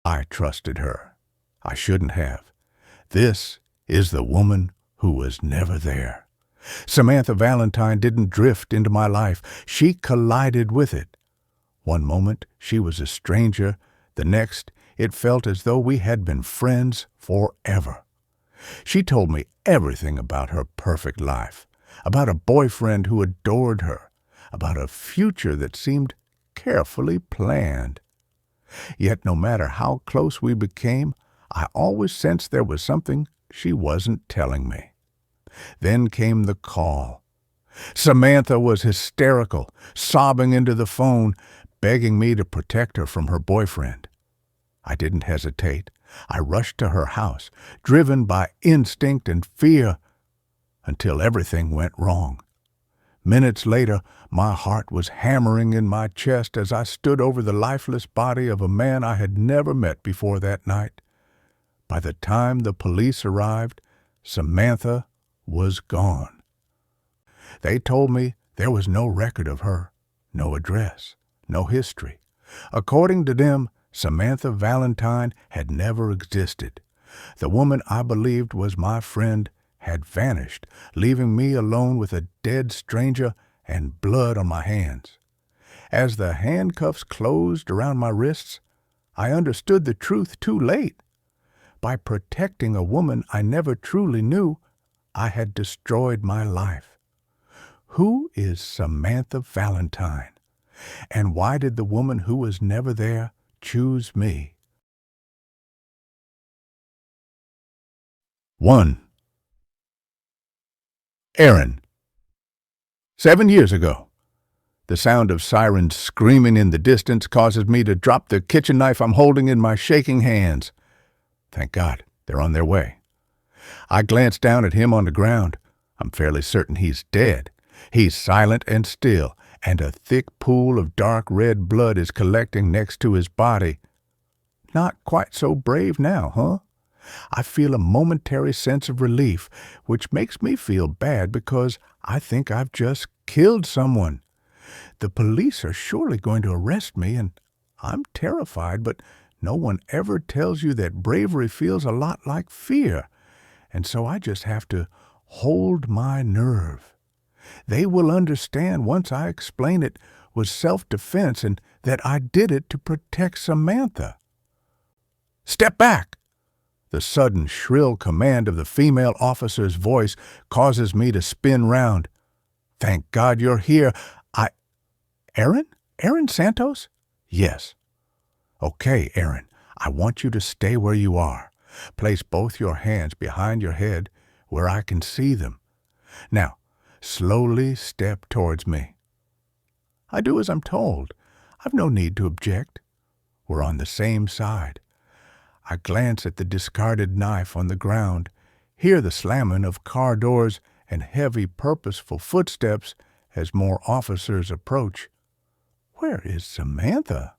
I trusted her. I shouldn't have. This is the woman who was never there. Samantha Valentine didn't drift into my life. She collided with it. One moment she was a stranger. The next, it felt as though we had been friends forever. She told me everything about her perfect life, about a boyfriend who adored her, about a future that seemed carefully planned. Yet no matter how close we became, I always sensed there was something she wasn't telling me. Then came the call. Samantha was hysterical, sobbing into the phone, begging me to protect her from her boyfriend. I didn't hesitate. I rushed to her house, driven by instinct and fear, until everything went wrong. Minutes later, my heart was hammering in my chest as I stood over the lifeless body of a man I had never met before that night. By the time the police arrived, Samantha was gone. They told me there was no record of her, no address, no history. According to them, Samantha Valentine had never existed. The woman I believed was my friend had vanished, leaving me alone with a dead stranger and blood on my hands. As the handcuffs closed around my wrists, I understood the truth too late. By protecting a woman I never truly knew, I had destroyed my life. Who is Samantha Valentine? And why did the woman who was never there choose me? 1. Aaron. 7 years ago. The sound of sirens screaming in the distance causes me to drop the kitchen knife I'm holding in my shaking hands. Thank God, they're on their way. I glance down at him on the ground. I'm fairly certain he's dead. He's silent and still, and a thick pool of dark red blood is collecting next to his body. Not quite so brave now, huh? I feel a momentary sense of relief, which makes me feel bad because I think I've just killed someone. The police are surely going to arrest me, and I'm terrified, but no one ever tells you that bravery feels a lot like fear, and so I just have to hold my nerve. They will understand once I explain it was self-defense and that I did it to protect Samantha. Step back! The sudden, shrill command of the female officer's voice causes me to spin round. Thank God you're here. Aaron? Aaron Santos? Yes. Okay, Aaron, I want you to stay where you are. Place both your hands behind your head where I can see them. Now, slowly step towards me. I do as I'm told. I've no need to object. We're on the same side. I glance at the discarded knife on the ground, hear the slamming of car doors and heavy, purposeful footsteps as more officers approach. Where is Samantha?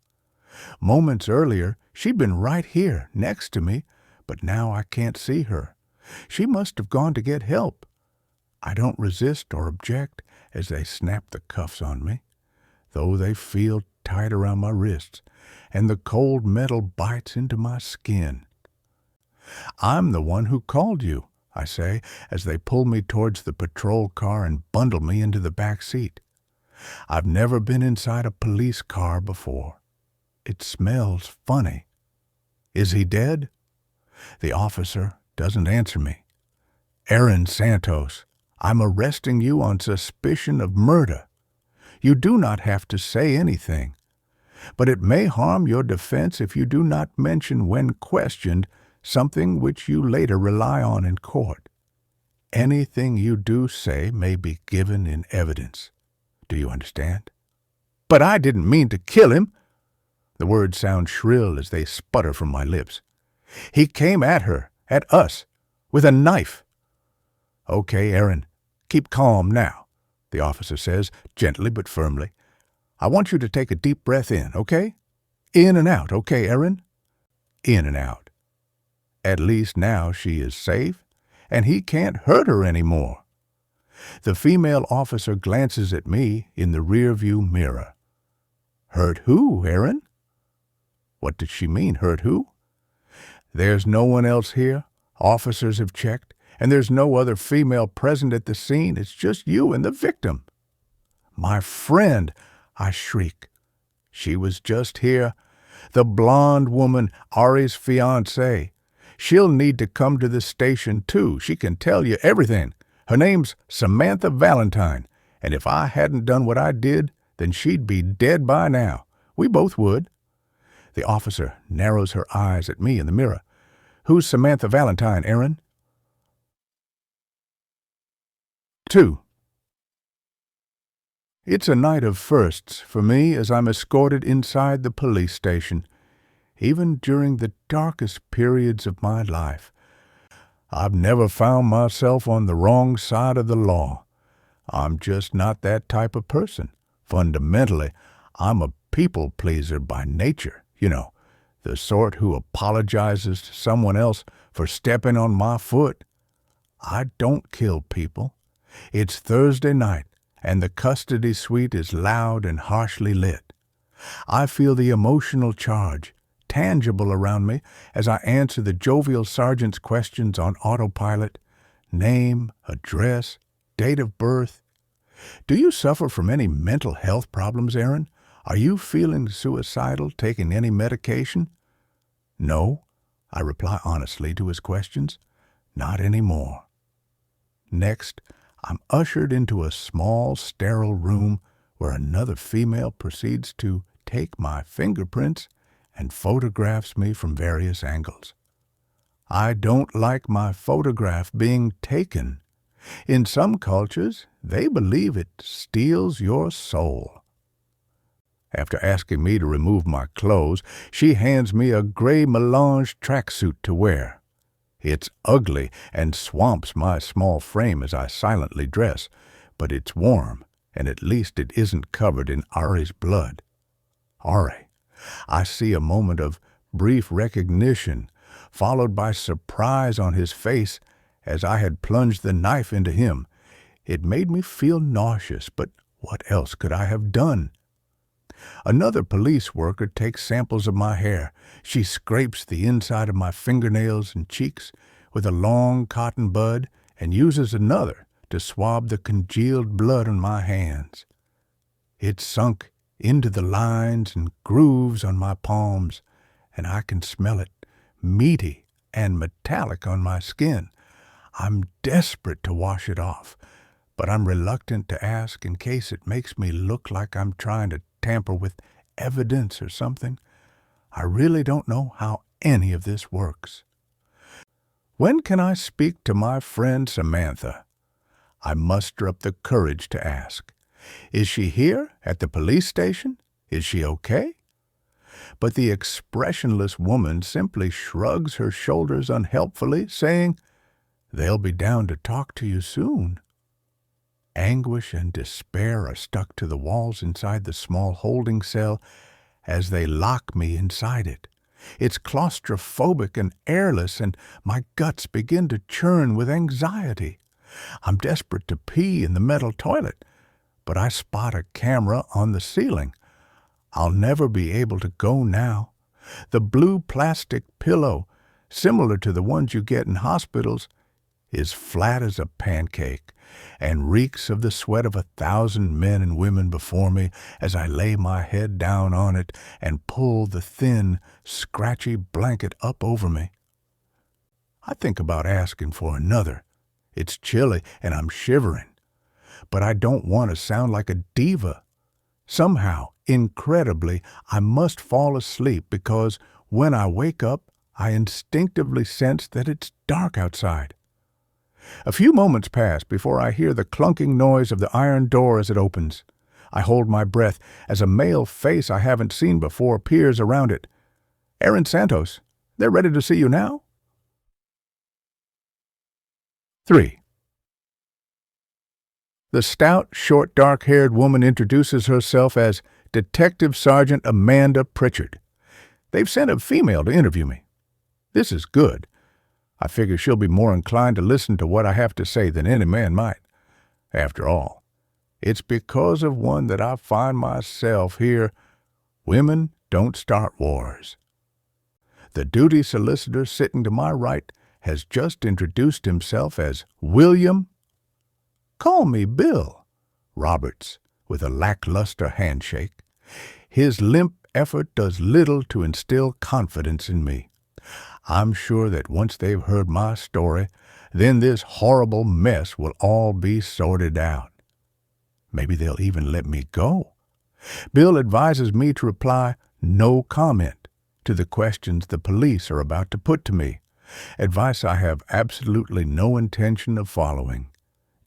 Moments earlier, she'd been right here, next to me, but now I can't see her. She must have gone to get help. I don't resist or object as they snap the cuffs on me, though they feel tight around my wrists, and the cold metal bites into my skin. I'm the one who called you, I say, as they pull me towards the patrol car and bundle me into the back seat. I've never been inside a police car before. It smells funny. Is he dead? The officer doesn't answer me. Aaron Santos, I'm arresting you on suspicion of murder. You do not have to say anything, but it may harm your defense if you do not mention when questioned something which you later rely on in court. Anything you do say may be given in evidence. Do you understand? But I didn't mean to kill him. The words sound shrill as they sputter from my lips. He came at her, at us, with a knife. Okay, Aaron, keep calm now, the officer says, gently but firmly. I want you to take a deep breath in, okay? In and out, okay, Aaron? In and out. At least now she is safe, and he can't hurt her anymore. The female officer glances at me in the rearview mirror. Hurt who, Aaron? What did she mean, hurt who? There's no one else here. Officers have checked, and there's no other female present at the scene. It's just you and the victim." "My friend!" I shriek. "She was just here. The blonde woman, Ari's fiancée. She'll need to come to the station, too. She can tell you everything. Her name's Samantha Valentine, and if I hadn't done what I did, then she'd be dead by now. We both would." The officer narrows her eyes at me in the mirror. "Who's Samantha Valentine, Aaron?" 2. It's a night of firsts for me as I'm escorted inside the police station. Even during the darkest periods of my life, I've never found myself on the wrong side of the law. I'm just not that type of person. Fundamentally, I'm a people pleaser by nature, the sort who apologizes to someone else for stepping on my foot. I don't kill people. It's Thursday night, and the custody suite is loud and harshly lit. I feel the emotional charge, tangible around me, as I answer the jovial sergeant's questions on autopilot. Name, address, date of birth. "Do you suffer from any mental health problems, Aaron? Are you feeling suicidal, taking any medication?" "No," I reply honestly to his questions. "Not anymore." Next, I'm ushered into a small, sterile room where another female proceeds to take my fingerprints and photographs me from various angles. I don't like my photograph being taken. In some cultures, they believe it steals your soul. After asking me to remove my clothes, she hands me a gray melange tracksuit to wear. It's ugly and swamps my small frame as I silently dress, but it's warm, and at least it isn't covered in Ari's blood. Ari. I see a moment of brief recognition, followed by surprise on his face as I had plunged the knife into him. It made me feel nauseous, but what else could I have done? Another police worker takes samples of my hair. She scrapes the inside of my fingernails and cheeks with a long cotton bud and uses another to swab the congealed blood on my hands. It's sunk into the lines and grooves on my palms, and I can smell it, meaty and metallic on my skin. I'm desperate to wash it off, but I'm reluctant to ask in case it makes me look like I'm trying to tamper with evidence or something. I really don't know how any of this works. When can I speak to my friend Samantha? I muster up the courage to ask. Is she here at the police station? Is she okay? But the expressionless woman simply shrugs her shoulders unhelpfully, saying, "They'll be down to talk to you soon." Anguish and despair are stuck to the walls inside the small holding cell as they lock me inside it. It's claustrophobic and airless, and my guts begin to churn with anxiety. I'm desperate to pee in the metal toilet, but I spot a camera on the ceiling. I'll never be able to go now. The blue plastic pillow, similar to the ones you get in hospitals, is flat as a pancake and reeks of the sweat of 1,000 men and women before me as I lay my head down on it and pull the thin, scratchy blanket up over me. I think about asking for another. It's chilly and I'm shivering. But I don't want to sound like a diva. Somehow, incredibly, I must fall asleep because when I wake up, I instinctively sense that it's dark outside. A few moments pass before I hear the clunking noise of the iron door as it opens. I hold my breath as a male face I haven't seen before peers around it. "Aaron Santos, they're ready to see you now?" 3. The stout, short, dark-haired woman introduces herself as Detective Sergeant Amanda Pritchard. They've sent a female to interview me. This is good. I figure she'll be more inclined to listen to what I have to say than any man might. After all, it's because of one that I find myself here. Women don't start wars. The duty solicitor sitting to my right has just introduced himself as William. Call me Bill. Roberts, with a lackluster handshake. His limp effort does little to instill confidence in me. I'm sure that once they've heard my story, then this horrible mess will all be sorted out. Maybe they'll even let me go. Bill advises me to reply, "No comment," to the questions the police are about to put to me, advice I have absolutely no intention of following.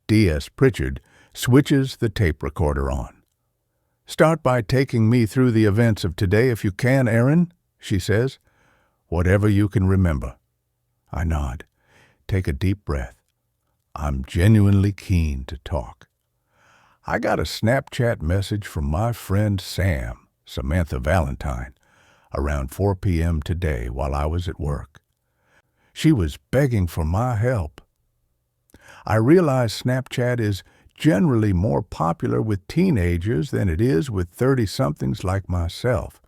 D.S. Pritchard switches the tape recorder on. "Start by taking me through the events of today if you can, Aaron," she says. "Whatever you can remember." I nod, take a deep breath. I'm genuinely keen to talk. I got a Snapchat message from my friend Sam, Samantha Valentine, around 4 p.m. today while I was at work. She was begging for my help. I realize Snapchat is generally more popular with teenagers than it is with 30-somethings like myself,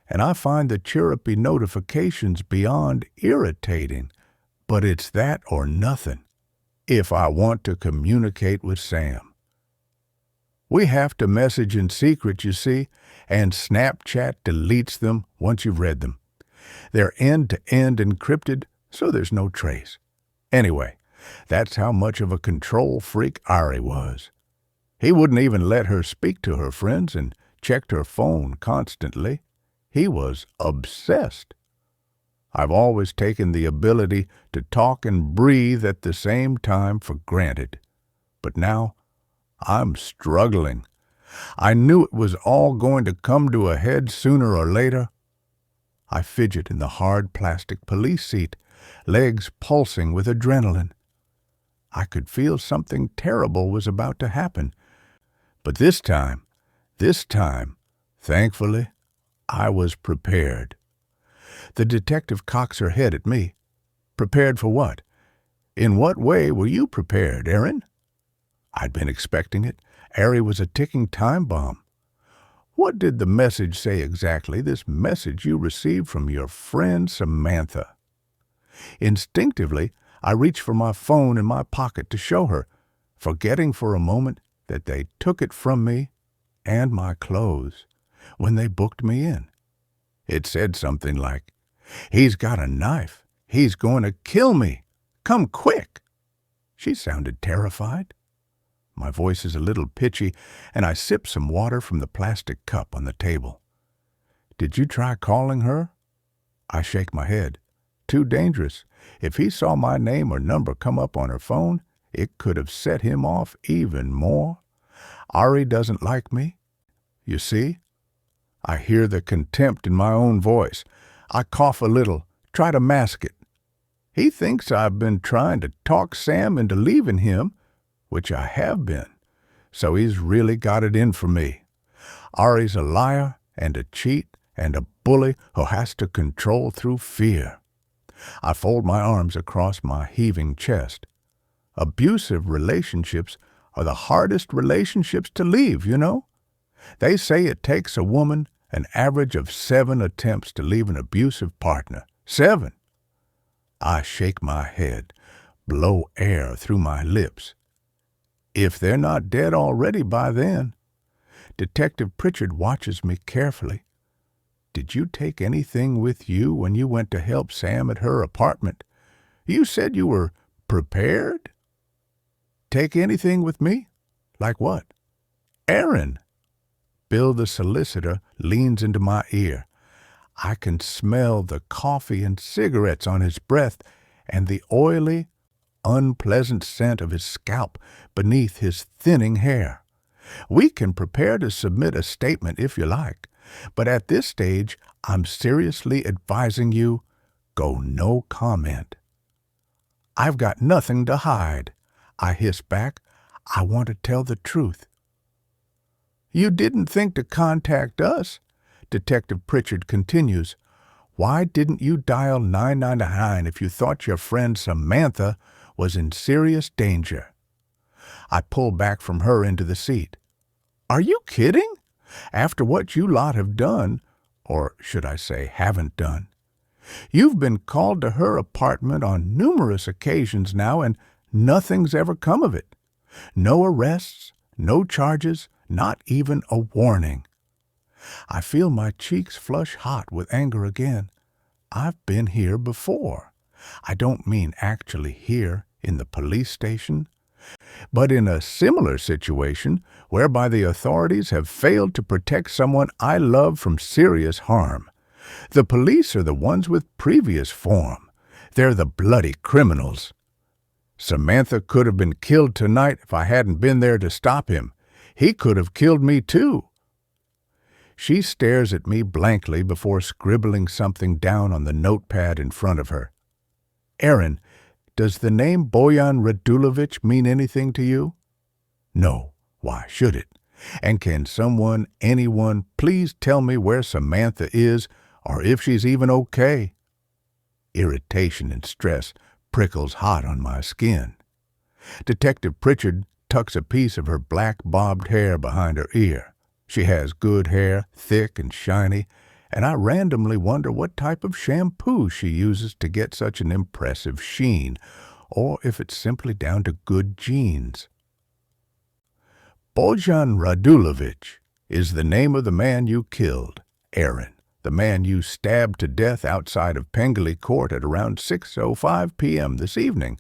and I find the chirrupy notifications beyond irritating, but it's that or nothing if I want to communicate with Sam. We have to message in secret, you see, and Snapchat deletes them once you've read them. They're end-to-end encrypted, so there's no trace. Anyway, that's how much of a control freak Ari was. He wouldn't even let her speak to her friends and checked her phone constantly. He was obsessed. I've always taken the ability to talk and breathe at the same time for granted. But now, I'm struggling. I knew it was all going to come to a head sooner or later. I fidget in the hard plastic police seat, legs pulsing with adrenaline. I could feel something terrible was about to happen. But this time, thankfully, I was prepared. The detective cocks her head at me. Prepared for what? In what way were you prepared, Aaron? I'd been expecting it. Ari was a ticking time bomb. What did the message say exactly, this message you received from your friend Samantha? Instinctively, I reached for my phone in my pocket to show her, forgetting for a moment that they took it from me and my clothes when they booked me in. It said something like, "He's got a knife. He's going to kill me. Come quick." She sounded terrified. My voice is a little pitchy, and I sip some water from the plastic cup on the table. "Did you try calling her?" I shake my head. Too dangerous. If he saw my name or number come up on her phone, it could have set him off even more. Ari doesn't like me. You see? I hear the contempt in my own voice. I cough a little, try to mask it. He thinks I've been trying to talk Sam into leaving him, which I have been, so he's really got it in for me. Ari's a liar and a cheat and a bully who has to control through fear. I fold my arms across my heaving chest. Abusive relationships are the hardest relationships to leave, you know? They say it takes a woman an average of 7 attempts to leave an abusive partner. 7! I shake my head, blow air through my lips. If they're not dead already by then. Detective Pritchard watches me carefully. Did you take anything with you when you went to help Sam at her apartment? You said you were prepared? Take anything with me? Like what? Aaron! Bill the solicitor leans into my ear. I can smell the coffee and cigarettes on his breath and the oily, unpleasant scent of his scalp beneath his thinning hair. We can prepare to submit a statement if you like, but at this stage, I'm seriously advising you, go no comment. I've got nothing to hide, I hiss back. I want to tell the truth. You didn't think to contact us, Detective Pritchard continues. Why didn't you dial 999 if you thought your friend Samantha was in serious danger? I pull back from her into the seat. Are you kidding? After what you lot have done, or should I say haven't done, You've been called to her apartment on numerous occasions now, and nothing's ever come of it. No arrests, no charges, not even a warning. I feel my cheeks flush hot with anger again. I've been here before. I don't mean actually here in the police station, but in a similar situation whereby the authorities have failed to protect someone I love from serious harm. The police are the ones with previous form. They're the bloody criminals. Samantha could have been killed tonight if I hadn't been there to stop him. He could have killed me too. She stares at me blankly before scribbling something down on the notepad in front of her. Aaron, does the name Boyan Radulovich mean anything to you? No. Why should it? And can someone, anyone, please tell me where Samantha is, or if she's even okay? Irritation and stress prickles hot on my skin. Detective Pritchard tucks a piece of her black bobbed hair behind her ear. She has good hair, thick and shiny, and I randomly wonder what type of shampoo she uses to get such an impressive sheen, or if it's simply down to good genes. Bojan Radulovich is the name of the man you killed, Aaron, the man you stabbed to death outside of Pengelly Court at around 6:05 p.m. this evening.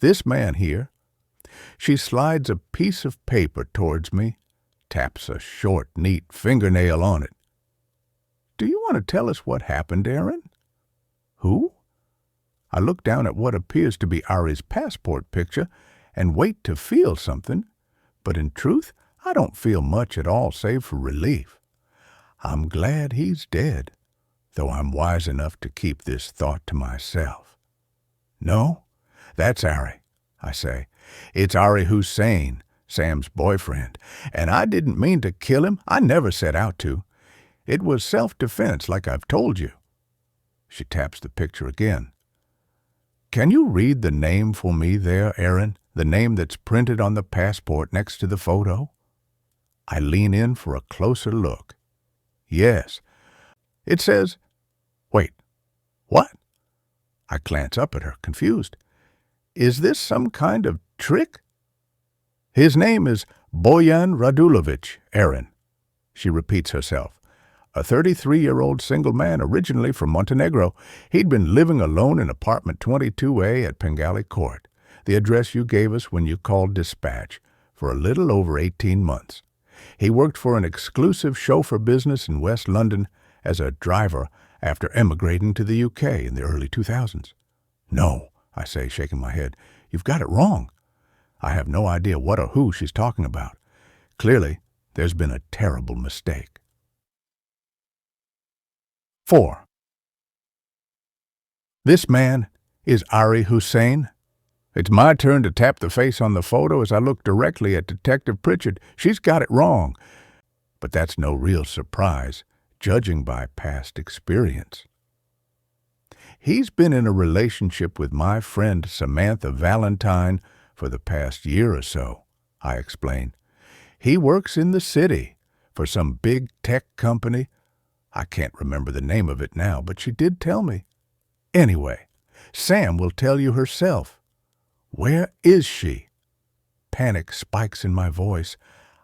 This man here. She slides a piece of paper towards me, taps a short, neat fingernail on it. Do you want to tell us what happened, Aaron? Who? I look down at what appears to be Ari's passport picture and wait to feel something, but in truth, I don't feel much at all save for relief. I'm glad he's dead, though I'm wise enough to keep this thought to myself. No, that's Ari, I say. It's Ari Hussein, Sam's boyfriend, and I didn't mean to kill him. I never set out to. It was self-defense, like I've told you. She taps the picture again. Can you read the name for me there, Aaron? The name that's printed on the passport next to the photo? I lean in for a closer look. Yes. It says, wait, what? I glance up at her, confused. Is this some kind of trick? His name is Boyan Radulovich, Aaron. She repeats herself. A 33-year-old single man originally from Montenegro. He'd been living alone in apartment 22A at Pengelly Court, the address you gave us when you called dispatch, for a little over 18 months. He worked for an exclusive chauffeur business in West London as a driver after emigrating to the UK in the early 2000s. No, I say, shaking my head. You've got it wrong. I have no idea what or who she's talking about. Clearly, there's been a terrible mistake. 4. This man is Ari Hussein. It's my turn to tap the face on the photo as I look directly at Detective Pritchard. She's got it wrong. But that's no real surprise, judging by past experience. He's been in a relationship with my friend Samantha Valentine for the past year or so, I explain. He works in the city for some big tech company. I can't remember the name of it now, but she did tell me. Anyway, Sam will tell you herself. Where is she? Panic spikes in my voice.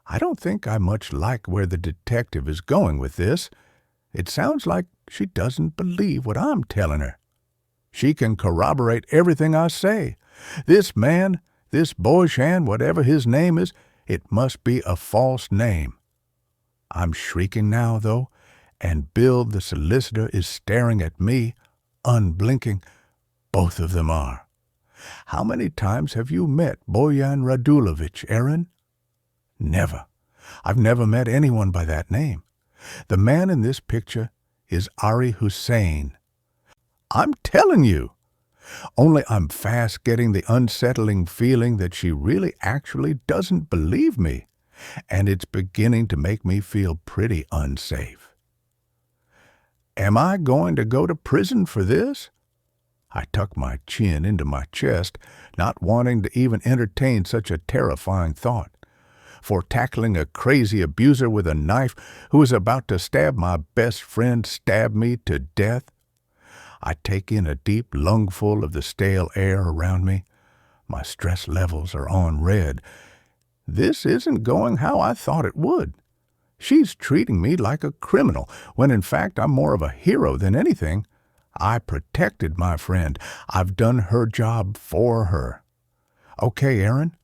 I don't think I much like where the detective is going with this. It sounds like she doesn't believe what I'm telling her. She can corroborate everything I say. This man, this Bojan, whatever his name is, it must be a false name. I'm shrieking now, though, and Bill, the solicitor, is staring at me, unblinking. Both of them are. How many times have you met Boyan Radulovich, Aaron? Never. I've never met anyone by that name. The man in this picture is Ari Hussein. I'm telling you. Only I'm fast getting the unsettling feeling that she really actually doesn't believe me, and it's beginning to make me feel pretty unsafe. Am I going to go to prison for this? I tuck my chin into my chest, not wanting to even entertain such a terrifying thought. For tackling a crazy abuser with a knife who was about to stab my best friend, stab me to death? I take in a deep lungful of the stale air around me. My stress levels are on red. This isn't going how I thought it would. She's treating me like a criminal, when in fact I'm more of a hero than anything. I protected my friend. I've done her job for her. Okay, Aaron.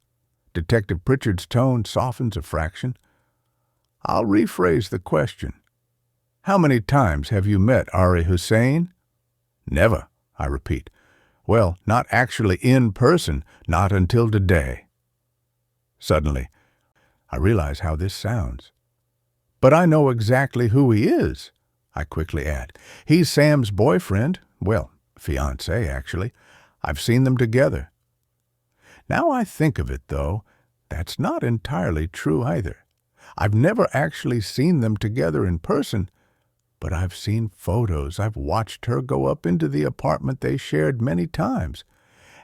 Detective Pritchard's tone softens a fraction. I'll rephrase the question. How many times have you met Ari Hussein? Never, I repeat. Well, not actually in person, not until today. Suddenly, I realize how this sounds. But I know exactly who he is, I quickly add. He's Sam's boyfriend, well, fiancé, actually. I've seen them together. Now I think of it, though, that's not entirely true either. I've never actually seen them together in person, but I've seen photos. I've watched her go up into the apartment they shared many times,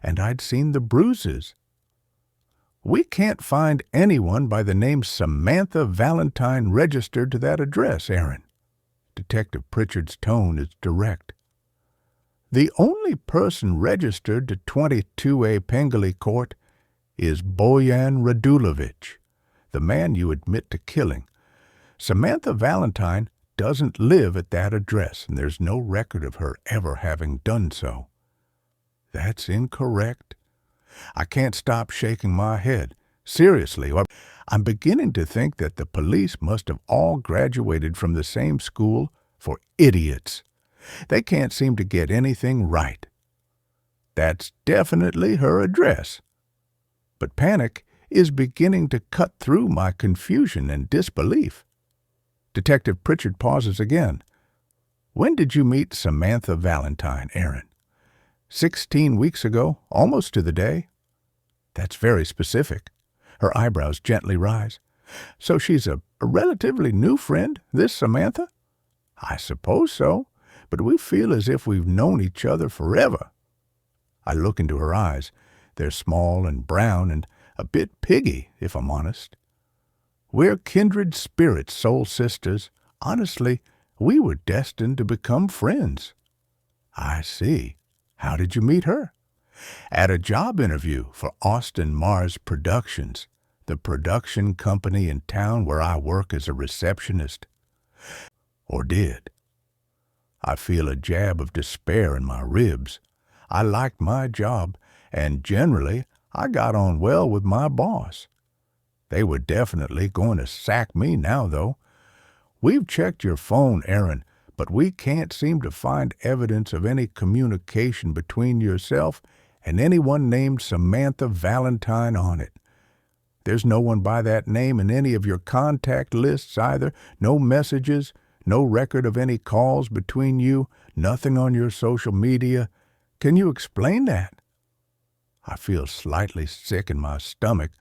and I'd seen the bruises. We can't find anyone by the name Samantha Valentine registered to that address, Aaron. Detective Pritchard's tone is direct. The only person registered to 22A Pengelly Court is Boyan Radulovich, the man you admit to killing. Samantha Valentine doesn't live at that address, and there's no record of her ever having done so. That's incorrect. I can't stop shaking my head. Seriously, I'm beginning to think that the police must have all graduated from the same school for idiots. They can't seem to get anything right. That's definitely her address. But panic is beginning to cut through my confusion and disbelief. Detective Pritchard pauses again. When did you meet Samantha Valentine, Aaron? 16 weeks ago, almost to the day. That's very specific. Her eyebrows gently rise. So she's a relatively new friend, this Samantha? I suppose so, but we feel as if we've known each other forever. I look into her eyes. They're small and brown and a bit piggy, if I'm honest. We're kindred spirits, soul sisters. Honestly, we were destined to become friends. I see. How did you meet her? At a job interview for Austin Mars Productions, the production company in town where I work as a receptionist. Or did. I feel a jab of despair in my ribs. I liked my job, and generally I got on well with my boss. They were definitely going to sack me now, though. We've checked your phone, Aaron, but we can't seem to find evidence of any communication between yourself and anyone named Samantha Valentine on it. There's no one by that name in any of your contact lists either, no messages, no record of any calls between you, nothing on your social media. Can you explain that? I feel slightly sick in my stomach,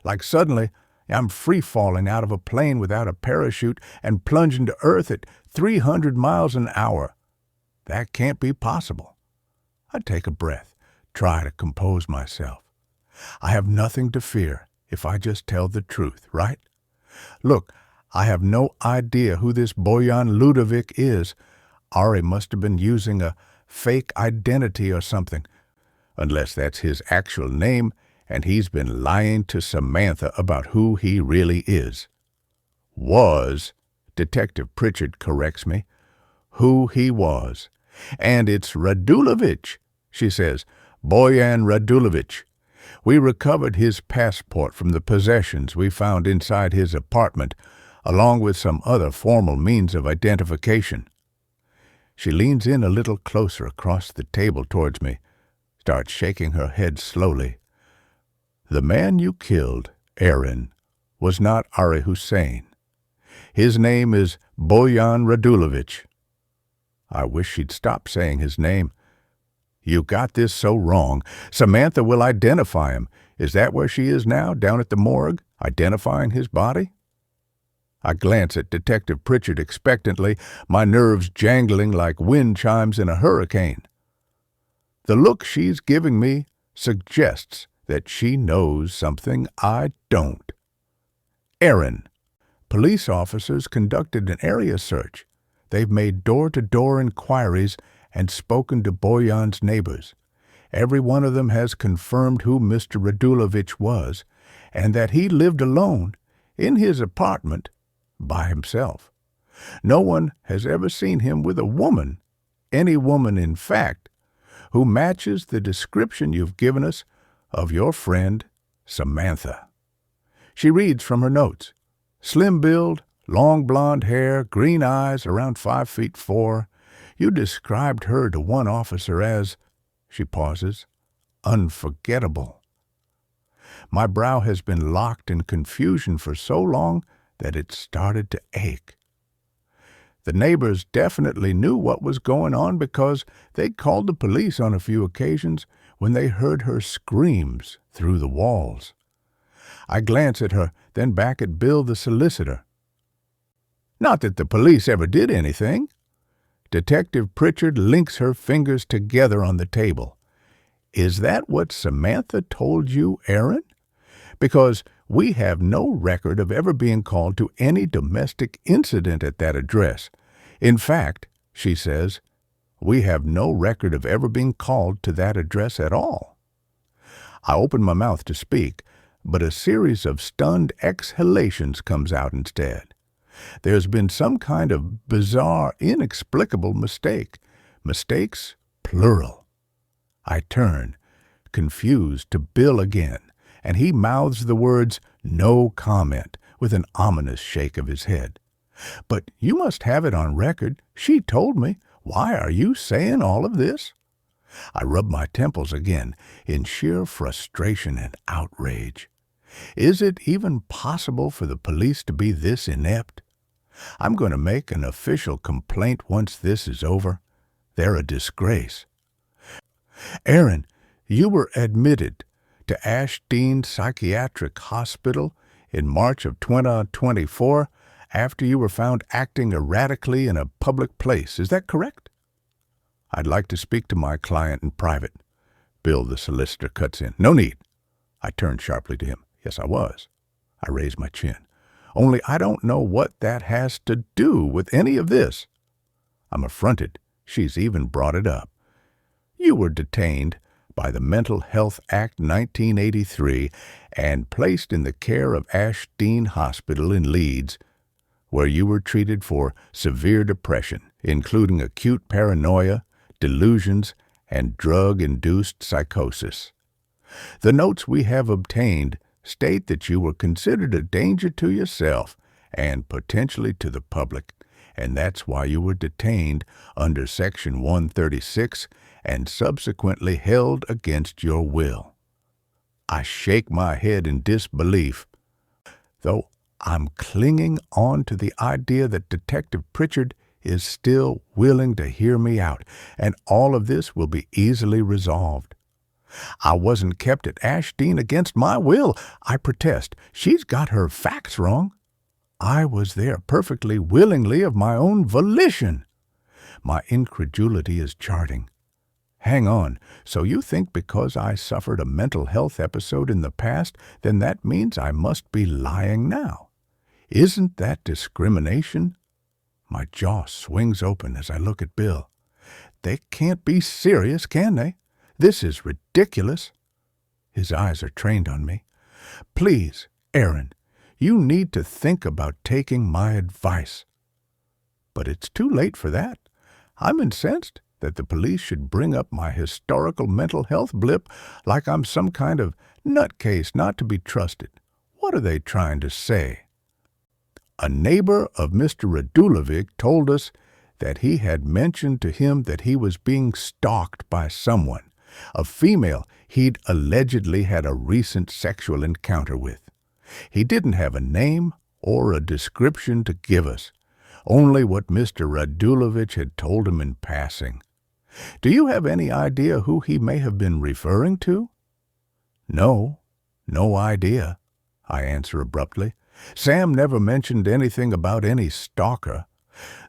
like suddenly I'm free-falling out of a plane without a parachute and plunging to earth at 300 miles an hour. That can't be possible. I take a breath, try to compose myself. I have nothing to fear if I just tell the truth, right? Look, I have no idea who this Boyan Ludovic is. Ari must have been using a fake identity or something, unless that's his actual name, and he's been lying to Samantha about who he really is. Was, Detective Pritchard corrects me, who he was. And it's Radulovich, she says, Boyan Radulovich. We recovered his passport from the possessions we found inside his apartment, along with some other formal means of identification. She leans in a little closer across the table towards me, starts shaking her head slowly. The man you killed, Aaron, was not Ari Hussein. His name is Boyan Radulovich. I wish she'd stop saying his name. You got this so wrong. Samantha will identify him. Is that where she is now, down at the morgue, identifying his body? I glance at Detective Pritchard expectantly, my nerves jangling like wind chimes in a hurricane. The look she's giving me suggests that she knows something I don't. Aaron. Police officers conducted an area search. They've made door-to-door inquiries, and spoken to Boyan's neighbors. Every one of them has confirmed who Mr. Radulovich was, and that he lived alone in his apartment by himself. No one has ever seen him with a woman, any woman in fact, who matches the description you've given us of your friend Samantha. She reads from her notes. Slim build, long blonde hair, green eyes, around 5'4". You described her to one officer as, she pauses, unforgettable. My brow has been locked in confusion for so long that it started to ache. The neighbors definitely knew what was going on because they'd called the police on a few occasions when they heard her screams through the walls. I glance at her, then back at Bill the solicitor. Not that the police ever did anything. Detective Pritchard links her fingers together on the table. Is that what Samantha told you, Aaron? Because we have no record of ever being called to any domestic incident at that address. In fact, she says, we have no record of ever being called to that address at all. I open my mouth to speak, but a series of stunned exhalations comes out instead. There's been some kind of bizarre, inexplicable mistake. Mistakes, plural. I turn, confused, to Bill again, and he mouths the words, no comment, with an ominous shake of his head. But you must have it on record. She told me. Why are you saying all of this? I rub my temples again, in sheer frustration and outrage. Is it even possible for the police to be this inept? I'm going to make an official complaint once this is over. They're a disgrace. Aaron, you were admitted to Ashdean Psychiatric Hospital in March of 2024 after you were found acting erratically in a public place. Is that correct? I'd like to speak to my client in private. Bill, the solicitor, cuts in. No need. I turn sharply to him. Yes, I was. I raise my chin. Only I don't know what that has to do with any of this. I'm affronted. She's even brought it up. You were detained by the Mental Health Act 1983 and placed in the care of Ashdean Hospital in Leeds, where you were treated for severe depression, including acute paranoia, delusions, and drug-induced psychosis. The notes we have obtained state that you were considered a danger to yourself and potentially to the public, and that's why you were detained under Section 136 and subsequently held against your will. I shake my head in disbelief, though I'm clinging on to the idea that Detective Pritchard is still willing to hear me out, and all of this will be easily resolved. I wasn't kept at Ashdean against my will. I protest. She's got her facts wrong. I was there perfectly willingly of my own volition. My incredulity is charting. Hang on, so you think because I suffered a mental health episode in the past, then that means I must be lying now? Isn't that discrimination? My jaw swings open as I look at Bill. They can't be serious, can they? This is ridiculous. His eyes are trained on me. Please, Aaron, you need to think about taking my advice. But it's too late for that. I'm incensed that the police should bring up my historical mental health blip like I'm some kind of nutcase not to be trusted. What are they trying to say? A neighbor of Mr. Radulovich told us that he had mentioned to him that he was being stalked by someone, a female he'd allegedly had a recent sexual encounter with. He didn't have a name or a description to give us, only what Mr. Radulovich had told him in passing. Do you have any idea who he may have been referring to? No idea, I answer abruptly. Sam never mentioned anything about any stalker,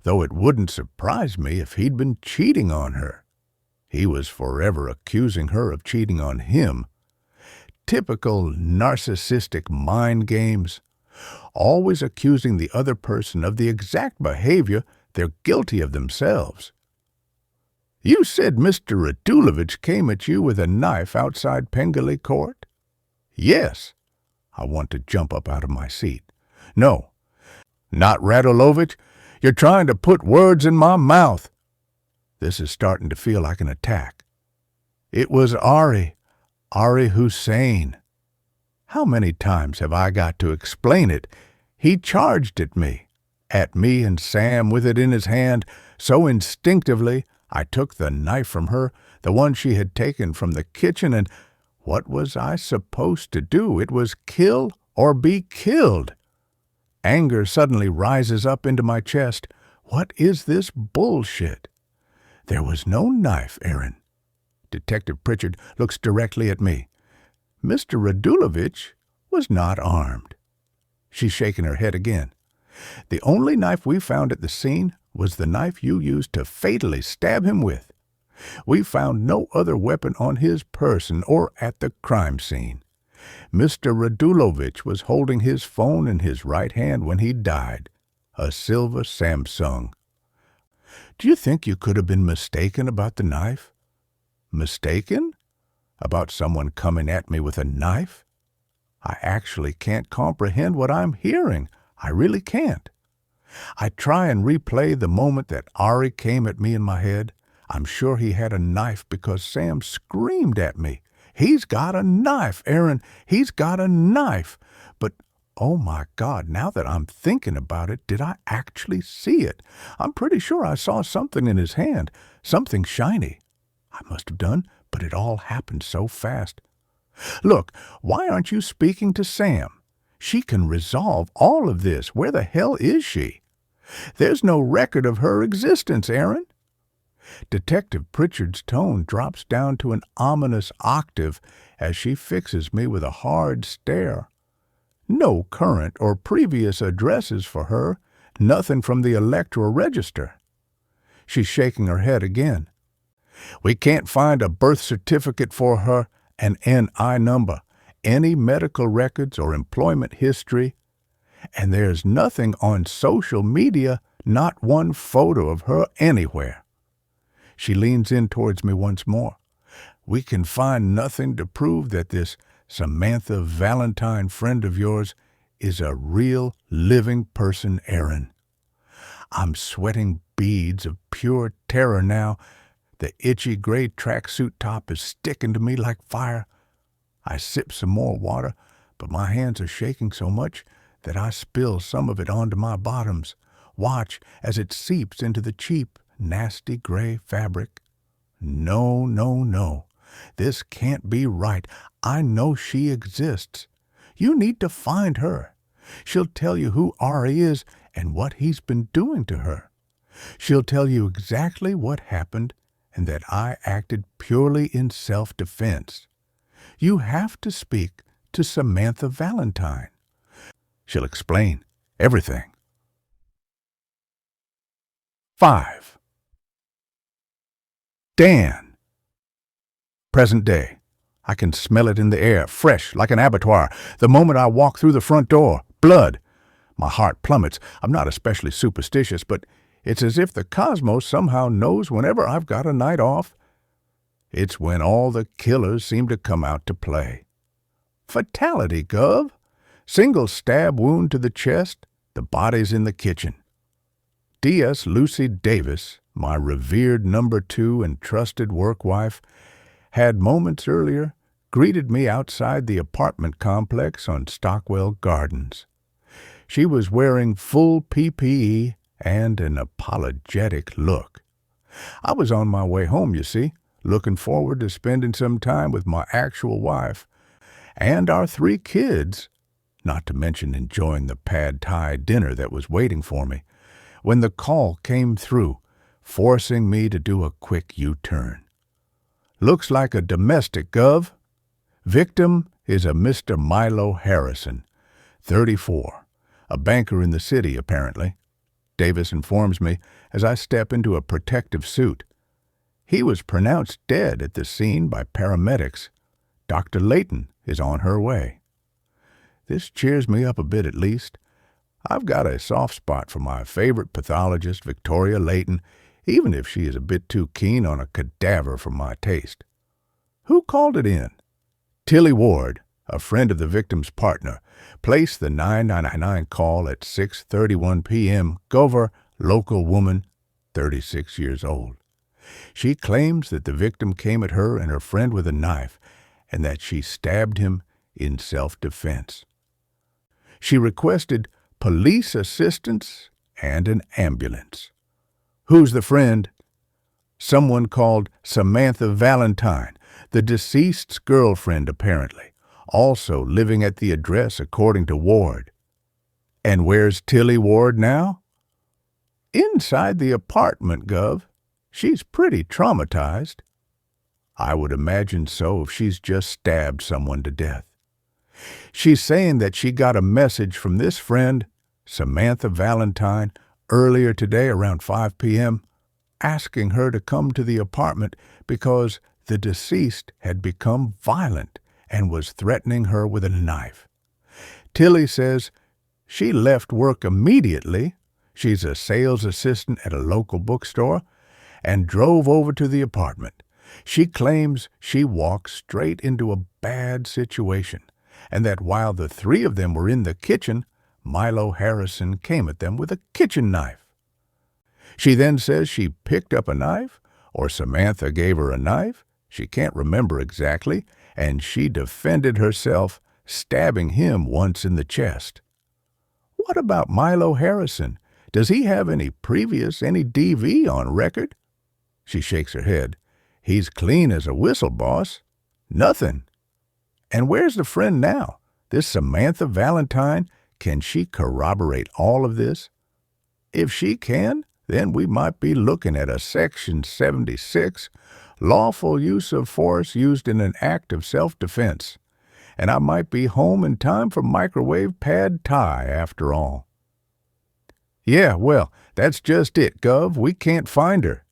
though it wouldn't surprise me if he'd been cheating on her. He was forever accusing her of cheating on him. Typical narcissistic mind games, always accusing the other person of the exact behavior they're guilty of themselves. You said Mr. Radulovich came at you with a knife outside Pengelly Court? Yes. I want to jump up out of my seat. No, not Radulovich. You're trying to put words in my mouth. This is starting to feel like an attack. It was Ari Hussein. How many times have I got to explain it? He charged at me and Sam with it in his hand, so instinctively I took the knife from her, the one she had taken from the kitchen, and what was I supposed to do? It was kill or be killed. Anger suddenly rises up into my chest. What is this bullshit? There was no knife, Aaron. Detective Pritchard looks directly at me. Mr. Radulovich was not armed. She's shaking her head again. The only knife we found at the scene was the knife you used to fatally stab him with. We found no other weapon on his person or at the crime scene. Mr. Radulovich was holding his phone in his right hand when he died, a silver Samsung. Do you think you could have been mistaken about the knife? Mistaken? About someone coming at me with a knife? I actually can't comprehend what I'm hearing. I really can't. I try and replay the moment that Ari came at me in my head. I'm sure he had a knife because Sam screamed at me. He's got a knife, Aaron. He's got a knife. But, oh my God, now that I'm thinking about it, did I actually see it? I'm pretty sure I saw something in his hand, something shiny. I must have done, but it all happened so fast. Look, why aren't you speaking to Sam? She can resolve all of this. Where the hell is she? There's no record of her existence, Aaron. Detective Pritchard's tone drops down to an ominous octave as she fixes me with a hard stare. No current or previous addresses for her, nothing from the electoral register. She's shaking her head again. We can't find a birth certificate for her, an NI number, any medical records or employment history, and there's nothing on social media, not one photo of her anywhere. She leans in towards me once more. We can find nothing to prove that this Samantha Valentine friend of yours is a real living person, Aaron. I'm sweating beads of pure terror now. The itchy gray tracksuit top is sticking to me like fire. I sip some more water, but my hands are shaking so much that I spill some of it onto my bottoms. Watch as it seeps into the cheap, nasty gray fabric. No, no, no. This can't be right. I know she exists. You need to find her. She'll tell you who Ari is and what he's been doing to her. She'll tell you exactly what happened and that I acted purely in self-defense. You have to speak to Samantha Valentine. She'll explain everything. 5. Dan. Present day. I can smell it in the air, fresh like an abattoir. The moment I walk through the front door, blood. My heart plummets. I'm not especially superstitious, but it's as if the cosmos somehow knows whenever I've got a night off. It's when all the killers seem to come out to play. Fatality, Gov. Single stab wound to the chest. The body's in the kitchen. D.S. Lucy Davis, my revered number 2 and trusted work wife, had moments earlier greeted me outside the apartment complex on Stockwell Gardens. She was wearing full PPE and an apologetic look. I was on my way home, you see, looking forward to spending some time with my actual wife and our 3 kids, not to mention enjoying the pad thai dinner that was waiting for me, when the call came through, forcing me to do a quick U-turn. Looks like a domestic, Gov. Victim is a Mr. Milo Harrison, 34, a banker in the city, apparently. Davis informs me as I step into a protective suit. He was pronounced dead at the scene by paramedics. Dr. Layton is on her way. This cheers me up a bit at least. I've got a soft spot for my favorite pathologist, Victoria Layton, even if she is a bit too keen on a cadaver for my taste. Who called it in? Tilly Ward, a friend of the victim's partner, placed the 999 call at 6:31 p.m. Gover, local woman, 36 years old. She claims that the victim came at her and her friend with a knife and that she stabbed him in self-defense. She requested police assistance and an ambulance. Who's the friend? Someone called Samantha Valentine, the deceased's girlfriend apparently, also living at the address according to Ward. And where's Tilly Ward now? Inside the apartment, Gov. She's pretty traumatized. I would imagine so if she's just stabbed someone to death. She's saying that she got a message from this friend, Samantha Valentine, earlier today around 5 p.m., asking her to come to the apartment because the deceased had become violent and was threatening her with a knife. Tilly says she left work immediately, she's a sales assistant at a local bookstore, and drove over to the apartment. She claims she walked straight into a bad situation, and that while the three of them were in the kitchen, Milo Harrison came at them with a kitchen knife. She then says she picked up a knife, or Samantha gave her a knife, she can't remember exactly, and she defended herself, stabbing him once in the chest. What about Milo Harrison? Does he have any DV on record? She shakes her head. He's clean as a whistle, boss. Nothing. And where's the friend now? This Samantha Valentine? Can she corroborate all of this? If she can, then we might be looking at a Section 76, lawful use of force used in an act of self-defense. And I might be home in time for microwave pad Thai after all. Yeah, well, that's just it, Gov. We can't find her.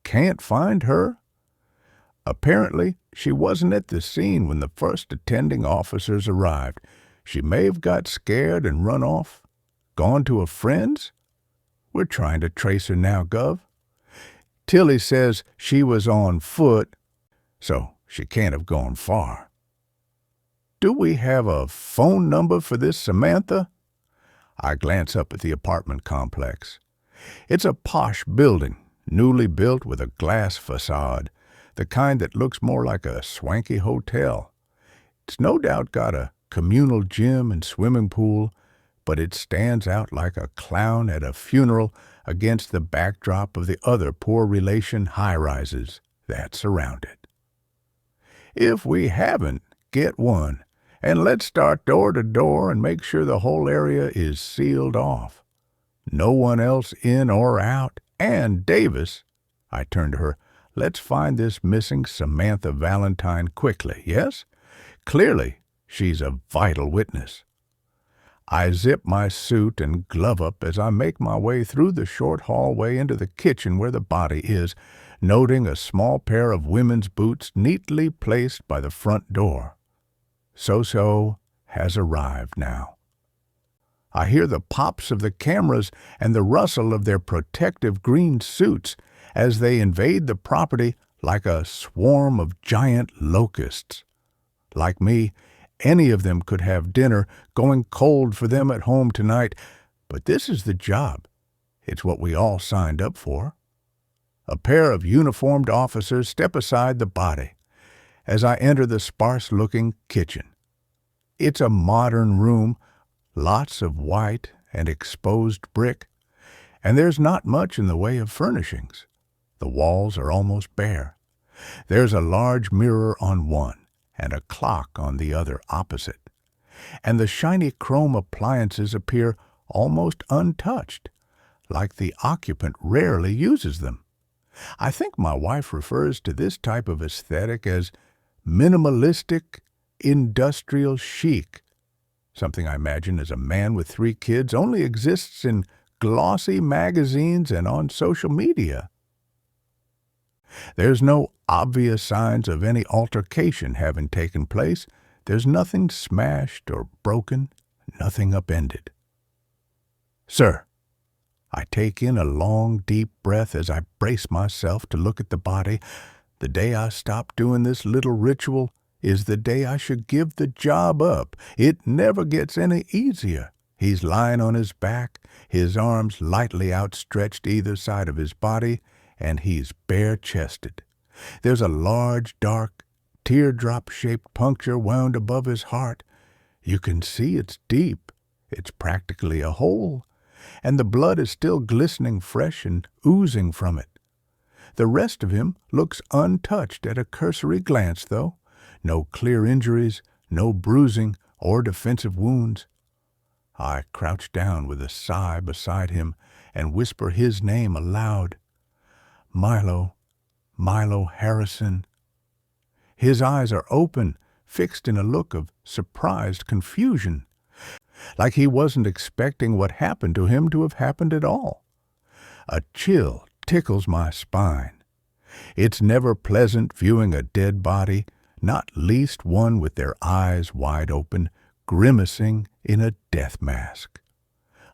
Can't find her? Apparently, she wasn't at the scene when the first attending officers arrived. She may have got scared and run off. Gone to a friend's? We're trying to trace her now, Gov. Tilly says she was on foot, so she can't have gone far. Do we have a phone number for this Samantha? I glance up at the apartment complex. It's a posh building, newly built with a glass facade, the kind that looks more like a swanky hotel. It's no doubt got a communal gym and swimming pool, but it stands out like a clown at a funeral against the backdrop of the other poor relation high-rises that surround it. If we haven't, get one, and let's start door to door and make sure the whole area is sealed off. No one else in or out, and Davis, I turn to her, let's find this missing Samantha Valentine quickly, yes? Clearly, she's a vital witness. I zip my suit and glove up as I make my way through the short hallway into the kitchen where the body is, noting a small pair of women's boots neatly placed by the front door. So has arrived now. I hear the pops of the cameras and the rustle of their protective green suits as they invade the property like a swarm of giant locusts. Like me, any of them could have dinner going cold for them at home tonight, but this is the job. It's what we all signed up for. A pair of uniformed officers step aside the body as I enter the sparse-looking kitchen. It's a modern room, lots of white and exposed brick, and there's not much in the way of furnishings. The walls are almost bare. There's a large mirror on one and a clock on the other opposite, and the shiny chrome appliances appear almost untouched, like the occupant rarely uses them. I think my wife refers to this type of aesthetic as minimalistic industrial chic. Something I imagine as a man with 3 kids only exists in glossy magazines and on social media. There's no obvious signs of any altercation having taken place. There's nothing smashed or broken, nothing upended. Sir, I take in a long, deep breath as I brace myself to look at the body. The day I stop doing this little ritual is the day I should give the job up. It never gets any easier. He's lying on his back, his arms lightly outstretched either side of his body, and he's bare-chested. There's a large, dark, teardrop-shaped puncture wound above his heart. You can see it's deep. It's practically a hole, and the blood is still glistening fresh and oozing from it. The rest of him looks untouched at a cursory glance, though. No clear injuries, no bruising or defensive wounds. I crouch down with a sigh beside him and whisper his name aloud. Milo Harrison. His eyes are open, fixed in a look of surprised confusion, like he wasn't expecting what happened to him to have happened at all. A chill tickles my spine. It's never pleasant viewing a dead body, not least one with their eyes wide open, grimacing in a death mask.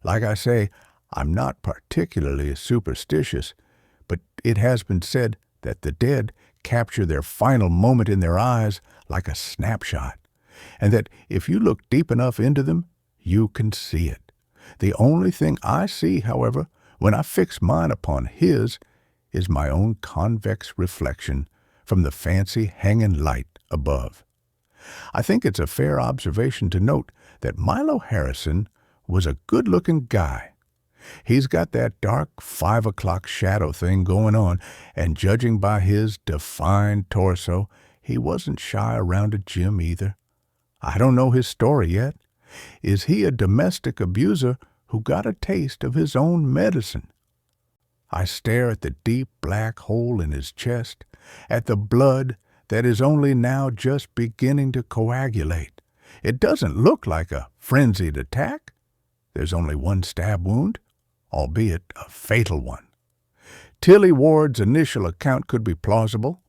Like I say, I'm not particularly superstitious, but it has been said that the dead capture their final moment in their eyes like a snapshot, and that if you look deep enough into them, you can see it. The only thing I see, however, when I fix mine upon his, is my own convex reflection from the fancy hanging light above. I think it's a fair observation to note that Milo Harrison was a good-looking guy. He's got that dark 5 o'clock shadow thing going on, and judging by his defined torso, he wasn't shy around a gym either. I don't know his story yet. Is he a domestic abuser who got a taste of his own medicine? I stare at the deep black hole in his chest, at the blood that is only now just beginning to coagulate. It doesn't look like a frenzied attack. There's only one stab wound, albeit a fatal one. Tilly Ward's initial account could be plausible.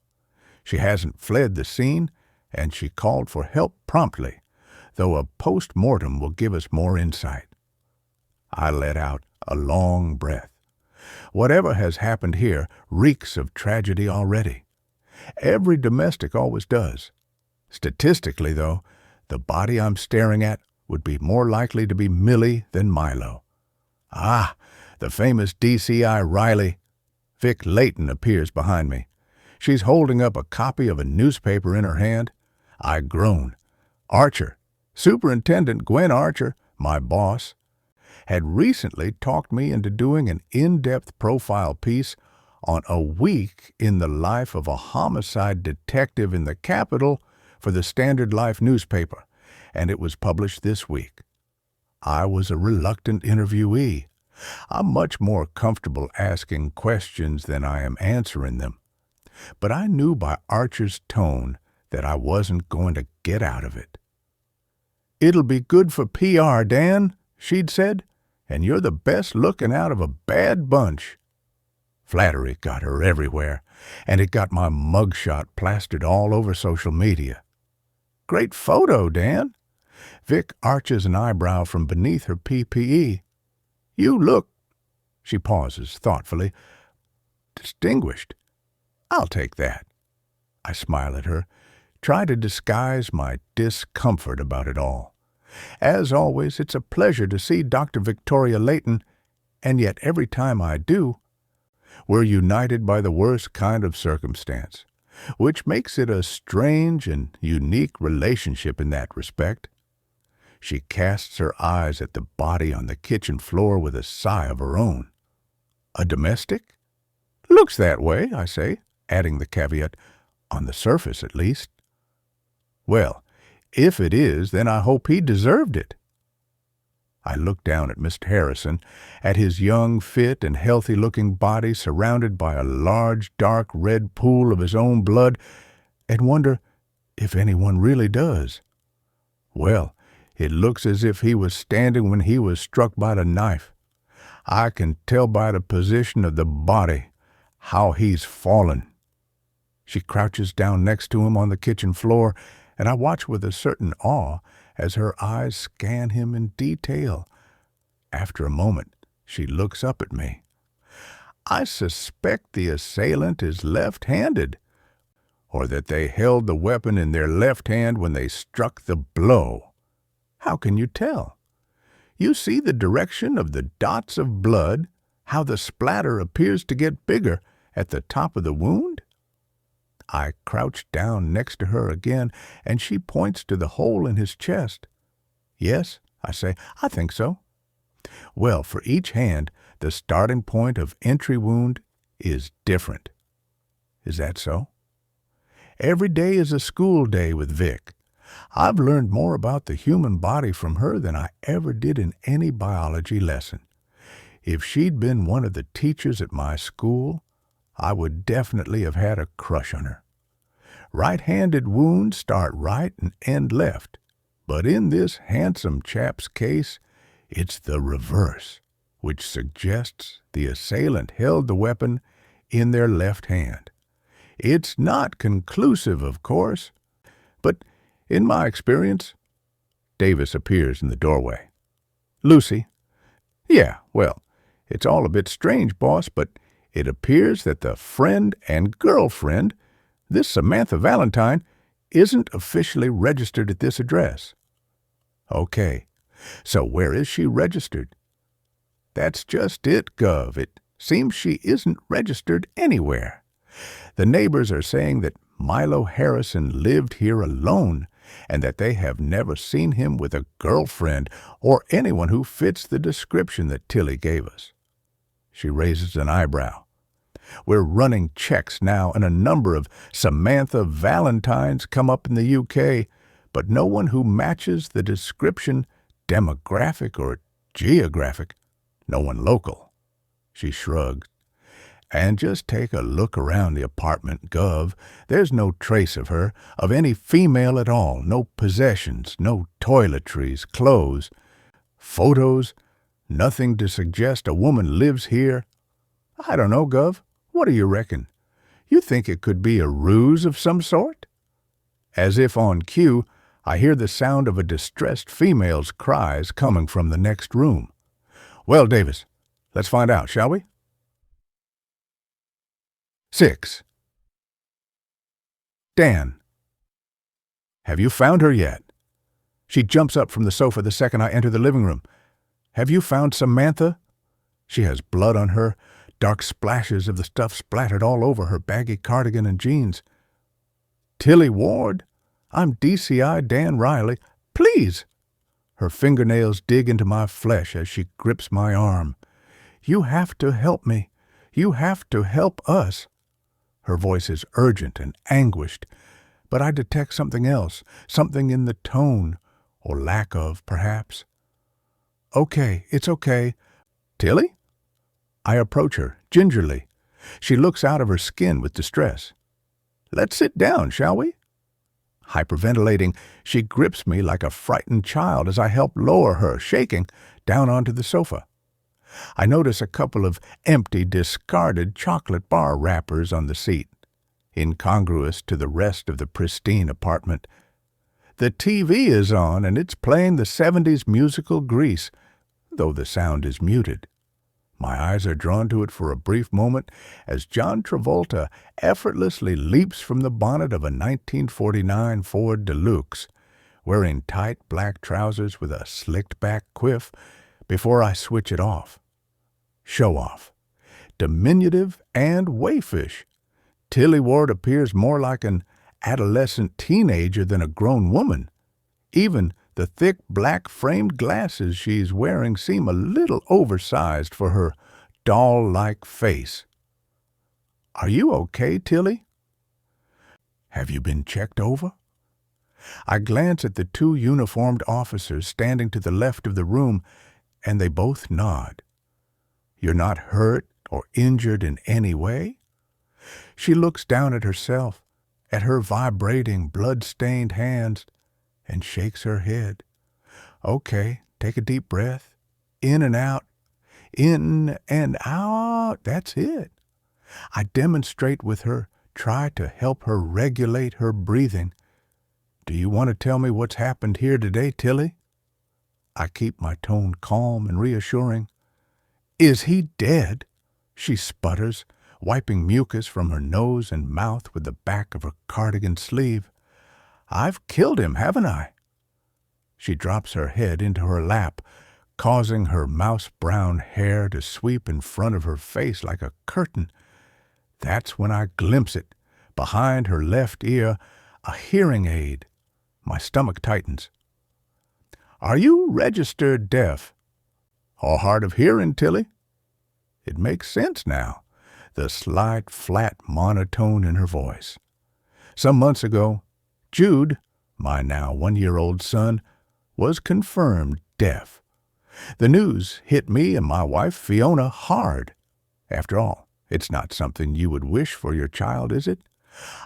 She hasn't fled the scene, and she called for help promptly, though a post-mortem will give us more insight. I let out a long breath. Whatever has happened here reeks of tragedy already. Every domestic always does. Statistically, though, the body I'm staring at would be more likely to be Millie than Milo. Ah, the famous DCI Riley. Vic Layton appears behind me. She's holding up a copy of a newspaper in her hand. I groan. Archer, Superintendent Gwen Archer, my boss, had recently talked me into doing an in-depth profile piece on a week in the life of a homicide detective in the Capitol for the Standard Life newspaper, and it was published this week. I was a reluctant interviewee. I'm much more comfortable asking questions than I am answering them. But I knew by Archer's tone that I wasn't going to get out of it. "It'll be good for PR, Dan," she'd said, "and you're the best looking out of a bad bunch." Flattery got her everywhere, and it got my mugshot plastered all over social media. "Great photo, Dan." Vic arches an eyebrow from beneath her PPE. "You look," she pauses thoughtfully, "distinguished." "I'll take that." I smile at her, try to disguise my discomfort about it all. As always, it's a pleasure to see Dr. Victoria Layton, and yet every time I do, we're united by the worst kind of circumstance, which makes it a strange and unique relationship in that respect. She casts her eyes at the body on the kitchen floor with a sigh of her own. "A domestic?" "Looks that way," I say, adding the caveat, "on the surface at least." "Well, if it is, then I hope he deserved it." I look down at Mr. Harrison, at his young, fit, and healthy-looking body surrounded by a large, dark red pool of his own blood, and wonder if anyone really does. Well, it looks as if he was standing when he was struck by the knife. I can tell by the position of the body how he's fallen. She crouches down next to him on the kitchen floor, and I watch with a certain awe as her eyes scan him in detail. After a moment, She looks up at me. I suspect the assailant is left-handed, or that they held the weapon in their left hand when they struck the blow. How can you tell? You see the direction of the dots of blood, how the splatter appears to get bigger at the top of the wound? I crouch down next to her again, and she points to the hole in his chest. Yes, I say, I think so. Well, for each hand, the starting point of entry wound is different. Is that so? Every day is a school day with Vic. I've learned more about the human body from her than I ever did in any biology lesson. If she'd been one of the teachers at my school, I would definitely have had a crush on her. Right-handed wounds start right and end left, but in this handsome chap's case, it's the reverse, which suggests the assailant held the weapon in their left hand. It's not conclusive, of course, but in my experience, Davis appears in the doorway. Lucy. Yeah, well, it's all a bit strange, boss, but it appears that the friend and girlfriend, this Samantha Valentine, isn't officially registered at this address. Okay, so where is she registered? That's just it, Gov. It seems she isn't registered anywhere. The neighbors are saying that Milo Harrison lived here alone and that they have never seen him with a girlfriend or anyone who fits the description that Tilly gave us. She raises an eyebrow. We're running checks now, and a number of Samantha Valentines come up in the UK, but no one who matches the description, demographic or geographic. No one local. She shrugs. And just take a look around the apartment, Gov. There's no trace of her, of any female at all, no possessions, no toiletries, clothes, photos, nothing to suggest a woman lives here. I don't know, Gov. What do you reckon? You think it could be a ruse of some sort? As if on cue, I hear the sound of a distressed female's cries coming from the next room. Well, Davis, let's find out, shall we? 6. Dan. Have you found her yet? She jumps up from the sofa the second I enter the living room. Have you found Samantha? She has blood on her, dark splashes of the stuff splattered all over her baggy cardigan and jeans. Tilly Ward? I'm DCI Dan Riley. Please! Her fingernails dig into my flesh as she grips my arm. You have to help me. You have to help us. Her voice is urgent and anguished, but I detect something else, something in the tone, or lack of, perhaps. Okay, it's okay. Tilly? I approach her, gingerly. She looks out of her skin with distress. Let's sit down, shall we? Hyperventilating, she grips me like a frightened child as I help lower her, shaking, down onto the sofa. I notice a couple of empty, discarded chocolate bar wrappers on the seat, incongruous to the rest of the pristine apartment. The TV is on, and it's playing the 70s musical Grease, though the sound is muted. My eyes are drawn to it for a brief moment as John Travolta effortlessly leaps from the bonnet of a 1949 Ford Deluxe, wearing tight black trousers with a slicked-back quiff, before I switch it off. Show off. Diminutive and waifish. Tilly Ward appears more like an adolescent teenager than a grown woman. Even the thick black-framed glasses she's wearing seem a little oversized for her doll-like face. Are you okay, Tilly? Have you been checked over? I glance at the two uniformed officers standing to the left of the room, and they both nod. You're not hurt or injured in any way? She looks down at herself, at her vibrating, blood-stained hands, and shakes her head. Okay, take a deep breath. In and out. In and out. That's it. I demonstrate with her, try to help her regulate her breathing. Do you want to tell me what's happened here today, Tilly? I keep my tone calm and reassuring. Is he dead? She sputters, wiping mucus from her nose and mouth with the back of her cardigan sleeve. I've killed him, haven't I? She drops her head into her lap, causing her mouse-brown hair to sweep in front of her face like a curtain. That's when I glimpse it, behind her left ear, a hearing aid. My stomach tightens. Are you registered deaf? Or hard of hearing, Tilly? It makes sense now, the slight, flat monotone in her voice. Some months ago, Jude, my now 1-year-old son, was confirmed deaf. The news hit me and my wife, Fiona, hard. After all, it's not something you would wish for your child, is it?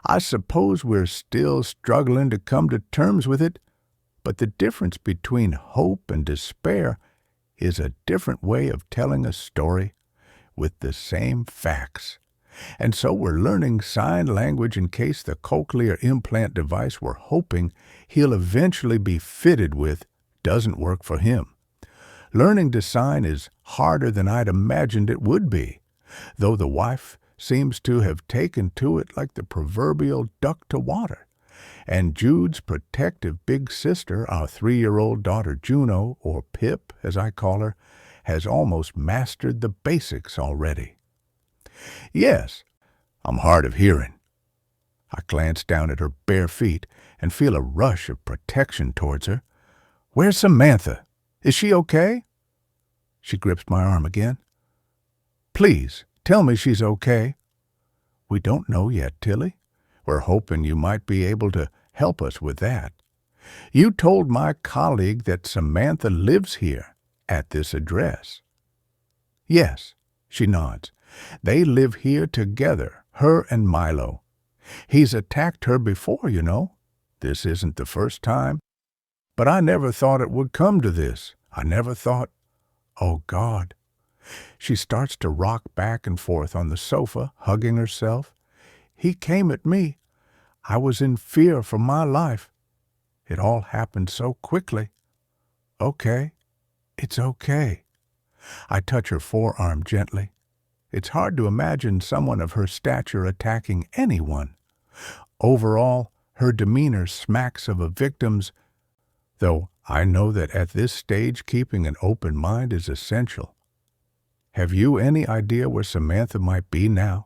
I suppose we're still struggling to come to terms with it, but the difference between hope and despair is a different way of telling a story with the same facts. And so we're learning sign language in case the cochlear implant device we're hoping he'll eventually be fitted with doesn't work for him. Learning to sign is harder than I'd imagined it would be, though the wife seems to have taken to it like the proverbial duck to water. And Jude's protective big sister, our 3-year-old daughter Juno, or Pip as I call her, has almost mastered the basics already. Yes, I'm hard of hearing. I glance down at her bare feet and feel a rush of protection towards her. Where's Samantha? Is she okay? She grips my arm again. Please, tell me she's okay. We don't know yet, Tilly. We're hoping you might be able to help us with that. You told my colleague that Samantha lives here, at this address. Yes, she nods. They live here together, her and Milo. He's attacked her before, you know. This isn't the first time. But I never thought it would come to this. I never thought, oh God. She starts to rock back and forth on the sofa, hugging herself. He came at me. I was in fear for my life. It all happened so quickly. Okay. It's okay. I touch her forearm gently. It's hard to imagine someone of her stature attacking anyone. Overall, her demeanor smacks of a victim's, though I know that at this stage keeping an open mind is essential. Have you any idea where Samantha might be now?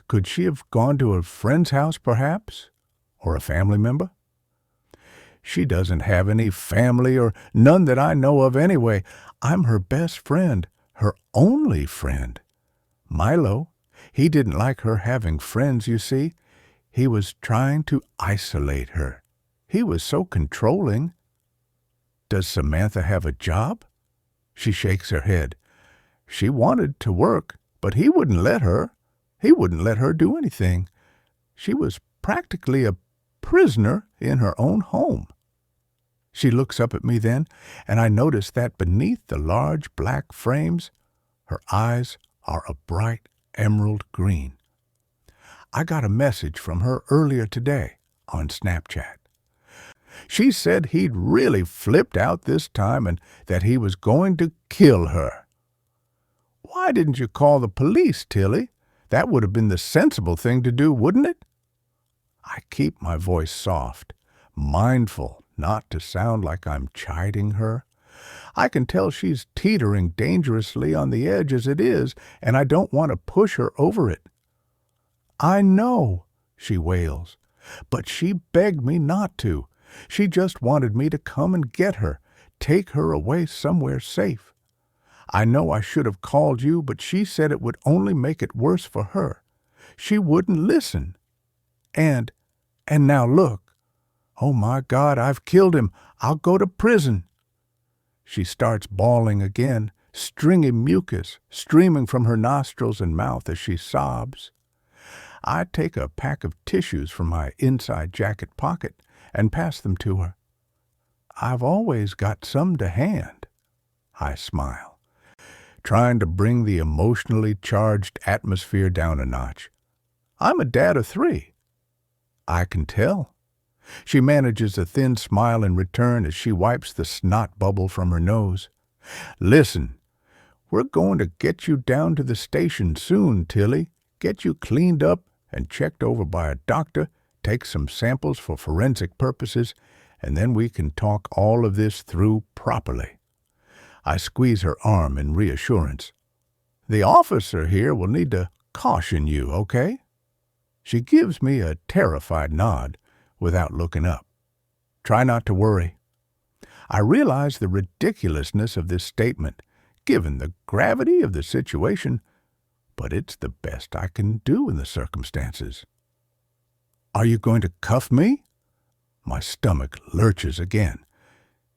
Could she have gone to a friend's house, perhaps? Or a family member? She doesn't have any family, or none that I know of anyway. I'm her best friend, her only friend. Milo, he didn't like her having friends, you see. He was trying to isolate her. He was so controlling. Does Samantha have a job? She shakes her head. She wanted to work, but he wouldn't let her. He wouldn't let her do anything. She was practically a prisoner in her own home. She looks up at me then, and I notice that beneath the large black frames, her eyes are a bright emerald green. I got a message from her earlier today on Snapchat. She said he'd really flipped out this time and that he was going to kill her. Why didn't you call the police, Tilly? That would have been the sensible thing to do, wouldn't it? I keep my voice soft, mindful not to sound like I'm chiding her. I can tell she's teetering dangerously on the edge as it is, and I don't want to push her over it. I know, she wails, but she begged me not to. She just wanted me to come and get her, take her away somewhere safe. I know I should have called you, but she said it would only make it worse for her. She wouldn't listen. And now look. Oh my God, I've killed him. I'll go to prison. She starts bawling again, stringy mucus streaming from her nostrils and mouth as she sobs. I take a pack of tissues from my inside jacket pocket and pass them to her. I've always got some to hand. I smile, trying to bring the emotionally charged atmosphere down a notch. I'm a dad of 3. I can tell. She manages a thin smile in return as she wipes the snot bubble from her nose. Listen, We're going to get you down to the station soon, Tilly. Get you cleaned up and checked over by a doctor, take some samples for forensic purposes, and then we can talk all of this through properly." I squeeze her arm in reassurance. "The officer here will need to caution you, okay?" She gives me a terrified nod without looking up. "Try not to worry." I realize the ridiculousness of this statement, given the gravity of the situation, but it's the best I can do in the circumstances. "Are you going to cuff me?" My stomach lurches again.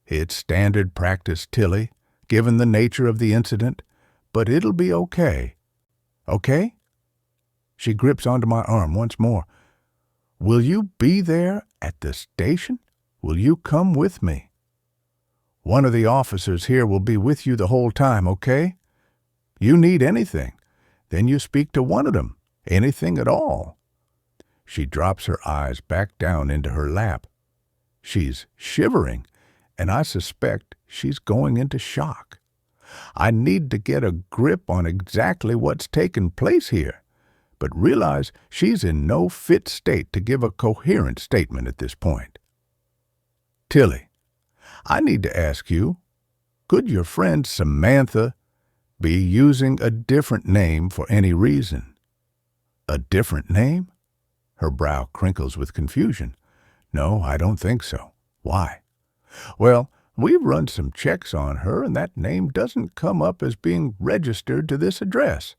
It's standard practice, Tilly, given the nature of the incident, but it'll be okay. Okay? She grips onto my arm once more. "Will you be there at the station? Will you come with me? One of the officers here will be with you the whole time, okay? You need anything, then you speak to one of them, anything at all." She drops her eyes back down into her lap. She's shivering, and I suspect she's going into shock. I need to get a grip on exactly what's taken place here, but realize she's in no fit state to give a coherent statement at this point. "Tilly, I need to ask you, could your friend Samantha be using a different name for any reason?" "A different name?" Her brow crinkles with confusion. "No, I don't think so. Why?" "Well, we've run some checks on her, and that name doesn't come up as being registered to this address."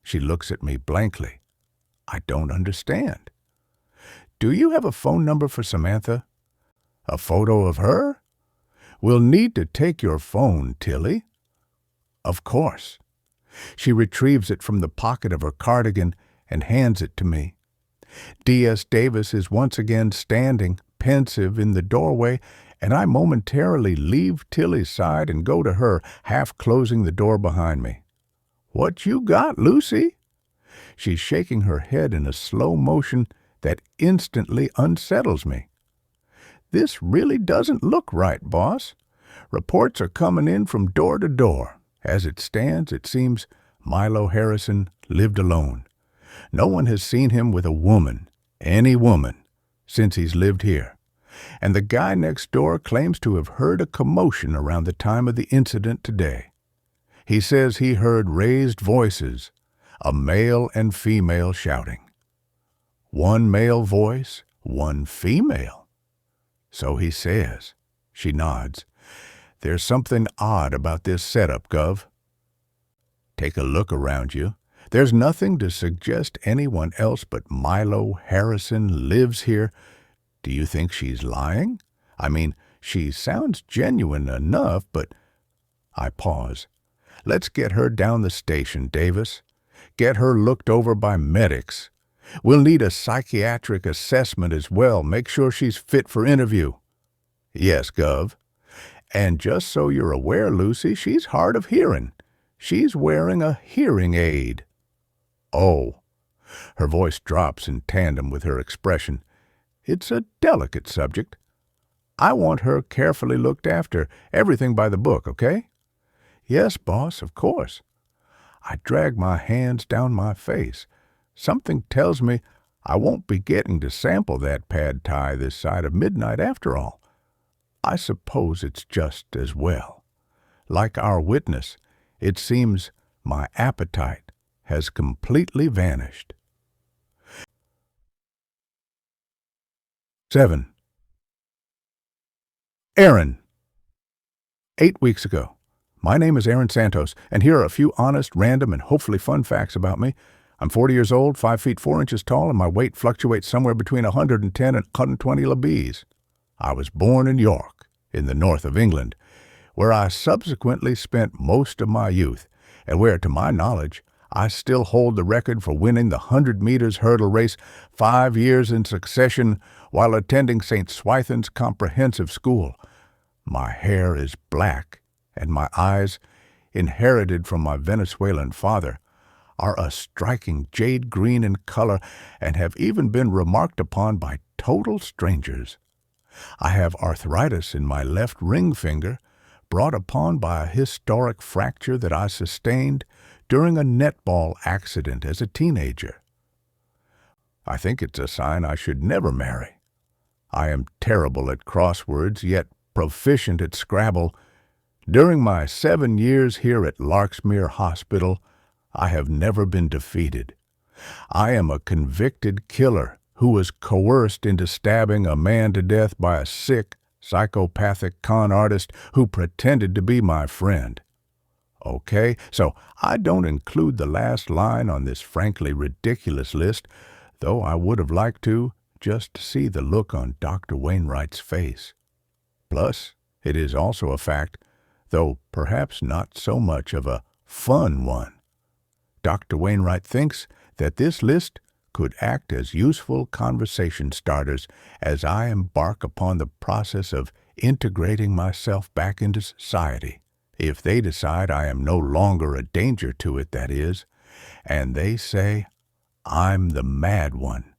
She looks at me blankly. I don't understand. "Do you have a phone number for Samantha?" "A photo of her?" "We'll need to take your phone, Tilly." "Of course." She retrieves it from the pocket of her cardigan and hands it to me. D.S. Davis is once again standing, pensive, in the doorway, and I momentarily leave Tilly's side and go to her, half closing the door behind me. "What you got, Lucy?" She's shaking her head in a slow motion that instantly unsettles me. "This really doesn't look right, boss. Reports are coming in from door to door. As it stands, it seems Milo Harrison lived alone. No one has seen him with a woman, any woman, since he's lived here. And the guy next door claims to have heard a commotion around the time of the incident today. He says he heard raised voices, a male and female shouting. One male voice, one female. So he says." She nods. "There's something odd about this setup, Gov. Take a look around you. There's nothing to suggest anyone else but Milo Harrison lives here. Do you think she's lying? I mean, she sounds genuine enough, but—" I pause. "Let's get her down the station, Davis. Get her looked over by medics. We'll need a psychiatric assessment as well. Make sure she's fit for interview." "Yes, Gov. And just so you're aware, Lucy, she's hard of hearing. She's wearing a hearing aid." "Oh." Her voice drops in tandem with her expression. "It's a delicate subject. I want her carefully looked after, everything by the book, okay?" "Yes, boss, of course." I drag my hands down my face. Something tells me I won't be getting to sample that pad thai this side of midnight after all. I suppose it's just as well. Like our witness, it seems my appetite has completely vanished. 7. Aaron. 8 weeks ago. My name is Aaron Santos, and here are a few honest, random, and hopefully fun facts about me. I'm 40 years old, 5 feet 4 inches tall, and my weight fluctuates somewhere between 110 and 120 lbs. I was born in York, in the north of England, where I subsequently spent most of my youth, and where, to my knowledge, I still hold the record for winning the 100 meters hurdle race 5 years in succession while attending St. Swithin's Comprehensive School. My hair is black, and my eyes, inherited from my Venezuelan father, are a striking jade green in color and have even been remarked upon by total strangers. I have arthritis in my left ring finger, brought upon by a historic fracture that I sustained during a netball accident as a teenager. I think it's a sign I should never marry. I am terrible at crosswords, yet proficient at Scrabble. During my 7 years here at Larksmere Hospital, I have never been defeated. I am a convicted killer who was coerced into stabbing a man to death by a sick, psychopathic con artist who pretended to be my friend. Okay, so I don't include the last line on this frankly ridiculous list, though I would have liked to, just to see the look on Dr. Wainwright's face. Plus, it is also a fact, though perhaps not so much of a fun one. Dr. Wainwright thinks that this list could act as useful conversation starters as I embark upon the process of integrating myself back into society, if they decide I am no longer a danger to it, that is, and they say I'm the mad one.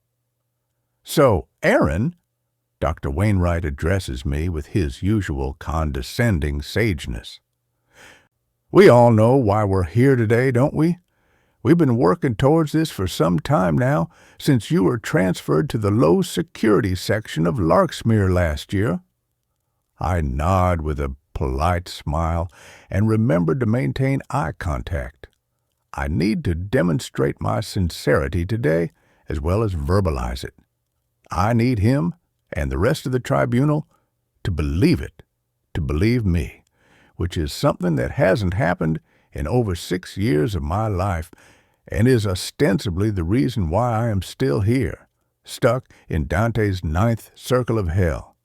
So, Aaron, Dr. Wainwright addresses me with his usual condescending sageness. We all know why we're here today, don't we? We've been working towards this for some time now, since you were transferred to the low-security section of Larksmere last year. I nod with a polite smile and remember to maintain eye contact. I need to demonstrate my sincerity today, as well as verbalize it. I need him and the rest of the tribunal to believe it, to believe me, which is something that hasn't happened in over 6 years of my life and is ostensibly the reason why I am still here, stuck in Dante's 9th circle of hell.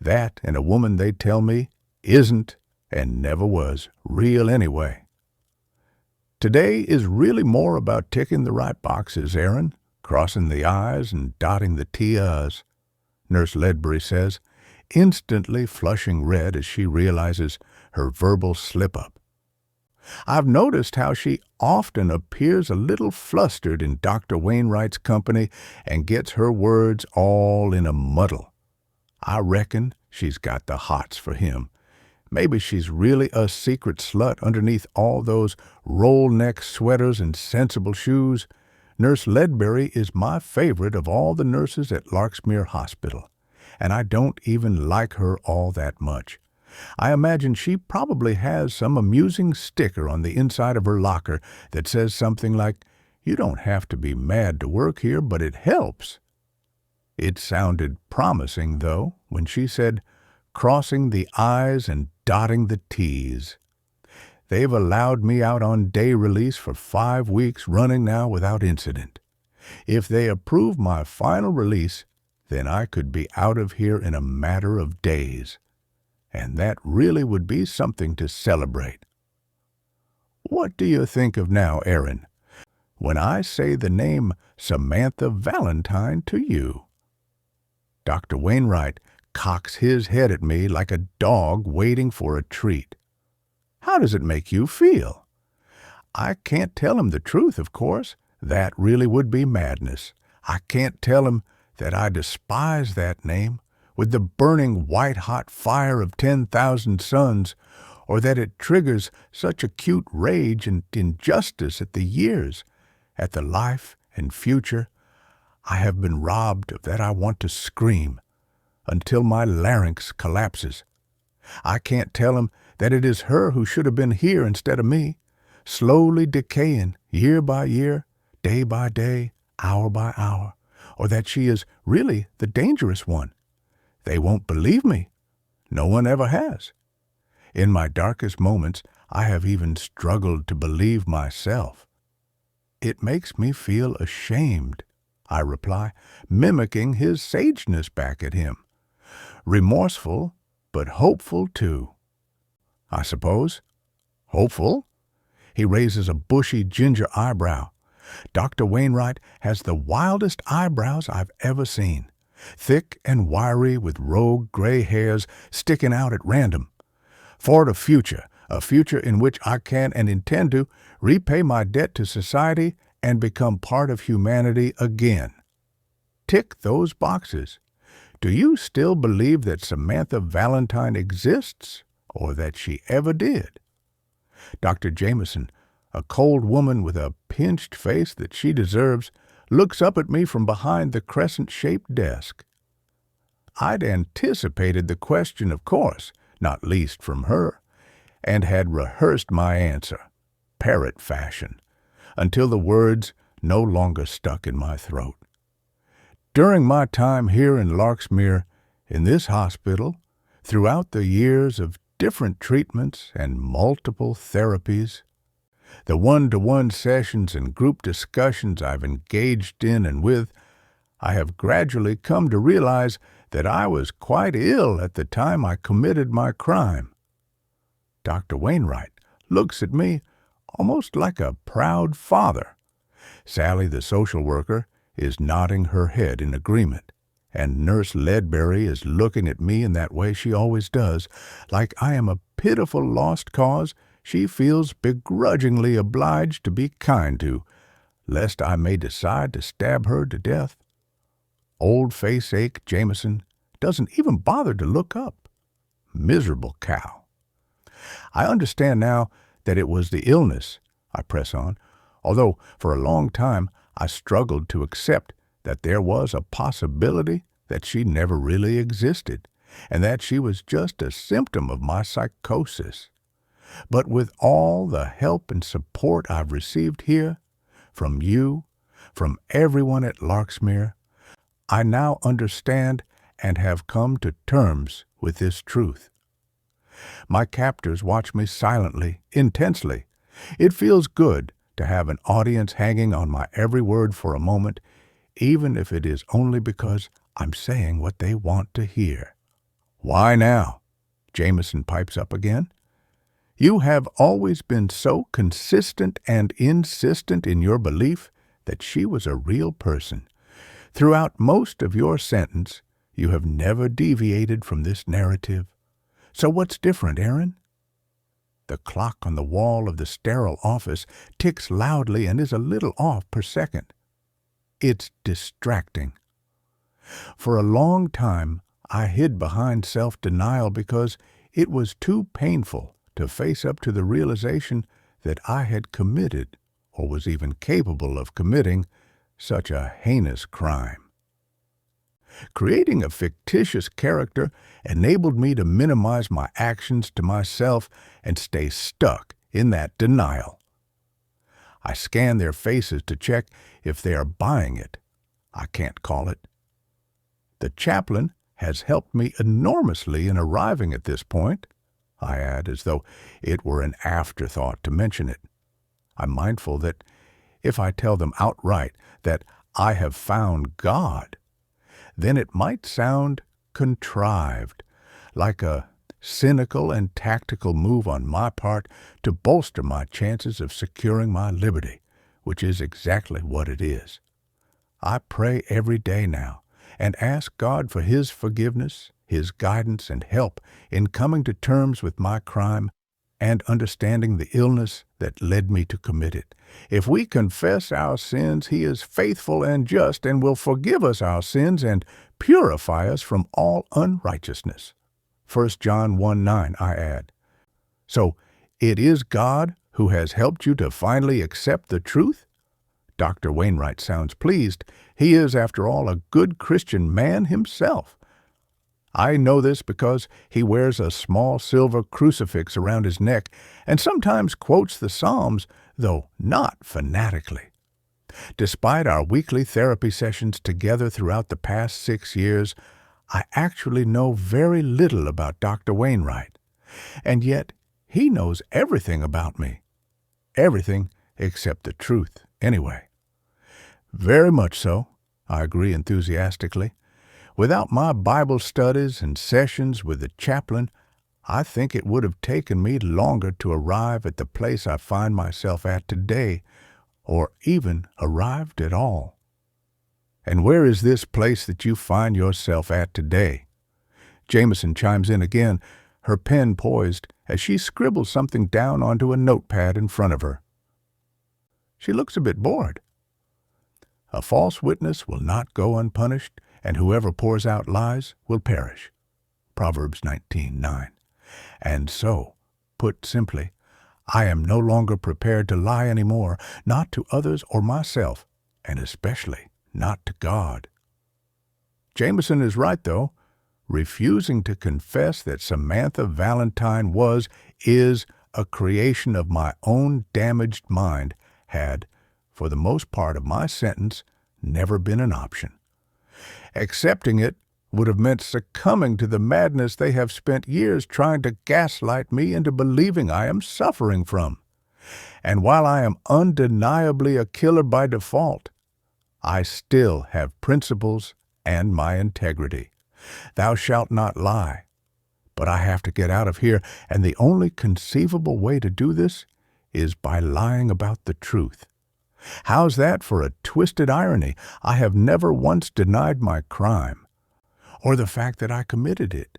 That and a woman, they tell me, isn't and never was real anyway. Today is really more about ticking the right boxes, Aaron, crossing the I's and dotting the T's, Nurse Ledbury says, instantly flushing red as she realizes her verbal slip-up. I've noticed how she often appears a little flustered in Dr. Wainwright's company and gets her words all in a muddle. I reckon she's got the hots for him. Maybe she's really a secret slut underneath all those roll-neck sweaters and sensible shoes. Nurse Ledbury is my favorite of all the nurses at Larksmere Hospital, and I don't even like her all that much. I imagine she probably has some amusing sticker on the inside of her locker that says something like, "You don't have to be mad to work here, but it helps." It sounded promising, though, when she said, "crossing the I's and dotting the T's." They've allowed me out on day release for 5 weeks running now without incident. If they approve my final release, then I could be out of here in a matter of days. And that really would be something to celebrate. What do you think of now, Aaron, when I say the name Samantha Valentine to you? Dr. Wainwright cocks his head at me like a dog waiting for a treat. How does it make you feel? I can't tell him the truth, of course. That really would be madness. I can't tell him that I despise that name with the burning white-hot fire of 10,000 suns, or that it triggers such acute rage and injustice at the years, at the life and future I have been robbed of, that I want to scream until my larynx collapses. I can't tell him that it is her who should have been here instead of me, slowly decaying year by year, day by day, hour by hour, or that she is really the dangerous one. They won't believe me. No one ever has. In my darkest moments, I have even struggled to believe myself. It makes me feel ashamed, I reply, mimicking his sageness back at him. Remorseful, but hopeful too. I suppose. Hopeful? He raises a bushy ginger eyebrow. Dr. Wainwright has the wildest eyebrows I've ever seen, thick and wiry with rogue gray hairs sticking out at random. For the future, a future in which I can and intend to repay my debt to society and become part of humanity again. Tick those boxes. Do you still believe that Samantha Valentine exists, or that she ever did. Dr. Jameson, a cold woman with a pinched face that she deserves, looks up at me from behind the crescent-shaped desk. I'd anticipated the question, of course, not least from her, and had rehearsed my answer, parrot fashion, until the words no longer stuck in my throat. During my time here in Larksmere, in this hospital, throughout the years of different treatments and multiple therapies, the one-to-one sessions and group discussions I've engaged in and with, I have gradually come to realize that I was quite ill at the time I committed my crime. Dr. Wainwright looks at me almost like a proud father. Sally, the social worker, is nodding her head in agreement, and Nurse Ledbury is looking at me in that way she always does, like I am a pitiful lost cause she feels begrudgingly obliged to be kind to, lest I may decide to stab her to death. Old face-ache Jameson doesn't even bother to look up. Miserable cow. I understand now that it was the illness, I press on, although for a long time I struggled to accept that there was a possibility that she never really existed, and that she was just a symptom of my psychosis. But with all the help and support I've received here, from you, from everyone at Larksmere, I now understand and have come to terms with this truth. My captors watch me silently, intensely. It feels good to have an audience hanging on my every word for a moment, even if it is only because I'm saying what they want to hear. "Why now?" Jameson pipes up again. "You have always been so consistent and insistent in your belief that she was a real person. Throughout most of your sentence, you have never deviated from this narrative. So what's different, Aaron?" The clock on the wall of the sterile office ticks loudly and is a little off per second. It's distracting. For a long time, I hid behind self-denial because it was too painful to face up to the realization that I had committed, or was even capable of committing, such a heinous crime. Creating a fictitious character enabled me to minimize my actions to myself and stay stuck in that denial. I scan their faces to check if they are buying it. I can't call it. The chaplain has helped me enormously in arriving at this point, I add, as though it were an afterthought to mention it. I'm mindful that if I tell them outright that I have found God, then it might sound contrived, like a cynical and tactical move on my part to bolster my chances of securing my liberty, which is exactly what it is. I pray every day now and ask God for His forgiveness, His guidance and help in coming to terms with my crime and understanding the illness that led me to commit it. If we confess our sins, He is faithful and just and will forgive us our sins and purify us from all unrighteousness. 1 John 1:9, I add. So, it is God who has helped you to finally accept the truth? Dr. Wainwright sounds pleased. He is, after all, a good Christian man himself. I know this because he wears a small silver crucifix around his neck and sometimes quotes the Psalms, though not fanatically. Despite our weekly therapy sessions together throughout the past 6 years, I actually know very little about Dr. Wainwright, and yet he knows everything about me. Everything except the truth, anyway. Very much so, I agree enthusiastically. Without my Bible studies and sessions with the chaplain, I think it would have taken me longer to arrive at the place I find myself at today, or even arrived at all. And where is this place that you find yourself at today? Jameson chimes in again, her pen poised as she scribbles something down onto a notepad in front of her. She looks a bit bored. A false witness will not go unpunished, and whoever pours out lies will perish. Proverbs 19:9. And so, put simply, I am no longer prepared to lie anymore, not to others or myself, and especially not to God. Jameson is right, though. Refusing to confess that Samantha Valentine is a creation of my own damaged mind had, for the most part of my sentence, never been an option. Accepting it would have meant succumbing to the madness they have spent years trying to gaslight me into believing I am suffering from. And while I am undeniably a killer by default, I still have principles and my integrity. Thou shalt not lie. But I have to get out of here, and the only conceivable way to do this is by lying about the truth. How's that for a twisted irony? I have never once denied my crime, or the fact that I committed it.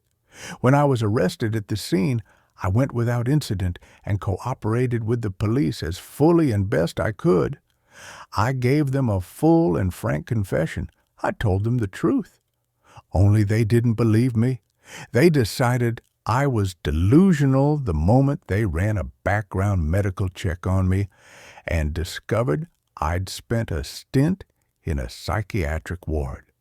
When I was arrested at the scene, I went without incident and cooperated with the police as fully and best I could. I gave them a full and frank confession. I told them the truth. Only they didn't believe me. They decided I was delusional the moment they ran a background medical check on me and discovered I'd spent a stint in a psychiatric ward.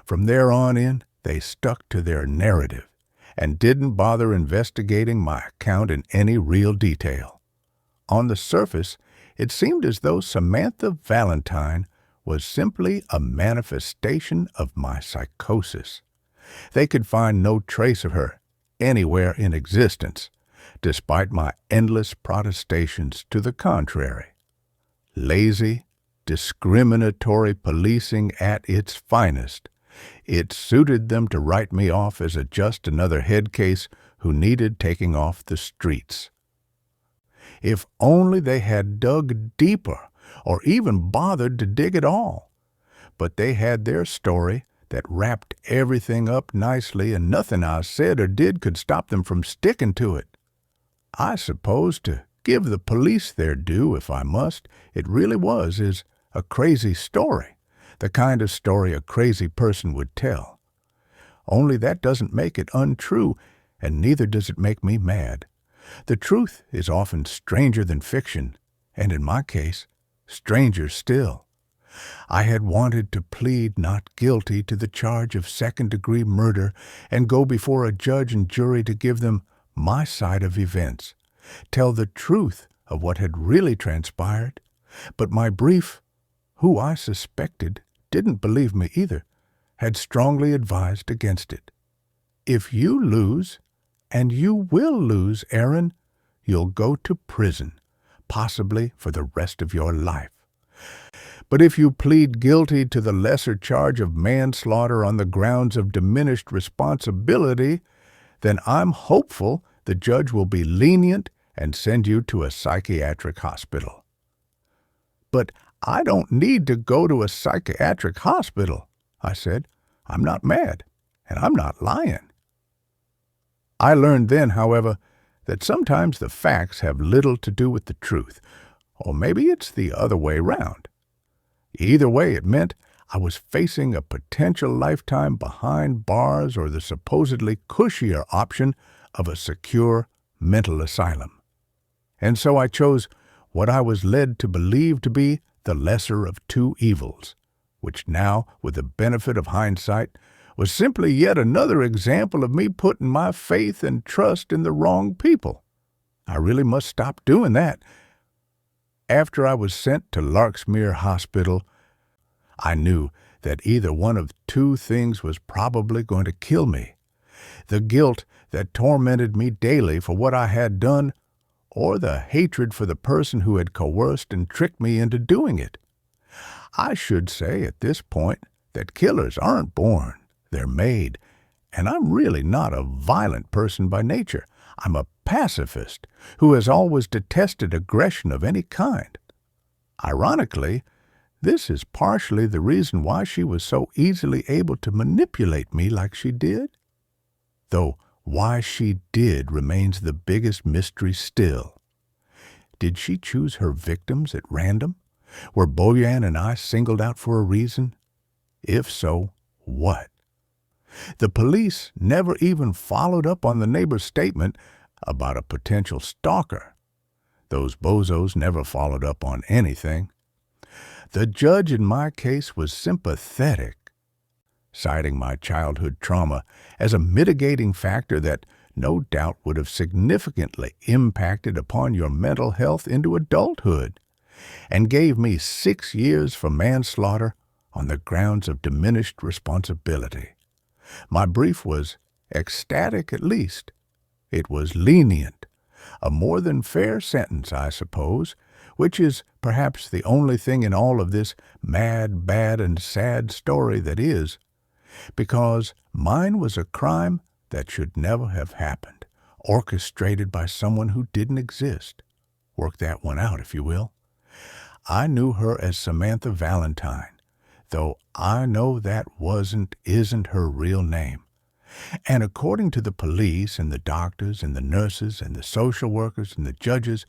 From there on in, they stuck to their narrative and didn't bother investigating my account in any real detail. On the surface, it seemed as though Samantha Valentine was simply a manifestation of my psychosis. They could find no trace of her anywhere in existence, despite my endless protestations to the contrary. Lazy, discriminatory policing at its finest, it suited them to write me off as just another head case who needed taking off the streets. If only they had dug deeper, or even bothered to dig at all. But they had their story that wrapped everything up nicely, and nothing I said or did could stop them from sticking to it. I suppose, to give the police their due, if I must, it really is a crazy story, the kind of story a crazy person would tell. Only that doesn't make it untrue, and neither does it make me mad. The truth is often stranger than fiction, and in my case, stranger still. I had wanted to plead not guilty to the charge of second-degree murder and go before a judge and jury to give them my side of events, tell the truth of what had really transpired. But my brief, who I suspected didn't believe me either, had strongly advised against it. If you lose, and you will lose, Aaron, you'll go to prison, possibly for the rest of your life. But if you plead guilty to the lesser charge of manslaughter on the grounds of diminished responsibility, then I'm hopeful the judge will be lenient and send you to a psychiatric hospital. But I don't need to go to a psychiatric hospital, I said. I'm not mad, and I'm not lying. I learned then, however, that sometimes the facts have little to do with the truth, or maybe it's the other way round. Either way, it meant I was facing a potential lifetime behind bars or the supposedly cushier option of a secure mental asylum. And so I chose what I was led to believe to be the lesser of two evils, which now, with the benefit of hindsight, was simply yet another example of me putting my faith and trust in the wrong people. I really must stop doing that. After I was sent to Larksmere Hospital, I knew that either one of two things was probably going to kill me: the guilt that tormented me daily for what I had done, or the hatred for the person who had coerced and tricked me into doing it. I should say at this point that killers aren't born, they're made, and I'm really not a violent person by nature. I'm a pacifist who has always detested aggression of any kind. Ironically, this is partially the reason why she was so easily able to manipulate me like she did. Though why she did remains the biggest mystery still. Did she choose her victims at random? Were Boyan and I singled out for a reason? If so, what? The police never even followed up on the neighbor's statement about a potential stalker. Those bozos never followed up on anything. The judge in my case was sympathetic, citing my childhood trauma as a mitigating factor that no doubt would have significantly impacted upon your mental health into adulthood, and gave me 6 years for manslaughter on the grounds of diminished responsibility. My brief was ecstatic at least. It was lenient, a more than fair sentence, I suppose, which is perhaps the only thing in all of this mad, bad, and sad story that is, because mine was a crime that should never have happened, orchestrated by someone who didn't exist. Work that one out, if you will. I knew her as Samantha Valentine, though I know that isn't her real name. And according to the police and the doctors and the nurses and the social workers and the judges,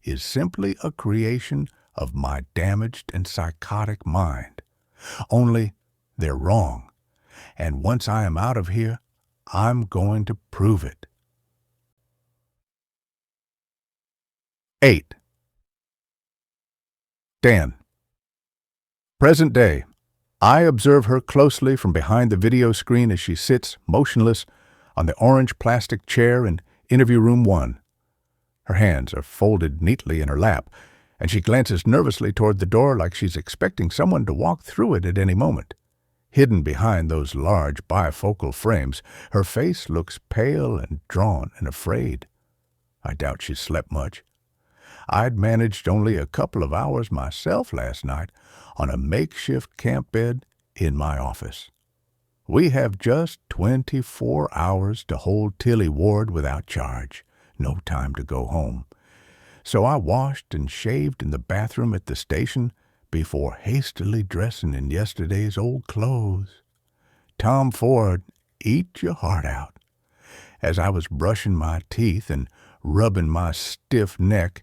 is simply a creation of my damaged and psychotic mind. Only they're wrong. And once I am out of here, I'm going to prove it. 8. Dan. Present day. I observe her closely from behind the video screen as she sits, motionless, on the orange plastic chair in interview room 1. Her hands are folded neatly in her lap, and she glances nervously toward the door like she's expecting someone to walk through it at any moment. Hidden behind those large bifocal frames, her face looks pale and drawn and afraid. I doubt she slept much. I'd managed only a couple of hours myself last night on a makeshift camp bed in my office. We have just 24 hours to hold Tilly Ward without charge. No time to go home. So I washed and shaved in the bathroom at the station before hastily dressing in yesterday's old clothes. Tom Ford, eat your heart out. As I was brushing my teeth and rubbing my stiff neck,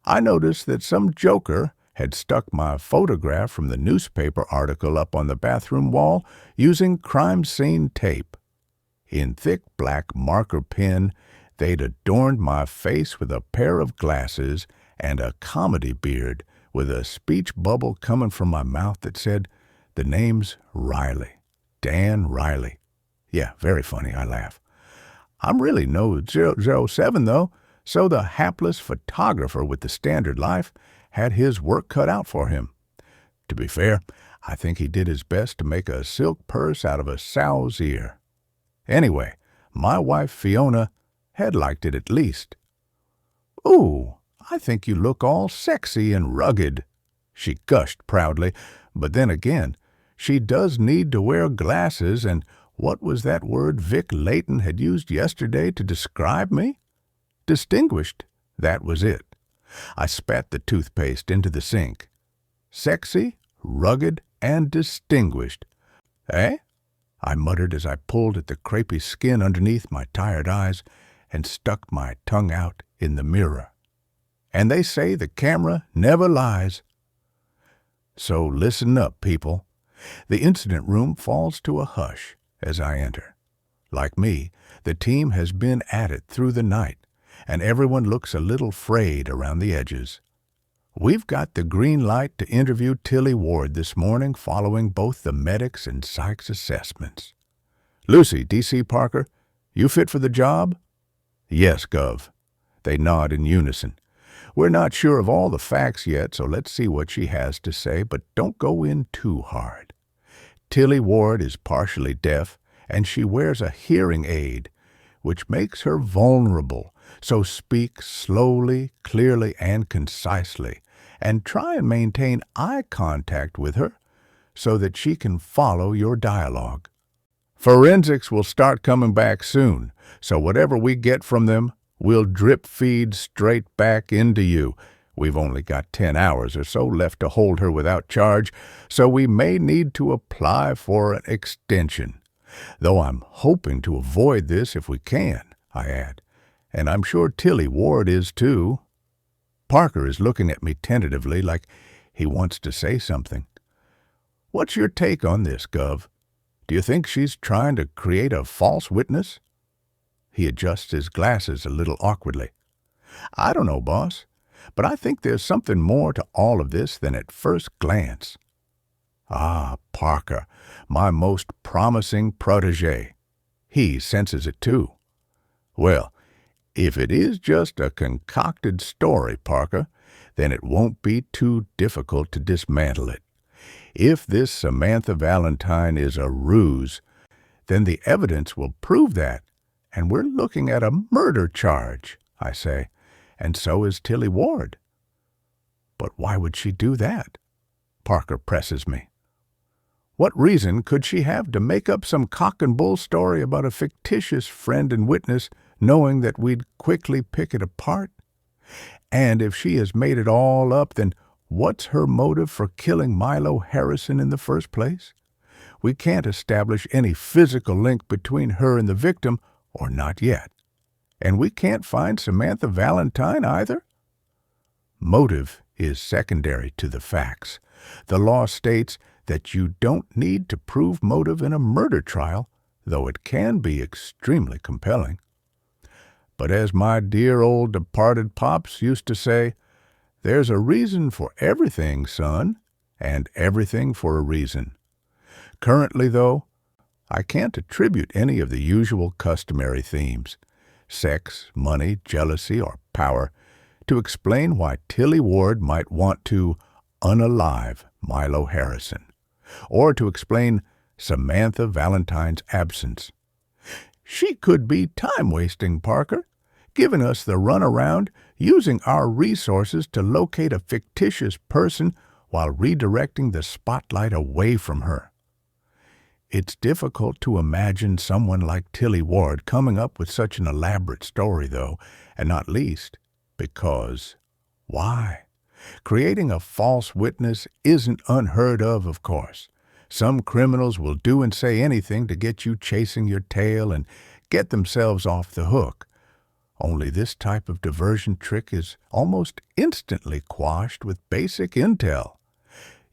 I noticed that some joker had stuck my photograph from the newspaper article up on the bathroom wall using crime scene tape. In thick black marker pen, they'd adorned my face with a pair of glasses and a comedy beard with a speech bubble coming from my mouth that said, "The name's Riley. Dan Riley." Yeah, very funny, I laugh. I'm really no 007, though, so the hapless photographer with the standard life had his work cut out for him. To be fair, I think he did his best to make a silk purse out of a sow's ear. Anyway, my wife Fiona had liked it at least. "Ooh, I think you look all sexy and rugged," she gushed proudly, but then again, she does need to wear glasses, and what was that word Vic Layton had used yesterday to describe me? Distinguished, that was it. I spat the toothpaste into the sink. Sexy, rugged, and distinguished. Eh? I muttered as I pulled at the crepey skin underneath my tired eyes and stuck my tongue out in the mirror. And they say the camera never lies. So listen up, people. The incident room falls to a hush as I enter. Like me, the team has been at it through the night, and everyone looks a little frayed around the edges. We've got the green light to interview Tilly Ward this morning following both the medics and psych's assessments. "Lucy, D.C. Parker, you fit for the job?" "Yes, Gov." They nod in unison. "We're not sure of all the facts yet, so let's see what she has to say, but don't go in too hard. Tilly Ward is partially deaf, and she wears a hearing aid, which makes her vulnerable, so speak slowly, clearly, and concisely, and try and maintain eye contact with her so that she can follow your dialogue. Forensics will start coming back soon, so whatever we get from them, we'll drip feed straight back into you. We've only got 10 hours or so left to hold her without charge, so we may need to apply for an extension. Though I'm hoping to avoid this if we can," I add, "and I'm sure Tilly Ward is too." Parker is looking at me tentatively like he wants to say something. "What's your take on this, Gov? Do you think she's trying to create a false witness?" He adjusts his glasses a little awkwardly. "I don't know, boss, but I think there's something more to all of this than at first glance." Ah, Parker, my most promising protege. He senses it too. "Well, if it is just a concocted story, Parker, then it won't be too difficult to dismantle it. If this Samantha Valentine is a ruse, then the evidence will prove that, and we're looking at a murder charge," I say, "and so is Tilly Ward." "But why would she do that?" Parker presses me. "What reason could she have to make up some cock-and-bull story about a fictitious friend and witness, knowing that we'd quickly pick it apart? And if she has made it all up, then what's her motive for killing Milo Harrison in the first place? We can't establish any physical link between her and the victim, or not yet. And we can't find Samantha Valentine either." Motive is secondary to the facts. The law states that you don't need to prove motive in a murder trial, though it can be extremely compelling. But as my dear old departed pops used to say, there's a reason for everything, son, and everything for a reason. Currently, though, I can't attribute any of the usual customary themes, sex, money, jealousy, or power, to explain why Tilly Ward might want to unalive Milo Harrison, or to explain Samantha Valentine's absence. She could be time-wasting, Parker, giving us the runaround, using our resources to locate a fictitious person while redirecting the spotlight away from her. It's difficult to imagine someone like Tilly Ward coming up with such an elaborate story, though, and not least because why? Creating a false witness isn't unheard of course. Some criminals will do and say anything to get you chasing your tail and get themselves off the hook. Only this type of diversion trick is almost instantly quashed with basic intel.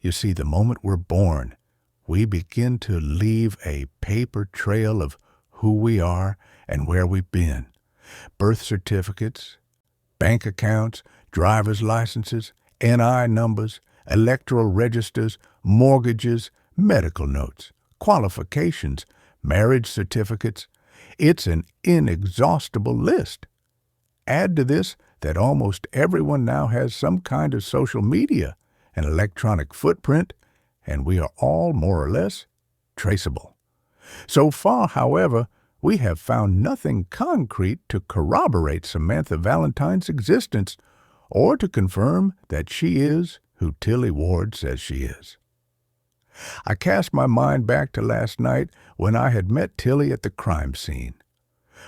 You see, the moment we're born, we begin to leave a paper trail of who we are and where we've been. Birth certificates, bank accounts, driver's licenses, NI numbers, electoral registers, mortgages, medical notes, qualifications, marriage certificates. It's an inexhaustible list. Add to this that almost everyone now has some kind of social media, an electronic footprint, and we are all more or less traceable. So far, however, we have found nothing concrete to corroborate Samantha Valentine's existence or to confirm that she is who Tilly Ward says she is. I cast my mind back to last night when I had met Tilly at the crime scene.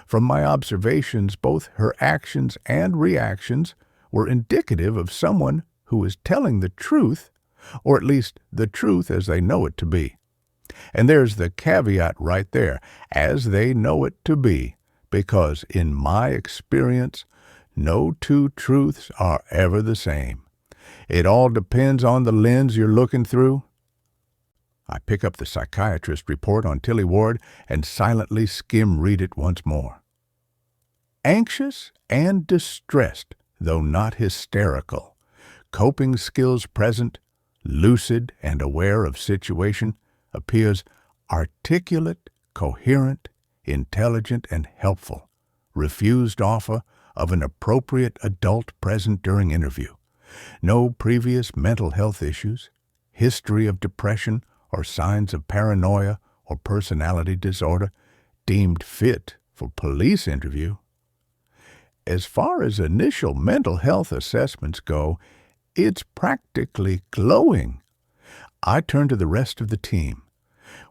From my observations, both her actions and reactions were indicative of someone who is telling the truth, or at least the truth as they know it to be. And there's the caveat right there, as they know it to be, because in my experience, no two truths are ever the same. It all depends on the lens you're looking through. I pick up the psychiatrist report on Tilly Ward and silently skim-read it once more. Anxious and distressed, though not hysterical. Coping skills present, lucid and aware of situation, appears articulate, coherent, intelligent, and helpful. Refused offer of an appropriate adult present during interview. No previous mental health issues, history of depression, or signs of paranoia or personality disorder, deemed fit for police interview. As far as initial mental health assessments go, it's practically glowing. I turn to the rest of the team.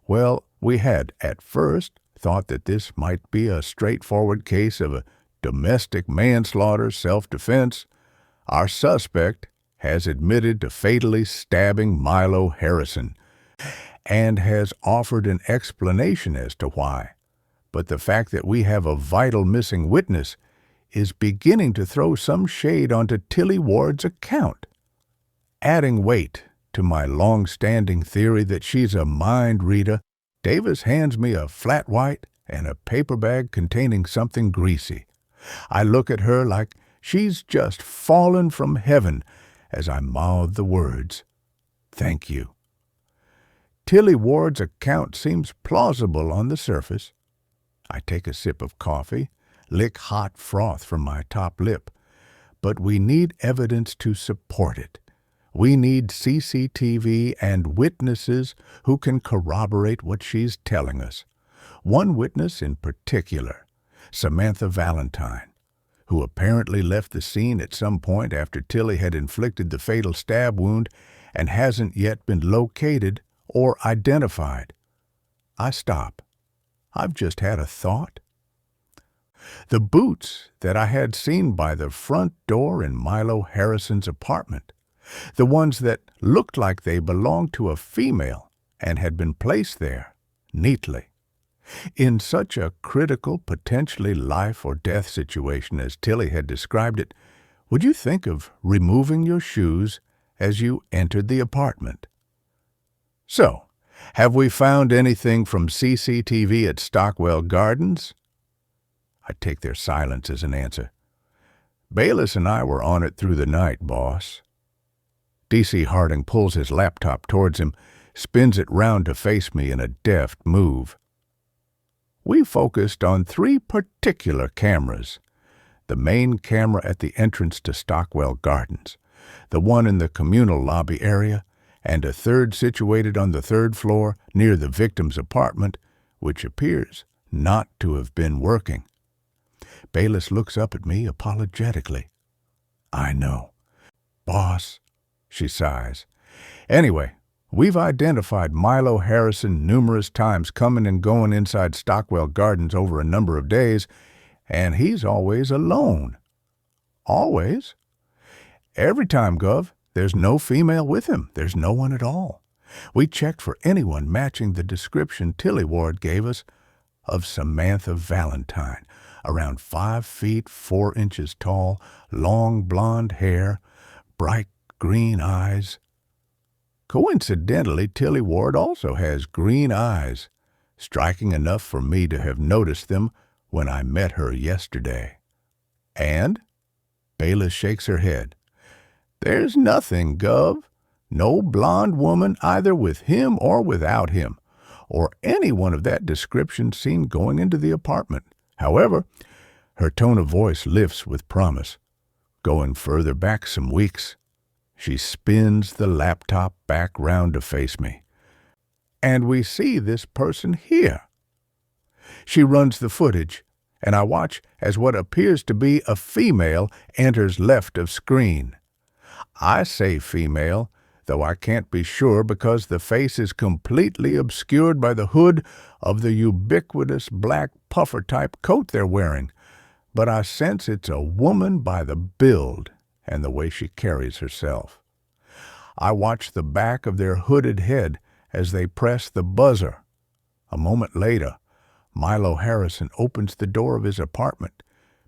Well, we had, at first, thought that this might be a straightforward case of a domestic manslaughter self-defense. Our suspect has admitted to fatally stabbing Milo Harrison and has offered an explanation as to why. But the fact that we have a vital missing witness is beginning to throw some shade onto Tilly Ward's account, adding weight to my long-standing theory that she's a mind reader Davis hands me a flat white and a paper bag containing something greasy. I look at her like she's just fallen from heaven as I mouth the words, "Thank you." Tilly Ward's account seems plausible on the surface. I take a sip of coffee, lick hot froth from my top lip, but we need evidence to support it. We need CCTV and witnesses who can corroborate what she's telling us. One witness in particular, Samantha Valentine, who apparently left the scene at some point after Tilly had inflicted the fatal stab wound and hasn't yet been located or identified. I stop. I've just had a thought. The boots that I had seen by the front door in Milo Harrison's apartment, the ones that looked like they belonged to a female and had been placed there neatly. In such a critical, potentially life or death situation as Tilly had described it, would you think of removing your shoes as you entered the apartment? So, have we found anything from CCTV at Stockwell Gardens? I take their silence as an answer. Bayless and I were on it through the night, boss. D.C. Harding pulls his laptop towards him, spins it round to face me in a deft move. We focused on 3 particular cameras. The main camera at the entrance to Stockwell Gardens, the one in the communal lobby area, and a third situated on the 3rd floor near the victim's apartment, which appears not to have been working. Bayless looks up at me apologetically. I know. Boss, she sighs. Anyway, we've identified Milo Harrison numerous times coming and going inside Stockwell Gardens over a number of days, and he's always alone. Always. Every time, Gov, there's no female with him. There's no one at all. We checked for anyone matching the description Tilly Ward gave us of Samantha Valentine, around 5 feet 4 inches tall, long blonde hair, bright green eyes. Coincidentally, Tilly Ward also has green eyes, striking enough for me to have noticed them when I met her yesterday. And? Bayless shakes her head. There's nothing, Gov. No blonde woman either with him or without him, or anyone of that description seen going into the apartment. However, her tone of voice lifts with promise. Going further back some weeks, she spins the laptop back round to face me. And we see this person here. She runs the footage, and I watch as what appears to be a female enters left of screen. I say female, though I can't be sure because the face is completely obscured by the hood of the ubiquitous black puffer-type coat they're wearing, but I sense it's a woman by the build and the way she carries herself. I watch the back of their hooded head as they press the buzzer. A moment later, Milo Harrison opens the door of his apartment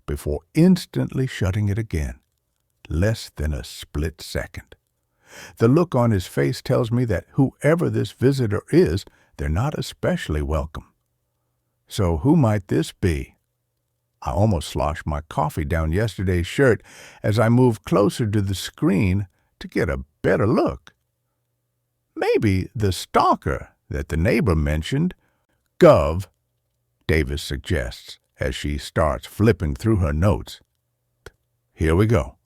before instantly shutting it again. Less than a split second. The look on his face tells me that whoever this visitor is, they're not especially welcome. So who might this be? I almost sloshed my coffee down yesterday's shirt as I moved closer to the screen to get a better look. Maybe the stalker that the neighbor mentioned. Gov, Davis suggests as she starts flipping through her notes. Here we go.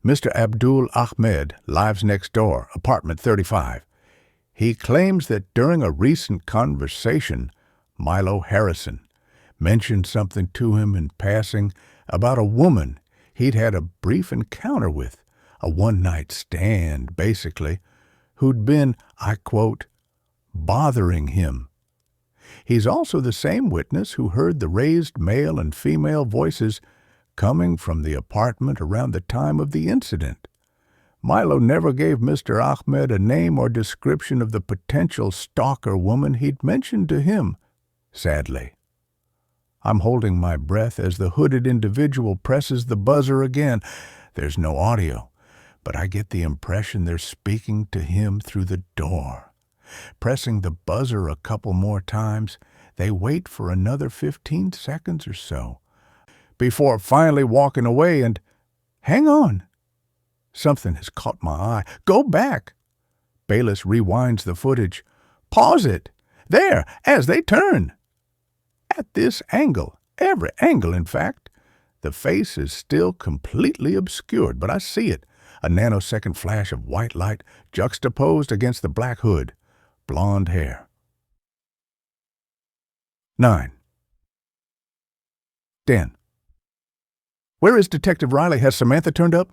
Mr. Abdul Ahmed lives next door, apartment 35. He claims that during a recent conversation, Milo Harrison mentioned something to him in passing about a woman he'd had a brief encounter with, a one-night stand, basically, who'd been, I quote, bothering him. He's also the same witness who heard the raised male and female voices coming from the apartment around the time of the incident. Milo never gave Mr. Ahmed a name or description of the potential stalker woman he'd mentioned to him, sadly. I'm holding my breath as the hooded individual presses the buzzer again. There's no audio, but I get the impression they're speaking to him through the door. Pressing the buzzer a couple more times, they wait for another 15 seconds or so before finally walking away and, hang on. Something has caught my eye. Go back. Bayless rewinds the footage. Pause it. There, as they turn. At this angle, every angle in fact, the face is still completely obscured, but I see it. A nanosecond flash of white light juxtaposed against the black hood. Blonde hair. 9. Dan. Where is Detective Riley? Has Samantha turned up?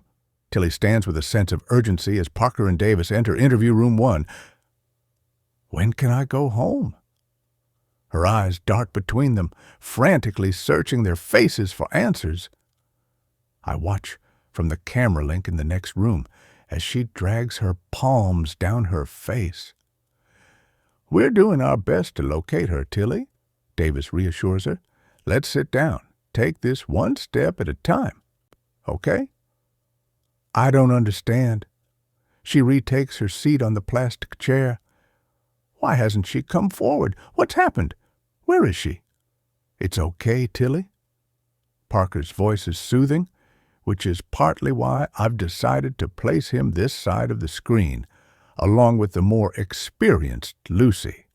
Tilly stands with a sense of urgency as Parker and Davis enter interview room 1. When can I go home? Her eyes dart between them, frantically searching their faces for answers. I watch from the camera link in the next room as she drags her palms down her face. We're doing our best to locate her, Tilly, Davis reassures her. Let's sit down. Take this one step at a time. Okay? I don't understand. She retakes her seat on the plastic chair. Why hasn't she come forward? What's happened? Where is she? It's okay, Tilly. Parker's voice is soothing, which is partly why I've decided to place him this side of the screen, along with the more experienced Lucy.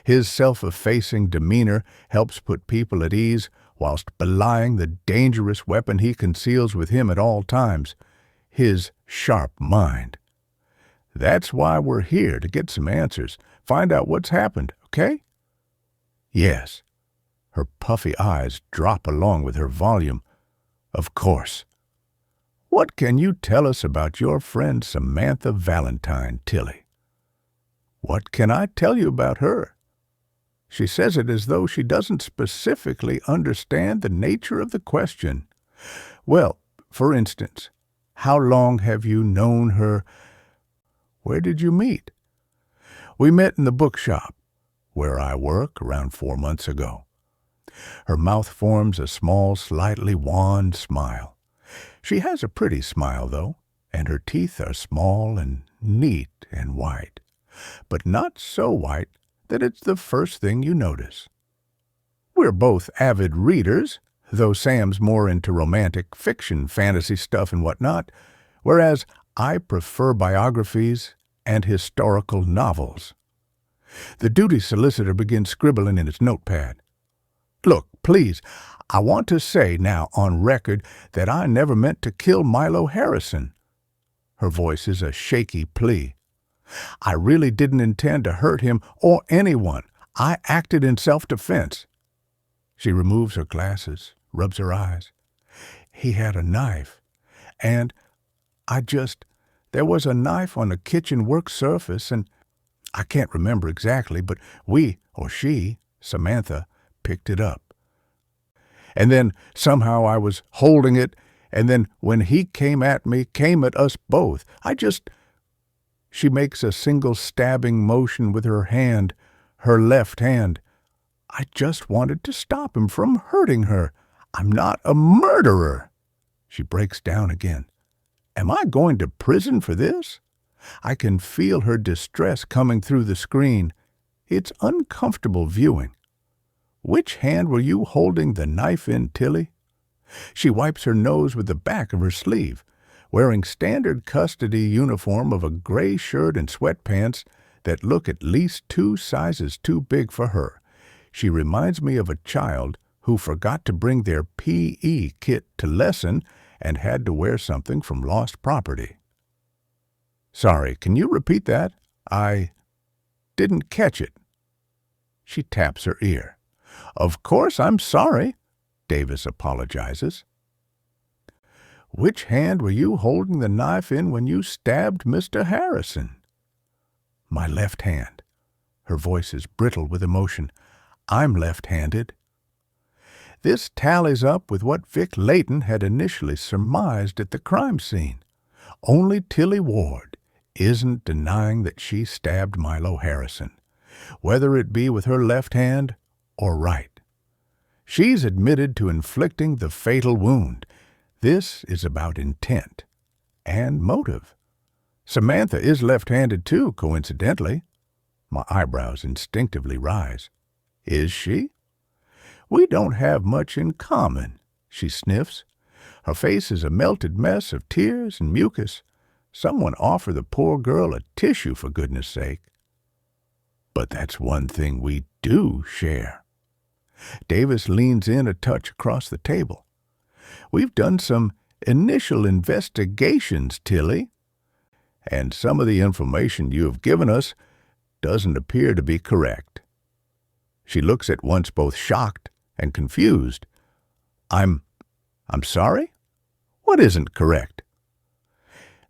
His self-effacing demeanor helps put people at ease whilst belying the dangerous weapon he conceals with him at all times, his sharp mind. That's why we're here, to get some answers, find out what's happened, okay? Yes. Her puffy eyes drop along with her volume. Of course. What can you tell us about your friend Samantha Valentine, Tilly? What can I tell you about her? She says it as though she doesn't specifically understand the nature of the question. Well, for instance, how long have you known her? Where did you meet? We met in the bookshop, where I work, around 4 months ago. Her mouth forms a small, slightly wan smile. She has a pretty smile, though, and her teeth are small and neat and white, but not so white that it's the first thing you notice. We're both avid readers, though Sam's more into romantic fiction, fantasy stuff and whatnot, whereas I prefer biographies and historical novels. The duty solicitor begins scribbling in his notepad. Look, please, I want to say now on record that I never meant to kill Milo Harrison. Her voice is a shaky plea. I really didn't intend to hurt him or anyone. I acted in self-defense. She removes her glasses, rubs her eyes. He had a knife, and there was a knife on the kitchen work surface, and I can't remember exactly, but we, or she, Samantha, picked it up. And then somehow I was holding it, and then when he came at us both. She makes a single stabbing motion with her hand, her left hand. I just wanted to stop him from hurting her. I'm not a murderer. She breaks down again. Am I going to prison for this? I can feel her distress coming through the screen. It's uncomfortable viewing. Which hand were you holding the knife in, Tilly? She wipes her nose with the back of her sleeve, wearing standard custody uniform of a gray shirt and sweatpants that look at least 2 sizes too big for her. She reminds me of a child who forgot to bring their PE kit to lesson and had to wear something from lost property. Sorry, can you repeat that? I didn't catch it. She taps her ear. Of course I'm sorry, Davis apologizes. Which hand were you holding the knife in when you stabbed Mr. Harrison? My left hand. Her voice is brittle with emotion. I'm left-handed. This tallies up with what Vic Layton had initially surmised at the crime scene. Only Tilly Ward isn't denying that she stabbed Milo Harrison, whether it be with her left hand or right. She's admitted to inflicting the fatal wound. This is about intent and motive. Samantha is left-handed too, coincidentally. My eyebrows instinctively rise. Is she? We don't have much in common, she sniffs. Her face is a melted mess of tears and mucus. Someone offer the poor girl a tissue, for goodness sake. But that's one thing we do share. Davis leans in a touch across the table. We've done some initial investigations, Tilly, and some of the information you have given us doesn't appear to be correct. She looks at once both shocked and confused. I'm sorry? What isn't correct?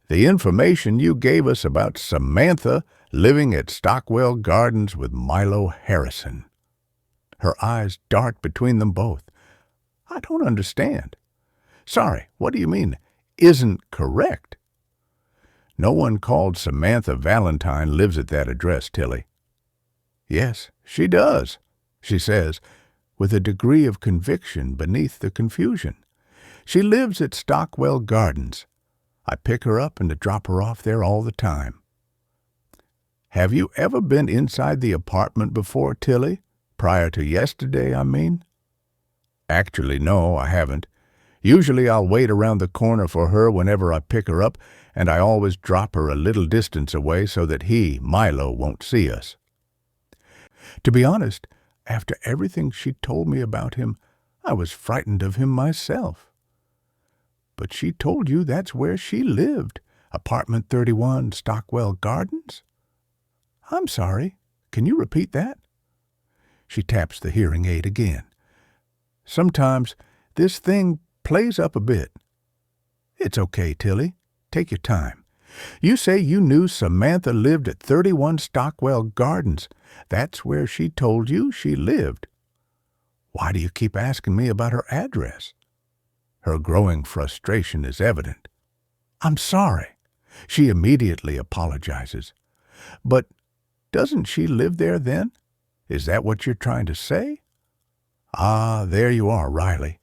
The information you gave us about Samantha living at Stockwell Gardens with Milo Harrison. Her eyes dart between them both. I don't understand. Sorry, what do you mean, isn't correct? No one called Samantha Valentine lives at that address, Tilly. Yes, she does, she says, with a degree of conviction beneath the confusion. She lives at Stockwell Gardens. I pick her up and drop her off there all the time. Have you ever been inside the apartment before, Tilly? Prior to yesterday, I mean? Actually, no, I haven't. Usually I'll wait around the corner for her whenever I pick her up, and I always drop her a little distance away so that Milo, won't see us. To be honest, after everything she told me about him, I was frightened of him myself. But she told you that's where she lived, apartment 31, Stockwell Gardens? I'm sorry, can you repeat that? She taps the hearing aid again. Sometimes this thing plays up a bit. It's okay, Tilly. Take your time. You say you knew Samantha lived at 31 Stockwell Gardens. That's where she told you she lived. Why do you keep asking me about her address? Her growing frustration is evident. I'm sorry. She immediately apologizes. But doesn't she live there then? Is that what you're trying to say? Ah, there you are, Riley.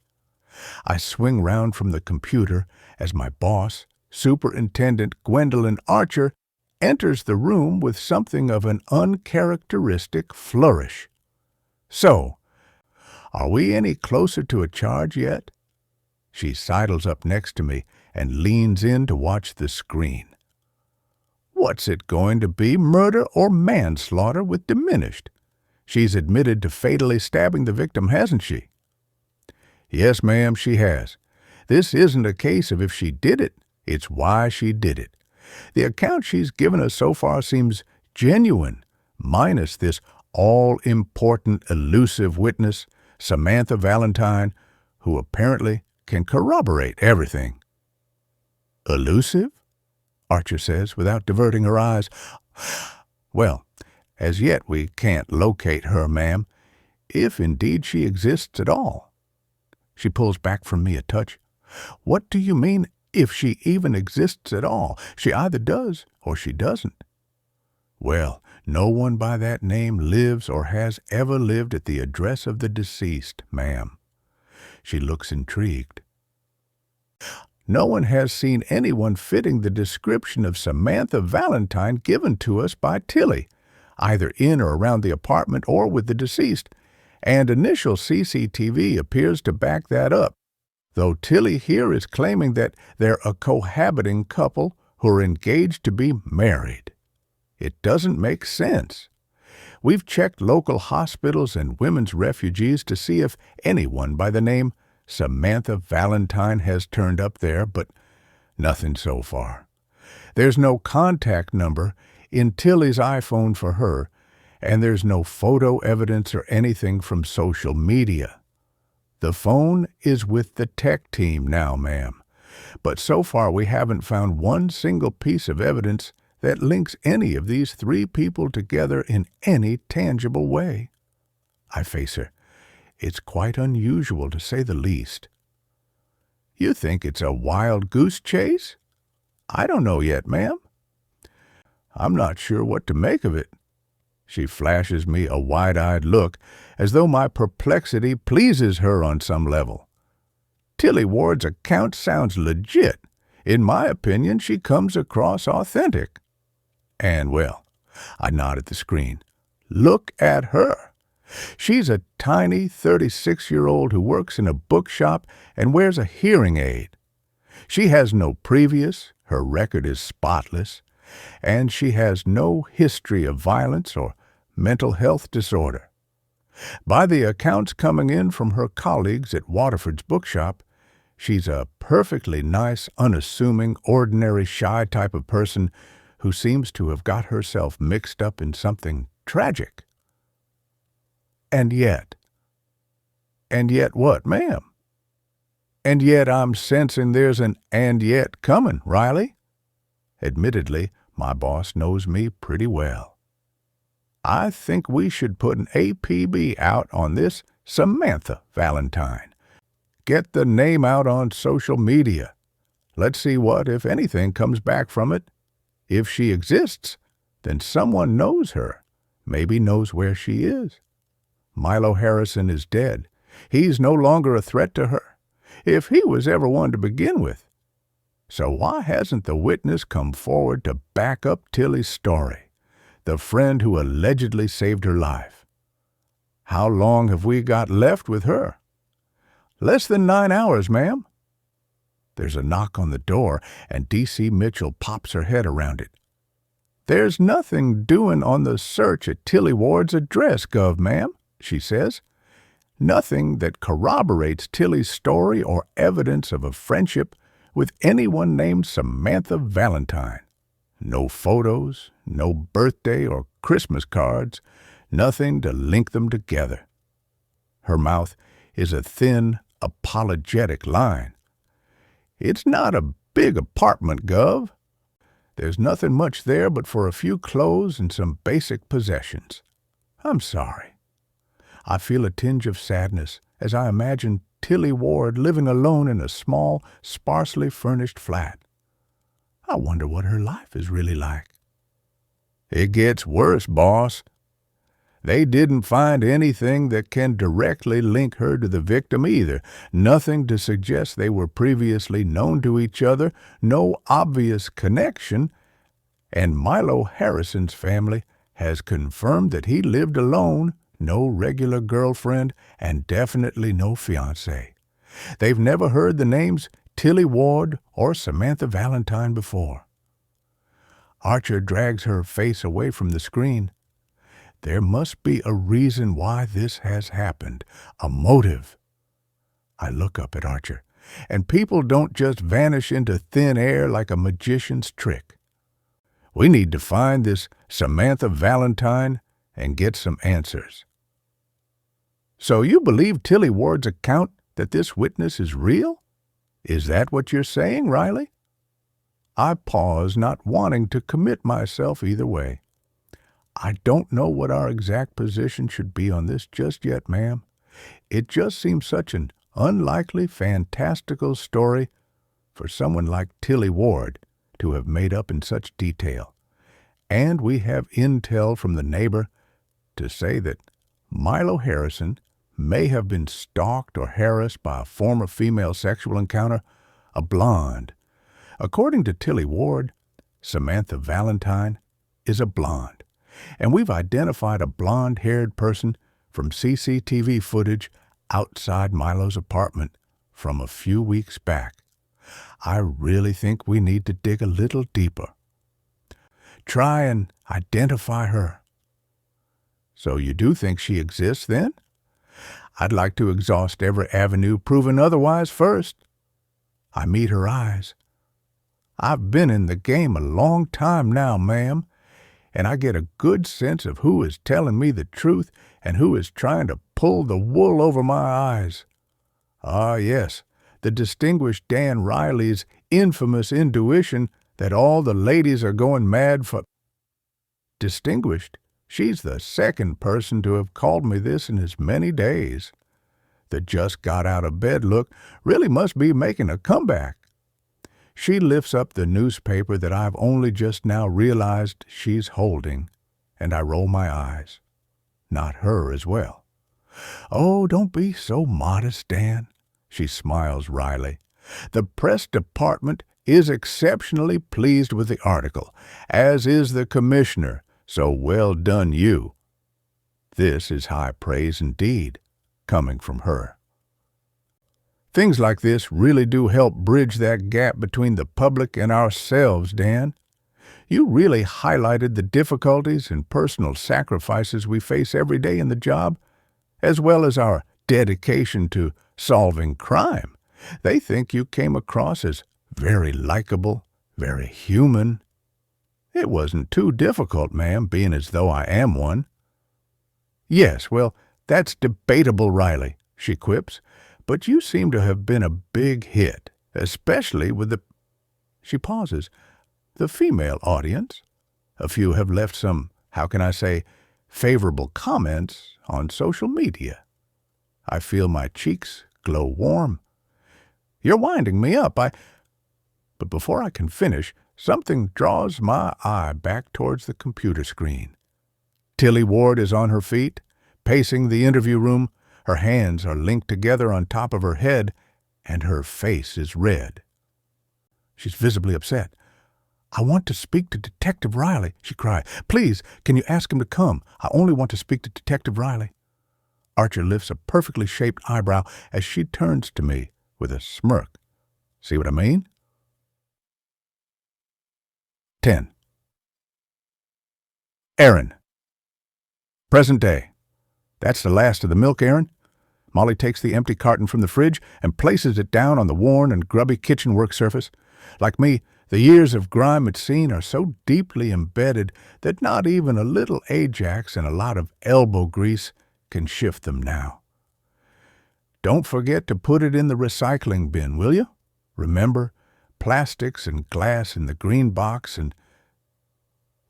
I swing round from the computer as my boss, Superintendent Gwendolyn Archer, enters the room with something of an uncharacteristic flourish. So, are we any closer to a charge yet? She sidles up next to me and leans in to watch the screen. What's it going to be, murder or manslaughter with diminished? She's admitted to fatally stabbing the victim, hasn't she? Yes, ma'am, she has. This isn't a case of if she did it, it's why she did it. The account she's given us so far seems genuine, minus this all-important elusive witness, Samantha Valentine, who apparently can corroborate everything. Elusive? Archer says, without diverting her eyes. Well, as yet we can't locate her, ma'am, if indeed she exists at all. She pulls back from me a touch. What do you mean, if she even exists at all? She either does or she doesn't. Well, no one by that name lives or has ever lived at the address of the deceased, ma'am. She looks intrigued. No one has seen anyone fitting the description of Samantha Valentine given to us by Tilly, either in or around the apartment or with the deceased, and initial CCTV appears to back that up, though Tilly here is claiming that they're a cohabiting couple who are engaged to be married. It doesn't make sense. We've checked local hospitals and women's refuges to see if anyone by the name Samantha Valentine has turned up there, but nothing so far. There's no contact number in Tilly's iPhone for her, and there's no photo evidence or anything from social media. The phone is with the tech team now, ma'am, but so far we haven't found one single piece of evidence that links any of these three people together in any tangible way. I face her. It's quite unusual, to say the least. You think it's a wild goose chase? I don't know yet, ma'am. I'm not sure what to make of it. She flashes me a wide-eyed look, as though my perplexity pleases her on some level. Tilly Ward's account sounds legit. In my opinion, she comes across authentic. And, well, I nod at the screen. Look at her. She's a tiny 36-year-old who works in a bookshop and wears a hearing aid. She has no previous, her record is spotless, and she has no history of violence or mental health disorder. By the accounts coming in from her colleagues at Waterford's bookshop, she's a perfectly nice, unassuming, ordinary, shy type of person who seems to have got herself mixed up in something tragic. And yet what, ma'am? And yet I'm sensing there's an and yet coming, Riley. Admittedly, my boss knows me pretty well. I think we should put an APB out on this Samantha Valentine. Get the name out on social media. Let's see what, if anything, comes back from it. If she exists, then someone knows her, maybe knows where she is. Milo Harrison is dead. He's no longer a threat to her, if he was ever one to begin with. So why hasn't the witness come forward to back up Tilly's story? The friend who allegedly saved her life. How long have we got left with her? Less than 9 hours, ma'am. There's a knock on the door, and D.C. Mitchell pops her head around it. There's nothing doing on the search at Tilly Ward's address, Gov, ma'am, she says. Nothing that corroborates Tilly's story or evidence of a friendship with anyone named Samantha Valentine. No photos, no birthday or Christmas cards, nothing to link them together. Her mouth is a thin, apologetic line. It's not a big apartment, Gov. There's nothing much there but for a few clothes and some basic possessions. I'm sorry. I feel a tinge of sadness as I imagine Tilly Ward living alone in a small, sparsely furnished flat. I wonder what her life is really like. It gets worse, boss. They didn't find anything that can directly link her to the victim either. Nothing to suggest they were previously known to each other, no obvious connection, and Milo Harrison's family has confirmed that he lived alone, no regular girlfriend, and definitely no fiancée. They've never heard the names Tilly Ward or Samantha Valentine before. Archer drags her face away from the screen. There must be a reason why this has happened, a motive. I look up at Archer, and people don't just vanish into thin air like a magician's trick. We need to find this Samantha Valentine and get some answers. So you believe Tilly Ward's account that this witness is real? Is that what you're saying, Riley? I pause, not wanting to commit myself either way. I don't know what our exact position should be on this just yet, ma'am. It just seems such an unlikely, fantastical story for someone like Tilly Ward to have made up in such detail. And we have intel from the neighbor to say that Milo Harrison may have been stalked or harassed by a former female sexual encounter, a blonde. According to Tilly Ward, Samantha Valentine is a blonde, and we've identified a blonde-haired person from CCTV footage outside Milo's apartment from a few weeks back. I really think we need to dig a little deeper. Try and identify her. So you do think she exists, then? I'd like to exhaust every avenue proven otherwise first. I meet her eyes. I've been in the game a long time now, ma'am, and I get a good sense of who is telling me the truth and who is trying to pull the wool over my eyes. Ah, yes, the distinguished Dan Riley's infamous intuition that all the ladies are going mad for. Distinguished? She's the second person to have called me this in as many days. The just-got-out-of-bed look really must be making a comeback. She lifts up the newspaper that I've only just now realized she's holding, and I roll my eyes. Not her as well. Oh, don't be so modest, Dan. She smiles wryly. The press department is exceptionally pleased with the article, as is the commissioner, so well done you. This is high praise indeed, coming from her. Things like this really do help bridge that gap between the public and ourselves, Dan. You really highlighted the difficulties and personal sacrifices we face every day in the job, as well as our dedication to solving crime. They think you came across as very likable, very human. It wasn't too difficult, ma'am, being as though I am one. Yes, well, that's debatable, Riley, she quips, but you seem to have been a big hit, especially with the... She pauses. The female audience. A few have left some, how can I say, favorable comments on social media. I feel my cheeks glow warm. You're winding me up. But before I can finish, something draws my eye back towards the computer screen. Tilly Ward is on her feet, pacing the interview room. Her hands are linked together on top of her head, and her face is red. She's visibly upset. "I want to speak to Detective Riley," she cried. "Please, can you ask him to come? I only want to speak to Detective Riley." Archer lifts a perfectly shaped eyebrow as she turns to me with a smirk. See what I mean? 10. Aaron. Present day. That's the last of the milk, Aaron. Molly takes the empty carton from the fridge and places it down on the worn and grubby kitchen work surface. Like me, the years of grime it's seen are so deeply embedded that not even a little Ajax and a lot of elbow grease can shift them now. Don't forget to put it in the recycling bin, will you? Remember, plastics and glass in the green box and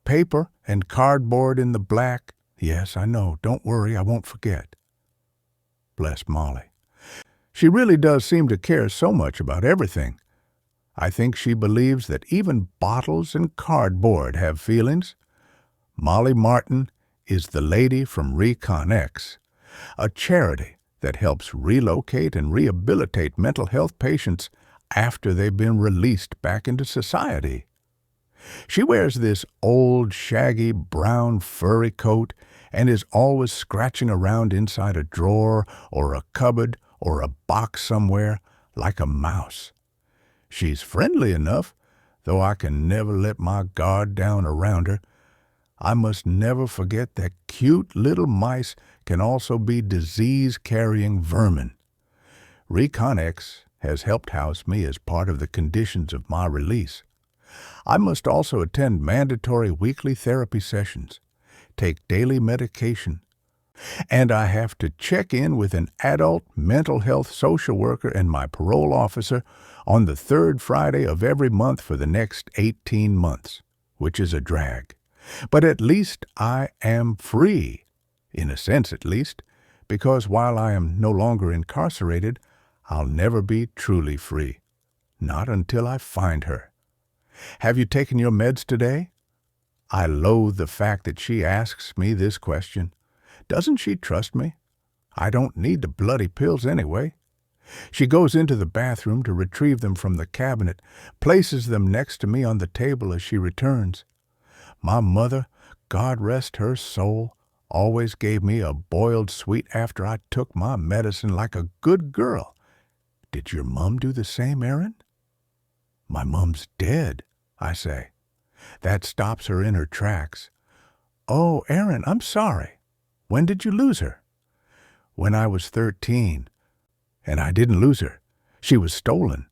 paper and cardboard in the black. Yes, I know. Don't worry, I won't forget. Bless Molly. She really does seem to care so much about everything. I think she believes that even bottles and cardboard have feelings. Molly Martin is the lady from ReconX, a charity that helps relocate and rehabilitate mental health patients after they've been released back into society. She wears this old, shaggy, brown, furry coat and is always scratching around inside a drawer or a cupboard or a box somewhere like a mouse. She's friendly enough, though I can never let my guard down around her. I must never forget that cute little mice can also be disease-carrying vermin. ReconX has helped house me as part of the conditions of my release. I must also attend mandatory weekly therapy sessions, take daily medication, and I have to check in with an adult mental health social worker and my parole officer on the third Friday of every month for the next 18 months, which is a drag. But at least I am free, in a sense at least, because while I am no longer incarcerated, I'll never be truly free. Not until I find her. Have you taken your meds today? I loathe the fact that she asks me this question. Doesn't she trust me? I don't need the bloody pills anyway. She goes into the bathroom to retrieve them from the cabinet, places them next to me on the table as she returns. My mother, God rest her soul, always gave me a boiled sweet after I took my medicine like a good girl. Did your mum do the same, Aaron? My mum's dead, I say. That stops her in her tracks. Oh, Aaron, I'm sorry. When did you lose her? When I was 13. And I didn't lose her. She was stolen.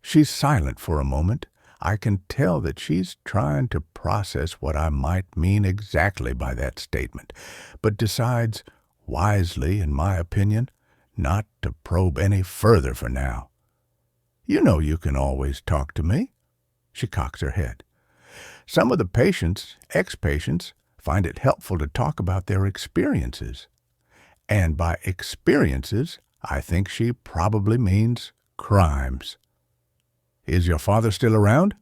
She's silent for a moment. I can tell that she's trying to process what I might mean exactly by that statement, but decides, wisely in my opinion, not to probe any further for now. You know you can always talk to me. She cocks her head. Some of the patients, ex-patients, find it helpful to talk about their experiences. And by experiences, I think she probably means crimes. Is your father still around?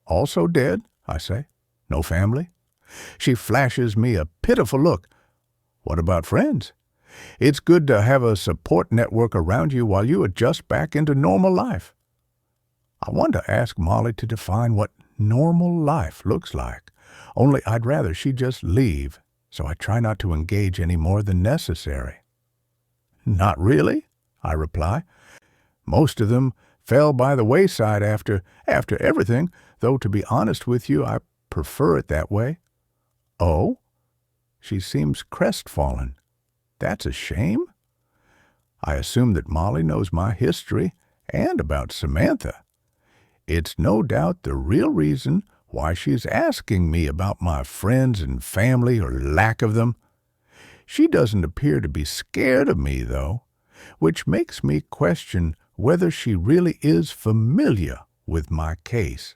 Also dead, I say. No family? She flashes me a pitiful look. What about friends? It's good to have a support network around you while you adjust back into normal life. I want to ask Molly to define what normal life looks like, only I'd rather she just leave so I try not to engage any more than necessary. Not really, I reply. Most of them fell by the wayside after everything, though to be honest with you, I prefer it that way. Oh? She seems crestfallen. That's a shame. I assume that Molly knows my history and about Samantha. It's no doubt the real reason why she's asking me about my friends and family or lack of them. She doesn't appear to be scared of me, though, which makes me question whether she really is familiar with my case.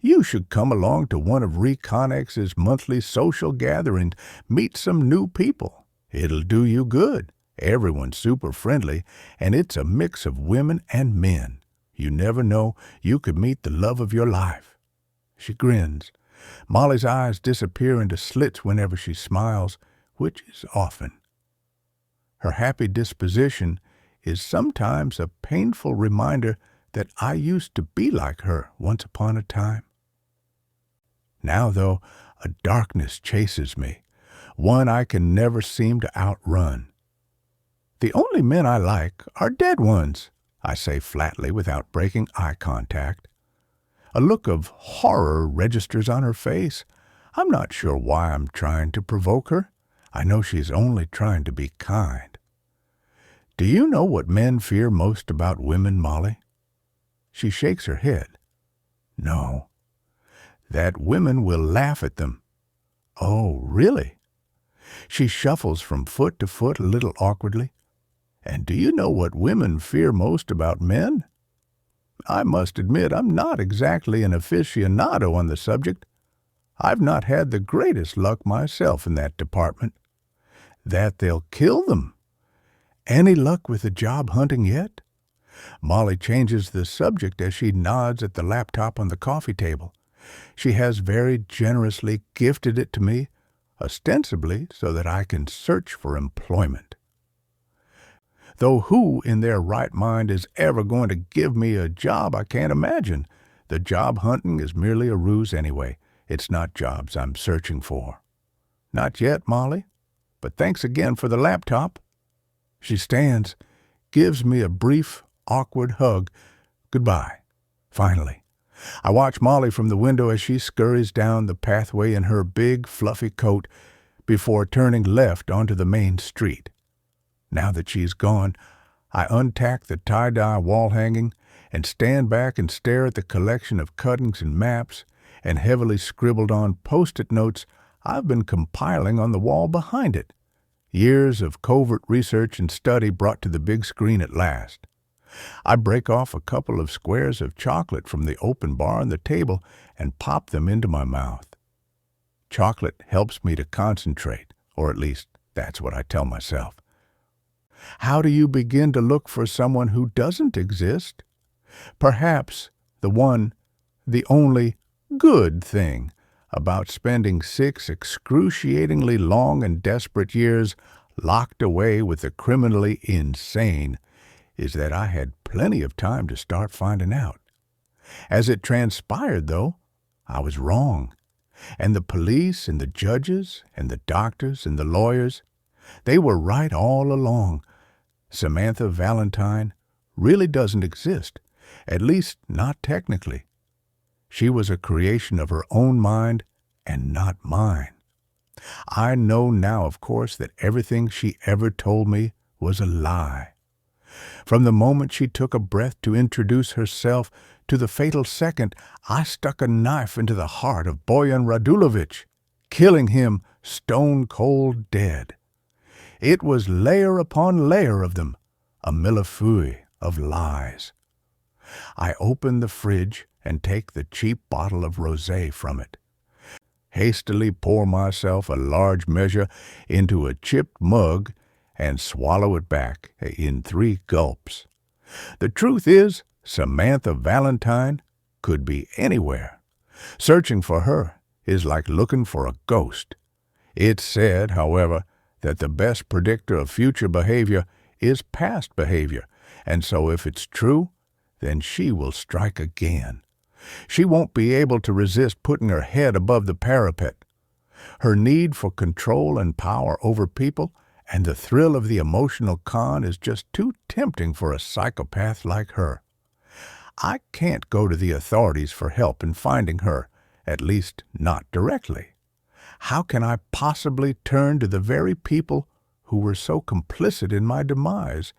You should come along to one of Reconnex's monthly social gatherings, meet some new people. It'll do you good. Everyone's super friendly, and it's a mix of women and men. You never know, you could meet the love of your life. She grins. Molly's eyes disappear into slits whenever she smiles, which is often. Her happy disposition is sometimes a painful reminder that I used to be like her once upon a time. Now, though, a darkness chases me, one I can never seem to outrun. The only men I like are dead ones, I say flatly without breaking eye contact. A look of horror registers on her face. I'm not sure why I'm trying to provoke her. I know she's only trying to be kind. Do you know what men fear most about women, Molly? She shakes her head. No. That women will laugh at them. Oh, really? She shuffles from foot to foot a little awkwardly. And do you know what women fear most about men? I must admit I'm not exactly an aficionado on the subject. I've not had the greatest luck myself in that department. That they'll kill them. Any luck with the job hunting yet? Molly changes the subject as she nods at the laptop on the coffee table. She has very generously gifted it to me, ostensibly so that I can search for employment. Though who in their right mind is ever going to give me a job, I can't imagine. The job hunting is merely a ruse anyway. It's not jobs I'm searching for. Not yet, Molly, but thanks again for the laptop. She stands, gives me a brief, awkward hug. Goodbye. Finally. I watch Molly from the window as she scurries down the pathway in her big, fluffy coat before turning left onto the main street. Now that she's gone, I untack the tie-dye wall hanging and stand back and stare at the collection of cuttings and maps and heavily scribbled-on Post-it notes I've been compiling on the wall behind it. Years of covert research and study brought to the big screen at last. I break off a couple of squares of chocolate from the open bar on the table and pop them into my mouth. Chocolate helps me to concentrate, or at least that's what I tell myself. How do you begin to look for someone who doesn't exist? Perhaps the only good thing about spending 6 excruciatingly long and desperate years locked away with the criminally insane is that I had plenty of time to start finding out. As it transpired, though, I was wrong. And the police and the judges and the doctors and the lawyers, they were right all along. Samantha Valentine really doesn't exist, at least not technically. She was a creation of her own mind and not mine. I know now, of course, that everything she ever told me was a lie. From the moment she took a breath to introduce herself to the fatal second, I stuck a knife into the heart of Boyan Radulovich, killing him stone-cold dead. It was layer upon layer of them, a millefeuille of lies. I open the fridge and take the cheap bottle of rosé from it. Hastily pour myself a large measure into a chipped mug and swallow it back in 3 gulps. The truth is, Samantha Valentine could be anywhere. Searching for her is like looking for a ghost. It's said, however, that the best predictor of future behavior is past behavior, and so if it's true, then she will strike again. She won't be able to resist putting her head above the parapet. Her need for control and power over people and the thrill of the emotional con is just too tempting for a psychopath like her. I can't go to the authorities for help in finding her, at least not directly. How can I possibly turn to the very people who were so complicit in my demise?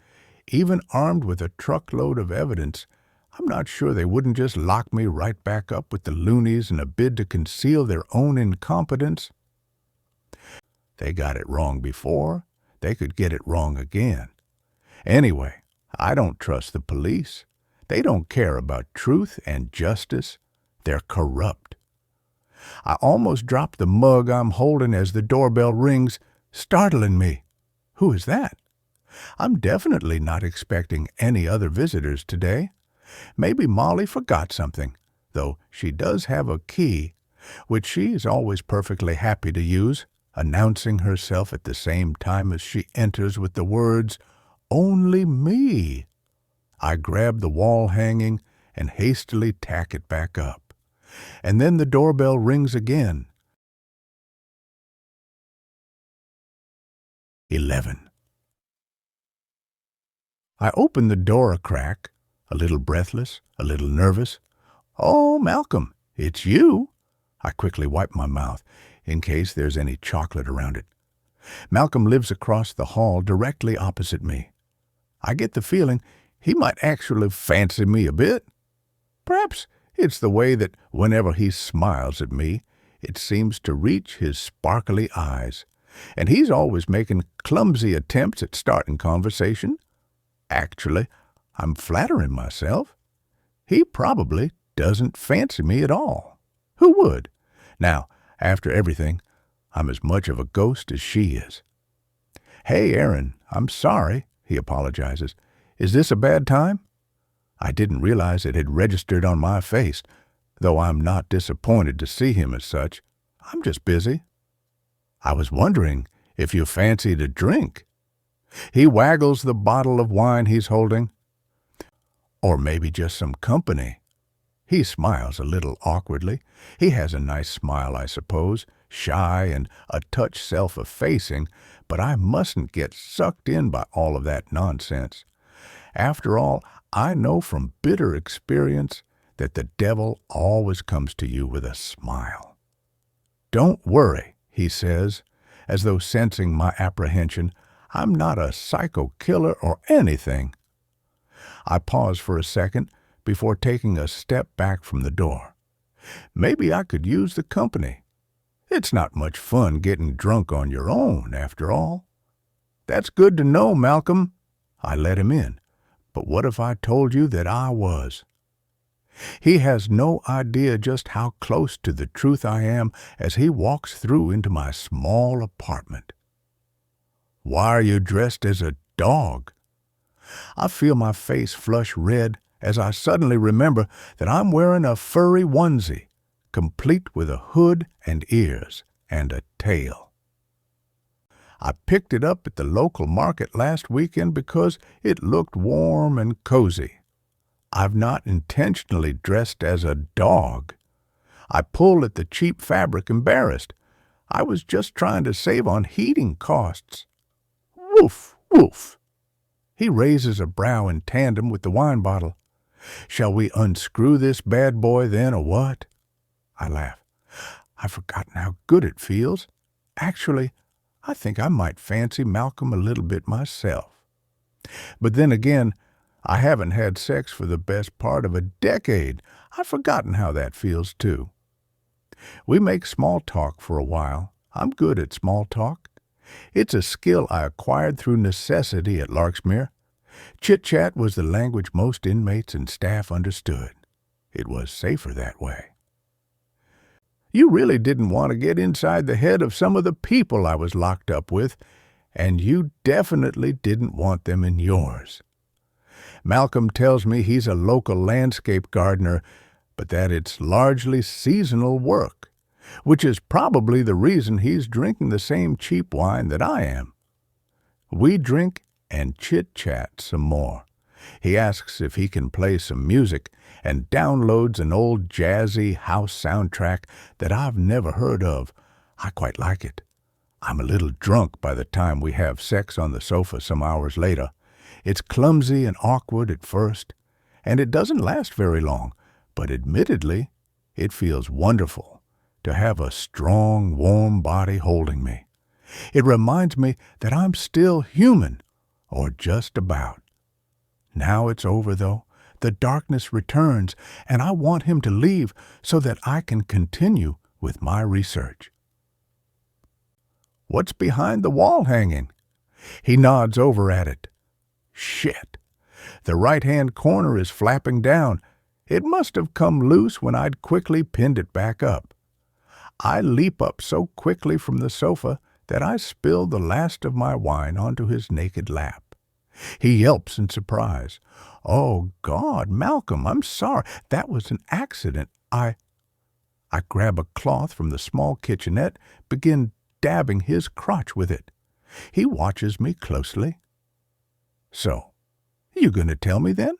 Even armed with a truckload of evidence, I'm not sure they wouldn't just lock me right back up with the loonies in a bid to conceal their own incompetence. They got it wrong before. They could get it wrong again. Anyway, I don't trust the police. They don't care about truth and justice. They're corrupt. I almost dropped the mug I'm holding as the doorbell rings, startling me. Who is that? I'm definitely not expecting any other visitors today. Maybe Molly forgot something, though she does have a key, which she is always perfectly happy to use, announcing herself at the same time as she enters with the words, "Only me." I grab the wall hanging and hastily tack it back up. And then the doorbell rings again. 11. I open the door a crack, a little breathless, a little nervous. "Oh, Malcolm, it's you." I quickly wipe my mouth, in case there's any chocolate around it. Malcolm lives across the hall directly opposite me. I get the feeling he might actually fancy me a bit. Perhaps it's the way that whenever he smiles at me, it seems to reach his sparkly eyes, and he's always making clumsy attempts at starting conversation. Actually, I'm flattering myself. He probably doesn't fancy me at all. Who would? Now, after everything, I'm as much of a ghost as she is. "Hey, Aaron, I'm sorry," he apologizes. "Is this a bad time?" I didn't realize it had registered on my face, though I'm not disappointed to see him as such. I'm just busy. "I was wondering if you fancied a drink." He waggles the bottle of wine he's holding. "Or maybe just some company." He smiles a little awkwardly. He has a nice smile, I suppose, shy and a touch self-effacing, but I mustn't get sucked in by all of that nonsense. After all, I know from bitter experience that the devil always comes to you with a smile. "Don't worry," he says, as though sensing my apprehension. "I'm not a psycho killer or anything." I pause for a second before taking a step back from the door. Maybe I could use the company. It's not much fun getting drunk on your own, after all. "That's good to know, Malcolm." I let him in. "But what if I told you that I was?" He has no idea just how close to the truth I am as he walks through into my small apartment. "Why are you dressed as a dog?" I feel my face flush red as I suddenly remember that I'm wearing a furry onesie, complete with a hood and ears and a tail. I picked it up at the local market last weekend because it looked warm and cozy. I've not intentionally dressed as a dog. I pulled at the cheap fabric embarrassed. I was just trying to save on heating costs. "Woof, woof." He raises a brow in tandem with the wine bottle. "Shall we unscrew this bad boy then, or what?" I laugh. I've forgotten how good it feels. Actually, I think I might fancy Malcolm a little bit myself. But then again, I haven't had sex for the best part of a decade. I've forgotten how that feels, too. We make small talk for a while. I'm good at small talk. It's a skill I acquired through necessity at Larksmere. Chit-chat was the language most inmates and staff understood. It was safer that way. "You really didn't want to get inside the head of some of the people I was locked up with, and you definitely didn't want them in yours. Malcolm tells me he's a local landscape gardener, but that it's largely seasonal work, which is probably the reason he's drinking the same cheap wine that I am. We drink and chit-chat some more. He asks if he can play some music and downloads an old jazzy house soundtrack that I've never heard of. I quite like it. I'm a little drunk by the time we have sex on the sofa some hours later. It's clumsy and awkward at first, and it doesn't last very long, but admittedly, it feels wonderful to have a strong, warm body holding me. It reminds me that I'm still human, or just about. Now it's over, though. The darkness returns, and I want him to leave so that I can continue with my research. What's behind the wall hanging? He nods over at it. Shit. The right-hand corner is flapping down. It must have come loose when I'd quickly pinned it back up. I leap up so quickly from the sofa that I spill the last of my wine onto his naked lap. He yelps in surprise. "Oh, God, Malcolm, I'm sorry. That was an accident. I grab a cloth from the small kitchenette, begin dabbing his crotch with it. He watches me closely. So, you gonna tell me then?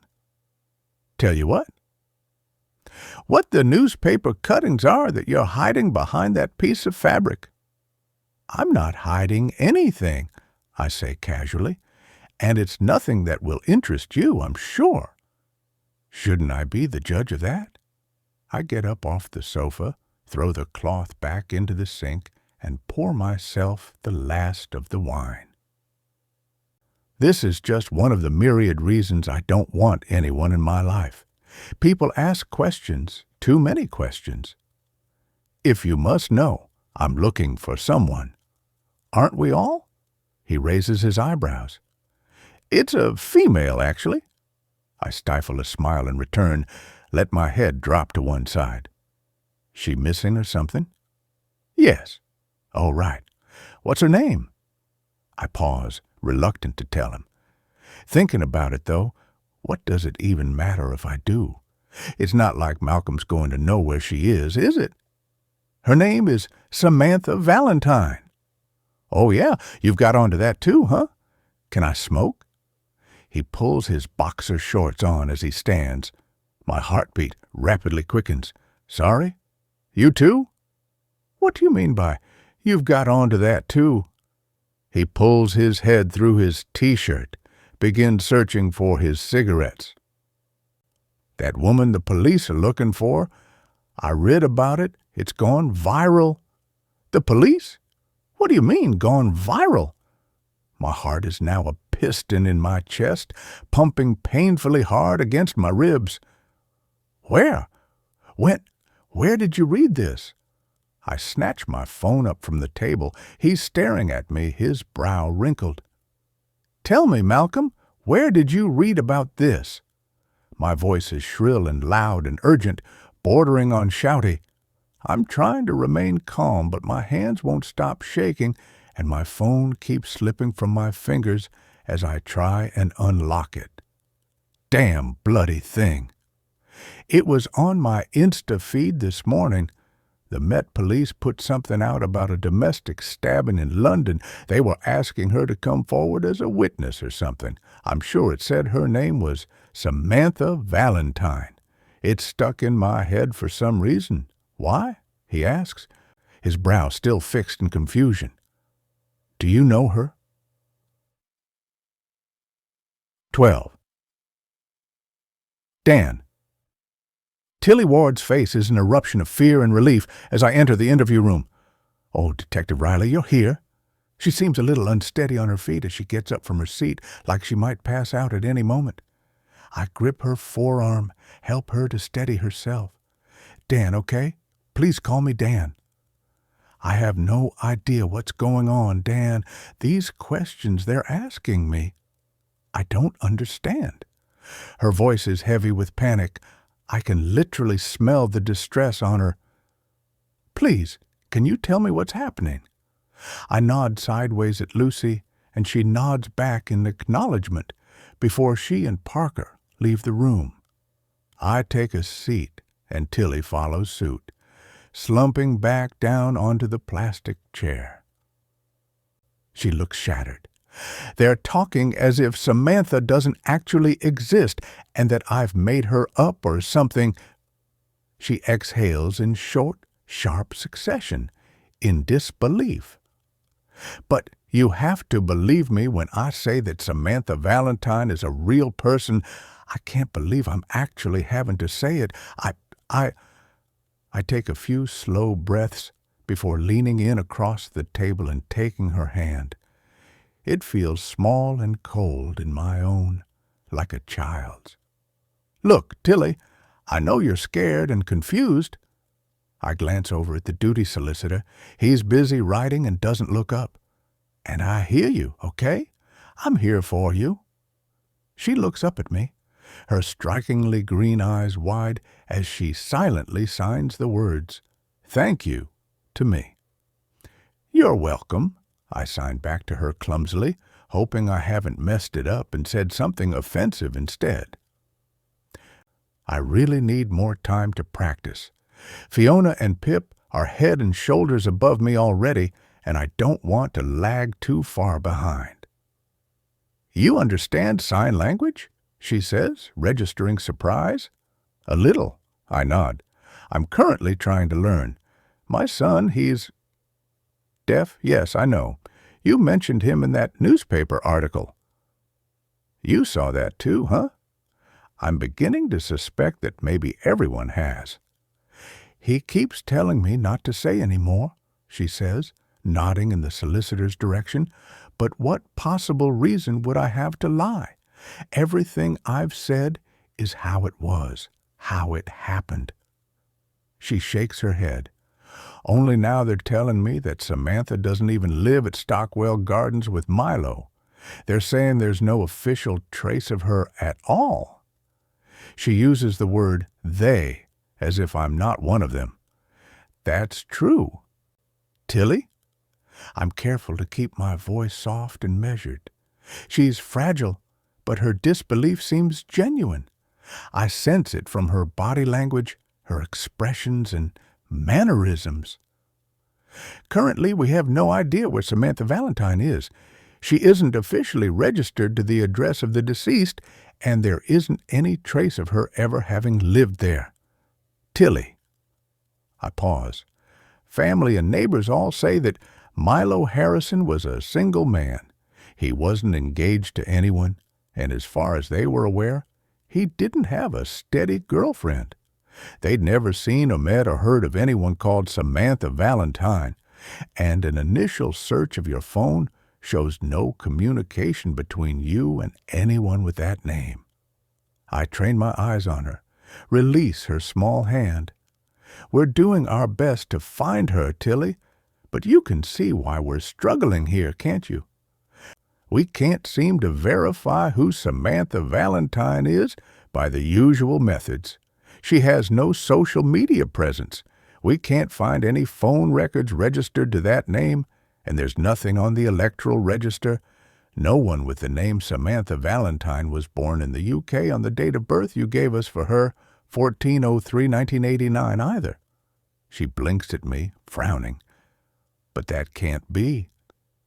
Tell you what? What the newspaper cuttings are that you're hiding behind that piece of fabric. I'm not hiding anything, I say casually, and it's nothing that will interest you, I'm sure. Shouldn't I be the judge of that? I get up off the sofa, throw the cloth back into the sink, and pour myself the last of the wine. This is just one of the myriad reasons I don't want anyone in my life. People ask questions, too many questions. If you must know, I'm looking for someone. Aren't we all? He raises his eyebrows. It's a female, actually. I stifle a smile in return, let my head drop to one side. She missing or something? Yes. Oh, right. What's her name? I pause, reluctant to tell him. Thinking about it, though, what does it even matter if I do? It's not like Malcolm's going to know where she is it? Her name is Samantha Valentine. Oh, yeah, you've got onto that too, huh? Can I smoke? He pulls his boxer shorts on as he stands. My heartbeat rapidly quickens. Sorry? You too? What do you mean by, you've got onto that too? He pulls his head through his T-shirt, begins searching for his cigarettes. That woman the police are looking for, I read about it, it's gone viral. The police? What do you mean, gone viral? My heart is now a piston in my chest, pumping painfully hard against my ribs. Where? When? Where did you read this? I snatch my phone up from the table. He's staring at me, his brow wrinkled. Tell me, Malcolm, where did you read about this? My voice is shrill and loud and urgent, bordering on shouty. I'm trying to remain calm, but my hands won't stop shaking, and my phone keeps slipping from my fingers as I try and unlock it. Damn bloody thing. It was on my Insta feed this morning. The Met Police put something out about a domestic stabbing in London. They were asking her to come forward as a witness or something. I'm sure it said her name was Samantha Valentine. It stuck in my head for some reason. Why? He asks, his brow still fixed in confusion. Do you know her? 12. Dan. Tilly Ward's face is an eruption of fear and relief as I enter the interview room. Oh, Detective Riley, you're here. She seems a little unsteady on her feet as she gets up from her seat, like she might pass out at any moment. I grip her forearm, help her to steady herself. Dan, okay? Please call me Dan. I have no idea what's going on, Dan. These questions they're asking me, I don't understand. Her voice is heavy with panic. I can literally smell the distress on her. Please, can you tell me what's happening? I nod sideways at Lucy, and she nods back in acknowledgement before she and Parker leave the room. I take a seat, and Tilly follows suit, slumping back down onto the plastic chair. She looks shattered. They're talking as if Samantha doesn't actually exist and that I've made her up or something. She exhales in short, sharp succession. in disbelief. "But you have to believe me when I say that Samantha Valentine is a real person. I can't believe I'm actually having to say it. I take a few slow breaths before leaning in across the table and taking her hand. It feels small and cold in my own, like a child's. "Look, Tilly, I know you're scared and confused." I glance over at the duty solicitor. He's busy writing and doesn't look up. "And I hear you, okay? I'm here for you." She looks up at me, her strikingly green eyes wide as she silently signs the words, "Thank you," to me. "You're welcome," I sign back to her clumsily, hoping I haven't messed it up and said something offensive instead. I really need more time to practice. Fiona and Pip are head and shoulders above me already, and I don't want to lag too far behind. "You understand sign language?" she says, registering surprise. "A little," I nod. "I'm currently trying to learn. My son, he's deaf. Yes, I know. You mentioned him in that newspaper article." "You saw that too, huh?" I'm beginning to suspect that maybe everyone has. "He keeps telling me not to say any more," she says, nodding in the solicitor's direction. "But what possible reason would I have to lie? Everything I've said is how it was, how it happened." She shakes her head. "Only now they're telling me that Samantha doesn't even live at Stockwell Gardens with Milo. They're saying there's no official trace of her at all." She uses the word "they" as if I'm not one of them. "That's true. Tilly?" I'm careful to keep my voice soft and measured. She's fragile, but her disbelief seems genuine. I sense it from her body language, her expressions, and mannerisms. "Currently, we have no idea where Samantha Valentine is. She isn't officially registered to the address of the deceased, and there isn't any trace of her ever having lived there. Tilly." I pause. "Family and neighbors all say that Milo Harrison was a single man. He wasn't engaged to anyone, and as far as they were aware, he didn't have a steady girlfriend. They'd never seen or met or heard of anyone called Samantha Valentine, and an initial search of your phone shows no communication between you and anyone with that name." I train my eyes on her, release her small hand. "We're doing our best to find her, Tilly, but you can see why we're struggling here, can't you? We can't seem to verify who Samantha Valentine is by the usual methods. She has no social media presence. We can't find any phone records registered to that name, and there's nothing on the electoral register. No one with the name Samantha Valentine was born in the UK on the date of birth you gave us for her, 14/03/1989 either." She blinks at me, frowning. "But that can't be."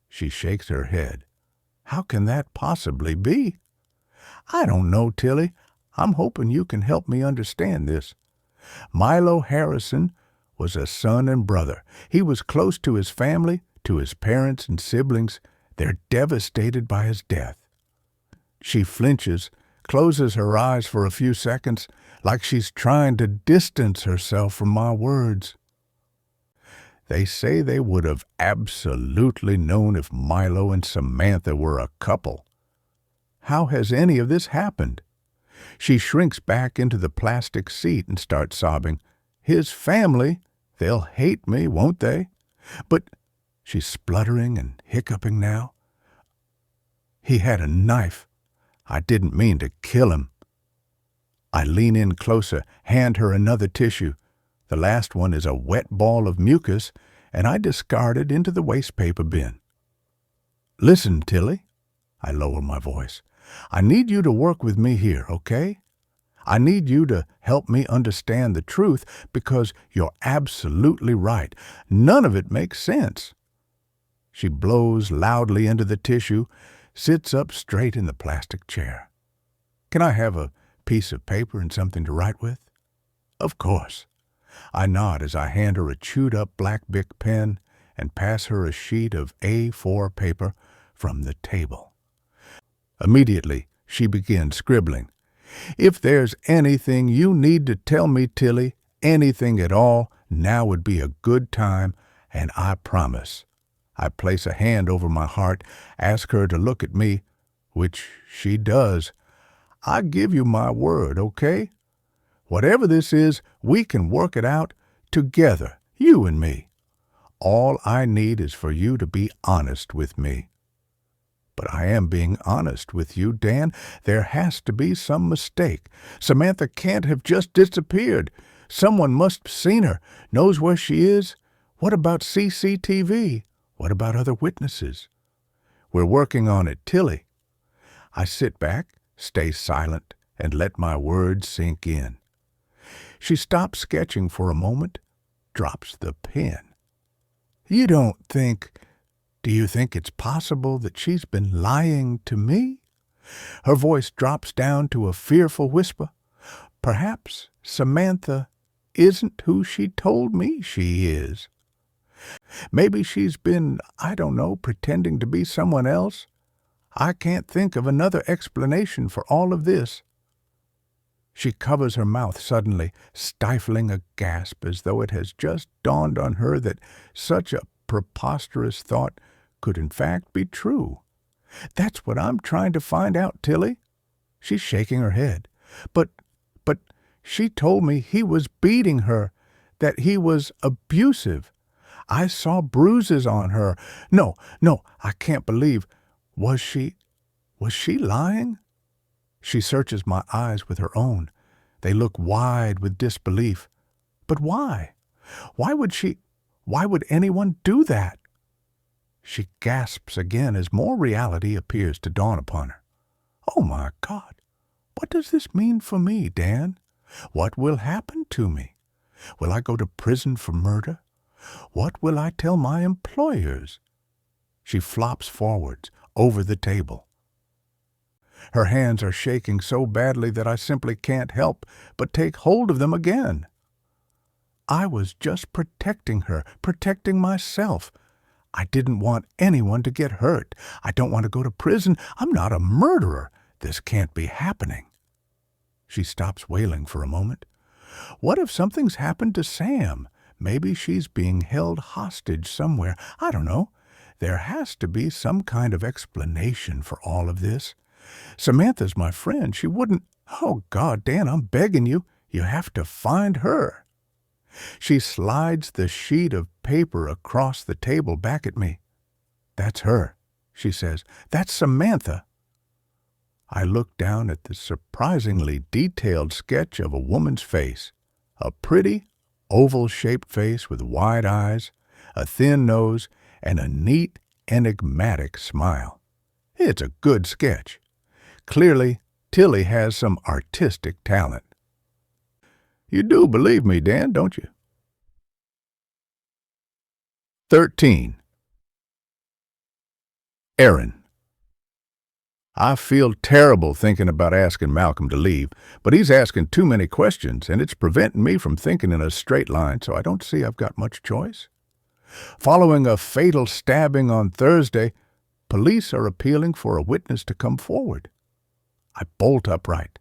She shakes her head. "How can that possibly be?" "I don't know, Tilly. I'm hoping you can help me understand this. Milo Harrison was a son and brother. He was close to his family, to his parents and siblings. They're devastated by his death." She flinches, closes her eyes for a few seconds, like she's trying to distance herself from my words. "They say they would have absolutely known if Milo and Samantha were a couple. How has any of this happened?" She shrinks back into the plastic seat and starts sobbing. "His family, they'll hate me, won't they? But," she's spluttering and hiccuping now, "he had a knife. I didn't mean to kill him." I lean in closer, hand her another tissue. The last one is a wet ball of mucus, and I discard it into the wastepaper bin. "Listen, Tilly," I lower my voice. "I need you to work with me here, okay? I need you to help me understand the truth, because you're absolutely right. None of it makes sense." She blows loudly into the tissue, sits up straight in the plastic chair. "Can I have a piece of paper and something to write with?" "Of course." I nod as I hand her a chewed-up black Bic pen and pass her a sheet of A4 paper from the table. Immediately, she begins scribbling. "If there's anything you need to tell me, Tilly, anything at all, now would be a good time, and I promise." I place a hand over my heart, ask her to look at me, which she does. "I give you my word, okay? Whatever this is, we can work it out together, you and me. All I need is for you to be honest with me." "But I am being honest with you, Dan. There has to be some mistake. Samantha can't have just disappeared. Someone must have seen her, knows where she is. What about CCTV? What about other witnesses?" "We're working on it, Tilly." I sit back, stay silent, and let my words sink in. She stops sketching for a moment, drops the pen. Do you think it's possible that she's been lying to me?" Her voice drops down to a fearful whisper. "Perhaps Samantha isn't who she told me she is. Maybe she's been, I don't know, pretending to be someone else. I can't think of another explanation for all of this." She covers her mouth suddenly, stifling a gasp as though it has just dawned on her that such a preposterous thought could in fact be true. "That's what I'm trying to find out, Tilly." She's shaking her head. But she told me he was beating her, that he was abusive. I saw bruises on her. No, I can't believe. Was she lying?" She searches my eyes with her own. They look wide with disbelief. "But why? Why would anyone do that?" She gasps again as more reality appears to dawn upon her. "Oh, my God! What does this mean for me, Dan? What will happen to me? Will I go to prison for murder? What will I tell my employers?" She flops forwards, over the table. Her hands are shaking so badly that I simply can't help but take hold of them again. I was just protecting her, protecting myself. I didn't want anyone to get hurt. I don't want to go to prison. I'm not a murderer. This can't be happening. She stops wailing for a moment. What if something's happened to Sam? Maybe she's being held hostage somewhere. I don't know. There has to be some kind of explanation for all of this. Samantha's my friend. She wouldn't... Oh, God, Dan, I'm begging you. You have to find her. She slides the sheet of paper across the table back at me. That's her, she says. That's Samantha. I look down at the surprisingly detailed sketch of a woman's face. A pretty, oval-shaped face with wide eyes, a thin nose, and a neat, enigmatic smile. It's a good sketch. Clearly, Tilly has some artistic talent. You do believe me, Dan, don't you? 13. Aaron. I feel terrible thinking about asking Malcolm to leave, but he's asking too many questions, and it's preventing me from thinking in a straight line, so I don't see I've got much choice. Following a fatal stabbing on Thursday, police are appealing for a witness to come forward. I bolt upright,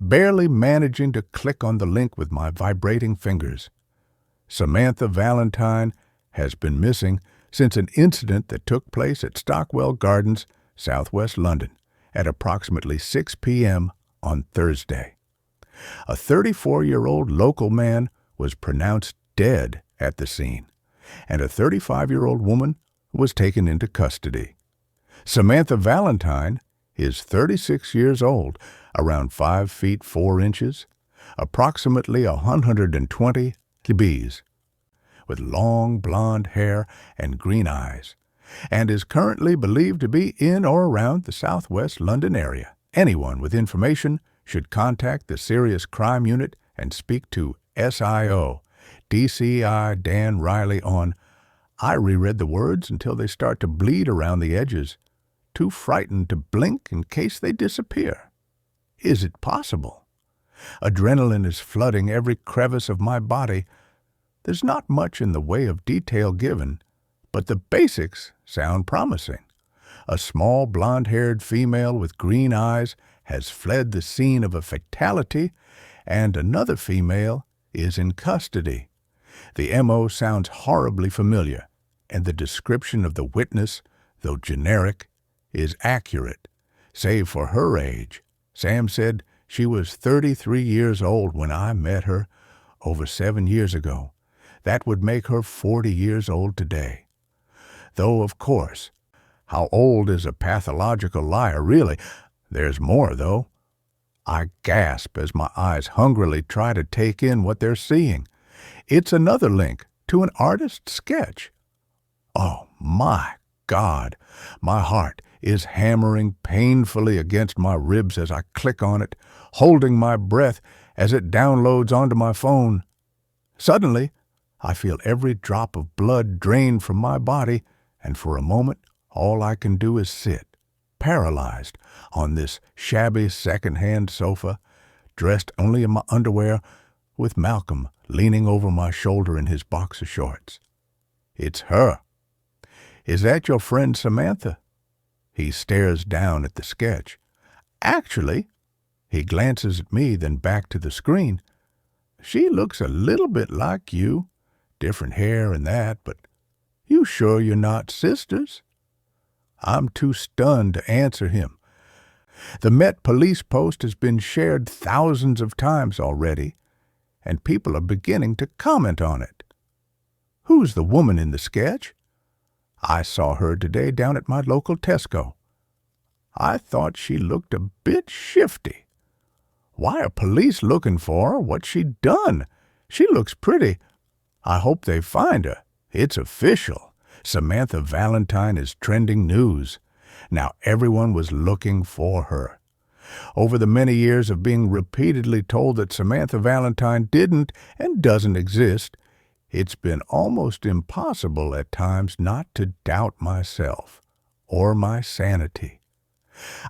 barely managing to click on the link with my vibrating fingers. Samantha Valentine has been missing since an incident that took place at Stockwell Gardens, southwest London, at approximately 6 p.m. on Thursday. A 34-year-old local man was pronounced dead at the scene, and a 35-year-old woman was taken into custody. Samantha Valentine is 36 years old, around 5 feet 4 inches, approximately 120 kbs, with long blonde hair and green eyes, and is currently believed to be in or around the southwest London area. Anyone with information should contact the Serious Crime Unit and speak to SIO, DCI Dan Riley on... I reread the words until they start to bleed around the edges, too frightened to blink in case they disappear. Is it possible? Adrenaline is flooding every crevice of my body. There's not much in the way of detail given, But the basics sound promising. A small blonde-haired female with green eyes has fled the scene of a fatality, and another female is in custody. The M.O. sounds horribly familiar, and the description of the witness, though generic, is accurate, save for her age. Sam said she was 33 years old when I met her over 7 years ago. That would make her 40 years old today. Though, of course, how old is a pathological liar, really? There's more, though. I gasp as my eyes hungrily try to take in what they're seeing. It's another link to an artist's sketch. Oh, my God! My heart is hammering painfully against my ribs as I click on it, holding my breath as it downloads onto my phone. Suddenly, I feel every drop of blood drain from my body, and for a moment, all I can do is sit, paralyzed, on this shabby second-hand sofa, dressed only in my underwear, with Malcolm leaning over my shoulder in his boxer shorts. It's her. Is that your friend Samantha? He stares down at the sketch. Actually, he glances at me, then back to the screen. She looks a little bit like you. Different hair and that, but you sure you're not sisters? I'm too stunned to answer him. The Met police post has been shared thousands of times already, and people are beginning to comment on it. Who's the woman in the sketch? I saw her today down at my local Tesco. I thought she looked a bit shifty. Why are police looking for her? What's she done? She looks pretty. I hope they find her. It's official. Samantha Valentine is trending news. Now everyone was looking for her. Over the many years of being repeatedly told that Samantha Valentine didn't and doesn't exist, it's been almost impossible at times not to doubt myself or my sanity.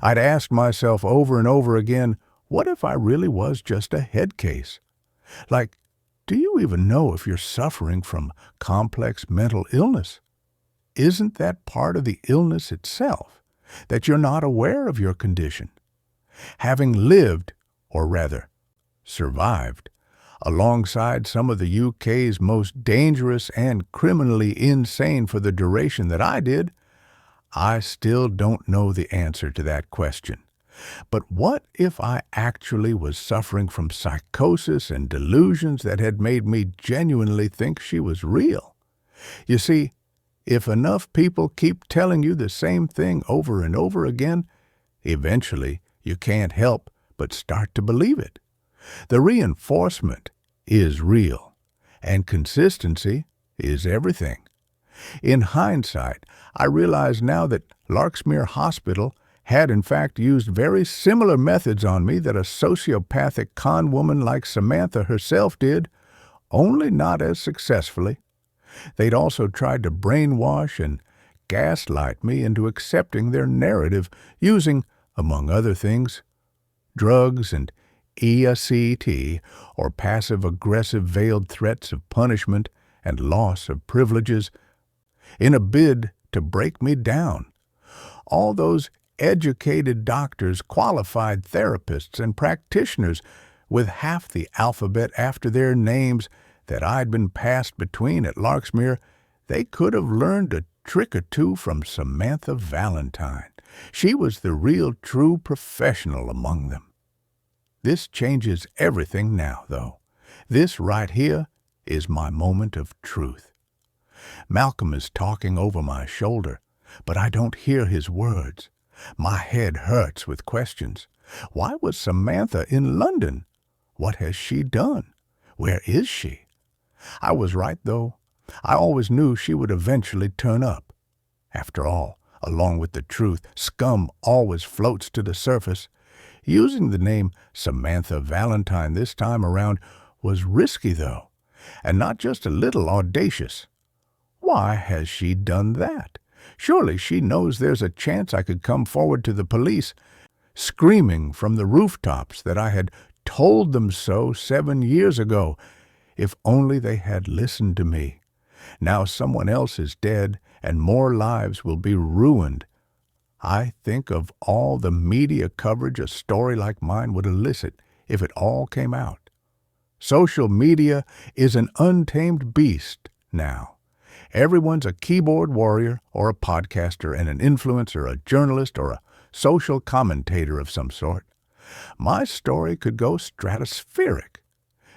I'd asked myself over and over again, what if I really was just a head case? Like, do you even know if you're suffering from complex mental illness? Isn't that part of the illness itself, that you're not aware of your condition? Having lived, or rather, survived, alongside some of the UK's most dangerous and criminally insane for the duration that I did, I still don't know the answer to that question. But what if I actually was suffering from psychosis and delusions that had made me genuinely think she was real? You see, if enough people keep telling you the same thing over and over again, eventually you can't help but start to believe it. The reinforcement is real, and consistency is everything. In hindsight, I realize now that Larksmere Hospital had in fact used very similar methods on me that a sociopathic con woman like Samantha herself did, only not as successfully. They'd also tried to brainwash and gaslight me into accepting their narrative using, among other things, drugs and EACT, or passive-aggressive veiled threats of punishment and loss of privileges, in a bid to break me down. All those educated doctors, qualified therapists, and practitioners with half the alphabet after their names that I'd been passed between at Larksmere, they could have learned a trick or two from Samantha Valentine. She was the real true professional among them. This changes everything now, though. This right here is my moment of truth. Malcolm is talking over my shoulder, but I don't hear his words. My head hurts with questions. Why was Samantha in London? What has she done? Where is she? I was right, though. I always knew she would eventually turn up. After all, along with the truth, scum always floats to the surface. Using the name Samantha Valentine this time around was risky, though, and not just a little audacious. Why has she done that? Surely she knows there's a chance I could come forward to the police, screaming from the rooftops that I had told them so 7 years ago. If only they had listened to me. Now someone else is dead, and more lives will be ruined. I think of all the media coverage a story like mine would elicit if it all came out. Social media is an untamed beast now. Everyone's a keyboard warrior or a podcaster and an influencer, a journalist, or a social commentator of some sort. My story could go stratospheric.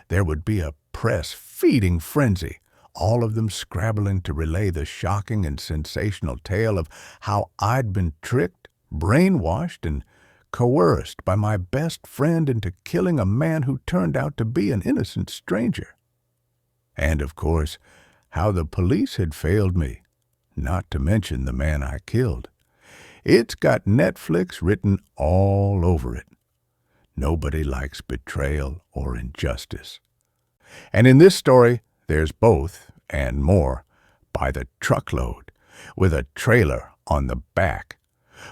There would be a press-feeding frenzy, all of them scrabbling to relay the shocking and sensational tale of how I'd been tricked, brainwashed, and coerced by my best friend into killing a man who turned out to be an innocent stranger. And, of course, how the police had failed me, not to mention the man I killed. It's got Netflix written all over it. Nobody likes betrayal or injustice. And in this story, there's both and more by the truckload, with a trailer on the back.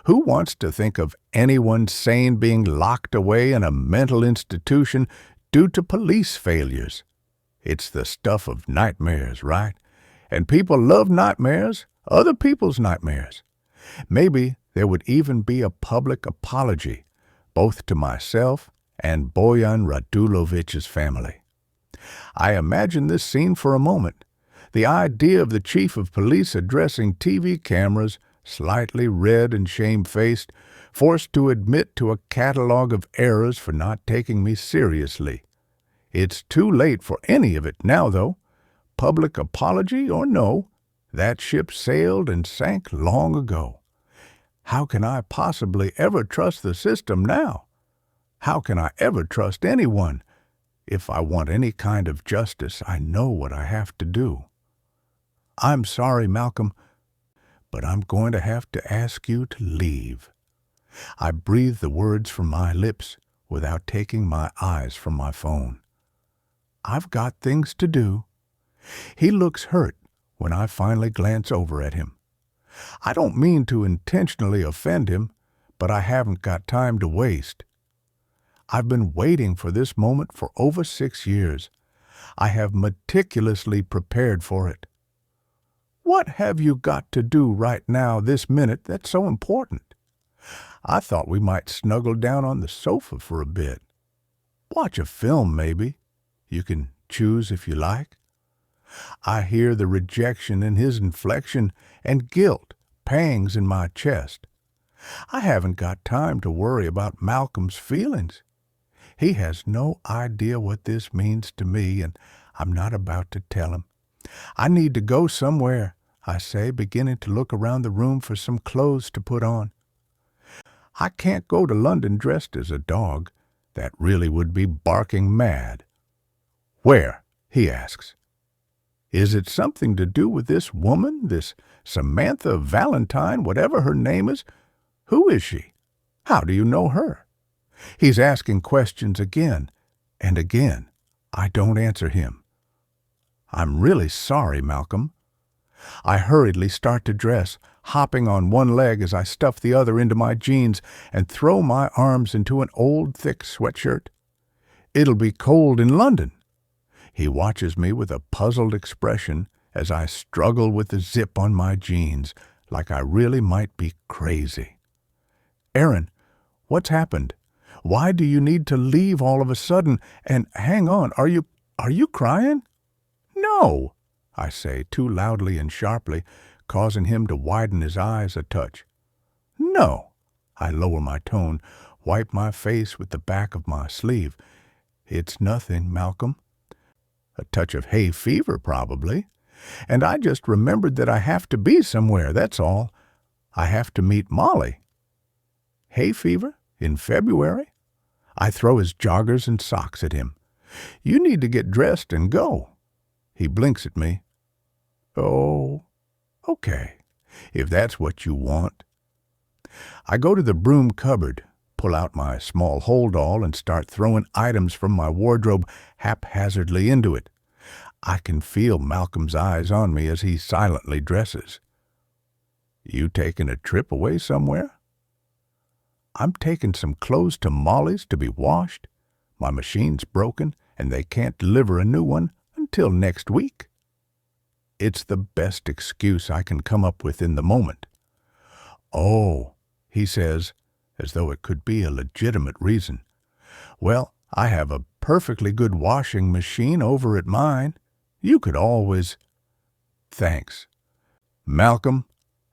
Who wants to think of anyone sane being locked away in a mental institution due to police failures? It's the stuff of nightmares, right? And people love nightmares, other people's nightmares. Maybe there would even be a public apology, both to myself and Boyan Radulovich's family. I imagine this scene for a moment. The idea of the chief of police addressing TV cameras, slightly red and shamefaced, forced to admit to a catalog of errors for not taking me seriously. It's too late for any of it now, though. Public apology or no, that ship sailed and sank long ago. How can I possibly ever trust the system now? How can I ever trust anyone? If I want any kind of justice, I know what I have to do. I'm sorry, Malcolm, but I'm going to have to ask you to leave. I breathe the words from my lips without taking my eyes from my phone. I've got things to do. He looks hurt when I finally glance over at him. I don't mean to intentionally offend him, but I haven't got time to waste. I've been waiting for this moment for over 6 years. I have meticulously prepared for it. What have you got to do right now, this minute, that's so important? I thought we might snuggle down on the sofa for a bit. Watch a film, maybe. You can choose if you like. I hear the rejection in his inflection and guilt, pangs in my chest. I haven't got time to worry about Malcolm's feelings. He has no idea what this means to me, and I'm not about to tell him. I need to go somewhere, I say, beginning to look around the room for some clothes to put on. I can't go to London dressed as a dog. That really would be barking mad. Where? He asks. Is it something to do with this woman, this Samantha Valentine, whatever her name is? Who is she? How do you know her? He's asking questions again and again. I don't answer him. I'm really sorry, Malcolm. I hurriedly start to dress, hopping on one leg as I stuff the other into my jeans and throw my arms into an old, thick sweatshirt. It'll be cold in London. He watches me with a puzzled expression as I struggle with the zip on my jeans, like I really might be crazy. Aaron, what's happened? Why do you need to leave all of a sudden? And hang on, are you crying? No, I say, too loudly and sharply, causing him to widen his eyes a touch. No, I lower my tone, wipe my face with the back of my sleeve. It's nothing, Malcolm. A touch of hay fever, probably. And I just remembered that I have to be somewhere, that's all. I have to meet Molly. Hay fever? In February? I throw his joggers and socks at him. You need to get dressed and go. He blinks at me. Oh, okay, if that's what you want. I go to the broom cupboard, pull out my small hold-all, and start throwing items from my wardrobe haphazardly into it. I can feel Malcolm's eyes on me as he silently dresses. You taking a trip away somewhere? I'm taking some clothes to Molly's to be washed. My machine's broken, and they can't deliver a new one until next week. It's the best excuse I can come up with in the moment. Oh, he says, as though it could be a legitimate reason. Well, I have a perfectly good washing machine over at mine. You could always... Thanks. Malcolm,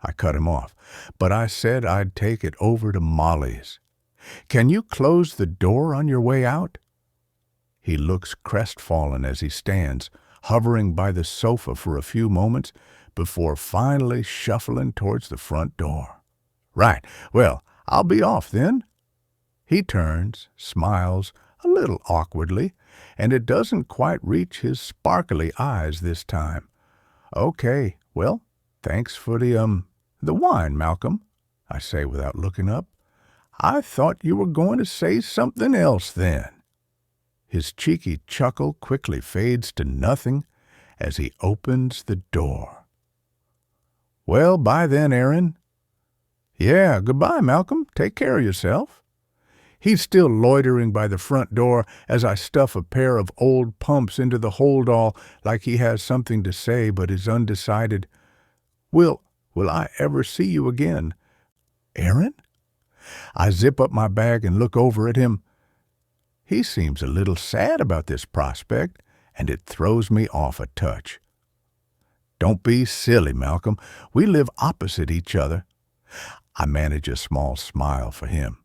I cut him off, but I said I'd take it over to Molly's. Can you close the door on your way out? He looks crestfallen as he stands, hovering by the sofa for a few moments before finally shuffling towards the front door. Right, well, I'll be off then. He turns, smiles a little awkwardly, and it doesn't quite reach his sparkly eyes this time. Okay, well, thanks for the wine, Malcolm, I say without looking up. I thought you were going to say something else then. His cheeky chuckle quickly fades to nothing as he opens the door. Well, bye then, Aaron. Yeah, goodbye, Malcolm. Take care of yourself. He's still loitering by the front door as I stuff a pair of old pumps into the hold-all like he has something to say but is undecided. Will I ever see you again? Aaron? I zip up my bag and look over at him. He seems a little sad about this prospect, and it throws me off a touch. Don't be silly, Malcolm. We live opposite each other. I manage a small smile for him.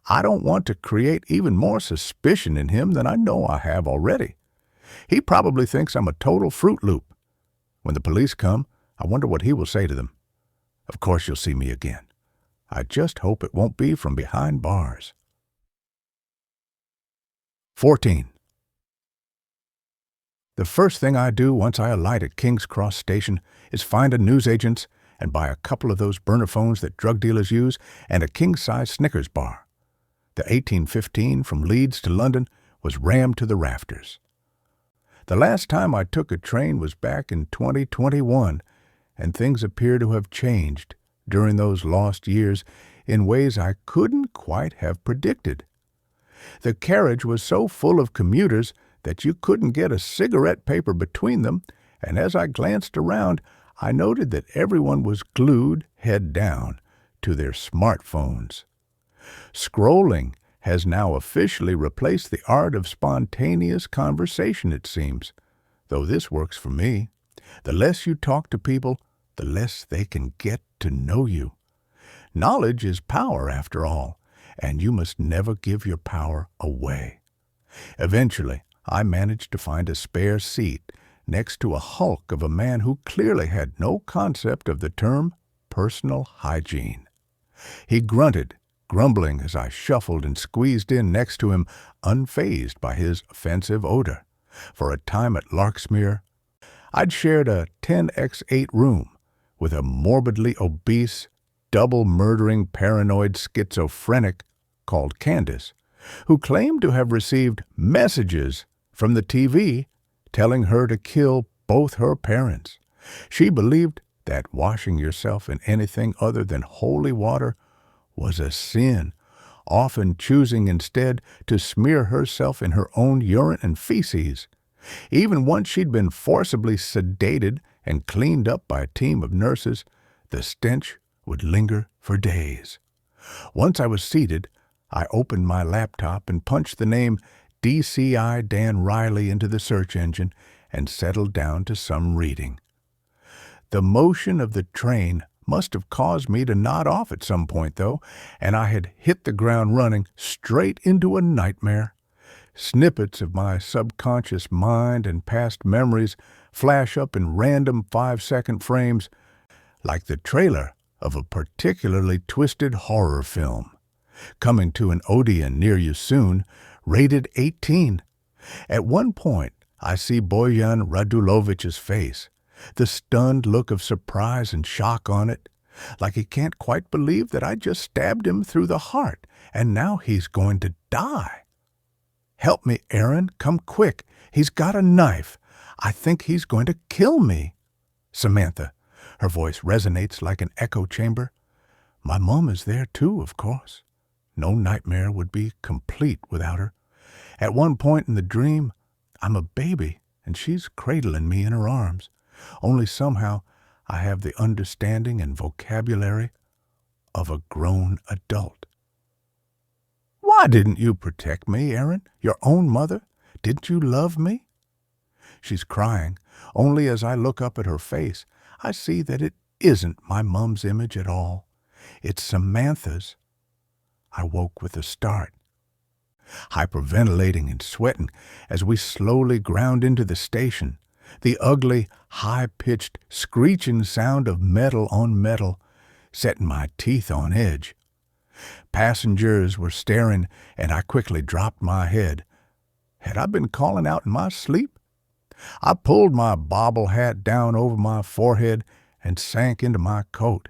I don't want to create even more suspicion in him than I know I have already. He probably thinks I'm a total Fruit Loop. When the police come, I wonder what he will say to them. Of course you'll see me again. I just hope it won't be from behind bars. 14. The first thing I do once I alight at King's Cross Station is find a newsagent's and buy a couple of those burner phones that drug dealers use and a king-size Snickers bar. The 1815 from Leeds to London was rammed to the rafters. The last time I took a train was back in 2021, and things appear to have changed during those lost years in ways I couldn't quite have predicted. The carriage was so full of commuters that you couldn't get a cigarette paper between them, and as I glanced around, I noted that everyone was glued, head down, to their smartphones. Scrolling has now officially replaced the art of spontaneous conversation, it seems, though this works for me. The less you talk to people, the less they can get to know you. Knowledge is power, after all, and you must never give your power away. Eventually, I managed to find a spare seat next to a hulk of a man who clearly had no concept of the term personal hygiene. He grunted, grumbling as I shuffled and squeezed in next to him, unfazed by his offensive odor. For a time at Larksmere, I'd shared a 10x8 room with a morbidly obese, double-murdering paranoid schizophrenic called Candace, who claimed to have received messages from the TV telling her to kill both her parents. She believed that washing yourself in anything other than holy water was a sin, often choosing instead to smear herself in her own urine and feces. Even once she'd been forcibly sedated and cleaned up by a team of nurses, the stench would linger for days. Once I was seated, I opened my laptop and punched the name DCI Dan Riley into the search engine and settled down to some reading. The motion of the train must have caused me to nod off at some point, though, and I had hit the ground running straight into a nightmare. Snippets of my subconscious mind and past memories flash up in random 5-second frames, like the trailer of a particularly twisted horror film. Coming to an Odeon near you soon, rated 18. At one point, I see Boyan Radulovich's face, the stunned look of surprise and shock on it, like he can't quite believe that I just stabbed him through the heart, and now he's going to die. Help me, Aaron, come quick. He's got a knife. I think he's going to kill me. Samantha. Her voice resonates like an echo chamber. My mom is there too, of course. No nightmare would be complete without her. At one point in the dream, I'm a baby, and she's cradling me in her arms. only somehow I have the understanding and vocabulary of a grown adult. Why didn't you protect me, Erin? Your own mother? Didn't you love me? She's crying. Only as I look up at her face, I see that it isn't my mum's image at all. It's Samantha's. I woke with a start, hyperventilating and sweating as we slowly ground into the station. The ugly, high-pitched, screeching sound of metal on metal, setting my teeth on edge. Passengers were staring, and I quickly dropped my head. Had I been calling out in my sleep? I pulled my bobble hat down over my forehead and sank into my coat.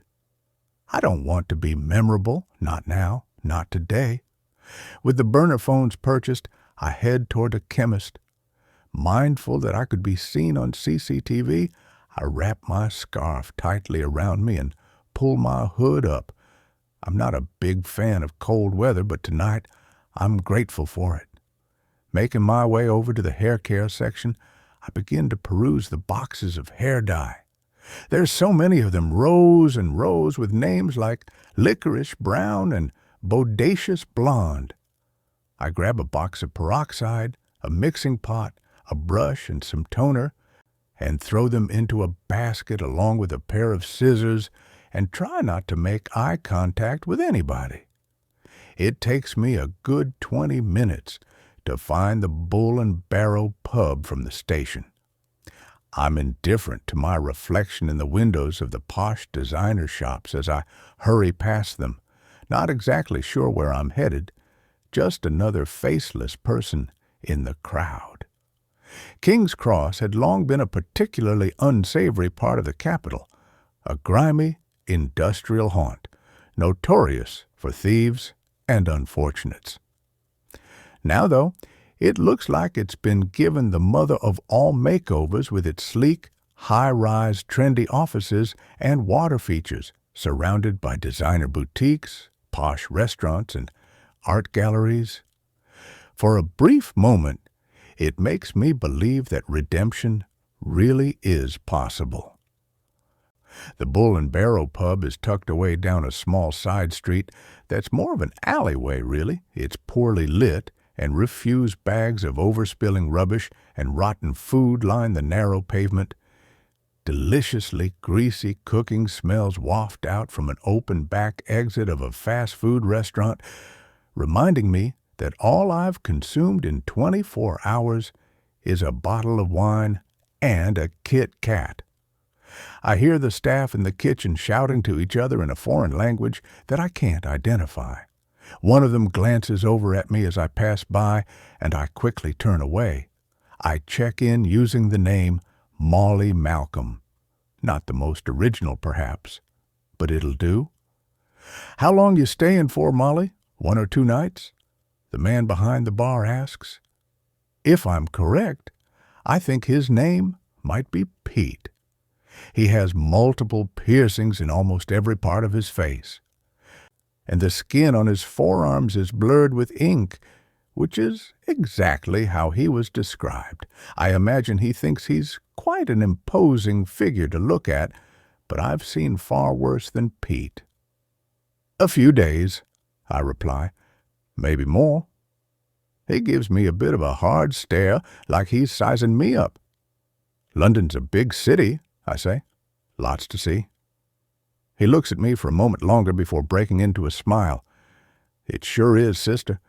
I don't want to be memorable, not now, not today. With the burner phones purchased, I head toward a chemist. Mindful that I could be seen on CCTV, I wrap my scarf tightly around me and pull my hood up. I'm not a big fan of cold weather, but tonight I'm grateful for it. Making my way over to the hair care section, I begin to peruse the boxes of hair dye. There's so many of them, rows and rows with names like licorice brown and bodacious blonde. I grab a box of peroxide, a mixing pot, a brush, and some toner, and throw them into a basket along with a pair of scissors and try not to make eye contact with anybody. It takes me a good 20 minutes to find the Bull and Barrow pub from the station. I'm indifferent to my reflection in the windows of the posh designer shops as I hurry past them, not exactly sure where I'm headed, just another faceless person in the crowd. King's Cross had long been a particularly unsavory part of the capital, a grimy, industrial haunt, notorious for thieves and unfortunates. Now, though, it looks like it's been given the mother of all makeovers with its sleek, high-rise, trendy offices and water features, surrounded by designer boutiques, posh restaurants, and art galleries. For a brief moment, it makes me believe that redemption really is possible. The Bull and Barrow pub is tucked away down a small side street that's more of an alleyway, really. It's poorly lit, and refuse bags of overspilling rubbish and rotten food line the narrow pavement. Deliciously greasy cooking smells waft out from an open back exit of a fast food restaurant, reminding me that all I've consumed in 24 hours is a bottle of wine and a Kit Kat. I hear the staff in the kitchen shouting to each other in a foreign language that I can't identify. One of them glances over at me as I pass by, and I quickly turn away. I check in using the name Molly Malcolm. Not the most original, perhaps, but it'll do. "How long you staying for, Molly? 1 or 2 nights?" the man behind the bar asks. If I'm correct, I think his name might be Pete. He has multiple piercings in almost every part of his face, and the skin on his forearms is blurred with ink, which is exactly how he was described. I imagine he thinks he's quite an imposing figure to look at, but I've seen far worse than Pete. "A few days," I reply. "Maybe more." He gives me a bit of a hard stare, like he's sizing me up. "London's a big city," I say. "Lots to see." He looks at me for a moment longer before breaking into a smile. "It sure is, sister.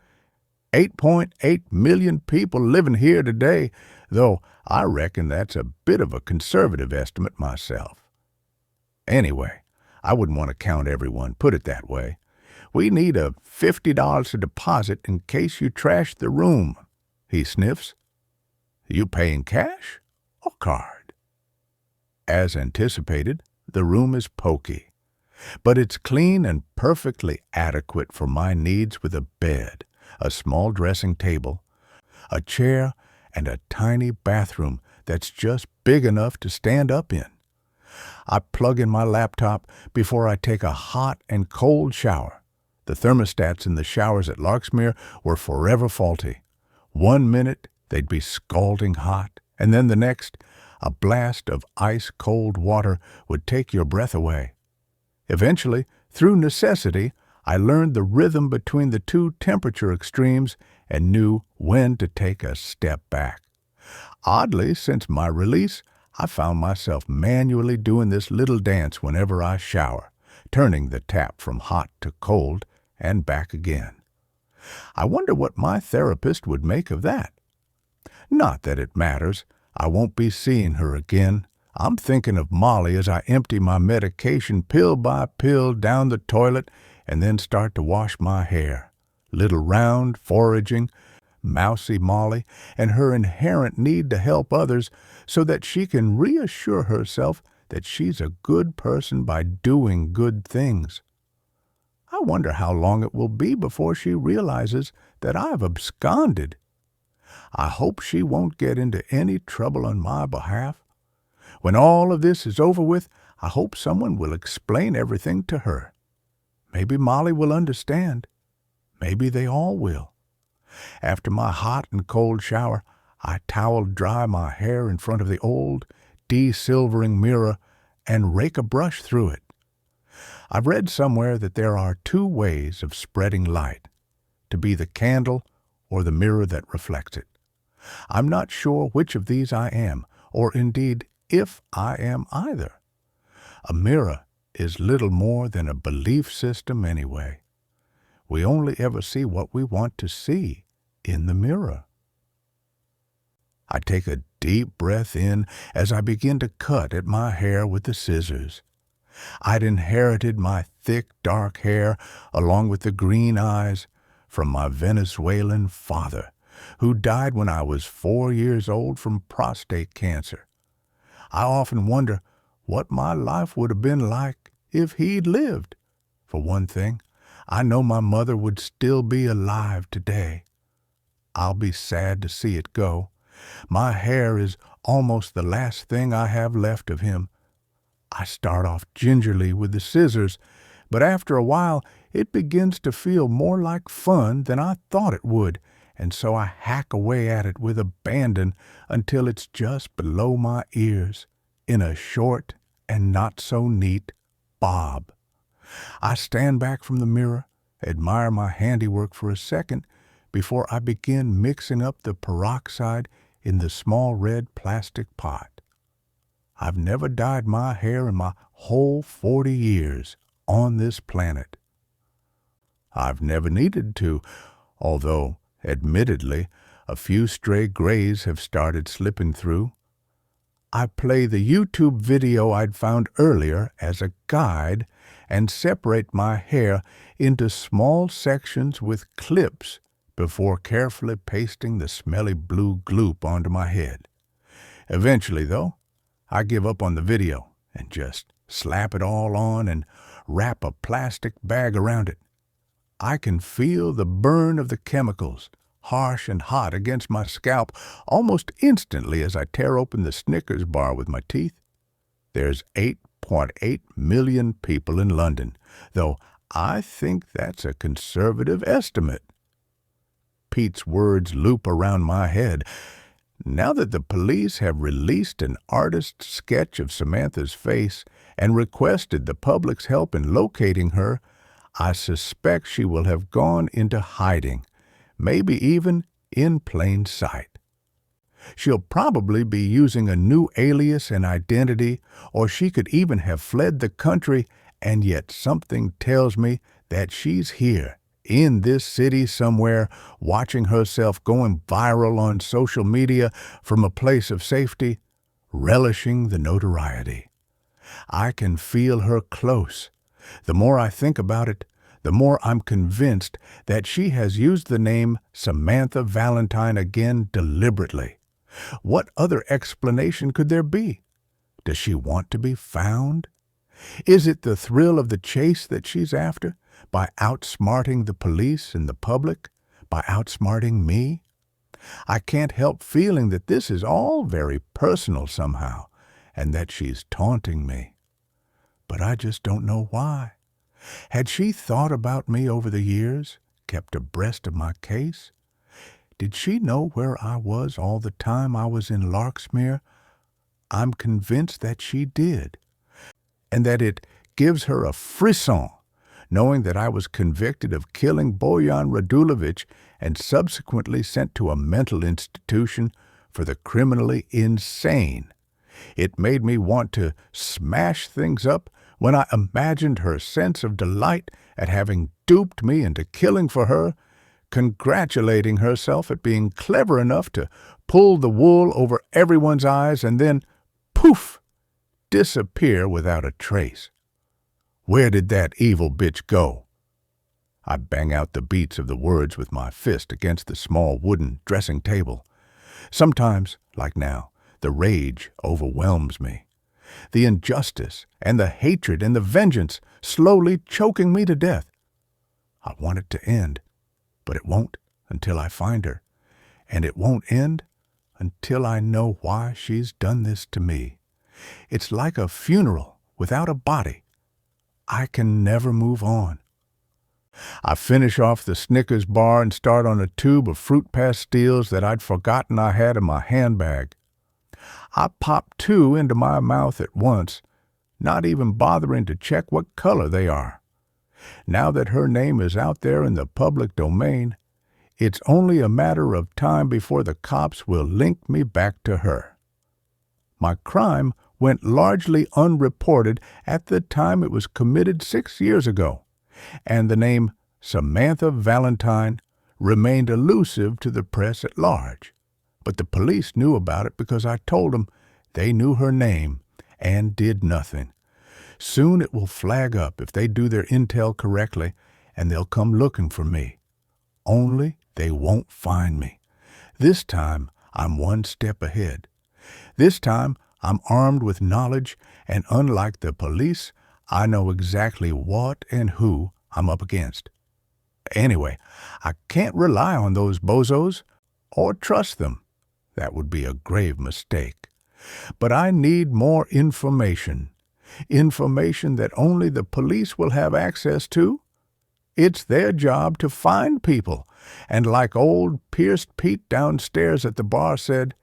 8.8 million people living here today, though I reckon that's a bit of a conservative estimate myself. Anyway, I wouldn't want to count everyone, put it that way. We need a $50 deposit in case you trash the room," he sniffs. "You paying cash or card?" As anticipated, the room is poky, but it's clean and perfectly adequate for my needs, with a bed, a small dressing table, a chair, and a tiny bathroom that's just big enough to stand up in. I plug in my laptop before I take a hot and cold shower. The thermostats in the showers at Larksmere were forever faulty. 1 minute they'd be scalding hot, and then the next A blast of ice-cold water would take your breath away. Eventually, through necessity, I learned the rhythm between the two temperature extremes and knew when to take a step back. Oddly, since my release, I found myself manually doing this little dance whenever I shower, turning the tap from hot to cold and back again. I wonder what my therapist would make of that. Not that it matters. I won't be seeing her again. I'm thinking of Molly as I empty my medication pill by pill down the toilet and then start to wash my hair. Little round, foraging, mousy Molly and her inherent need to help others so that she can reassure herself that she's a good person by doing good things. I wonder how long it will be before she realizes that I've absconded. I hope she won't get into any trouble on my behalf. When all of this is over with, I hope someone will explain everything to her. Maybe Molly will understand. Maybe they all will. After my hot and cold shower, I towel dry my hair in front of the old, de-silvering mirror and rake a brush through it. I've read somewhere that there are two ways of spreading light, to be the candle or the mirror that reflects it. I'm not sure which of these I am, or indeed if I am either. A mirror is little more than a belief system anyway. We only ever see what we want to see in the mirror. I take a deep breath in as I begin to cut at my hair with the scissors. I'd inherited my thick, dark hair, along with the green eyes, from my Venezuelan father, who died when I was 4 years old from prostate cancer. I often wonder what my life would have been like if he'd lived. For one thing, I know my mother would still be alive today. I'll be sad to see it go. My hair is almost the last thing I have left of him. I start off gingerly with the scissors, but after a while it begins to feel more like fun than I thought it would, and so I hack away at it with abandon until it's just below my ears, in a short and not-so-neat bob. I stand back from the mirror, admire my handiwork for a second, before I begin mixing up the peroxide in the small red plastic pot. I've never dyed my hair in my whole 40 years on this planet. I've never needed to, although, admittedly, a few stray grays have started slipping through. I play the YouTube video I'd found earlier as a guide and separate my hair into small sections with clips before carefully pasting the smelly blue gloop onto my head. Eventually, though, I give up on the video and just slap it all on and wrap a plastic bag around it. I can feel the burn of the chemicals, harsh and hot against my scalp, almost instantly as I tear open the Snickers bar with my teeth. There's 8.8 million people in London, though I think that's a conservative estimate. Pete's words loop around my head. Now that the police have released an artist's sketch of Samantha's face and requested the public's help in locating her, I suspect she will have gone into hiding, maybe even in plain sight. She'll probably be using a new alias and identity, or she could even have fled the country, and yet something tells me that she's here, in this city somewhere, watching herself going viral on social media from a place of safety, relishing the notoriety. I can feel her close. The more I think about it, the more I'm convinced that she has used the name Samantha Valentine again deliberately. What other explanation could there be? Does she want to be found? Is it the thrill of the chase that she's after, by outsmarting the police and the public, by outsmarting me? I can't help feeling that this is all very personal somehow, and that she's taunting me. But I just don't know why. Had she thought about me over the years, kept abreast of my case? Did she know where I was all the time I was in Larksmere? I'm convinced that she did, and that it gives her a frisson knowing that I was convicted of killing Boyan Radulovich and subsequently sent to a mental institution for the criminally insane. It made me want to smash things up when I imagined her sense of delight at having duped me into killing for her, congratulating herself at being clever enough to pull the wool over everyone's eyes and then, poof, disappear without a trace. Where did that evil bitch go? I bang out the beats of the words with my fist against the small wooden dressing table. Sometimes, like now, the rage overwhelms me. The injustice and the hatred and the vengeance slowly choking me to death. I want it to end, but it won't until I find her, and it won't end until I know why she's done this to me. It's like a funeral without a body. I can never move on. I finish off the Snickers bar and start on a tube of fruit pastilles that I'd forgotten I had in my handbag. I pop 2 into my mouth at once, not even bothering to check what color they are. Now that her name is out there in the public domain, it's only a matter of time before the cops will link me back to her. My crime went largely unreported at the time it was committed 6 years ago, and the name Samantha Valentine remained elusive to the press at large. But the police knew about it because I told them they knew her name and did nothing. Soon it will flag up if they do their intel correctly, and they'll come looking for me. Only they won't find me. This time I'm one step ahead. This time I'm armed with knowledge, and unlike the police, I know exactly what and who I'm up against. Anyway, I can't rely on those bozos or trust them. That would be a grave mistake. But I need more information. Information that only the police will have access to. It's their job to find people, and like old Pierced Pete downstairs at the bar said,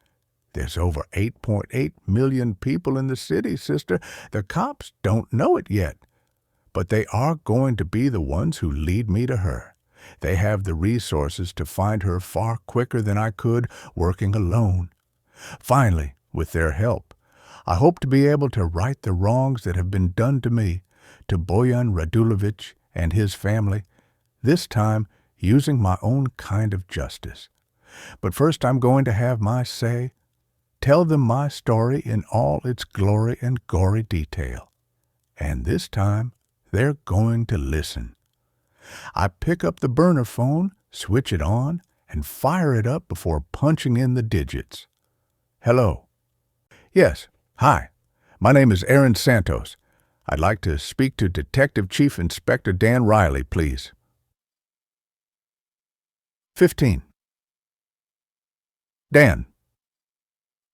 there's over 8.8 million people in the city, sister. The cops don't know it yet. But they are going to be the ones who lead me to her. They have the resources to find her far quicker than I could working alone. Finally, with their help, I hope to be able to right the wrongs that have been done to me, to Boyan Radulovich and his family, this time using my own kind of justice. But first I'm going to have my say, tell them my story in all its glory and gory detail. And this time, they're going to listen. I pick up the burner phone, switch it on, and fire it up before punching in the digits. Hello. Yes, hi. My name is Aaron Santos. I'd like to speak to Detective Chief Inspector Dan Riley, please. 15. Dan.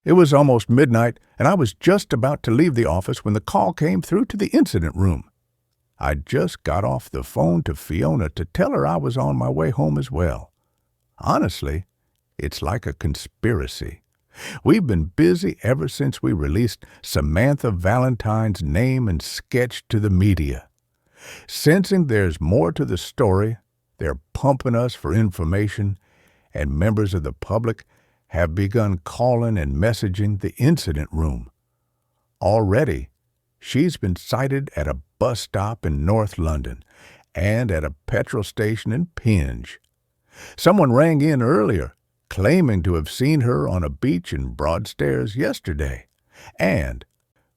It was almost midnight, and I was just about to leave the office when the call came through to the incident room. I'd just got off the phone to Fiona to tell her I was on my way home as well. Honestly, it's like a conspiracy. We've been busy ever since we released Samantha Valentine's name and sketch to the media. Sensing there's more to the story, they're pumping us for information, and members of the public have begun calling and messaging the incident room. Already, she's been sighted at a bus stop in North London and at a petrol station in Penge. Someone rang in earlier, claiming to have seen her on a beach in Broadstairs yesterday, and,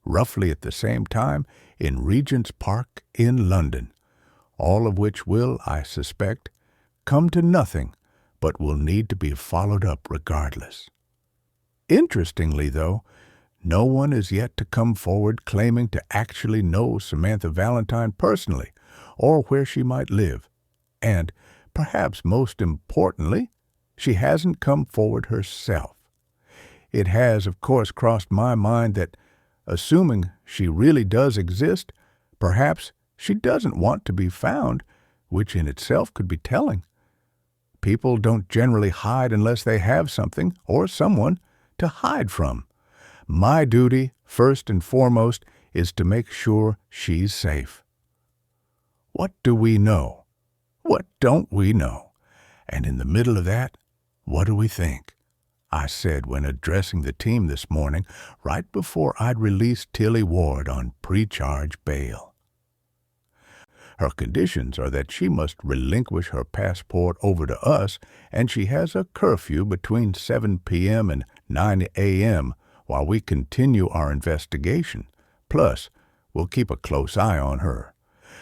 roughly at the same time, in Regent's Park in London, all of which will, I suspect, come to nothing, but will need to be followed up regardless. Interestingly, though, no one is yet to come forward claiming to actually know Samantha Valentine personally, or where she might live. And, perhaps most importantly, she hasn't come forward herself. It has, of course, crossed my mind that, assuming she really does exist, perhaps she doesn't want to be found, which in itself could be telling. People don't generally hide unless they have something or someone to hide from. My duty, first and foremost, is to make sure she's safe. What do we know? What don't we know? And in the middle of that, what do we think? I said when addressing the team this morning, right before I'd released Tilly Ward on pre-charge bail. Her conditions are that she must relinquish her passport over to us, and she has a curfew between 7 p.m. and 9 a.m. while we continue our investigation. Plus, we'll keep a close eye on her.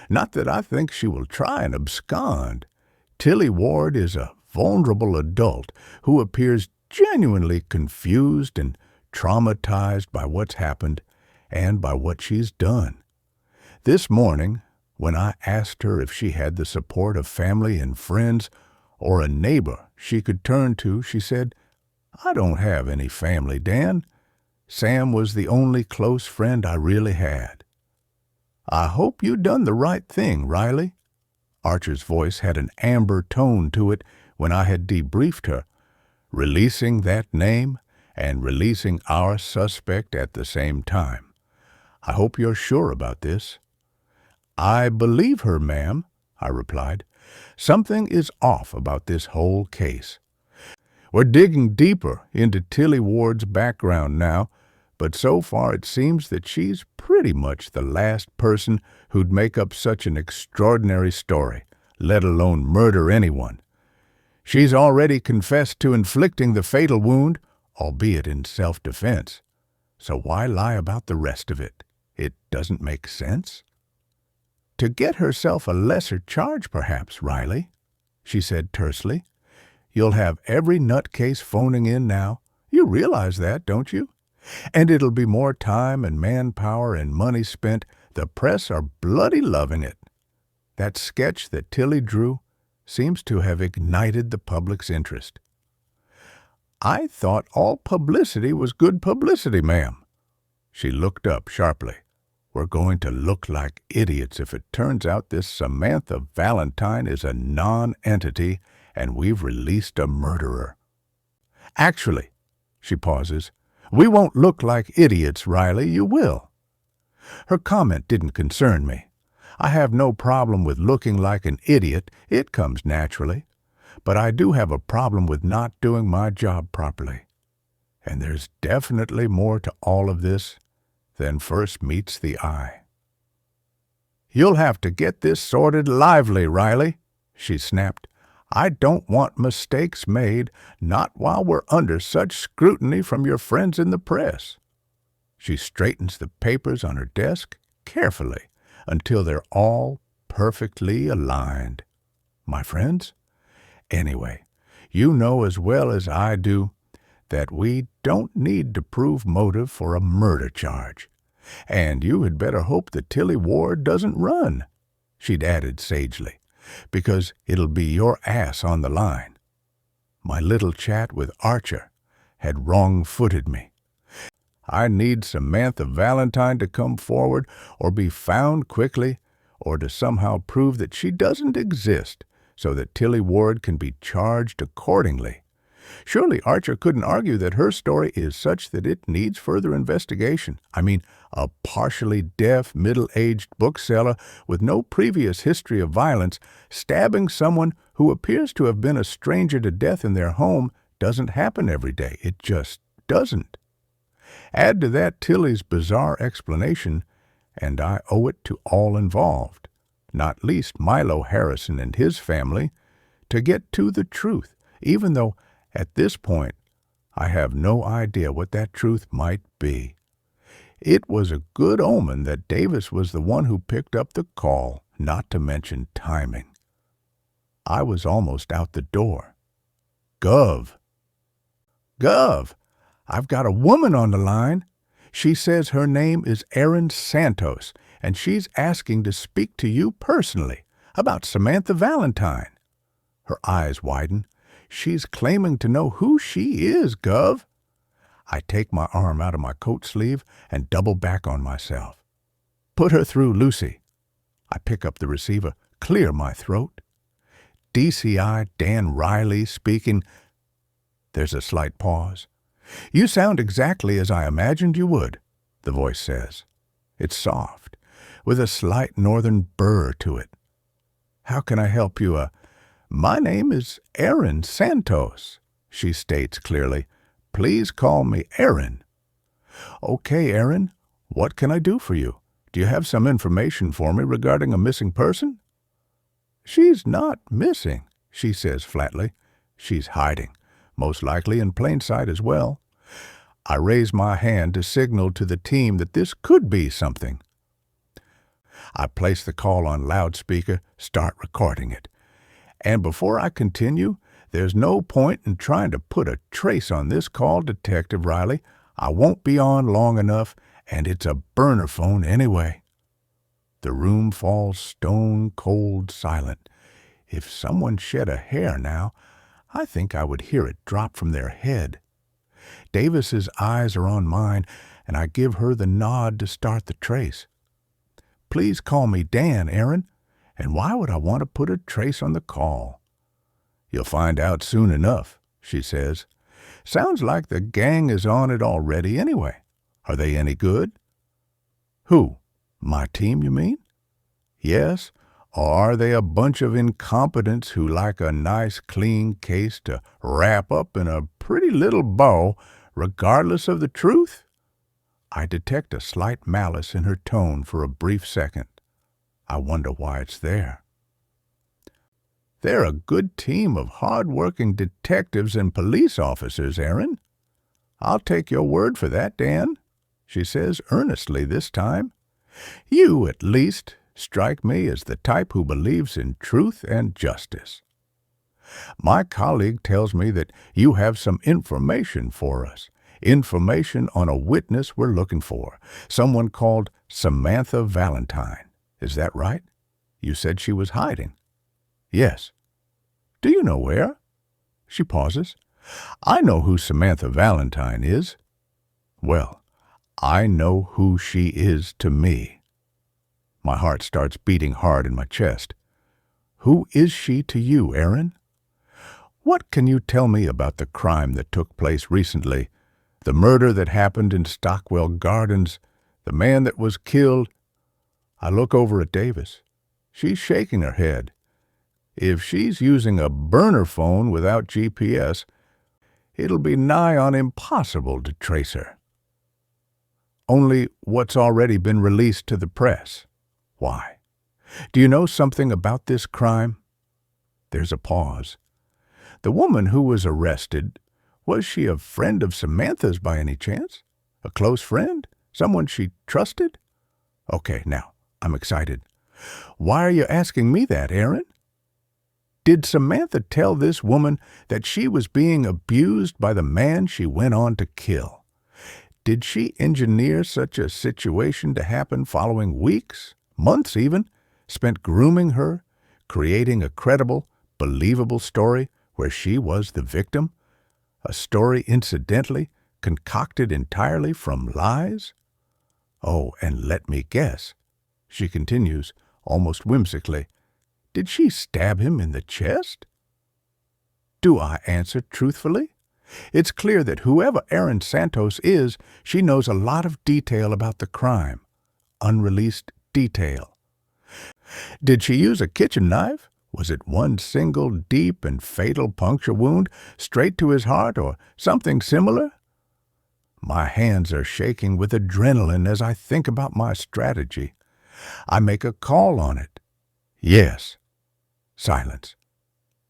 Not that I think she will try and abscond. Tilly Ward is a vulnerable adult who appears genuinely confused and traumatized by what's happened and by what she's done. This morning, when I asked her if she had the support of family and friends or a neighbor she could turn to, she said, "I don't have any family, Dan. Sam was the only close friend I really had." "I hope you done the right thing, Riley." Archer's voice had an amber tone to it when I had debriefed her, releasing that name and releasing our suspect at the same time. "I hope you're sure about this." "I believe her, ma'am," I replied. "Something is off about this whole case. We're digging deeper into Tilly Ward's background now, but so far it seems that she's pretty much the last person who'd make up such an extraordinary story, let alone murder anyone. She's already confessed to inflicting the fatal wound, albeit in self-defense. So why lie about the rest of it? It doesn't make sense." "To get herself a lesser charge, perhaps, Riley," she said tersely. "You'll have every nutcase phoning in now. You realize that, don't you? And it'll be more time and manpower and money spent. The press are bloody loving it. That sketch that Tilly drew seems to have ignited the public's interest." "I thought all publicity was good publicity, ma'am." She looked up sharply. "We're going to look like idiots if it turns out this Samantha Valentine is a non-entity and we've released a murderer. Actually," she pauses, "we won't look like idiots, Riley, you will." Her comment didn't concern me. I have no problem with looking like an idiot, it comes naturally. But I do have a problem with not doing my job properly. And there's definitely more to all of this than first meets the eye. "You'll have to get this sorted lively, Riley," she snapped. "I don't want mistakes made, not while we're under such scrutiny from your friends in the press." She straightens the papers on her desk carefully until they're all perfectly aligned. "My friends? Anyway, you know as well as I do that we don't need to prove motive for a murder charge. And you had better hope that Tilly Ward doesn't run," she'd added sagely, "because it'll be your ass on the line." My little chat with Archer had wrong-footed me. I need Samantha Valentine to come forward or be found quickly or to somehow prove that she doesn't exist so that Tilly Ward can be charged accordingly. Surely Archer couldn't argue that her story is such that it needs further investigation. I mean, a partially deaf, middle-aged bookseller with no previous history of violence stabbing someone who appears to have been a stranger to death in their home doesn't happen every day. It just doesn't. Add to that Tilly's bizarre explanation, and I owe it to all involved, not least Milo Harrison and his family, to get to the truth, even though at this point I have no idea what that truth might be. It was a good omen that Davis was the one who picked up the call, not to mention timing. I was almost out the door. Gov! I've got a woman on the line. She says her name is Erin Santos, and she's asking to speak to you personally about Samantha Valentine." Her eyes widen. "She's claiming to know who she is, Gov." I take my arm out of my coat sleeve and double back on myself. "Put her through, Lucy." I pick up the receiver, clear my throat. DCI Dan Riley speaking. There's a slight pause. "You sound exactly as I imagined you would," the voice says. It's soft, with a slight northern burr to it. "How can I help you? My name is Aaron Santos," she states clearly. "Please call me Aaron." "Okay, Aaron, what can I do for you? Do you have some information for me regarding a missing person?" "She's not missing," she says flatly. "She's hiding, most likely in plain sight as well." I raise my hand to signal to the team that this could be something. I place the call on loudspeaker, start recording it. And before I continue, there's no point in trying to put a trace on this call, Detective Riley. I won't be on long enough, and it's a burner phone anyway. The room falls stone-cold silent. If someone shed a hair now, I think I would hear it drop from their head. Davis's eyes are on mine, and I give her the nod to start the trace. "Please call me Dan, Aaron. And why would I want to put a trace on the call?" "You'll find out soon enough," she says. "Sounds like the gang is on it already anyway. Are they any good?" "Who? My team, you mean?" "Yes. Or are they a bunch of incompetents who like a nice, clean case to wrap up in a pretty little bow, regardless of the truth?" I detect a slight malice in her tone for a brief second. I wonder why it's there. "They're a good team of hard-working detectives and police officers, Aaron. I'll take your word for that, Dan," she says earnestly this time. "You, at least, strike me as the type who believes in truth and justice. My colleague tells me that you have some information for us. Information on a witness we're looking for, someone called Samantha Valentine. Is that right? You said she was hiding." "Yes." "Do you know where?" She pauses. "I know who Samantha Valentine is." "Well, I know who she is to me." My heart starts beating hard in my chest. "Who is she to you, Aaron?" "What can you tell me about the crime that took place recently? The murder that happened in Stockwell Gardens? The man that was killed?" I look over at Davis. She's shaking her head. If she's using a burner phone without GPS, it'll be nigh on impossible to trace her. "Only what's already been released to the press." "Why? Do you know something about this crime?" There's a pause. "The woman who was arrested, was she a friend of Samantha's by any chance? A close friend? Someone she trusted?" "Okay, now, I'm excited. Why are you asking me that, Aaron?" "Did Samantha tell this woman that she was being abused by the man she went on to kill? Did she engineer such a situation to happen following weeks, months even, spent grooming her, creating a credible, believable story where she was the victim? A story, incidentally, concocted entirely from lies? Oh, and let me guess," she continues, almost whimsically, "did she stab him in the chest?" Do I answer truthfully? It's clear that whoever Aaron Santos is, she knows a lot of detail about the crime. Unreleased detail. Did she use a kitchen knife? Was it one single deep and fatal puncture wound straight to his heart or something similar? My hands are shaking with adrenaline as I think about my strategy. I make a call on it. "Yes." Silence.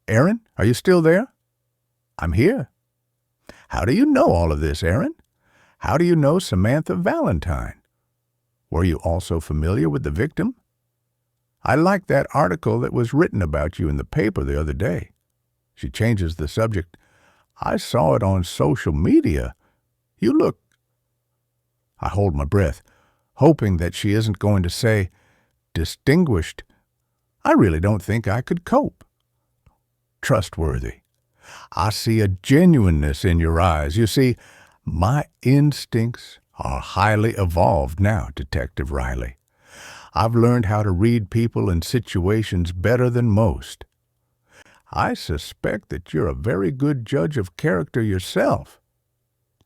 "Aaron, are you still there?" "I'm here." "How do you know all of this, Aaron? How do you know Samantha Valentine? Were you also familiar with the victim? I liked that article that was written about you in the paper the other day." She changes the subject. "I saw it on social media. You look—" I hold my breath, hoping that she isn't going to say, "distinguished." I really don't think I could cope. "Trustworthy. I see a genuineness in your eyes. You see, my instincts are highly evolved now, Detective Riley. I've learned how to read people and situations better than most. I suspect that you're a very good judge of character yourself."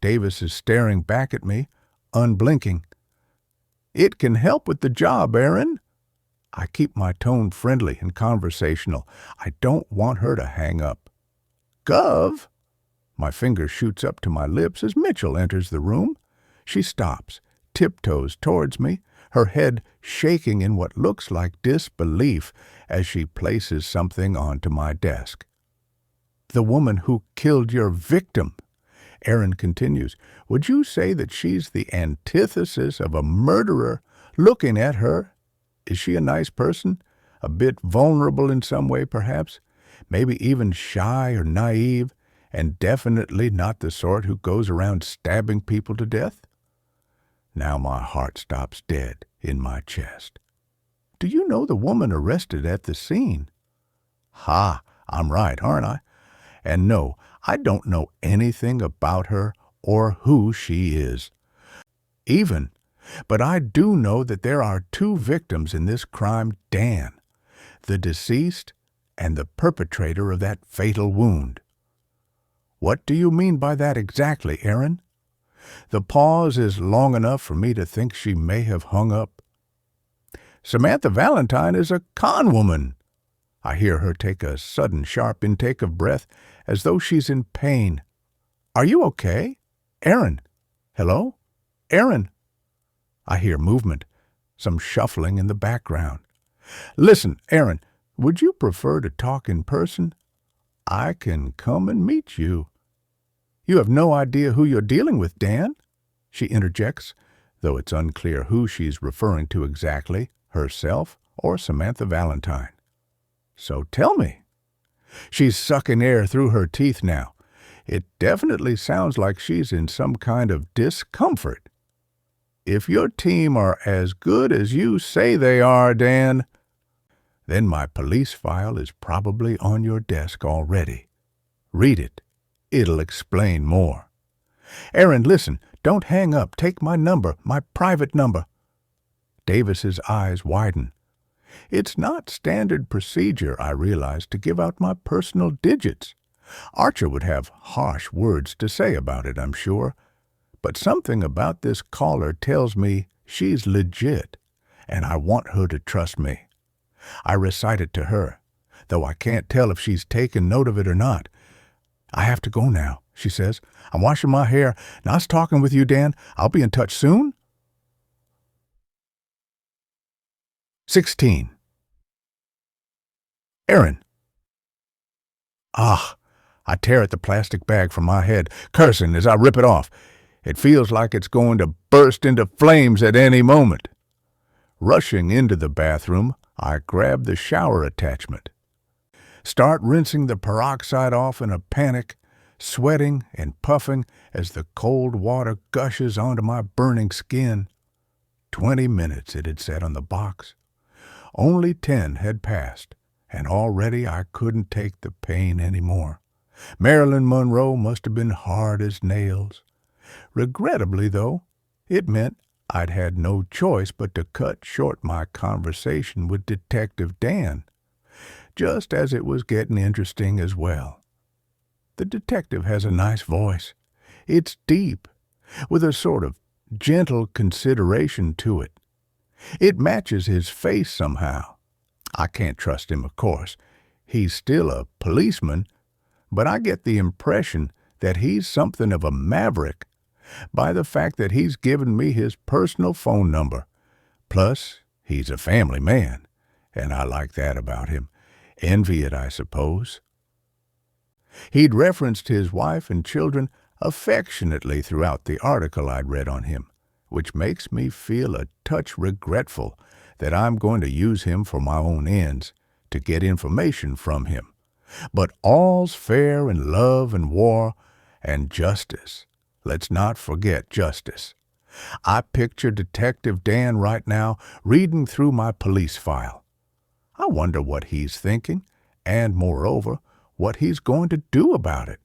Davis is staring back at me, unblinking. "It can help with the job, Aaron." I keep my tone friendly and conversational. I don't want her to hang up. "Gov." My finger shoots up to my lips as Mitchell enters the room. She stops, tiptoes towards me, her head shaking in what looks like disbelief as she places something onto my desk. "The woman who killed your victim," Aaron continues. "Would you say that she's the antithesis of a murderer looking at her? Is she a nice person? A bit vulnerable in some way, perhaps? Maybe even shy or naive, and definitely not the sort who goes around stabbing people to death?" Now my heart stops dead in my chest. "Do you know the woman arrested at the scene?" Ha, I'm right, aren't I? And no, I don't know anything about her or who she is. But I do know that there are two victims in this crime, Dan, the deceased and the perpetrator of that fatal wound. What do you mean by that exactly, Aaron? The pause is long enough for me to think she may have hung up. Samantha Valentine is a con woman. I hear her take a sudden sharp intake of breath as though she's in pain. Are you okay? Aaron? Hello? Aaron? I hear movement, some shuffling in the background. Listen, Aaron, would you prefer to talk in person? I can come and meet you. You have no idea who you're dealing with, Dan, she interjects, though it's unclear who she's referring to exactly, herself or Samantha Valentine. So tell me. She's sucking air through her teeth now. It definitely sounds like she's in some kind of discomfort. If your team are as good as you say they are, Dan, then my police file is probably on your desk already. Read it. It'll explain more. Aaron, listen, don't hang up. Take my number, my private number. Davis's eyes widen. It's not standard procedure, I realize, to give out my personal digits. Archer would have harsh words to say about it, I'm sure. But something about this caller tells me she's legit, and I want her to trust me. I recite it to her, though I can't tell if she's taken note of it or not. I have to go now, she says. I'm washing my hair. Nice talking with you, Dan. I'll be in touch soon. 16. Aaron. I tear at the plastic bag from my head, cursing as I rip it off. It feels like it's going to burst into flames at any moment. Rushing into the bathroom, I grab the shower attachment. Start rinsing the peroxide off in a panic, sweating and puffing as the cold water gushes onto my burning skin. 20 minutes it had said on the box. Only 10 had passed, and already I couldn't take the pain anymore. Marilyn Monroe must have been hard as nails. Regrettably, though, it meant I'd had no choice but to cut short my conversation with Detective Dan, just as it was getting interesting as well. The detective has a nice voice. It's deep, with a sort of gentle consideration to it. It matches his face somehow. I can't trust him, of course. He's still a policeman, but I get the impression that he's something of a maverick by the fact that he's given me his personal phone number. Plus, he's a family man, and I like that about him. Envy it, I suppose. He'd referenced his wife and children affectionately throughout the article I'd read on him, which makes me feel a touch regretful that I'm going to use him for my own ends, to get information from him. But all's fair in love and war and justice. Let's not forget justice. I picture Detective Dan right now reading through my police file. I wonder what he's thinking, and moreover, what he's going to do about it.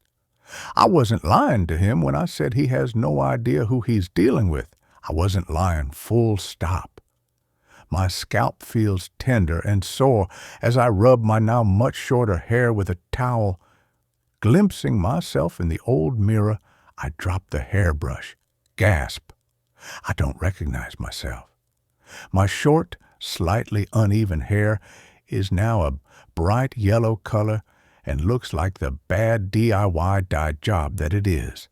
I wasn't lying to him when I said he has no idea who he's dealing with. I wasn't lying, full stop. My scalp feels tender and sore as I rub my now much shorter hair with a towel. Glimpsing myself in the old mirror, I drop the hairbrush, gasp. I don't recognize myself. My short, slightly uneven hair is now a bright yellow color and looks like the bad DIY dye job that it is.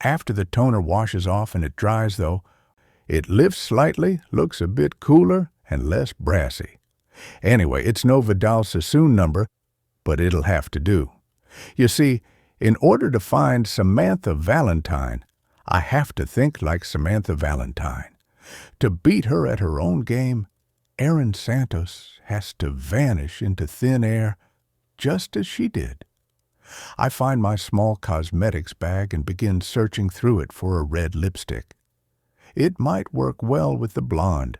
After the toner washes off and it dries, though, it lifts slightly, looks a bit cooler and less brassy. Anyway, it's no Vidal Sassoon number, but it'll have to do. You see, in order to find Samantha Valentine, I have to think like Samantha Valentine. To beat her at her own game, Erin Santos has to vanish into thin air just as she did. I find my small cosmetics bag and begin searching through it for a red lipstick. It might work well with the blonde.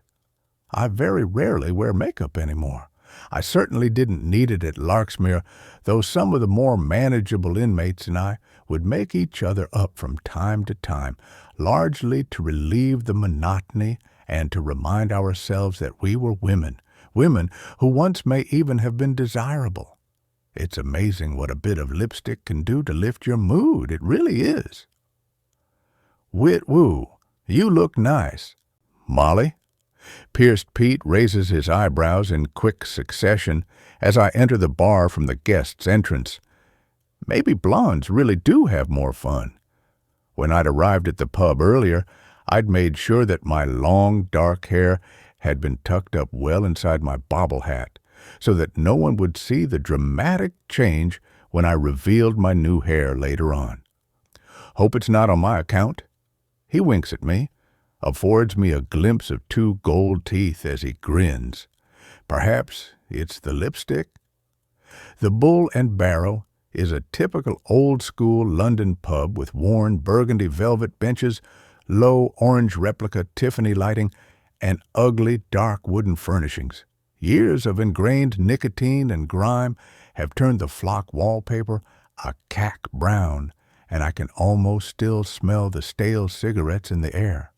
I very rarely wear makeup anymore. I certainly didn't need it at Larksmere, though some of the more manageable inmates and I would make each other up from time to time, largely to relieve the monotony and to remind ourselves that we were women who once may even have been desirable. It's amazing what a bit of lipstick can do to lift your mood. It really is. Whit woo, you look nice. Molly? Pierced Pete raises his eyebrows in quick succession as I enter the bar from the guest's entrance. Maybe blondes really do have more fun. When I'd arrived at the pub earlier, I'd made sure that my long, dark hair had been tucked up well inside my bobble hat, so that no one would see the dramatic change when I revealed my new hair later on. Hope it's not on my account. He winks at me, affords me a glimpse of 2 gold teeth as he grins. Perhaps it's the lipstick? The Bull and Barrow is a typical old-school London pub with worn burgundy velvet benches, low orange replica Tiffany lighting, and ugly dark wooden furnishings. Years of ingrained nicotine and grime have turned the flock wallpaper a cack brown, and I can almost still smell the stale cigarettes in the air.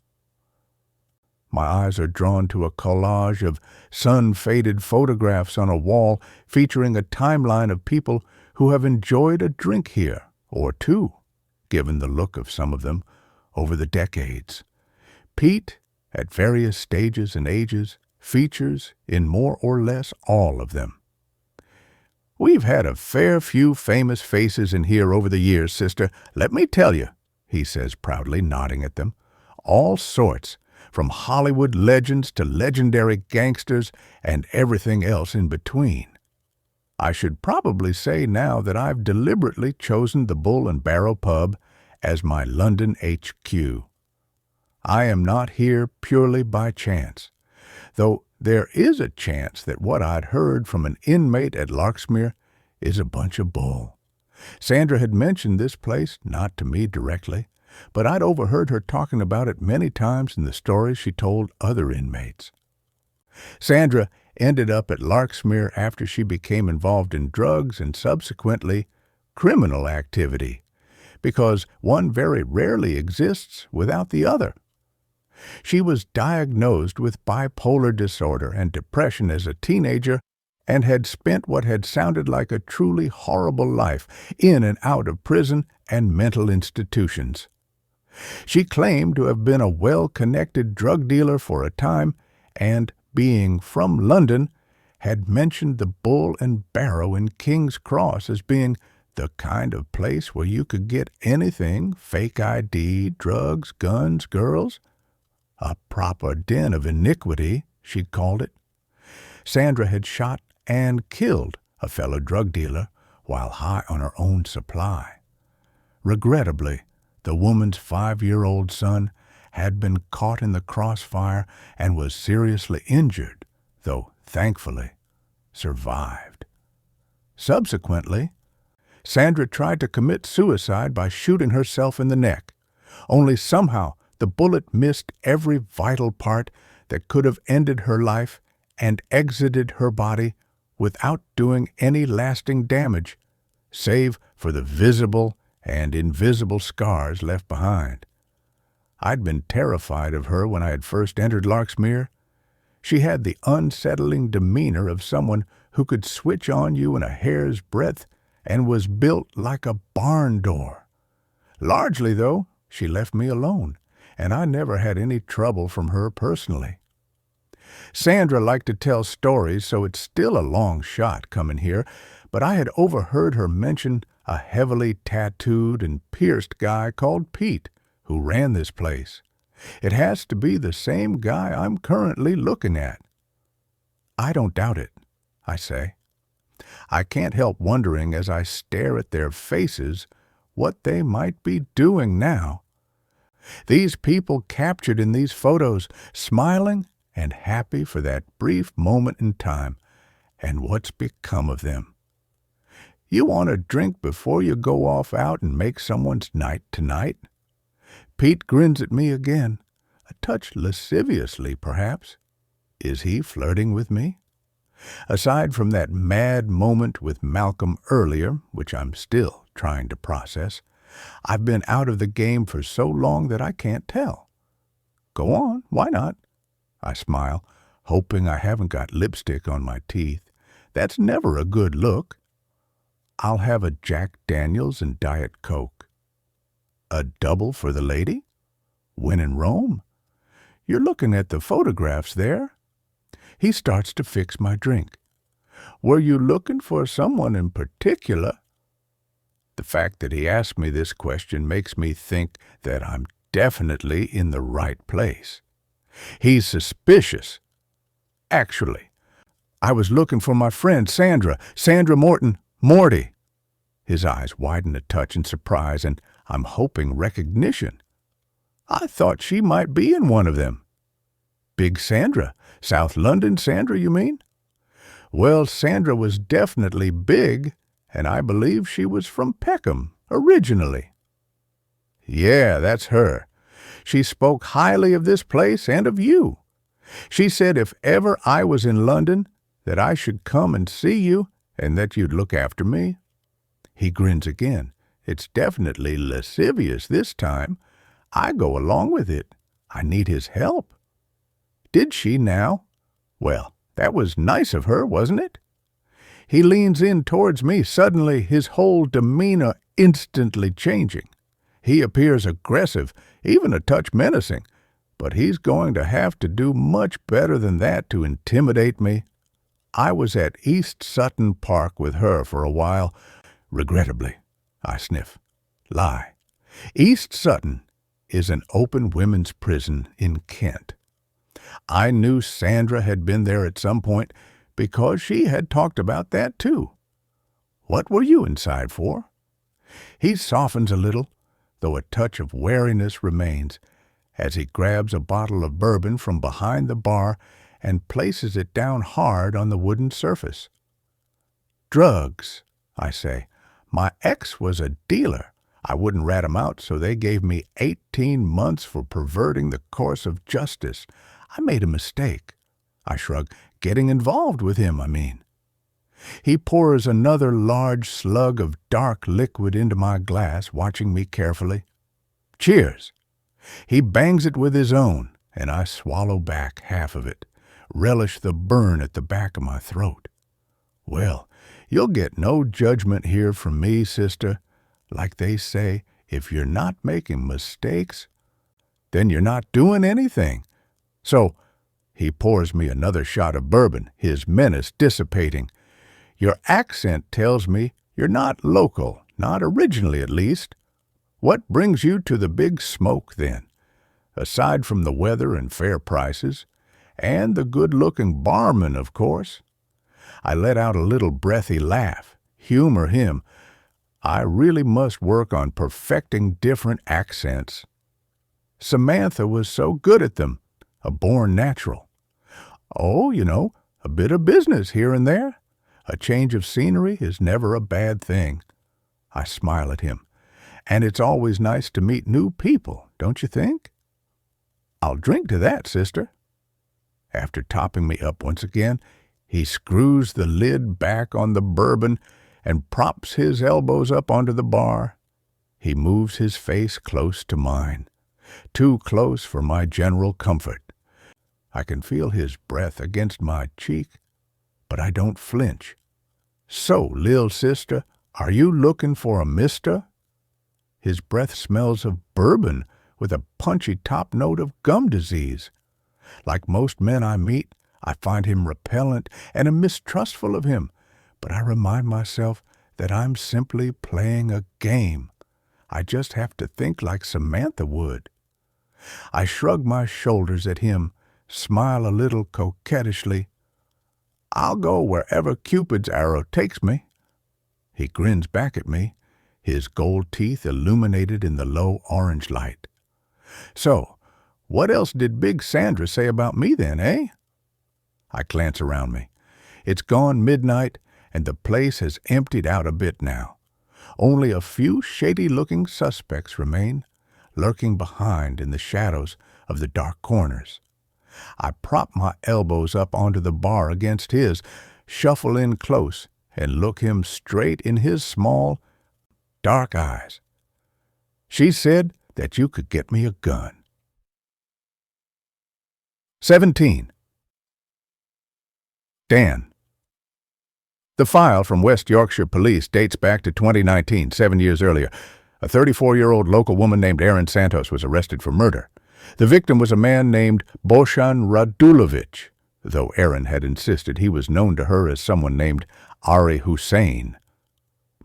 My eyes are drawn to a collage of sun-faded photographs on a wall featuring a timeline of people who have enjoyed a drink here, or 2, given the look of some of them, over the decades. Pete, at various stages and ages, features in more or less all of them. We've had a fair few famous faces in here over the years, sister, let me tell you, he says proudly, nodding at them. All sorts, from Hollywood legends to legendary gangsters and everything else in between. I should probably say now that I've deliberately chosen the Bull and Barrow pub as my London HQ. I am not here purely by chance, though there is a chance that what I'd heard from an inmate at Larksmere is a bunch of bull. Sandra had mentioned this place, not to me directly, but I'd overheard her talking about it many times in the stories she told other inmates. Sandra ended up at Larksmere after she became involved in drugs and subsequently criminal activity, because one very rarely exists without the other. She was diagnosed with bipolar disorder and depression as a teenager and had spent what had sounded like a truly horrible life in and out of prison and mental institutions. She claimed to have been a well-connected drug dealer for a time and, being from London, had mentioned the Bull and Barrow in King's Cross as being the kind of place where you could get anything, fake ID, drugs, guns, girls. A proper den of iniquity, she'd called it. Sandra had shot and killed a fellow drug dealer while high on her own supply. Regrettably, the woman's 5-year-old son had been caught in the crossfire and was seriously injured, though, thankfully, survived. Subsequently, Sandra tried to commit suicide by shooting herself in the neck, only somehow the bullet missed every vital part that could have ended her life and exited her body without doing any lasting damage, save for the visible and invisible scars left behind. I'd been terrified of her when I had first entered Larksmere. She had the unsettling demeanor of someone who could switch on you in a hair's breadth and was built like a barn door. Largely, though, she left me alone, and I never had any trouble from her personally. Sandra liked to tell stories, so it's still a long shot coming here, but I had overheard her mention a heavily tattooed and pierced guy called Pete, who ran this place. It has to be the same guy I'm currently looking at. I don't doubt it, I say. I can't help wondering as I stare at their faces what they might be doing now. These people captured in these photos, smiling and happy for that brief moment in time, and what's become of them. You want a drink before you go off out and make someone's night tonight? Pete grins at me again, a touch lasciviously, perhaps. Is he flirting with me? Aside from that mad moment with Malcolm earlier, which I'm still trying to process, I've been out of the game for so long that I can't tell. Go on, why not? I smile, hoping I haven't got lipstick on my teeth. That's never a good look. I'll have a Jack Daniels and Diet Coke. A double for the lady? When in Rome? You're looking at the photographs there. He starts to fix my drink. Were you looking for someone in particular? The fact that he asked me this question makes me think that I'm definitely in the right place. He's suspicious. Actually, I was looking for my friend Sandra Morty. His eyes widen a touch in surprise, and I'm hoping recognition. I thought she might be in one of them. Big Sandra. South London Sandra, you mean? Well, Sandra was definitely big, and I believe she was from Peckham originally. Yeah, that's her. She spoke highly of this place and of you. She said if ever I was in London, that I should come and see you, and that you'd look after me. He grins again. It's definitely lascivious this time. I go along with it. I need his help. Did she now? Well, that was nice of her, wasn't it? He leans in towards me, suddenly his whole demeanor instantly changing. He appears aggressive, even a touch menacing, but he's going to have to do much better than that to intimidate me. I was at East Sutton Park with her for a while. Regrettably, I sniff. Lie. East Sutton is an open women's prison in Kent. I knew Sandra had been there at some point because she had talked about that too. What were you inside for? He softens a little, though a touch of wariness remains, as he grabs a bottle of bourbon from behind the bar and places it down hard on the wooden surface. Drugs, I say. My ex was a dealer. I wouldn't rat him out, so they gave me 18 months for perverting the course of justice. I made a mistake. I shrug. Getting involved with him, I mean. He pours another large slug of dark liquid into my glass, watching me carefully. Cheers. He bangs it with his own, and I swallow back half of it, relish the burn at the back of my throat. Well, you'll get no judgment here from me, sister. Like they say, if you're not making mistakes, then you're not doing anything. So, he pours me another shot of bourbon, his menace dissipating. Your accent tells me you're not local, not originally at least. What brings you to the Big Smoke, then? Aside from the weather and fair prices, and the good-looking barman, of course. I let out a little breathy laugh. Humor him. I really must work on perfecting different accents. Samantha was so good at them. A born natural. Oh, a bit of business here and there. A change of scenery is never a bad thing. I smile at him. And it's always nice to meet new people, don't you think? I'll drink to that, sister. After topping me up once again, he screws the lid back on the bourbon and props his elbows up onto the bar. He moves his face close to mine. Too close for my general comfort. I can feel his breath against my cheek, but I don't flinch. So, lil sister, are you looking for a mister? His breath smells of bourbon with a punchy top note of gum disease. Like most men I meet, I find him repellent and am mistrustful of him, but I remind myself that I'm simply playing a game. I just have to think like Samantha would. I shrug my shoulders at him, smile a little coquettishly. I'll go wherever Cupid's arrow takes me. He grins back at me, his gold teeth illuminated in the low orange light. So, what else did Big Sandra say about me then, eh? I glance around me. It's gone midnight, and the place has emptied out a bit now. Only a few shady-looking suspects remain, lurking behind in the shadows of the dark corners. I prop my elbows up onto the bar against his, shuffle in close, and look him straight in his small, dark eyes. She said that you could get me a gun. 17. Dan. The file from West Yorkshire Police dates back to 2019, 7 years earlier. A 34-year-old local woman named Erin Santos was arrested for murder. The victim was a man named Boshan Radulovic, though Erin had insisted he was known to her as someone named Ari Hussein.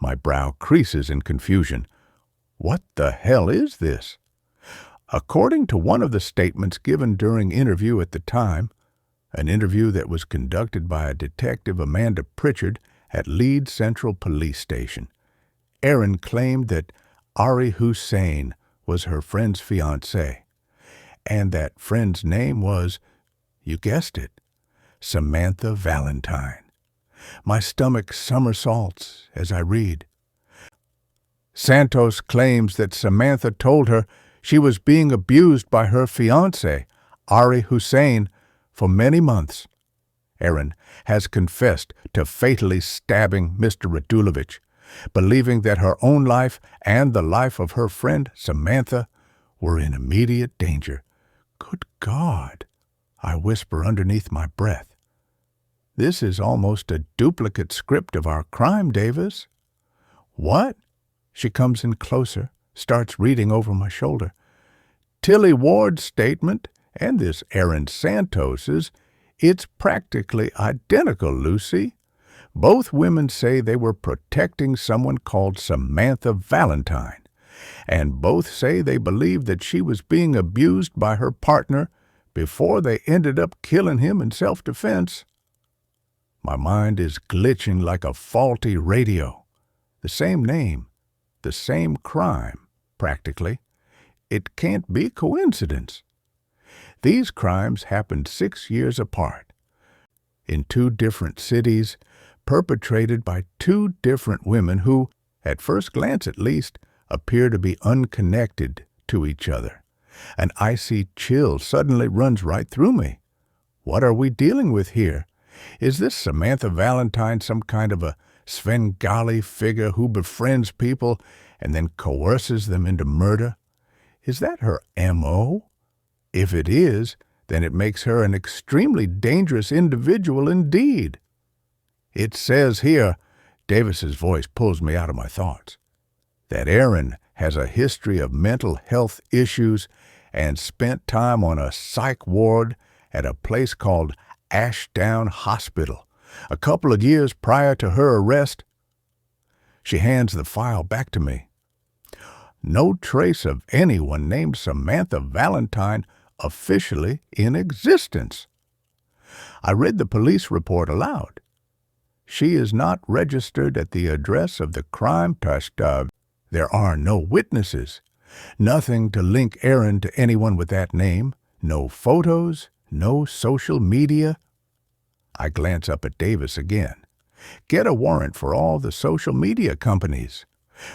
My brow creases in confusion. What the hell is this? According to one of the statements given during interview at the time, an interview that was conducted by a detective, Amanda Pritchard, at Leeds Central Police Station, Erin claimed that Ari Hussein was her friend's fiancé, and that friend's name was, you guessed it, Samantha Valentine. My stomach somersaults as I read. Santos claims that Samantha told her she was being abused by her fiancé, Ari Hussein, for many months. Erin has confessed to fatally stabbing Mr. Radulovic, believing that her own life and the life of her friend Samantha were in immediate danger. Good God, I whisper underneath my breath. This is almost a duplicate script of our crime, Davis. What? She comes in closer, starts reading over my shoulder. Tilly Ward's statement and this Erin Santos's, it's practically identical, Lucy. Both women say they were protecting someone called Samantha Valentine, and both say they believed that she was being abused by her partner before they ended up killing him in self-defense. My mind is glitching like a faulty radio. The same name, the same crime, practically. It can't be coincidence. These crimes happened 6 years apart, in 2 different cities, perpetrated by 2 different women who, at first glance at least, appear to be unconnected to each other. An icy chill suddenly runs right through me. What are we dealing with here? Is this Samantha Valentine some kind of a Svengali figure who befriends people and then coerces them into murder? Is that her M.O.? If it is, then it makes her an extremely dangerous individual indeed. It says here, Davis's voice pulls me out of my thoughts, that Erin has a history of mental health issues and spent time on a psych ward at a place called Ashdown Hospital a couple of years prior to her arrest. She hands the file back to me. No trace of anyone named Samantha Valentine officially in existence. I read the police report aloud. She is not registered at the address of the crime. There are no witnesses. Nothing to link Erin to anyone with that name. No photos, no social media. I glance up at Davis again. Get a warrant for all the social media companies.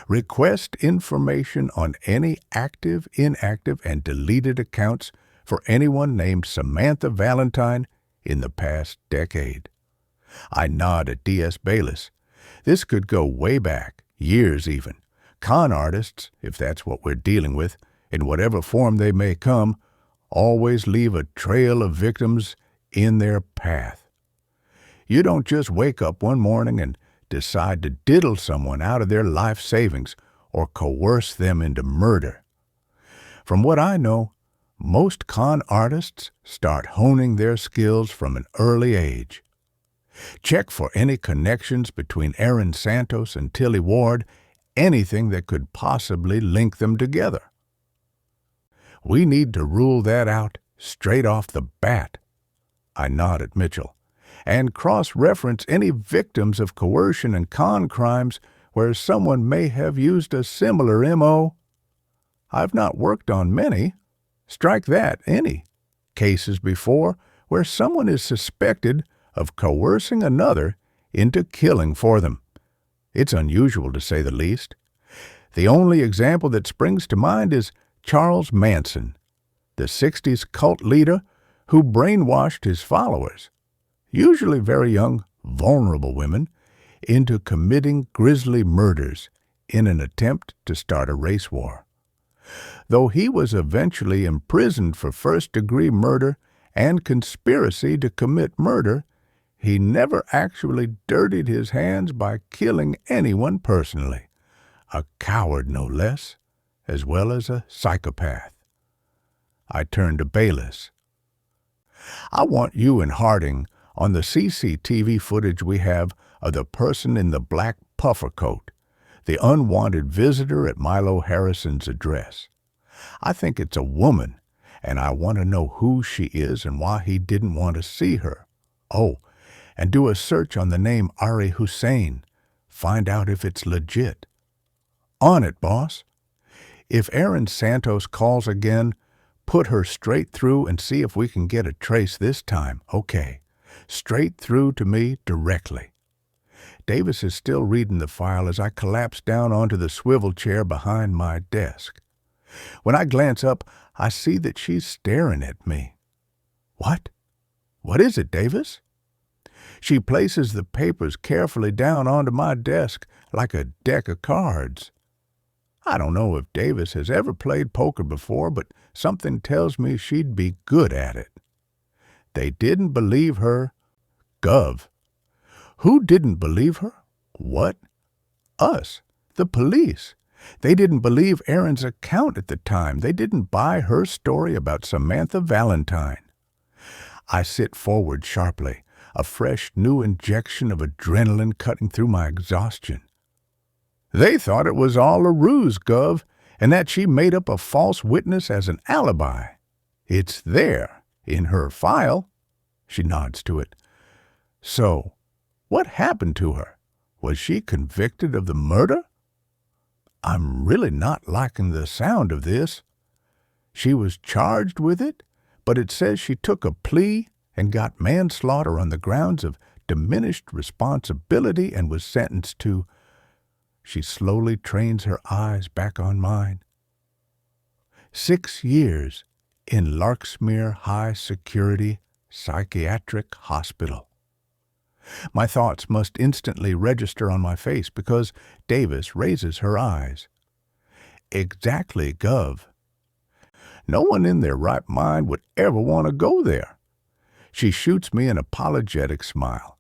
Request information on any active, inactive, and deleted accounts for anyone named Samantha Valentine in the past decade. I nod at D.S. Bayless. This could go way back, years even. Con artists, if that's what we're dealing with, in whatever form they may come, always leave a trail of victims in their path. You don't just wake up one morning and decide to diddle someone out of their life savings or coerce them into murder. From what I know, most con artists start honing their skills from an early age. Check for any connections between Aaron Santos and Tilly Ward, anything that could possibly link them together. We need to rule that out straight off the bat. I nod at Mitchell, and cross-reference any victims of coercion and con crimes where someone may have used a similar M.O. I've not worked on many, strike that, any, cases before where someone is suspected of coercing another into killing for them. It's unusual, to say the least. The only example that springs to mind is Charles Manson, the 60s cult leader who brainwashed his followers, usually very young, vulnerable women, into committing grisly murders in an attempt to start a race war. Though he was eventually imprisoned for first-degree murder and conspiracy to commit murder, he never actually dirtied his hands by killing anyone personally. A coward, no less, as well as a psychopath. I turned to Bayless. I want you and Harding on the CCTV footage we have of the person in the black puffer coat, the unwanted visitor at Milo Harrison's address. I think it's a woman, and I want to know who she is and why he didn't want to see her. Oh, and do a search on the name Ari Hussein. Find out if it's legit. On it, boss. If Aaron Santos calls again, put her straight through and see if we can get a trace this time. Okay. Straight through to me directly. Davis is still reading the file as I collapse down onto the swivel chair behind my desk. When I glance up, I see that she's staring at me. What? What is it, Davis? She places the papers carefully down onto my desk like a deck of cards. I don't know if Davis has ever played poker before, but something tells me she'd be good at it. They didn't believe her. Gov. Who didn't believe her? What? Us. The police. They didn't believe Aaron's account at the time. They didn't buy her story about Samantha Valentine. I sit forward sharply, a fresh new injection of adrenaline cutting through my exhaustion. They thought it was all a ruse, Gov, and that she made up a false witness as an alibi. It's there, in her file. She nods to it. So, what happened to her? Was she convicted of the murder? I'm really not liking the sound of this. She was charged with it, but it says she took a plea and got manslaughter on the grounds of diminished responsibility and was sentenced to... She slowly trains her eyes back on mine. 6 years in Larksmere High Security Psychiatric Hospital. My thoughts must instantly register on my face because Davis raises her eyes. Exactly, Gov. No one in their right mind would ever want to go there. She shoots me an apologetic smile.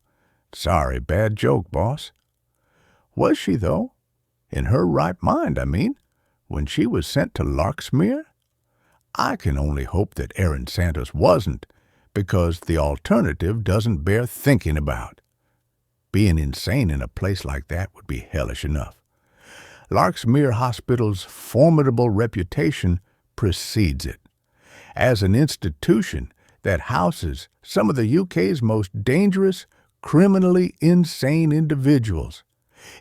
Sorry, bad joke, boss. Was she, though? In her right mind, I mean, when she was sent to Larksmere? I can only hope that Aaron Santos wasn't, because the alternative doesn't bear thinking about. Being insane in a place like that would be hellish enough. Larksmere Hospital's formidable reputation precedes it. As an institution that houses some of the UK's most dangerous, criminally insane individuals,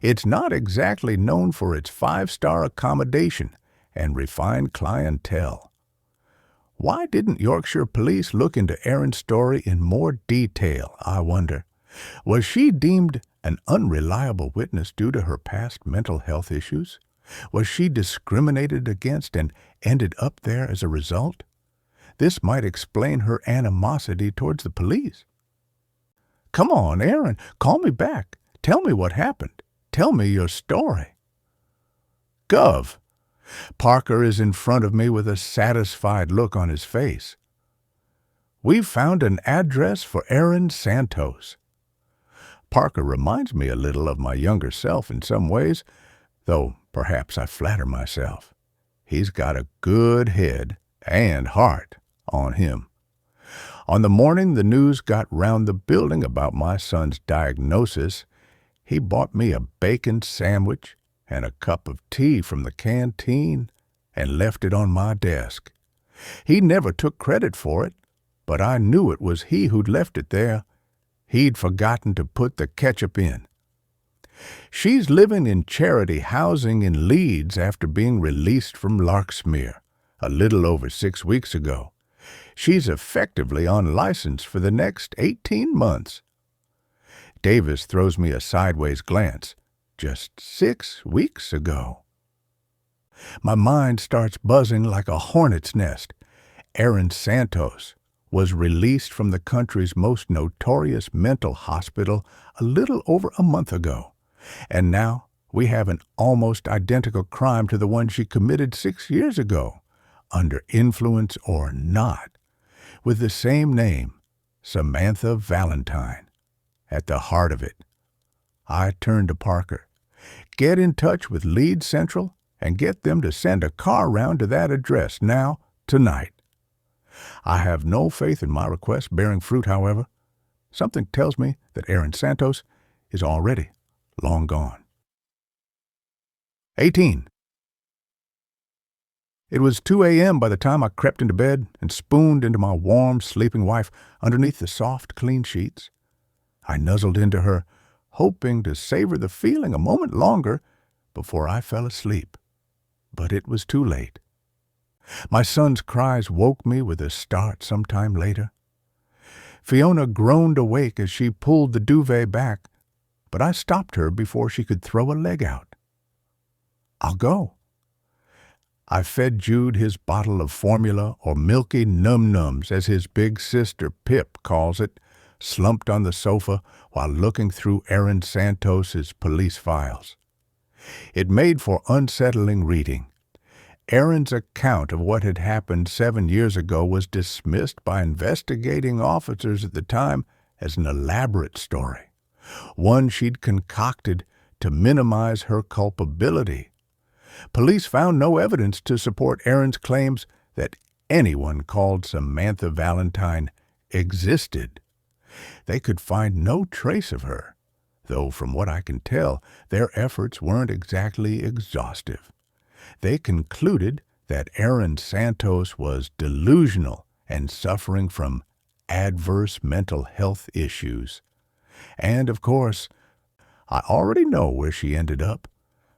it's not exactly known for its 5-star accommodation and refined clientele. Why didn't Yorkshire police look into Aaron's story in more detail, I wonder? Was she deemed an unreliable witness due to her past mental health issues? Was she discriminated against and ended up there as a result? This might explain her animosity towards the police. Come on, Aaron, call me back. Tell me what happened. Tell me your story. Gov. Parker is in front of me with a satisfied look on his face. We've found an address for Aaron Santos. Parker reminds me a little of my younger self in some ways, though Perhaps I flatter myself. He's got a good head and heart on him. On the morning the news got round the building about my son's diagnosis, he bought me a bacon sandwich and a cup of tea from the canteen and left it on my desk. He never took credit for it, but I knew it was he who'd left it there. He'd forgotten to put the ketchup in. She's living in charity housing in Leeds after being released from Larksmere a little over 6 weeks ago. She's effectively on license for the next 18 months. Davis throws me a sideways glance. Just 6 weeks ago. My mind starts buzzing like a hornet's nest. Aaron Santos was released from the country's most notorious mental hospital a little over a month ago. And now we have an almost identical crime to the one she committed 6 years ago, under influence or not, with the same name, Samantha Valentine, at the heart of it. I turn to Parker. Get in touch with Leeds Central and get them to send a car round to that address now, tonight. I have no faith in my request bearing fruit, however. Something tells me that Aaron Santos is already long gone. 18. It was 2 a.m. by the time I crept into bed and spooned into my warm, sleeping wife underneath the soft, clean sheets. I nuzzled into her, hoping to savor the feeling a moment longer before I fell asleep. But it was too late. My son's cries woke me with a start some time later. Fiona groaned awake as she pulled the duvet back, but I stopped her before she could throw a leg out. I'll go. I fed Jude his bottle of formula, or milky num-nums, as his big sister Pip calls it, slumped on the sofa while looking through Aaron Santos's police files. It made for unsettling reading. Aaron's account of what had happened 7 years ago was dismissed by investigating officers at the time as an elaborate story, one she'd concocted to minimize her culpability. Police found no evidence to support Aaron's claims that anyone called Samantha Valentine existed. They could find no trace of her, though from what I can tell, their efforts weren't exactly exhaustive. They concluded that Aaron Santos was delusional and suffering from adverse mental health issues. And, of course, I already know where she ended up.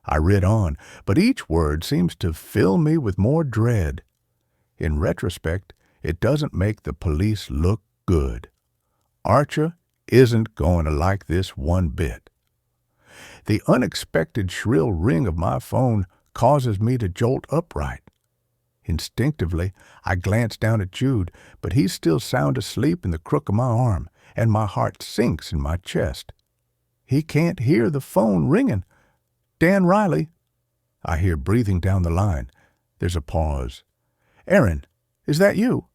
I read on, but each word seems to fill me with more dread. In retrospect, it doesn't make the police look good. Archer isn't going to like this one bit. The unexpected shrill ring of my phone causes me to jolt upright. Instinctively, I glance down at Jude, but he's still sound asleep in the crook of my arm, and my heart sinks in my chest. He can't hear the phone ringing. Dan Riley. I hear breathing down the line. There's a pause. Aaron, is that you?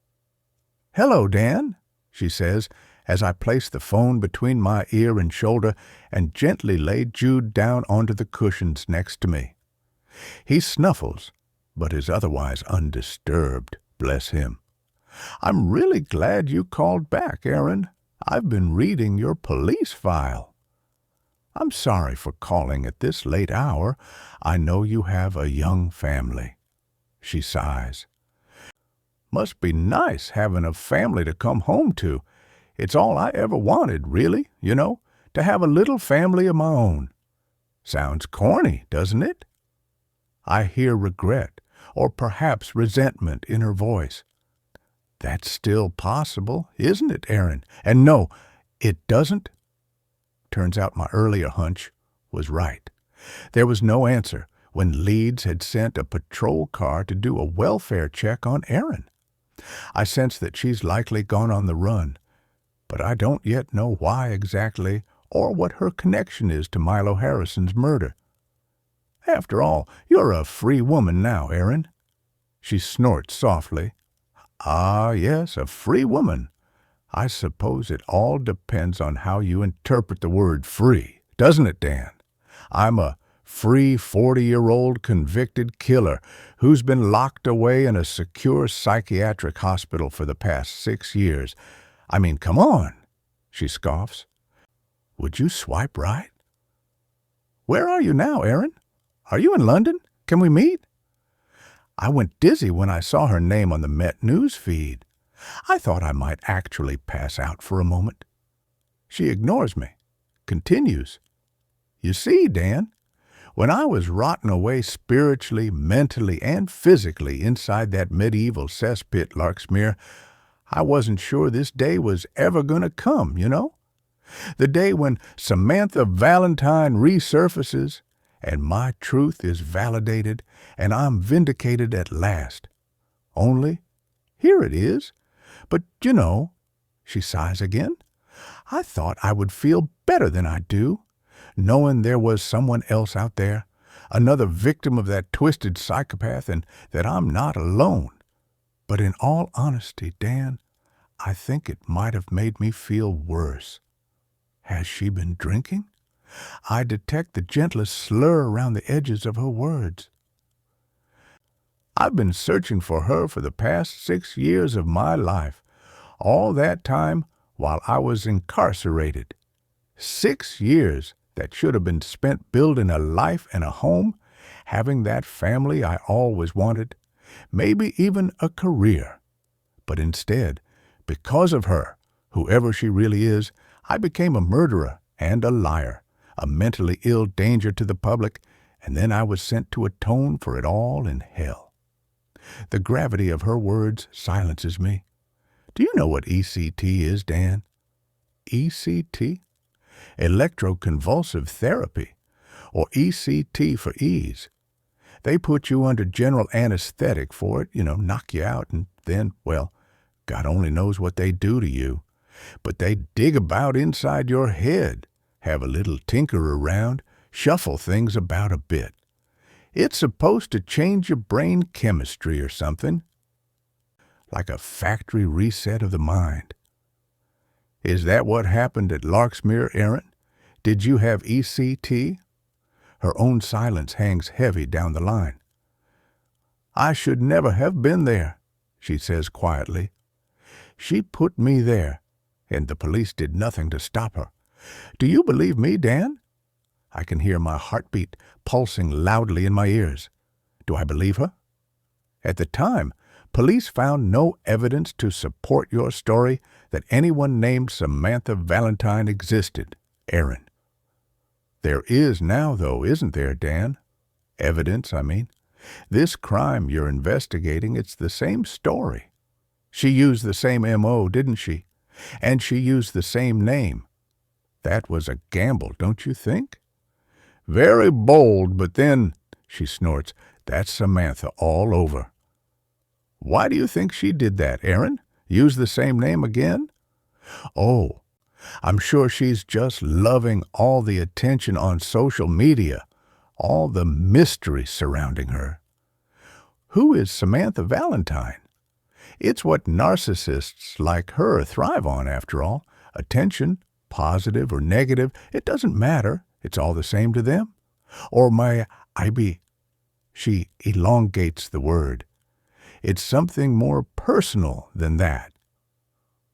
Hello, Dan, she says, as I place the phone between my ear and shoulder and gently lay Jude down onto the cushions next to me. He snuffles, but is otherwise undisturbed, bless him. I'm really glad you called back, Aaron. I've been reading your police file. I'm sorry for calling at this late hour. I know you have a young family. She sighs. Must be nice having a family to come home to. It's all I ever wanted, really, to have a little family of my own. Sounds corny, doesn't it? I hear regret, or perhaps resentment in her voice. That's still possible, isn't it, Aaron? And no, it doesn't. Turns out my earlier hunch was right. There was no answer when Leeds had sent a patrol car to do a welfare check on Aaron. I sense that she's likely gone on the run, but I don't yet know why exactly or what her connection is to Milo Harrison's murder. After all, you're a free woman now, Aaron. She snorts softly. Ah, yes, a free woman. I suppose it all depends on how you interpret the word free, doesn't it, Dan? I'm a free 40-year-old convicted killer who's been locked away in a secure psychiatric hospital for the past 6 years. I mean, come on, she scoffs. Would you swipe right? Where are you now, Aaron? Are you in London? Can we meet? I went dizzy when I saw her name on the Met News feed. I thought I might actually pass out for a moment. She ignores me, continues. You see, Dan, when I was rotting away spiritually, mentally, and physically inside that medieval cesspit, Larksmere, I wasn't sure this day was ever going to come, you know? The day when Samantha Valentine resurfaces and my truth is validated and I'm vindicated at last. Only, here it is. But, you know, she sighs again, I thought I would feel better than I do, knowing there was someone else out there, another victim of that twisted psychopath, and that I'm not alone. But in all honesty, Dan, I think it might have made me feel worse. Has she been drinking? I detect the gentlest slur around the edges of her words. I've been searching for her for the past 6 years of my life, all that time while I was incarcerated. 6 years that should have been spent building a life and a home, having that family I always wanted, maybe even a career. But instead, because of her, whoever she really is, I became a murderer and a liar, a mentally ill danger to the public, and then I was sent to atone for it all in hell. The gravity of her words silences me. Do you know what ECT is, Dan? ECT? Electroconvulsive therapy, or ECT for ease. They put you under general anesthetic for it, knock you out, and then, well, God only knows what they do to you. But they dig about inside your head, have a little tinker around, shuffle things about a bit. It's supposed to change your brain chemistry or something, like a factory reset of the mind. Is that what happened at Larksmere, Aaron? Did you have ECT? Her own silence hangs heavy down the line. I should never have been there, she says quietly. She put me there, and the police did nothing to stop her. Do you believe me, Dan? I can hear my heartbeat pulsing loudly in my ears. Do I believe her? At the time, police found no evidence to support your story that anyone named Samantha Valentine existed, Aaron. There is now, though, isn't there, Dan? Evidence, I mean. This crime you're investigating, it's the same story. She used the same M.O., didn't she? And she used the same name. That was a gamble, don't you think? Very bold, but then, she snorts, that's Samantha all over. Why do you think she did that, Aaron? Use the same name again? Oh, I'm sure she's just loving all the attention on social media, all the mystery surrounding her. Who is Samantha Valentine? It's what narcissists like her thrive on, after all. Attention, positive or negative, it doesn't matter. It's all the same to them. Or my IB. She elongates the word. It's something more personal than that.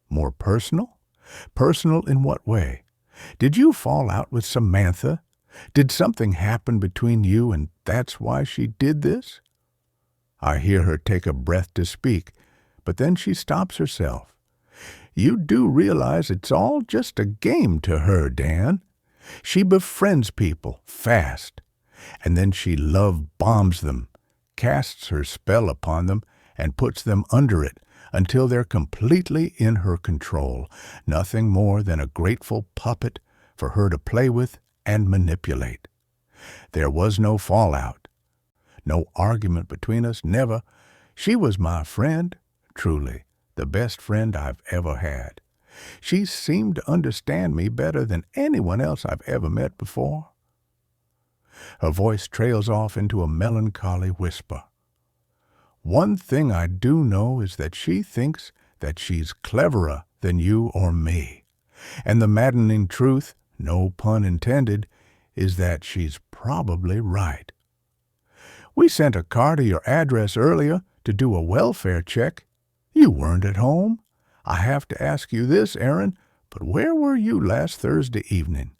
More personal? Personal in what way? Did you fall out with Samantha? Did something happen between you and that's why she did this? I hear her take a breath to speak, but then she stops herself. You do realize it's all just a game to her, Dan. She befriends people fast, and then she love-bombs them, casts her spell upon them, and puts them under it until they're completely in her control, nothing more than a grateful puppet for her to play with and manipulate. There was no fallout, no argument between us, never. She was my friend, truly, the best friend I've ever had. She seemed to understand me better than anyone else I've ever met before. Her voice trails off into a melancholy whisper. One thing I do know is that she thinks that she's cleverer than you or me. And the maddening truth, no pun intended, is that she's probably right. We sent a car to your address earlier to do a welfare check. You weren't at home. I have to ask you this, Aaron, but where were you last Thursday evening?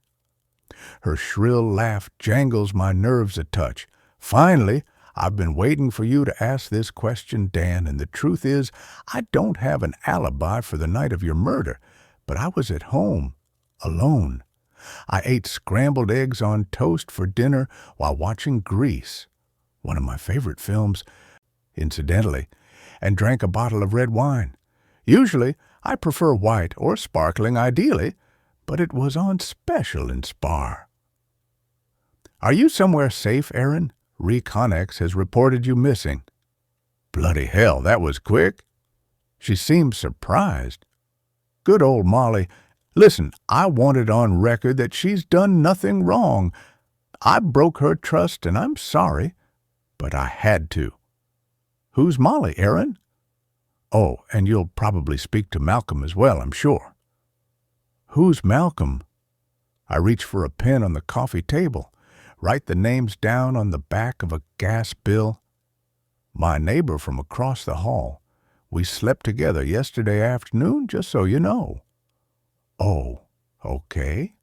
Her shrill laugh jangles my nerves a touch. Finally, I've been waiting for you to ask this question, Dan, and the truth is, I don't have an alibi for the night of your murder, but I was at home, alone. I ate scrambled eggs on toast for dinner while watching Grease, one of my favorite films, incidentally, and drank a bottle of red wine. Usually, I prefer white or sparkling, ideally, but it was on special in Spar. Are you somewhere safe, Aaron? Reconnex has reported you missing. Bloody hell, that was quick. She seemed surprised. Good old Molly. Listen, I want it on record that she's done nothing wrong. I broke her trust and I'm sorry, but I had to. Who's Molly, Aaron? Oh, and you'll probably speak to Malcolm as well, I'm sure. Who's Malcolm? I reach for a pen on the coffee table, write the names down on the back of a gas bill. My neighbor from across the hall. We slept together yesterday afternoon, just so you know. Oh, okay.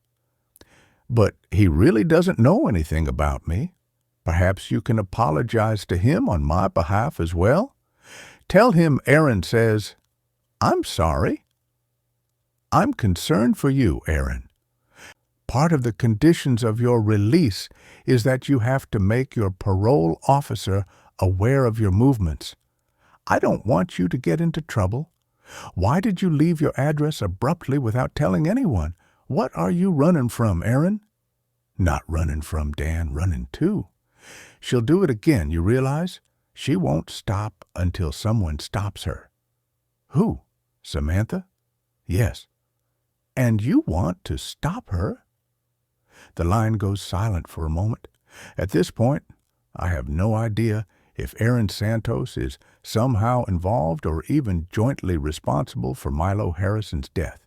But he really doesn't know anything about me. Perhaps you can apologize to him on my behalf as well? Tell him Aaron says, I'm sorry. I'm concerned for you, Aaron. Part of the conditions of your release is that you have to make your parole officer aware of your movements. I don't want you to get into trouble. Why did you leave your address abruptly without telling anyone? What are you running from, Aaron? Not running from, Dan, running to. She'll do it again, you realize? She won't stop until someone stops her. Who? Samantha? Yes. And you want to stop her? The line goes silent for a moment. At this point, I have no idea if Aaron Santos is somehow involved or even jointly responsible for Milo Harrison's death.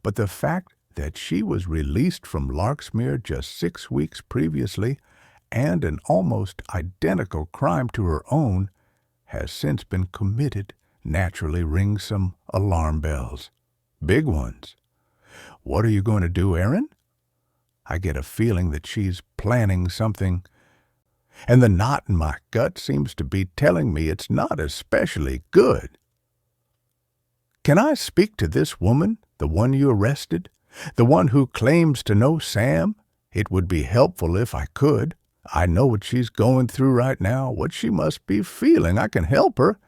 But the fact that she was released from Larksmere just 6 weeks previously and an almost identical crime to her own has since been committed naturally rings some alarm bells. Big ones. What are you going to do, Aaron? I get a feeling that she's planning something, and the knot in my gut seems to be telling me it's not especially good. Can I speak to this woman, the one you arrested, the one who claims to know Sam? It would be helpful if I could. I know what she's going through right now, what she must be feeling. I can help her.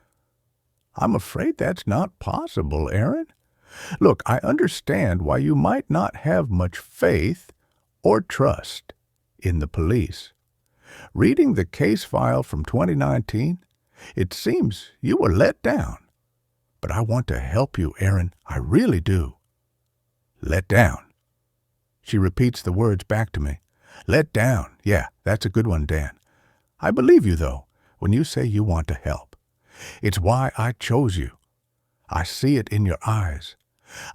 I'm afraid that's not possible, Aaron. Look, I understand why you might not have much faith or trust in the police. Reading the case file from 2019, it seems you were let down. But I want to help you, Aaron. I really do. Let down. She repeats the words back to me. Let down. Yeah, that's a good one, Dan. I believe you, though, when you say you want to help. It's why I chose you. I see it in your eyes.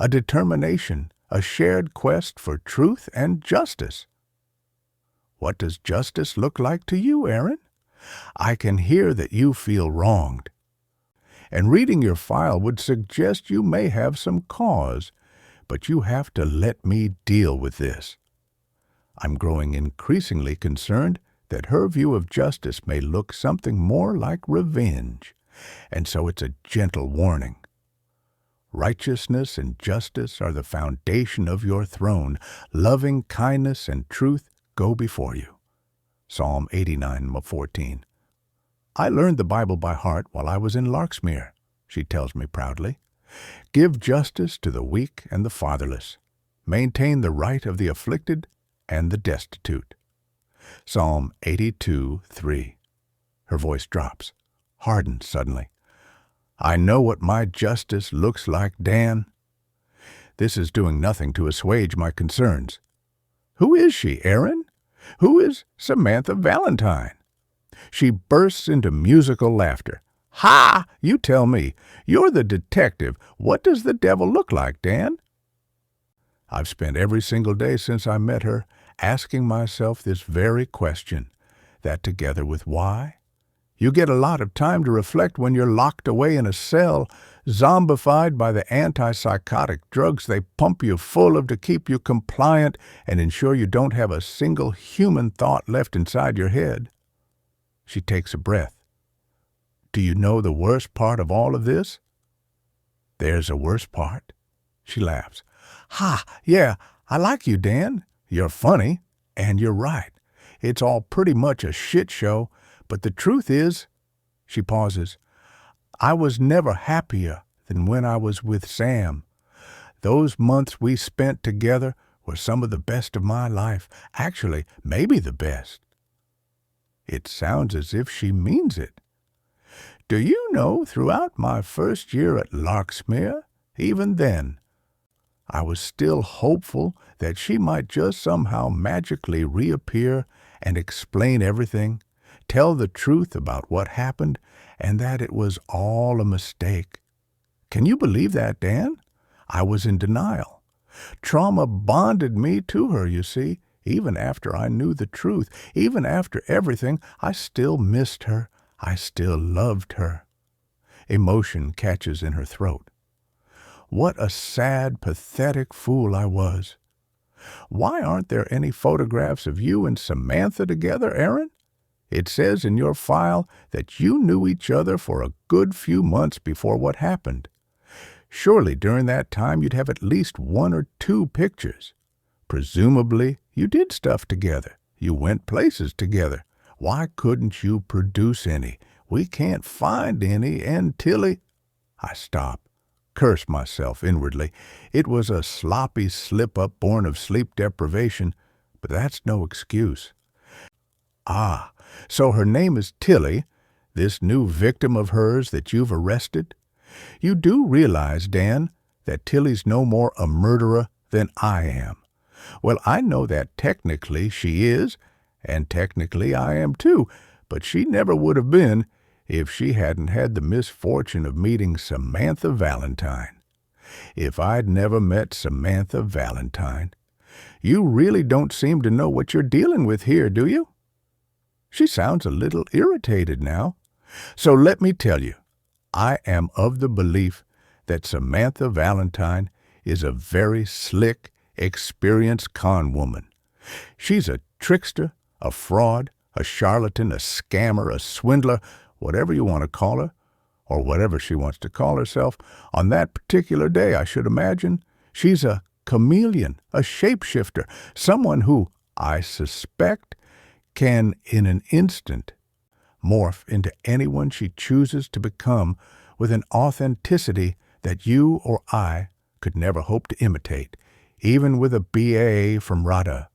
A determination, a shared quest for truth and justice. What does justice look like to you, Aaron? I can hear that you feel wronged. And reading your file would suggest you may have some cause, but you have to let me deal with this. I'm growing increasingly concerned that her view of justice may look something more like revenge, and so it's a gentle warning. Righteousness and justice are the foundation of your throne. Loving kindness and truth go before you. Psalm 89:14. I learned the Bible by heart while I was in Larksmere, she tells me proudly. Give justice to the weak and the fatherless. Maintain the right of the afflicted and the destitute. Psalm 82:3. Her voice drops, hardens suddenly. I know what my justice looks like, Dan. This is doing nothing to assuage my concerns. Who is she, Aaron? Who is Samantha Valentine? She bursts into musical laughter. Ha! You tell me. You're the detective. What does the devil look like, Dan? I've spent every single day since I met her asking myself this very question, that together with why, you get a lot of time to reflect when you're locked away in a cell, zombified by the antipsychotic drugs they pump you full of to keep you compliant and ensure you don't have a single human thought left inside your head. She takes a breath. Do you know the worst part of all of this? There's a worse part. She laughs. Ha, yeah, I like you, Dan. You're funny, and you're right. It's all pretty much a shit show, but the truth is, she pauses, I was never happier than when I was with Sam. Those months we spent together were some of the best of my life. Actually, maybe the best. It sounds as if she means it. Do you know, throughout my first year at Larksmere, even then, I was still hopeful that she might just somehow magically reappear and explain everything, tell the truth about what happened, and that it was all a mistake. Can you believe that, Dan? I was in denial. Trauma bonded me to her, you see. Even after I knew the truth, even after everything, I still missed her. I still loved her. Emotion catches in her throat. What a sad, pathetic fool I was. Why aren't there any photographs of you and Samantha together, Aaron? It says in your file that you knew each other for a good few months before what happened. Surely during that time you'd have at least 1 or 2 pictures. Presumably, you did stuff together. You went places together. Why couldn't you produce any? We can't find any, and Tilly... I stop, curse myself inwardly. It was a sloppy slip-up born of sleep deprivation, but that's no excuse. Ah, so her name is Tilly, this new victim of hers that you've arrested? You do realize, Dan, that Tilly's no more a murderer than I am. Well, I know that technically she is, and technically I am too, but she never would have been if she hadn't had the misfortune of meeting Samantha Valentine. If I'd never met Samantha Valentine, you really don't seem to know what you're dealing with here, do you? She sounds a little irritated now. So let me tell you, I am of the belief that Samantha Valentine is a very slick, experienced con woman. She's a trickster, a fraud, a charlatan, a scammer, a swindler, whatever you want to call her, or whatever she wants to call herself. On that particular day, I should imagine, she's a chameleon, a shapeshifter, someone who, I suspect, can, in an instant, morph into anyone she chooses to become with an authenticity that you or I could never hope to imitate, even with a BA from RADA.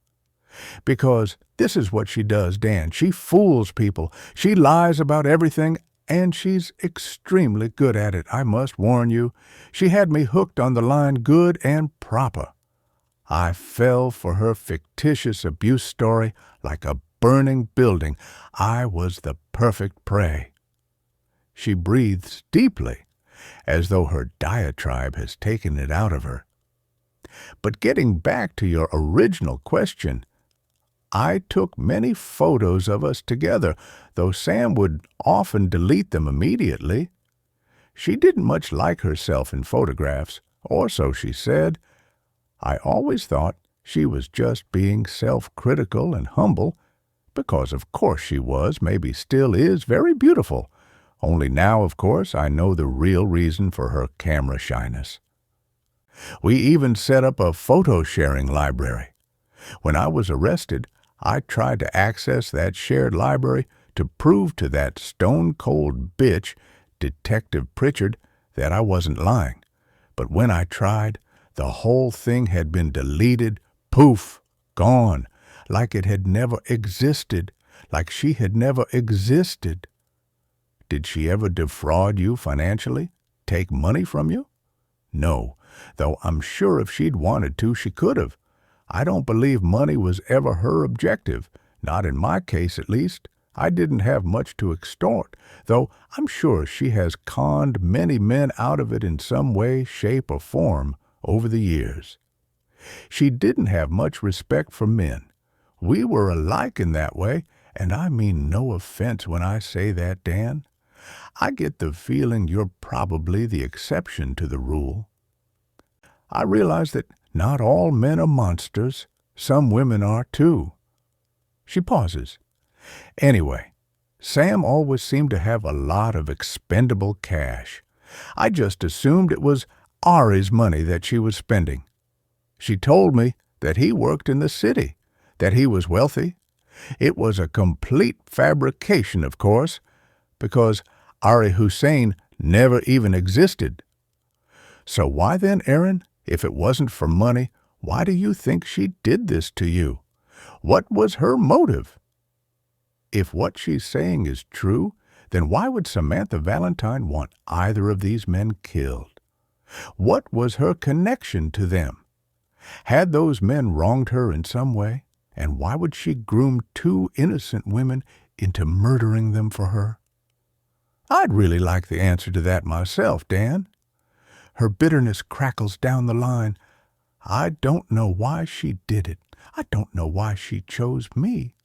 Because this is what she does, Dan. She fools people. She lies about everything, and she's extremely good at it, I must warn you. She had me hooked on the line good and proper. I fell for her fictitious abuse story like a burning building. I was the perfect prey. She breathes deeply, as though her diatribe has taken it out of her. But getting back to your original question, I took many photos of us together, though Sam would often delete them immediately. She didn't much like herself in photographs, or so she said. I always thought she was just being self-critical and humble, because of course she was, maybe still is, very beautiful. Only now, of course, I know the real reason for her camera shyness. We even set up a photo-sharing library. When I was arrested, I tried to access that shared library to prove to that stone-cold bitch, Detective Pritchard, that I wasn't lying. But when I tried, the whole thing had been deleted, poof, gone, like it had never existed, like she had never existed. Did she ever defraud you financially? Take money from you? No, though I'm sure if she'd wanted to, she could have. I don't believe money was ever her objective, not in my case at least. I didn't have much to extort, though I'm sure she has conned many men out of it in some way, shape, or form over the years. She didn't have much respect for men, We were alike in that way, and I mean no offense when I say that, Dan. I get the feeling you're probably the exception to the rule. I realize that not all men are monsters. Some women are, too. She pauses. Anyway, Sam always seemed to have a lot of expendable cash. I just assumed it was Ari's money that she was spending. She told me that he worked in the city, that he was wealthy. It was a complete fabrication, of course, because Ari Hussein never even existed. So why then, Aaron, if it wasn't for money, why do you think she did this to you? What was her motive? If what she's saying is true, then why would Samantha Valentine want either of these men killed? What was her connection to them? Had those men wronged her in some way? And why would she groom two innocent women into murdering them for her? I'd really like the answer to that myself, Dan. Her bitterness crackles down the line. I don't know why she did it. I don't know why she chose me.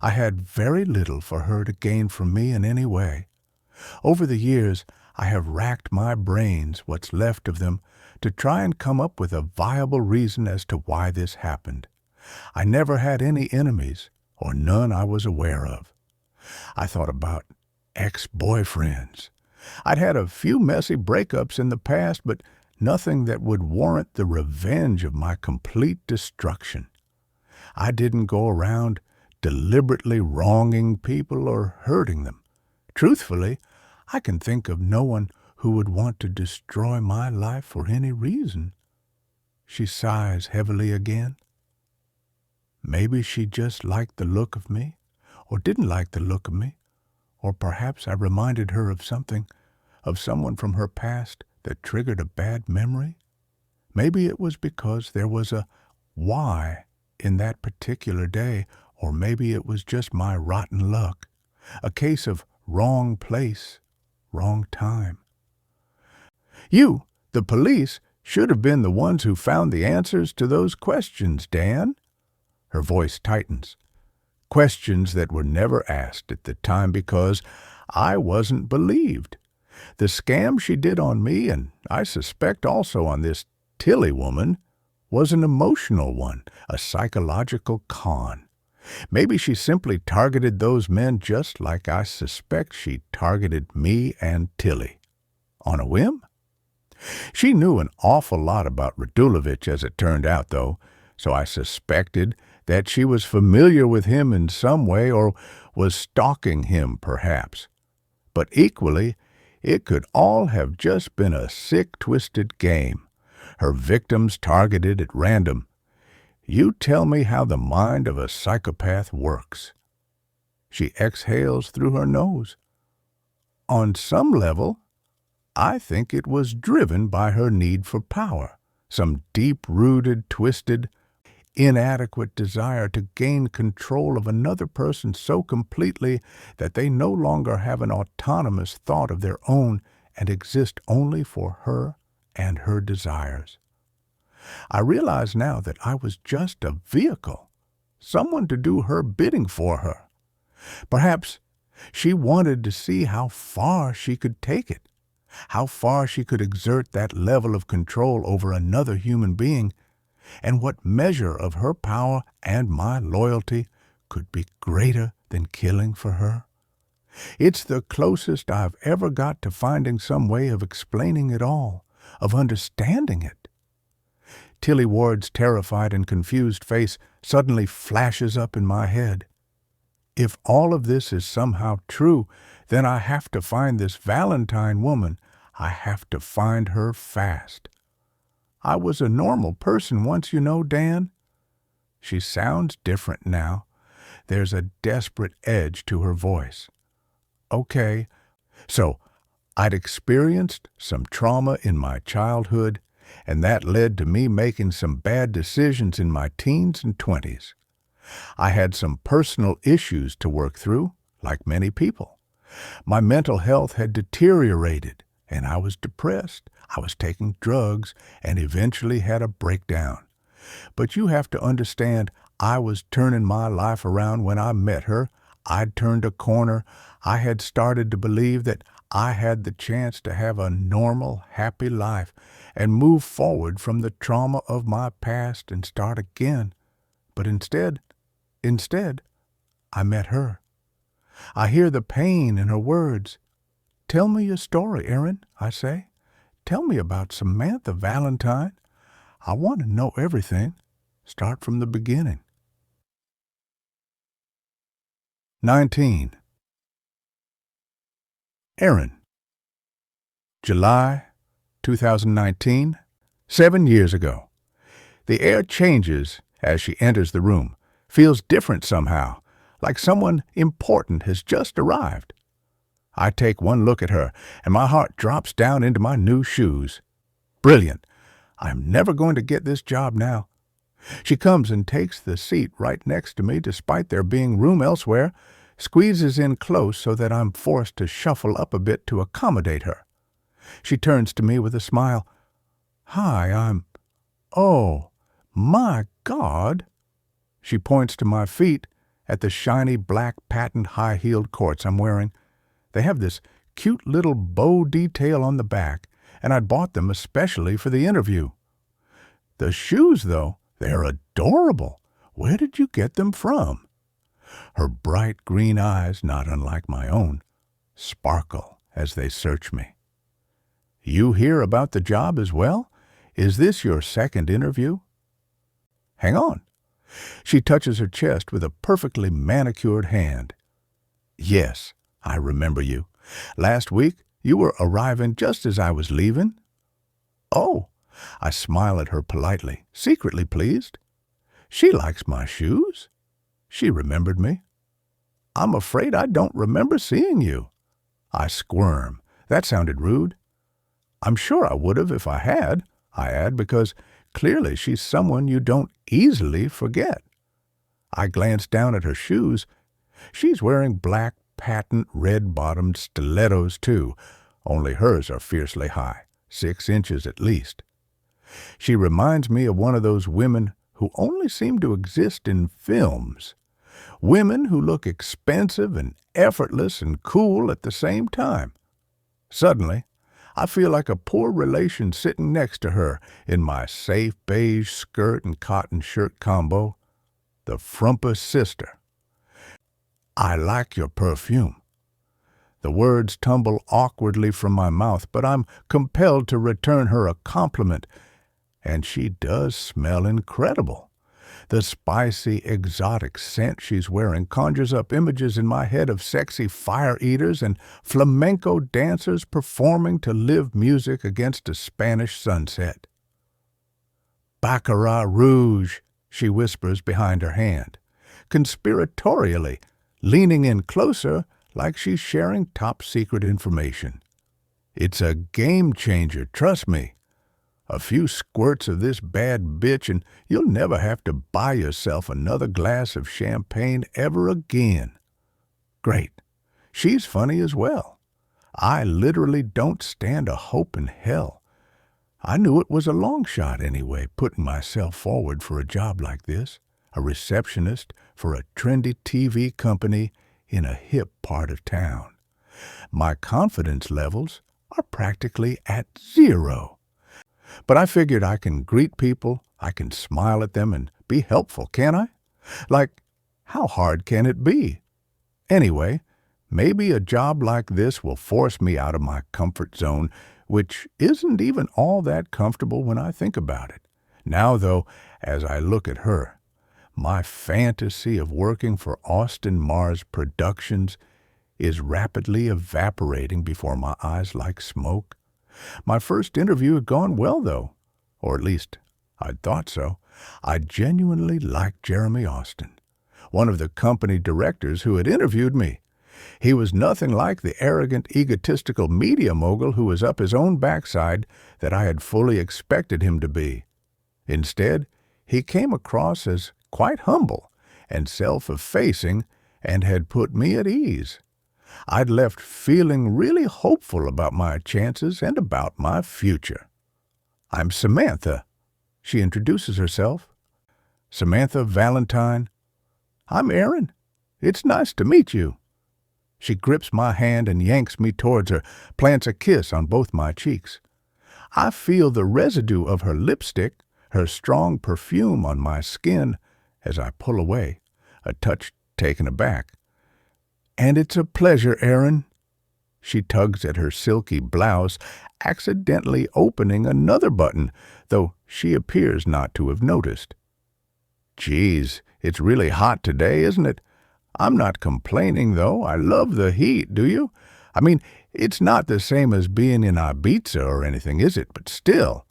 I had very little for her to gain from me in any way. Over the years, I have racked my brains, what's left of them, to try and come up with a viable reason as to why this happened. I never had any enemies, or none I was aware of. I thought about ex-boyfriends. I'd had a few messy breakups in the past, but nothing that would warrant the revenge of my complete destruction. I didn't go around deliberately wronging people or hurting them. Truthfully, I can think of no one who would want to destroy my life for any reason. She sighs heavily again. Maybe she just liked the look of me, or didn't like the look of me, or perhaps I reminded her of something, of someone from her past that triggered a bad memory. Maybe it was because there was a why in that particular day, or maybe it was just my rotten luck, a case of wrong place, wrong time. You, the police, should have been the ones who found the answers to those questions, Dan. Her voice tightens. Questions that were never asked at the time because I wasn't believed. The scam she did on me, and I suspect also on this Tilly woman, was an emotional one, a psychological con. Maybe she simply targeted those men just like I suspect she targeted me and Tilly. On a whim? She knew an awful lot about Radulovich, as it turned out, though, so I suspected that she was familiar with him in some way or was stalking him, perhaps. But equally, it could all have just been a sick, twisted game, her victims targeted at random. You tell me how the mind of a psychopath works. She exhales through her nose. On some level, I think it was driven by her need for power, some deep-rooted, twisted, inadequate desire to gain control of another person so completely that they no longer have an autonomous thought of their own and exist only for her and her desires. I realize now that I was just a vehicle, someone to do her bidding for her. Perhaps she wanted to see how far she could take it, how far she could exert that level of control over another human being, and what measure of her power and my loyalty could be greater than killing for her. It's the closest I've ever got to finding some way of explaining it all, of understanding it. Tilly Ward's terrified and confused face suddenly flashes up in my head. If all of this is somehow true, then I have to find this Valentine woman. I have to find her fast. I was a normal person once, you know, Dan. She sounds different now. There's a desperate edge to her voice. Okay, so I'd experienced some trauma in my childhood, and that led to me making some bad decisions in my teens and 20s. I had some personal issues to work through, like many people. My mental health had deteriorated, and I was depressed. I was taking drugs and eventually had a breakdown. But you have to understand, I was turning my life around when I met her. I'd turned a corner. I had started to believe that I had the chance to have a normal, happy life and move forward from the trauma of my past and start again. But instead, I met her. I hear the pain in her words. "Tell me your story, Erin," I say. "Tell me about Samantha Valentine. I want to know everything. Start from the beginning." 19. Erin. July 2019, 7 years ago. The air changes as she enters the room, feels different somehow, like someone important has just arrived. I take one look at her, and my heart drops down into my new shoes. Brilliant. I'm never going to get this job now. She comes and takes the seat right next to me despite there being room elsewhere, squeezes in close so that I'm forced to shuffle up a bit to accommodate her. She turns to me with a smile. "Hi, Oh, my God!" She points to my feet at the shiny black patent high-heeled courts I'm wearing. They have this cute little bow detail on the back, and I'd bought them especially for the interview. The shoes, though, they're adorable. Where did you get them from? Her bright green eyes, not unlike my own, sparkle as they search me. "You hear about the job as well? Is this your second interview?" "Hang on." She touches her chest with a perfectly manicured hand. "Yes, I remember you. Last week, you were arriving just as I was leaving." "Oh." I smile at her politely, secretly pleased. She likes my shoes. She remembered me. "I'm afraid I don't remember seeing you." I squirm. That sounded rude. "I'm sure I would have if I had," I add, because clearly she's someone you don't easily forget. I glance down at her shoes. She's wearing black, patent, red-bottomed stilettos, too, only hers are fiercely high, 6 inches at least. She reminds me of one of those women who only seem to exist in films. Women who look expensive and effortless and cool at the same time. Suddenly, I feel like a poor relation sitting next to her in my safe beige skirt and cotton shirt combo. The frumpous sister. "I like your perfume." The words tumble awkwardly from my mouth, but I'm compelled to return her a compliment. And she does smell incredible. The spicy, exotic scent she's wearing conjures up images in my head of sexy fire eaters and flamenco dancers performing to live music against a Spanish sunset. "Baccarat rouge," she whispers behind her hand, conspiratorially, leaning in closer like she's sharing top-secret information. "It's a game-changer, trust me. A few squirts of this bad bitch and you'll never have to buy yourself another glass of champagne ever again." Great. She's funny as well. I literally don't stand a hope in hell. I knew it was a long shot anyway, putting myself forward for a job like this, a receptionist for a trendy TV company in a hip part of town. My confidence levels are practically at 0. But I figured I can greet people, I can smile at them and be helpful, can't I? Like, how hard can it be? Anyway, maybe a job like this will force me out of my comfort zone, which isn't even all that comfortable when I think about it. Now, though, as I look at her, my fantasy of working for Austin Mars Productions is rapidly evaporating before my eyes like smoke. My first interview had gone well, though, or at least I'd thought so. I genuinely liked Jeremy Austin, one of the company directors who had interviewed me. He was nothing like the arrogant, egotistical media mogul who was up his own backside that I had fully expected him to be. Instead, he came across as quite humble and self-effacing and had put me at ease. I'd left feeling really hopeful about my chances and about my future. "I'm Samantha," she introduces herself. Samantha Valentine. I'm Aaron. It's nice to meet you. She grips my hand and yanks me towards her, plants a kiss on both my cheeks. I feel the residue of her lipstick, her strong perfume on my skin as I pull away, a touch taken aback. And it's a pleasure, Aaron. She tugs at her silky blouse, accidentally opening another button, though she appears not to have noticed. Geez, it's really hot today, isn't it? I'm not complaining, though. I love the heat, do you? I mean, it's not the same as being in Ibiza or anything, is it? But still.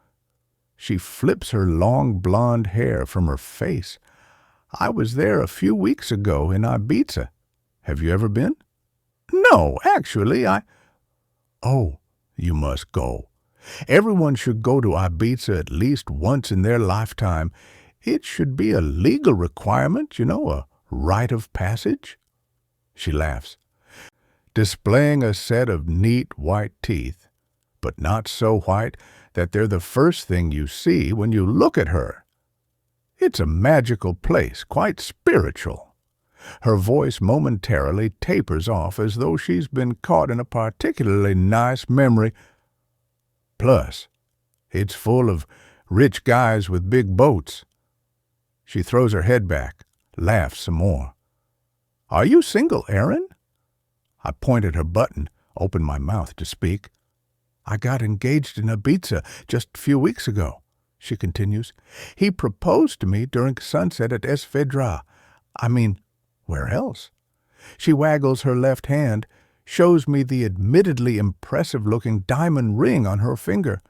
She flips her long blonde hair from her face. I was there a few weeks ago in Ibiza. Have you ever been? No, actually, Oh, you must go. Everyone should go to Ibiza at least once in their lifetime. It should be a legal requirement, a rite of passage. She laughs, displaying a set of neat white teeth, but not so white that they're the first thing you see when you look at her. It's a magical place, quite spiritual. Her voice momentarily tapers off as though she's been caught in a particularly nice memory. Plus, it's full of rich guys with big boats. She throws her head back, laughs some more. Are you single, Aaron? I point at her button, open my mouth to speak. I got engaged in Ibiza just a few weeks ago, she continues. He proposed to me during sunset at Esvedra. Where else? She waggles her left hand, shows me the admittedly impressive-looking diamond ring on her finger.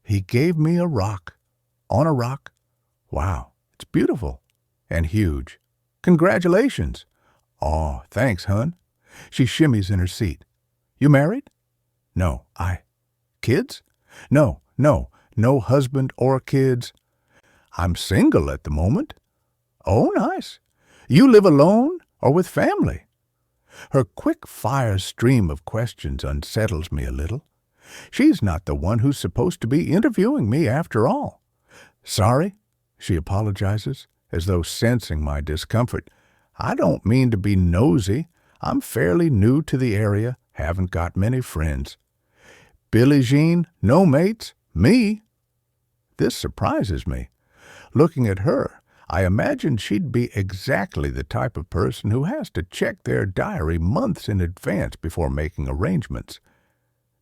He gave me a rock. On a rock. Wow, it's beautiful. And huge. Congratulations. Oh, thanks, hun. She shimmies in her seat. You married? No, Kids? No husband or kids. I'm single at the moment. Oh, nice. You live alone or with family? Her quick-fire stream of questions unsettles me a little. She's not the one who's supposed to be interviewing me after all. Sorry, she apologizes, as though sensing my discomfort. I don't mean to be nosy. I'm fairly new to the area, haven't got many friends. Billie Jean, no mates, me. This surprises me. Looking at her, I imagine she'd be exactly the type of person who has to check their diary months in advance before making arrangements.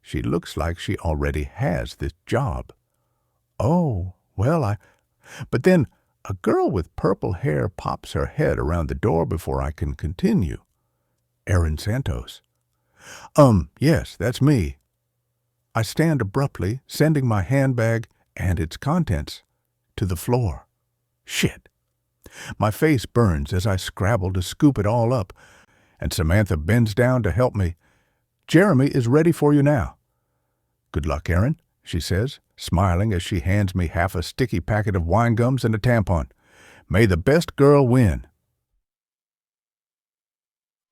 She looks like she already has this job. Oh, well, But then a girl with purple hair pops her head around the door before I can continue. Aaron Santos. Yes, that's me. I stand abruptly, sending my handbag and its contents to the floor. Shit. My face burns as I scrabble to scoop it all up, and Samantha bends down to help me. Jeremy is ready for you now. Good luck, Aaron, she says, smiling as she hands me half a sticky packet of wine gums and a tampon. May the best girl win.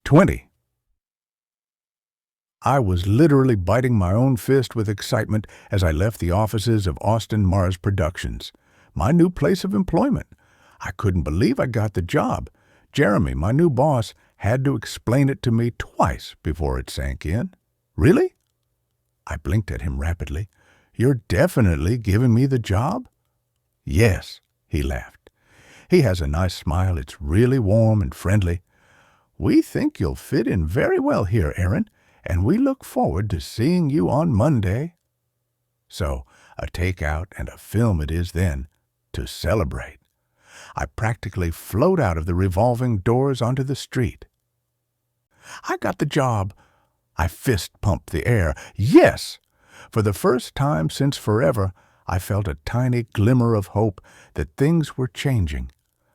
20. I was literally biting my own fist with excitement as I left the offices of Austin Mars Productions, my new place of employment. I couldn't believe I got the job. Jeremy, my new boss, had to explain it to me twice before it sank in. Really? I blinked at him rapidly. You're definitely giving me the job? Yes, he laughed. He has a nice smile. It's really warm and friendly. We think you'll fit in very well here, Aaron, and we look forward to seeing you on Monday. So, a takeout and a film it is then, to celebrate. I practically float out of the revolving doors onto the street. I got the job. I fist-pumped the air. Yes! For the first time since forever, I felt a tiny glimmer of hope that things were changing.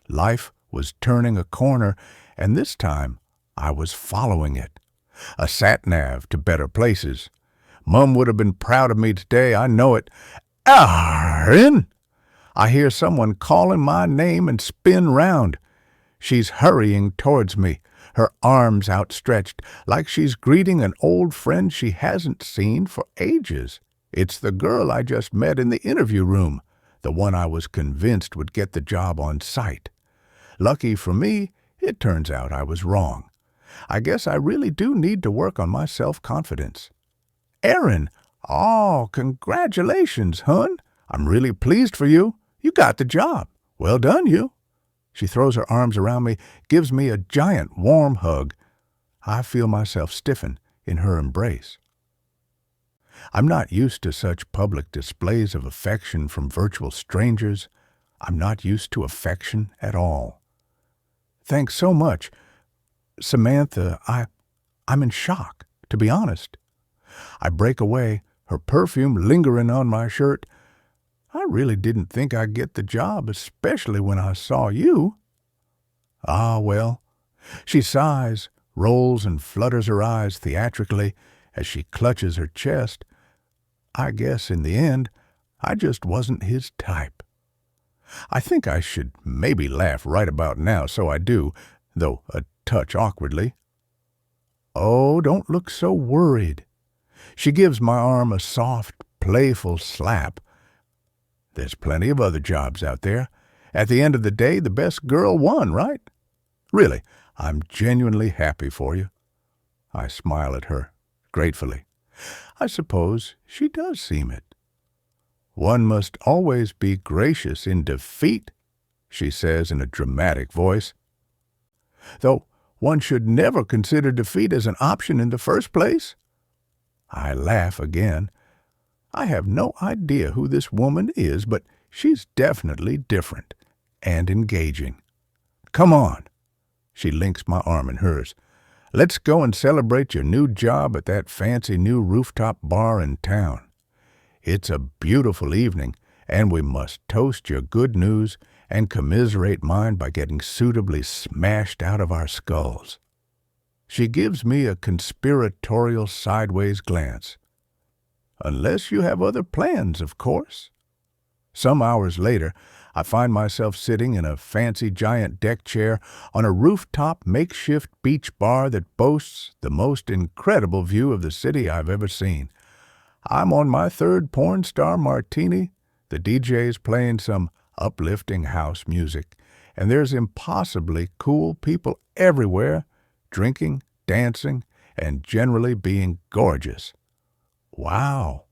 Life was turning a corner, and this time I was following it. A sat-nav to better places. Mum would have been proud of me today, I know it. Aaron! I hear someone calling my name and spin round. She's hurrying towards me, her arms outstretched, like she's greeting an old friend she hasn't seen for ages. It's the girl I just met in the interview room, the one I was convinced would get the job on site. Lucky for me, it turns out I was wrong. I guess I really do need to work on my self-confidence. Erin! Oh, congratulations, hun. I'm really pleased for you. You got the job. Well done, you. She throws her arms around me, gives me a giant warm hug. I feel myself stiffen in her embrace. I'm not used to such public displays of affection from virtual strangers. I'm not used to affection at all. Thanks so much. Samantha, I'm in shock, to be honest. I break away, her perfume lingering on my shirt. I really didn't think I'd get the job, especially when I saw you. Ah, well. She sighs, rolls and flutters her eyes theatrically as she clutches her chest. I guess in the end, I just wasn't his type. I think I should maybe laugh right about now, so I do, though a touch awkwardly. Oh, don't look so worried. She gives my arm a soft, playful slap. There's plenty of other jobs out there. At the end of the day, the best girl won, right? Really, I'm genuinely happy for you. I smile at her, gratefully. I suppose she does seem it. One must always be gracious in defeat, she says in a dramatic voice. Though one should never consider defeat as an option in the first place. I laugh again. I have no idea who this woman is, but she's definitely different and engaging. Come on. She links my arm in hers. Let's go and celebrate your new job at that fancy new rooftop bar in town. It's a beautiful evening, and we must toast your good news and commiserate mine by getting suitably smashed out of our skulls. She gives me a conspiratorial sideways glance. Unless you have other plans, of course. Some hours later, I find myself sitting in a fancy giant deck chair on a rooftop makeshift beach bar that boasts the most incredible view of the city I've ever seen. I'm on my third porn star martini, the DJ's playing some uplifting house music, and there's impossibly cool people everywhere, drinking, dancing, and generally being gorgeous. Wow!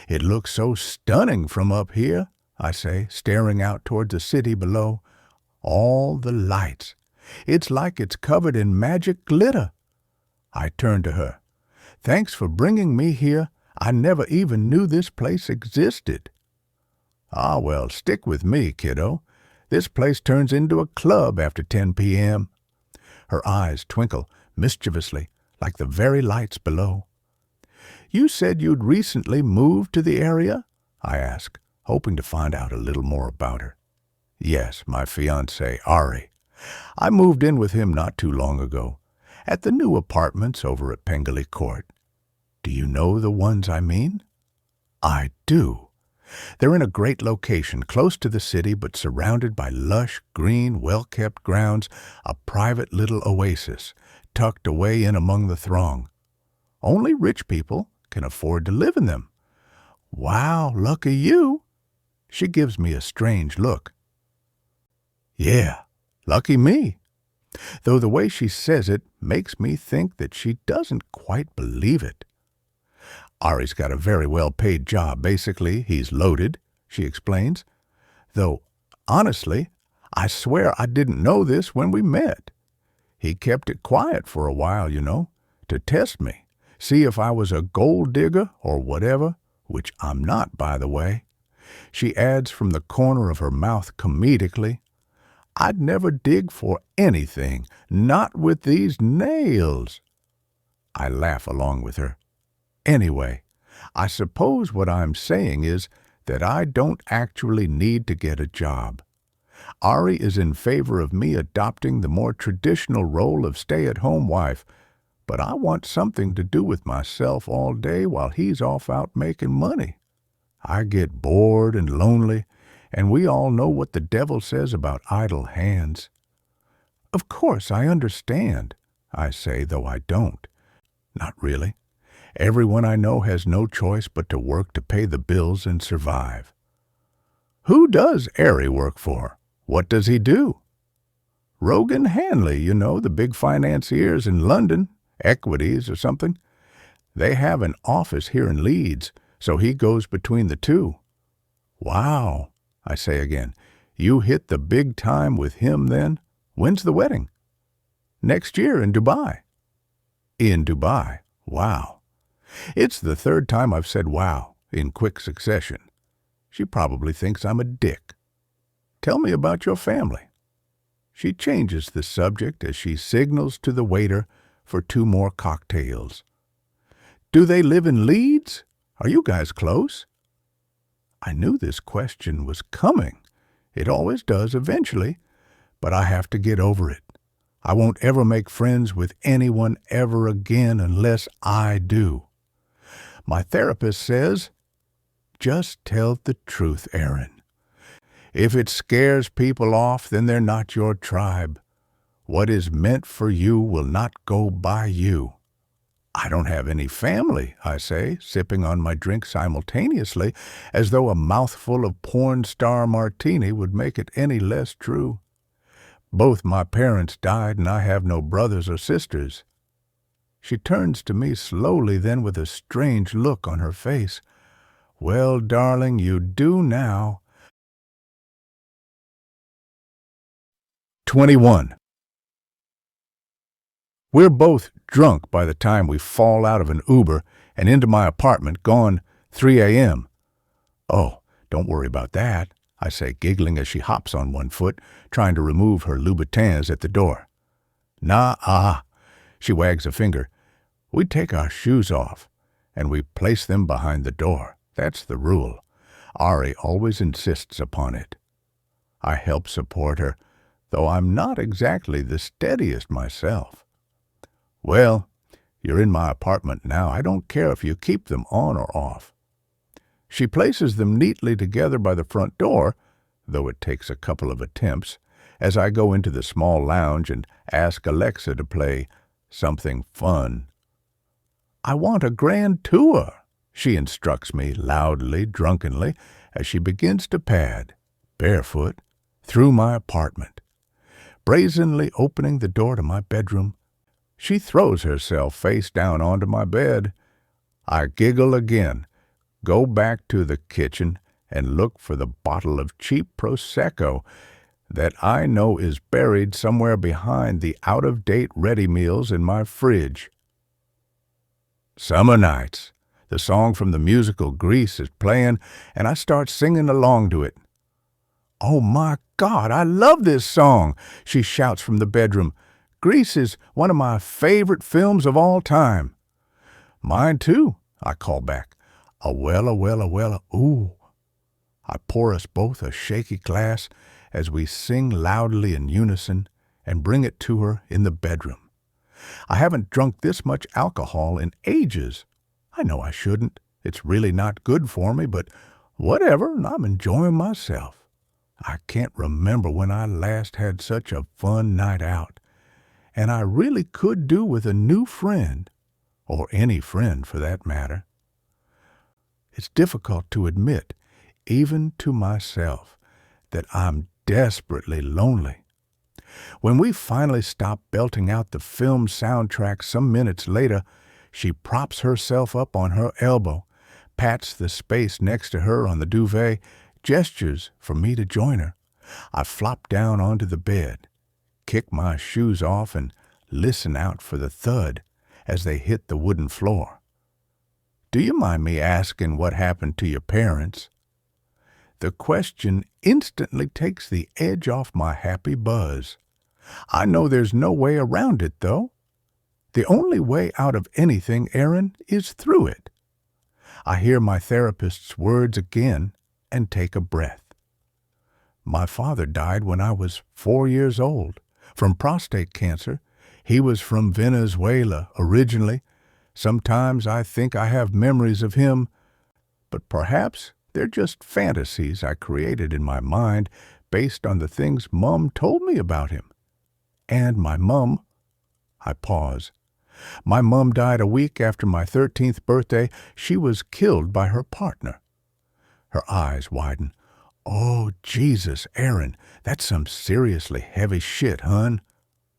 It looks so stunning from up here, I say, staring out toward the city below. All the lights. It's like it's covered in magic glitter. I turn to her. Thanks for bringing me here. I never even knew this place existed. Ah, well, stick with me, kiddo. This place turns into a club after 10 p.m. Her eyes twinkle mischievously, like the very lights below. You said you'd recently moved to the area? I ask, hoping to find out a little more about her. Yes, my fiancé, Ari. I moved in with him not too long ago, at the new apartments over at Pengelly Court. Do you know the ones I mean? I do. They're in a great location, close to the city, but surrounded by lush, green, well-kept grounds, a private little oasis, tucked away in among the throng. Only rich people can afford to live in them. Wow, lucky you. She gives me a strange look. Yeah, lucky me. Though the way she says it makes me think that she doesn't quite believe it. Ari's got a very well-paid job, basically. He's loaded, she explains. Though, honestly, I swear I didn't know this when we met. He kept it quiet for a while, you know, to test me, see if I was a gold digger or whatever, which I'm not, by the way. She adds from the corner of her mouth comedically, I'd never dig for anything, not with these nails. I laugh along with her. Anyway, I suppose what I'm saying is that I don't actually need to get a job. Ari is in favor of me adopting the more traditional role of stay-at-home wife, but I want something to do with myself all day while he's off out making money. I get bored and lonely, and we all know what the devil says about idle hands. Of course, I understand, I say, though I don't. Not really. Everyone I know has no choice but to work to pay the bills and survive. Who does Ari work for? What does he do? Rogan Hanley, you know, the big financiers in London, Equities or something. They have an office here in Leeds, so he goes between the two. Wow, I say again. You hit the big time with him then? When's the wedding? Next year in Dubai. In Dubai. Wow. It's the third time I've said wow in quick succession. She probably thinks I'm a dick. Tell me about your family. She changes the subject as she signals to the waiter for 2 more cocktails. Do they live in Leeds? Are you guys close? I knew this question was coming. It always does eventually, but I have to get over it. I won't ever make friends with anyone ever again unless I do. My therapist says, just tell the truth, Aaron. If it scares people off, then they're not your tribe. What is meant for you will not go by you. I don't have any family, I say, sipping on my drink simultaneously, as though a mouthful of porn star martini would make it any less true. Both my parents died, and I have no brothers or sisters. She turns to me slowly, then with a strange look on her face. Well, darling, you do now. 21. We're both drunk by the time we fall out of an Uber and into my apartment, gone 3 a.m. Oh, don't worry about that, I say, giggling as she hops on one foot, trying to remove her Louboutins at the door. Nah, she wags a finger. We take our shoes off, and we place them behind the door. That's the rule. Ari always insists upon it. I help support her, though I'm not exactly the steadiest myself. Well, you're in my apartment now. I don't care if you keep them on or off. She places them neatly together by the front door, though it takes a couple of attempts, as I go into the small lounge and ask Alexa to play something fun. I want a grand tour, she instructs me loudly, drunkenly, as she begins to pad, barefoot, through my apartment. Brazenly opening the door to my bedroom, she throws herself face down onto my bed. I giggle again, go back to the kitchen, and look for the bottle of cheap Prosecco that I know is buried somewhere behind the out-of-date ready meals in my fridge. Summer Nights, the song from the musical Grease, is playing, and I start singing along to it. Oh my God, I love this song, she shouts from the bedroom. Grease is one of my favorite films of all time. Mine too, I call back. A wella, ooh. I pour us both a shaky glass as we sing loudly in unison and bring it to her in the bedroom. I haven't drunk this much alcohol in ages. I know I shouldn't. It's really not good for me, but whatever, I'm enjoying myself. I can't remember when I last had such a fun night out. And I really could do with a new friend, or any friend for that matter. It's difficult to admit, even to myself, that I'm desperately lonely. When we finally stop belting out the film soundtrack some minutes later, she props herself up on her elbow, pats the space next to her on the duvet, gestures for me to join her. I flop down onto the bed, kick my shoes off, and listen out for the thud as they hit the wooden floor. Do you mind me asking what happened to your parents? The question instantly takes the edge off my happy buzz. I know there's no way around it, though. The only way out of anything, Aaron, is through it. I hear my therapist's words again and take a breath. My father died when I was 4 years old, from prostate cancer. He was from Venezuela originally. Sometimes I think I have memories of him, but perhaps they're just fantasies I created in my mind based on the things Mum told me about him. And my mum, I pause. My mum died a week after my 13th birthday. She was killed by her partner. Her eyes widen. Oh, Jesus, Aaron, That's some seriously heavy shit, hun.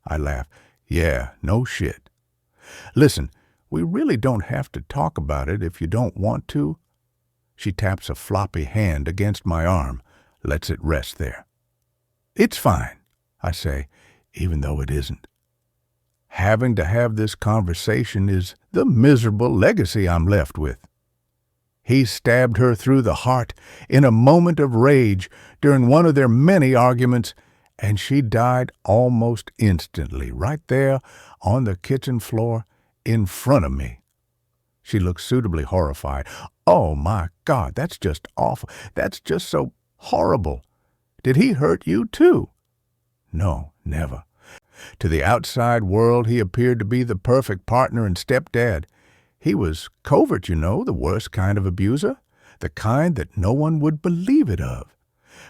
I laugh. Yeah, no shit. Listen, we really don't have to talk about it if you don't want to. She taps a floppy hand against my arm, lets it rest there. It's fine, I say, even though it isn't. Having to have this conversation is the miserable legacy I'm left with. He stabbed her through the heart in a moment of rage during one of their many arguments, and she died almost instantly, right there on the kitchen floor in front of me. She looked suitably horrified. Oh, my God, that's just awful. That's just so horrible. Did he hurt you, too? No, never. To the outside world, he appeared to be the perfect partner and stepdad. He was covert, you know, the worst kind of abuser, the kind that no one would believe it of.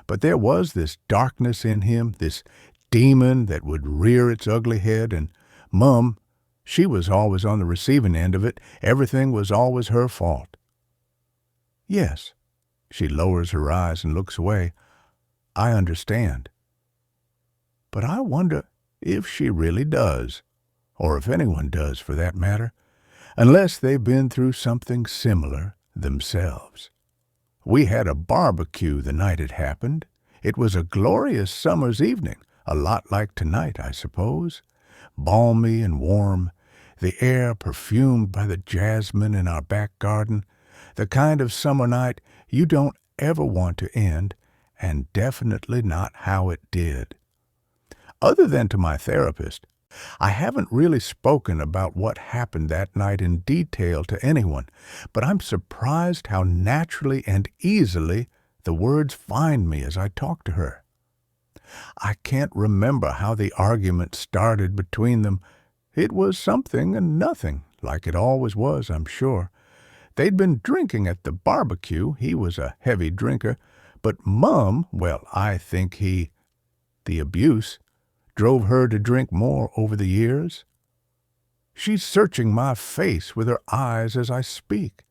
But there was this darkness in him, this demon that would rear its ugly head, and Mum, she was always on the receiving end of it. Everything was always her fault. Yes, she lowers her eyes and looks away. I understand. But I wonder if she really does, or if anyone does for that matter, unless they've been through something similar themselves. We had a barbecue the night it happened. It was a glorious summer's evening, a lot like tonight, I suppose. Balmy and warm, the air perfumed by the jasmine in our back garden, the kind of summer night you don't ever want to end, and definitely not how it did. Other than to my therapist, I haven't really spoken about what happened that night in detail to anyone, but I'm surprised how naturally and easily the words find me as I talk to her. I can't remember how the argument started between them. It was something and nothing, like it always was, I'm sure. They'd been drinking at the barbecue. He was a heavy drinker, but Mum, well, I think the abuse, drove her to drink more over the years. She's searching my face with her eyes as I speak.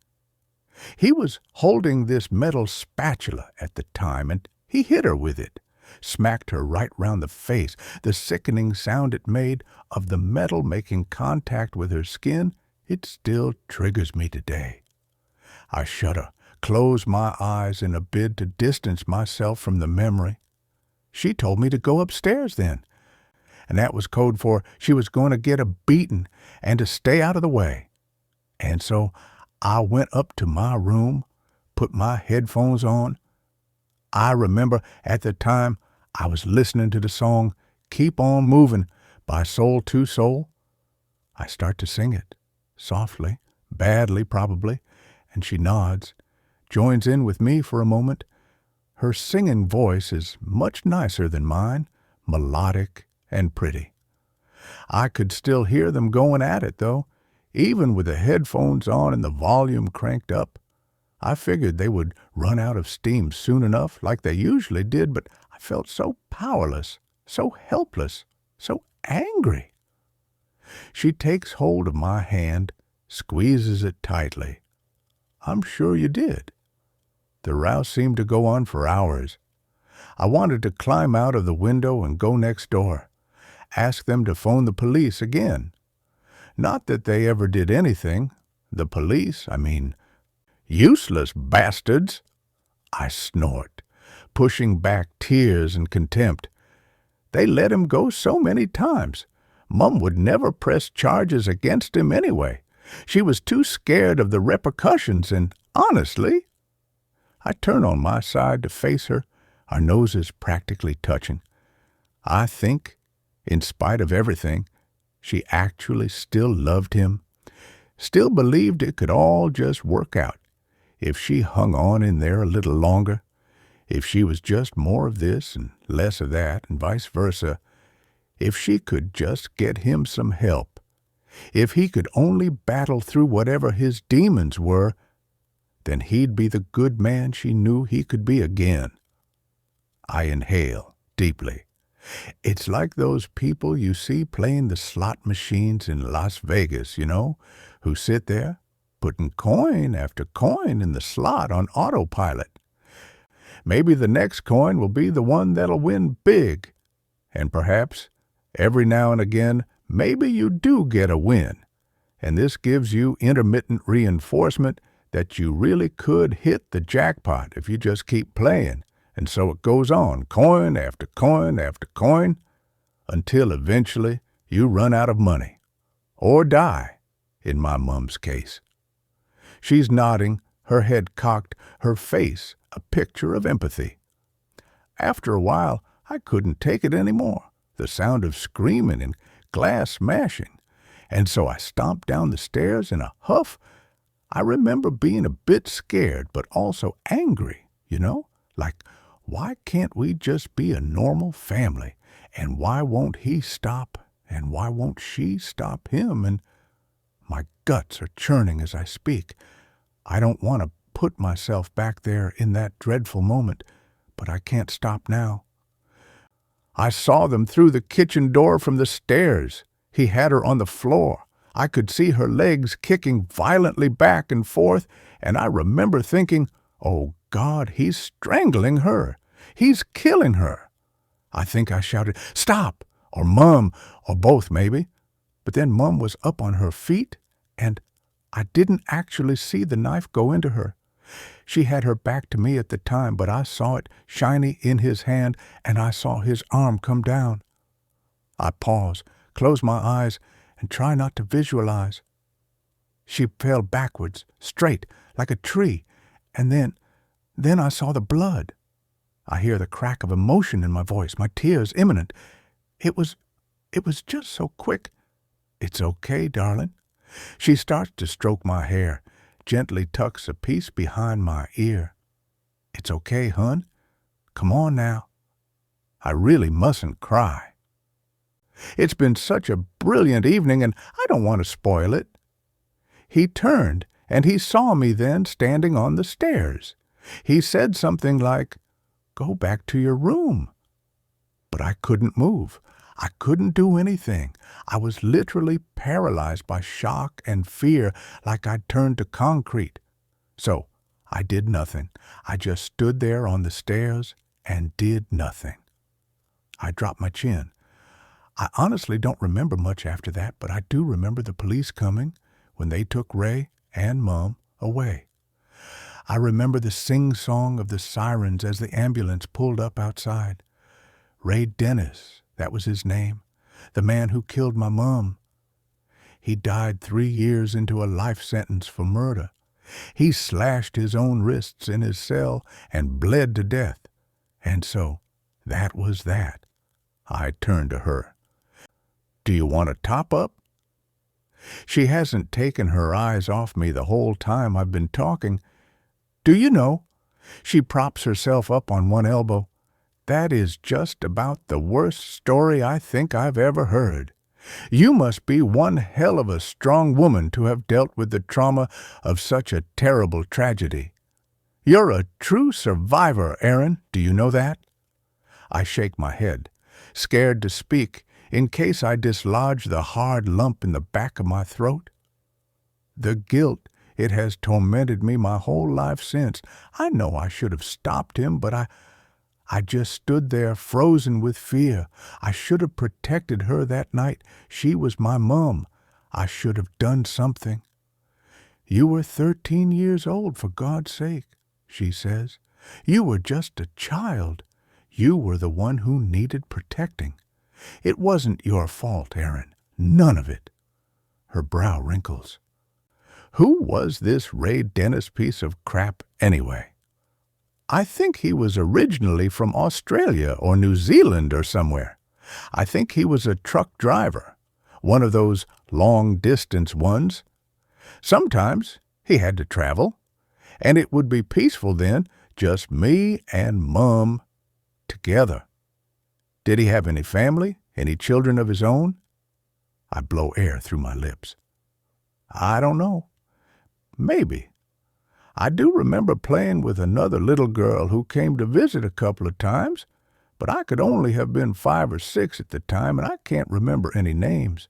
He was holding this metal spatula at the time, and he hit her with it, smacked her right round the face. The sickening sound it made of the metal making contact with her skin, it still triggers me today. I shudder, close my eyes in a bid to distance myself from the memory. She told me to go upstairs then, and that was code for she was going to get a beating and to stay out of the way. And so I went up to my room, put my headphones on. I remember at the time I was listening to the song Keep On Moving by Soul to Soul. I start to sing it, softly, badly probably, and she nods, joins in with me for a moment. Her singing voice is much nicer than mine, melodic and pretty. I could still hear them going at it, though, even with the headphones on and the volume cranked up. I figured they would run out of steam soon enough, like they usually did, but I felt so powerless, so helpless, so angry. She takes hold of my hand, squeezes it tightly. I'm sure you did. The row seemed to go on for hours. I wanted to climb out of the window and go next door, ask them to phone the police again. Not that they ever did anything. The police, I mean, useless bastards. I snort, pushing back tears and contempt. They let him go so many times. Mum would never press charges against him anyway. She was too scared of the repercussions, and honestly, I turn on my side to face her, our noses practically touching. I think, in spite of everything, she actually still loved him, still believed it could all just work out if she hung on in there a little longer, if she was just more of this and less of that, and vice versa, if she could just get him some help, if he could only battle through whatever his demons were, then he'd be the good man she knew he could be again. I inhale deeply. It's like those people you see playing the slot machines in Las Vegas, you know, who sit there, putting coin after coin in the slot on autopilot. Maybe the next coin will be the one that'll win big. And perhaps, every now and again, maybe you do get a win. And this gives you intermittent reinforcement that you really could hit the jackpot if you just keep playing. And so it goes on, coin after coin after coin, until eventually you run out of money. Or die, in my mum's case. She's nodding, her head cocked, her face a picture of empathy. After a while, I couldn't take it any more, the sound of screaming and glass smashing. And so I stomped down the stairs in a huff. I remember being a bit scared, but also angry, like, why can't we just be a normal family? And why won't he stop? And why won't she stop him? And my guts are churning as I speak. I don't want to put myself back there in that dreadful moment, but I can't stop now. I saw them through the kitchen door from the stairs. He had her on the floor. I could see her legs kicking violently back and forth, and I remember thinking, oh God, he's strangling her. He's killing her. I think I shouted, stop, or Mum, or both maybe. But then Mum was up on her feet, and I didn't actually see the knife go into her. She had her back to me at the time, but I saw it shiny in his hand, and I saw his arm come down. I pause, close my eyes, and try not to visualize. She fell backwards, straight, like a tree, and then I saw the blood. I hear the crack of emotion in my voice, my tears imminent. It was just so quick. It's okay, darling. She starts to stroke my hair, gently tucks a piece behind my ear. It's okay, hun. Come on now. I really mustn't cry. It's been such a brilliant evening, and I don't want to spoil it. He turned, and he saw me then standing on the stairs. He said something like, go back to your room. But I couldn't move. I couldn't do anything. I was literally paralyzed by shock and fear, like I'd turned to concrete. So I did nothing. I just stood there on the stairs and did nothing. I dropped my chin. I honestly don't remember much after that, but I do remember the police coming when they took Ray and Mum away. I remember the sing-song of the sirens as the ambulance pulled up outside. Ray Dennis, that was his name, the man who killed my mum. He died 3 years into a life sentence for murder. He slashed his own wrists in his cell and bled to death. And so, that was that. I turned to her. Do you want a top-up? She hasn't taken her eyes off me the whole time I've been talking. Do you know? She props herself up on one elbow. That is just about the worst story I think I've ever heard. You must be one hell of a strong woman to have dealt with the trauma of such a terrible tragedy. You're a true survivor, Aaron. Do you know that? I shake my head, scared to speak in case I dislodge the hard lump in the back of my throat. The guilt, it has tormented me my whole life since. I know I should have stopped him, but I just stood there frozen with fear. I should have protected her that night. She was my mum. I should have done something. You were 13 years old, for God's sake, she says. You were just a child. You were the one who needed protecting. It wasn't your fault, Aaron. None of it. Her brow wrinkles. Who was this Ray Dennis piece of crap anyway? I think he was originally from Australia or New Zealand or somewhere. I think he was a truck driver, one of those long-distance ones. Sometimes he had to travel, and it would be peaceful then, just me and Mum together. Did he have any family, any children of his own? I blow air through my lips. I don't know. Maybe. I do remember playing with another little girl who came to visit a couple of times, but I could only have been 5 or 6 at the time, and I can't remember any names.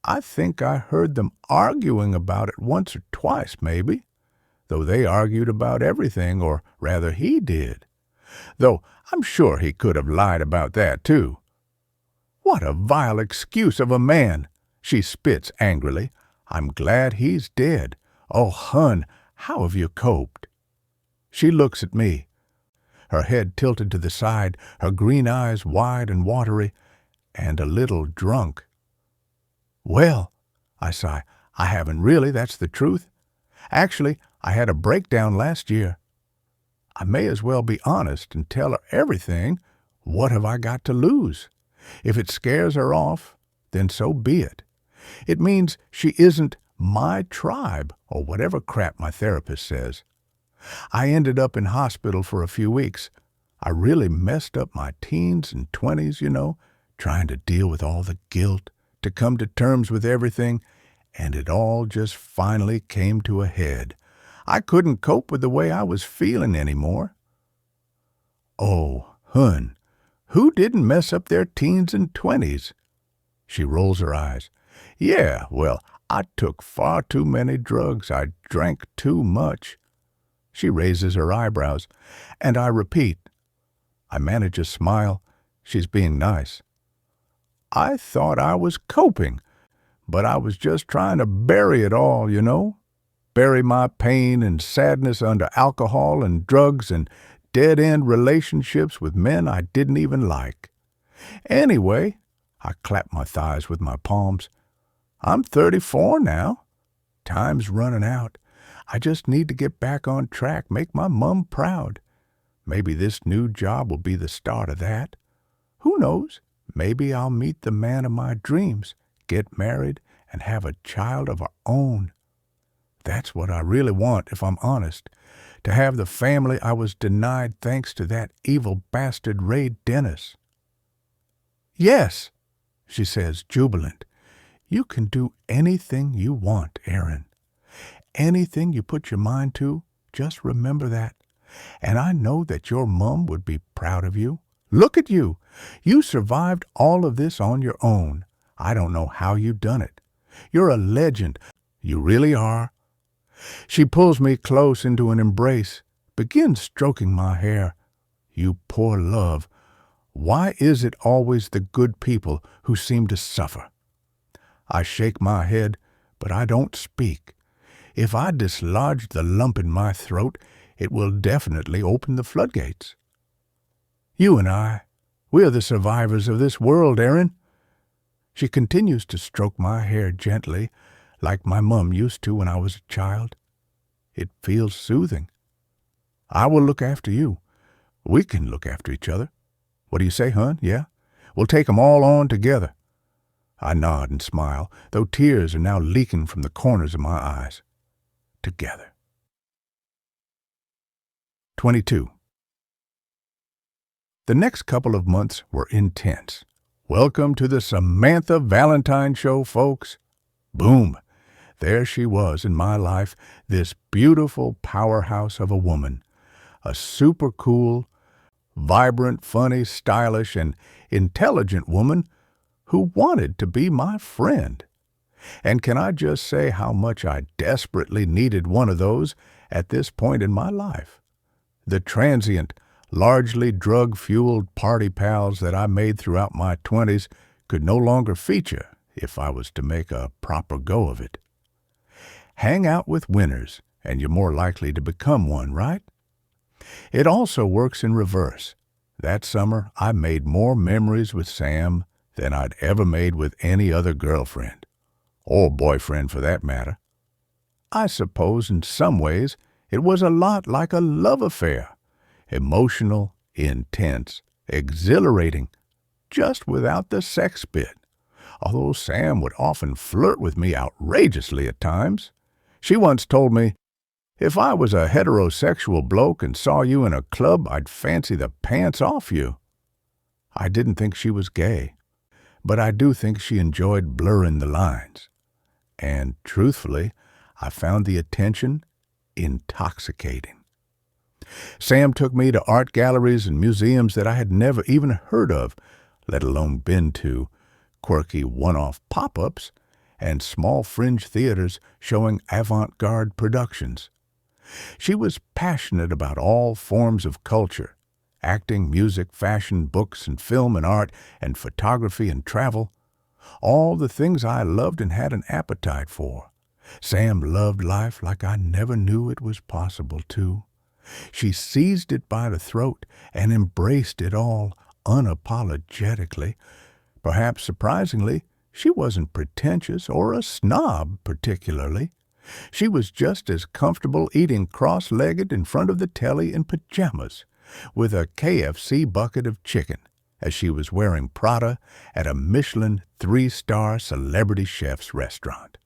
I think I heard them arguing about it once or twice, maybe, though they argued about everything, or rather he did. Though I'm sure he could have lied about that, too. What a vile excuse of a man! She spits angrily. I'm glad he's dead. Oh, Hun, how have you coped? She looks at me, her head tilted to the side, her green eyes wide and watery, and a little drunk. Well, I sigh, I haven't really, that's the truth. Actually, I had a breakdown last year. I may as well be honest and tell her everything. What have I got to lose? If it scares her off, then so be it. It means she isn't my tribe, or whatever crap my therapist says. I ended up in hospital for a few weeks. I really messed up my teens and 20s, trying to deal with all the guilt, to come to terms with everything, and it all just finally came to a head. I couldn't cope with the way I was feeling anymore. Oh, Hun, who didn't mess up their teens and 20s? She rolls her eyes. Yeah, well, I took far too many drugs. I drank too much. She raises her eyebrows, and I repeat. I manage a smile. She's being nice. I thought I was coping, but I was just trying to bury it all, Bury my pain and sadness under alcohol and drugs and dead-end relationships with men I didn't even like. Anyway, I clap my thighs with my palms. I'm 34 now. Time's running out. I just need to get back on track, make my mom proud. Maybe this new job will be the start of that. Who knows? Maybe I'll meet the man of my dreams, get married, and have a child of our own. That's what I really want, if I'm honest, to have the family I was denied thanks to that evil bastard Ray Dennis. Yes, she says, jubilant. You can do anything you want, Aaron. Anything you put your mind to, just remember that. And I know that your mom would be proud of you. Look at you. You survived all of this on your own. I don't know how you've done it. You're a legend. You really are. She pulls me close into an embrace, begins stroking my hair. You poor love. Why is it always the good people who seem to suffer? I shake my head, but I don't speak. If I dislodge the lump in my throat, it will definitely open the floodgates. You and I, we're the survivors of this world, Aaron. She continues to stroke my hair gently, like my mum used to when I was a child. It feels soothing. I will look after you. We can look after each other. What do you say, hon? Yeah? We'll take 'em all on together. I nod and smile, though tears are now leaking from the corners of my eyes. Together. 22. The next couple of months were intense. Welcome to the Samantha Valentine Show, folks. Boom. There she was in my life, this beautiful powerhouse of a woman. A super cool, vibrant, funny, stylish, and intelligent woman who wanted to be my friend. And can I just say how much I desperately needed one of those at this point in my life? The transient, largely drug-fueled party pals that I made throughout my 20s could no longer feature if I was to make a proper go of it. Hang out with winners, and you're more likely to become one, right? It also works in reverse. That summer, I made more memories with Sam than I'd ever made with any other girlfriend, or boyfriend for that matter. I suppose in some ways it was a lot like a love affair. Emotional, intense, exhilarating, just without the sex bit. Although Sam would often flirt with me outrageously at times. She once told me, if I was a heterosexual bloke and saw you in a club, I'd fancy the pants off you. I didn't think she was gay, but I do think she enjoyed blurring the lines. And truthfully, I found the attention intoxicating. Sam took me to art galleries and museums that I had never even heard of, let alone been to, quirky one-off pop-ups, and small fringe theaters showing avant-garde productions. She was passionate about all forms of culture, acting, music, fashion, books and film and art and photography and travel. All the things I loved and had an appetite for. Sam loved life like I never knew it was possible to. She seized it by the throat and embraced it all unapologetically. Perhaps surprisingly, she wasn't pretentious or a snob particularly. She was just as comfortable eating cross-legged in front of the telly in pajamas, with a KFC bucket of chicken, as she was wearing Prada at a Michelin 3-star celebrity chef's restaurant.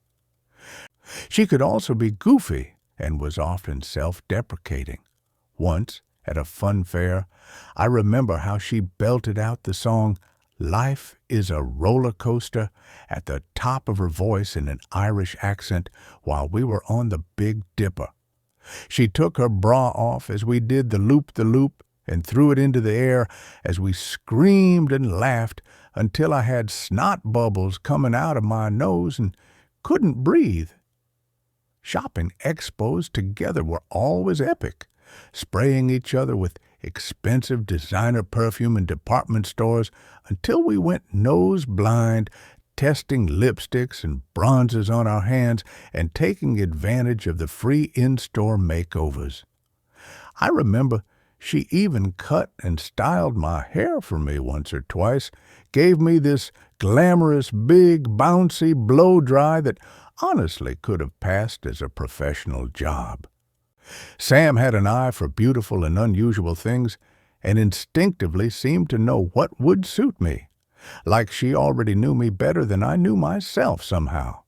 She could also be goofy and was often self-deprecating. Once, at a fun fair, I remember how she belted out the song "Life is a Roller Coaster" at the top of her voice in an Irish accent while we were on the Big Dipper. She took her bra off as we did the loop-the-loop and threw it into the air as we screamed and laughed until I had snot bubbles coming out of my nose and couldn't breathe. Shopping expos together were always epic, spraying each other with expensive designer perfume in department stores until we went nose blind, testing lipsticks and bronzers on our hands and taking advantage of the free in-store makeovers. I remember she even cut and styled my hair for me once or twice, gave me this glamorous, big, bouncy blow-dry that honestly could have passed as a professional job. Sam had an eye for beautiful and unusual things and instinctively seemed to know what would suit me, like she already knew me better than I knew myself somehow.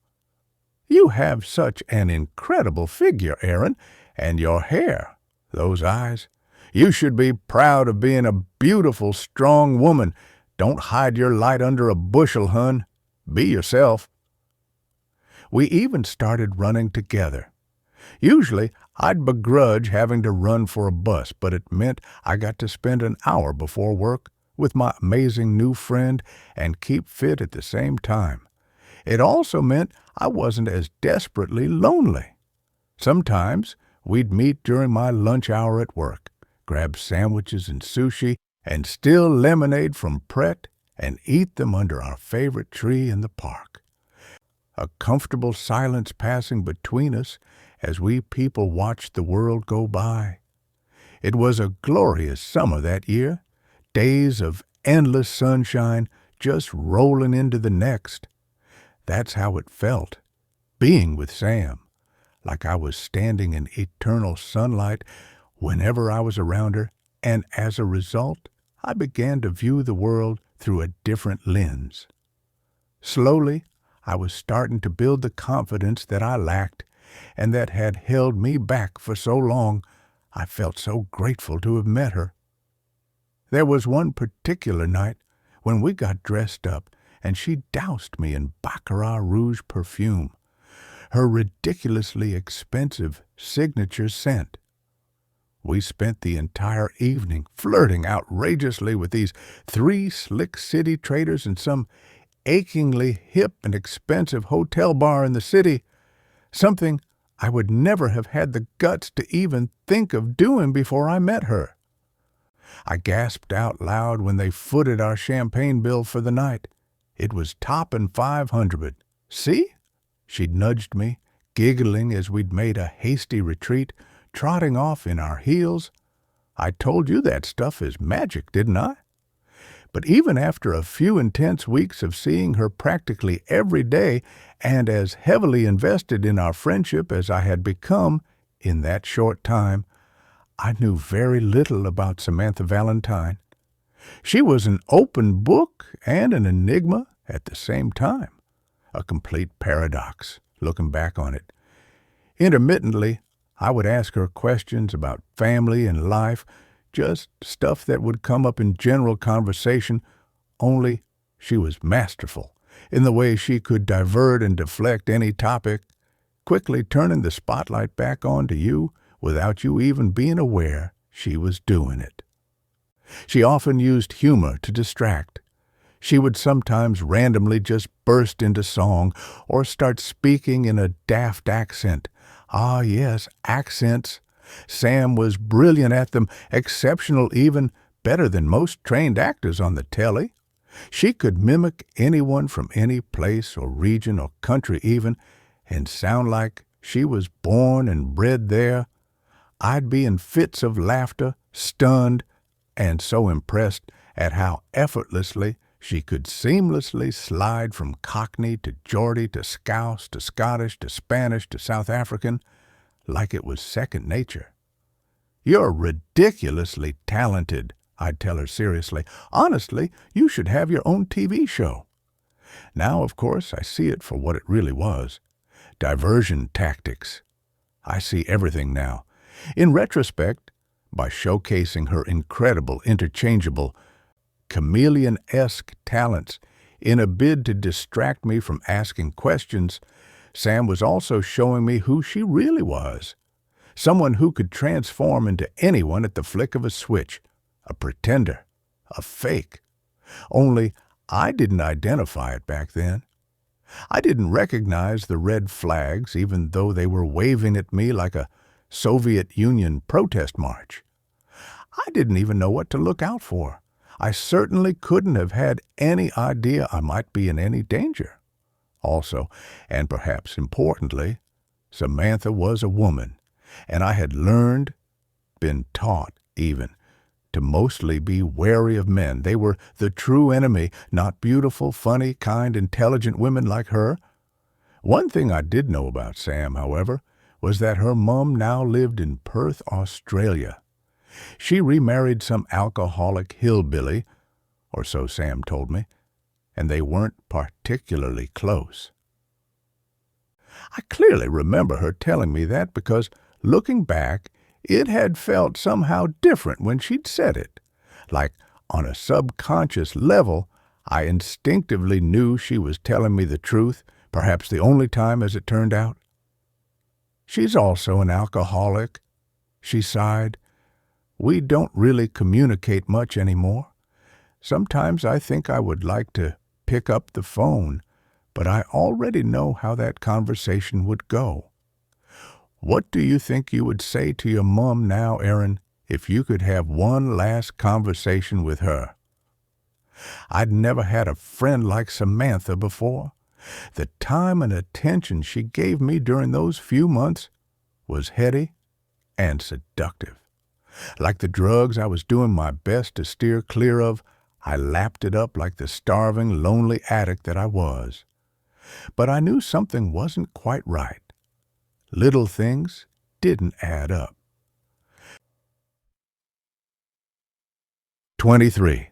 "You have such an incredible figure, Aaron, and your hair, those eyes. You should be proud of being a beautiful, strong woman. Don't hide your light under a bushel, hun. Be yourself." We even started running together. Usually, I'd begrudge having to run for a bus, but it meant I got to spend an hour before work with my amazing new friend and keep fit at the same time. It also meant I wasn't as desperately lonely. Sometimes we'd meet during my lunch hour at work, grab sandwiches and sushi, and still lemonade from Pret, and eat them under our favorite tree in the park. A comfortable silence passing between us as we people watched the world go by. It was a glorious summer that year, days of endless sunshine just rolling into the next. That's how it felt, being with Sam, like I was standing in eternal sunlight whenever I was around her, and as a result, I began to view the world through a different lens. Slowly, I was starting to build the confidence that I lacked and that had held me back for so long. I felt so grateful to have met her. There was one particular night when we got dressed up and she doused me in Baccarat Rouge perfume, her ridiculously expensive signature scent. We spent the entire evening flirting outrageously with these 3 slick city traders in some achingly hip and expensive hotel bar in the city, something I would never have had the guts to even think of doing before I met her. I gasped out loud when they footed our champagne bill for the night. It was topping 500. "See?" She nudged me, giggling as we'd made a hasty retreat, trotting off in our heels. "I told you that stuff is magic, didn't I?" But even after a few intense weeks of seeing her practically every day and as heavily invested in our friendship as I had become in that short time, I knew very little about Samantha Valentine. She was an open book and an enigma at the same time, a complete paradox, looking back on it. Intermittently, I would ask her questions about family and life, just stuff that would come up in general conversation, only she was masterful in the way she could divert and deflect any topic, quickly turning the spotlight back onto you without you even being aware she was doing it. She often used humor to distract. She would sometimes randomly just burst into song or start speaking in a daft accent. Ah, yes, accents. Sam was brilliant at them, exceptional even, better than most trained actors on the telly. She could mimic anyone from any place or region or country even, and sound like she was born and bred there. I'd be in fits of laughter, stunned, and so impressed at how effortlessly she could seamlessly slide from Cockney to Geordie to Scouse to Scottish to Spanish to South African, like it was second nature. "You're ridiculously talented," I'd tell her seriously. "Honestly, you should have your own TV show." Now, of course, I see it for what it really was. Diversion tactics. I see everything now. In retrospect, by showcasing her incredible, interchangeable, chameleon-esque talents in a bid to distract me from asking questions, Sam was also showing me who she really was. Someone who could transform into anyone at the flick of a switch. A pretender. A fake. Only I didn't identify it back then. I didn't recognize the red flags, even though they were waving at me like a Soviet Union protest march. I didn't even know what to look out for. I certainly couldn't have had any idea I might be in any danger. Also, and perhaps importantly, Samantha was a woman, and I had learned, been taught even, to mostly be wary of men. They were the true enemy, not beautiful, funny, kind, intelligent women like her. One thing I did know about Sam, however, was that her mum now lived in Perth, Australia. She remarried some alcoholic hillbilly, or so Sam told me, and they weren't particularly close. I clearly remember her telling me that because, looking back, it had felt somehow different when she'd said it. Like, on a subconscious level, I instinctively knew she was telling me the truth, perhaps the only time as it turned out. "She's also an alcoholic," she sighed. "We don't really communicate much anymore. Sometimes I think I would like to pick up the phone, but I already know how that conversation would go. What do you think you would say to your mom now, Aaron, if you could have one last conversation with her?" I'd never had a friend like Samantha before. The time and attention she gave me during those few months was heady and seductive. Like the drugs I was doing my best to steer clear of, I lapped it up like the starving, lonely addict that I was. But I knew something wasn't quite right. Little things didn't add up. 23.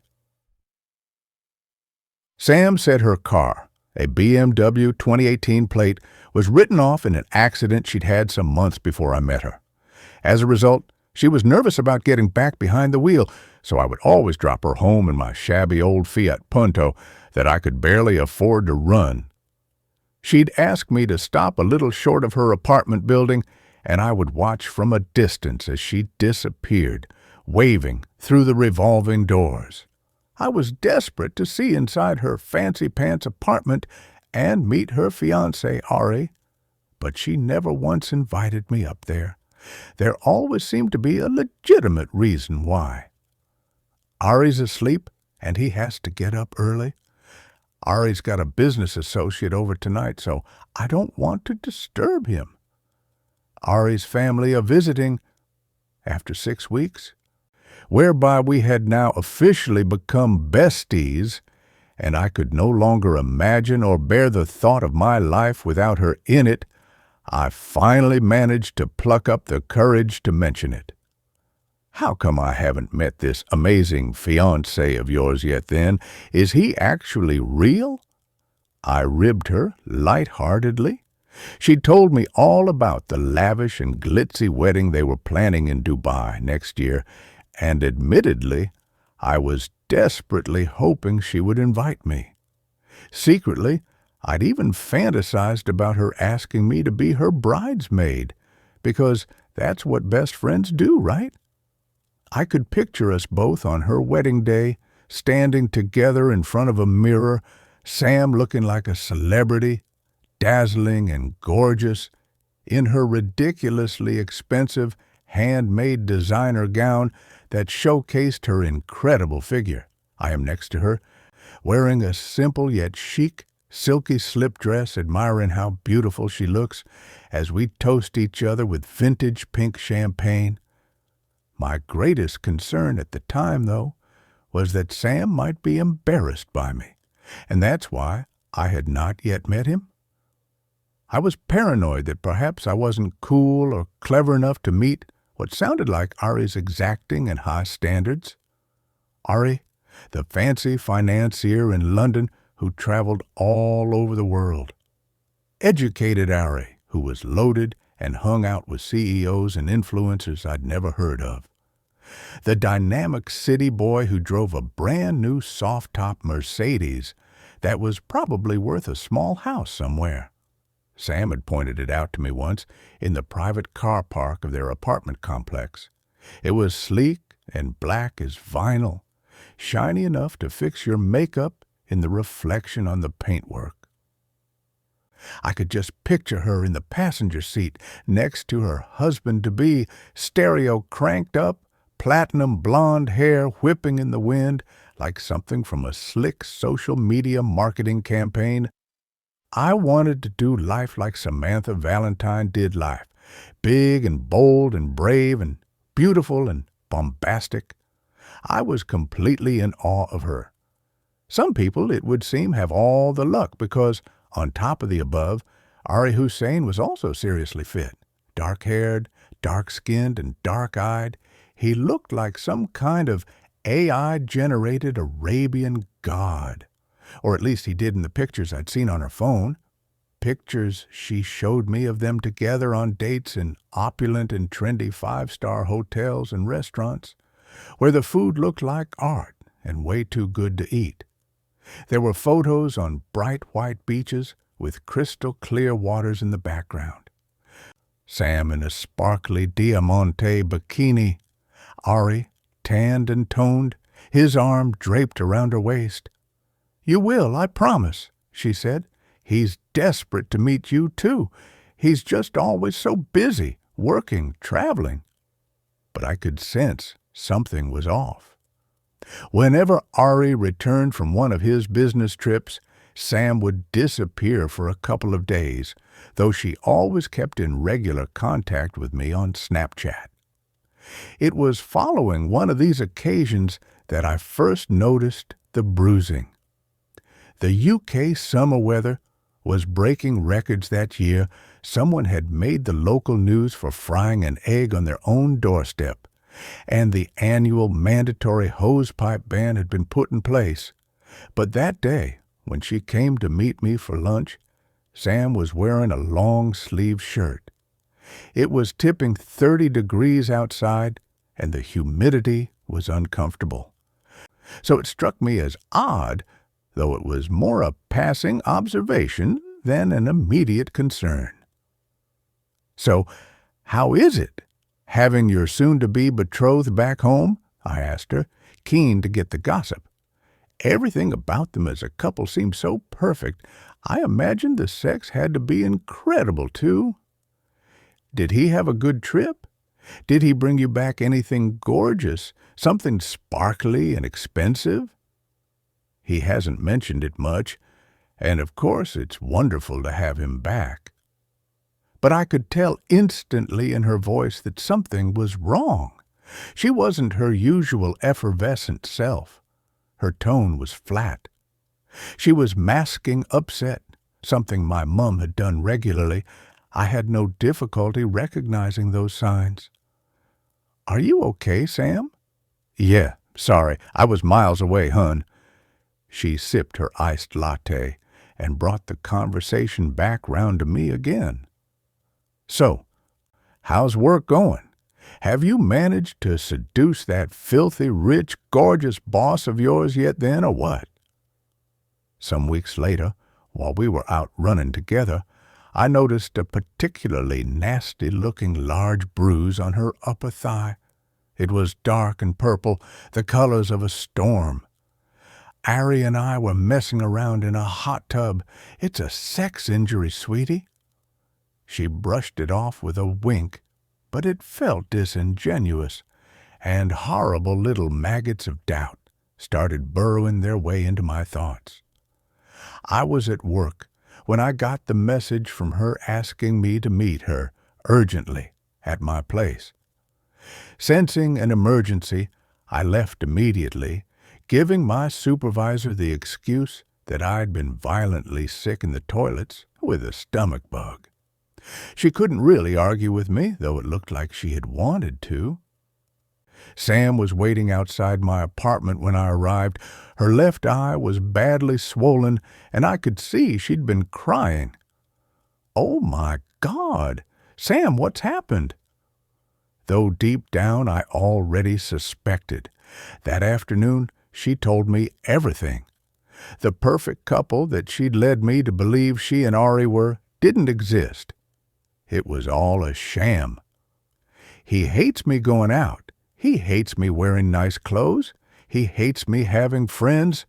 Sam said her car, a BMW 2018 plate, was written off in an accident she'd had some months before I met her. As a result, she was nervous about getting back behind the wheel, so I would always drop her home in my shabby old Fiat Punto that I could barely afford to run. She'd ask me to stop a little short of her apartment building, and I would watch from a distance as she disappeared, waving through the revolving doors. I was desperate to see inside her fancy-pants apartment and meet her fiancé, Ari, but she never once invited me up there. There always seemed to be a legitimate reason why. Ari's asleep, and he has to get up early. Ari's got a business associate over tonight, so I don't want to disturb him. Ari's family are visiting after 6 weeks, whereby we had now officially become besties, and I could no longer imagine or bear the thought of my life without her in it. I finally managed to pluck up the courage to mention it. "How come I haven't met this amazing fiancé of yours yet then? Is he actually real?" I ribbed her light-heartedly. She told me all about the lavish and glitzy wedding they were planning in Dubai next year, and admittedly, I was desperately hoping she would invite me. Secretly, I'd even fantasized about her asking me to be her bridesmaid, because that's what best friends do, right? I could picture us both on her wedding day, standing together in front of a mirror, Sam looking like a celebrity, dazzling and gorgeous, in her ridiculously expensive, handmade designer gown that showcased her incredible figure. I am next to her, wearing a simple yet chic, silky slip dress, admiring how beautiful she looks as we toast each other with vintage pink champagne. My greatest concern at the time, though, was that Sam might be embarrassed by me, and that's why I had not yet met him. I was paranoid that perhaps I wasn't cool or clever enough to meet what sounded like Ari's exacting and high standards. Ari, the fancy financier in London who traveled all over the world. Educated Ari, who was loaded and hung out with CEOs and influencers I'd never heard of. The dynamic city boy who drove a brand new soft-top Mercedes that was probably worth a small house somewhere. Sam had pointed it out to me once in the private car park of their apartment complex. It was sleek and black as vinyl, shiny enough to fix your makeup in the reflection on the paintwork. I could just picture her in the passenger seat next to her husband-to-be, stereo cranked up, platinum blonde hair whipping in the wind like something from a slick social media marketing campaign. I wanted to do life like Samantha Valentine did life, big and bold and brave and beautiful and bombastic. I was completely in awe of her. Some people, it would seem, have all the luck because, on top of the above, Ari Hussein was also seriously fit. Dark-haired, dark-skinned, and dark-eyed, he looked like some kind of AI-generated Arabian god. Or at least he did in the pictures I'd seen on her phone. Pictures she showed me of them together on dates in opulent and trendy five-star hotels and restaurants, where the food looked like art and way too good to eat. There were photos on bright white beaches with crystal clear waters in the background. Sam in a sparkly diamante bikini, Ari, tanned and toned, his arm draped around her waist. "You will, I promise," she said. "He's desperate to meet you, too. He's just always so busy, working, traveling." But I could sense something was off. Whenever Ari returned from one of his business trips, Sam would disappear for a couple of days, though she always kept in regular contact with me on Snapchat. It was following one of these occasions that I first noticed the bruising. The UK summer weather was breaking records that year. Someone had made the local news for frying an egg on their own doorstep, and the annual mandatory hosepipe ban had been put in place. But that day, when she came to meet me for lunch, Sam was wearing a long-sleeved shirt. It was tipping 30 degrees outside, and the humidity was uncomfortable. So it struck me as odd, though it was more a passing observation than an immediate concern. "So, how is it, having your soon-to-be betrothed back home?" I asked her, keen to get the gossip. Everything about them as a couple seemed so perfect, I imagined the sex had to be incredible, too. "Did he have a good trip? Did he bring you back anything gorgeous, something sparkly and expensive?" "He hasn't mentioned it much, and of course it's wonderful to have him back." But I could tell instantly in her voice that something was wrong. She wasn't her usual effervescent self. Her tone was flat. She was masking upset, something my mum had done regularly. I had no difficulty recognizing those signs. "Are you okay, Sam?" "Yeah, sorry, I was miles away, hun." She sipped her iced latte and brought the conversation back round to me again. "So, how's work going? Have you managed to seduce that filthy, rich, gorgeous boss of yours yet then, or what?" Some weeks later, while we were out running together, I noticed a particularly nasty-looking large bruise on her upper thigh. It was dark and purple, the colors of a storm. Ari and I were messing around in a hot tub. "It's a sex injury, sweetie." She brushed it off with a wink, but it felt disingenuous, and horrible little maggots of doubt started burrowing their way into my thoughts. I was at work when I got the message from her asking me to meet her urgently at my place. Sensing an emergency, I left immediately, giving my supervisor the excuse that I'd been violently sick in the toilets with a stomach bug. She couldn't really argue with me, though it looked like she had wanted to. Sam was waiting outside my apartment when I arrived. Her left eye was badly swollen, and I could see she'd been crying. "Oh, my God! Sam, what's happened?" Though deep down I already suspected. That afternoon she told me everything. The perfect couple that she'd led me to believe she and Ari were didn't exist. It was all a sham. He hates me going out. He hates me wearing nice clothes. He hates me having friends.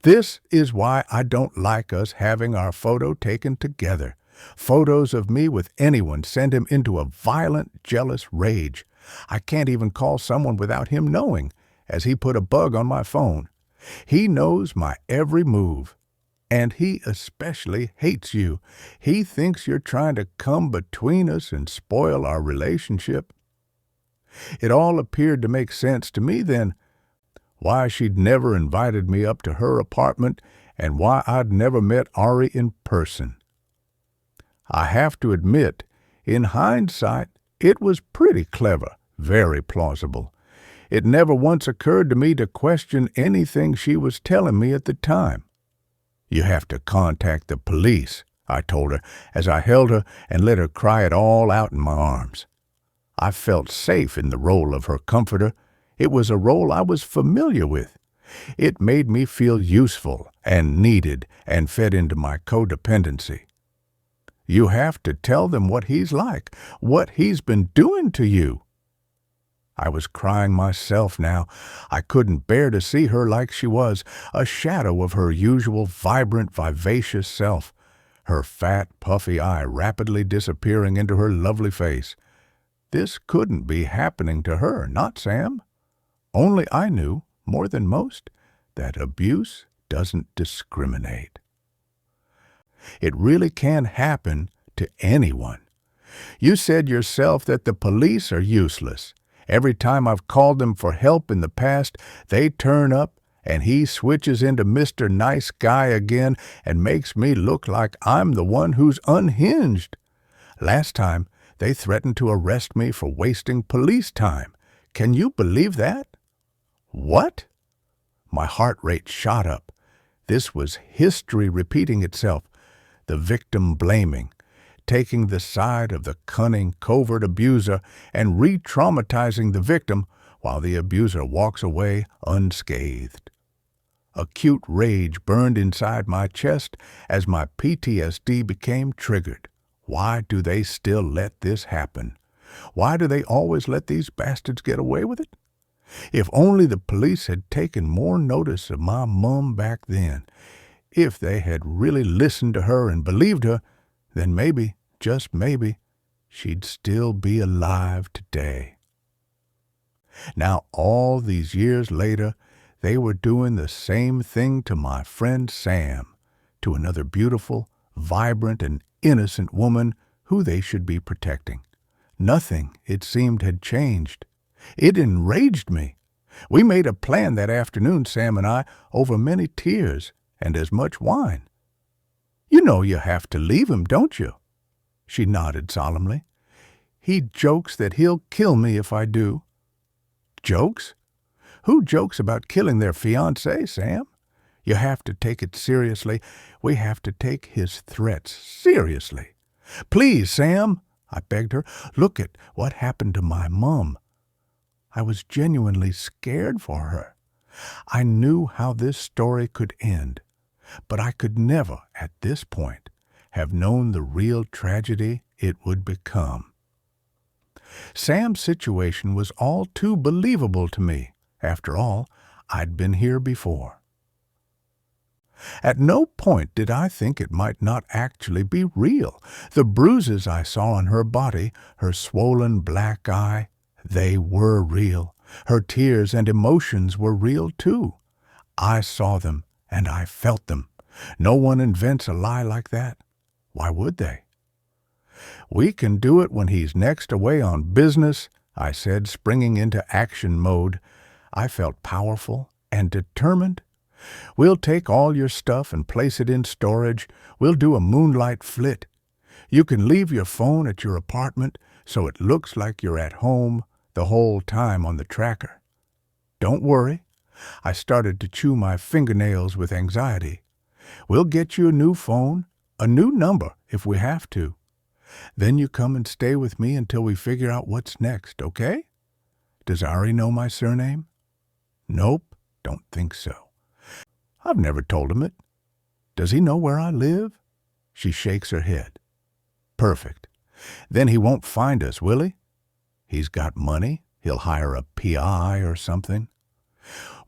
This is why I don't like us having our photo taken together. Photos of me with anyone send him into a violent, jealous rage. I can't even call someone without him knowing, as he put a bug on my phone. He knows my every move. And he especially hates you. He thinks you're trying to come between us and spoil our relationship. It all appeared to make sense to me then, why she'd never invited me up to her apartment and why I'd never met Ari in person. I have to admit, in hindsight, it was pretty clever, very plausible. It never once occurred to me to question anything she was telling me at the time. "You have to contact the police," I told her, as I held her and let her cry it all out in my arms. I felt safe in the role of her comforter. It was a role I was familiar with. It made me feel useful and needed and fed into my codependency. "You have to tell them what he's like, what he's been doing to you." I was crying myself now. I couldn't bear to see her like she was, a shadow of her usual vibrant, vivacious self, her fat, puffy eye rapidly disappearing into her lovely face. This couldn't be happening to her, not Sam. Only I knew, more than most, that abuse doesn't discriminate. It really can happen to anyone. You said yourself that the police are useless. Every time I've called them for help in the past, they turn up and he switches into Mr. Nice Guy again and makes me look like I'm the one who's unhinged. Last time, they threatened to arrest me for wasting police time. Can you believe that? What? My heart rate shot up. This was history repeating itself, the victim blaming, taking the side of the cunning, covert abuser and re-traumatizing the victim while the abuser walks away unscathed. Acute rage burned inside my chest as my PTSD became triggered. Why do they still let this happen? Why do they always let these bastards get away with it? If only the police had taken more notice of my mum back then. If they had really listened to her and believed her, then maybe, just maybe, she'd still be alive today. Now, all these years later, they were doing the same thing to my friend Sam, to another beautiful, vibrant, and innocent woman who they should be protecting. Nothing, it seemed, had changed. It enraged me. We made a plan that afternoon, Sam and I, over many tears and as much wine. "You know you have to leave him, don't you?" She nodded solemnly. "He jokes that he'll kill me if I do." "Jokes? Who jokes about killing their fiancé, Sam? You have to take it seriously. We have to take his threats seriously. Please, Sam," I begged her, "look at what happened to my mum." I was genuinely scared for her. I knew how this story could end, but I could never, at this point, have known the real tragedy it would become. Sam's situation was all too believable to me. After all, I'd been here before. At no point did I think it might not actually be real. The bruises I saw on her body, her swollen black eye, they were real. Her tears and emotions were real too. I saw them and I felt them. No one invents a lie like that. Why would they? We can do it when he's next away on business, I said, springing into action mode. I felt powerful and determined. We'll take all your stuff and place it in storage. We'll do a moonlight flit. You can leave your phone at your apartment so it looks like you're at home the whole time on the tracker. Don't worry. I started to chew my fingernails with anxiety. We'll get you a new phone, a new number if we have to. Then you come and stay with me until we figure out what's next, okay? Does Ari know my surname? Nope, don't think so. I've never told him it. Does he know where I live? She shakes her head. Perfect. Then he won't find us, will he? He's got money. He'll hire a PI or something.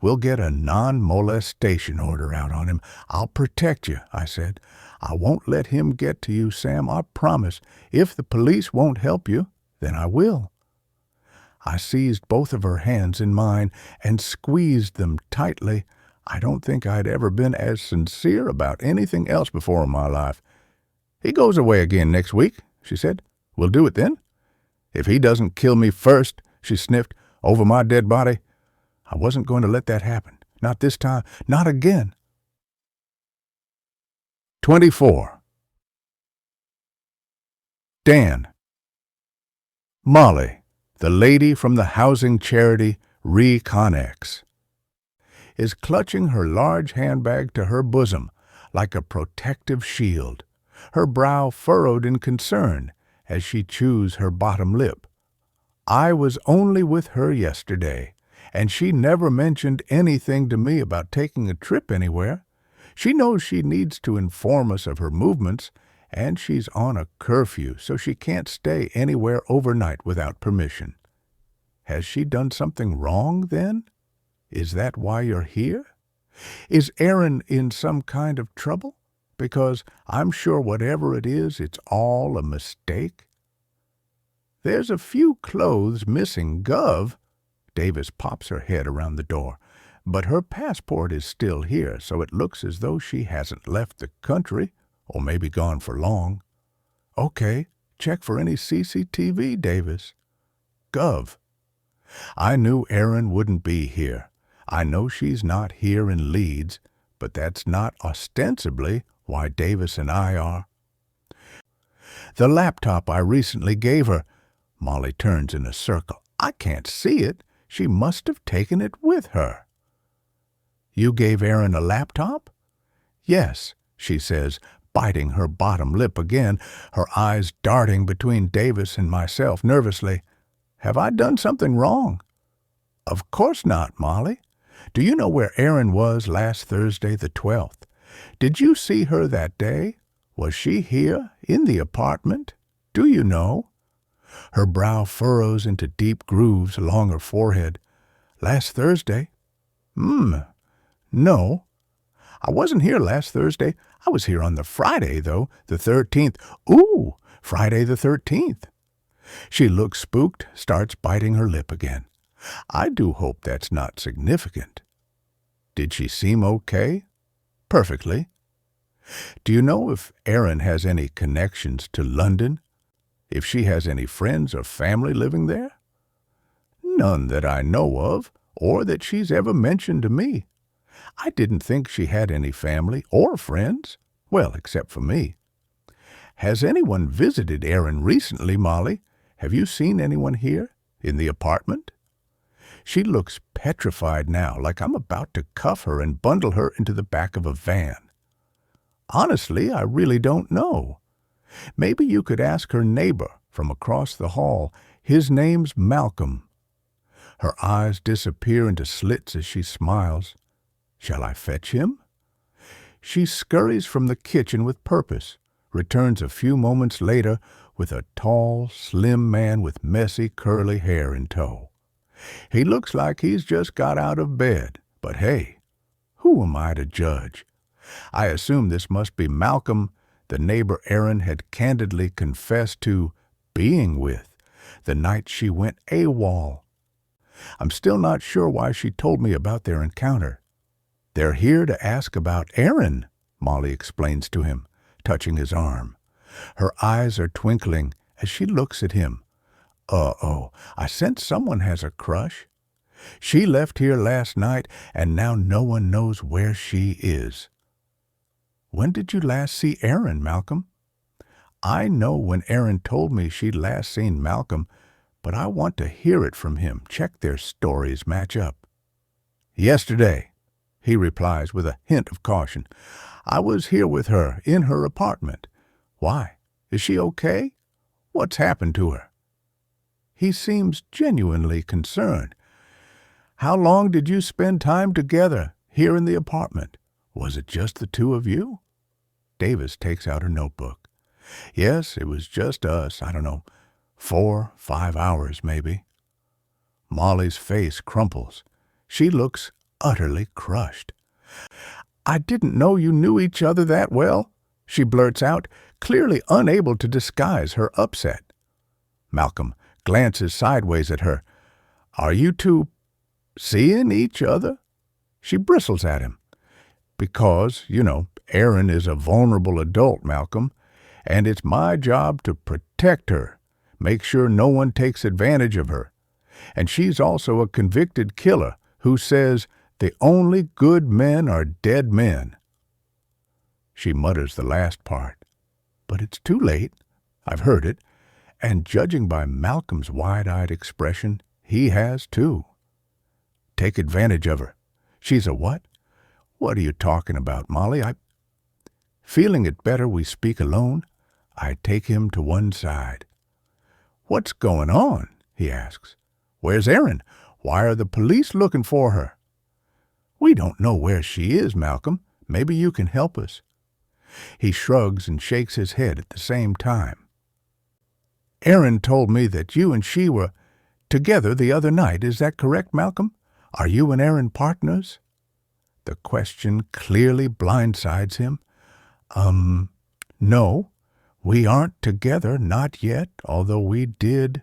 We'll get a non-molestation order out on him. I'll protect you, I said. I won't let him get to you, Sam, I promise. If the police won't help you, then I will. I seized both of her hands in mine and squeezed them tightly. I don't think I'd ever been as sincere about anything else before in my life. He goes away again next week, she said. We'll do it then. If he doesn't kill me first, she sniffed, over my dead body. I wasn't going to let that happen. Not this time. Not again. 24. Dan. Molly, the lady from the housing charity Reconnex, is clutching her large handbag to her bosom like a protective shield, her brow furrowed in concern as she chews her bottom lip. I was only with her yesterday, and she never mentioned anything to me about taking a trip anywhere. She knows she needs to inform us of her movements, and she's on a curfew, so she can't stay anywhere overnight without permission. Has she done something wrong, then? Is that why you're here? Is Aaron in some kind of trouble? Because I'm sure whatever it is, it's all a mistake. There's a few clothes missing, Gov. Davis pops her head around the door. But her passport is still here, so it looks as though she hasn't left the country, or maybe gone for long. Okay, check for any CCTV, Davis. Gov. I knew Erin wouldn't be here. I know she's not here in Leeds, but that's not ostensibly why Davis and I are. The laptop I recently gave her. Molly turns in a circle. I can't see it. She must have taken it with her. You gave Erin a laptop? Yes, she says, biting her bottom lip again, her eyes darting between Davis and myself nervously. Have I done something wrong? Of course not, Molly. Do you know where Erin was last Thursday the 12th? Did you see her that day? Was she here, in the apartment? Do you know? Her brow furrows into deep grooves along her forehead. Last Thursday? No. I wasn't here last Thursday. I was here on the Friday, though, the 13th. Ooh, Friday the 13th. She looks spooked, starts biting her lip again. I do hope that's not significant. Did she seem okay? Perfectly. Do you know if Erin has any connections to London? If she has any friends or family living there? None that I know of, or that she's ever mentioned to me. I didn't think she had any family or friends. Well, except for me. Has anyone visited Erin recently, Molly? Have you seen anyone here? In the apartment? She looks petrified now, like I'm about to cuff her and bundle her into the back of a van. Honestly, I really don't know. Maybe you could ask her neighbor from across the hall. His name's Malcolm. Her eyes disappear into slits as she smiles. Shall I fetch him? She scurries from the kitchen with purpose, returns a few moments later with a tall, slim man with messy, curly hair in tow. He looks like he's just got out of bed, but hey, who am I to judge? I assume this must be Malcolm, the neighbor Erin had candidly confessed to being with the night she went AWOL. I'm still not sure why she told me about their encounter. They're here to ask about Aaron, Molly explains to him, touching his arm. Her eyes are twinkling as she looks at him. Uh-oh, I sense someone has a crush. She left here last night, and now no one knows where she is. When did you last see Aaron, Malcolm? I know when Aaron told me she'd last seen Malcolm, but I want to hear it from him. Check their stories match up. Yesterday, he replies with a hint of caution. I was here with her, in her apartment. Why? Is she okay? What's happened to her? He seems genuinely concerned. How long did you spend time together here in the apartment? Was it just the two of you? Davis takes out her notebook. Yes, it was just us, 4, 5 hours maybe. Molly's face crumples. She looks utterly crushed. I didn't know you knew each other that well, she blurts out, clearly unable to disguise her upset. Malcolm glances sideways at her. Are you two seeing each other? She bristles at him. Because, Aaron is a vulnerable adult, Malcolm, and it's my job to protect her, make sure no one takes advantage of her. And she's also a convicted killer who says the only good men are dead men. She mutters the last part. But it's too late. I've heard it, and judging by Malcolm's wide-eyed expression, he has too. Take advantage of her. She's a what? What are you talking about, Molly? Feeling it better we speak alone, I take him to one side. What's going on? He asks. Where's Erin? Why are the police looking for her? We don't know where she is, Malcolm. Maybe you can help us. He shrugs and shakes his head at the same time. Erin told me that you and she were together the other night. Is that correct, Malcolm? Are you and Erin partners? The question clearly blindsides him. No, we aren't together, not yet, although we did.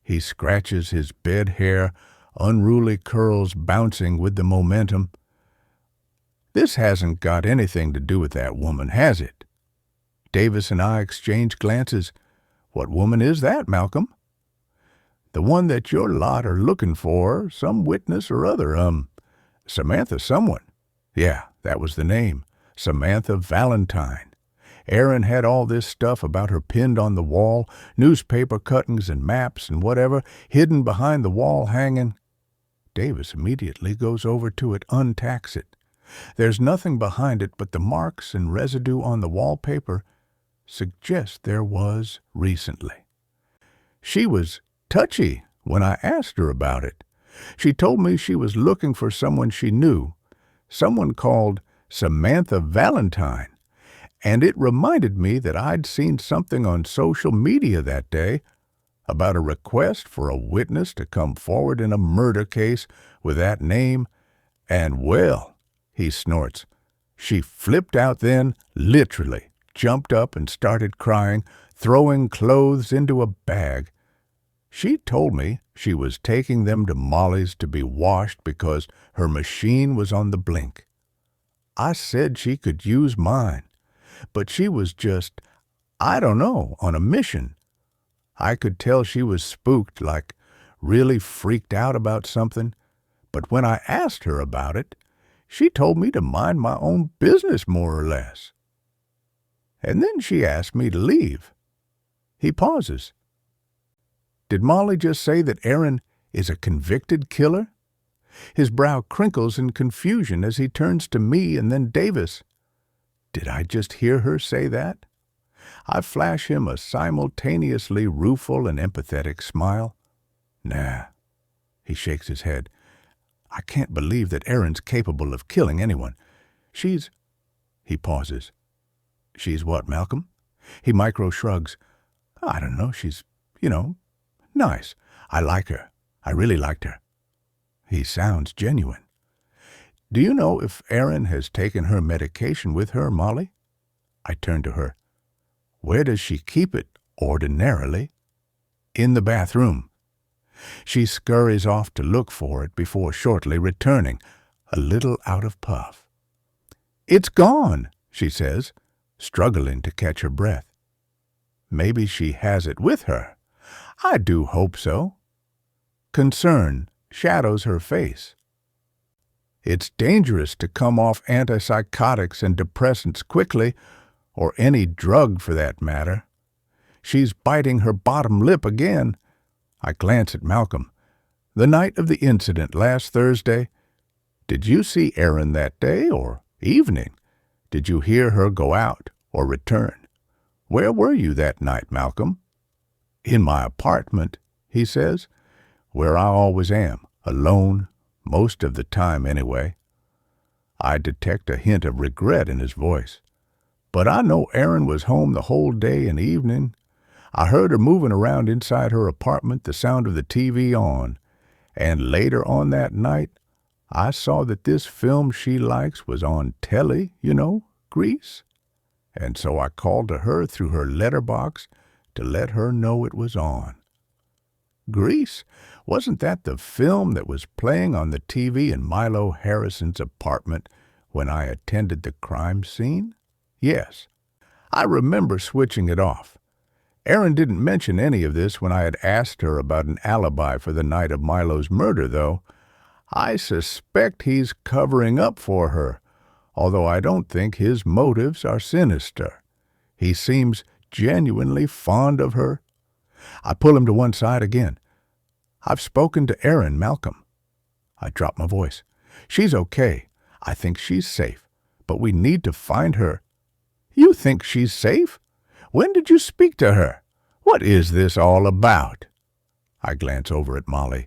He scratches his bed hair, unruly curls bouncing with the momentum. This hasn't got anything to do with that woman, has it? Davis and I exchange glances. What woman is that, Malcolm? The one that your lot are looking for, some witness or other, Samantha someone. Yeah, that was the name. Samantha Valentine. Erin had all this stuff about her pinned on the wall, newspaper cuttings and maps and whatever, hidden behind the wall hanging. Davis immediately goes over to it, untacks it. There's nothing behind it but the marks and residue on the wallpaper suggest there was recently. She was touchy when I asked her about it. She told me she was looking for someone she knew, someone called Samantha Valentine, and it reminded me that I'd seen something on social media that day about a request for a witness to come forward in a murder case with that name, and well, he snorts. She flipped out then, literally, jumped up and started crying, throwing clothes into a bag. She told me she was taking them to Molly's to be washed because her machine was on the blink. I said she could use mine, but she was just, on a mission. I could tell she was spooked, like really freaked out about something, but when I asked her about it, she told me to mind my own business, more or less. And then she asked me to leave. He pauses. Did Molly just say that Erin is a convicted killer? His brow crinkles in confusion as he turns to me and then Davis. Did I just hear her say that? I flash him a simultaneously rueful and empathetic smile. Nah. He shakes his head. I can't believe that Erin's capable of killing anyone. She's... He pauses. She's what, Malcolm? He micro-shrugs. I don't know, she's, nice. I like her. I really liked her. He sounds genuine. Do you know if Erin has taken her medication with her, Molly? I turn to her. Where does she keep it, ordinarily? In the bathroom. She scurries off to look for it before shortly returning, a little out of puff. "It's gone," she says, struggling to catch her breath. Maybe she has it with her. I do hope so. Concern shadows her face. It's dangerous to come off antipsychotics and depressants quickly, or any drug for that matter. She's biting her bottom lip again. I glance at Malcolm. "The night of the incident last Thursday, did you see Erin that day or evening? Did you hear her go out or return? Where were you that night, Malcolm?" "In my apartment," he says, "where I always am, alone, most of the time anyway." I detect a hint of regret in his voice. "But I know Erin was home the whole day and evening. I heard her moving around inside her apartment, the sound of the TV on. And later on that night, I saw that this film she likes was on telly, Grease. And so I called to her through her letterbox to let her know it was on." Grease? Wasn't that the film that was playing on the TV in Milo Harrison's apartment when I attended the crime scene? Yes. I remember switching it off. Erin didn't mention any of this when I had asked her about an alibi for the night of Milo's murder, though. I suspect he's covering up for her, although I don't think his motives are sinister. He seems genuinely fond of her. I pull him to one side again. "I've spoken to Erin, Malcolm." I drop my voice. "She's okay. I think she's safe, but we need to find her." "You think she's safe? When did you speak to her? What is this all about?" I glance over at Molly.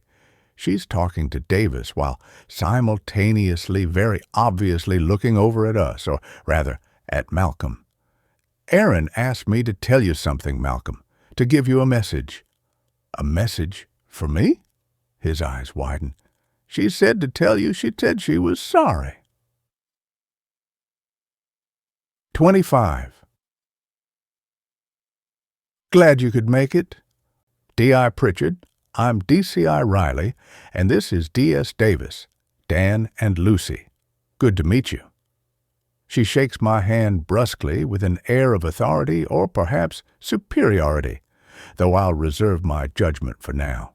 She's talking to Davis while simultaneously very obviously looking over at us, or rather, at Malcolm. "Erin asked me to tell you something, Malcolm, to give you a message." "A message for me?" His eyes widen. "She said to tell you she said she was sorry." 25. Glad you could make it. D.I. Pritchard, I'm D.C.I. Riley, and this is D.S. Davis, Dan and Lucy. Good to meet you. She shakes my hand brusquely with an air of authority or perhaps superiority, though I'll reserve my judgment for now.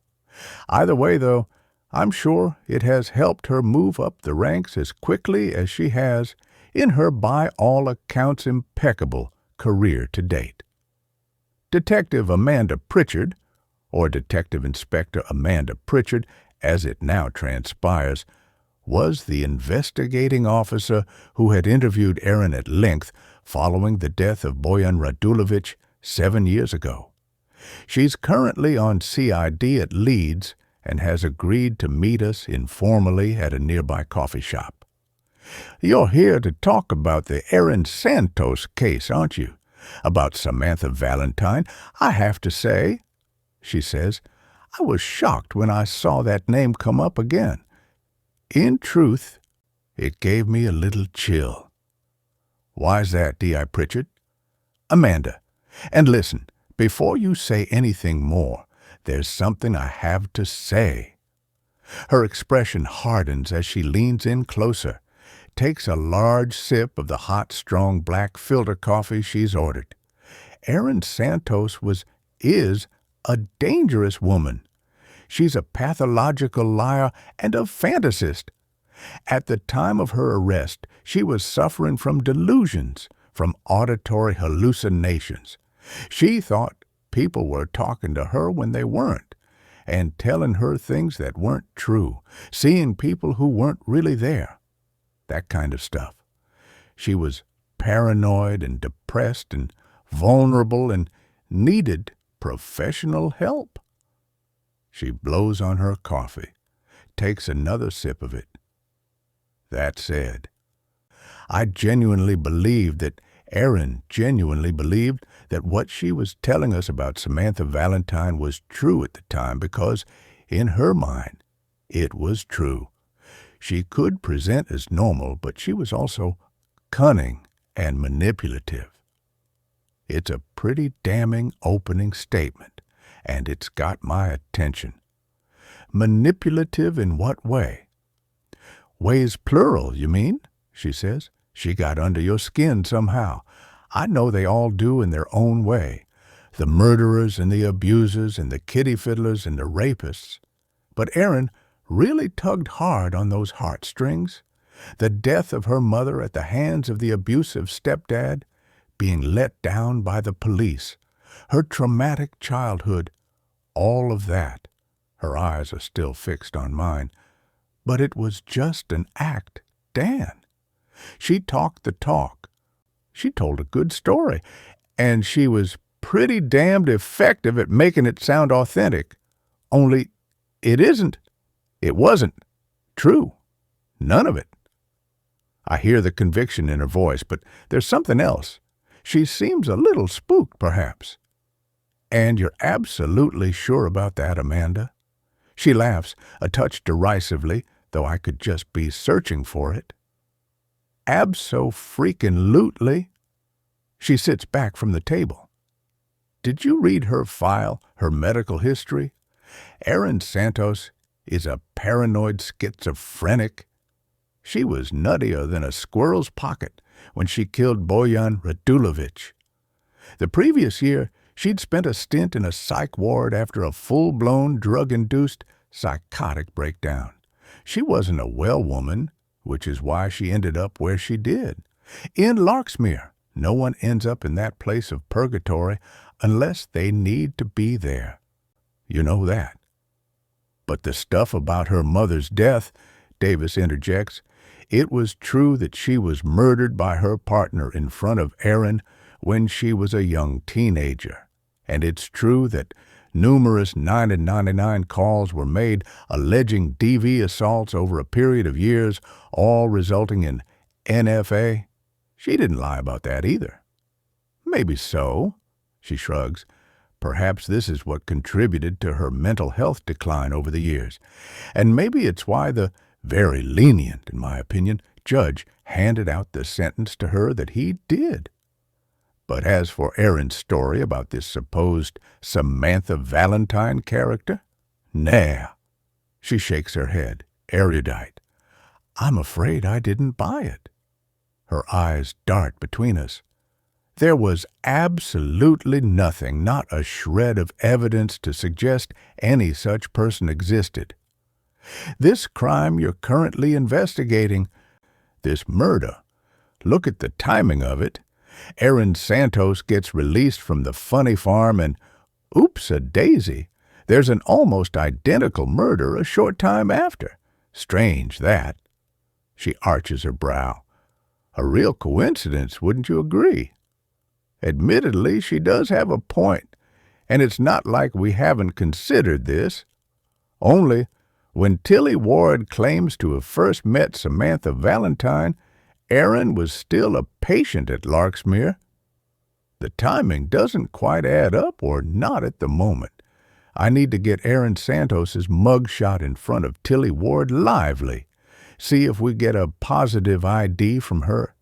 Either way, though, I'm sure it has helped her move up the ranks as quickly as she has in her by all accounts impeccable career to date. Detective Amanda Pritchard, or Detective Inspector Amanda Pritchard, as it now transpires, was the investigating officer who had interviewed Erin at length following the death of Boyan Radulovic 7 years ago. She's currently on CID at Leeds and has agreed to meet us informally at a nearby coffee shop. "You're here to talk about the Erin Santos case, aren't you? About Samantha Valentine. I have to say," she says, "I was shocked when I saw that name come up again. In truth, it gave me a little chill." "Why's that, D.I. Pritchard?" "Amanda, and listen, before you say anything more, there's something I have to say." Her expression hardens as she leans in closer, takes a large sip of the hot, strong black filter coffee she's ordered. Erin Santos is a dangerous woman. She's a pathological liar and a fantasist. At the time of her arrest, she was suffering from delusions, from auditory hallucinations. She thought people were talking to her when they weren't, and telling her things that weren't true, seeing people who weren't really there. That kind of stuff. She was paranoid and depressed and vulnerable and needed professional help. She blows on her coffee, takes another sip of it. That said, I genuinely believed that Erin genuinely believed that what she was telling us about Samantha Valentine was true at the time because, in her mind, it was true. She could present as normal, but she was also cunning and manipulative. It's a pretty damning opening statement, and it's got my attention. Manipulative in what way? Ways plural, you mean? She says. She got under your skin somehow. I know they all do in their own way. The murderers and the abusers and the kitty fiddlers and the rapists. But Erin really tugged hard on those heartstrings. The death of her mother at the hands of the abusive stepdad, being let down by the police, her traumatic childhood, all of that. Her eyes are still fixed on mine. But it was just an act, Dan. She talked the talk. She told a good story, and she was pretty damned effective at making it sound authentic. Only it wasn't true. None of it. I hear the conviction in her voice, but there's something else. She seems a little spooked, perhaps. And you're absolutely sure about that, Amanda? She laughs, a touch derisively, though I could just be searching for it. Abso-freaking-lutely. She sits back from the table. Did you read her file, her medical history? Erin Santos is a paranoid schizophrenic. She was nuttier than a squirrel's pocket when she killed Boyan Radulovich. The previous year, she'd spent a stint in a psych ward after a full-blown, drug-induced psychotic breakdown. She wasn't a well woman, which is why she ended up where she did. In Larksmere, no one ends up in that place of purgatory unless they need to be there. You know that. But the stuff about her mother's death, Davis interjects, it was true that she was murdered by her partner in front of Erin when she was a young teenager. And it's true that numerous 999 calls were made alleging DV assaults over a period of years, all resulting in NFA. She didn't lie about that either. Maybe so, she shrugs. Perhaps this is what contributed to her mental health decline over the years. And maybe it's why the very lenient, in my opinion, judge handed out the sentence to her that he did. But as for Erin's story about this supposed Samantha Valentine character, nah. She shakes her head, erudite. I'm afraid I didn't buy it. Her eyes dart between us. There was absolutely nothing, not a shred of evidence to suggest any such person existed. This crime you're currently investigating, this murder, look at the timing of it. Erin Santos gets released from the funny farm and, oops-a-daisy, there's an almost identical murder a short time after. Strange, that. She arches her brow. A real coincidence, wouldn't you agree? Admittedly, she does have a point, and it's not like we haven't considered this. Only, when Tilly Ward claims to have first met Samantha Valentine, Erin was still a patient at Larksmere. The timing doesn't quite add up, or not at the moment. I need to get Erin Santos's mug shot in front of Tilly Ward lively. See if we get a positive ID from her.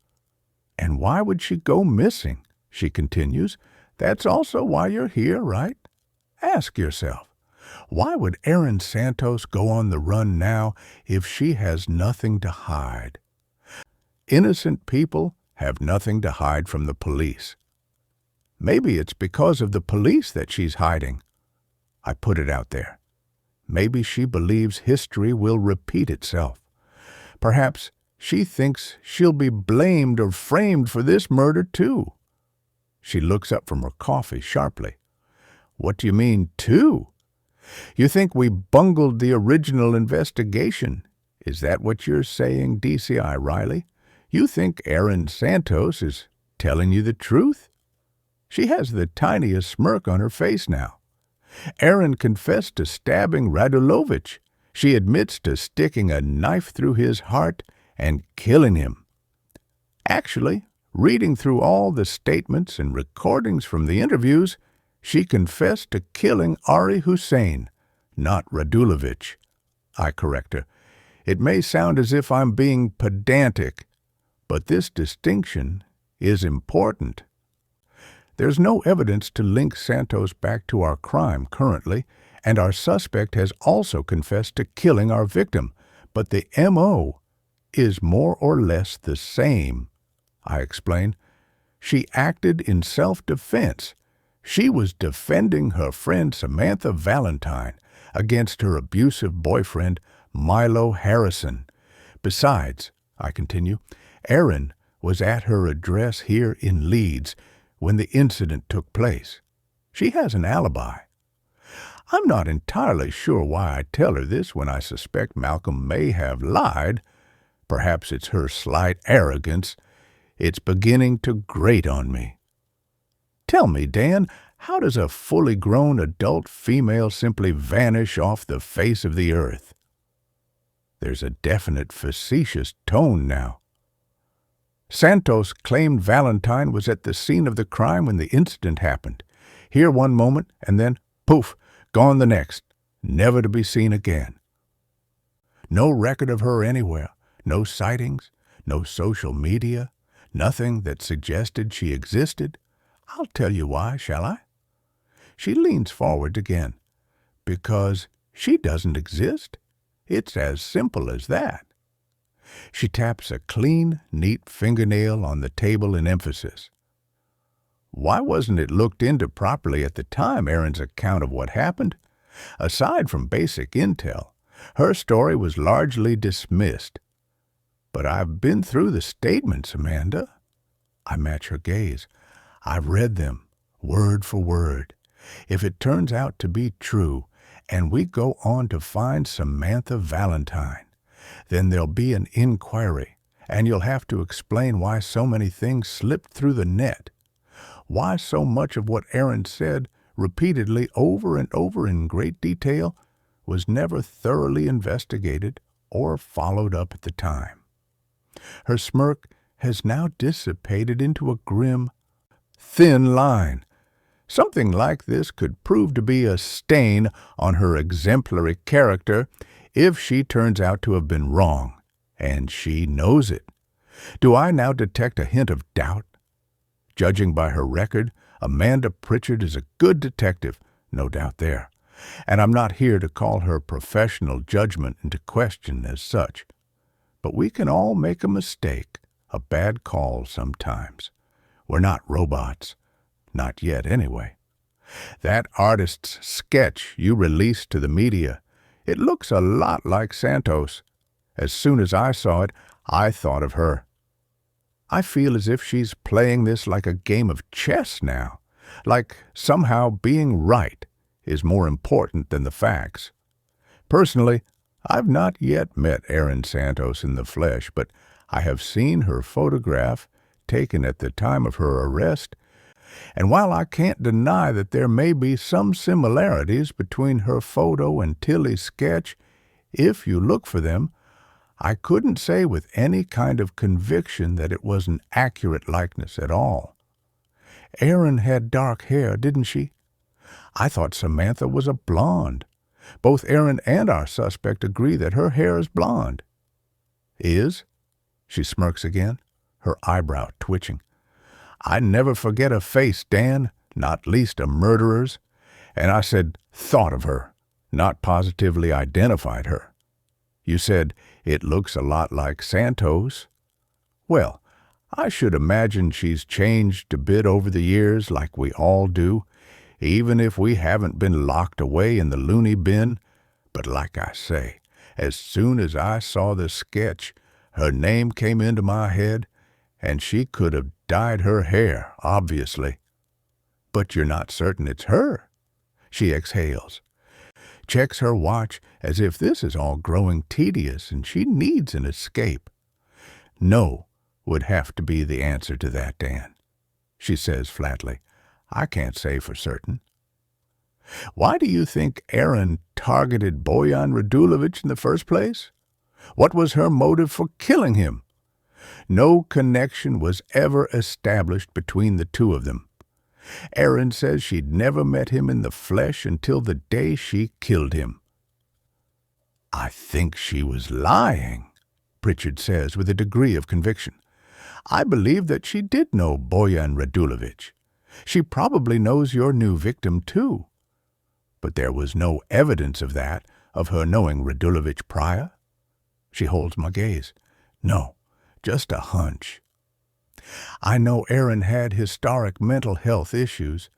And why would she go missing? She continues. That's also why you're here, right? Ask yourself, why would Erin Santos go on the run now if she has nothing to hide? Innocent people have nothing to hide from the police. Maybe it's because of the police that she's hiding. I put it out there. Maybe she believes history will repeat itself. Perhaps she thinks she'll be blamed or framed for this murder, too. She looks up from her coffee sharply. What do you mean, too? You think we bungled the original investigation? Is that what you're saying, DCI Riley? You think Erin Santos is telling you the truth? She has the tiniest smirk on her face now. Erin confessed to stabbing Radulovich. She admits to sticking a knife through his heart and killing him. Actually, reading through all the statements and recordings from the interviews, she confessed to killing Ari Hussein, not Radulovich. I correct her. It may sound as if I'm being pedantic, but this distinction is important. There's no evidence to link Santos back to our crime currently, and our suspect has also confessed to killing our victim, but the M.O. is more or less the same," I explained. "She acted in self-defense. She was defending her friend Samantha Valentine against her abusive boyfriend, Milo Harrison. Besides," I continue, "Erin was at her address here in Leeds when the incident took place. She has an alibi." I'm not entirely sure why I tell her this when I suspect Malcolm may have lied. Perhaps it's her slight arrogance. It's beginning to grate on me. "Tell me, Dan, how does a fully grown adult female simply vanish off the face of the earth?" There's a definite facetious tone now. "Santos claimed Valentine was at the scene of the crime when the incident happened. Here one moment, and then, poof, gone the next, never to be seen again. No record of her anywhere, no sightings, no social media, nothing that suggested she existed. I'll tell you why, shall I?" She leans forward again. "Because she doesn't exist. It's as simple as that." She taps a clean, neat fingernail on the table in emphasis. "Why wasn't it looked into properly at the time, Erin's account of what happened? Aside from basic intel, her story was largely dismissed. But I've been through the statements, Amanda." I match her gaze. "I've read them, word for word. If it turns out to be true, and we go on to find Samantha Valentine, then there'll be an inquiry, and you'll have to explain why so many things slipped through the net. Why so much of what Erin said repeatedly over and over in great detail was never thoroughly investigated or followed up at the time." Her smirk has now dissipated into a grim, thin line. Something like this could prove to be a stain on her exemplary character if she turns out to have been wrong, and she knows it. Do I now detect a hint of doubt? Judging by her record, Amanda Pritchard is a good detective, no doubt there, and I'm not here to call her professional judgment into question as such. But we can all make a mistake, a bad call sometimes. We're not robots. Not yet, anyway. That artist's sketch you released to the media, it looks a lot like Santos. As soon as I saw it, I thought of her. I feel as if she's playing this like a game of chess now, like somehow being right is more important than the facts. Personally, I've not yet met Erin Santos in the flesh, but I have seen her photograph taken at the time of her arrest, and while I can't deny that there may be some similarities between her photo and Tilly's sketch, if you look for them, I couldn't say with any kind of conviction that it was an accurate likeness at all. Erin had dark hair, didn't she? I thought Samantha was a blonde. Both Erin and our suspect agree that her hair is blonde. Is? She smirks again, her eyebrow twitching. I never forget a face, Dan, not least a murderer's. And I said, thought of her, not positively identified her. You said, it looks a lot like Santos. Well, I should imagine she's changed a bit over the years, like we all do, even if we haven't been locked away in the loony bin. But like I say, as soon as I saw the sketch, her name came into my head, and she could have dyed her hair, obviously. But you're not certain it's her? She exhales, checks her watch as if this is all growing tedious and she needs an escape. No would have to be the answer to that, Dan. She says flatly, I can't say for certain. Why do you think Erin targeted Boyan Radulovich in the first place? What was her motive for killing him? No connection was ever established between the two of them. Erin says she'd never met him in the flesh until the day she killed him. I think she was lying, Pritchard says with a degree of conviction. I believe that she did know Boyan Radulovich. She probably knows your new victim, too. But there was no evidence of that, of her knowing Radulovich prior. She holds my gaze. No, just a hunch. I know Erin had historic mental health issues,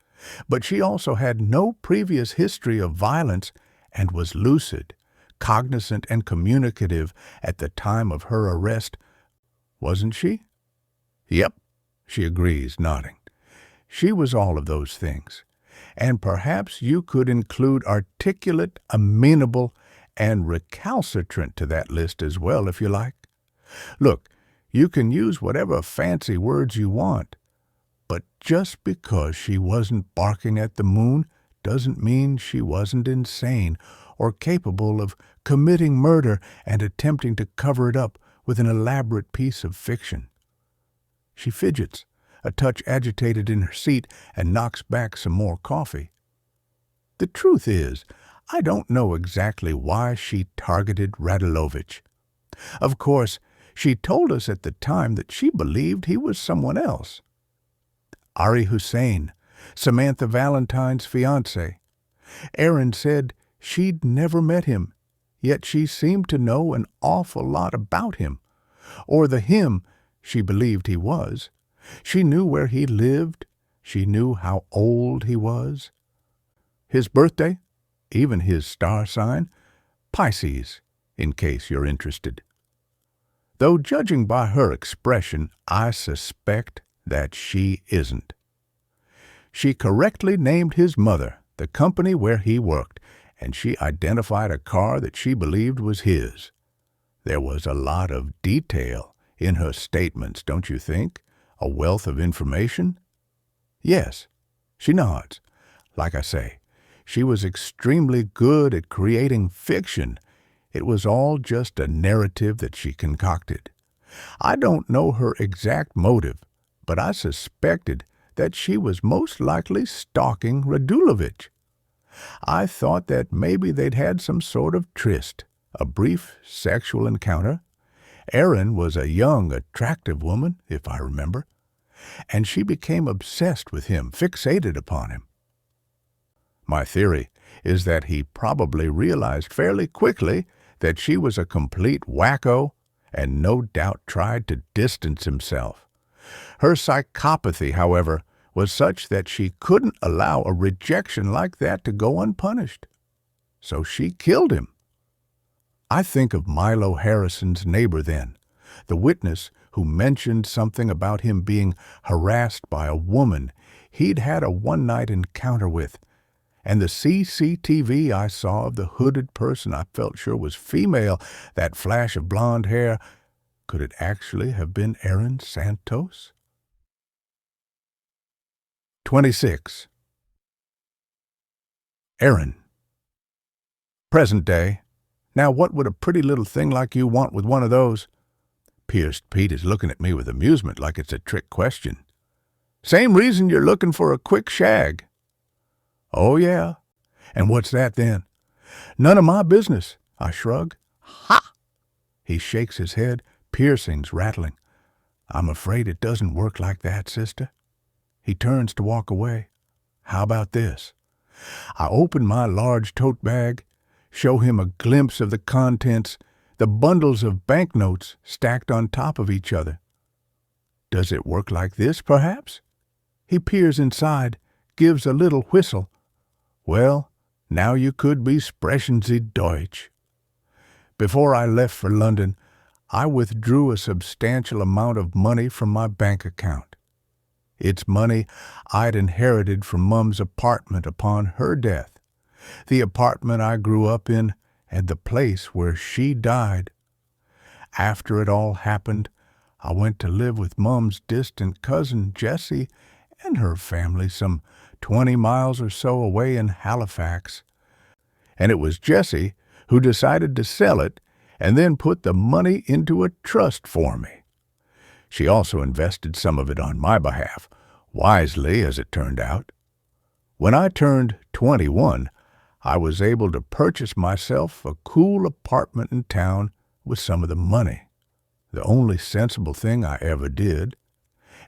but she also had no previous history of violence and was lucid, cognizant, and communicative at the time of her arrest, wasn't she? Yep, she agrees, nodding. She was all of those things, and perhaps you could include articulate, amenable, and recalcitrant to that list as well, if you like. Look, you can use whatever fancy words you want, but just because she wasn't barking at the moon doesn't mean she wasn't insane or capable of committing murder and attempting to cover it up with an elaborate piece of fiction. She fidgets, a touch agitated in her seat, and knocks back some more coffee. The truth is, I don't know exactly why she targeted Radulovich. Of course, she told us at the time that she believed he was someone else. Ari Hussein, Samantha Valentine's fiancé. Erin said she'd never met him, yet she seemed to know an awful lot about him, or the him she believed he was. She knew where he lived. She knew how old he was. His birthday, even his star sign, Pisces, in case you're interested. Though judging by her expression, I suspect that she isn't. She correctly named his mother, the company where he worked, and she identified a car that she believed was his. There was a lot of detail in her statements, don't you think? A wealth of information? Yes, she nods. Like I say, she was extremely good at creating fiction. It was all just a narrative that she concocted. I don't know her exact motive, but I suspected that she was most likely stalking Radulovich. I thought that maybe they'd had some sort of tryst, a brief sexual encounter. Erin was a young, attractive woman, if I remember, and she became obsessed with him, fixated upon him. My theory is that he probably realized fairly quickly that she was a complete wacko and no doubt tried to distance himself. Her psychopathy, however, was such that she couldn't allow a rejection like that to go unpunished. So she killed him. I think of Milo Harrison's neighbor then, the witness who mentioned something about him being harassed by a woman he'd had a one-night encounter with, and the CCTV I saw of the hooded person I felt sure was female, that flash of blonde hair. Could it actually have been Erin Santos? 26. Erin. Present day. Now what would a pretty little thing like you want with one of those? Pierced Pete is looking at me with amusement like it's a trick question. Same reason you're looking for a quick shag. Oh, yeah. And what's that then? None of my business, I shrug. Ha! He shakes his head, piercings rattling. I'm afraid it doesn't work like that, sister. He turns to walk away. How about this? I open my large tote bag, show him a glimpse of the contents, the bundles of banknotes stacked on top of each other. Does it work like this, perhaps? He peers inside, gives a little whistle. Well, now you could be sprechen Sie Deutsch. Before I left for London, I withdrew a substantial amount of money from my bank account. It's money I'd inherited from Mum's apartment upon her death, the apartment I grew up in and the place where she died. After it all happened, I went to live with Mum's distant cousin Jessie and her family some 20 miles or so away in Halifax. And it was Jessie who decided to sell it and then put the money into a trust for me. She also invested some of it on my behalf, wisely as it turned out. When I turned 21, I was able to purchase myself a cool apartment in town with some of the money, the only sensible thing I ever did,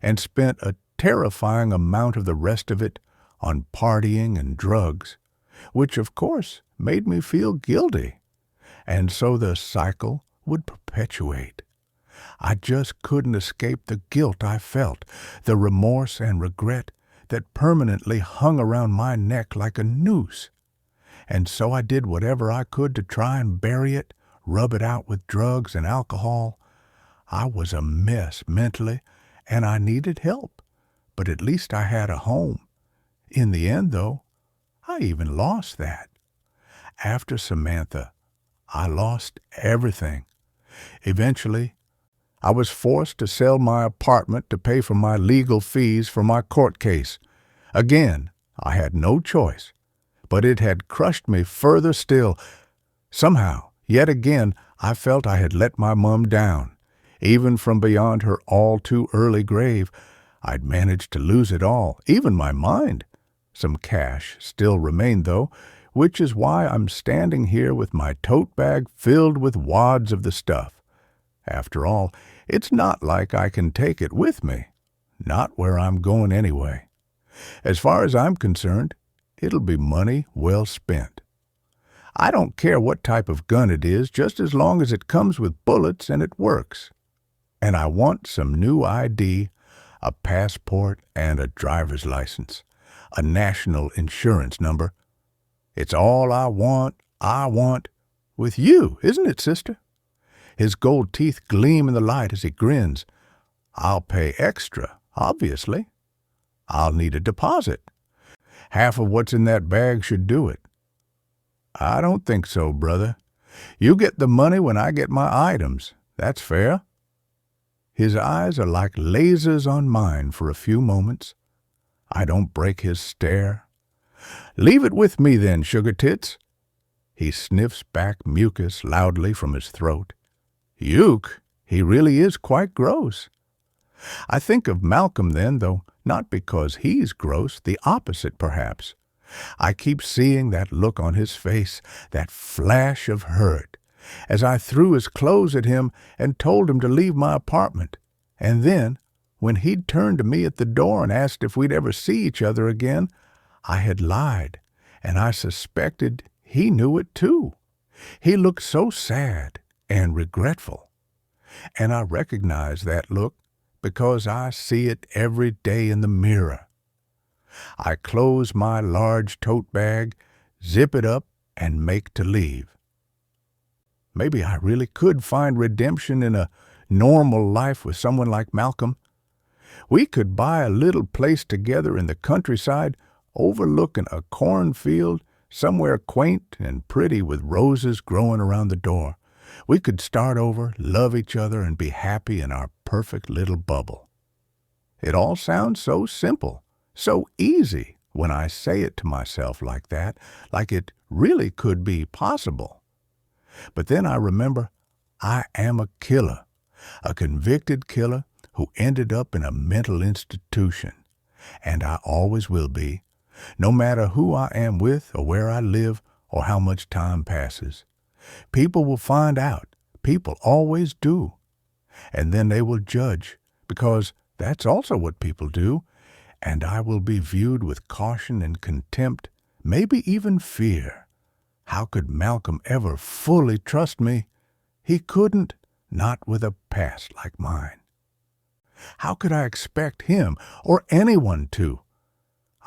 and spent a terrifying amount of the rest of it on partying and drugs, which of course made me feel guilty. And so the cycle would perpetuate. I just couldn't escape the guilt I felt, the remorse and regret that permanently hung around my neck like a noose. And so I did whatever I could to try and bury it, rub it out with drugs and alcohol. I was a mess mentally, and I needed help, but at least I had a home. In the end, though, I even lost that. After Samantha, I lost everything. Eventually, I was forced to sell my apartment to pay for my legal fees for my court case. Again, I had no choice, but it had crushed me further still. Somehow, yet again, I felt I had let my mum down. Even from beyond her all-too-early grave, I'd managed to lose it all, even my mind. Some cash still remained, though, which is why I'm standing here with my tote bag filled with wads of the stuff. After all, it's not like I can take it with me. Not where I'm going anyway. As far as I'm concerned, it'll be money well spent. I don't care what type of gun it is, just as long as it comes with bullets and it works. And I want some new ID, a passport and a driver's license, a national insurance number. It's all I want, with you, isn't it, sister? His gold teeth gleam in the light as he grins. I'll pay extra, obviously. I'll need a deposit. Half of what's in that bag should do it. I don't think so, brother. You get the money when I get my items. That's fair. His eyes are like lasers on mine for a few moments. I don't break his stare. Leave it with me then, sugar tits. He sniffs back mucus loudly from his throat. Uke, he really is quite gross. I think of Malcolm then, though not because he's gross, the opposite perhaps. I keep seeing that look on his face, that flash of hurt, as I threw his clothes at him and told him to leave my apartment. And then, when he'd turned to me at the door and asked if we'd ever see each other again, I had lied, and I suspected he knew it too. He looked so sad and regretful. And I recognize that look because I see it every day in the mirror. I close my large tote bag, zip it up, and make to leave. Maybe I really could find redemption in a normal life with someone like Malcolm. We could buy a little place together in the countryside, overlooking a cornfield, somewhere quaint and pretty with roses growing around the door. We could start over, love each other, and be happy in our perfect little bubble. It all sounds so simple, so easy when I say it to myself like that, like it really could be possible. But then I remember I am a killer, a convicted killer who ended up in a mental institution, and I always will be, no matter who I am with or where I live or how much time passes. People will find out. People always do. And then they will judge, because that's also what people do, and I will be viewed with caution and contempt, maybe even fear. How could Malcolm ever fully trust me? He couldn't, not with a past like mine. How could I expect him or anyone to?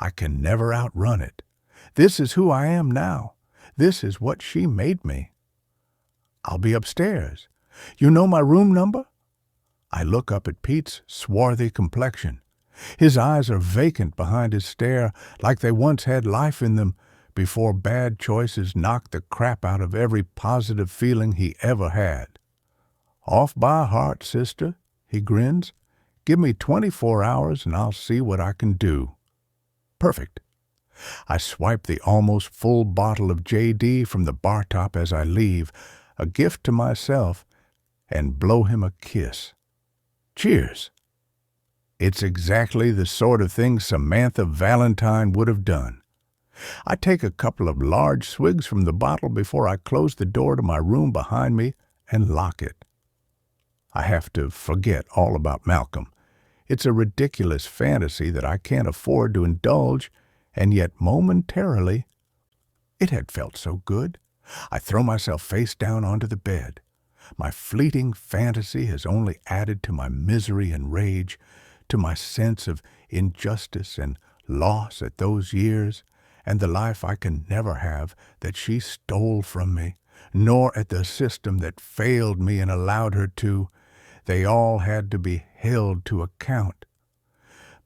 I can never outrun it. This is who I am now. This is what she made me. I'll be upstairs. You know my room number? I look up at Pete's swarthy complexion. His eyes are vacant behind his stare, like they once had life in them before bad choices knocked the crap out of every positive feeling he ever had. Off by heart, sister, he grins. Give me 24 hours and I'll see what I can do. Perfect. I swipe the almost full bottle of J.D. from the bar top as I leave, a gift to myself, and blow him a kiss. Cheers. It's exactly the sort of thing Samantha Valentine would have done. I take a couple of large swigs from the bottle before I close the door to my room behind me and lock it. I have to forget all about Malcolm. It's a ridiculous fantasy that I can't afford to indulge, and yet momentarily It had felt so good. I throw myself face down onto the bed. My fleeting fantasy has only added to my misery and rage, to my sense of injustice and loss at those years, and the life I can never have that she stole from me, nor at the system that failed me and allowed her to. They all had to be held to account.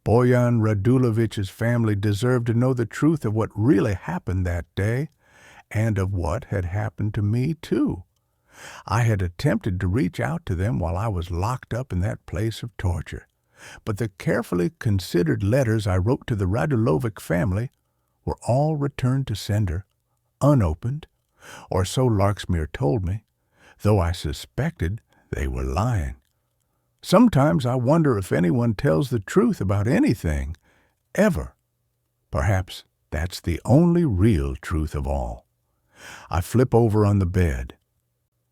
Boyan Radulovich's family deserved to know the truth of what really happened that day, and of what had happened to me, too. I had attempted to reach out to them while I was locked up in that place of torture, but the carefully considered letters I wrote to the Radulovic family were all returned to sender, unopened, or so Larksmere told me, though I suspected they were lying. Sometimes I wonder if anyone tells the truth about anything, ever. Perhaps that's the only real truth of all. I flip over on the bed,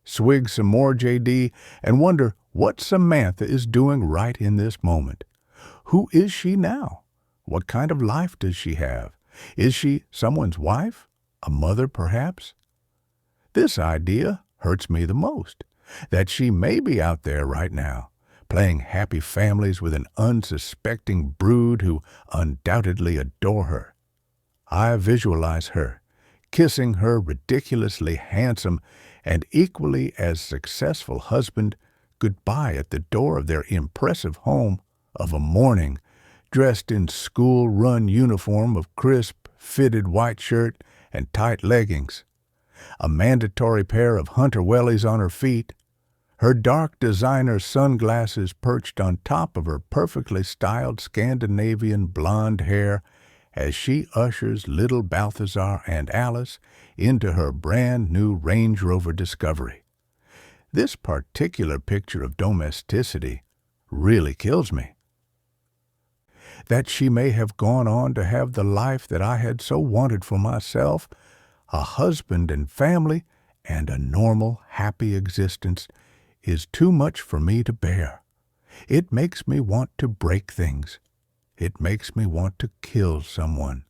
swig some more JD, and wonder what Samantha is doing right in this moment. Who is she now? What kind of life does she have? Is she someone's wife? A mother, perhaps? This idea hurts me the most, that she may be out there right now, playing happy families with an unsuspecting brood who undoubtedly adore her. I visualize her, kissing her ridiculously handsome and equally as successful husband goodbye at the door of their impressive home of a morning, dressed in school-run uniform of crisp, fitted white shirt and tight leggings, a mandatory pair of hunter wellies on her feet, her dark designer sunglasses perched on top of her perfectly styled Scandinavian blonde hair as she ushers little Balthazar and Alice into her brand-new Range Rover Discovery. This particular picture of domesticity really kills me. That she may have gone on to have the life that I had so wanted for myself, a husband and family, and a normal, happy existence, is too much for me to bear. It makes me want to break things. It makes me want to kill someone.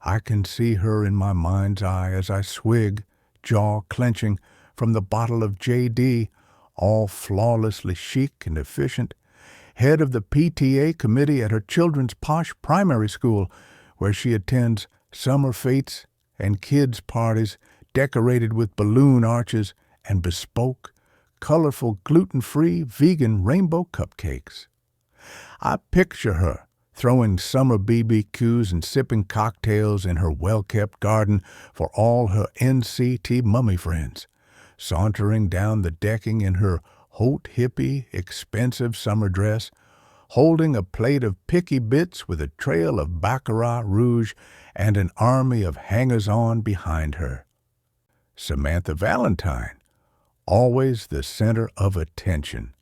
I can see her in my mind's eye as I swig, jaw clenching, from the bottle of JD, all flawlessly chic and efficient, head of the PTA committee at her children's posh primary school, where she attends summer fetes and kids' parties decorated with balloon arches and bespoke, colorful, gluten-free, vegan rainbow cupcakes. I picture her throwing summer BBQs and sipping cocktails in her well-kept garden for all her NCT mummy friends, sauntering down the decking in her haute hippie, expensive summer dress, holding a plate of picky bits with a trail of Baccarat Rouge and an army of hangers-on behind her. Samantha Valentine, always the center of attention.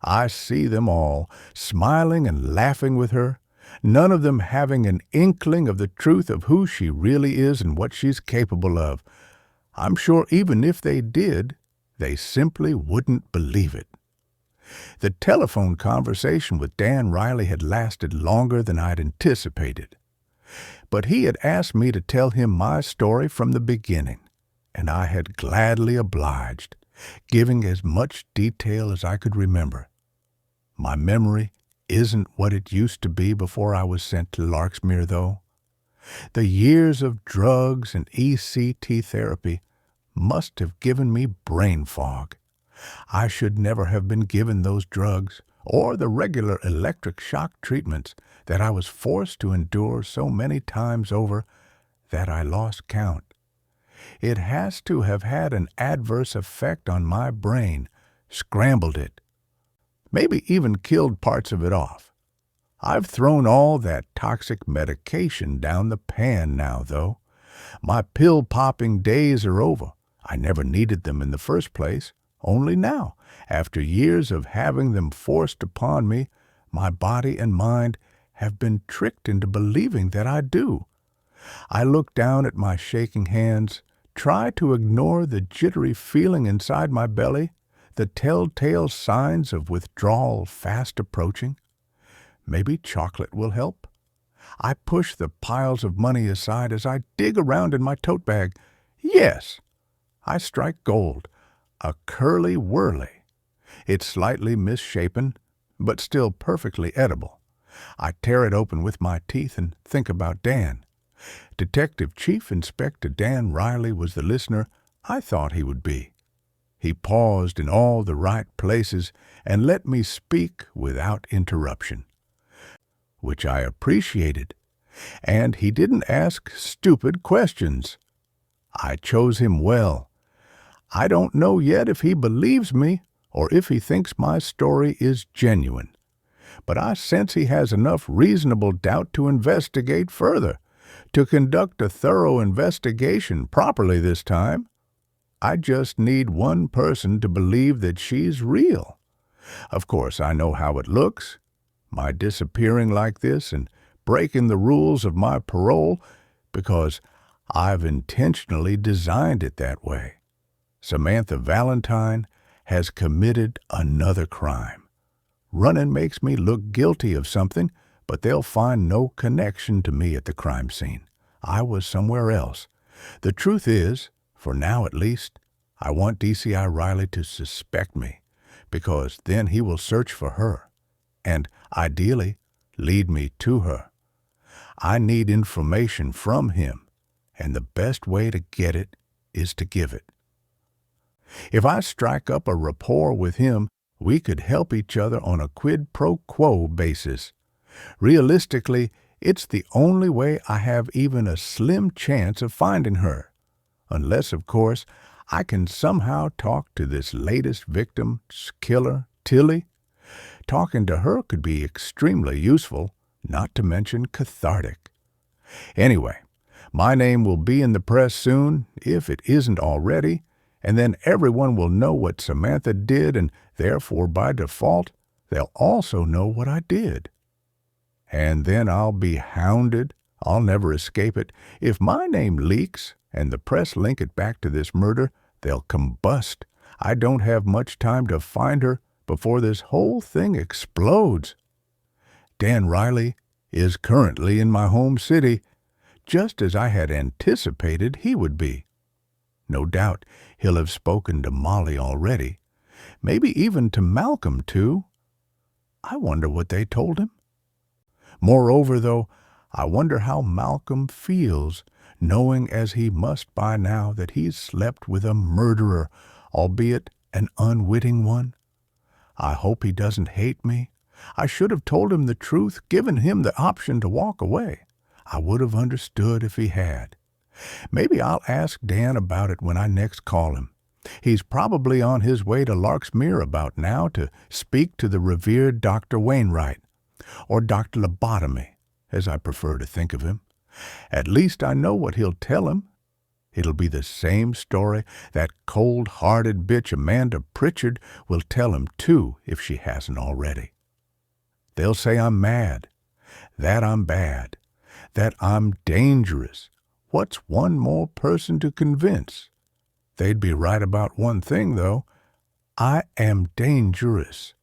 I see them all, smiling and laughing with her, none of them having an inkling of the truth of who she really is and what she's capable of. I'm sure even if they did, they simply wouldn't believe it. The telephone conversation with Dan Riley had lasted longer than I'd anticipated. But he had asked me to tell him my story from the beginning, and I had gladly obliged, giving as much detail as I could remember. My memory isn't what it used to be before I was sent to Larksmere, though. The years of drugs and ECT therapy must have given me brain fog. I should never have been given those drugs or the regular electric shock treatments that I was forced to endure so many times over that I lost count. It has to have had an adverse effect on my brain, scrambled it, maybe even killed parts of it off. I've thrown all that toxic medication down the pan now, though. My pill-popping days are over. I never needed them in the first place. Only now, after years of having them forced upon me, my body and mind have been tricked into believing that I do. I look down at my shaking hands, try to ignore the jittery feeling inside my belly, the telltale signs of withdrawal fast approaching. Maybe chocolate will help. I push the piles of money aside as I dig around in my tote bag. Yes, I strike gold. A curly whirly. It's slightly misshapen, but still perfectly edible. I tear it open with my teeth and think about Dan. Detective Chief Inspector Dan Riley was the listener I thought he would be. He paused in all the right places and let me speak without interruption, which I appreciated. And he didn't ask stupid questions. I chose him well. I don't know yet if he believes me or if he thinks my story is genuine, but I sense he has enough reasonable doubt to investigate further, to conduct a thorough investigation properly this time. I just need one person to believe that she's real. Of course, I know how it looks. My disappearing like this and breaking the rules of my parole because I've intentionally designed it that way. Samantha Valentine has committed another crime. Running makes me look guilty of something, but they'll find no connection to me at the crime scene. I was somewhere else. The truth is, for now at least, I want DCI Riley to suspect me, because then he will search for her, and, ideally, lead me to her. I need information from him, and the best way to get it is to give it. If I strike up a rapport with him, we could help each other on a quid pro quo basis. Realistically, it's the only way I have even a slim chance of finding her. Unless, of course, I can somehow talk to this latest victim's killer, Tilly. Talking to her could be extremely useful, not to mention cathartic. Anyway, my name will be in the press soon, if it isn't already, and then everyone will know what Samantha did, and therefore, by default, they'll also know what I did. And then I'll be hounded. I'll never escape it. If my name leaks, and the press link it back to this murder, they'll combust. I don't have much time to find her before this whole thing explodes. Dan Riley is currently in my home city, just as I had anticipated he would be. No doubt he'll have spoken to Molly already, maybe even to Malcolm, too. I wonder what they told him. Moreover, though, I wonder how Malcolm feels, knowing as he must by now that he's slept with a murderer, albeit an unwitting one. I hope he doesn't hate me. I should have told him the truth, given him the option to walk away. I would have understood if he had. Maybe I'll ask Dan about it when I next call him. He's probably on his way to Larksmere about now to speak to the revered Dr. Wainwright, or Dr. Lobotomy, as I prefer to think of him. At least I know what he'll tell him. It'll be the same story that cold-hearted bitch Amanda Pritchard will tell him, too, if she hasn't already. They'll say I'm mad, that I'm bad, that I'm dangerous. What's one more person to convince? They'd be right about one thing, though. I am dangerous,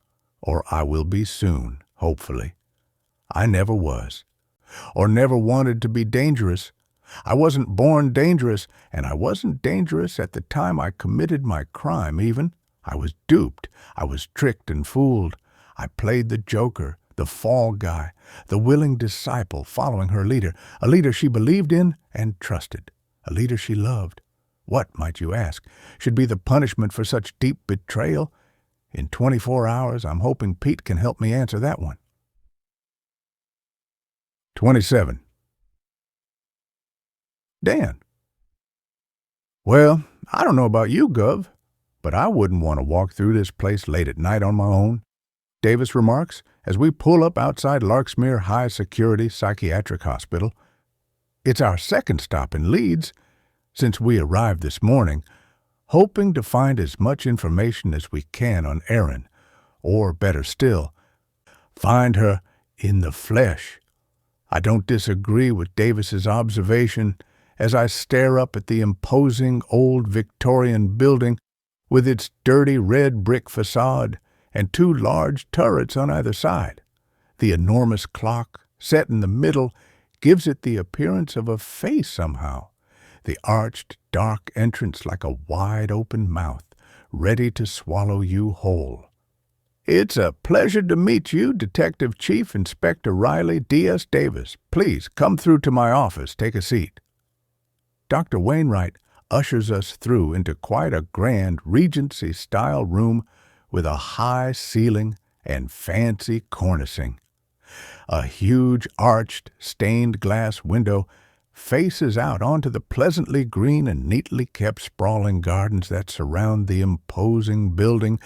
or I will be soon, hopefully. I never was, or never wanted to be dangerous. I wasn't born dangerous, and I wasn't dangerous at the time I committed my crime, even. I was duped. I was tricked and fooled. I played the joker, the fall guy, the willing disciple following her leader, a leader she believed in and trusted, a leader she loved. What, might you ask, should be the punishment for such deep betrayal? In 24 hours, I'm hoping Pete can help me answer that one. 27. Dan. Well, I don't know about you, Gov, but I wouldn't want to walk through this place late at night on my own, Davis remarks as we pull up outside Larksmere High Security Psychiatric Hospital. It's our second stop in Leeds since we arrived this morning, hoping to find as much information as we can on Erin, or better still, find her in the flesh. I don't disagree with Davis's observation as I stare up at the imposing old Victorian building with its dirty red brick facade and two large turrets on either side. The enormous clock, set in the middle, gives it the appearance of a face somehow. The arched, dark entrance like a wide-open mouth, ready to swallow you whole. "It's a pleasure to meet you, Detective Chief Inspector Riley D.S. Davis. Please come through to my office. Take a seat." Dr. Wainwright ushers us through into quite a grand Regency-style room with a high ceiling and fancy cornicing. A huge arched, stained glass window faces out onto the pleasantly green and neatly kept sprawling gardens that surround the imposing building.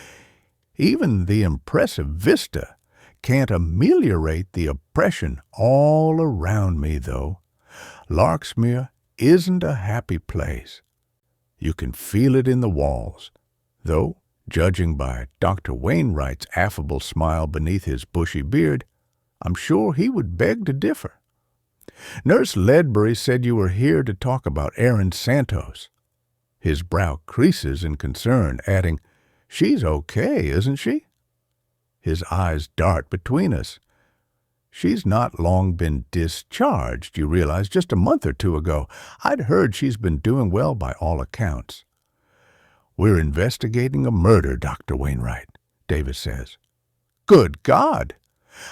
Even the impressive vista can't ameliorate the oppression all around me, though. Larksmere isn't a happy place. You can feel it in the walls, though, judging by Dr. Wainwright's affable smile beneath his bushy beard, I'm sure he would beg to differ. "Nurse Ledbury said you were here to talk about Erin Santos." His brow creases in concern, adding, "She's okay, isn't she?" His eyes dart between us. "She's not long been discharged, you realize, just a month or two ago. I'd heard she's been doing well by all accounts." "We're investigating a murder, Dr. Wainwright," Davis says. "Good God!"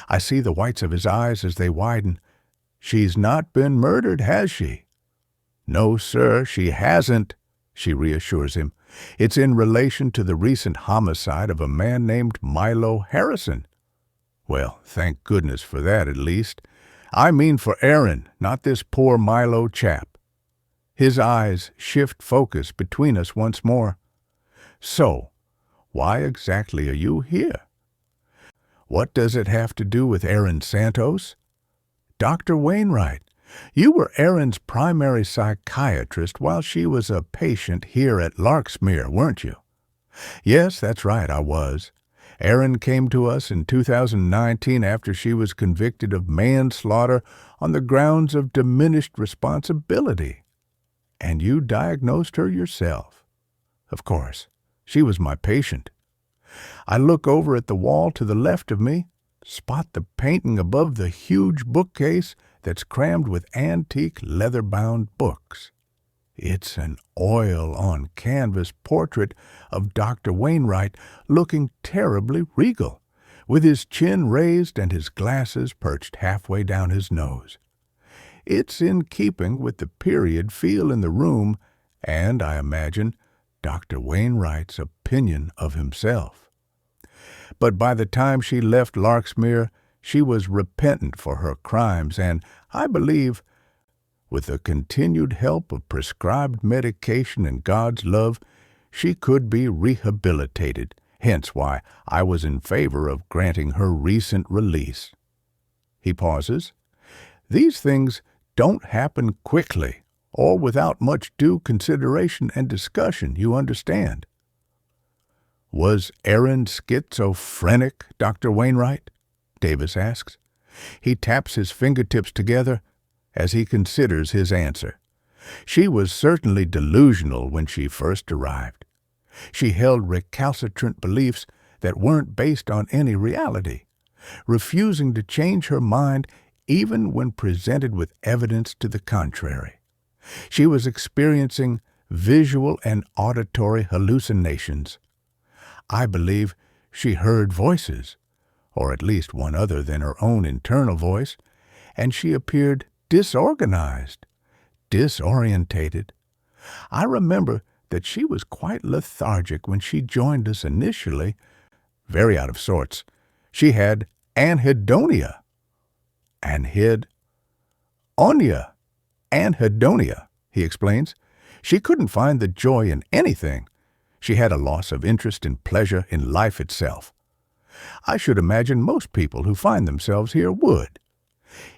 I see the whites of his eyes as they widen. "She's not been murdered, has she?" "No, sir, she hasn't," she reassures him. "It's in relation to the recent homicide of a man named Milo Harrison." "Well, thank goodness for that, at least. I mean for Erin, not this poor Milo chap." His eyes shift focus between us once more. "So, why exactly are you here? What does it have to do with Erin Santos?" "Dr. Wainwright, you were Erin's primary psychiatrist while she was a patient here at Larksmere, weren't you?" "Yes, that's right, I was. Erin came to us in 2019 after she was convicted of manslaughter on the grounds of diminished responsibility. And you diagnosed her yourself." "Of course. She was my patient." I look over at the wall to the left of me, spot the painting above the huge bookcase that's crammed with antique leather-bound books. It's an oil-on-canvas portrait of Dr. Wainwright looking terribly regal, with his chin raised and his glasses perched halfway down his nose. It's in keeping with the period feel in the room and, I imagine, Dr. Wainwright's opinion of himself. But by the time she left Larksmere, she was repentant for her crimes and, I believe, with the continued help of prescribed medication and God's love, she could be rehabilitated, hence why I was in favor of granting her recent release. He pauses. "These things don't happen quickly or without much due consideration and discussion, you understand." "Was Erin schizophrenic, Dr. Wainwright?" Davis asks. He taps his fingertips together as he considers his answer. "She was certainly delusional when she first arrived. She held recalcitrant beliefs that weren't based on any reality, refusing to change her mind even when presented with evidence to the contrary. She was experiencing visual and auditory hallucinations. I believe she heard voices, or at least one other than her own internal voice, and she appeared disorganized, disorientated. I remember that she was quite lethargic when she joined us initially, very out of sorts. She had anhedonia." Anhedonia, he explains. "She couldn't find the joy in anything. She had a loss of interest in pleasure in life itself. I should imagine most people who find themselves here would.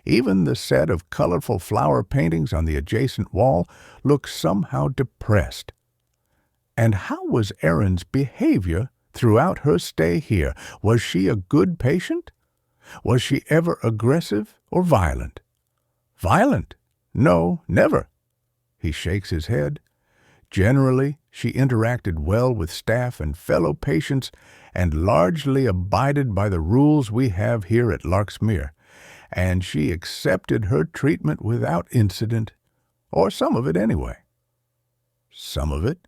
Even the set of colorful flower paintings on the adjacent wall looks somehow depressed." "And how was Erin's behavior throughout her stay here? Was she a good patient? Was she ever aggressive or violent?" "Violent? No, never." He shakes his head. "Generally, she interacted well with staff and fellow patients and largely abided by the rules we have here at Larksmere. and she accepted her treatment without incident, or some of it anyway. Some of it?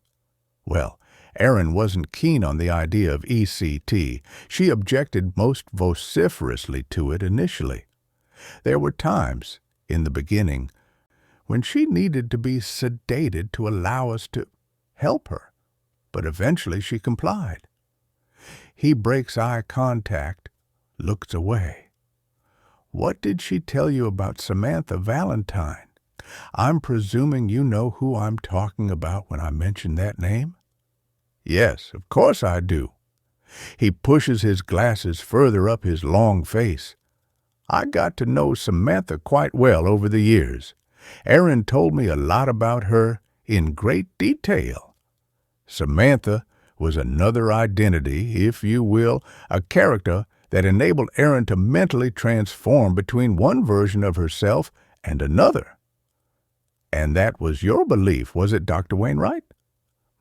Well, Erin wasn't keen on the idea of ECT. She objected most vociferously to it initially. There were times, in the beginning, when she needed to be sedated to allow us to help her, but eventually she complied. He breaks eye contact, looks away. What did she tell you about Samantha Valentine? I'm presuming you know who I'm talking about when I mention that name? Yes, of course I do. He pushes his glasses further up his long face. I got to know Samantha quite well over the years. Erin told me a lot about her in great detail. Samantha was another identity, if you will, a character that enabled Erin to mentally transform between one version of herself and another. And that was your belief, was it, Dr. Wainwright?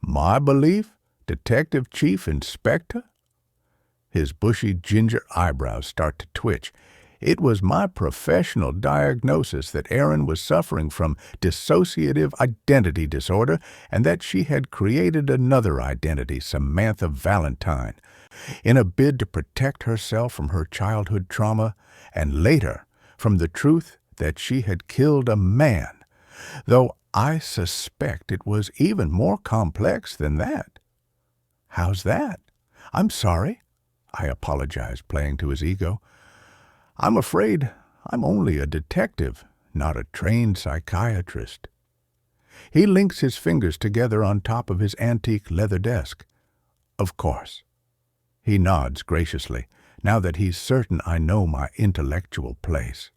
My belief, Detective Chief Inspector? His bushy ginger eyebrows start to twitch. It was my professional diagnosis that Erin was suffering from dissociative identity disorder and that she had created another identity, Samantha Valentine, in a bid to protect herself from her childhood trauma and later from the truth that she had killed a man, though I suspect it was even more complex than that. How's that? I'm sorry. I apologized, playing to his ego. I'm afraid I'm only a detective, not a trained psychiatrist. He links his fingers together on top of his antique leather desk. Of course. He nods graciously, now that he's certain I know my intellectual place.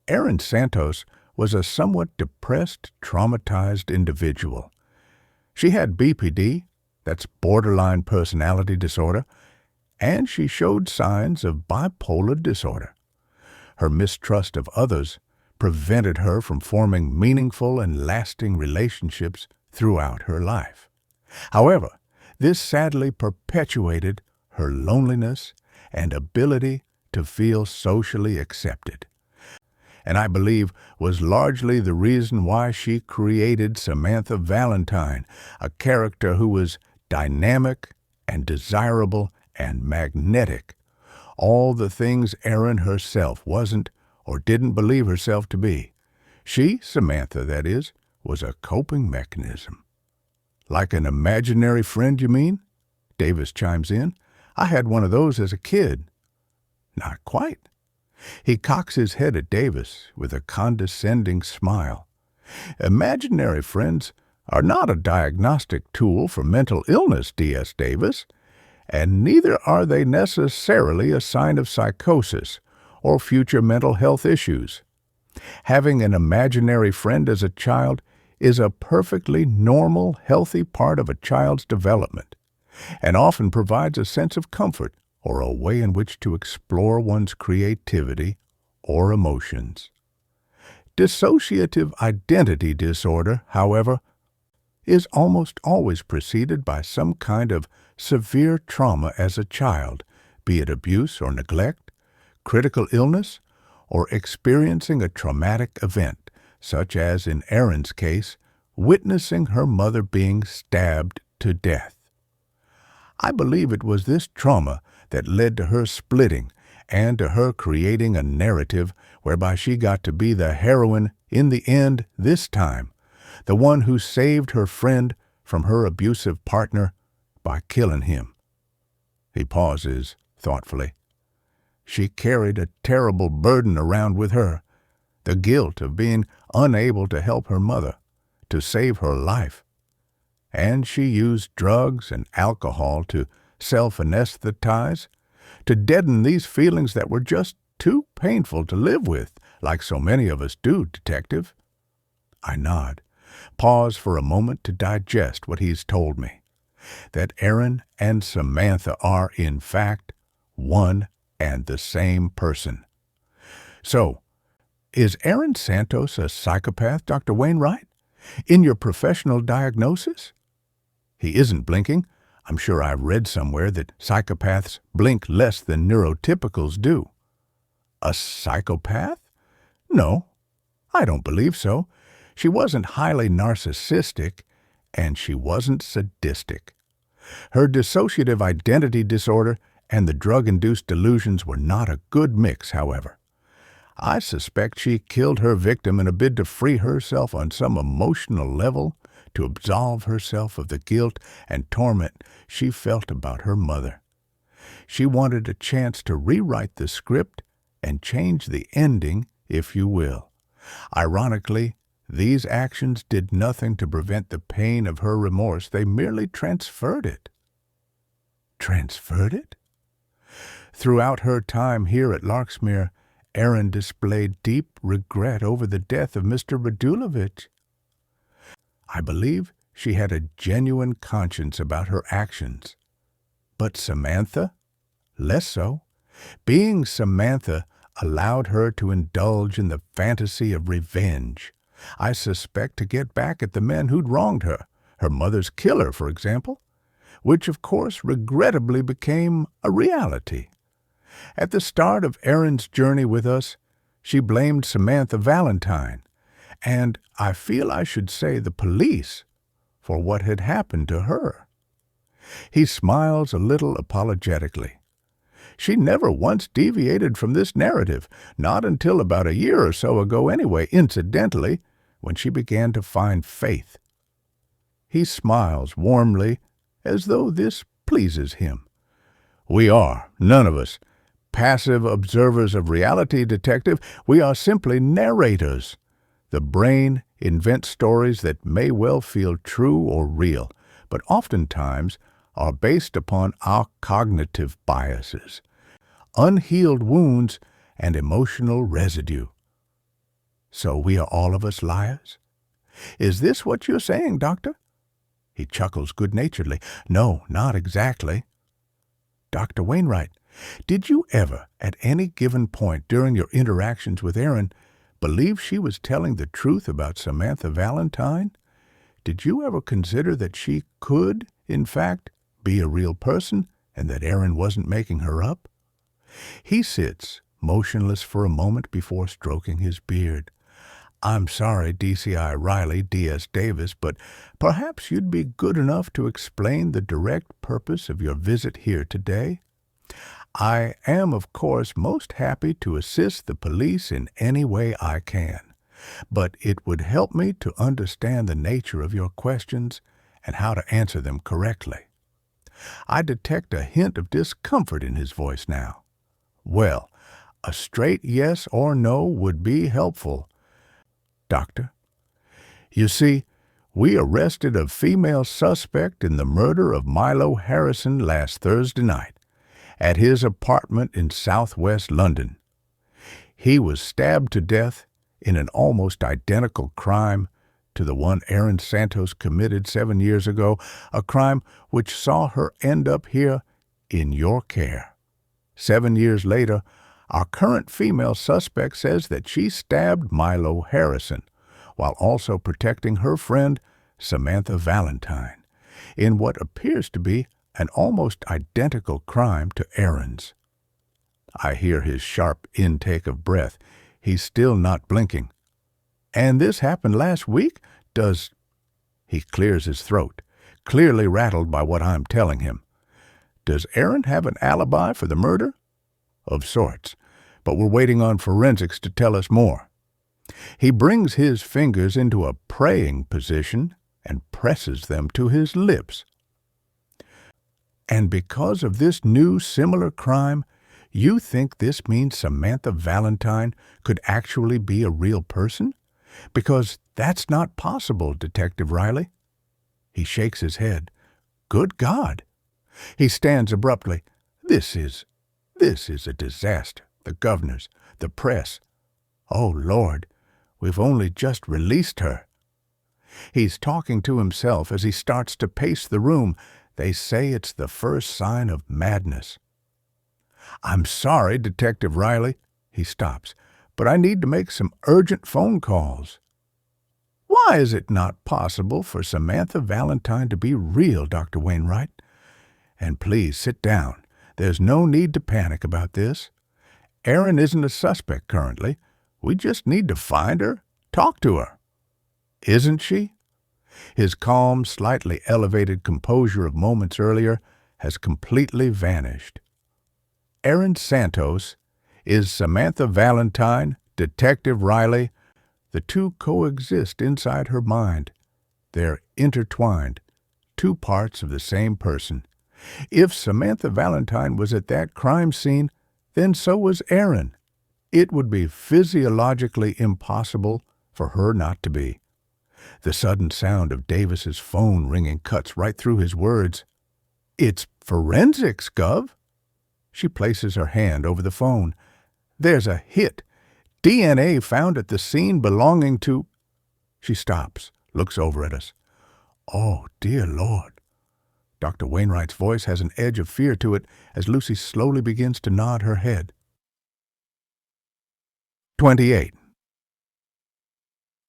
Erin Santos was a somewhat depressed, traumatized individual. She had BPD, that's borderline personality disorder, and she showed signs of bipolar disorder. Her mistrust of others prevented her from forming meaningful and lasting relationships throughout her life. However, this sadly perpetuated her loneliness and ability to feel socially accepted, and I believe was largely the reason why she created Samantha Valentine, a character who was dynamic and desirable and magnetic, all the things Erin herself wasn't or didn't believe herself to be. She, Samantha, that is, was a coping mechanism. Like an imaginary friend, you mean? Davis chimes in. I had one of those as a kid. Not quite. He cocks his head at Davis with a condescending smile. Imaginary friends are not a diagnostic tool for mental illness, D.S. Davis, and neither are they necessarily a sign of psychosis or future mental health issues. Having an imaginary friend as a child is a perfectly normal, healthy part of a child's development, and often provides a sense of comfort or a way in which to explore one's creativity or emotions. Dissociative identity disorder, however, is almost always preceded by some kind of severe trauma as a child, be it abuse or neglect, critical illness, or experiencing a traumatic event, such as in Erin's case, witnessing her mother being stabbed to death. I believe it was this trauma that led to her splitting and to her creating a narrative whereby she got to be the heroine in the end this time, the one who saved her friend from her abusive partner by killing him. He pauses thoughtfully. She carried a terrible burden around with her, the guilt of being unable to help her mother, to save her life. And she used drugs and alcohol to self-anesthetize, to deaden these feelings that were just too painful to live with, like so many of us do, Detective. I nod, pause for a moment to digest what he's told me, that Erin and Samantha are, in fact, one and the same person. So, is Erin Santos a psychopath, Dr. Wainwright? In your professional diagnosis? He isn't blinking. I'm sure I've read somewhere that psychopaths blink less than neurotypicals do. A psychopath? No, I don't believe so. She wasn't highly narcissistic, and she wasn't sadistic. Her dissociative identity disorder and the drug-induced delusions were not a good mix, however. I suspect she killed her victim in a bid to free herself on some emotional level, to absolve herself of the guilt and torment she felt about her mother. She wanted a chance to rewrite the script and change the ending, if you will. Ironically, these actions did nothing to prevent the pain of her remorse. They merely transferred it. Transferred it? Throughout her time here at Larksmere, Erin displayed deep regret over the death of Mr. Radulovich. I believe she had a genuine conscience about her actions. But Samantha? Less so. Being Samantha allowed her to indulge in the fantasy of revenge. I suspect to get back at the men who'd wronged her, her mother's killer, for example, which of course regrettably became a reality. At the start of Erin's journey with us, she blamed Samantha Valentine, and I feel I should say the police, for what had happened to her. He smiles a little apologetically. She never once deviated from this narrative, not until about a year or so ago anyway, incidentally, when she began to find faith. He smiles warmly, as though this pleases him. We are, none of us, passive observers of reality, detective. We are simply narrators. The brain invents stories that may well feel true or real, but oftentimes are based upon our cognitive biases, unhealed wounds, and emotional residue. So we are all of us liars? Is this what you're saying, Doctor? He chuckles good-naturedly. No, not exactly. Dr. Wainwright, did you ever, at any given point during your interactions with Erin, believe she was telling the truth about Samantha Valentine? Did you ever consider that she could, in fact, be a real person and that Erin wasn't making her up? He sits, motionless for a moment before stroking his beard. I'm sorry, DCI Riley, D.S. Davis, but perhaps you'd be good enough to explain the direct purpose of your visit here today? I am, of course, most happy to assist the police in any way I can, but it would help me to understand the nature of your questions and how to answer them correctly. I detect a hint of discomfort in his voice now. Well, a straight yes or no would be helpful. Doctor, you see, we arrested a female suspect in the murder of Milo Harrison last Thursday night at his apartment in southwest London. He was stabbed to death in an almost identical crime to the one Erin Santos committed 7 years ago, a crime which saw her end up here in your care. 7 years later, our current female suspect says that she stabbed Milo Harrison while also protecting her friend Samantha Valentine in what appears to be an almost identical crime to Erin's. I hear his sharp intake of breath. He's still not blinking. And this happened last week? He clears his throat, clearly rattled by what I'm telling him. Does Erin have an alibi for the murder? Of sorts, but we're waiting on forensics to tell us more. He brings his fingers into a praying position and presses them to his lips. And because of this new similar crime, you think this means Samantha Valentine could actually be a real person? Because that's not possible, Detective Riley. He shakes his head. Good God! He stands abruptly. This is a disaster. The governors, the press. Oh, Lord, we've only just released her. He's talking to himself as he starts to pace the room. They say it's the first sign of madness. I'm sorry, Detective Riley. He stops. But I need to make some urgent phone calls. Why is it not possible for Samantha Valentine to be real, Dr. Wainwright? And please sit down. There's no need to panic about this. Erin isn't a suspect currently. We just need to find her, talk to her. Isn't she? His calm, slightly elevated composure of moments earlier has completely vanished. Erin Santos is Samantha Valentine, Detective Riley. The two coexist inside her mind. They're intertwined, two parts of the same person. If Samantha Valentine was at that crime scene, then so was Erin. It would be physiologically impossible for her not to be. The sudden sound of Davis's phone ringing cuts right through his words. It's forensics, Gov. She places her hand over the phone. There's a hit. DNA found at the scene belonging to... She stops, looks over at us. Oh, dear Lord. Dr. Wainwright's voice has an edge of fear to it as Lucy slowly begins to nod her head. 28.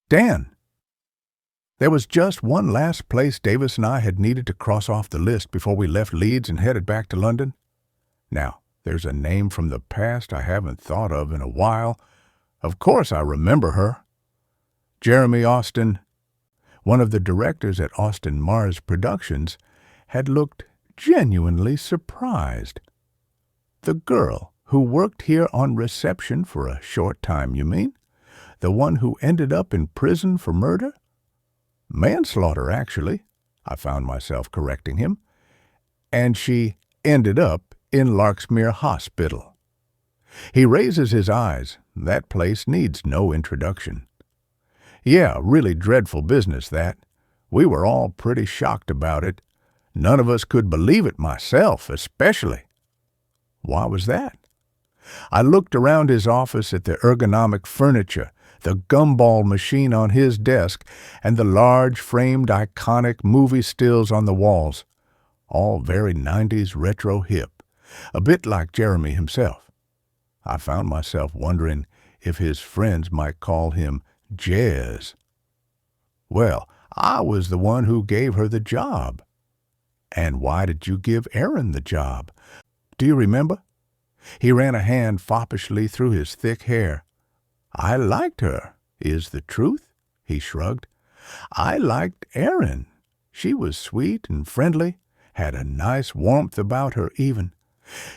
Dan. There was just one last place Davis and I had needed to cross off the list before we left Leeds and headed back to London. Now, there's a name from the past I haven't thought of in a while. Of course I remember her. Jeremy Austin, one of the directors at Austin Mars Productions, had looked genuinely surprised. The girl who worked here on reception for a short time, you mean? The one who ended up in prison for murder? Manslaughter, actually, I found myself correcting him. And she ended up in Larksmere Hospital. He raises his eyes. That place needs no introduction. Yeah, really dreadful business, that. We were all pretty shocked about it. None of us could believe it, myself especially. Why was that? I looked around his office at the ergonomic furniture, the gumball machine on his desk, and the large framed iconic movie stills on the walls. All very 90s retro hip, a bit like Jeremy himself. I found myself wondering if his friends might call him Jez. Well, I was the one who gave her the job. And why did you give Erin the job? Do you remember? He ran a hand foppishly through his thick hair. I liked her, is the truth, he shrugged. I liked Erin. She was sweet and friendly, had a nice warmth about her even.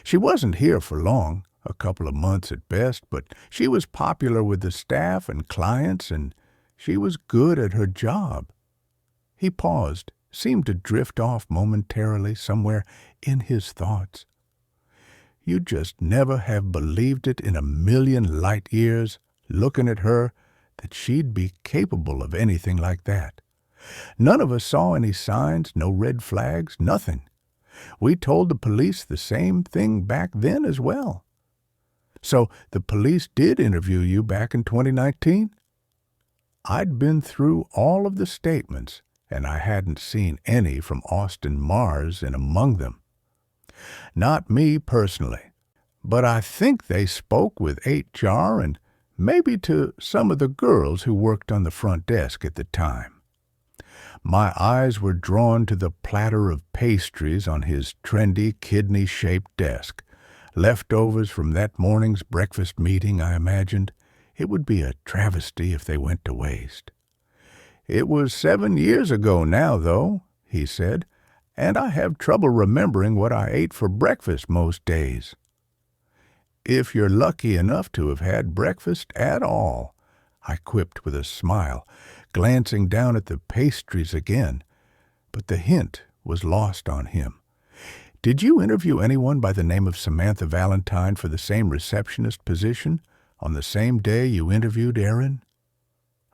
She wasn't here for long, a couple of months at best, but she was popular with the staff and clients, and she was good at her job. He paused, seemed to drift off momentarily somewhere in his thoughts. You'd just never have believed it in a million light years, looking at her, that she'd be capable of anything like that. None of us saw any signs, no red flags, nothing. We told the police the same thing back then as well. So the police did interview you back in 2019? I'd been through all of the statements, and I hadn't seen any from Austin Mars in among them. Not me personally, but I think they spoke with HR and maybe to some of the girls who worked on the front desk at the time. My eyes were drawn to the platter of pastries on his trendy, kidney-shaped desk. Leftovers from that morning's breakfast meeting, I imagined. It would be a travesty if they went to waste. It was 7 years ago now, though, he said, and I have trouble remembering what I ate for breakfast most days. If you're lucky enough to have had breakfast at all, I quipped with a smile, glancing down at the pastries again, but the hint was lost on him. Did you interview anyone by the name of Samantha Valentine for the same receptionist position on the same day you interviewed Erin?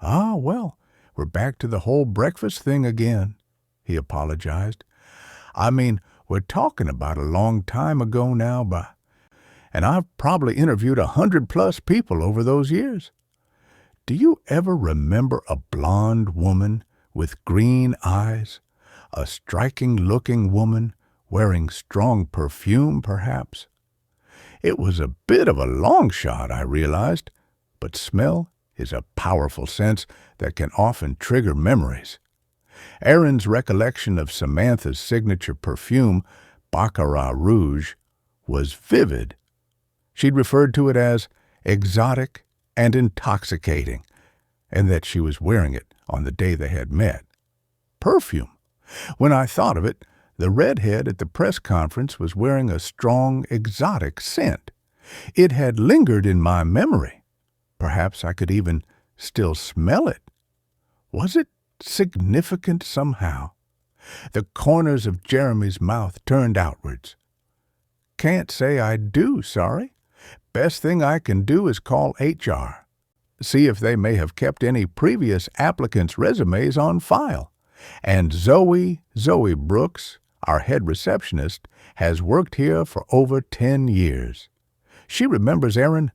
Ah, well, we're back to the whole breakfast thing again, he apologized. I mean, we're talking about a long time ago now, and I've probably interviewed 100+ people over those years. Do you ever remember a blonde woman with green eyes, a striking-looking woman wearing strong perfume, perhaps? It was a bit of a long shot, I realized, but smell is a powerful sense that can often trigger memories. Erin's recollection of Samantha's signature perfume, Baccarat Rouge, was vivid. She'd referred to it as exotic and intoxicating, and that she was wearing it on the day they had met. Perfume. When I thought of it, the redhead at the press conference was wearing a strong, exotic scent. It had lingered in my memory. Perhaps I could even still smell it. Was it significant somehow? The corners of Jeremy's mouth turned outwards. Can't say I do, sorry. Best thing I can do is call HR. See if they may have kept any previous applicants' resumes on file. And Zoe Brooks, our head receptionist, has worked here for over 10 years. She remembers Aaron.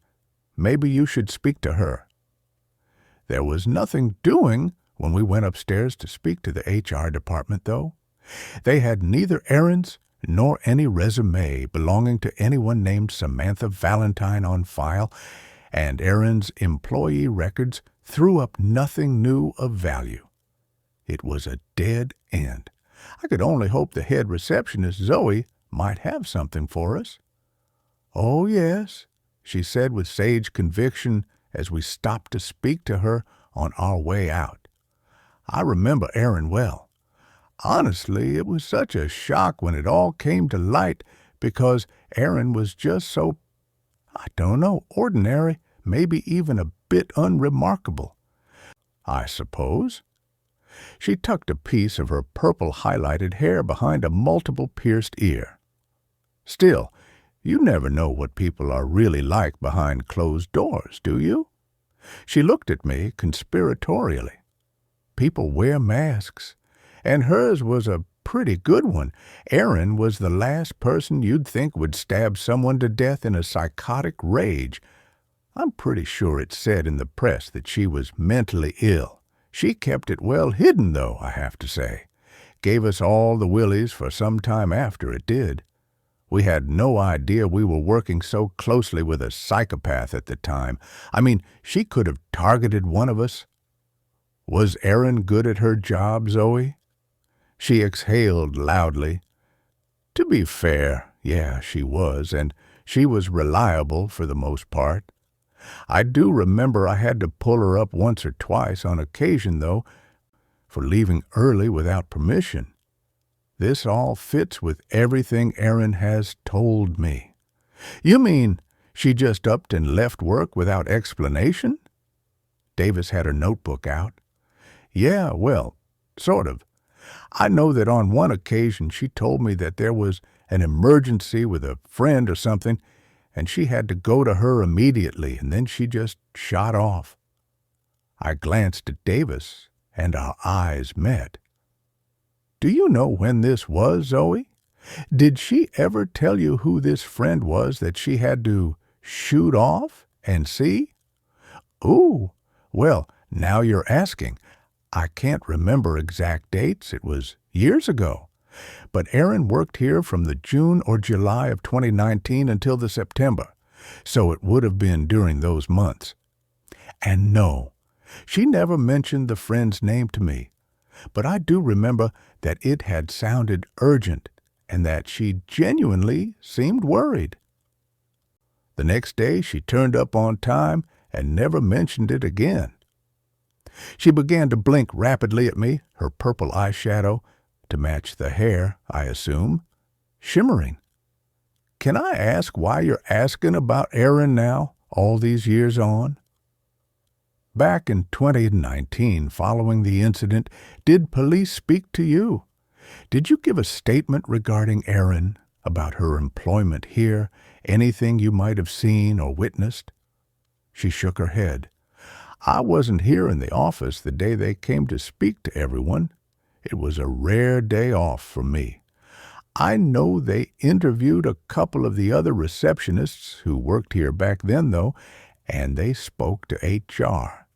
Maybe you should speak to her. There was nothing doing when we went upstairs to speak to the HR department, though. They had neither Aaron's nor any resume belonging to anyone named Samantha Valentine on file, and Aaron's employee records threw up nothing new of value. It was a dead end. I could only hope the head receptionist, Zoe, might have something for us. "Oh, yes," she said with sage conviction as we stopped to speak to her on our way out. I remember Aaron well. Honestly, it was such a shock when it all came to light because Aaron was just so, I don't know, ordinary, maybe even a bit unremarkable. I suppose. She tucked a piece of her purple highlighted hair behind a multiple pierced ear. Still, you never know what people are really like behind closed doors, do you? She looked at me conspiratorially. People wear masks, and hers was a pretty good one. Aaron was the last person you'd think would stab someone to death in a psychotic rage. I'm pretty sure it said in the press that she was mentally ill. She kept it well hidden, though, I have to say. Gave us all the willies for some time after it did. We had no idea we were working so closely with a psychopath at the time. I mean, she could have targeted one of us. Was Erin good at her job, Zoe? She exhaled loudly. To be fair, yeah, she was, and she was reliable for the most part. I do remember I had to pull her up once or twice on occasion, though, for leaving early without permission. This all fits with everything Erin has told me. You mean she just upped and left work without explanation? Davis had her notebook out. Yeah, well, sort of. I know that on one occasion she told me that there was an emergency with a friend or something, and she had to go to her immediately, and then she just shot off. I glanced at Davis, and our eyes met. Do you know when this was, Zoe? Did she ever tell you who this friend was that she had to shoot off and see? Ooh, well, now you're asking. I can't remember exact dates. It was years ago. But Erin worked here from the June or July of 2019 until the September, so it would have been during those months. And no, she never mentioned the friend's name to me, but I do remember that it had sounded urgent and that she genuinely seemed worried. The next day she turned up on time and never mentioned it again. She began to blink rapidly at me, her purple eyeshadow, to match the hair, I assume, shimmering. Can I ask why you're asking about Erin now, all these years on? Back in 2019, following the incident, did police speak to you? Did you give a statement regarding Erin, about her employment here, anything you might have seen or witnessed? She shook her head. I wasn't here in the office the day they came to speak to everyone. It was a rare day off for me. I know they interviewed a couple of the other receptionists who worked here back then, though, and they spoke to HR.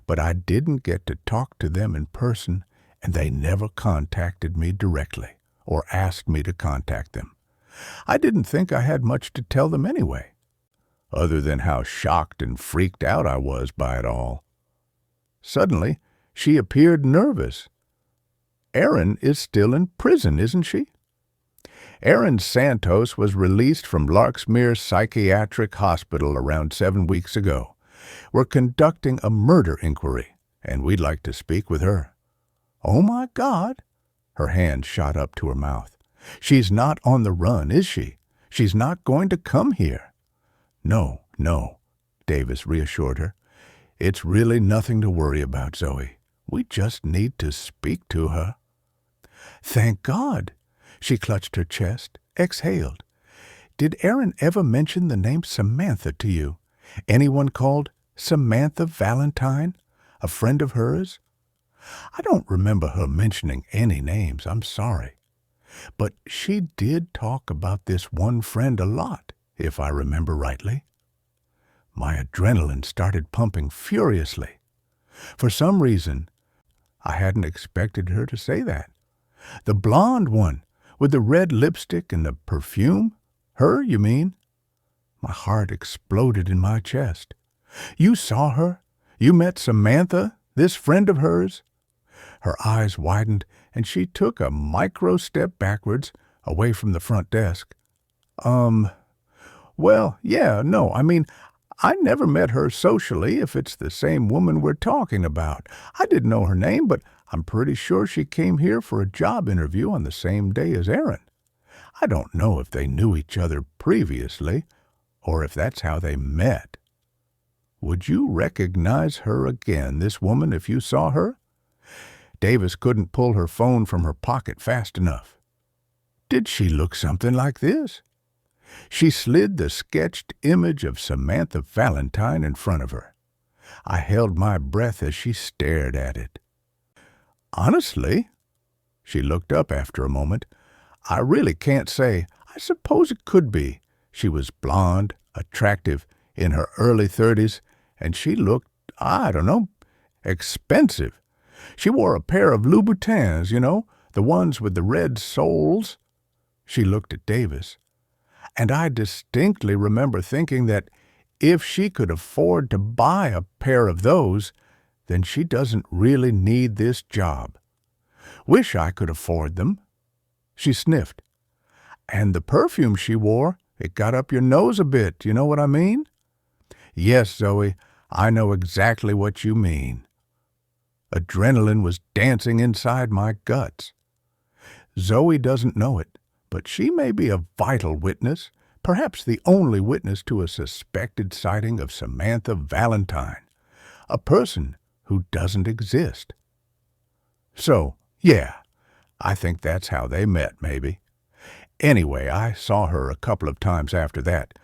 But I didn't get to talk to them in person, and they never contacted me directly or asked me to contact them. I didn't think I had much to tell them anyway, other than how shocked and freaked out I was by it all. Suddenly, she appeared nervous. Erin is still in prison, isn't she? Aaron Santos was released from Larksmere Psychiatric Hospital around 7 weeks ago. We're conducting a murder inquiry, and we'd like to speak with her." "Oh, my God!" Her hand shot up to her mouth. "She's not on the run, is she? She's not going to come here." "No, no," Davis reassured her. "It's really nothing to worry about, Zoe. We just need to speak to her." "Thank God!" She clutched her chest, exhaled. "Did Aaron ever mention the name Samantha to you? Anyone called Samantha Valentine? A friend of hers?" "I don't remember her mentioning any names, I'm sorry. But she did talk about this one friend a lot, if I remember rightly." My adrenaline started pumping furiously. For some reason, I hadn't expected her to say that. "The blonde one, with the red lipstick and the perfume? Her, you mean?" My heart exploded in my chest. "You saw her? You met Samantha, this friend of hers?" Her eyes widened, and she took a micro step backwards, away from the front desk. Well, yeah, no, I mean, I never met her socially, if it's the same woman we're talking about. I didn't know her name, but I'm pretty sure she came here for a job interview on the same day as Aaron. I don't know if they knew each other previously, or if that's how they met." "Would you recognize her again, this woman, if you saw her?" Davis couldn't pull her phone from her pocket fast enough. "Did she look something like this?" She slid the sketched image of Samantha Valentine in front of her. I held my breath as she stared at it. "Honestly," she looked up after a moment, "I really can't say. I suppose it could be. She was blonde, attractive, in her early 30s, and she looked, I don't know, expensive. She wore a pair of Louboutins, you know, the ones with the red soles." She looked at Davis. "And I distinctly remember thinking that if she could afford to buy a pair of those, then she doesn't really need this job. Wish I could afford them." She sniffed. "And the perfume she wore, it got up your nose a bit, you know what I mean?" "Yes, Zoe, I know exactly what you mean." Adrenaline was dancing inside my guts. Zoe doesn't know it, but she may be a vital witness, perhaps the only witness to a suspected sighting of Samantha Valentine, a person who doesn't exist. So, yeah, I think that's how they met, maybe. Anyway, I saw her a couple of times after that.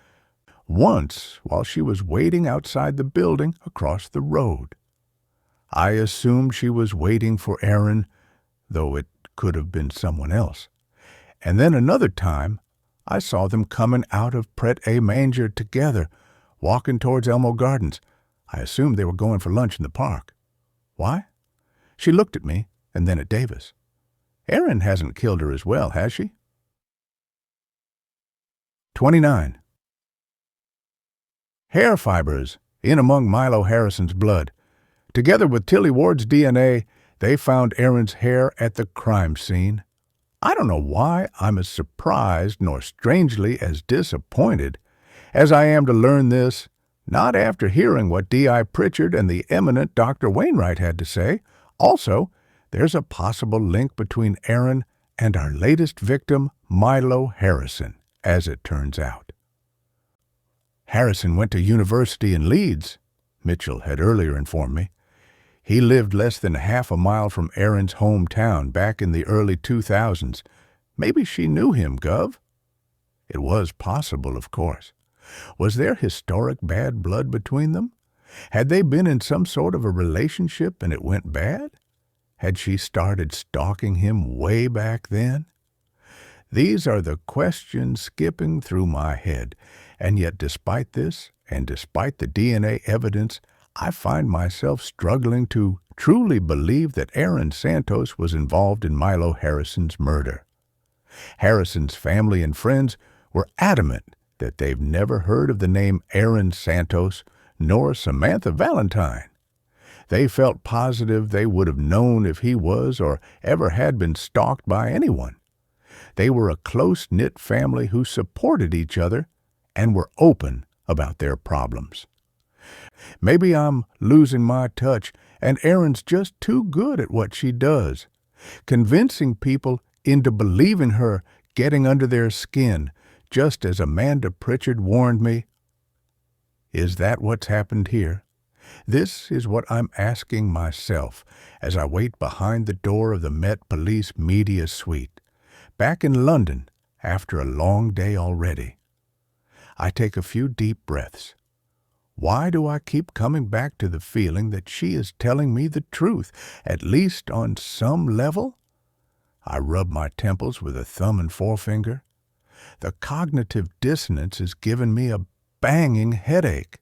Once while she was waiting outside the building across the road. I assumed she was waiting for Aaron, though it could have been someone else. And then another time, I saw them coming out of Pret-a-Manger together, walking towards Elmo Gardens. I assumed they were going for lunch in the park. Why? She looked at me, and then at Davis. "Erin hasn't killed her as well, has she?" 29. Hair fibers in among Milo Harrison's blood. Together with Tilly Ward's DNA, they found Erin's hair at the crime scene. I don't know why I'm as surprised nor strangely as disappointed as I am to learn this, not after hearing what D.I. Pritchard and the eminent Dr. Wainwright had to say. Also, there's a possible link between Erin and our latest victim, Milo Harrison, as it turns out. Harrison went to university in Leeds, Mitchell had earlier informed me. He lived less than half a mile from Erin's hometown back in the early 2000s. Maybe she knew him, Gov. It was possible, of course. Was there historic bad blood between them? Had they been in some sort of a relationship and it went bad? Had she started stalking him way back then? These are the questions skipping through my head, and yet despite this, and despite the DNA evidence, I find myself struggling to truly believe that Erin Santos was involved in Milo Harrison's murder. Harrison's family and friends were adamant that they've never heard of the name Erin Santos nor Samantha Valentine. They felt positive they would have known if he was or ever had been stalked by anyone. They were a close-knit family who supported each other and were open about their problems. Maybe I'm losing my touch, and Erin's just too good at what she does, convincing people into believing her, getting under their skin, just as Amanda Pritchard warned me. Is that what's happened here? This is what I'm asking myself as I wait behind the door of the Met Police Media Suite, back in London after a long day already. I take a few deep breaths. Why do I keep coming back to the feeling that she is telling me the truth, at least on some level? I rub my temples with a thumb and forefinger. The cognitive dissonance is giving me a banging headache.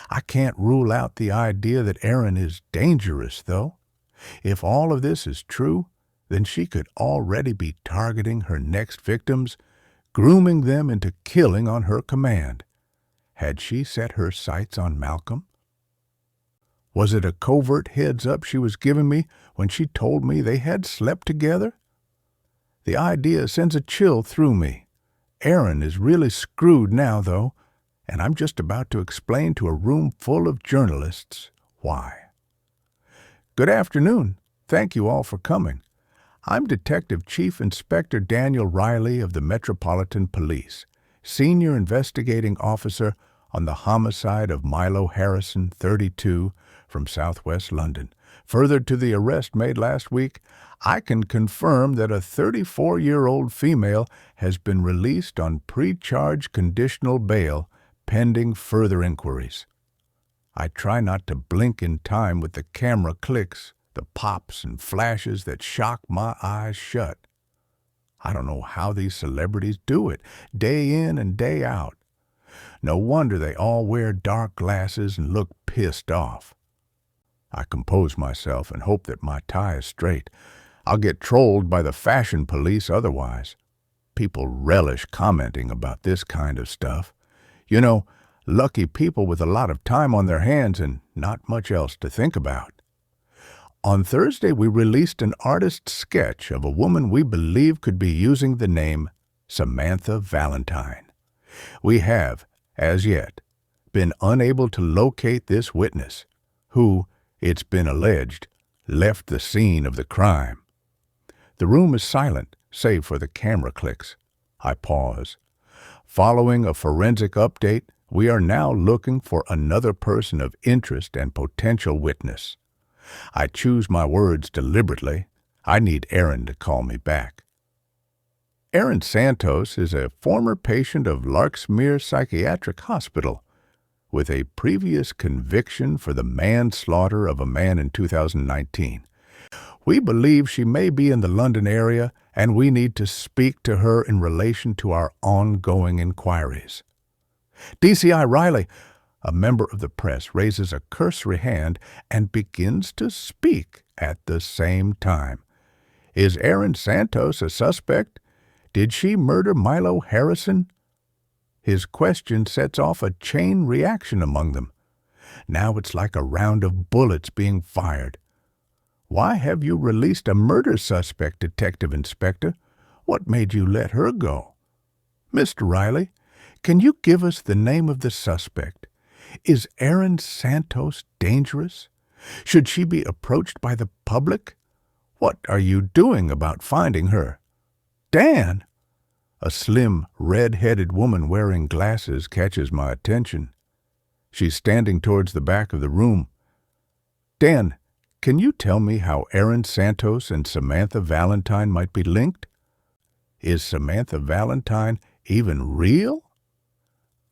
I can't rule out the idea that Erin is dangerous, though. If all of this is true, then she could already be targeting her next victims, grooming them into killing on her command. Had she set her sights on Malcolm? Was it a covert heads-up she was giving me when she told me they had slept together? The idea sends a chill through me. Erin is really screwed now, though, and I'm just about to explain to a room full of journalists why. Good afternoon. Thank you all for coming. I'm Detective Chief Inspector Daniel Riley of the Metropolitan Police, Senior Investigating Officer on the homicide of Milo Harrison, 32, from southwest London. Further to the arrest made last week, I can confirm that a 34-year-old female has been released on pre-charge conditional bail pending further inquiries. I try not to blink in time with the camera clicks, the pops and flashes that shock my eyes shut. I don't know how these celebrities do it, day in and day out. No wonder they all wear dark glasses and look pissed off. I compose myself and hope that my tie is straight. I'll get trolled by the fashion police otherwise. People relish commenting about this kind of stuff. You know, lucky people with a lot of time on their hands and not much else to think about. On Thursday, we released an artist's sketch of a woman we believe could be using the name Samantha Valentine. We have, as yet, been unable to locate this witness, who, it's been alleged, left the scene of the crime. The room is silent, save for the camera clicks. I pause. Following a forensic update, we are now looking for another person of interest and potential witness. I choose my words deliberately. I need Erin to call me back. Erin Santos is a former patient of Larksmere Psychiatric Hospital with a previous conviction for the manslaughter of a man in 2019. We believe she may be in the London area, and we need to speak to her in relation to our ongoing inquiries. DCI Riley, a member of the press, raises a cursory hand and begins to speak at the same time. Is Erin Santos a suspect? Did she murder Milo Harrison? His question sets off a chain reaction among them. Now it's like a round of bullets being fired. Why have you released a murder suspect, Detective Inspector? What made you let her go? Mr. Riley, can you give us the name of the suspect? Is Erin Santos dangerous? Should she be approached by the public? What are you doing about finding her? Dan! A slim, red-headed woman wearing glasses catches my attention. She's standing towards the back of the room. Dan, can you tell me how Erin Santos and Samantha Valentine might be linked? Is Samantha Valentine even real?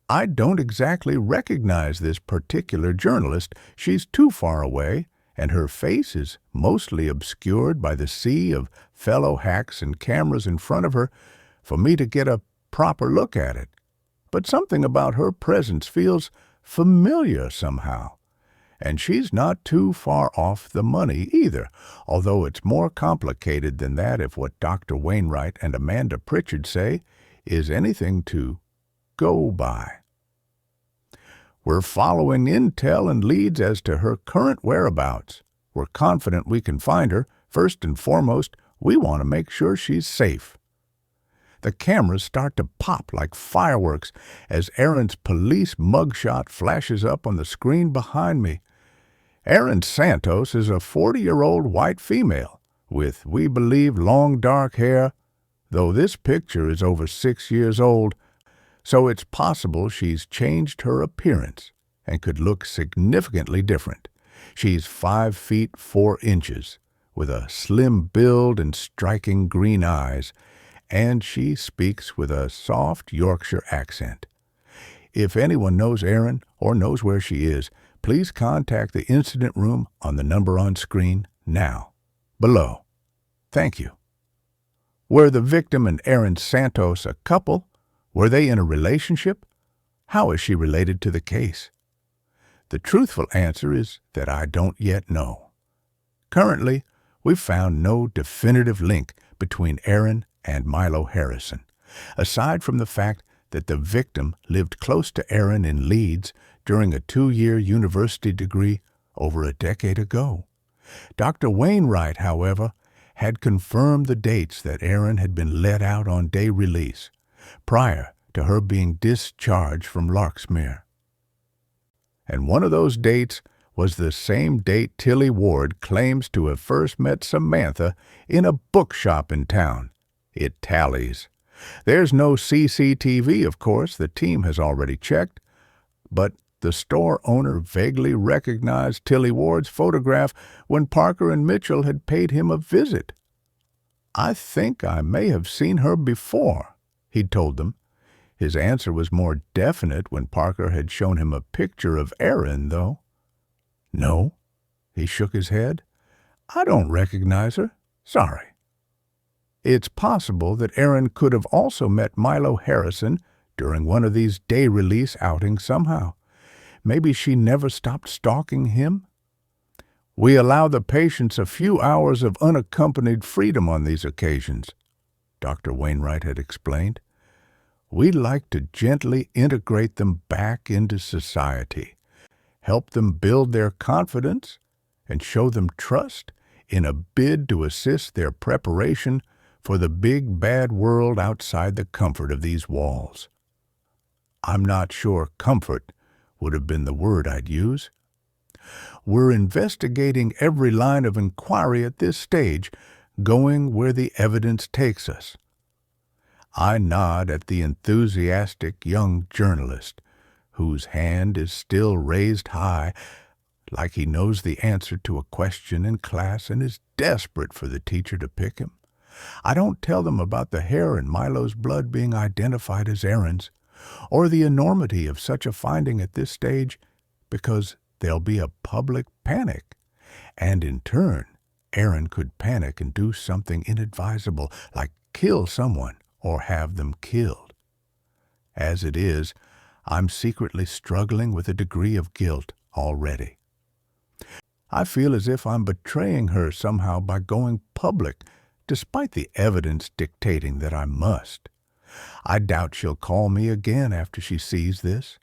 I don't exactly recognize this particular journalist. She's too far away, and her face is mostly obscured by the sea of fellow hacks and cameras in front of her for me to get a proper look at it. But something about her presence feels familiar somehow. And she's not too far off the money either, although it's more complicated than that if what Dr. Wainwright and Amanda Pritchard say is anything to go by. We're following intel and leads as to her current whereabouts. We're confident we can find her. First and foremost, we want to make sure she's safe. The cameras start to pop like fireworks as Aaron's police mugshot flashes up on the screen behind me. Erin Santos is a 40-year-old white female with, we believe, long dark hair, though this picture is over 6 years old, so it's possible she's changed her appearance and could look significantly different. She's 5 feet 4 inches, with a slim build and striking green eyes, and she speaks with a soft Yorkshire accent. If anyone knows Erin or knows where she is, please contact the incident room on the number on screen now, below. Thank you. Were the victim and Erin Santos a couple? Were they in a relationship? How is she related to the case? The truthful answer is that I don't yet know. Currently, we've found no definitive link between Erin and Milo Harrison, aside from the fact that the victim lived close to Erin in Leeds during a 2-year university degree over a decade ago. Dr. Wainwright, however, had confirmed the dates that Erin had been let out on day release, prior to her being discharged from Larksmere. And one of those dates was the same date Tilly Ward claims to have first met Samantha in a bookshop in town. It tallies. There's no CCTV, of course, the team has already checked, but the store owner vaguely recognized Tilly Ward's photograph when Parker and Mitchell had paid him a visit. I think I may have seen her before, he'd told them. His answer was more definite when Parker had shown him a picture of Erin, though. No, he shook his head. I don't recognize her. Sorry. It's possible that Erin could have also met Milo Harrison during one of these day-release outings somehow. Maybe she never stopped stalking him? We allow the patients a few hours of unaccompanied freedom on these occasions, Dr. Wainwright had explained. We like to gently integrate them back into society, help them build their confidence, and show them trust in a bid to assist their preparation for the big bad world outside the comfort of these walls. I'm not sure comfort would have been the word I'd use. We're investigating every line of inquiry at this stage, going where the evidence takes us. I nod at the enthusiastic young journalist, whose hand is still raised high, like he knows the answer to a question in class and is desperate for the teacher to pick him. I don't tell them about the hair in Milo's blood being identified as Erin's, or the enormity of such a finding at this stage, because there'll be a public panic, and in turn, Erin could panic and do something inadvisable, like kill someone or have them killed. As it is, I'm secretly struggling with a degree of guilt already. I feel as if I'm betraying her somehow by going public, despite the evidence dictating that I must. I doubt she'll call me again after she sees this.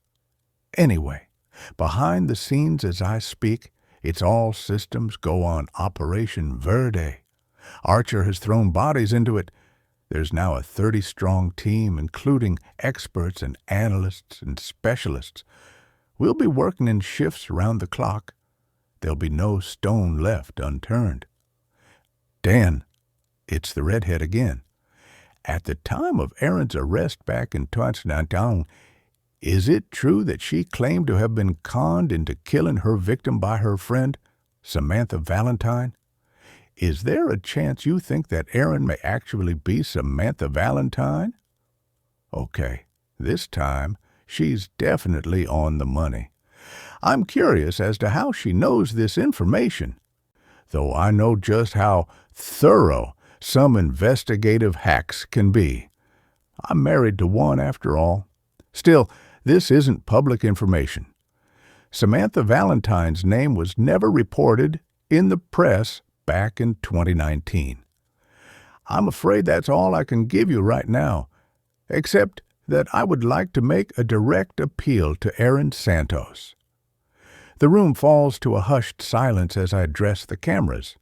Anyway, behind the scenes as I speak, it's all systems go on Operation Verde. Archer has thrown bodies into it. There's now a 30-strong team, including experts and analysts and specialists. We'll be working in shifts around the clock. There'll be no stone left unturned. Dan, it's the redhead again. At the time of Erin's arrest back in 2019, is it true that she claimed to have been conned into killing her victim by her friend, Samantha Valentine? Is there a chance you think that Erin may actually be Samantha Valentine? Okay, this time she's definitely on the money. I'm curious as to how she knows this information, though I know just how thorough some investigative hacks can be. I'm married to one after all. Still, this isn't public information. Samantha Valentine's name was never reported in the press back in 2019. I'm afraid that's all I can give you right now, except that I would like to make a direct appeal to Erin Santos. The room falls to a hushed silence as I address the cameras.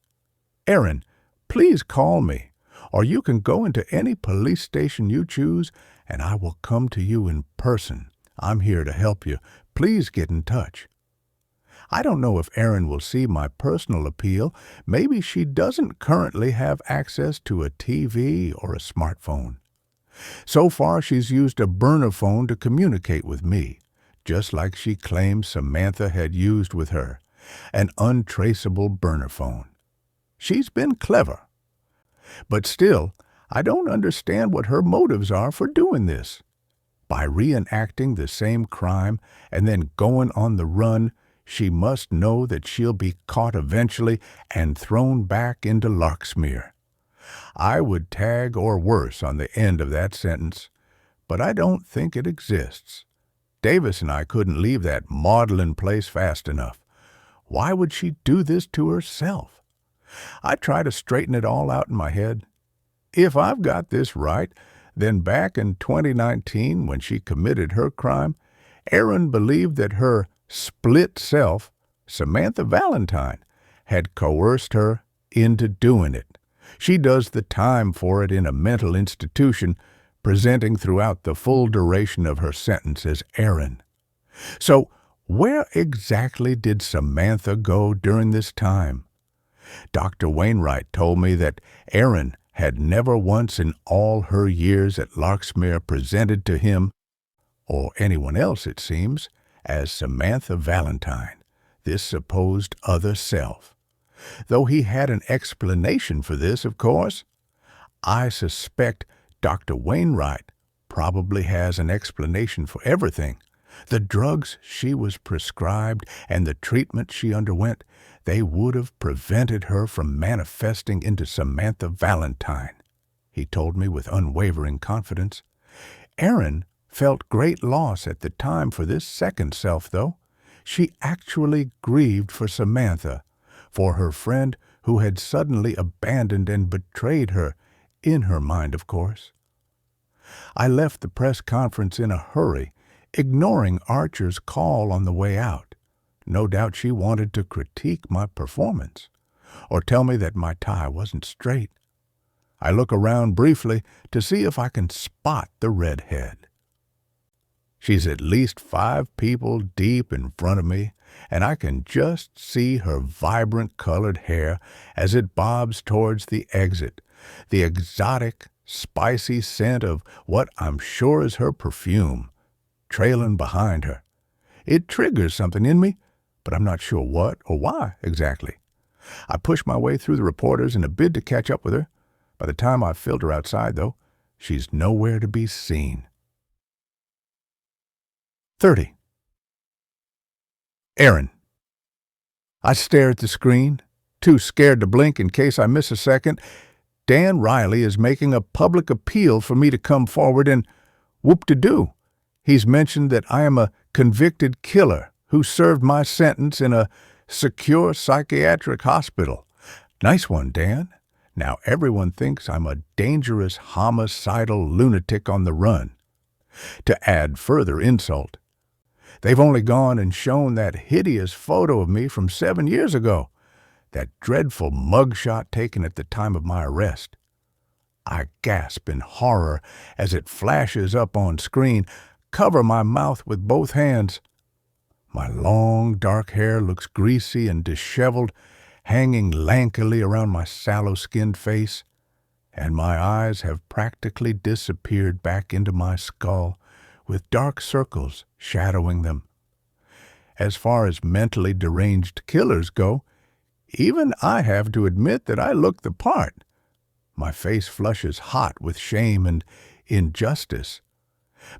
Erin, please call me, Or you can go into any police station you choose, and I will come to you in person. I'm here to help you. Please get in touch. I don't know if Erin will see my personal appeal. Maybe she doesn't currently have access to a TV or a smartphone. So far, she's used a burner phone to communicate with me, just like she claimed Samantha had used with her, an untraceable burner phone. She's been clever. But still, I don't understand what her motives are for doing this. By reenacting the same crime and then going on the run, she must know that she'll be caught eventually and thrown back into Larksmere. I would tag or worse on the end of that sentence, but I don't think it exists. Davis and I couldn't leave that maudlin place fast enough. Why would she do this to herself? I try to straighten it all out in my head. If I've got this right, then back in 2019, when she committed her crime, Erin believed that her split self, Samantha Valentine, had coerced her into doing it. She does the time for it in a mental institution, presenting throughout the full duration of her sentence as Erin. So, where exactly did Samantha go during this time? Dr. Wainwright told me that Erin had never once in all her years at Larksmere presented to him, or anyone else it seems, as Samantha Valentine, this supposed other self. Though he had an explanation for this, of course. I suspect Dr. Wainwright probably has an explanation for everything. The drugs she was prescribed and the treatment she underwent, they would have prevented her from manifesting into Samantha Valentine, he told me with unwavering confidence. Erin felt great loss at the time for this second self, though. She actually grieved for Samantha, for her friend who had suddenly abandoned and betrayed her, in her mind, of course. I left the press conference in a hurry, ignoring Archer's call on the way out. No doubt she wanted to critique my performance, or tell me that my tie wasn't straight. I look around briefly to see if I can spot the redhead. She's at least 5 people deep in front of me, and I can just see her vibrant colored hair as it bobs towards the exit, the exotic, spicy scent of what I'm sure is her perfume, trailing behind her. It triggers something in me, but I'm not sure what or why exactly. I push my way through the reporters in a bid to catch up with her. By the time I filter outside, though, she's nowhere to be seen. 30. Erin. I stare at the screen, too scared to blink in case I miss a second. Dan Riley is making a public appeal for me to come forward and whoop-de-doo. He's mentioned that I am a convicted killer who served my sentence in a secure psychiatric hospital. Nice one, Dan. Now everyone thinks I'm a dangerous homicidal lunatic on the run. To add further insult, they've only gone and shown that hideous photo of me from 7 years ago, that dreadful mugshot taken at the time of my arrest. I gasp in horror as it flashes up on screen, cover my mouth with both hands. My long, dark hair looks greasy and disheveled, hanging lankily around my sallow-skinned face, and my eyes have practically disappeared back into my skull, with dark circles shadowing them. As far as mentally deranged killers go, even I have to admit that I look the part. My face flushes hot with shame and injustice.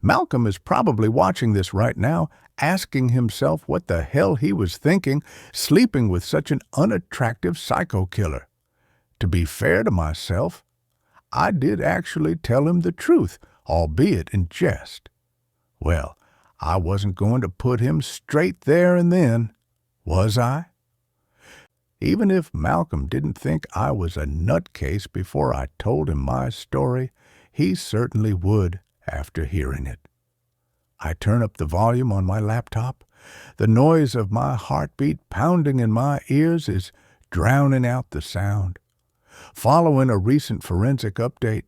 Malcolm is probably watching this right now, asking himself what the hell he was thinking, sleeping with such an unattractive psycho-killer. To be fair to myself, I did actually tell him the truth, albeit in jest. Well, I wasn't going to put him straight there and then, was I? Even if Malcolm didn't think I was a nutcase before I told him my story, he certainly would after hearing it. I turn up the volume on my laptop. The noise of my heartbeat pounding in my ears is drowning out the sound. Following a recent forensic update,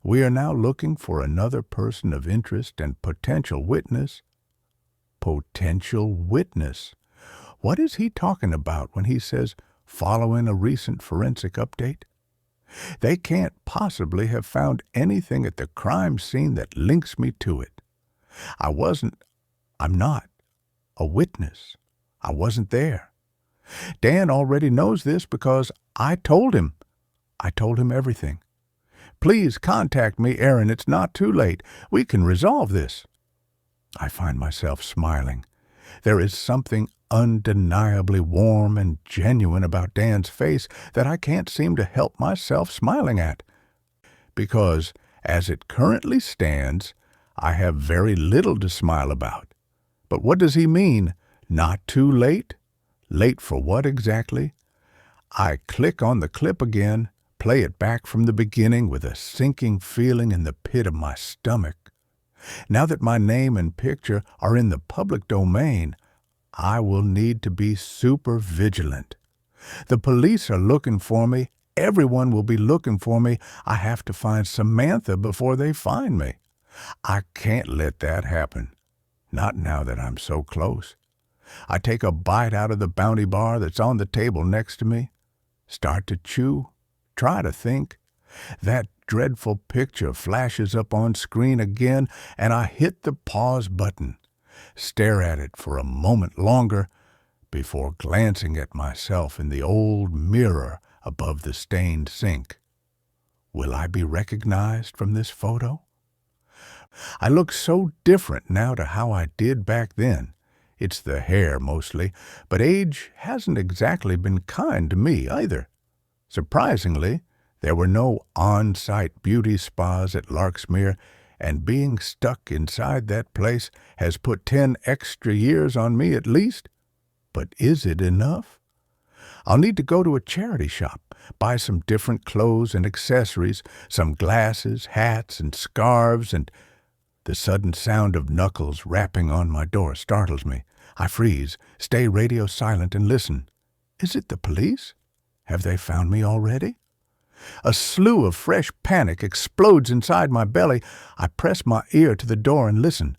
we are now looking for another person of interest and potential witness. Potential witness. What is he talking about when he says following a recent forensic update? They can't possibly have found anything at the crime scene that links me to it. I'm not a witness. I wasn't there. Dan already knows this because I told him. I told him everything. Please contact me, Aaron. It's not too late. We can resolve this. I find myself smiling. There is something undeniably warm and genuine about Dan's face that I can't seem to help myself smiling at. Because, as it currently stands, I have very little to smile about. But what does he mean? Not too late? Late for what exactly? I click on the clip again, play it back from the beginning with a sinking feeling in the pit of my stomach. Now that my name and picture are in the public domain, I will need to be super vigilant. The police are looking for me. Everyone will be looking for me. I have to find Samantha before they find me. I can't let that happen. Not now that I'm so close. I take a bite out of the Bounty bar that's on the table next to me. Start to chew. Try to think. That dreadful picture flashes up on screen again, and I hit the pause button. Stare at it for a moment longer before glancing at myself in the old mirror above the stained sink. Will I be recognized from this photo? I look so different now to how I did back then. It's the hair mostly, but age hasn't exactly been kind to me either. Surprisingly, there were no on-site beauty spas at Larksmere, and being stuck inside that place has put 10 extra years on me at least. But is it enough? I'll need to go to a charity shop, buy some different clothes and accessories, some glasses, hats, and scarves, and the sudden sound of knuckles rapping on my door startles me. I freeze, stay radio silent, and listen. Is it the police? Have they found me already? A slew of fresh panic explodes inside my belly. I press my ear to the door and listen.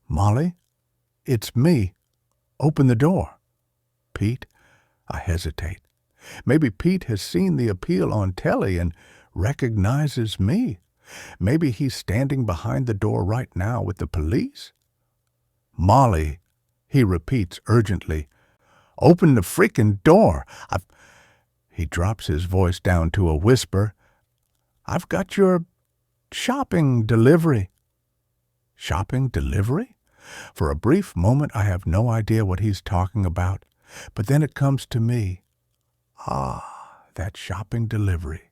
Molly? It's me. Open the door. Pete? I hesitate. Maybe Pete has seen the appeal on telly and recognizes me. Maybe he's standing behind the door right now with the police. Molly, he repeats urgently. Open the freaking door. He drops his voice down to a whisper. I've got your shopping delivery. Shopping delivery? For a brief moment, I have no idea what he's talking about, but then it comes to me. Ah, that shopping delivery.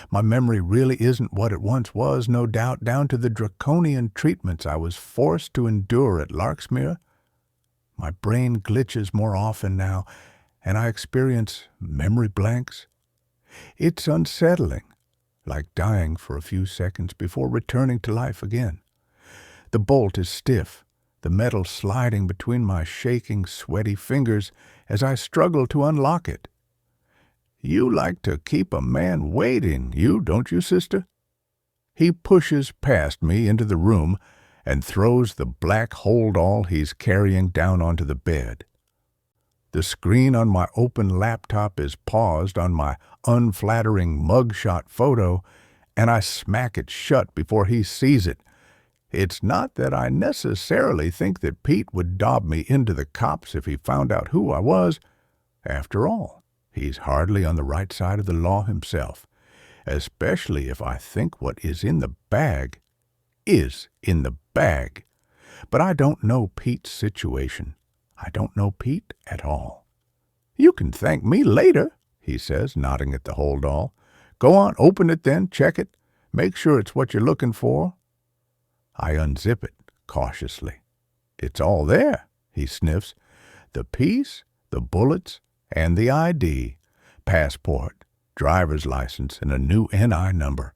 My memory really isn't what it once was, no doubt, down to the draconian treatments I was forced to endure at Larksmere. My brain glitches more often now, and I experience memory blanks. It's unsettling, like dying for a few seconds before returning to life again. The bolt is stiff, the metal sliding between my shaking, sweaty fingers as I struggle to unlock it. You like to keep a man waiting, don't you, sister? He pushes past me into the room and throws the black hold-all he's carrying down onto the bed. The screen on my open laptop is paused on my unflattering mugshot photo, and I smack it shut before he sees it. It's not that I necessarily think that Pete would dob me into the cops if he found out who I was. After all, he's hardly on the right side of the law himself, especially if I think what is in the bag is in the bag. But I don't know Pete's situation. I don't know Pete at all. You can thank me later, he says, nodding at the hold-all. Go on, open it then, check it. Make sure it's what you're looking for. I unzip it cautiously. It's all there, he sniffs. The piece, the bullets, and the ID. Passport, driver's license, and a new NI number.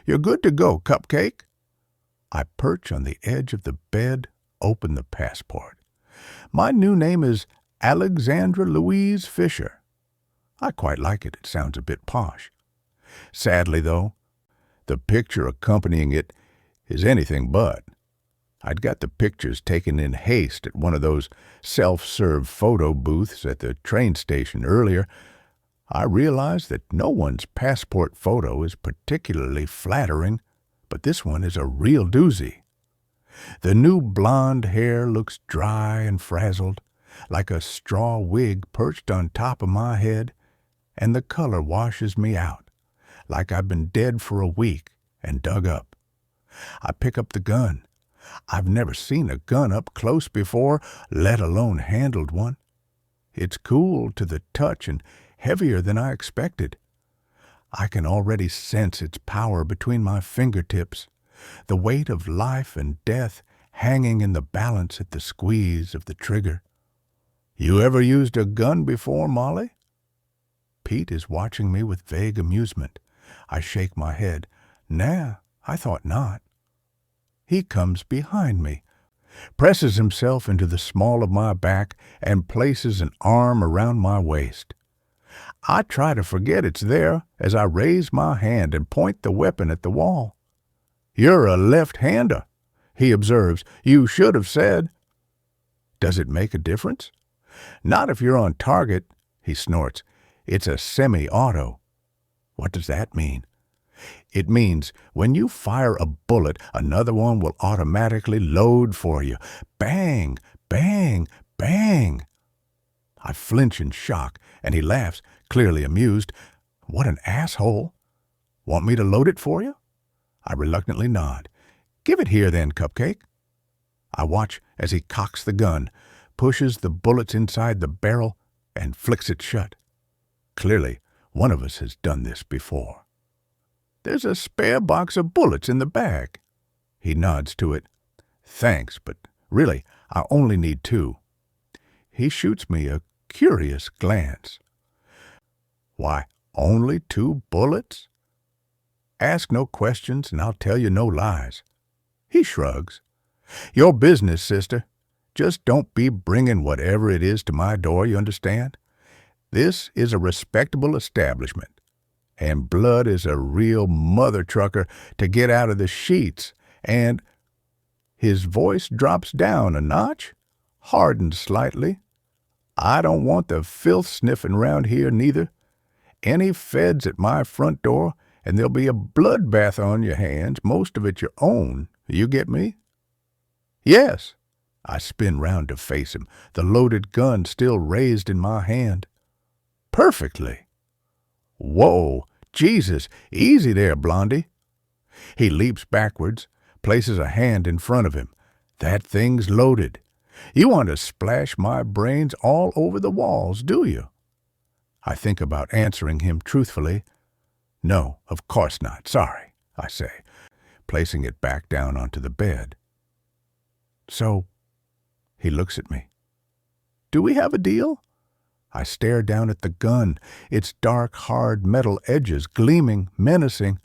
You're good to go, Cupcake. I perch on the edge of the bed, open the passport. My new name is Alexandra Louise Fisher. I quite like it. It sounds a bit posh. Sadly, though, the picture accompanying it is anything but. I'd got the pictures taken in haste at one of those self-serve photo booths at the train station earlier. I realized that no one's passport photo is particularly flattering, but this one is a real doozy. The new blonde hair looks dry and frazzled, like a straw wig perched on top of my head, and the color washes me out, like I've been dead for a week and dug up. I pick up the gun. I've never seen a gun up close before, let alone handled one. It's cool to the touch and heavier than I expected. I can already sense its power between my fingertips, the weight of life and death hanging in the balance at the squeeze of the trigger. You ever used a gun before, Molly? Pete is watching me with vague amusement. I shake my head. Nah, I thought not. He comes behind me, presses himself into the small of my back, and places an arm around my waist. I try to forget it's there as I raise my hand and point the weapon at the wall. You're a left-hander, he observes. You should have said. Does it make a difference? Not if you're on target, he snorts. It's a semi-auto. What does that mean? It means when you fire a bullet, another one will automatically load for you. Bang, bang, bang. I flinch in shock, and he laughs, clearly amused. What an asshole. Want me to load it for you? I reluctantly nod. Give it here then, Cupcake. I watch as he cocks the gun, pushes the bullets inside the barrel, and flicks it shut. Clearly, one of us has done this before. There's a spare box of bullets in the bag. He nods to it. Thanks, but really, I only need 2. He shoots me a curious glance. Why, only 2 bullets? Ask no questions, and I'll tell you no lies. He shrugs. Your business, sister. Just don't be bringing whatever it is to my door, you understand? This is a respectable establishment, and blood is a real mother trucker to get out of the sheets, and his voice drops down a notch, hardens slightly. I don't want the filth sniffing round here neither. Any feds at my front door, and there'll be a bloodbath on your hands, most of it your own. You get me? Yes. I spin round to face him, the loaded gun still raised in my hand. Perfectly. Whoa, Jesus, easy there, Blondie. He leaps backwards, places a hand in front of him. That thing's loaded. You want to splash my brains all over the walls, do you? I think about answering him truthfully. No, of course not. Sorry, I say, placing it back down onto the bed. So, he looks at me. Do we have a deal? I stare down at the gun, its dark, hard metal edges gleaming, menacing.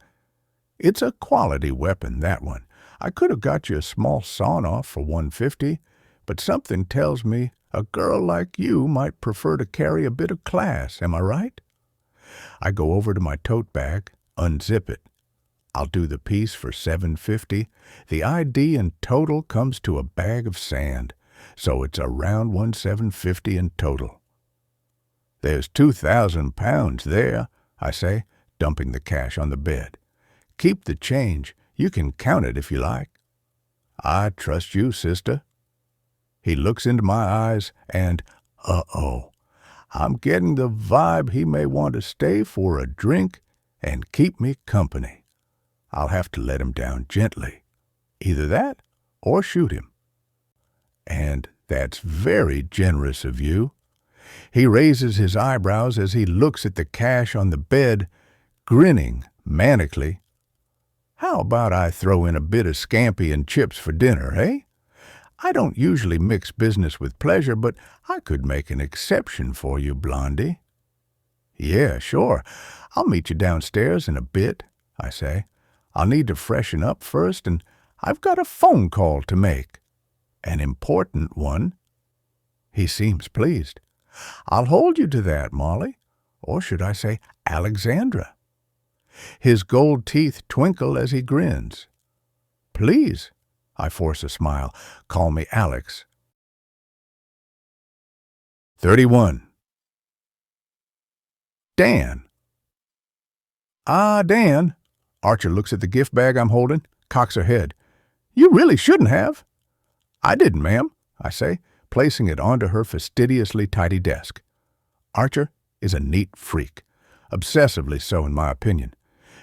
It's a quality weapon, that one. I could have got you a small sawn-off for $150, but something tells me a girl like you might prefer to carry a bit of class, am I right? I go over to my tote bag, unzip it. I'll do the piece for $750. The ID in total comes to a bag of sand, so it's around $1,750 in total. There's 2,000 pounds there, I say, dumping the cash on the bed. Keep the change. You can count it if you like. I trust you, sister. He looks into my eyes and, uh-oh, I'm getting the vibe he may want to stay for a drink and keep me company. I'll have to let him down gently. Either that or shoot him. And that's very generous of you. He raises his eyebrows as he looks at the cash on the bed, grinning manically. How about I throw in a bit of scampi and chips for dinner, eh? I don't usually mix business with pleasure, but I could make an exception for you, Blondie. Yeah, sure. I'll meet you downstairs in a bit, I say. I'll need to freshen up first, and I've got a phone call to make. An important one. He seems pleased. I'll hold you to that, Molly. Or should I say Alexandra? His gold teeth twinkle as he grins. "Please," I force a smile, "call me Alex." 31. Dan. "Ah, Dan." Archer looks at the gift bag I'm holding, cocks her head. "You really shouldn't have." "I didn't, ma'am," I say, placing it onto her fastidiously tidy desk. Archer is a neat freak, obsessively so in my opinion.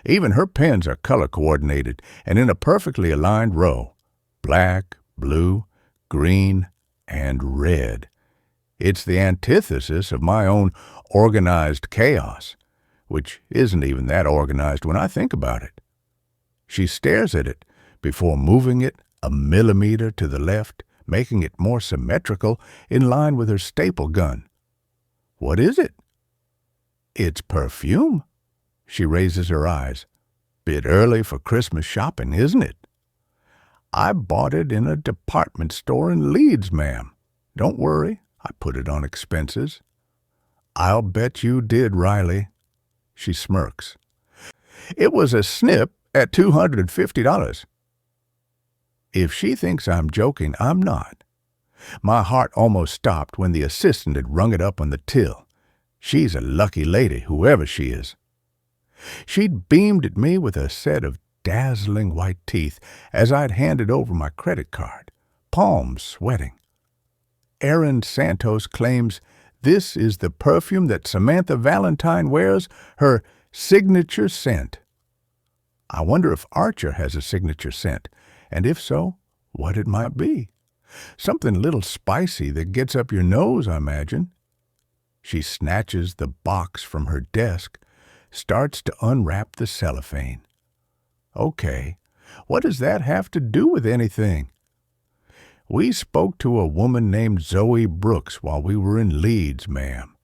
Even her pens are color-coordinated and in a perfectly aligned row. Black, blue, green, and red. It's the antithesis of my own organized chaos, which isn't even that organized when I think about it. She stares at it before moving it a millimeter to the left, making it more symmetrical in line with her staple gun. "What is it?" "It's perfume." She raises her eyes. "Bit early for Christmas shopping, isn't it?" "I bought it in a department store in Leeds, ma'am. Don't worry, I put it on expenses." "I'll bet you did, Riley." She smirks. "It was a snip at $250. If she thinks I'm joking, I'm not. My heart almost stopped when the assistant had rung it up on the till. She's a lucky lady, whoever she is. She'd beamed at me with a set of dazzling white teeth as I'd handed over my credit card, palms sweating. "Aaron Santos claims this is the perfume that Samantha Valentine wears, her signature scent." I wonder if Archer has a signature scent, and if so, what it might be. Something a little spicy that gets up your nose, I imagine. She snatches the box from her desk, starts to unwrap the cellophane. Okay, what does that have to do with anything? "We spoke to a woman named Zoe Brooks while we were in Leeds, ma'am.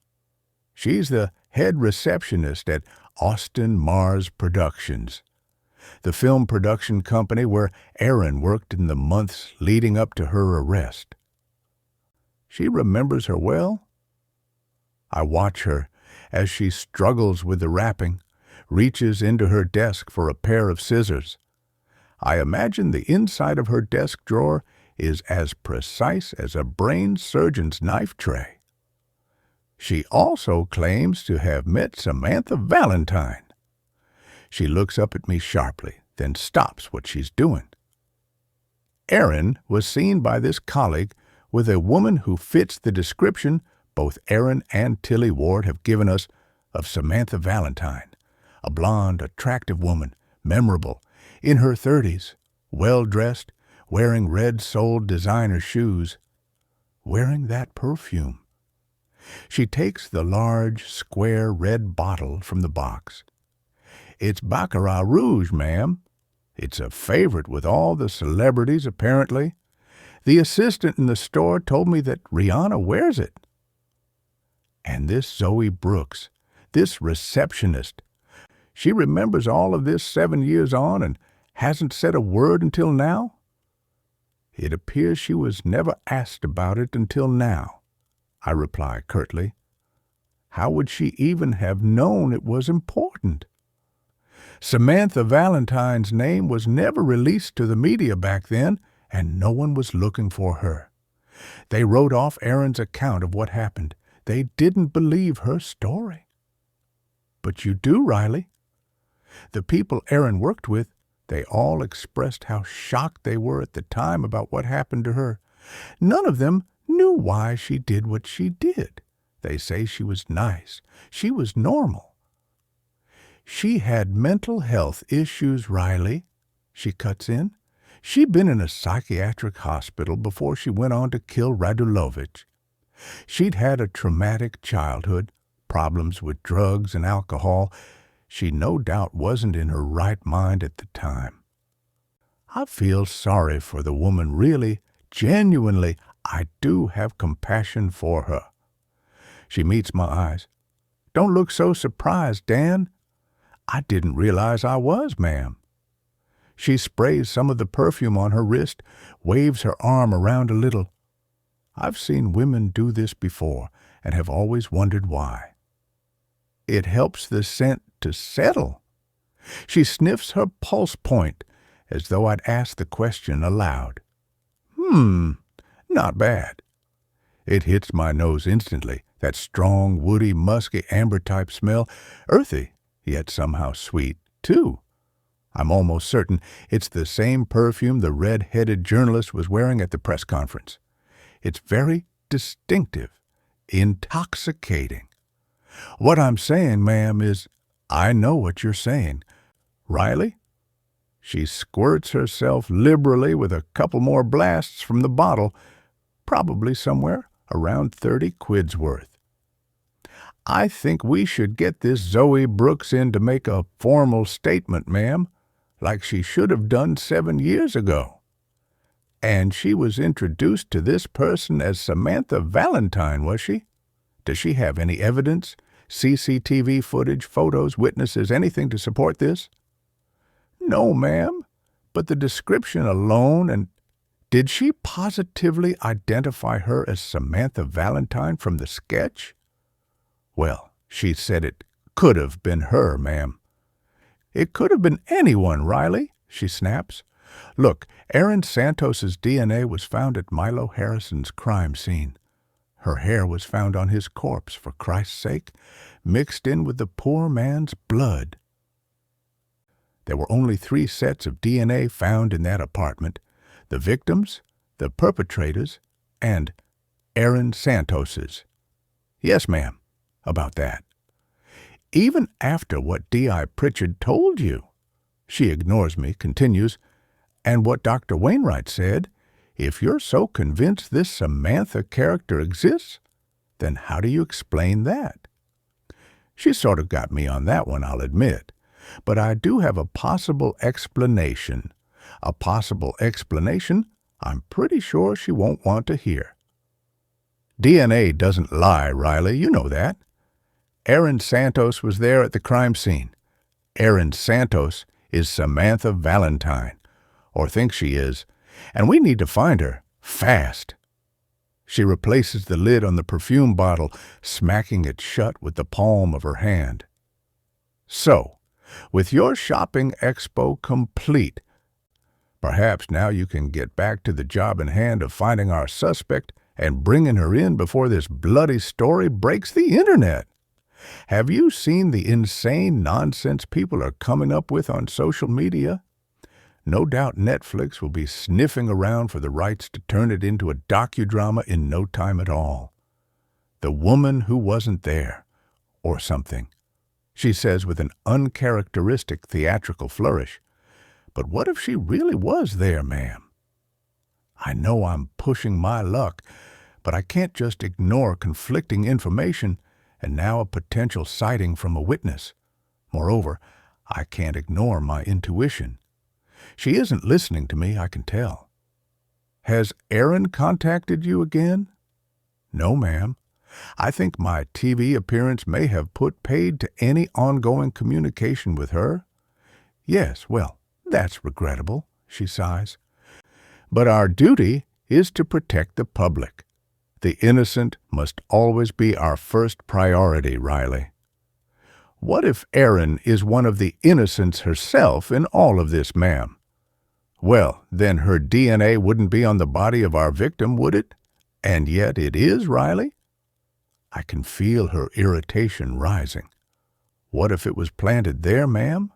She's the head receptionist at Austin Mars Productions, the film production company where Aaron worked in the months leading up to her arrest." "She remembers her well?" I watch her as she struggles with the wrapping, reaches into her desk for a pair of scissors. I imagine the inside of her desk drawer is as precise as a brain surgeon's knife tray. She also claims to have met Samantha Valentine. She looks up at me sharply, then stops what she's doing. "Aaron was seen by this colleague with a woman who fits the description both Aaron and Tilly Ward have given us of Samantha Valentine, a blonde, attractive woman, memorable, in her 30s, well-dressed, wearing red-soled designer shoes, wearing that perfume." She takes the large, square red bottle from the box. "It's Baccarat Rouge, ma'am. It's a favorite with all the celebrities, apparently. The assistant in the store told me that Rihanna wears it." And this Zoe Brooks, this receptionist, she remembers all of this 7 years on and hasn't said a word until now? "It appears she was never asked about it until now," I reply curtly. "How would she even have known it was important? Samantha Valentine's name was never released to the media back then, and no one was looking for her. They wrote off Aaron's account of what happened. They didn't believe her story." "But you do, Riley." "The people Aaron worked with, they all expressed how shocked they were at the time about what happened to her. None of them knew why she did what she did. They say she was nice. She was normal." "She had mental health issues, Riley," she cuts in. "She'd been in a psychiatric hospital before she went on to kill Radulovich. She'd had a traumatic childhood, problems with drugs and alcohol. She no doubt wasn't in her right mind at the time. I feel sorry for the woman, really, genuinely. I do have compassion for her." She meets my eyes. "Don't look so surprised, Dan." "I didn't realize I was, ma'am." She sprays some of the perfume on her wrist, waves her arm around a little. "I've seen women do this before and have always wondered why. It helps the scent to settle. She sniffs her pulse point as though I'd asked the question aloud. Not bad. It hits my nose instantly, that strong, woody, musky, amber-type smell, earthy, yet somehow sweet, too. I'm almost certain it's the same perfume the red-headed journalist was wearing at the press conference. It's very distinctive, intoxicating. What I'm saying, ma'am, is I know what you're saying. Riley? She squirts herself liberally with a couple more blasts from the bottle, probably somewhere around 30 quids worth. I think we should get this Zoe Brooks in to make a formal statement, ma'am, like she should have done 7 years ago. And she was introduced to this person as Samantha Valentine, was she? Does she have any evidence, CCTV footage, photos, witnesses, anything to support this? No, ma'am, but the description alone. And did she positively identify her as Samantha Valentine from the sketch? Well, she said it could have been her, ma'am. It could have been anyone, Riley, she snaps. Look, Aaron Santos's DNA was found at Milo Harrison's crime scene. Her hair was found on his corpse, for Christ's sake, mixed in with the poor man's blood. There were only 3 sets of DNA found in that apartment: the victim's, the perpetrator's, and Aaron Santos's. Yes, ma'am, about that. Even after what D.I. Pritchard told you. She ignores me, continues, and what Dr. Wainwright said, if you're so convinced this Samantha character exists, then how do you explain that? She sort of got me on that one, I'll admit. But I do have a possible explanation. A possible explanation I'm pretty sure she won't want to hear. DNA doesn't lie, Riley, you know that. Aaron Santos was there at the crime scene. Aaron Santos is Samantha Valentine, or thinks she is, and we need to find her, fast. She replaces the lid on the perfume bottle, smacking it shut with the palm of her hand. So, with your shopping expo complete, perhaps now you can get back to the job in hand of finding our suspect and bringing her in before this bloody story breaks the internet. Have you seen the insane nonsense people are coming up with on social media? No doubt Netflix will be sniffing around for the rights to turn it into a docudrama in no time at all. The Woman Who Wasn't There, or something, she says with an uncharacteristic theatrical flourish. But what if she really was there, ma'am? I know I'm pushing my luck, but I can't just ignore conflicting information and now a potential sighting from a witness. Moreover, I can't ignore my intuition. She isn't listening to me, I can tell. Has Aaron contacted you again? No, ma'am. I think my TV appearance may have put paid to any ongoing communication with her. Yes, well, that's regrettable, she sighs. But our duty is to protect the public. The innocent must always be our first priority, Riley. What if Erin is one of the innocents herself in all of this, ma'am? Well, then her DNA wouldn't be on the body of our victim, would it? And yet it is, Riley? I can feel her irritation rising. What if it was planted there, ma'am?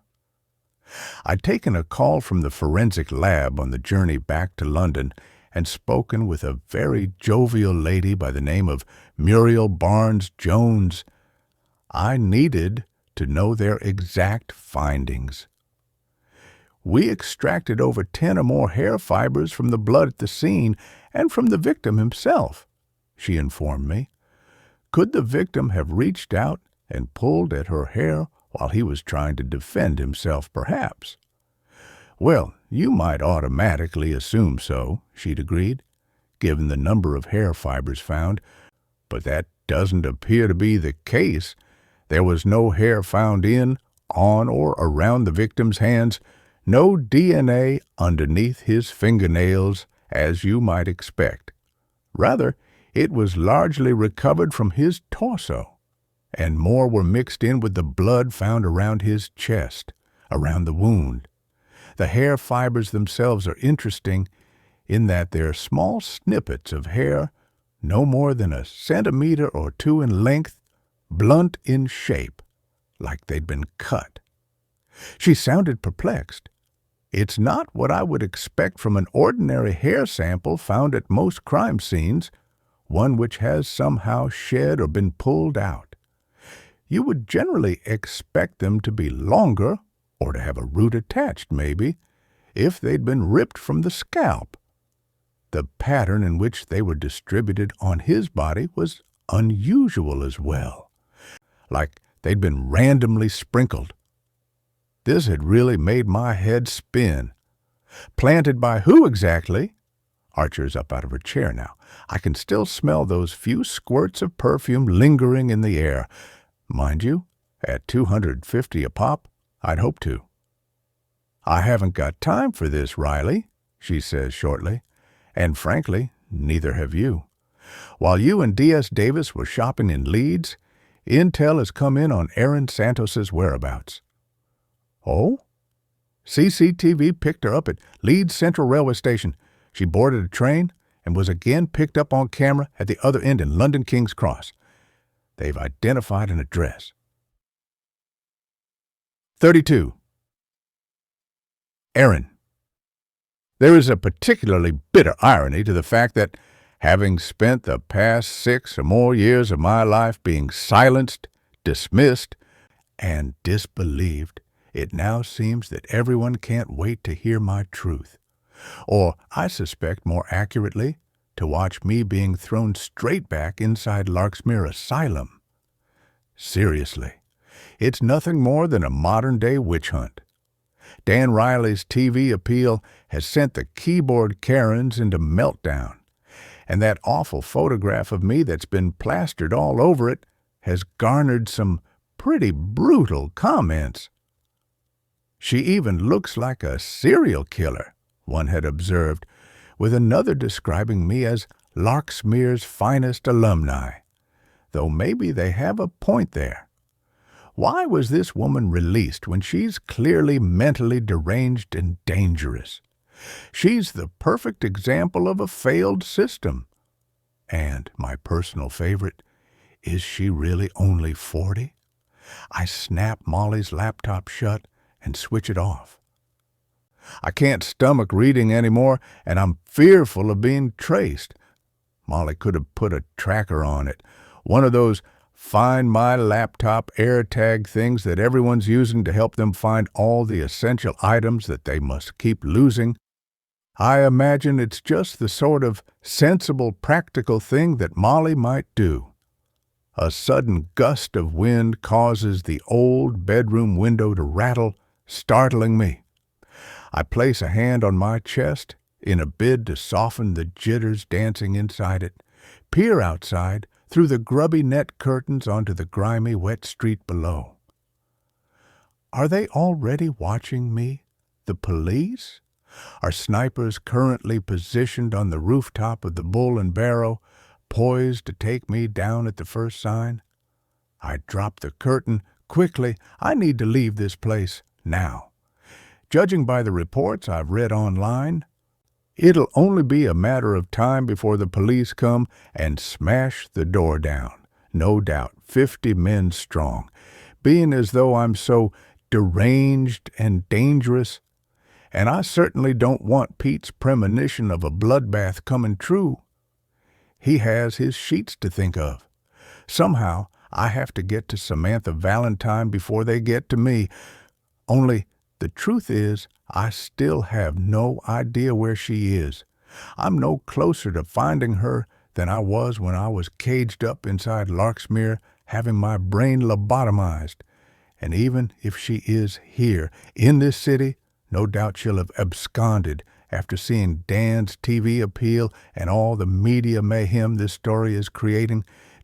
I'd taken a call from the forensic lab on the journey back to London and spoken with a very jovial lady by the name of Muriel Barnes-Jones. I needed to know their exact findings. We extracted over 10 or more hair fibers from the blood at the scene and from the victim himself, she informed me. Could the victim have reached out and pulled at her hair while he was trying to defend himself, perhaps? Well, you might automatically assume so, she'd agreed, given the number of hair fibers found, but that doesn't appear to be the case. There was no hair found in, on, or around the victim's hands, no DNA underneath his fingernails, as you might expect. Rather, it was largely recovered from his torso, and more were mixed in with the blood found around his chest, around the wound. The hair fibers themselves are interesting in that they're small snippets of hair, no more than a centimeter or two in length, blunt in shape, like they'd been cut. She sounded perplexed. It's not what I would expect from an ordinary hair sample found at most crime scenes, one which has somehow shed or been pulled out. You would generally expect them to be longer, or to have a root attached, maybe, if they'd been ripped from the scalp. The pattern in which they were distributed on his body was unusual as well, like they'd been randomly sprinkled. This had really made my head spin. Planted by who exactly? Archer's up out of her chair now. I can still smell those few squirts of perfume lingering in the air. Mind you, at $250 a pop, I'd hope to. I haven't got time for this, Riley, she says shortly, and frankly, neither have you. While you and D.S. Davis were shopping in Leeds, intel has come in on Erin Santos's whereabouts. Oh? CCTV picked her up at Leeds Central Railway Station. She boarded a train and was again picked up on camera at the other end in London King's Cross. They've identified an address. 32. Erin. There is a particularly bitter irony to the fact that, having spent the past 6 or more years of my life being silenced, dismissed, and disbelieved, it now seems that everyone can't wait to hear my truth. Or, I suspect more accurately, to watch me being thrown straight back inside Larksmere Asylum. Seriously, it's nothing more than a modern-day witch hunt. Dan Riley's TV appeal has sent the keyboard Karens into meltdown, and that awful photograph of me that's been plastered all over it has garnered some pretty brutal comments. She even looks like a serial killer, one had observed, with another describing me as Larksmere's finest alumni, though maybe they have a point there. Why was this woman released when she's clearly mentally deranged and dangerous? She's the perfect example of a failed system. And, my personal favorite, is she really only 40? I snap Molly's laptop shut and switch it off. I can't stomach reading anymore, and I'm fearful of being traced. Molly could have put a tracker on it, one of those Find My Laptop AirTag things that everyone's using to help them find all the essential items that they must keep losing. I imagine it's just the sort of sensible, practical thing that Molly might do. A sudden gust of wind causes the old bedroom window to rattle, startling me. I place a hand on my chest in a bid to soften the jitters dancing inside it, peer outside through the grubby net curtains onto the grimy, wet street below. Are they already watching me? The police? Are snipers currently positioned on the rooftop of the Bull and Barrow, poised to take me down at the first sign? I drop the curtain quickly. I need to leave this place now. Judging by the reports I've read online, it'll only be a matter of time before the police come and smash the door down. No doubt, 50 men strong. Being as though I'm so deranged and dangerous, and I certainly don't want Pete's premonition of a bloodbath coming true. He has his sheets to think of. Somehow, I have to get to Samantha Valentine before they get to me. Only, the truth is, I still have no idea where she is. I'm no closer to finding her than I was when I was caged up inside Larksmere having my brain lobotomized. And even if she is here, in this city, no doubt she'll have absconded after seeing Dan's TV appeal and all the media mayhem this story is creating,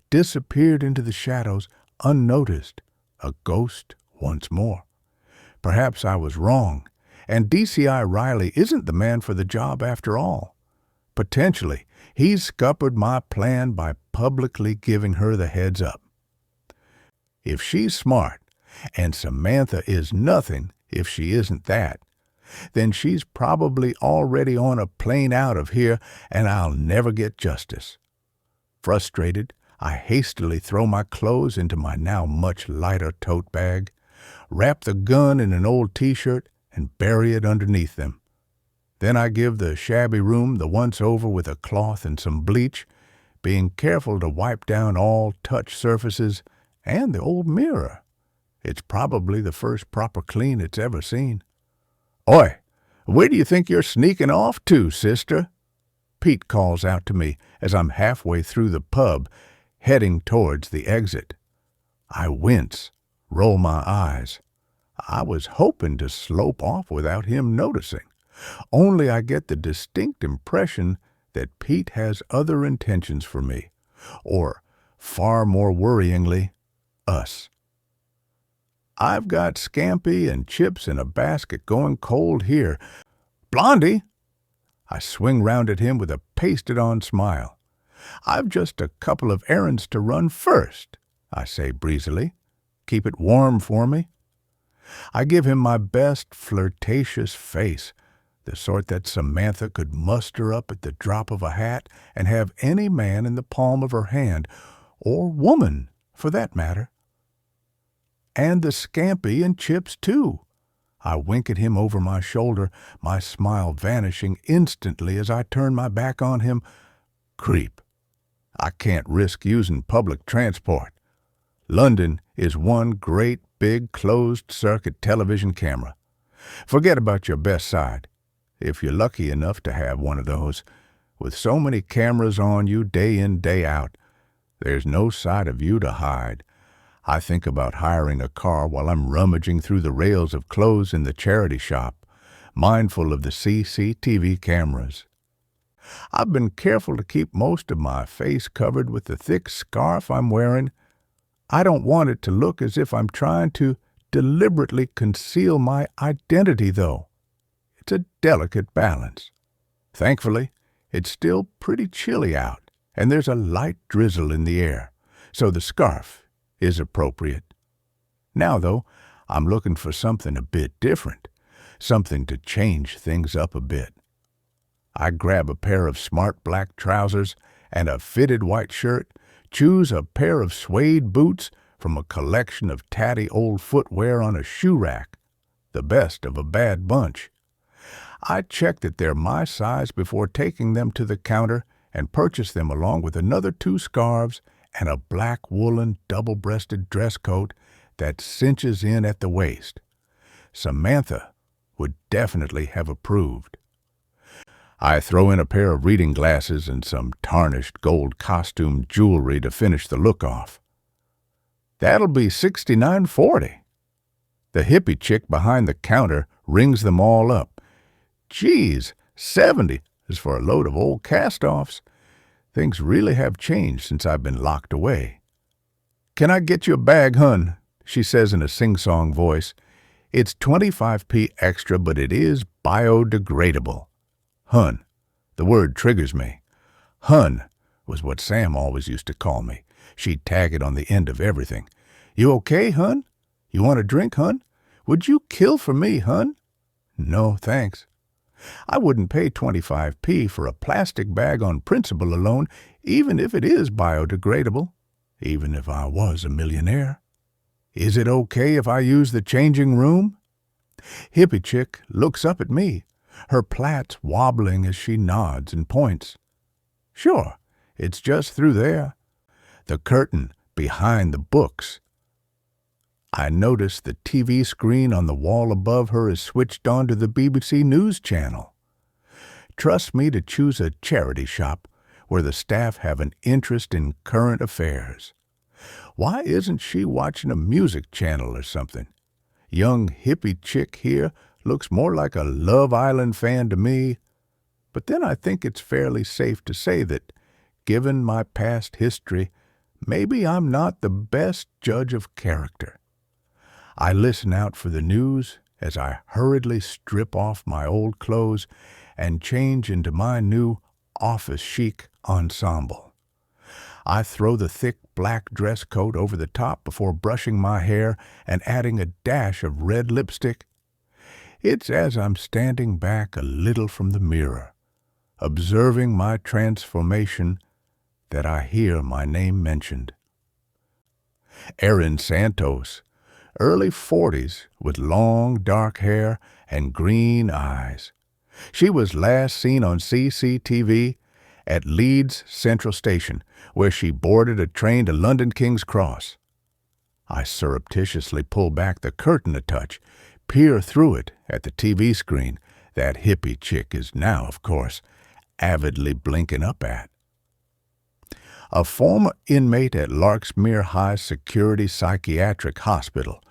disappeared into the shadows unnoticed, a ghost once more. Perhaps I was wrong, and DCI Riley isn't the man for the job after all. Potentially, he's scuppered my plan by publicly giving her the heads up. If she's smart, and Samantha is nothing If she isn't that, then she's probably already on a plane out of here, and I'll never get justice. Frustrated, I hastily throw my clothes into my now much lighter tote bag, wrap the gun in an old t-shirt, and bury it underneath them. Then I give the shabby room the once-over with a cloth and some bleach, being careful to wipe down all touch surfaces and the old mirror. It's probably the first proper clean it's ever seen. "Oi, where do you think you're sneaking off to, sister?" Pete calls out to me as I'm halfway through the pub, heading towards the exit. I wince, roll my eyes. I was hoping to slope off without him noticing, only I get the distinct impression that Pete has other intentions for me, or, far more worryingly, us. I've got scampi and chips in a basket going cold here. "Blondie!" I swing round at him with a pasted-on smile. "I've just a couple of errands to run first," I say breezily. "Keep it warm for me." I give him my best flirtatious face, the sort that Samantha could muster up at the drop of a hat and have any man in the palm of her hand, or woman, for that matter. And the scampi and chips, too. I wink at him over my shoulder, my smile vanishing instantly as I turn my back on him. Creep. I can't risk using public transport. London is one great big closed-circuit television camera. Forget about your best side, if you're lucky enough to have one of those. With so many cameras on you day in, day out, there's no side of you to hide. I think about hiring a car while I'm rummaging through the rails of clothes in the charity shop, mindful of the CCTV cameras. I've been careful to keep most of my face covered with the thick scarf I'm wearing. I don't want it to look as if I'm trying to deliberately conceal my identity, though. It's a delicate balance. Thankfully, it's still pretty chilly out, and there's a light drizzle in the air, so the scarf is appropriate. Now, though, I'm looking for something a bit different, something to change things up a bit. I grab a pair of smart black trousers and a fitted white shirt, choose a pair of suede boots from a collection of tatty old footwear on a shoe rack, the best of a bad bunch. I check that they're my size before taking them to the counter and purchase them along with another 2 scarves and a black woolen double-breasted dress coat that cinches in at the waist. Samantha would definitely have approved. I throw in a pair of reading glasses and some tarnished gold costume jewelry to finish the look off. That'll be $69.40. The hippie chick behind the counter rings them all up. Geez, $70 is for a load of old cast-offs. Things really have changed since I've been locked away. "Can I get you a bag, hun?" she says in a sing-song voice. "It's 25p extra, but it is biodegradable." Hun. The word triggers me. Hun was what Sam always used to call me. She'd tag it on the end of everything. "You okay, hun? You want a drink, hun? Would you kill for me, hun?" "No, thanks." I wouldn't pay 25p for a plastic bag on principle alone, even if it is biodegradable, even if I was a millionaire. "Is it okay if I use the changing room?" Hippie chick looks up at me, her plaits wobbling as she nods and points. "Sure, it's just through there. The curtain behind the books." I notice the TV screen on the wall above her is switched on to the BBC News channel. Trust me to choose a charity shop where the staff have an interest in current affairs. Why isn't she watching a music channel or something? Young hippie chick here looks more like a Love Island fan to me. But then I think it's fairly safe to say that, given my past history, maybe I'm not the best judge of character. I listen out for the news as I hurriedly strip off my old clothes and change into my new office chic ensemble. I throw the thick black dress coat over the top before brushing my hair and adding a dash of red lipstick. It's as I'm standing back a little from the mirror, observing my transformation, that I hear my name mentioned. Erin Santos, early 40s, with long dark hair and green eyes. She was last seen on CCTV at Leeds Central Station, where she boarded a train to London King's Cross. I surreptitiously pull back the curtain a touch, peer through it at the TV screen that hippie chick is now, of course, avidly blinking up at. A former inmate at Larksmere High Security Psychiatric Hospital,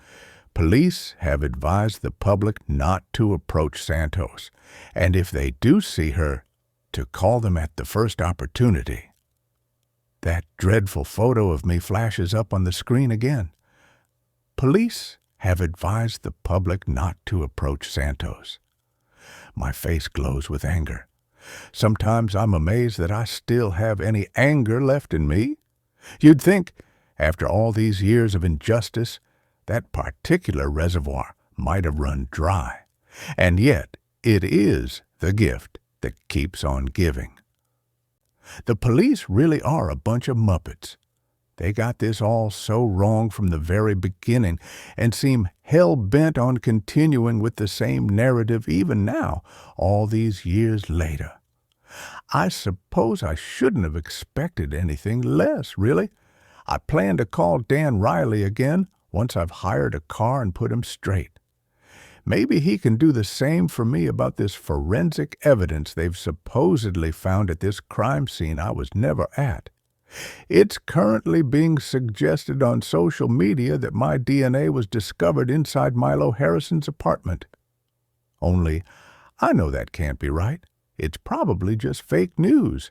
police have advised the public not to approach Santos, and if they do see her, to call them at the first opportunity. That dreadful photo of me flashes up on the screen again. Police have advised the public not to approach Santos. My face glows with anger. Sometimes I'm amazed that I still have any anger left in me. You'd think, after all these years of injustice, that particular reservoir might have run dry. And yet, it is the gift that keeps on giving. The police really are a bunch of muppets. They got this all so wrong from the very beginning and seem hell-bent on continuing with the same narrative even now, all these years later. I suppose I shouldn't have expected anything less, really. I plan to call Dan Riley again once I've hired a car and put him straight. Maybe he can do the same for me about this forensic evidence they've supposedly found at this crime scene I was never at. It's currently being suggested on social media that my DNA was discovered inside Milo Harrison's apartment. Only, I know that can't be right. It's probably just fake news.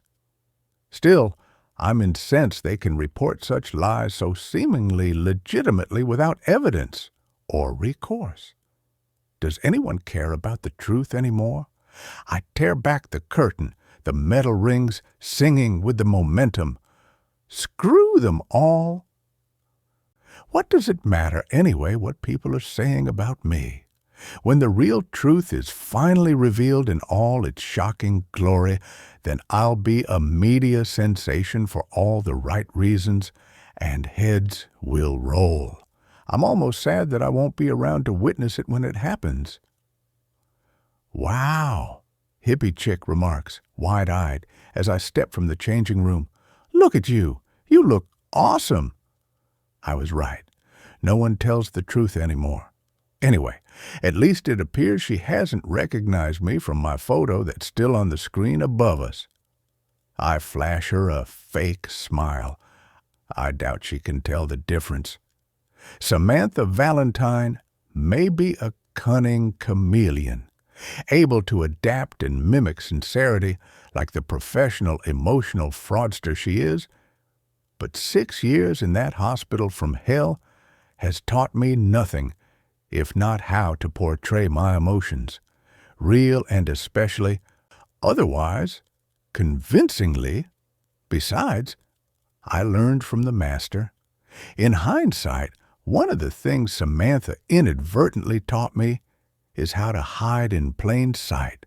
Still, I'm incensed they can report such lies so seemingly legitimately without evidence or recourse. Does anyone care about the truth anymore? I tear back the curtain, the metal rings singing with the momentum. Screw them all. What does it matter anyway what people are saying about me? When the real truth is finally revealed in all its shocking glory, then I'll be a media sensation for all the right reasons, and heads will roll. I'm almost sad that I won't be around to witness it when it happens. Wow, hippie chick remarks, wide-eyed, as I step from the changing room. Look at you. You look awesome. I was right. No one tells the truth anymore. Anyway, at least it appears she hasn't recognized me from my photo that's still on the screen above us. I flash her a fake smile. I doubt she can tell the difference. Samantha Valentine may be a cunning chameleon, able to adapt and mimic sincerity like the professional emotional fraudster she is, but 6 years in that hospital from hell has taught me nothing, if not how to portray my emotions, real and especially, otherwise, convincingly. Besides, I learned from the master. In hindsight, one of the things Samantha inadvertently taught me is how to hide in plain sight,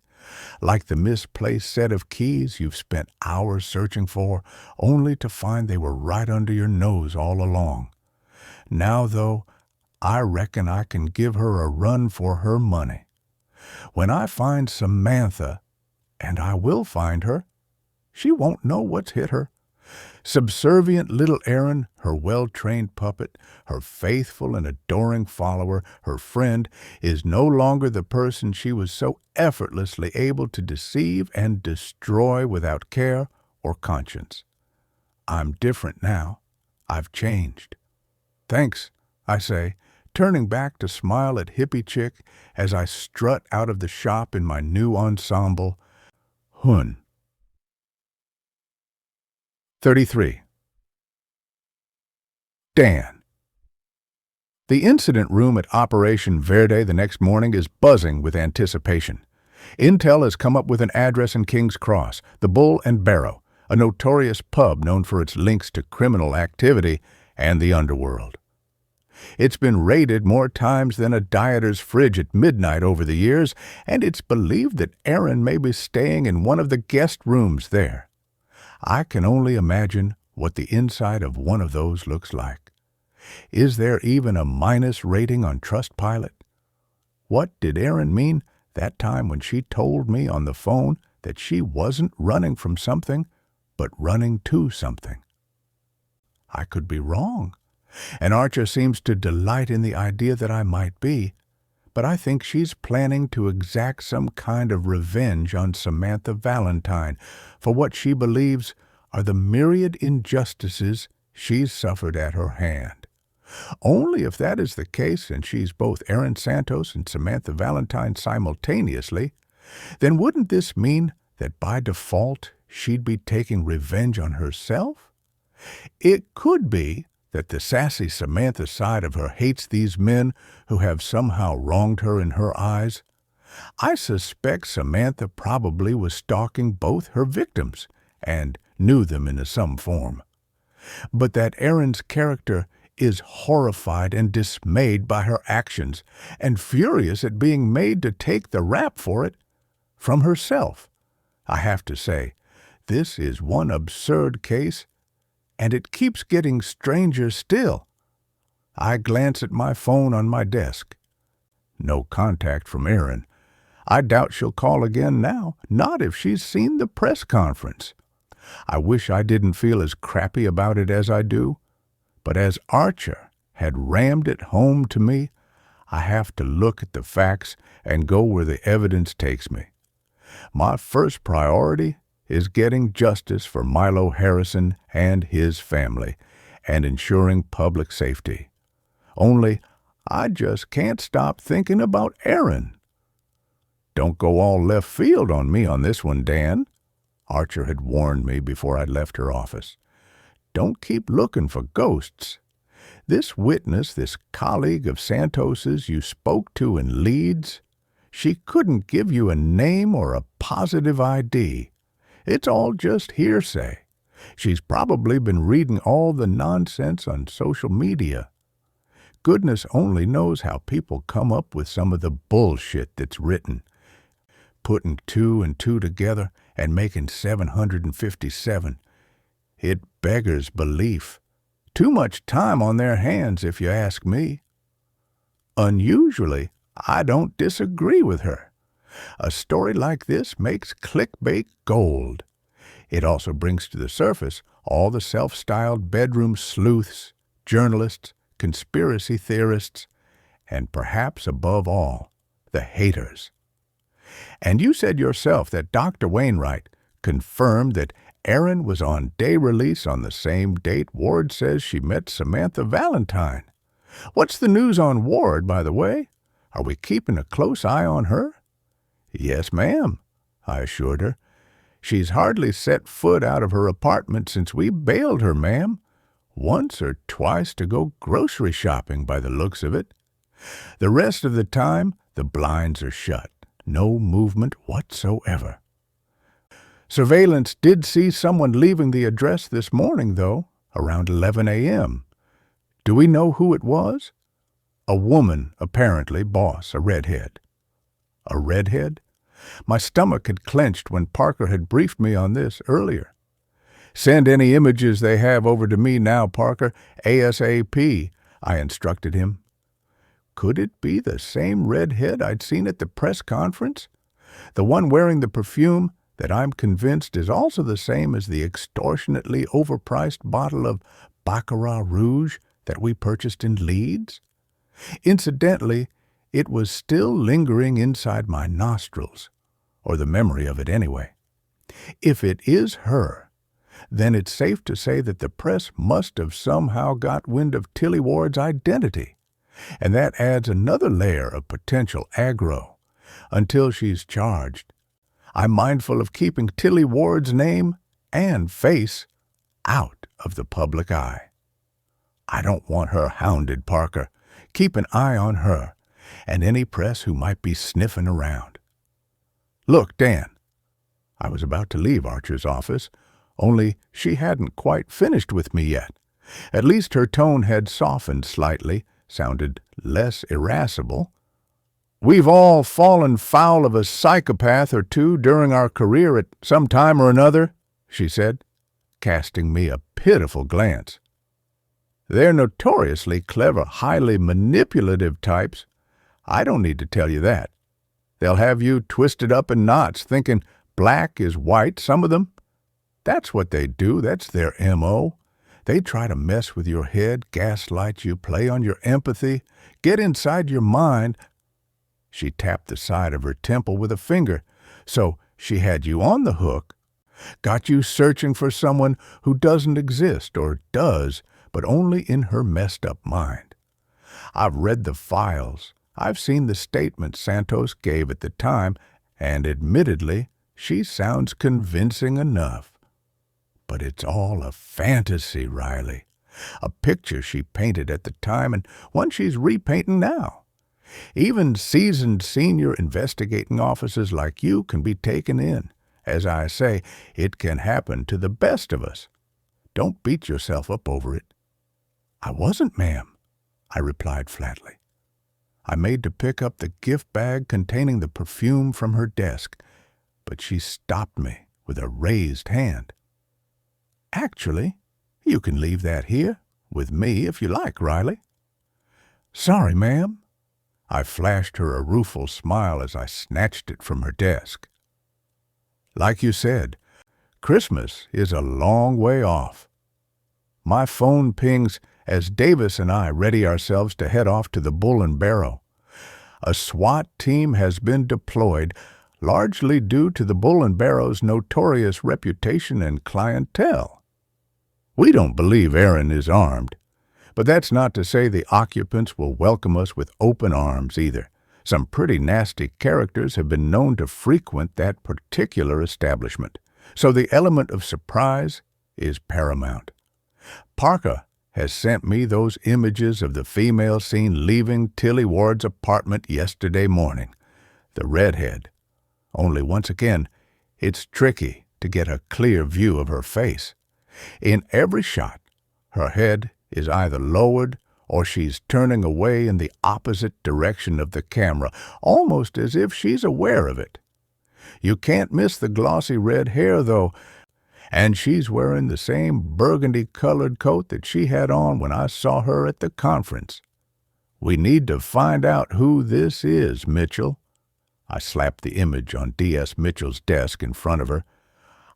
like the misplaced set of keys you've spent hours searching for, only to find they were right under your nose all along. Now, though, I reckon I can give her a run for her money. When I find Samantha, and I will find her, she won't know what's hit her. Subservient little Erin, her well-trained puppet, her faithful and adoring follower, her friend, is no longer the person she was so effortlessly able to deceive and destroy without care or conscience. I'm different now. I've changed. Thanks, I say, turning back to smile at hippie chick as I strut out of the shop in my new ensemble. Hun. 33. Dan. The incident room at Operation Verde the next morning is buzzing with anticipation. Intel has come up with an address in King's Cross, the Bull and Barrow, a notorious pub known for its links to criminal activity and the underworld. It's been raided more times than a dieter's fridge at midnight over the years, and it's believed that Aaron may be staying in one of the guest rooms there. I can only imagine what the inside of one of those looks like. Is there even a minus rating on Trustpilot? What did Aaron mean that time when she told me on the phone that she wasn't running from something, but running to something? I could be wrong, and Archer seems to delight in the idea that I might be, but I think she's planning to exact some kind of revenge on Samantha Valentine for what she believes are the myriad injustices she's suffered at her hand. Only if that is the case, and she's both Aaron Santos and Samantha Valentine simultaneously, then wouldn't this mean that by default she'd be taking revenge on herself? It could be that the sassy Samantha side of her hates these men who have somehow wronged her in her eyes. I suspect Samantha probably was stalking both her victims and knew them in some form. But that Aaron's character is horrified and dismayed by her actions and furious at being made to take the rap for it from herself. I have to say, this is one absurd case, and it keeps getting stranger still. I glance at my phone on my desk. No contact from Aaron. I doubt she'll call again now, not if she's seen the press conference. I wish I didn't feel as crappy about it as I do, but as Archer had rammed it home to me, I have to look at the facts and go where the evidence takes me. My first priority is getting justice for Milo Harrison and his family and ensuring public safety. Only, I just can't stop thinking about Aaron. Don't go all left field on me on this one, Dan. Archer had warned me before I left her office. Don't keep looking for ghosts. This witness, this colleague of Santos's you spoke to in Leeds, she couldn't give you a name or a positive ID. It's all just hearsay. She's probably been reading all the nonsense on social media. Goodness only knows how people come up with some of the bullshit that's written. Putting 2 and 2 together and making 757. It beggars belief. Too much time on their hands, if you ask me. Unusually, I don't disagree with her. A story like this makes clickbait gold. It also brings to the surface all the self-styled bedroom sleuths, journalists, conspiracy theorists, and perhaps above all, the haters. And you said yourself that Dr. Wainwright confirmed that Aaron was on day release on the same date Ward says she met Samantha Valentine. What's the news on Ward, by the way? Are we keeping a close eye on her? Yes, ma'am, I assured her. She's hardly set foot out of her apartment since we bailed her, ma'am. Once or twice to go grocery shopping by the looks of it. The rest of the time, the blinds are shut. No movement whatsoever. Surveillance did see someone leaving the address this morning, though, around 11 a.m. Do we know who it was? A woman, apparently, boss, a redhead. A redhead? My stomach had clenched when Parker had briefed me on this earlier. Send any images they have over to me now, Parker, ASAP, I instructed him. Could it be the same redhead I'd seen at the press conference? The one wearing the perfume that I'm convinced is also the same as the extortionately overpriced bottle of Baccarat Rouge that we purchased in Leeds? Incidentally, it was still lingering inside my nostrils, or the memory of it anyway. If it is her, then it's safe to say that the press must have somehow got wind of Tilly Ward's identity, and that adds another layer of potential aggro. Until she's charged, I'm mindful of keeping Tilly Ward's name and face out of the public eye. I don't want her hounded, Parker. Keep an eye on her and any press who might be sniffing around. Look, Dan. I was about to leave Archer's office, only she hadn't quite finished with me yet. At least her tone had softened slightly sounded less irascible. "We've all fallen foul of a psychopath or two during our career at some time or another," she said, casting me a pitiful glance. "They're notoriously clever, highly manipulative types. I don't need to tell you that. They'll have you twisted up in knots, thinking black is white, some of them. That's what they do. That's their M.O. They try to mess with your head, gaslight you, play on your empathy, get inside your mind." She tapped the side of her temple with a finger. "So she had you on the hook, got you searching for someone who doesn't exist, or does, but only in her messed-up mind. I've read the files. I've seen the statement Santos gave at the time, and admittedly, she sounds convincing enough. But it's all a fantasy, Riley. A picture she painted at the time and one she's repainting now. Even seasoned senior investigating officers like you can be taken in. As I say, it can happen to the best of us. Don't beat yourself up over it." "I wasn't, ma'am," I replied flatly. I made to pick up the gift bag containing the perfume from her desk, but she stopped me with a raised hand. "Actually, you can leave that here, with me, if you like, Riley." "Sorry, ma'am." I flashed her a rueful smile as I snatched it from her desk. Like you said, Christmas is a long way off. My phone pings as Davis and I ready ourselves to head off to the Bull and Barrow. A SWAT team has been deployed, largely due to the Bull and Barrow's notorious reputation and clientele. We don't believe Aaron is armed, but that's not to say the occupants will welcome us with open arms either. Some pretty nasty characters have been known to frequent that particular establishment, so the element of surprise is paramount. Parker has sent me those images of the female seen leaving Tilly Ward's apartment yesterday morning, the redhead. Only once again, it's tricky to get a clear view of her face. In every shot, her head is either lowered or she's turning away in the opposite direction of the camera, almost as if she's aware of it. You can't miss the glossy red hair, though, and she's wearing the same burgundy-colored coat that she had on when I saw her at the conference. We need to find out who this is, Mitchell." I slapped the image on D.S. Mitchell's desk in front of her.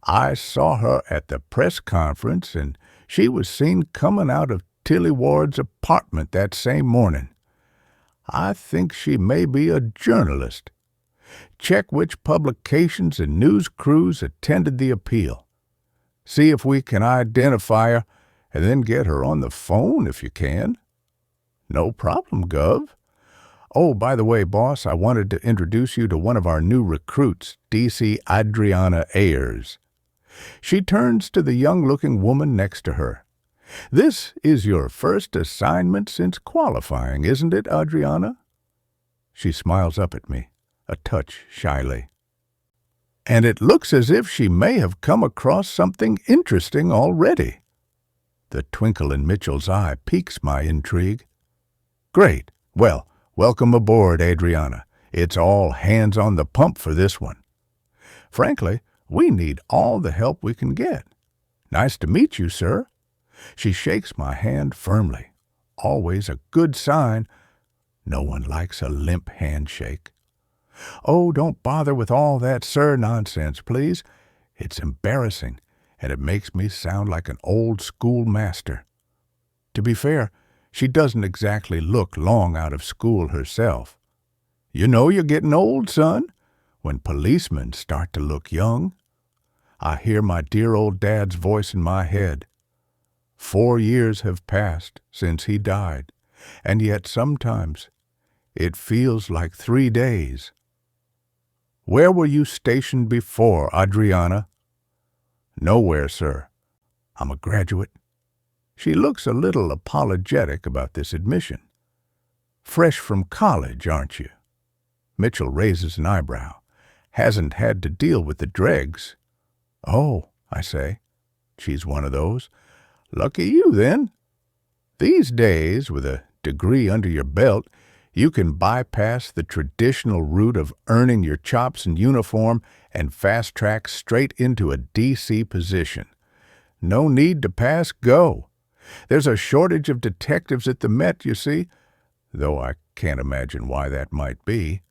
"I saw her at the press conference, and she was seen coming out of Tilly Ward's apartment that same morning. I think she may be a journalist. Check which publications and news crews attended the appeal. See if we can identify her, and then get her on the phone if you can." "No problem, Gov. Oh, by the way, boss, I wanted to introduce you to one of our new recruits, DC Adriana Ayers." She turns to the young-looking woman next to her. "This is your first assignment since qualifying, isn't it, Adriana?" She smiles up at me, a touch shyly. "And it looks as if she may have come across something interesting already." The twinkle in Mitchell's eye piques my intrigue. "Great. Well, welcome aboard, Adriana. It's all hands on the pump for this one. Frankly, we need all the help we can get. Nice to meet you, sir." She shakes my hand firmly. Always a good sign. No one likes a limp handshake. "Oh, don't bother with all that sir nonsense, please. It's embarrassing, and it makes me sound like an old schoolmaster." To be fair, she doesn't exactly look long out of school herself. You know you're getting old, son, when policemen start to look young. I hear my dear old dad's voice in my head. 4 years have passed since he died, and yet sometimes it feels like 3 days. "Where were you stationed before, Adriana?" "Nowhere, sir. I'm a graduate." She looks a little apologetic about this admission. "Fresh from college, aren't you?" Mitchell raises an eyebrow. "Hasn't had to deal with the dregs." "Oh," I say. She's one of those. "Lucky you, then." These days, with a degree under your belt, you can bypass the traditional route of earning your chops in uniform and fast-track straight into a DC position. No need to pass go. There's a shortage of detectives at the Met, you see, though I can't imagine why that might be.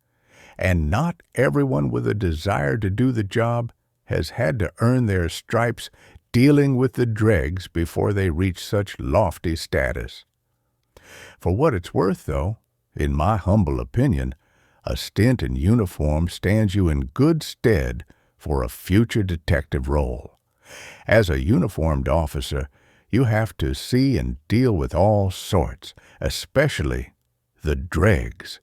And not everyone with a desire to do the job has had to earn their stripes dealing with the dregs before they reach such lofty status. For what it's worth, though, in my humble opinion, a stint in uniform stands you in good stead for a future detective role. As a uniformed officer, you have to see and deal with all sorts, especially the dregs.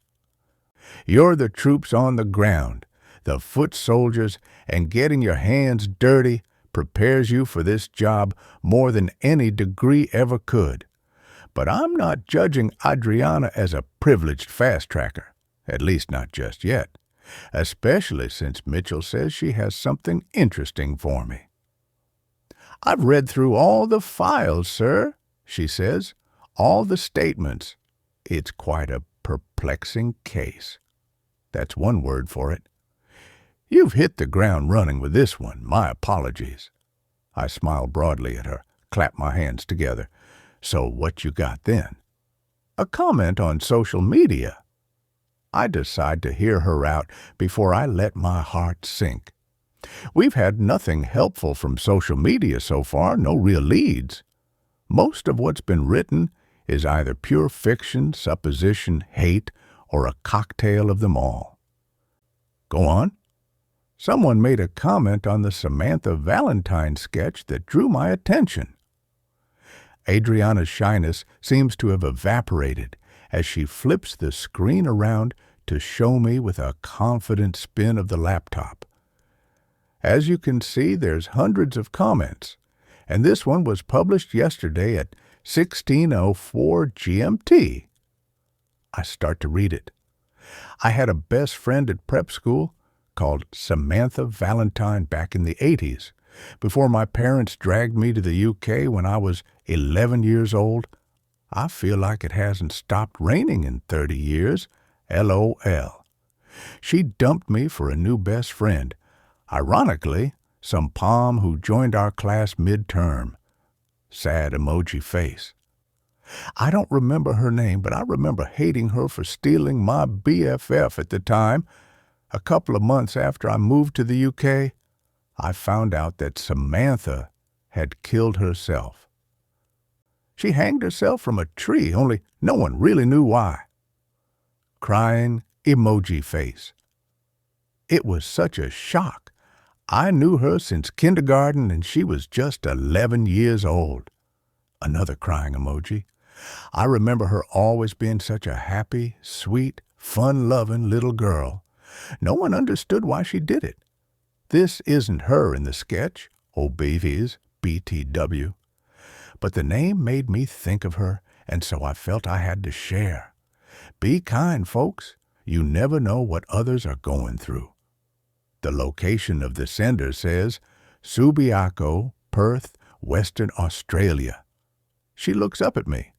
You're the troops on the ground, the foot soldiers, and getting your hands dirty prepares you for this job more than any degree ever could. But I'm not judging Adriana as a privileged fast-tracker, at least not just yet, especially since Mitchell says she has something interesting for me. "I've read through all the files, sir," she says, "all the statements. It's quite a perplexing case. That's one word for it. You've hit the ground running with this one. My apologies." I smile broadly at her, clap my hands together. "So what you got then?" "A comment on social media." I decide to hear her out before I let my heart sink. We've had nothing helpful from social media so far, no real leads. Most of what's been written is either pure fiction, supposition, hate, or a cocktail of them all. Go on. Someone made a comment on the Samantha Valentine sketch that drew my attention. Adriana's shyness seems to have evaporated as she flips the screen around to show me with a confident spin of the laptop. As you can see, there's hundreds of comments, and this one was published yesterday at 16:04 GMT. I start to read it. I had a best friend at prep school called Samantha Valentine back in the 80s, before my parents dragged me to the UK when I was 11 years old. I feel like it hasn't stopped raining in 30 years. LOL. She dumped me for a new best friend. Ironically, some pom who joined our class mid-term. Sad emoji face. I don't remember her name, but I remember hating her for stealing my BFF at the time. A couple of months after I moved to the UK, I found out that Samantha had killed herself. She hanged herself from a tree, only no one really knew why. Crying emoji face. It was such a shock. I knew her since kindergarten and she was just 11 years old. Another crying emoji. I remember her always being such a happy, sweet, fun-loving little girl. No one understood why she did it. This isn't her in the sketch, oh babies, BTW. But the name made me think of her, and so I felt I had to share. Be kind, folks. You never know what others are going through. The location of the sender says Subiaco, Perth, Western Australia. She looks up at me.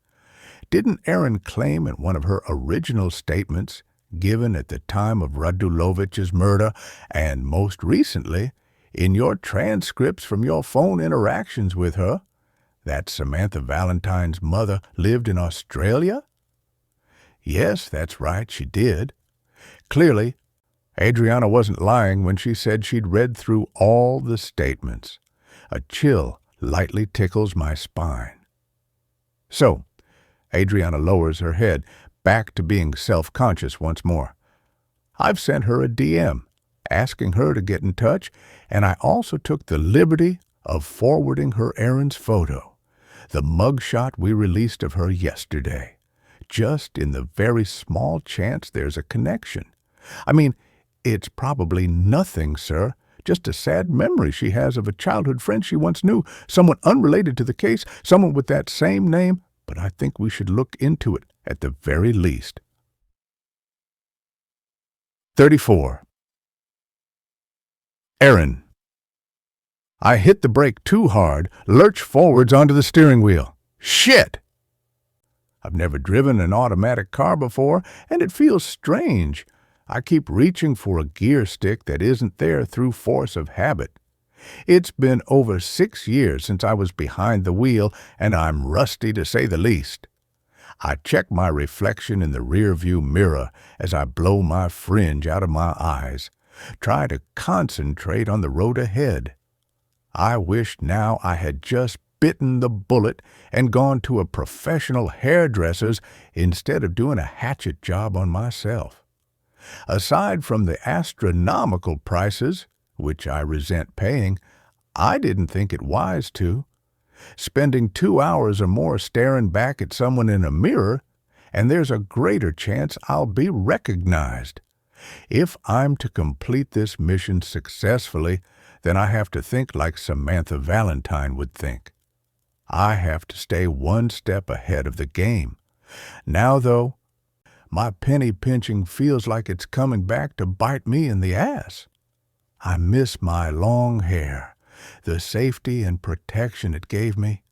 Didn't Erin claim in one of her original statements, given at the time of Radulovich's murder, and most recently, in your transcripts from your phone interactions with her, that Samantha Valentine's mother lived in Australia? Yes, that's right, she did. Clearly, Adriana wasn't lying when she said she'd read through all the statements. A chill lightly tickles my spine. So, Adriana lowers her head, back to being self-conscious once more. I've sent her a DM, asking her to get in touch, and I also took the liberty of forwarding her Erin's photo, the mugshot we released of her yesterday, just in the very small chance there's a connection. I mean, it's probably nothing, sir, just a sad memory she has of a childhood friend she once knew, someone unrelated to the case, someone with that same name, but I think we should look into it at the very least. 34. Erin. I hit the brake too hard, lurched forwards onto the steering wheel. Shit! I've never driven an automatic car before, and it feels strange. I keep reaching for a gear stick that isn't there through force of habit. It's been over 6 years since I was behind the wheel, and I'm rusty to say the least. I check my reflection in the rearview mirror as I blow my fringe out of my eyes, try to concentrate on the road ahead. I wish now I had just bitten the bullet and gone to a professional hairdresser's instead of doing a hatchet job on myself. Aside from the astronomical prices, which I resent paying, I didn't think it wise to. Spending 2 hours or more staring back at someone in a mirror, and there's a greater chance I'll be recognized. If I'm to complete this mission successfully, then I have to think like Samantha Valentine would think. I have to stay one step ahead of the game. Now, though, my penny pinching feels like it's coming back to bite me in the ass. I miss my long hair, the safety and protection it gave me,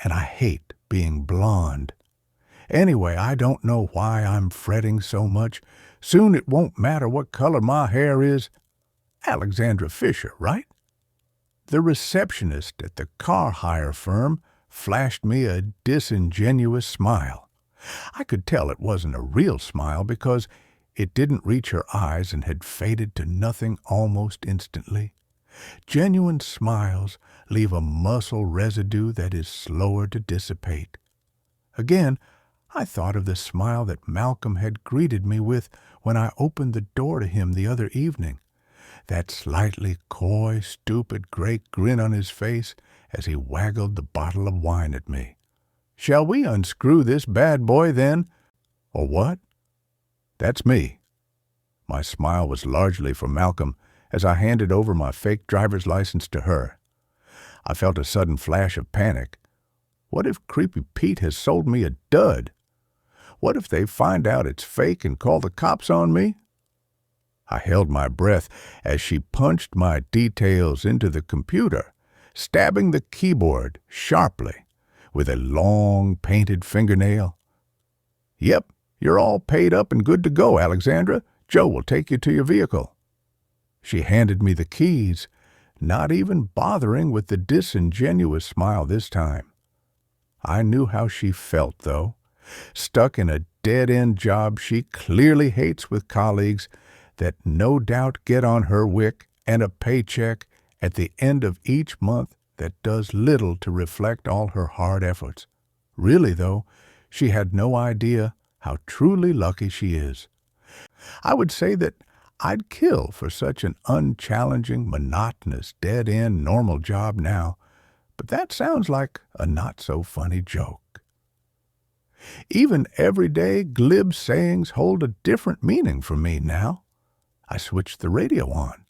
and I hate being blonde. Anyway, I don't know why I'm fretting so much. Soon it won't matter what color my hair is. Alexandra Fisher, right? The receptionist at the car hire firm flashed me a disingenuous smile. I could tell it wasn't a real smile because it didn't reach her eyes and had faded to nothing almost instantly. Genuine smiles leave a muscle residue that is slower to dissipate. Again, I thought of the smile that Malcolm had greeted me with when I opened the door to him the other evening. That slightly coy, stupid, great grin on his face as he waggled the bottle of wine at me. "Shall we unscrew this bad boy, then? Or what?" That's me. My smile was largely for Malcolm as I handed over my fake driver's license to her. I felt a sudden flash of panic. What if Creepy Pete has sold me a dud? What if they find out it's fake and call the cops on me? I held my breath as she punched my details into the computer, stabbing the keyboard sharply with a long painted fingernail. "Yep, you're all paid up and good to go, Alexandra. Joe will take you to your vehicle." She handed me the keys, not even bothering with the disingenuous smile this time. I knew how she felt, though. Stuck in a dead-end job she clearly hates with colleagues that no doubt get on her wick, and a paycheck at the end of each month that does little to reflect all her hard efforts. Really, though, she had no idea how truly lucky she is. I would say that I'd kill for such an unchallenging, monotonous, dead-end, normal job now, but that sounds like a not-so-funny joke. Even everyday, glib sayings hold a different meaning for me now. I switched the radio on.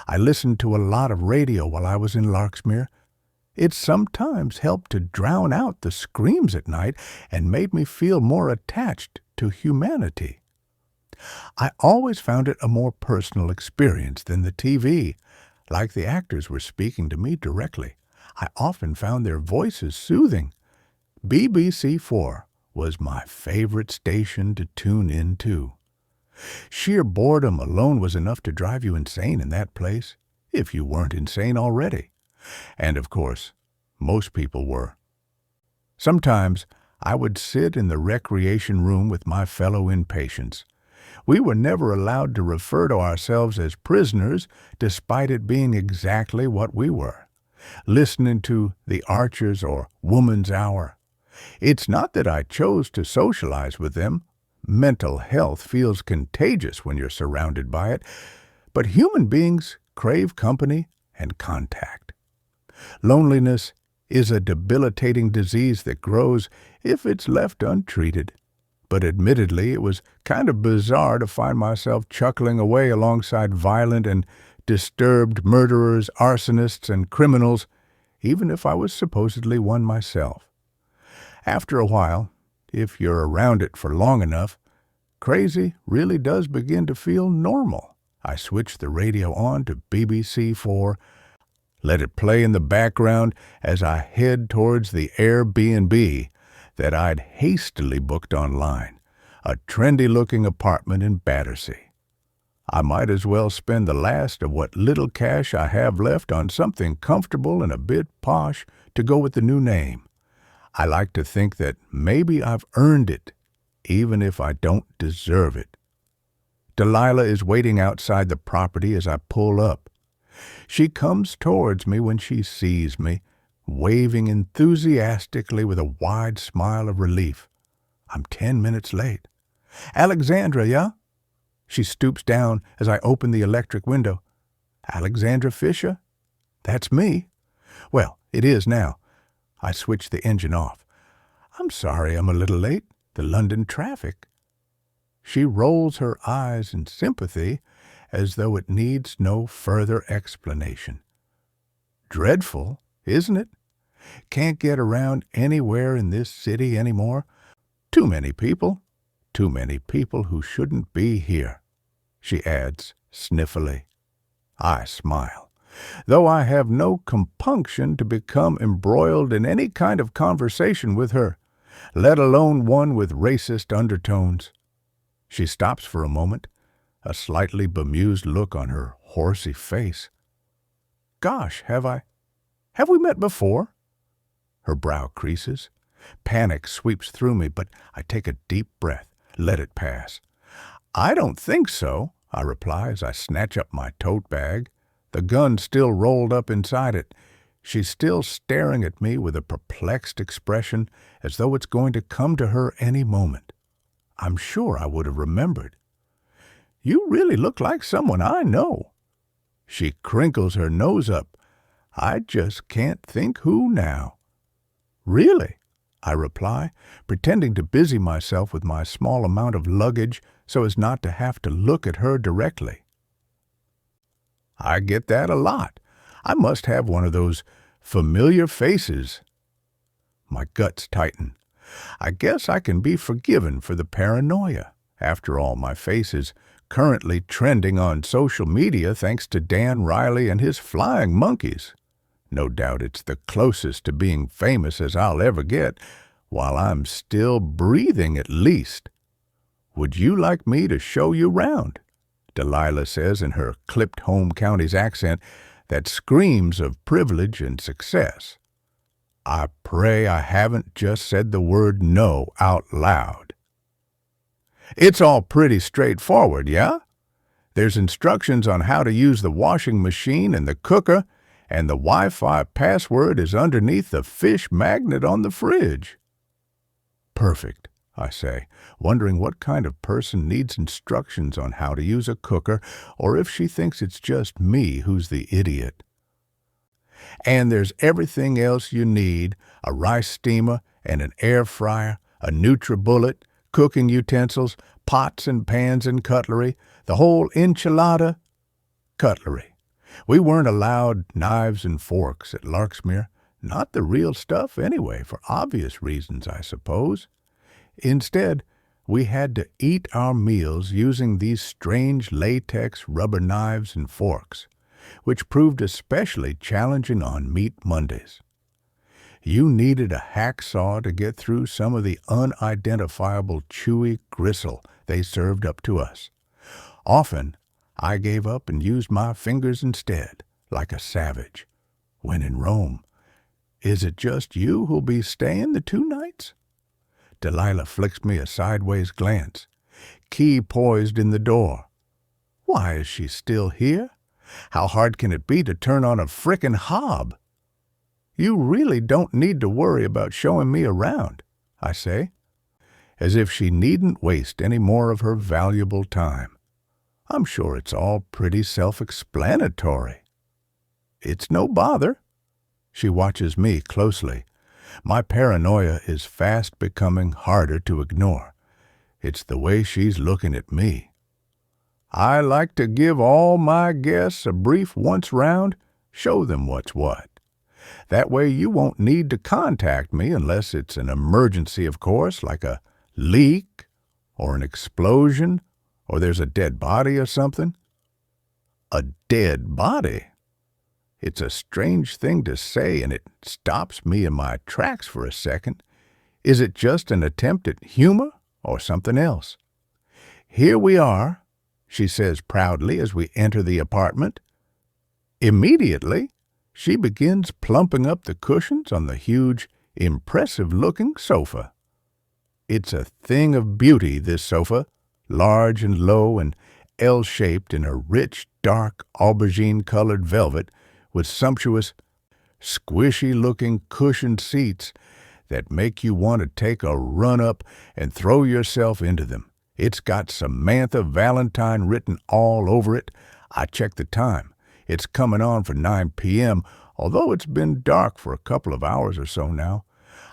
I listened to a lot of radio while I was in Larksmere. It sometimes helped to drown out the screams at night and made me feel more attached to humanity. I always found it a more personal experience than the TV, like the actors were speaking to me directly. I often found their voices soothing. BBC4 was my favorite station to tune in to. Sheer boredom alone was enough to drive you insane in that place, if you weren't insane already. And, of course, most people were. Sometimes I would sit in the recreation room with my fellow inpatients. We were never allowed to refer to ourselves as prisoners, despite it being exactly what we were, listening to The Archers or Woman's Hour. It's not that I chose to socialize with them. Mental health feels contagious when you're surrounded by it, but human beings crave company and contact. Loneliness is a debilitating disease that grows if it's left untreated. But admittedly, it was kind of bizarre to find myself chuckling away alongside violent and disturbed murderers, arsonists, and criminals, even if I was supposedly one myself. After a while, if you're around it for long enough, crazy really does begin to feel normal. I switched the radio on to BBC4, let it play in the background as I head towards the Airbnb that I'd hastily booked online, a trendy-looking apartment in Battersea. I might as well spend the last of what little cash I have left on something comfortable and a bit posh to go with the new name. I like to think that maybe I've earned it, even if I don't deserve it. Delilah is waiting outside the property as I pull up. She comes towards me when she sees me, waving enthusiastically with a wide smile of relief. I'm 10 minutes late. "Alexandra, yeah?" She stoops down as I open the electric window. "Alexandra Fisher? That's me." "Well, it is now." I switch the engine off. "I'm sorry I'm a little late. The London traffic." She rolls her eyes in sympathy, as though it needs no further explanation. Dreadful, isn't it? Can't get around anywhere in this city anymore. Too many people who shouldn't be here," she adds sniffily. I smile, though I have no compunction to become embroiled in any kind of conversation with her, let alone one with racist undertones. She stops for a moment, a slightly bemused look on her horsey face. "Gosh, have we met before?" Her brow creases. Panic sweeps through me, but I take a deep breath, let it pass. "I don't think so," I reply as I snatch up my tote bag, the gun still rolled up inside it. She's still staring at me with a perplexed expression, as though it's going to come to her any moment. I'm sure I would have remembered. "You really look like someone I know." She crinkles her nose up. I just can't think who now. "Really?" I reply, pretending to busy myself with my small amount of luggage so as not to have to look at her directly. "I get that a lot. I must have one of those familiar faces." My guts tighten. I guess I can be forgiven for the paranoia. After all, my face is currently trending on social media thanks to Dan Riley and his flying monkeys. No doubt it's the closest to being famous as I'll ever get, while I'm still breathing at least. "Would you like me to show you round?" Delilah says in her clipped home counties accent that screams of privilege and success. I pray I haven't just said the word no out loud. "It's all pretty straightforward, yeah? There's instructions on how to use the washing machine and the cooker, and the Wi-Fi password is underneath the fish magnet on the fridge." "Perfect," I say, wondering what kind of person needs instructions on how to use a cooker, or if she thinks it's just me who's the idiot. "And there's everything else you need, a rice steamer and an air fryer, a NutriBullet, cooking utensils, pots and pans and cutlery, the whole enchilada." Cutlery. We weren't allowed knives and forks at Larksmere. Not the real stuff anyway, for obvious reasons, I suppose. Instead, we had to eat our meals using these strange latex rubber knives and forks, which proved especially challenging on Meat Mondays. You needed a hacksaw to get through some of the unidentifiable chewy gristle they served up to us. Often, I gave up and used my fingers instead, like a savage. When in Rome, "Is it just you who'll be staying the 2 nights?" Delilah flicks me a sideways glance, key poised in the door. Why is she still here? How hard can it be to turn on a frickin' hob? "You really don't need to worry about showing me around," I say, as if she needn't waste any more of her valuable time. I'm sure it's all pretty self-explanatory. "It's no bother." She watches me closely. My paranoia is fast becoming harder to ignore. It's the way she's looking at me. "I like to give all my guests a brief once round, show them what's what. That way you won't need to contact me unless it's an emergency, of course, like a leak or an explosion or there's a dead body or something." A dead body? It's a strange thing to say, and it stops me in my tracks for a second. Is it just an attempt at humor or something else? "Here we are," she says proudly as we enter the apartment. Immediately, she begins plumping up the cushions on the huge, impressive-looking sofa. It's a thing of beauty, this sofa, large and low and L-shaped in a rich, dark, aubergine-colored velvet with sumptuous, squishy-looking cushioned seats that make you want to take a run up and throw yourself into them. It's got Samantha Valentine written all over it. I checked the time. It's coming on for 9 p.m., although it's been dark for a couple of hours or so now.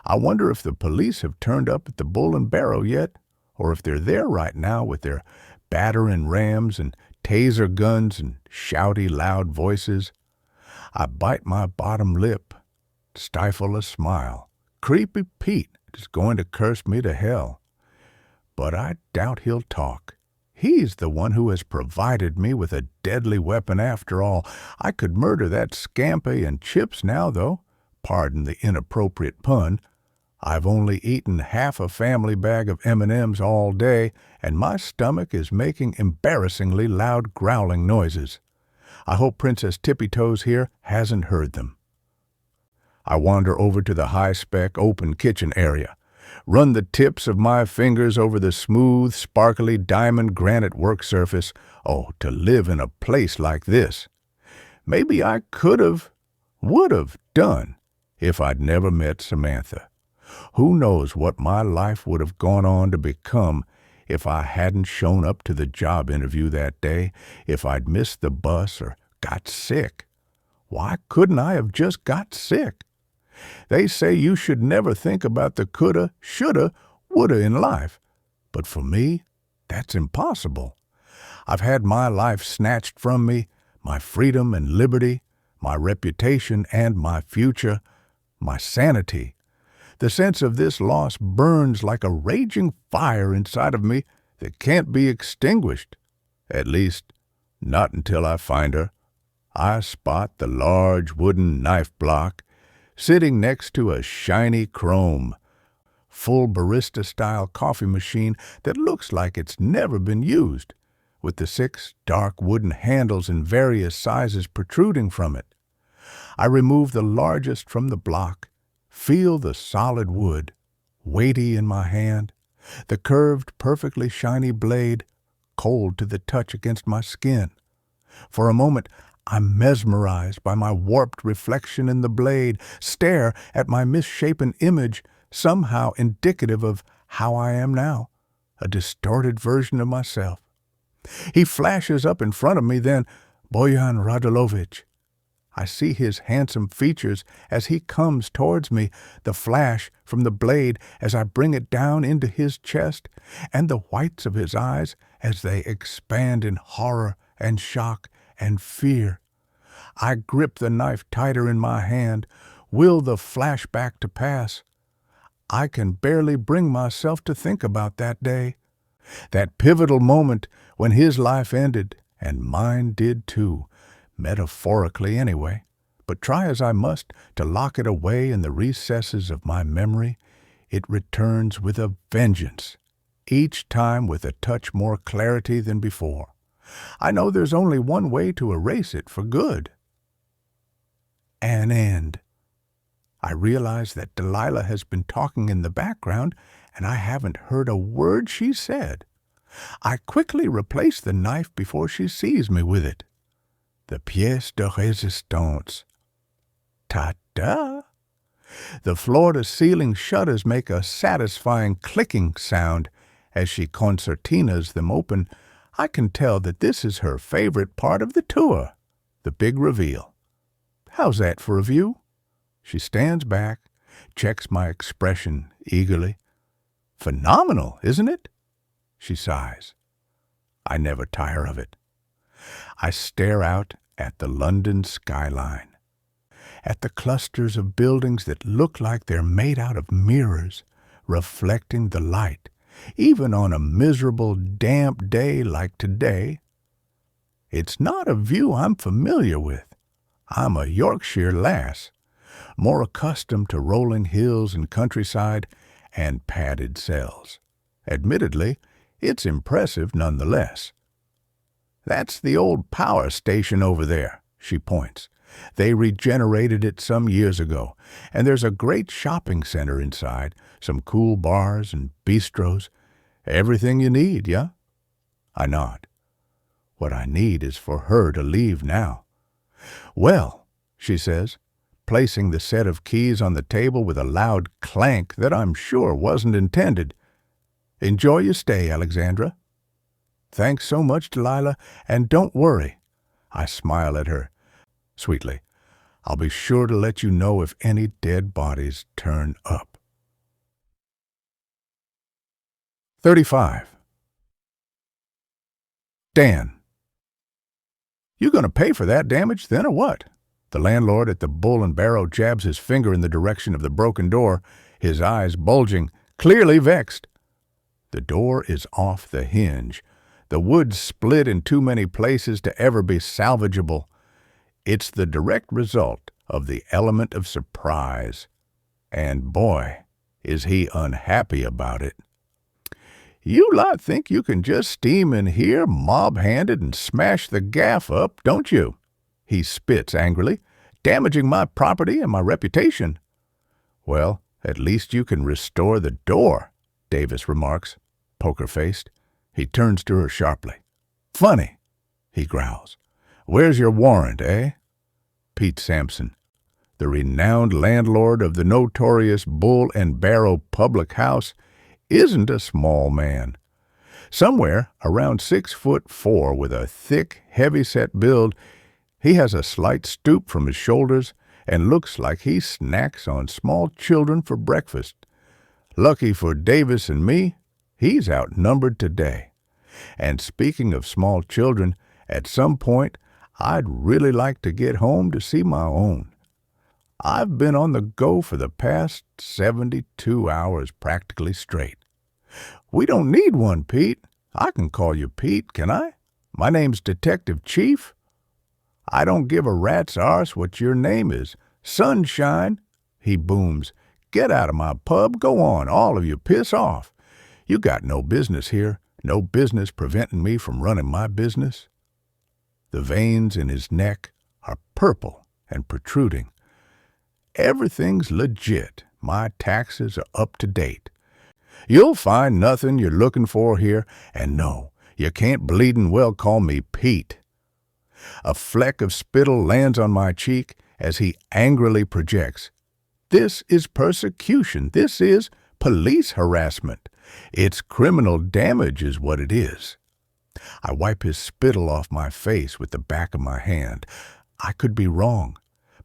I wonder if the police have turned up at the Bull and Barrow yet, or if they're there right now with their battering rams and taser guns and shouty, loud voices. I bite my bottom lip, stifle a smile. Creepy Pete is going to curse me to hell. But I doubt he'll talk. He's the one who has provided me with a deadly weapon after all. I could murder that scampi and chips now, though. Pardon the inappropriate pun. I've only eaten half a family bag of M&Ms all day, and my stomach is making embarrassingly loud growling noises. I hope Princess Tippy-Toes here hasn't heard them. I wander over to the high-spec open kitchen area, run the tips of my fingers over the smooth, sparkly diamond granite work surface. Oh, to live in a place like this! Maybe I would have done if I'd never met Samantha. Who knows what my life would have gone on to become if I hadn't shown up to the job interview that day, if I'd missed the bus or got sick. Why couldn't I have just got sick? They say you should never think about the coulda, shoulda, woulda in life. But for me, that's impossible. I've had my life snatched from me, my freedom and liberty, my reputation and my future, my sanity. The sense of this loss burns like a raging fire inside of me that can't be extinguished. At least, not until I find her. I spot the large wooden knife block sitting next to a shiny chrome, full barista-style coffee machine that looks like it's never been used, with the 6 dark wooden handles in various sizes protruding from it. I remove the largest from the block, feel the solid wood, weighty in my hand, the curved, perfectly shiny blade, cold to the touch against my skin. For a moment, I'm mesmerized by my warped reflection in the blade, stare at my misshapen image, somehow indicative of how I am now, a distorted version of myself. He flashes up in front of me then, Boyan Radulovich. I see his handsome features as he comes towards me, the flash from the blade as I bring it down into his chest, and the whites of his eyes as they expand in horror and shock and fear. I grip the knife tighter in my hand, will the flashback to pass. I can barely bring myself to think about that day, that pivotal moment when his life ended, and mine did too, metaphorically anyway. But try as I must to lock it away in the recesses of my memory, it returns with a vengeance, each time with a touch more clarity than before. I know there's only one way to erase it for good. An end. I realize that Delilah has been talking in the background, and I haven't heard a word she said. I quickly replace the knife before she sees me with it. The pièce de résistance. Ta-da! The floor-to-ceiling shutters make a satisfying clicking sound as she concertinas them open. I can tell that this is her favorite part of the tour, the big reveal. How's that for a view? She stands back, checks my expression eagerly. Phenomenal, isn't it? She sighs. I never tire of it. I stare out at the London skyline, at the clusters of buildings that look like they're made out of mirrors, reflecting the light, even on a miserable, damp day like today. It's not a view I'm familiar with. I'm a Yorkshire lass, more accustomed to rolling hills and countryside, and padded cells. Admittedly, it's impressive nonetheless. "That's the old power station over there," she points. "They regenerated it some years ago, and there's a great shopping center inside, some cool bars and bistros. Everything you need, yeah?" I nod. What I need is for her to leave now. "Well," she says, placing the set of keys on the table with a loud clank that I'm sure wasn't intended. "Enjoy your stay, Alexandra." "Thanks so much, Delilah, and don't worry." I smile at her. Sweetly, "I'll be sure to let you know if any dead bodies turn up." 35. Dan. "You gonna pay for that damage then or what?" The landlord at the Bull and Barrow jabs his finger in the direction of the broken door, his eyes bulging, clearly vexed. The door is off the hinge. The wood split in too many places to ever be salvageable. It's the direct result of the element of surprise. And boy, is he unhappy about it. "You lot think you can just steam in here mob-handed and smash the gaff up, don't you?" He spits angrily, "damaging my property and my reputation." "Well, at least you can restore the door," Davis remarks, poker-faced. He turns to her sharply. "Funny," he growls. "Where's your warrant, eh?" Pete Sampson, the renowned landlord of the notorious Bull and Barrow public house, isn't a small man. Somewhere around 6'4" with a thick, heavy-set build, he has a slight stoop from his shoulders and looks like he snacks on small children for breakfast. Lucky for Davis and me, he's outnumbered today. And speaking of small children, at some point, I'd really like to get home to see my own. I've been on the go for the past 72 hours practically straight. "We don't need one, Pete. I can call you Pete, can I? My name's Detective Chief." "I don't give a rat's arse what your name is. Sunshine," he booms. "Get out of my pub. Go on, all of you. Piss off. You got no business here. No business preventing me from running my business." The veins in his neck are purple and protruding. "Everything's legit. My taxes are up to date. You'll find nothing you're looking for here, and no, you can't bleedin' well call me Pete." A fleck of spittle lands on my cheek as he angrily projects. "This is persecution. This is police harassment. It's criminal damage is what it is." I wipe his spittle off my face with the back of my hand. I could be wrong,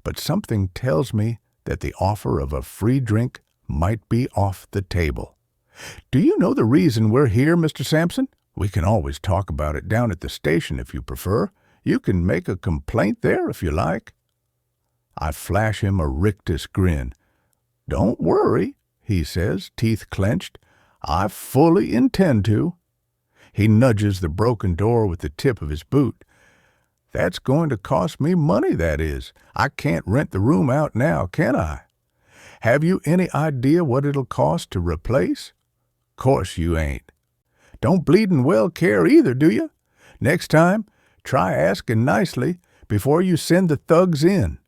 but something tells me that the offer of a free drink might be off the table. "Do you know the reason we're here, Mr. Sampson? We can always talk about it down at the station if you prefer. You can make a complaint there if you like." I flash him a rictus grin. "Don't worry," he says, teeth clenched. "I fully intend to." He nudges the broken door with the tip of his boot. "That's going to cost me money, that is. I can't rent the room out now, can I? Have you any idea what it'll cost to replace?" "Course you ain't." "Don't bleedin' well care either, do you? Next time, try asking nicely before you send the thugs in."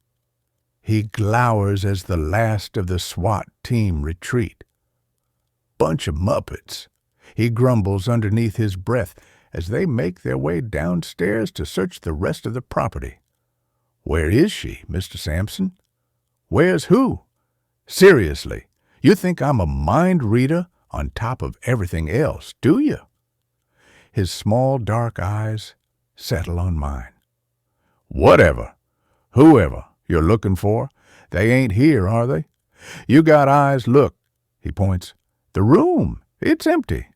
He glowers as the last of the SWAT team retreat. "Bunch of muppets," he grumbles underneath his breath as they make their way downstairs to search the rest of the property. "Where is she, Mr. Sampson?" "Where's who? Seriously, you think I'm a mind reader on top of everything else, do you?" His small dark eyes settle on mine. "Whatever, whoever you're looking for, they ain't here, are they? You got eyes, look," he points. "The room, it's empty."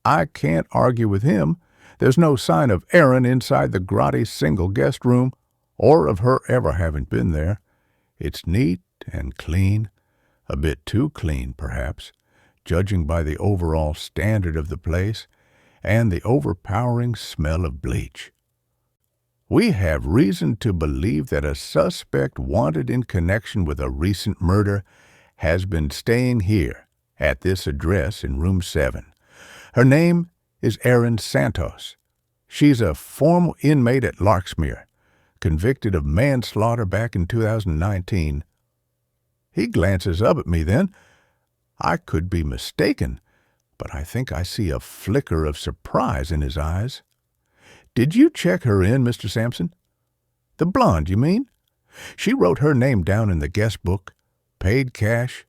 I can't argue with him. There's no sign of Erin inside the grotty single guest room, or of her ever having been there. It's neat and clean, a bit too clean, perhaps, judging by the overall standard of the place and the overpowering smell of bleach. We have reason to believe that a suspect wanted in connection with a recent murder has been staying here at this address in room 7. Her name is Erin Santos. She's a former inmate at Larksmere, convicted of manslaughter back in 2019. He glances up at me then. I could be mistaken, but I think I see a flicker of surprise in his eyes. Did you check her in, Mr. Sampson? The blonde, you mean? She wrote her name down in the guest book, paid cash,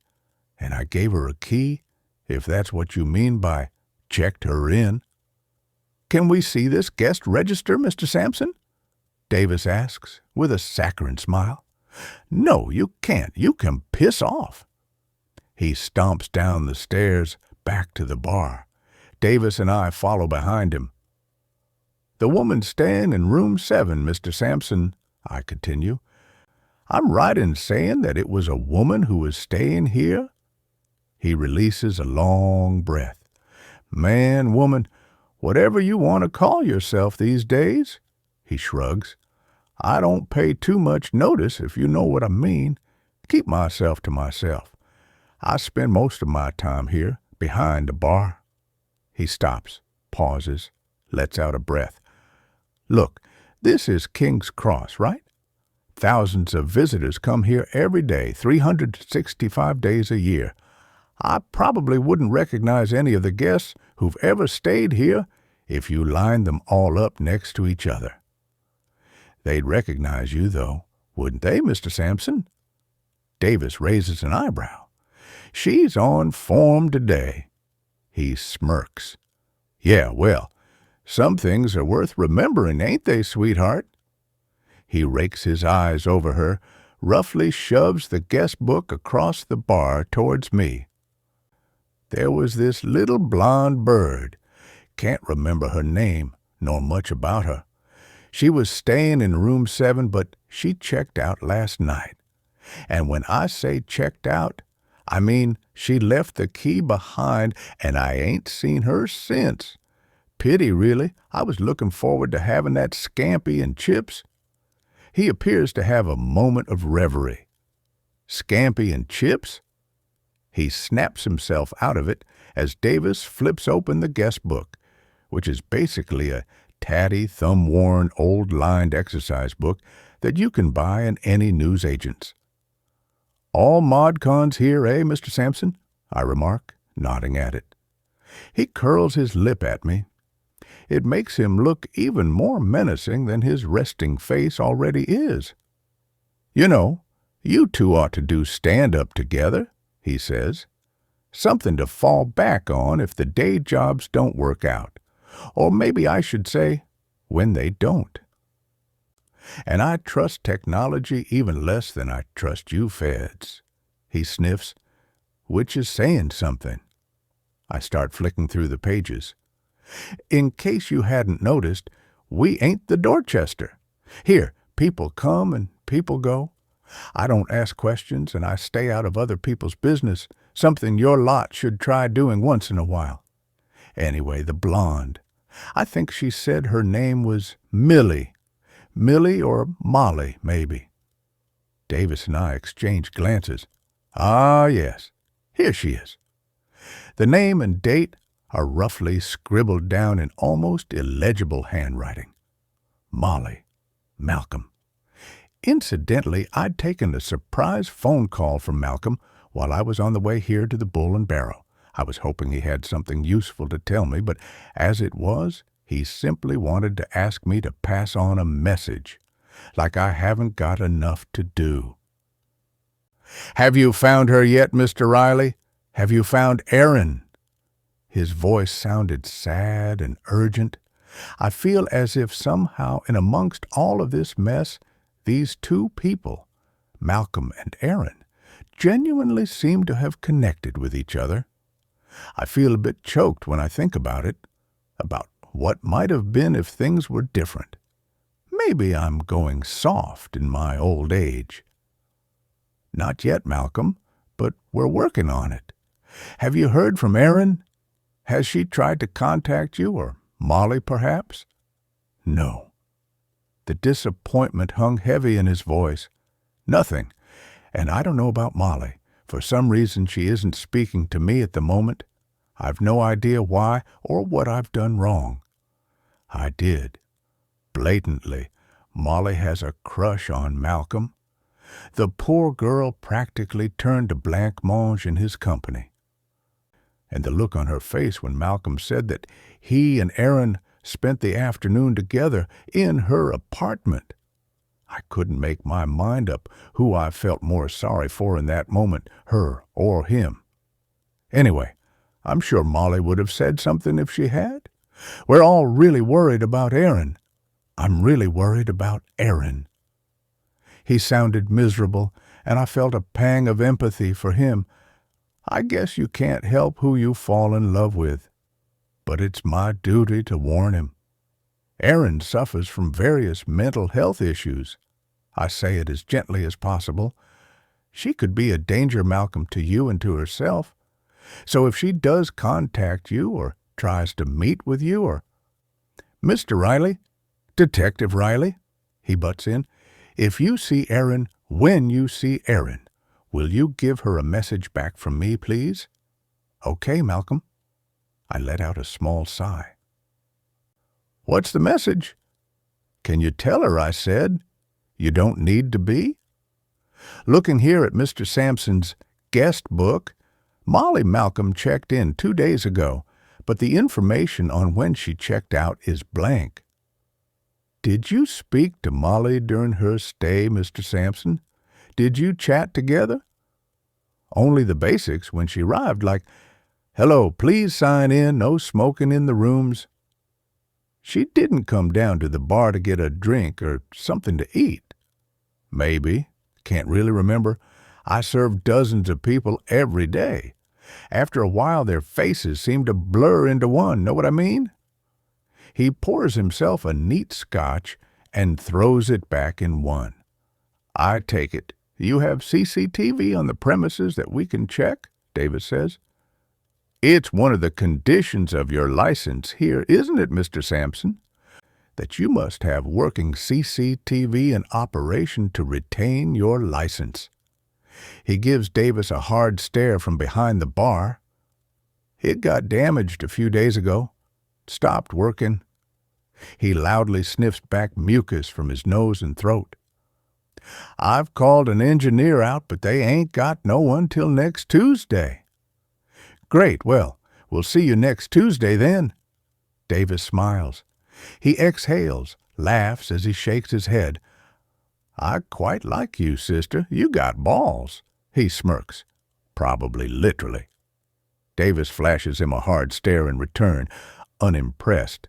and I gave her a key, if that's what you mean by checked her in. Can we see this guest register, Mr. Sampson? Davis asks, with a saccharine smile. No, you can't. You can piss off. He stomps down the stairs back to the bar. Davis and I follow behind him. The woman's staying in room 7, Mr. Sampson, I continue. I'm right in saying that it was a woman who was staying here? He releases a long breath. Man, woman, whatever you want to call yourself these days, he shrugs. I don't pay too much notice, if you know what I mean. Keep myself to myself. I spend most of my time here, behind the bar. He stops, pauses, lets out a breath. Look, this is King's Cross, right? Thousands of visitors come here every day, 365 days a year. I probably wouldn't recognize any of the guests who've ever stayed here if you lined them all up next to each other. They'd recognize you, though, wouldn't they, Mr. Sampson? Davis raises an eyebrow. She's on form today. He smirks. Yeah, well, some things are worth remembering, ain't they, sweetheart? He rakes his eyes over her, roughly shoves the guest book across the bar towards me. There was this little blonde bird. Can't remember her name, nor much about her. She was staying in room 7, but she checked out last night. And when I say checked out, I mean she left the key behind, and I ain't seen her since. Pity, really. I was looking forward to having that scampi and chips. He appears to have a moment of reverie. Scampi and chips? He snaps himself out of it as Davis flips open the guest book, which is basically a tatty, thumb-worn, old-lined exercise book that you can buy in any newsagent's. All ModCons here, eh, Mr. Sampson? I remark, nodding at it. He curls his lip at me. It makes him look even more menacing than his resting face already is. You know, you two ought to do stand-up together, he says. Something to fall back on if the day jobs don't work out. Or maybe I should say, when they don't. And I trust technology even less than I trust you feds. He sniffs, which is saying something. I start flicking through the pages. In case you hadn't noticed, we ain't the Dorchester. Here, people come and people go. I don't ask questions and I stay out of other people's business, something your lot should try doing once in a while. Anyway, the blonde. I think she said her name was Millie. Millie or Molly, maybe. Davis and I exchange glances. Ah, yes. Here she is. The name and date are roughly scribbled down in almost illegible handwriting. Molly. Malcolm. Incidentally, I'd taken a surprise phone call from Malcolm while I was on the way here to the Bull and Barrel. I was hoping he had something useful to tell me, but as it was, he simply wanted to ask me to pass on a message, like I haven't got enough to do. Have you found her yet, Mr. Riley? Have you found Erin? His voice sounded sad and urgent. I feel as if somehow in amongst all of this mess, these two people, Malcolm and Erin, genuinely seem to have connected with each other. I feel a bit choked when I think about it, about what might have been if things were different. Maybe I'm going soft in my old age. Not yet, Malcolm, but we're working on it. Have you heard from Erin? Has she tried to contact you, or Molly, perhaps? No. The disappointment hung heavy in his voice. Nothing. And I don't know about Molly, For some reason she isn't speaking to me at the moment. I've no idea why or what I've done wrong. I did. Blatantly, Molly has a crush on Malcolm. The poor girl practically turned to blancmange in his company. And the look on her face when Malcolm said that he and Aaron spent the afternoon together in her apartment. I couldn't make my mind up who I felt more sorry for in that moment, her or him. Anyway, I'm sure Molly would have said something if she had. We're all really worried about Aaron. I'm really worried about Aaron. He sounded miserable, and I felt a pang of empathy for him. I guess you can't help who you fall in love with, but it's my duty to warn him. Aaron suffers from various mental health issues. I say it as gently as possible. She could be a danger, Malcolm, to you and to herself. So if she does contact you or tries to meet with you or... Mr. Riley, Detective Riley, he butts in, if you see Aaron, when you see Aaron, will you give her a message back from me, please? Okay, Malcolm. I let out a small sigh. What's the message? Can you tell her, I said. You don't need to be? Looking here at Mr. Sampson's guest book, Molly Malcolm checked in 2 days ago, but the information on when she checked out is blank. Did you speak to Molly during her stay, Mr. Sampson? Did you chat together? Only the basics when she arrived, like, hello, please sign in, no smoking in the rooms. She didn't come down to the bar to get a drink or something to eat. Maybe. Can't really remember. I serve dozens of people every day. After a while, their faces seem to blur into one. Know what I mean? He pours himself a neat scotch and throws it back in one. I take it. You have CCTV on the premises that we can check, Davis says. It's one of the conditions of your license here, isn't it, Mr. Sampson? That you must have working CCTV in operation to retain your license. He gives Davis a hard stare from behind the bar. It got damaged a few days ago. Stopped working. He loudly sniffs back mucus from his nose and throat. I've called an engineer out, but they ain't got no one till next Tuesday. Great, well, we'll see you next Tuesday then. Davis smiles. He exhales, laughs as he shakes his head. I quite like you, sister. You got balls. He smirks, probably literally. Davis flashes him a hard stare in return, unimpressed.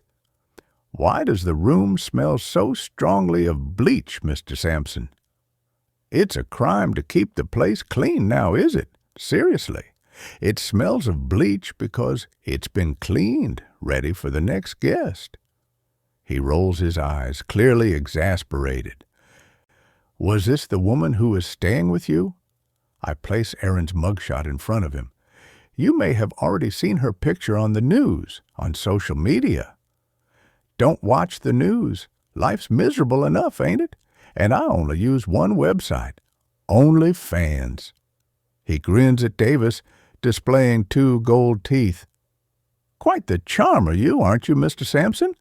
Why does the room smell so strongly of bleach, Mr. Sampson? It's a crime to keep the place clean now, is it? Seriously. It smells of bleach because it's been cleaned, ready for the next guest. He rolls his eyes, clearly exasperated. Was this the woman who was staying with you? I place Aaron's mugshot in front of him. You may have already seen her picture on the news, on social media. Don't watch the news. Life's miserable enough, ain't it? And I only use one website, OnlyFans. He grins at Davis, displaying 2 gold teeth. Quite the charmer you, aren't you, Mr. Sampson?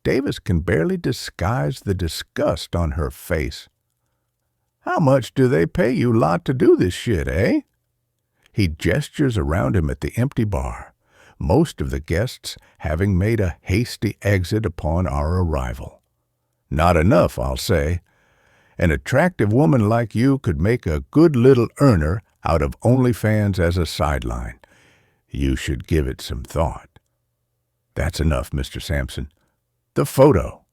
Davis can barely disguise the disgust on her face. How much do they pay you lot to do this shit, eh? He gestures around him at the empty bar, most of the guests having made a hasty exit upon our arrival. Not enough, I'll say. An attractive woman like you could make a good little earner out of OnlyFans as a sideline. You should give it some thought. That's enough, Mr. Sampson. The photo.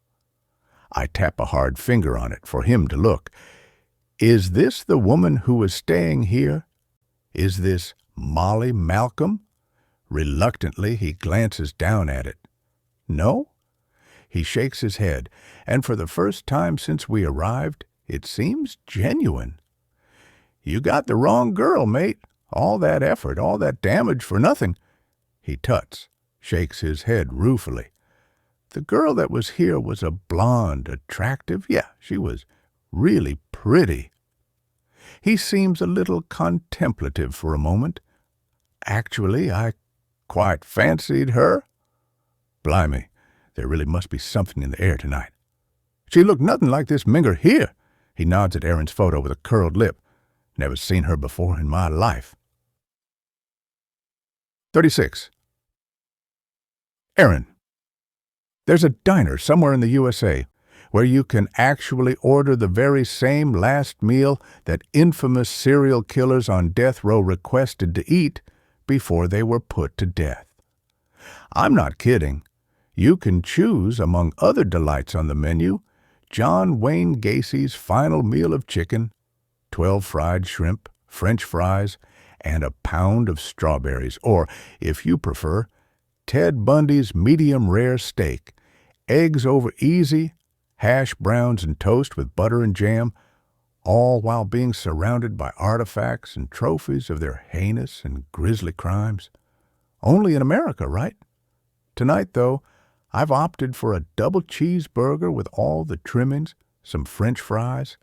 I tap a hard finger on it for him to look. Is this the woman who was staying here? Is this Molly Malcolm? Reluctantly, he glances down at it. No? He shakes his head, and for the first time since we arrived, it seems genuine. You got the wrong girl, mate. All that effort, all that damage for nothing. He tuts, shakes his head ruefully. The girl that was here was a blonde, attractive, yeah, she was really pretty. He seems a little contemplative for a moment. Actually, I quite fancied her. Blimey, there really must be something in the air tonight. She looked nothing like this Minger here. He nods at Erin's photo with a curled lip. Never seen her before in my life. 36. Erin. There's a diner somewhere in the USA where you can actually order the very same last meal that infamous serial killers on death row requested to eat before they were put to death. I'm not kidding. You can choose, among other delights on the menu, John Wayne Gacy's final meal of chicken, 12 fried shrimp, French fries, and a pound of strawberries, or, if you prefer, Ted Bundy's medium rare steak, eggs over easy, hash browns and toast with butter and jam, all while being surrounded by artifacts and trophies of their heinous and grisly crimes. Only in America, right? Tonight, though, I've opted for a double cheeseburger with all the trimmings, some French fries,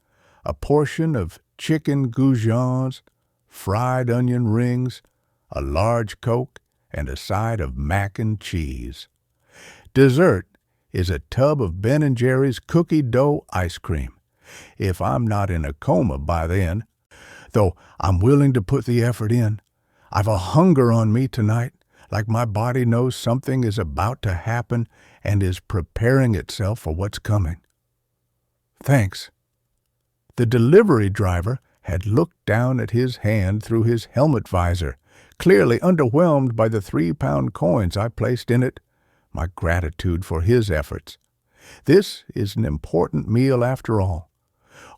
a portion of chicken goujons, fried onion rings, a large Coke, and a side of mac and cheese. Dessert is a tub of Ben & Jerry's cookie dough ice cream. If I'm not in a coma by then, though I'm willing to put the effort in. I've a hunger on me tonight, like my body knows something is about to happen and is preparing itself for what's coming. Thanks. The delivery driver had looked down at his hand through his helmet visor, clearly underwhelmed by the 3-pound coins I placed in it. My gratitude for his efforts. This is an important meal after all.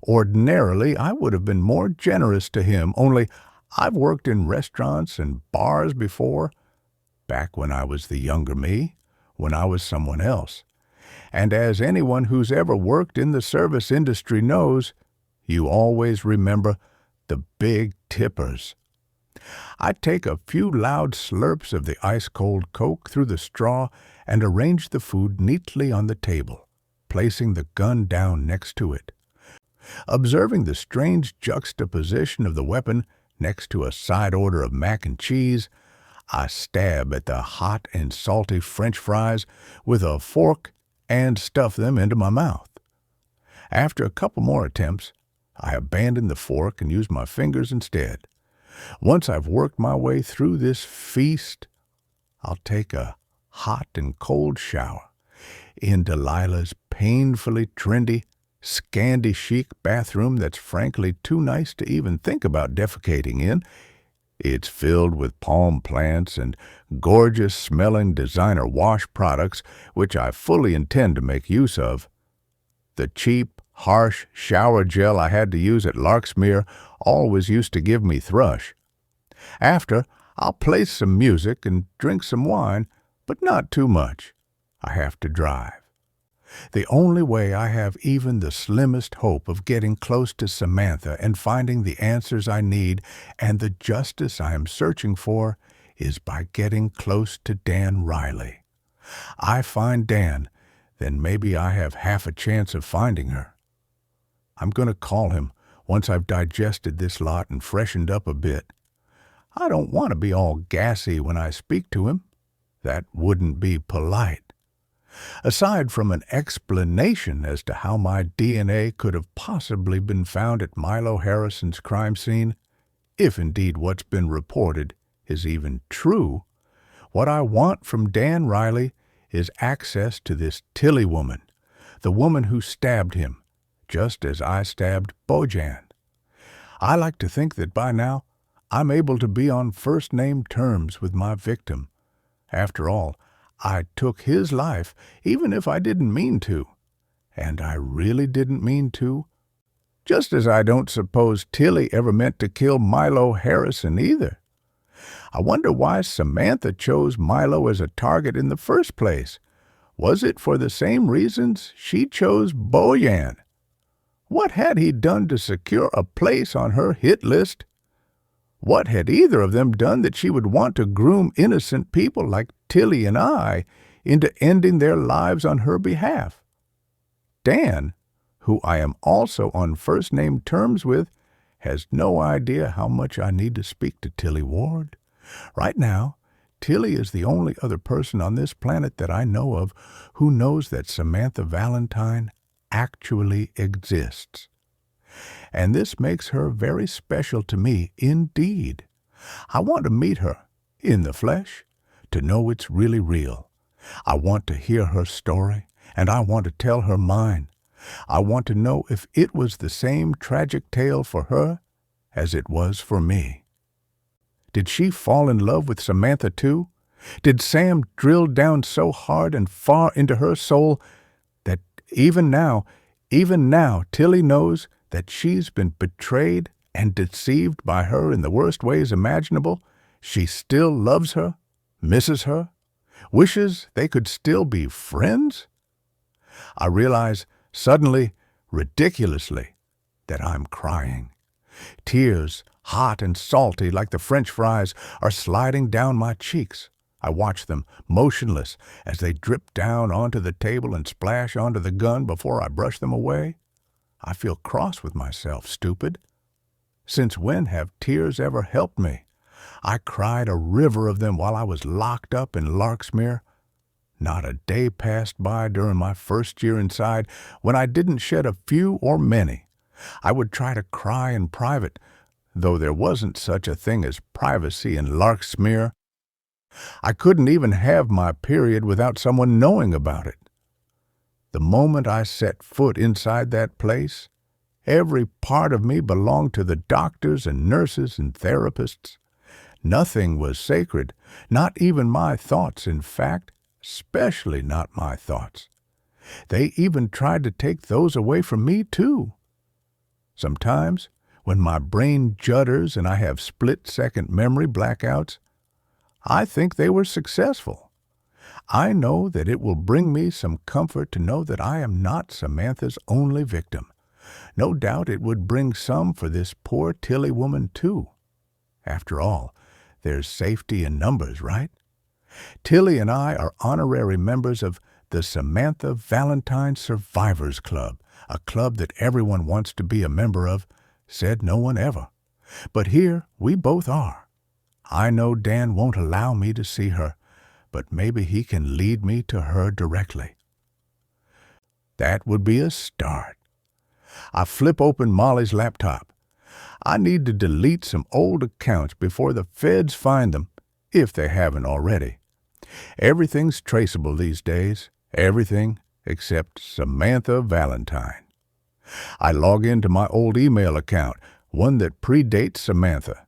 Ordinarily, I would have been more generous to him, only I've worked in restaurants and bars before, back when I was the younger me, when I was someone else. And as anyone who's ever worked in the service industry knows, you always remember the big tippers. I take a few loud slurps of the ice-cold Coke through the straw and arrange the food neatly on the table, placing the gun down next to it. Observing the strange juxtaposition of the weapon next to a side order of mac and cheese, I stab at the hot and salty French fries with a fork and stuff them into my mouth. After a couple more attempts, I abandon the fork and use my fingers instead. Once I've worked my way through this feast, I'll take a hot and cold shower in Delilah's painfully trendy, Scandi chic bathroom that's frankly too nice to even think about defecating in. It's filled with palm plants and gorgeous-smelling designer wash products, which I fully intend to make use of. The cheap, harsh shower gel I had to use at Larksmere always used to give me thrush. After, I'll play some music and drink some wine, but not too much. I have to drive. The only way I have even the slimmest hope of getting close to Samantha and finding the answers I need and the justice I am searching for is by getting close to Dan Riley. I find Dan, then maybe I have half a chance of finding her. I'm going to call him once I've digested this lot and freshened up a bit. I don't want to be all gassy when I speak to him. That wouldn't be polite. Aside from an explanation as to how my DNA could have possibly been found at Milo Harrison's crime scene, if indeed what's been reported is even true, what I want from Dan Riley is access to this Tilly woman, the woman who stabbed him, just as I stabbed Bojan. I like to think that by now I'm able to be on first-name terms with my victim. After all, I took his life, even if I didn't mean to. And I really didn't mean to. Just as I don't suppose Tilly ever meant to kill Milo Harrison either. I wonder why Samantha chose Milo as a target in the first place. Was it for the same reasons she chose Bojan? What had he done to secure a place on her hit list? What had either of them done that she would want to groom innocent people like Tilly and I into ending their lives on her behalf? Dan, who I am also on first-name terms with, has no idea how much I need to speak to Tilly Ward. Right now, Tilly is the only other person on this planet that I know of who knows that Samantha Valentine actually exists. And this makes her very special to me indeed. I want to meet her in the flesh, to know it's really real. I want to hear her story, and I want to tell her mine. I want to know if it was the same tragic tale for her as it was for me. Did she fall in love with Samantha too? Did Sam drill down so hard and far into her soul that even now, Tilly knows that she's been betrayed and deceived by her in the worst ways imaginable? She still loves her, misses her, wishes they could still be friends? I realize suddenly, ridiculously, that I'm crying. Tears, hot and salty like the French fries, are sliding down my cheeks. I watch them, motionless, as they drip down onto the table and splash onto the gun before I brush them away. I feel cross with myself, stupid. Since when have tears ever helped me? I cried a river of them while I was locked up in Larksmere. Not a day passed by during my first year inside when I didn't shed a few or many. I would try to cry in private, though there wasn't such a thing as privacy in Larksmere. I couldn't even have my period without someone knowing about it. The moment I set foot inside that place, every part of me belonged to the doctors and nurses and therapists. Nothing was sacred, not even my thoughts, in fact, especially not my thoughts. They even tried to take those away from me, too. Sometimes, when my brain judders and I have split-second memory blackouts, I think they were successful. I know that it will bring me some comfort to know that I am not Samantha's only victim. No doubt it would bring some for this poor Tilly woman, too. After all, there's safety in numbers, right? Tilly and I are honorary members of the Samantha Valentine Survivors Club, a club that everyone wants to be a member of, said no one ever. But here we both are. I know Dan won't allow me to see her, but maybe he can lead me to her directly. That would be a start. I flip open Molly's laptop. I need to delete some old accounts before the feds find them, if they haven't already. Everything's traceable these days, everything except Samantha Valentine. I log into my old email account, one that predates Samantha.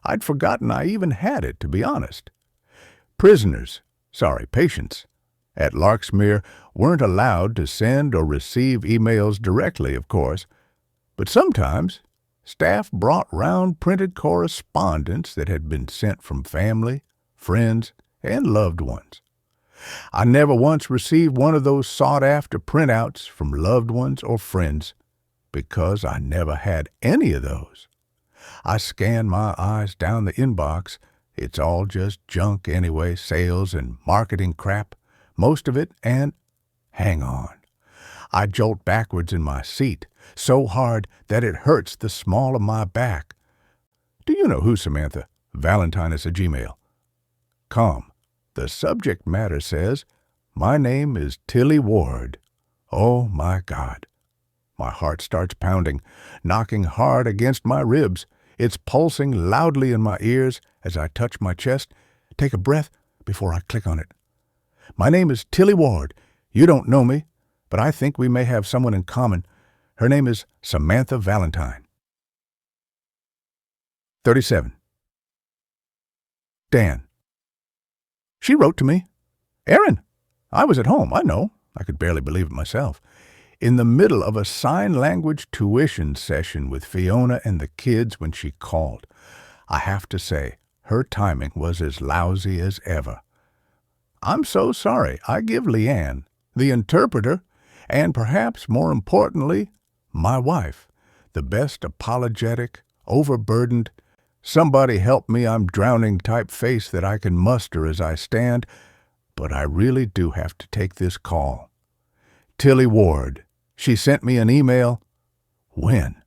I'd forgotten I even had it, to be honest. Patients, at Larksmere weren't allowed to send or receive emails directly, of course, but sometimes staff brought round printed correspondence that had been sent from family, friends, and loved ones. I never once received one of those sought-after printouts from loved ones or friends because I never had any of those. I scan my eyes down the inbox. It's all just junk anyway, sales and marketing crap, most of it, and hang on. I jolt backwards in my seat, so hard that it hurts the small of my back. Do you know who Samantha Valentine is? A Gmail. Come. The subject matter says, "My name is Tilly Ward." Oh, my God. My heart starts pounding, knocking hard against my ribs. It's pulsing loudly in my ears as I touch my chest, take a breath before I click on it. My name is Tilly Ward. You don't know me, but I think we may have someone in common. Her name is Samantha Valentine. 37. Dan. She wrote to me. Aaron, I was at home, I know. I could barely believe it myself. In the middle of a sign language tuition session with Fiona and the kids when she called. I have to say, her timing was as lousy as ever. I'm so sorry. I give Leanne, the interpreter, and perhaps more importantly, my wife, the best apologetic, overburdened, somebody help me, I'm drowning type face that I can muster as I stand, but I really do have to take this call. Tilly Ward. She sent me an email. When?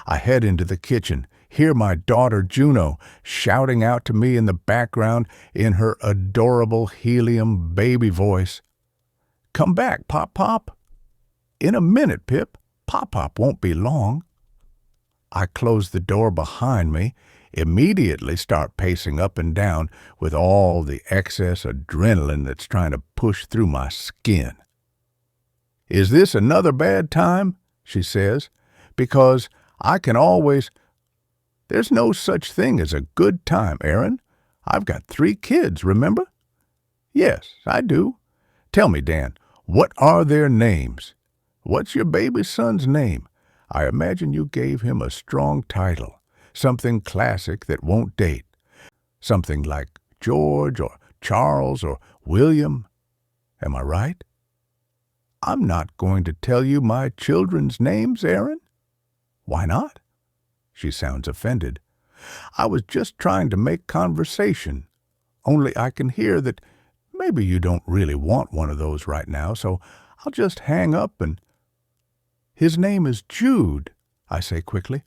I head into the kitchen, hear my daughter Juno shouting out to me in the background in her adorable helium baby voice. "Come back, Pop-Pop." "In a minute, Pip. Pop-Pop won't be long." I close the door behind me, immediately start pacing up and down with all the excess adrenaline that's trying to push through my skin. "Is this another bad time?" she says. "Because I can always—" "There's no such thing as a good time, Aaron. I've got 3 kids, remember?" "Yes, I do. Tell me, Dan, what are their names? What's your baby son's name? I imagine you gave him a strong title, something classic that won't date. Something like George or Charles or William. Am I right?" "I'm not going to tell you my children's names, Aaron." "Why not?" She sounds offended. "I was just trying to make conversation. Only I can hear that maybe you don't really want one of those right now, so I'll just hang up and—" "His name is Jude," I say quickly.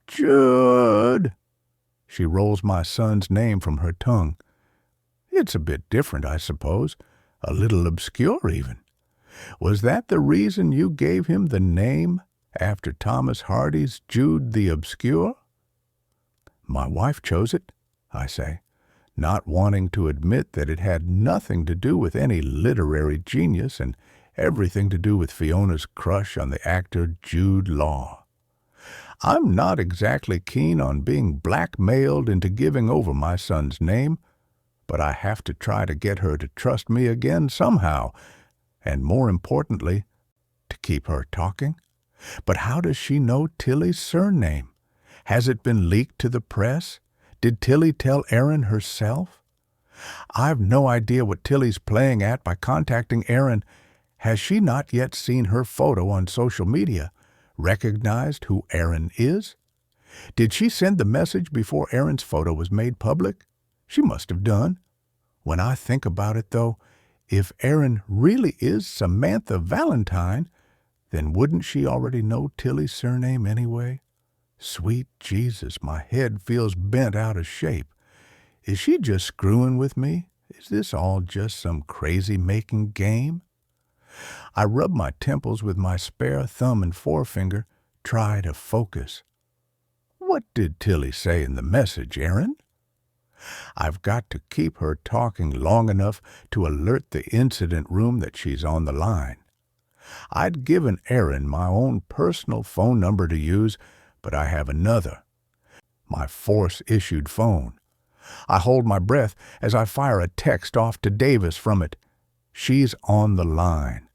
Jude." She rolls my son's name from her tongue. "It's a bit different, I suppose. A little obscure, even. Was that the reason you gave him the name after Thomas Hardy's Jude the Obscure?" "My wife chose it," I say, not wanting to admit that it had nothing to do with any literary genius and everything to do with Fiona's crush on the actor Jude Law. I'm not exactly keen on being blackmailed into giving over my son's name, but I have to try to get her to trust me again somehow, and more importantly, to keep her talking. But how does she know Tilly's surname? Has it been leaked to the press? Did Tilly tell Aaron herself? I've no idea what Tilly's playing at by contacting Aaron. Has she not yet seen her photo on social media, recognized who Aaron is? Did she send the message before Aaron's photo was made public? She must have done. When I think about it, though, if Aaron really is Samantha Valentine, then wouldn't she already know Tilly's surname anyway? Sweet Jesus, my head feels bent out of shape. Is she just screwing with me? Is this all just some crazy-making game? I rub my temples with my spare thumb and forefinger, try to focus. What did Tilly say in the message, Aaron? I've got to keep her talking long enough to alert the incident room that she's on the line. I'd given Aaron my own personal phone number to use, but I have another, my force-issued phone. I hold my breath as I fire a text off to Davis from it. She's on the line.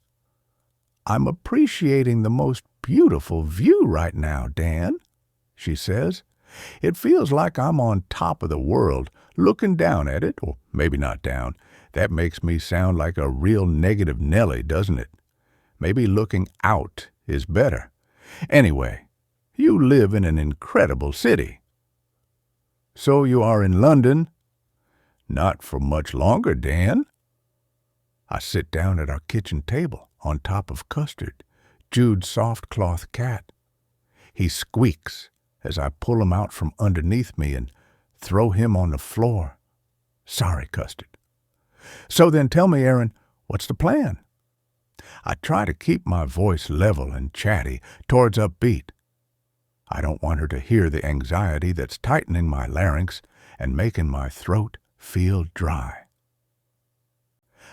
"I'm appreciating the most beautiful view right now, Dan," she says. "It feels like I'm on top of the world, looking down at it, or maybe not down. That makes me sound like a real negative Nelly, doesn't it? Maybe looking out is better. Anyway, you live in an incredible city." "So you are in London?" "Not for much longer, Dan." I sit down at our kitchen table on top of Custard, Jude's soft cloth cat. He squeaks as I pull him out from underneath me and throw him on the floor. "Sorry, Custard." "So then tell me, Aaron, what's the plan?" I try to keep my voice level and chatty, towards upbeat. I don't want her to hear the anxiety that's tightening my larynx and making my throat feel dry.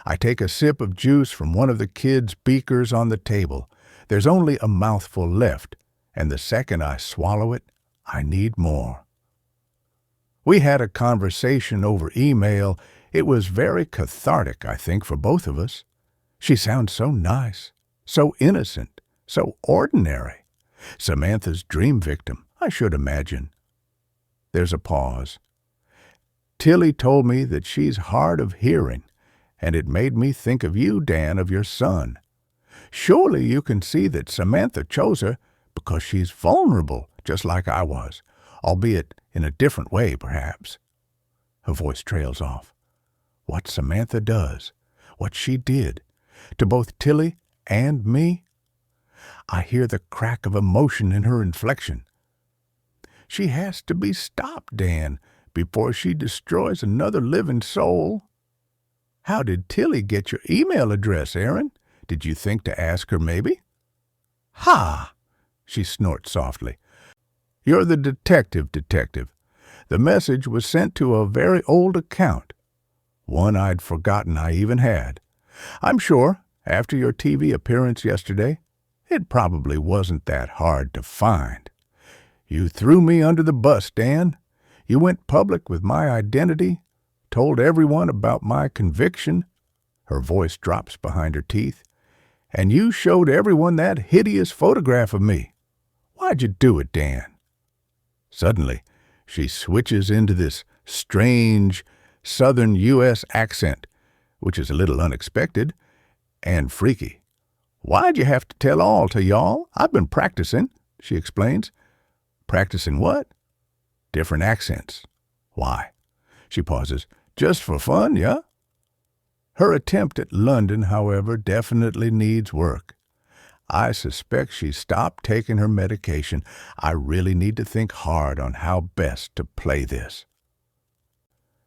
I take a sip of juice from one of the kids' beakers on the table. There's only a mouthful left, and the second I swallow it, I need more. We had a conversation over email. It was very cathartic, I think, for both of us. She sounds so nice, so innocent, so ordinary. Samantha's dream victim, I should imagine. There's a pause. "Tilly told me that she's hard of hearing, and it made me think of you, Dan, of your son. Surely you can see that Samantha chose her because she's vulnerable, just like I was, albeit in a different way, perhaps." Her voice trails off. What Samantha does, what she did, to both Tilly and me, I hear the crack of emotion in her inflection. She has to be stopped, Dan, before she destroys another living soul. How did Tilly get your email address, Aaron? Did you think to ask her, maybe? Ha! She snorts softly. You're the detective. The message was sent to a very old account, one I'd forgotten I even had. I'm sure, after your TV appearance yesterday, it probably wasn't that hard to find. You threw me under the bus, Dan. You went public with my identity, told everyone about my conviction. Her voice drops behind her teeth. And you showed everyone that hideous photograph of me. Why'd you do it, Dan? Suddenly, she switches into this strange southern U.S. accent, which is a little unexpected and freaky. Why'd you have to tell all to y'all? I've been practicing, she explains. Practicing what? Different accents. Why? She pauses. Just for fun, yeah? Her attempt at London, however, definitely needs work. I suspect she stopped taking her medication. I really need to think hard on how best to play this.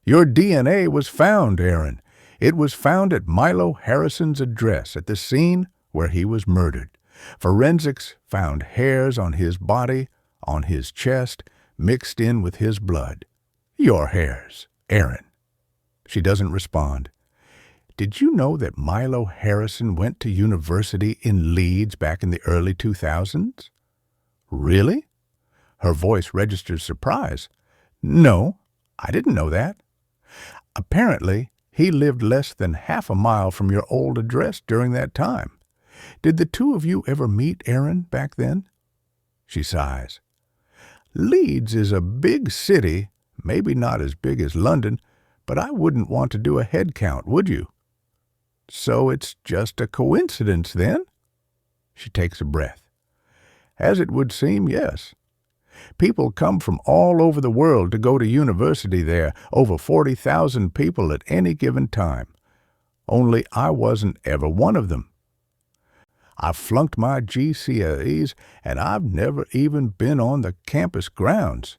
Your DNA was found, Aaron. It was found at Milo Harrison's address at the scene where he was murdered. Forensics found hairs on his body, on his chest, mixed in with his blood. Your hairs, Aaron. She doesn't respond. Did you know that Milo Harrison went to university in Leeds back in the early 2000s? Really? Her voice registers surprise. No, I didn't know that. Apparently, he lived less than half a mile from your old address during that time. Did the two of you ever meet, Aaron, back then? She sighs. Leeds is a big city, maybe not as big as London, but I wouldn't want to do a head count, would you? So it's just a coincidence, then? She takes a breath. As it would seem, yes. People come from all over the world to go to university there, over 40,000 people at any given time. Only I wasn't ever one of them. I flunked my GCSEs, and I've never even been on the campus grounds.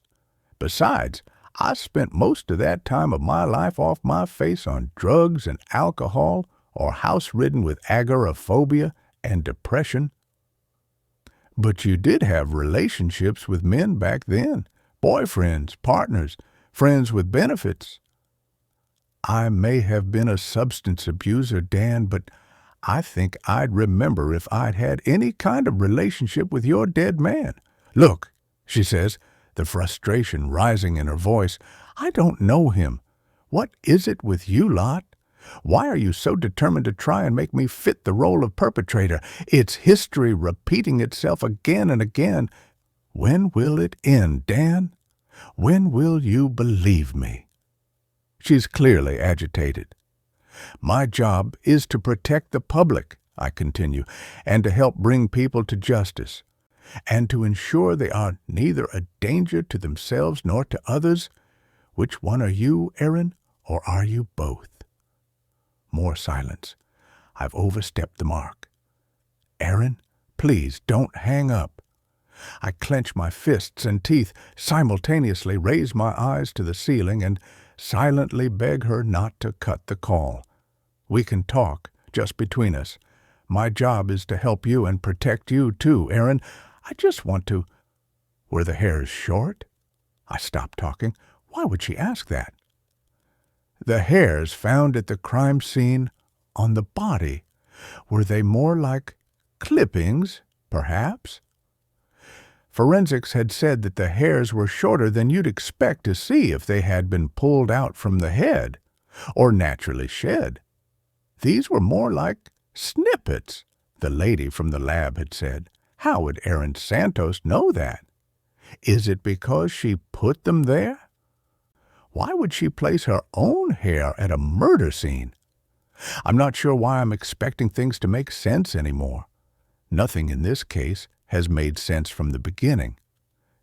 Besides, I spent most of that time of my life off my face on drugs and alcohol, or house-ridden with agoraphobia and depression. But you did have relationships with men back then, boyfriends, partners, friends with benefits. I may have been a substance abuser, Dan, but I think I'd remember if I'd had any kind of relationship with your dead man. Look, she says, the frustration rising in her voice, I don't know him. What is it with you lot? Why are you so determined to try and make me fit the role of perpetrator? It's history repeating itself again and again. When will it end, Dan? When will you believe me? She's clearly agitated. My job is to protect the public, I continue, and to help bring people to justice, and to ensure they are neither a danger to themselves nor to others. Which one are you, Aaron, or are you both? More silence. I've overstepped the mark. Aaron, please don't hang up. I clench my fists and teeth, simultaneously raise my eyes to the ceiling, and silently beg her not to cut the call. We can talk, just between us. My job is to help you and protect you, too, Aaron. I just want to... Were the hairs short? I stopped talking. Why would she ask that? The hairs found at the crime scene on the body, were they more like clippings, perhaps? Forensics had said that the hairs were shorter than you'd expect to see if they had been pulled out from the head, or naturally shed. These were more like snippets, the lady from the lab had said. How would Aaron Santos know that? Is it because she put them there? Why would she place her own hair at a murder scene? I'm not sure why I'm expecting things to make sense anymore. Nothing in this case has made sense from the beginning.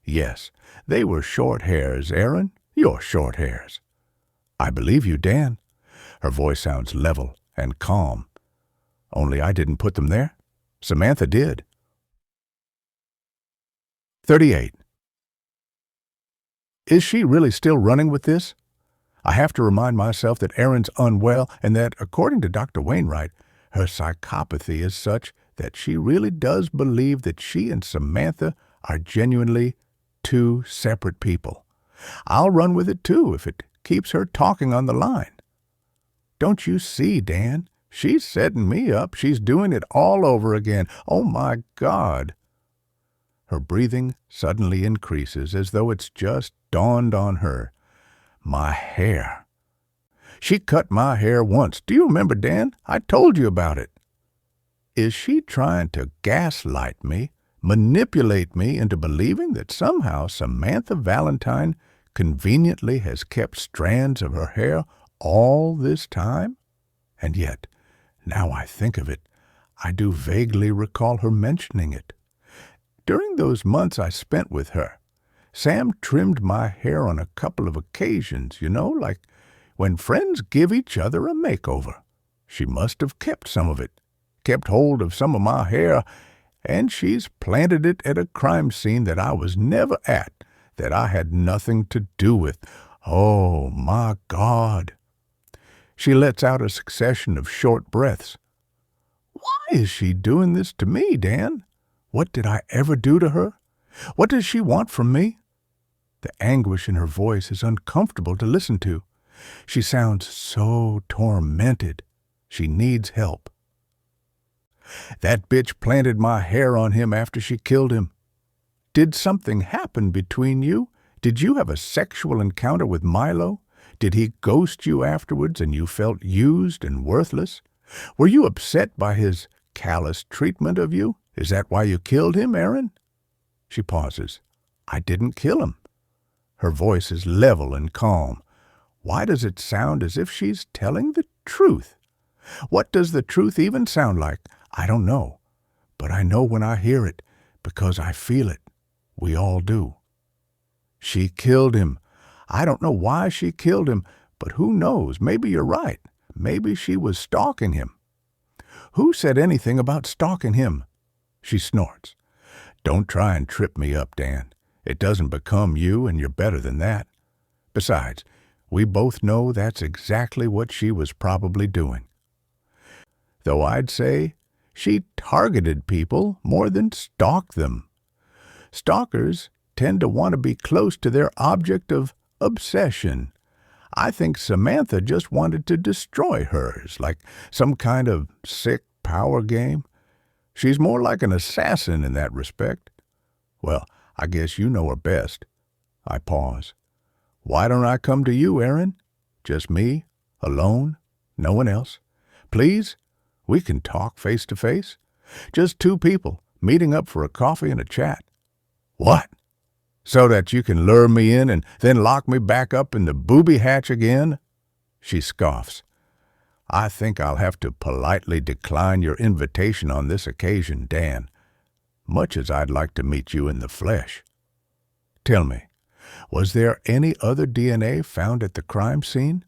Yes, they were short hairs, Aaron, your short hairs. I believe you, Dan. Her voice sounds level and calm. Only I didn't put them there. Samantha did. 38. Is she really still running with this? I have to remind myself that Erin's unwell and that, according to Dr. Wainwright, her psychopathy is such that she really does believe that she and Samantha are genuinely two separate people. I'll run with it too if it keeps her talking on the line. Don't you see, Dan? She's setting me up. She's doing it all over again. Oh, my God. Her breathing suddenly increases as though it's just dawned on her. My hair. She cut my hair once. Do you remember, Dan? I told you about it. Is she trying to gaslight me, manipulate me into believing that somehow Samantha Valentine conveniently has kept strands of her hair all this time? And yet, now I think of it, I do vaguely recall her mentioning it. During those months I spent with her, Sam trimmed my hair on a couple of occasions, like when friends give each other a makeover. She must have kept some of it, kept hold of some of my hair, and she's planted it at a crime scene that I was never at, that I had nothing to do with. Oh, my God. She lets out a succession of short breaths. Why is she doing this to me, Dan? What did I ever do to her? What does she want from me? The anguish in her voice is uncomfortable to listen to. She sounds so tormented. She needs help. That bitch planted my hair on him after she killed him. Did something happen between you? Did you have a sexual encounter with Milo? Did he ghost you afterwards and you felt used and worthless? Were you upset by his callous treatment of you? Is that why you killed him, Erin? She pauses. I didn't kill him. Her voice is level and calm. Why does it sound as if she's telling the truth? What does the truth even sound like? I don't know. But I know when I hear it, because I feel it. We all do. She killed him. I don't know why she killed him, but who knows? Maybe you're right. Maybe she was stalking him. Who said anything about stalking him? She snorts. Don't try and trip me up, Dan. It doesn't become you, and you're better than that. Besides, we both know that's exactly what she was probably doing. Though I'd say she targeted people more than stalked them. Stalkers tend to want to be close to their object of obsession. I think Samantha just wanted to destroy hers, like some kind of sick power game. She's more like an assassin in that respect. Well, I guess you know her best. I pause. Why don't I come to you, Erin? Just me, alone, no one else. Please, we can talk face to face. Just two people meeting up for a coffee and a chat. What? So that you can lure me in and then lock me back up in the booby hatch again? She scoffs. I think I'll have to politely decline your invitation on this occasion, Dan, much as I'd like to meet you in the flesh. Tell me, was there any other DNA found at the crime scene?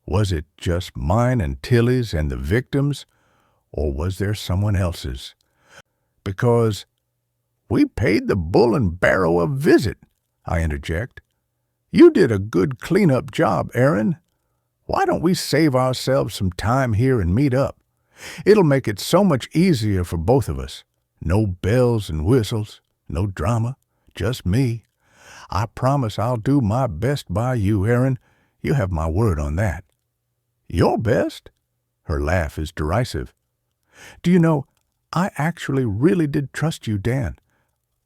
Was it just mine and Tilly's and the victims, or was there someone else's? Because we paid the Bull and Barrow a visit, I interject. You did a good clean-up job, Erin. Why don't we save ourselves some time here and meet up? It'll make it so much easier for both of us. No bells and whistles, no drama, just me. I promise I'll do my best by you, Erin. You have my word on that. Your best? Her laugh is derisive. Do you know, I actually really did trust you, Dan.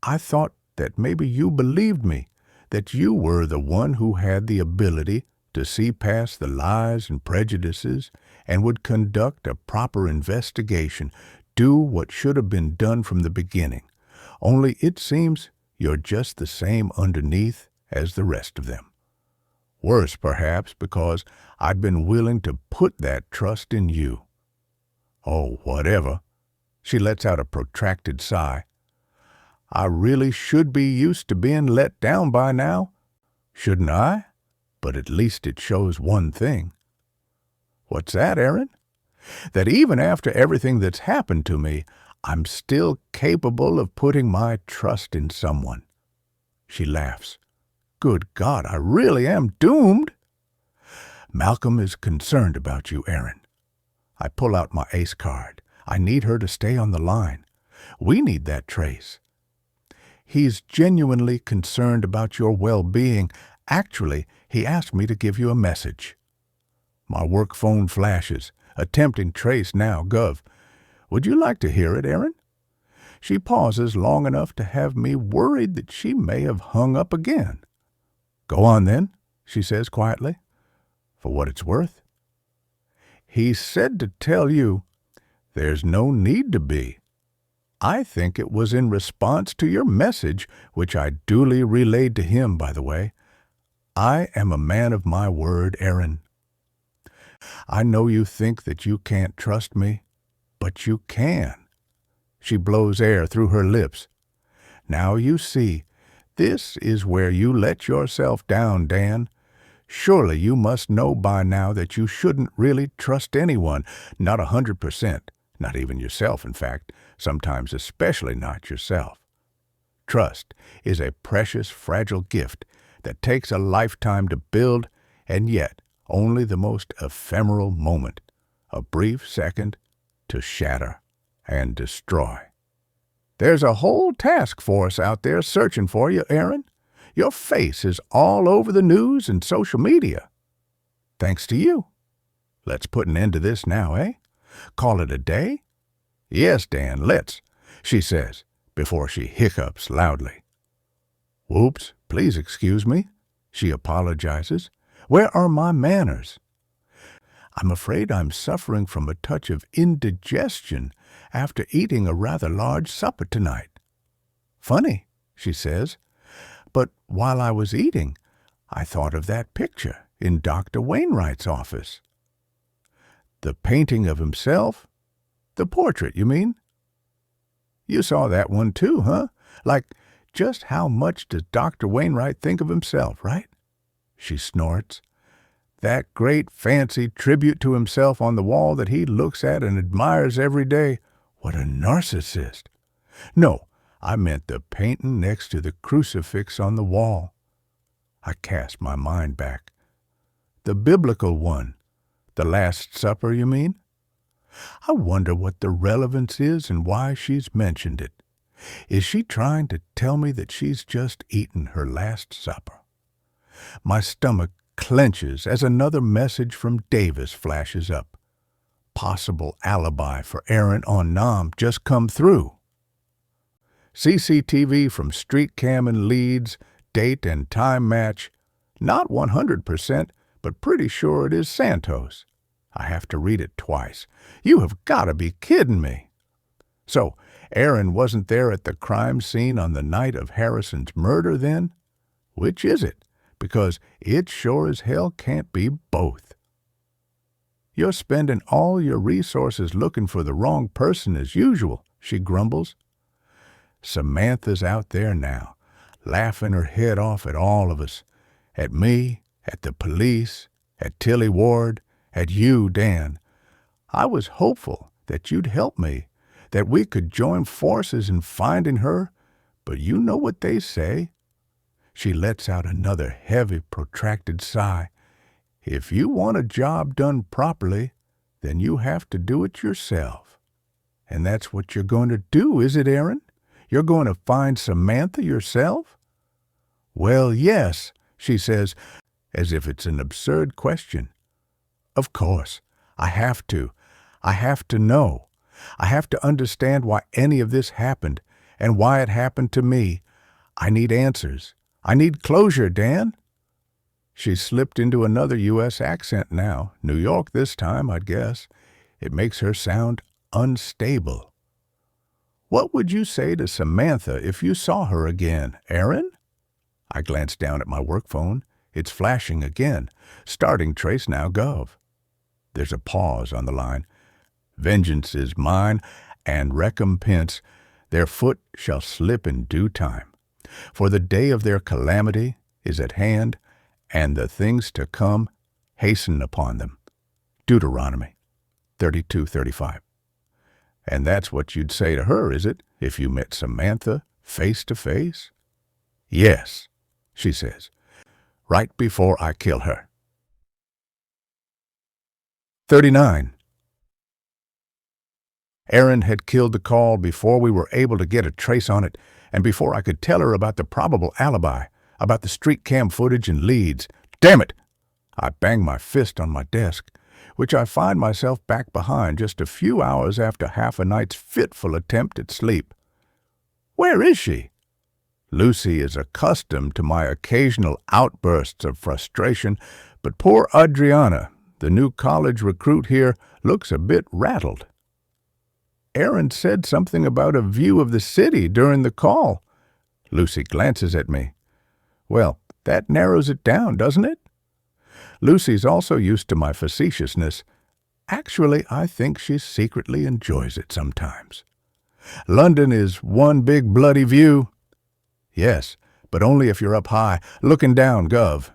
I thought that maybe you believed me, that you were the one who had the ability to see past the lies and prejudices and would conduct a proper investigation, do what should have been done from the beginning. Only it seems you're just the same underneath as the rest of them. Worse, perhaps, because I'd been willing to put that trust in you. Oh, whatever. She lets out a protracted sigh. I really should be used to being let down by now, shouldn't I? But at least it shows one thing. What's that, Erin? That even after everything that's happened to me, I'm still capable of putting my trust in someone. She laughs. Good God, I really am doomed. Malcolm is concerned about you, Aaron. I pull out my ace card. I need her to stay on the line. We need that trace. He's genuinely concerned about your well-being. Actually, he asked me to give you a message. My work phone flashes. Attempting trace now, Gov. Would you like to hear it, Aaron? She pauses long enough to have me worried that she may have hung up again. Go on then, she says quietly. For what it's worth. He said to tell you, there's no need to be. I think it was in response to your message, which I duly relayed to him, by the way. I am a man of my word, Aaron. I know you think that you can't trust me, but you can. She blows air through her lips. Now you see, this is where you let yourself down, Dan. Surely you must know by now that you shouldn't really trust anyone, not 100%, not even yourself, in fact, sometimes especially not yourself. Trust is a precious, fragile gift that takes a lifetime to build, and yet only the most ephemeral moment, a brief second, to shatter and destroy. There's a whole task force out there searching for you, Aaron. Your face is all over the news and social media. Thanks to you. Let's put an end to this now, eh? Call it a day? Yes, Dan, let's, she says, before she hiccups loudly. Whoops, please excuse me. She apologizes. Where are my manners? I'm afraid I'm suffering from a touch of indigestion after eating a rather large supper tonight. Funny, she says, but while I was eating, I thought of that picture in Dr. Wainwright's office. The painting of himself? The portrait, you mean? You saw that one too, huh? Like, just how much does Dr. Wainwright think of himself, right? She snorts. That great fancy tribute to himself on the wall that he looks at and admires every day. What a narcissist. No, I meant the painting next to the crucifix on the wall. I cast my mind back. The biblical one. The Last Supper, you mean? I wonder what the relevance is and why she's mentioned it. Is she trying to tell me that she's just eaten her last supper? My stomach clenches as another message from Davis flashes up. Possible alibi for Aaron on Nam just come through. CCTV from street cam in Leeds, date and time match. Not 100%, but pretty sure it is Santos. I have to read it twice. You have got to be kidding me. So, Aaron wasn't there at the crime scene on the night of Harrison's murder then? Which is it? Because it sure as hell can't be both. You're spending all your resources looking for the wrong person as usual, she grumbles. Samantha's out there now, laughing her head off at all of us. At me, at the police, at Tilly Ward, at you, Dan. I was hopeful that you'd help me, that we could join forces in finding her, but you know what they say. She lets out another heavy, protracted sigh. If you want a job done properly, then you have to do it yourself. And that's what you're going to do, is it, Aaron? You're going to find Samantha yourself? Well, yes, she says, as if it's an absurd question. Of course, I have to. I have to know. I have to understand why any of this happened and why it happened to me. I need answers. I need closure, Dan. She's slipped into another U.S. accent now. New York this time, I'd guess. It makes her sound unstable. What would you say to Samantha if you saw her again, Aaron? I glance down at my work phone. It's flashing again. Starting trace now, Gov. There's a pause on the line. Vengeance is mine, and recompense. Their foot shall slip in due time. For the day of their calamity is at hand, and the things to come hasten upon them. Deuteronomy 32:35. And that's what you'd say to her, is it, if you met Samantha face to face? Yes, she says, right before I kill her. 39. Erin had killed the call before we were able to get a trace on it, and before I could tell her about the probable alibi, about the street cam footage and leads. Damn it! I banged my fist on my desk, which I find myself back behind just a few hours after half a night's fitful attempt at sleep. Where is she? Lucy is accustomed to my occasional outbursts of frustration, but poor Adriana, the new college recruit here, looks a bit rattled. Erin said something about a view of the city during the call. Lucy glances at me. Well, that narrows it down, doesn't it? Lucy's also used to my facetiousness. Actually, I think she secretly enjoys it sometimes. London is one big bloody view. Yes, but only if you're up high, looking down, Gov.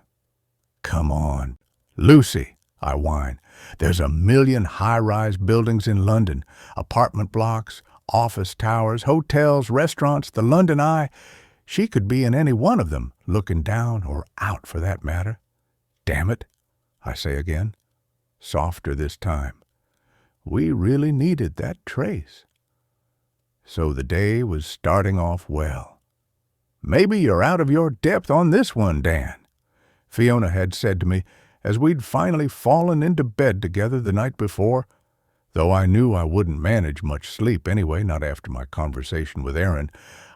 Come on. Lucy, I whine. There's a million high-rise buildings in London, apartment blocks, office towers, hotels, restaurants, the London Eye. She could be in any one of them, looking down or out for that matter. Damn it, I say again, softer this time. We really needed that trace. So the day was starting off well. Maybe you're out of your depth on this one, Dan, Fiona had said to me as we'd finally fallen into bed together the night before, though I knew I wouldn't manage much sleep anyway, not after my conversation with Erin.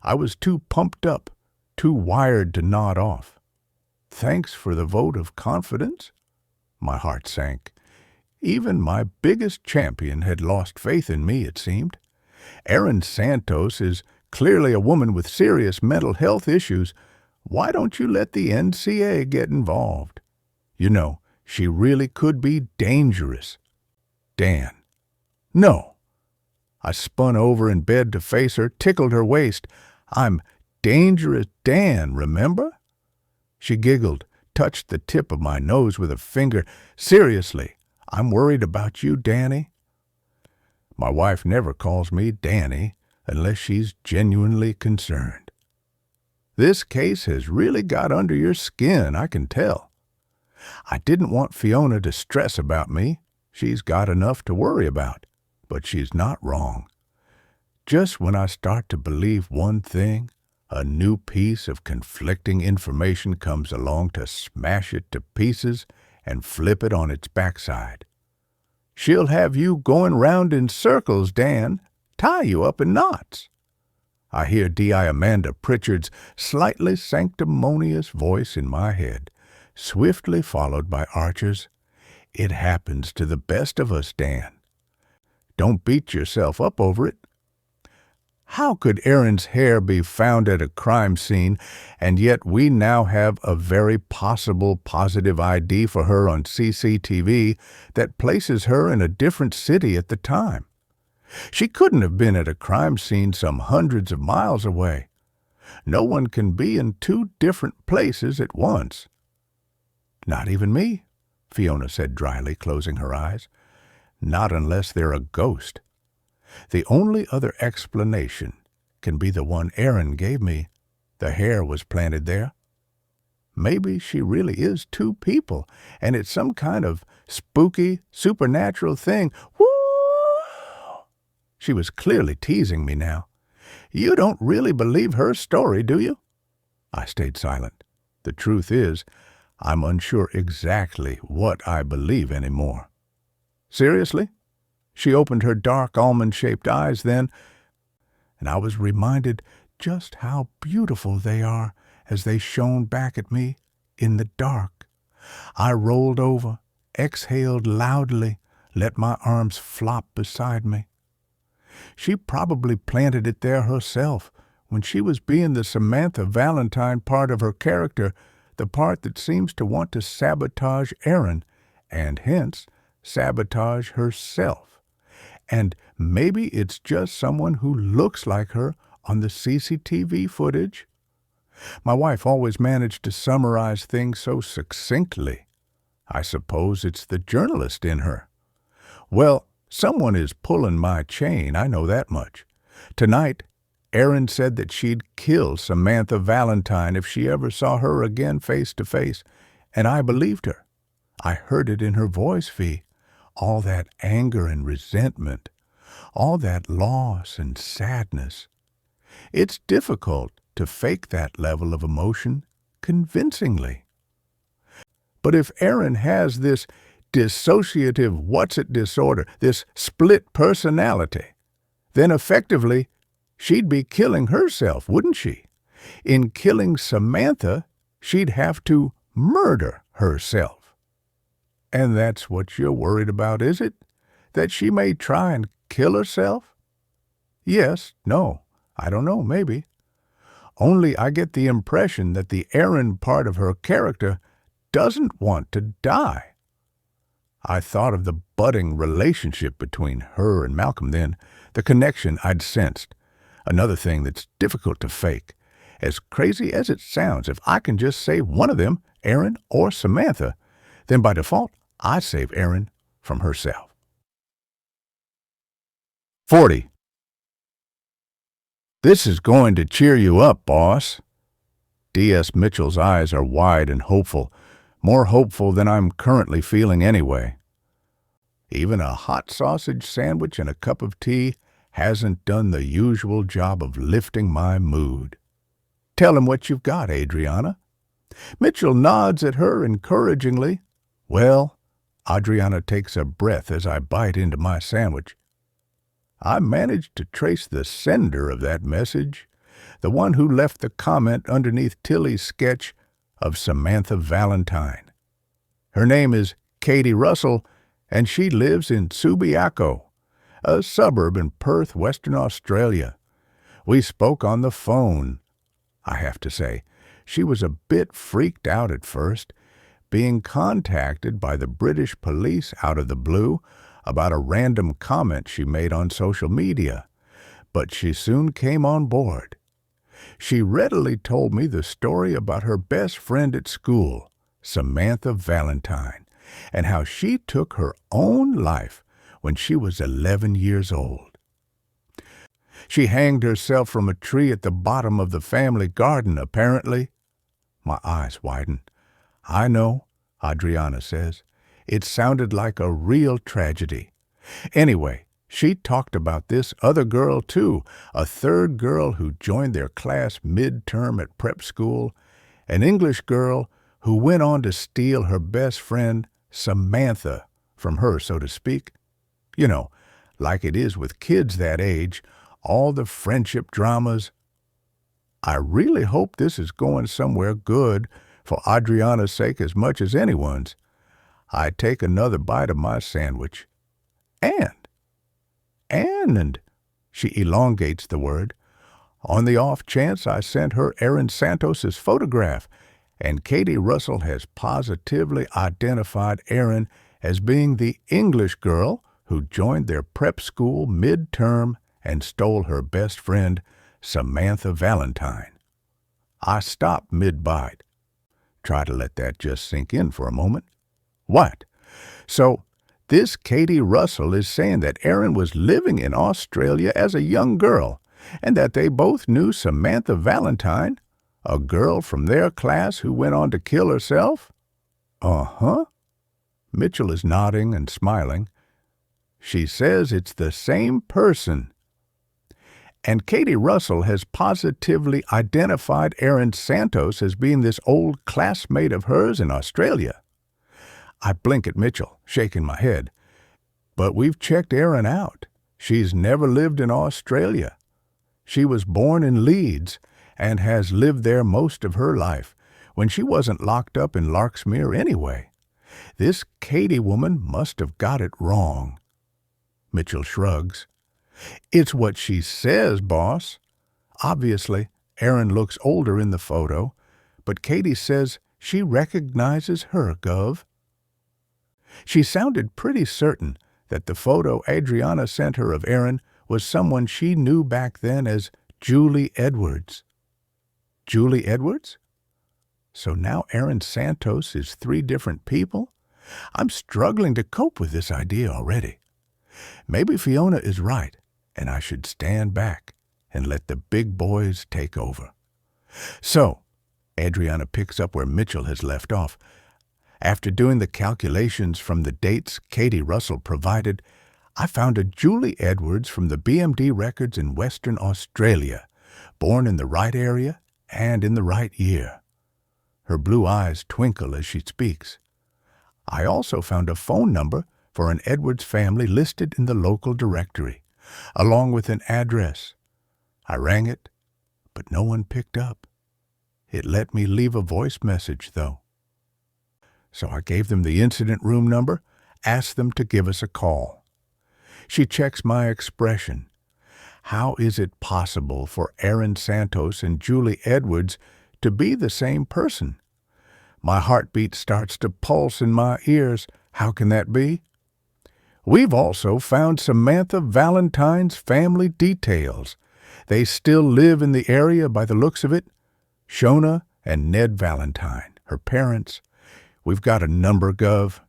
I was too pumped up, too wired to nod off. Thanks for the vote of confidence? My heart sank. Even my biggest champion had lost faith in me, it seemed. Erin Santos is clearly a woman with serious mental health issues. Why don't you let the NCA get involved? You know, she really could be dangerous. Dan. No. I spun over in bed to face her, tickled her waist. I'm Dangerous Dan, remember? She giggled, touched the tip of my nose with a finger. Seriously, I'm worried about you, Danny. My wife never calls me Danny unless she's genuinely concerned. This case has really got under your skin, I can tell. I didn't want Fiona to stress about me. She's got enough to worry about. But she's not wrong. Just when I start to believe one thing, a new piece of conflicting information comes along to smash it to pieces and flip it on its backside. She'll have you going round in circles, Dan, tie you up in knots. I hear D.I. Amanda Pritchard's slightly sanctimonious voice in my head, swiftly followed by Archer's, "It happens to the best of us, Dan. Don't beat yourself up over it." How could Erin's hair be found at a crime scene, and yet we now have a very possible positive ID for her on CCTV that places her in a different city at the time? She couldn't have been at a crime scene some hundreds of miles away. No one can be in two different places at once. Not even me, Fiona said dryly, closing her eyes. Not unless they're a ghost. The only other explanation can be the one Erin gave me. The hair was planted there. Maybe she really is two people, and it's some kind of spooky, supernatural thing. Woo! She was clearly teasing me now. You don't really believe her story, do you? I stayed silent. The truth is, I'm unsure exactly what I believe anymore. Seriously? She opened her dark almond-shaped eyes then, and I was reminded just how beautiful they are as they shone back at me in the dark. I rolled over, exhaled loudly, let my arms flop beside me. She probably planted it there herself when she was being the Samantha Valentine part of her character, the part that seems to want to sabotage Erin, and hence sabotage herself. And maybe it's just someone who looks like her on the CCTV footage. My wife always managed to summarize things so succinctly. I suppose it's the journalist in her. Well, someone is pulling my chain, I know that much. Tonight, Erin said that she'd kill Samantha Valentine if she ever saw her again face to face, and I believed her. I heard it in her voice, Fee. All that anger and resentment, all that loss and sadness. It's difficult to fake that level of emotion convincingly. But if Erin has this dissociative what's-it disorder, this split personality, then effectively she'd be killing herself, wouldn't she? In killing Samantha, she'd have to murder herself. And that's what you're worried about, is it? That she may try and kill herself? Yes, no, I don't know, maybe. Only I get the impression that the Erin part of her character doesn't want to die. I thought of the budding relationship between her and Malcolm then, the connection I'd sensed. Another thing that's difficult to fake. As crazy as it sounds, if I can just save one of them, Erin or Samantha, then by default, I save Erin from herself. 40. This is going to cheer you up, boss. D.S. Mitchell's eyes are wide and hopeful, more hopeful than I'm currently feeling anyway. Even a hot sausage sandwich and a cup of tea hasn't done the usual job of lifting my mood. Tell him what you've got, Adriana. Mitchell nods at her encouragingly. Well, Adriana takes a breath as I bite into my sandwich. I managed to trace the sender of that message, the one who left the comment underneath Tilly's sketch of Samantha Valentine. Her name is Katie Russell, and she lives in Subiaco, a suburb in Perth, Western Australia. We spoke on the phone. I have to say, she was a bit freaked out at first, being contacted by the British police out of the blue about a random comment she made on social media, but she soon came on board. She readily told me the story about her best friend at school, Samantha Valentine, and how she took her own life when she was 11 years old. She hanged herself from a tree at the bottom of the family garden, apparently. My eyes widen. I know, Adriana says. It sounded like a real tragedy. Anyway, she talked about this other girl, too, a third girl who joined their class midterm at prep school, an English girl who went on to steal her best friend, Samantha, from her, so to speak. You know, like it is with kids that age, all the friendship dramas. I really hope this is going somewhere good for Adriana's sake as much as anyone's. I take another bite of my sandwich. And she elongates the word. On the off chance I sent her Erin Santos's photograph, and Katie Russell has positively identified Erin as being the English girl who joined their prep school midterm and stole her best friend, Samantha Valentine. I stop mid-bite. Try to let that just sink in for a moment. What? So, this Katie Russell is saying that Erin was living in Australia as a young girl, and that they both knew Samantha Valentine, a girl from their class who went on to kill herself? Uh-huh. Mitchell is nodding and smiling. She says it's the same person. And Katie Russell has positively identified Erin Santos as being this old classmate of hers in Australia. I blink at Mitchell, shaking my head. But we've checked Erin out. She's never lived in Australia. She was born in Leeds and has lived there most of her life, when she wasn't locked up in Larksmere anyway. This Katie woman must have got it wrong. Mitchell shrugs. It's what she says, boss. Obviously, Erin looks older in the photo, but Katie says she recognizes her, Gov. She sounded pretty certain that the photo Adriana sent her of Erin was someone she knew back then as Julie Edwards. Julie Edwards? So now Erin Santos is 3 different people? I'm struggling to cope with this idea already. Maybe Fiona is right, and I should stand back. and let the big boys take over. So, Adriana picks up where Mitchell has left off. After doing the calculations from the dates Katie Russell provided, I found a Julie Edwards from the BMD records in Western Australia, born in the right area and in the right year. Her blue eyes twinkle as she speaks. I also found a phone number for an Edwards family listed in the local directory, along with an address. I rang it, but no one picked up. It let me leave a voice message, though. So I gave them the incident room number, asked them to give us a call. She checks my expression. How is it possible for Aaron Santos and Julie Edwards to be the same person? My heartbeat starts to pulse in my ears. How can that be? We've also found Samantha Valentine's family details. They still live in the area by the looks of it. Shona and Ned Valentine, her parents. We've got a number, Gov.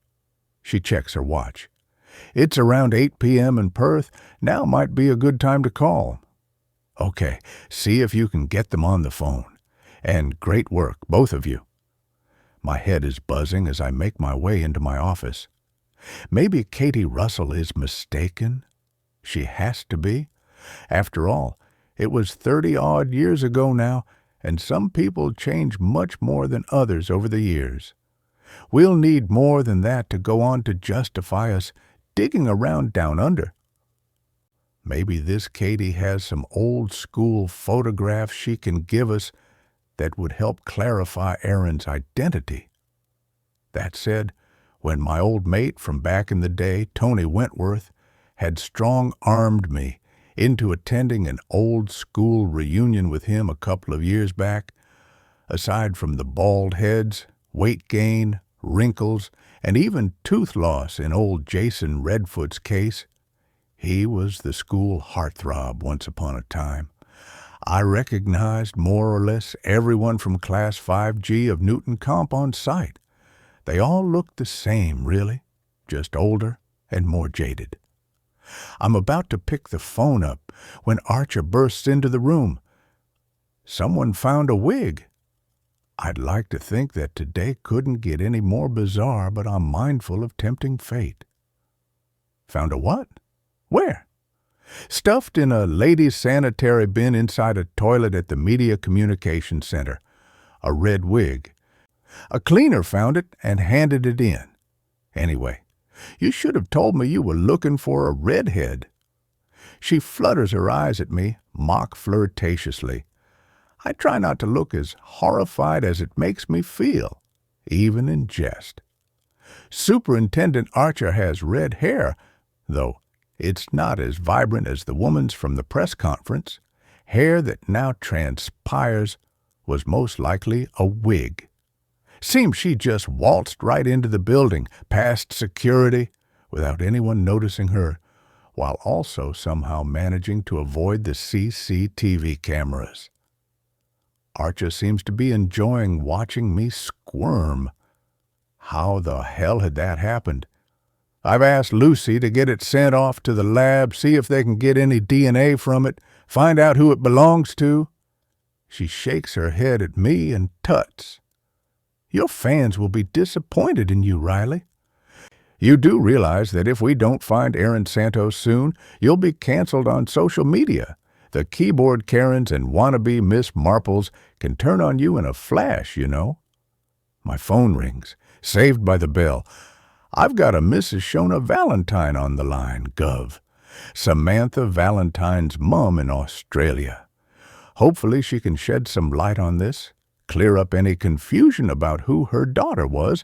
She checks her watch. It's around 8 p.m. in Perth. Now might be a good time to call. Okay, see if you can get them on the phone. And great work, both of you. My head is buzzing as I make my way into my office. Maybe Katie Russell is mistaken. She has to be. After all, it was 30-odd years ago now, and some people change much more than others over the years. We'll need more than that to go on to justify us digging around down under. Maybe this Katie has some old-school photographs she can give us that would help clarify Aaron's identity. That said, when my old mate from back in the day, Tony Wentworth, had strong-armed me into attending an old-school reunion with him a couple of years back, aside from the bald heads, weight gain, wrinkles, and even tooth loss in old Jason Redfoot's case, he was the school heartthrob once upon a time. I recognized more or less everyone from Class 5G of Newton Comp on sight. They all looked the same, really, just older and more jaded. I'm about to pick the phone up when Archer bursts into the room. Someone found a wig. I'd like to think that today couldn't get any more bizarre, but I'm mindful of tempting fate. Found a what? Where? Stuffed in a ladies' sanitary bin inside a toilet at the Media Communications Center. A red wig. A cleaner found it and handed it in. Anyway, you should have told me you were looking for a redhead. She flutters her eyes at me, mock flirtatiously. I try not to look as horrified as it makes me feel, even in jest. Superintendent Archer has red hair, though it's not as vibrant as the woman's from the press conference. Hair that now transpires was most likely a wig. Seems she just waltzed right into the building, past security, without anyone noticing her, while also somehow managing to avoid the CCTV cameras. Archer seems to be enjoying watching me squirm. How the hell had that happened? I've asked Lucy to get it sent off to the lab, see if they can get any DNA from it, find out who it belongs to. She shakes her head at me and tuts. Your fans will be disappointed in you, Riley. You do realize that if we don't find Aaron Santos soon, you'll be canceled on social media. The keyboard Karens and wannabe Miss Marples can turn on you in a flash, you know. My phone rings, saved by the bell. I've got a Mrs. Shona Valentine on the line, Gov. Samantha Valentine's mom in Australia. Hopefully she can shed some light on this, clear up any confusion about who her daughter was,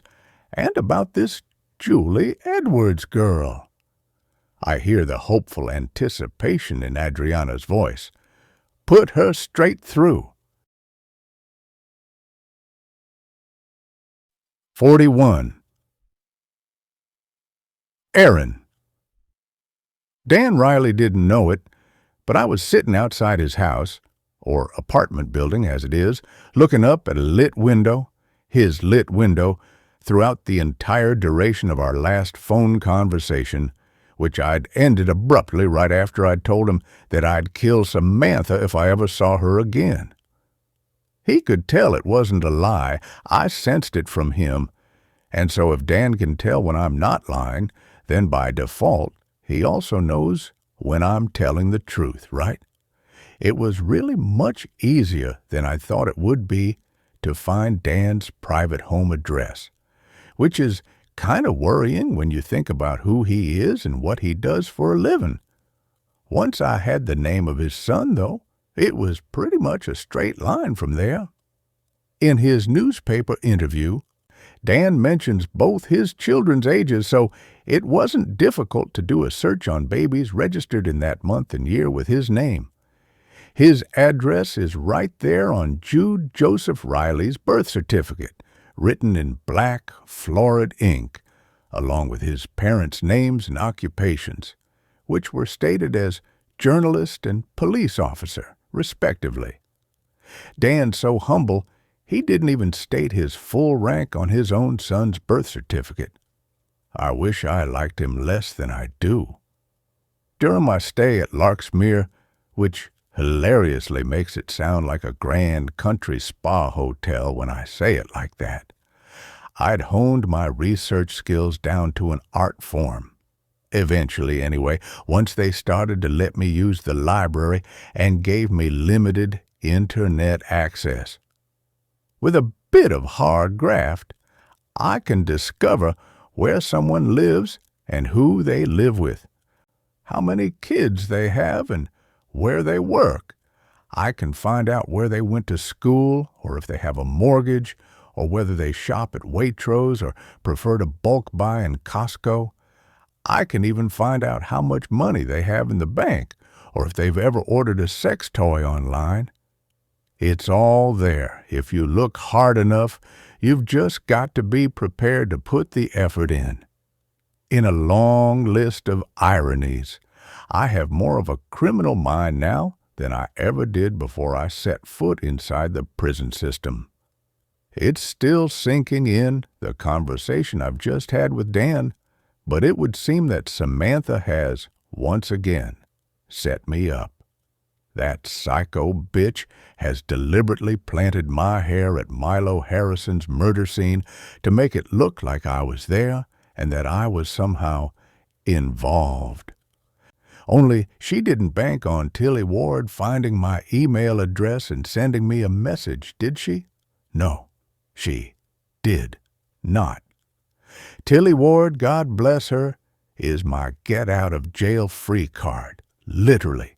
and about this Julie Edwards girl. I hear the hopeful anticipation in Adriana's voice. Put her straight through. 41. Aaron. Dan Riley didn't know it, but I was sitting outside his house, or apartment building as it is, looking up at a lit window, his lit window, throughout the entire duration of our last phone conversation, which I'd ended abruptly right after I'd told him that I'd kill Samantha if I ever saw her again. He could tell it wasn't a lie. I sensed it from him. And so if Dan can tell when I'm not lying, then by default, he also knows when I'm telling the truth, right? It was really much easier than I thought it would be to find Dan's private home address, which is kind of worrying when you think about who he is and what he does for a living. Once I had the name of his son, though, it was pretty much a straight line from there. In his newspaper interview, Dan mentions both his children's ages, so it wasn't difficult to do a search on babies registered in that month and year with his name. His address is right there on Jude Joseph Riley's birth certificate, written in black, florid ink, along with his parents' names and occupations, which were stated as journalist and police officer, respectively. Dan's so humble, he didn't even state his full rank on his own son's birth certificate. I wish I liked him less than I do. During my stay at Larksmere, which hilariously makes it sound like a grand country spa hotel when I say it like that, I'd honed my research skills down to an art form. Eventually, anyway, once they started to let me use the library and gave me limited internet access. With a bit of hard graft, I can discover where someone lives and who they live with, how many kids they have and where they work. I can find out where they went to school, or if they have a mortgage, or whether they shop at Waitrose or prefer to bulk buy in Costco. I can even find out how much money they have in the bank, or if they've ever ordered a sex toy online. It's all there. If you look hard enough, you've just got to be prepared to put the effort in. In a long list of ironies, I have more of a criminal mind now than I ever did before I set foot inside the prison system. It's still sinking in, the conversation I've just had with Dan, but it would seem that Samantha has, once again, set me up. That psycho bitch has deliberately planted my hair at Milo Harrison's murder scene to make it look like I was there and that I was somehow involved. Only she didn't bank on Tilly Ward finding my email address and sending me a message, did she? No, she did not. Tilly Ward, God bless her, is my get-out-of-jail-free card, literally.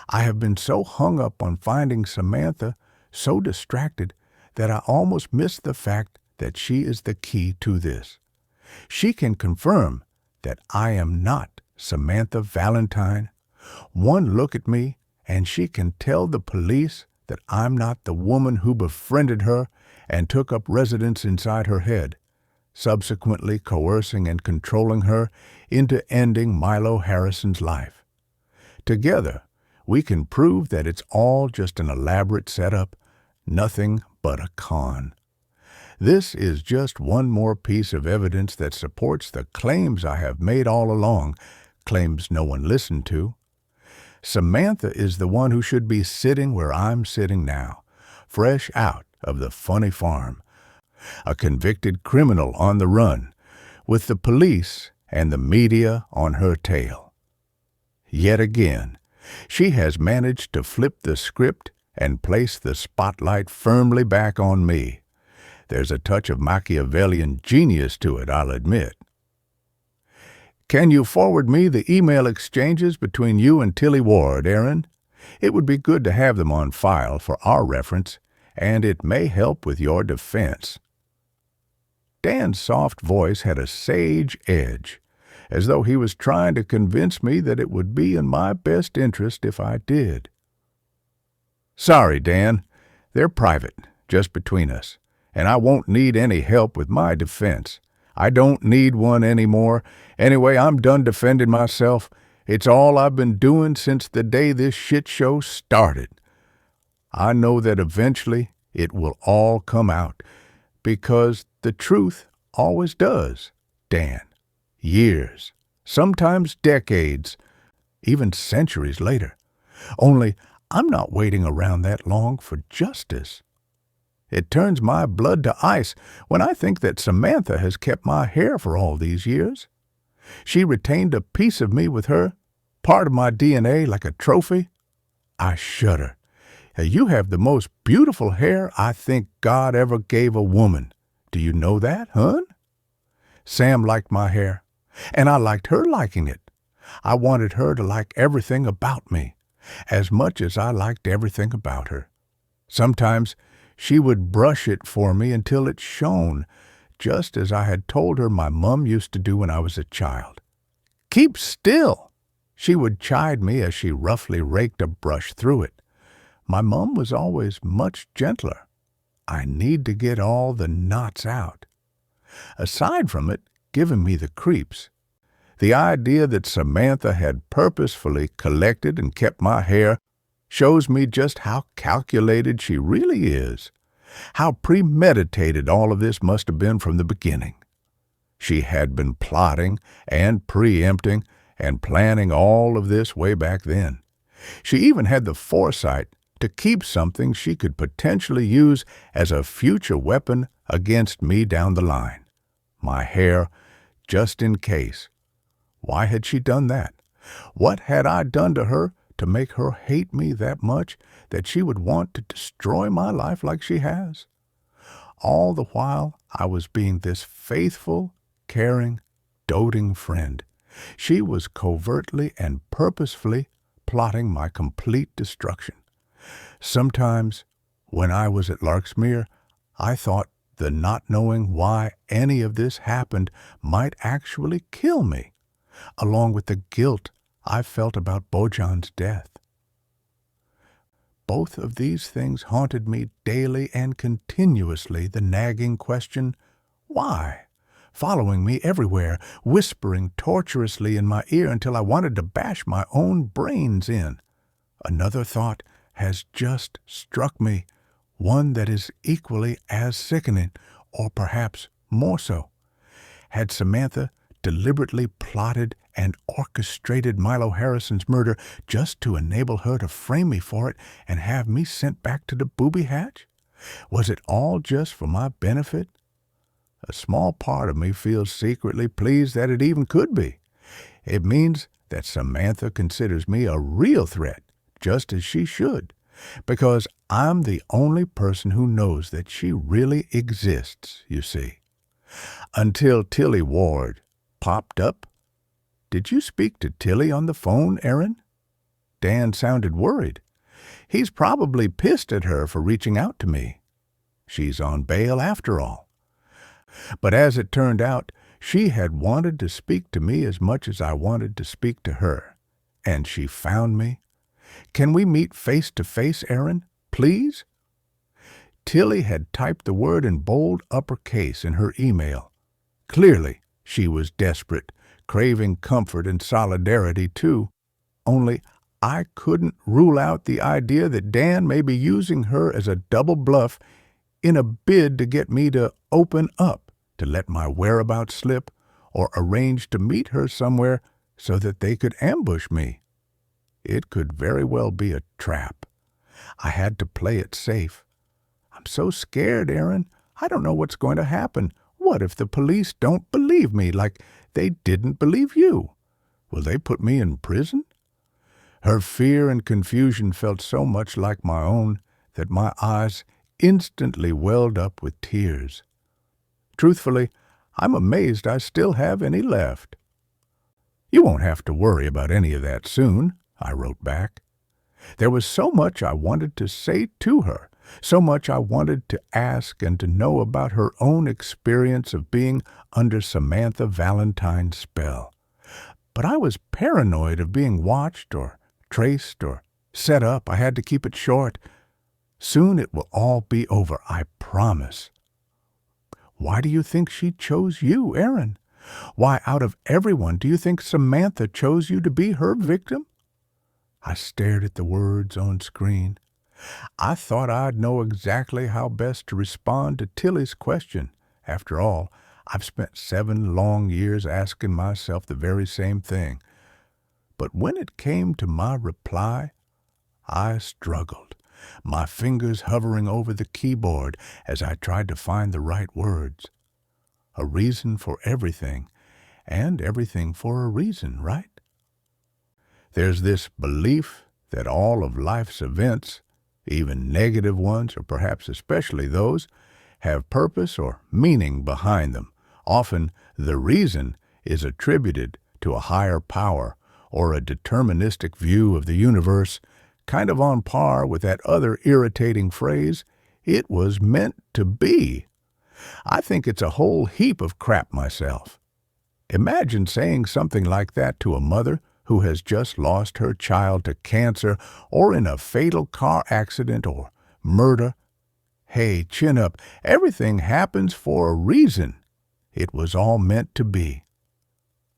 I have been so hung up on finding Samantha, so distracted, that I almost missed the fact that she is the key to this. She can confirm that I am not Samantha Valentine. One look at me, and she can tell the police that I'm not the woman who befriended her and took up residence inside her head, subsequently coercing and controlling her into ending Milo Harrison's life. Together, we can prove that it's all just an elaborate setup, nothing but a con. This is just one more piece of evidence that supports the claims I have made all along, claims no one listened to. Samantha is the one who should be sitting where I'm sitting now, fresh out of the funny farm, a convicted criminal on the run, with the police and the media on her tail. Yet again, she has managed to flip the script and place the spotlight firmly back on me. There's a touch of Machiavellian genius to it, I'll admit. Can you forward me the email exchanges between you and Tilly Ward, Aaron? It would be good to have them on file for our reference, and it may help with your defense. Dan's soft voice had a sage edge, as though he was trying to convince me that it would be in my best interest if I did. Sorry, Dan. They're private, just between us, and I won't need any help with my defense. I don't need one anymore. Anyway, I'm done defending myself. It's all I've been doing since the day this shit show started. I know that eventually it will all come out, because the truth always does, Dan. Years sometimes decades, even centuries later. Only I'm not waiting around that long for justice. It turns my blood to ice when I think that Samantha has kept my hair for all these years. She retained a piece of me with her, part of my DNA like a trophy. I shudder. You have the most beautiful hair I think God ever gave a woman. Do you know that, hon? Sam liked my hair, and I liked her liking it. I wanted her to like everything about me, as much as I liked everything about her. Sometimes she would brush it for me until it shone, just as I had told her my mum used to do when I was a child. "Keep still!" she would chide me as she roughly raked a brush through it. My mum was always much gentler. I need to get all the knots out. Aside from it giving me the creeps, the idea that Samantha had purposefully collected and kept my hair shows me just how calculated she really is, how premeditated all of this must have been from the beginning. She had been plotting and preempting and planning all of this way back then. She even had the foresight to keep something she could potentially use as a future weapon against me down the line. My hair, just in case. Why had she done that? What had I done to her to make her hate me that much that she would want to destroy my life like she has? All the while I was being this faithful, caring, doting friend. She was covertly and purposefully plotting my complete destruction. Sometimes, when I was at Larksmere, I thought the not knowing why any of this happened might actually kill me, along with the guilt I felt about Bojan's death. Both of these things haunted me daily and continuously, the nagging question, why? Following me everywhere, whispering torturously in my ear until I wanted to bash my own brains in. Another thought has just struck me, one that is equally as sickening, or perhaps more so. Had Samantha deliberately plotted and orchestrated Milo Harrison's murder just to enable her to frame me for it and have me sent back to the booby hatch? Was it all just for my benefit? A small part of me feels secretly pleased that it even could be. It means that Samantha considers me a real threat, just as she should, because I'm the only person who knows that she really exists, you see. Until Tilly Ward popped up. Did you speak to Tilly on the phone, Aaron? Dan sounded worried. He's probably pissed at her for reaching out to me. She's on bail after all. But as it turned out, she had wanted to speak to me as much as I wanted to speak to her. And she found me. Can we meet face to face, Aaron? Please? Tilly had typed the word in bold uppercase in her email. Clearly, she was desperate, craving comfort and solidarity too. Only I couldn't rule out the idea that Dan may be using her as a double bluff in a bid to get me to open up, to let my whereabouts slip, or arrange to meet her somewhere so that they could ambush me. It could very well be a trap. I had to play it safe. I'm so scared, Aaron. I don't know what's going to happen. What if the police don't believe me like they didn't believe you? Will they put me in prison? Her fear and confusion felt so much like my own that my eyes instantly welled up with tears. Truthfully, I'm amazed I still have any left. You won't have to worry about any of that soon, I wrote back. There was so much I wanted to say to her, so much I wanted to ask and to know about her own experience of being under Samantha Valentine's spell. But I was paranoid of being watched or traced or set up. I had to keep it short. Soon it will all be over, I promise. Why do you think she chose you, Aaron? Why, out of everyone, do you think Samantha chose you to be her victim? I stared at the words on screen. I thought I'd know exactly how best to respond to Tilly's question. After all, I've spent 7 long years asking myself the very same thing. But when it came to my reply, I struggled, my fingers hovering over the keyboard as I tried to find the right words. A reason for everything, and everything for a reason, right? There's this belief that all of life's events, even negative ones, or perhaps especially those, have purpose or meaning behind them. Often, the reason is attributed to a higher power or a deterministic view of the universe, kind of on par with that other irritating phrase, "It was meant to be." I think it's a whole heap of crap myself. Imagine saying something like that to a mother who has just lost her child to cancer or in a fatal car accident or murder. Hey, chin up. Everything happens for a reason. It was all meant to be.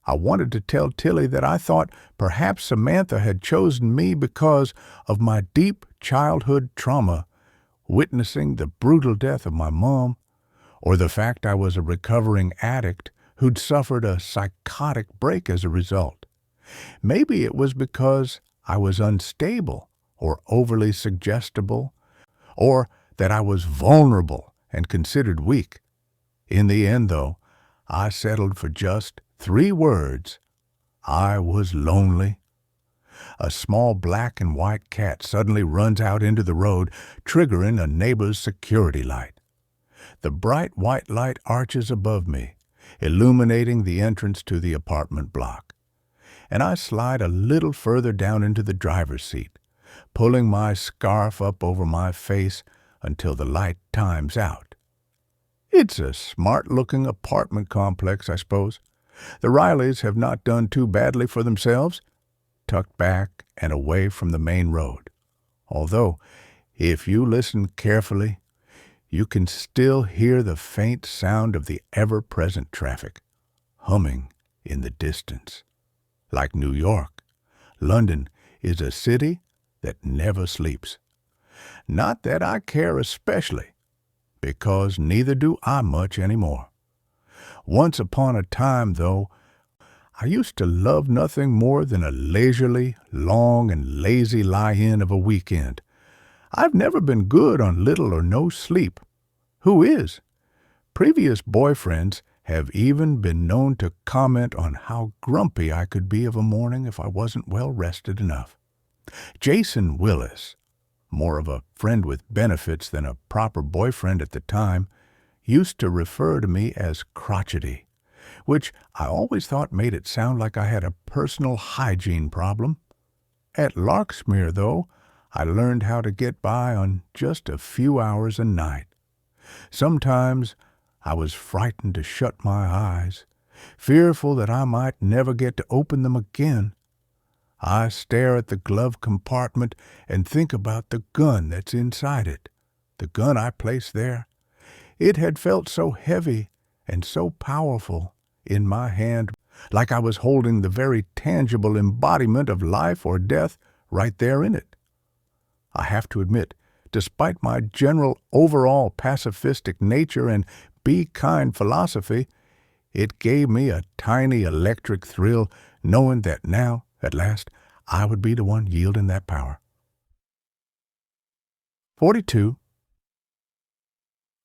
I wanted to tell Tilly that I thought perhaps Samantha had chosen me because of my deep childhood trauma, witnessing the brutal death of my mom, or the fact I was a recovering addict who'd suffered a psychotic break as a result. Maybe it was because I was unstable or overly suggestible, or that I was vulnerable and considered weak. In the end, though, I settled for just 3 words. I was lonely. A small black and white cat suddenly runs out into the road, triggering a neighbor's security light. The bright white light arches above me, illuminating the entrance to the apartment block. And I slide a little further down into the driver's seat, pulling my scarf up over my face until the light times out. It's a smart-looking apartment complex, I suppose. The Rileys have not done too badly for themselves, tucked back and away from the main road. Although, if you listen carefully, you can still hear the faint sound of the ever-present traffic, humming in the distance. Like New York, London is a city that never sleeps. Not that I care especially, because neither do I much anymore. Once upon a time, though, I used to love nothing more than a leisurely, long, and lazy lie-in of a weekend. I've never been good on little or no sleep. Who is? Previous boyfriends have even been known to comment on how grumpy I could be of a morning if I wasn't well rested enough. Jason Willis, more of a friend with benefits than a proper boyfriend at the time, used to refer to me as crotchety, which I always thought made it sound like I had a personal hygiene problem. At Larksmere, though, I learned how to get by on just a few hours a night. Sometimes I was frightened to shut my eyes, fearful that I might never get to open them again. I stare at the glove compartment and think about the gun that's inside it, the gun I placed there. It had felt so heavy and so powerful in my hand, like I was holding the very tangible embodiment of life or death right there in it. I have to admit, despite my general overall pacifistic nature and be kind philosophy, it gave me a tiny electric thrill knowing that now, at last, I would be the one yielding that power. 42.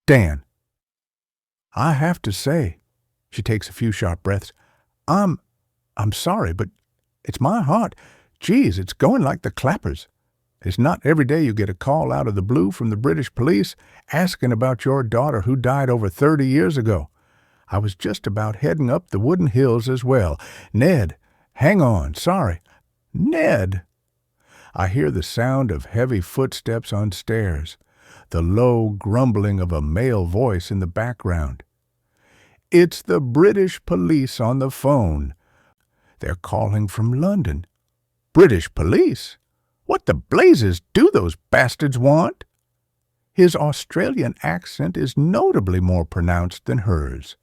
Dan. I have to say, she takes a few sharp breaths, I'm sorry, but it's my heart. Geez, it's going like the clappers. It's not every day you get a call out of the blue from the British police asking about your daughter who died over 30 years ago. I was just about heading up the Wooden Hills as well. Ned, hang on, sorry. Ned! I hear the sound of heavy footsteps on stairs, the low grumbling of a male voice in the background. It's the British police on the phone. They're calling from London. British police? What the blazes do those bastards want? His Australian accent is notably more pronounced than hers.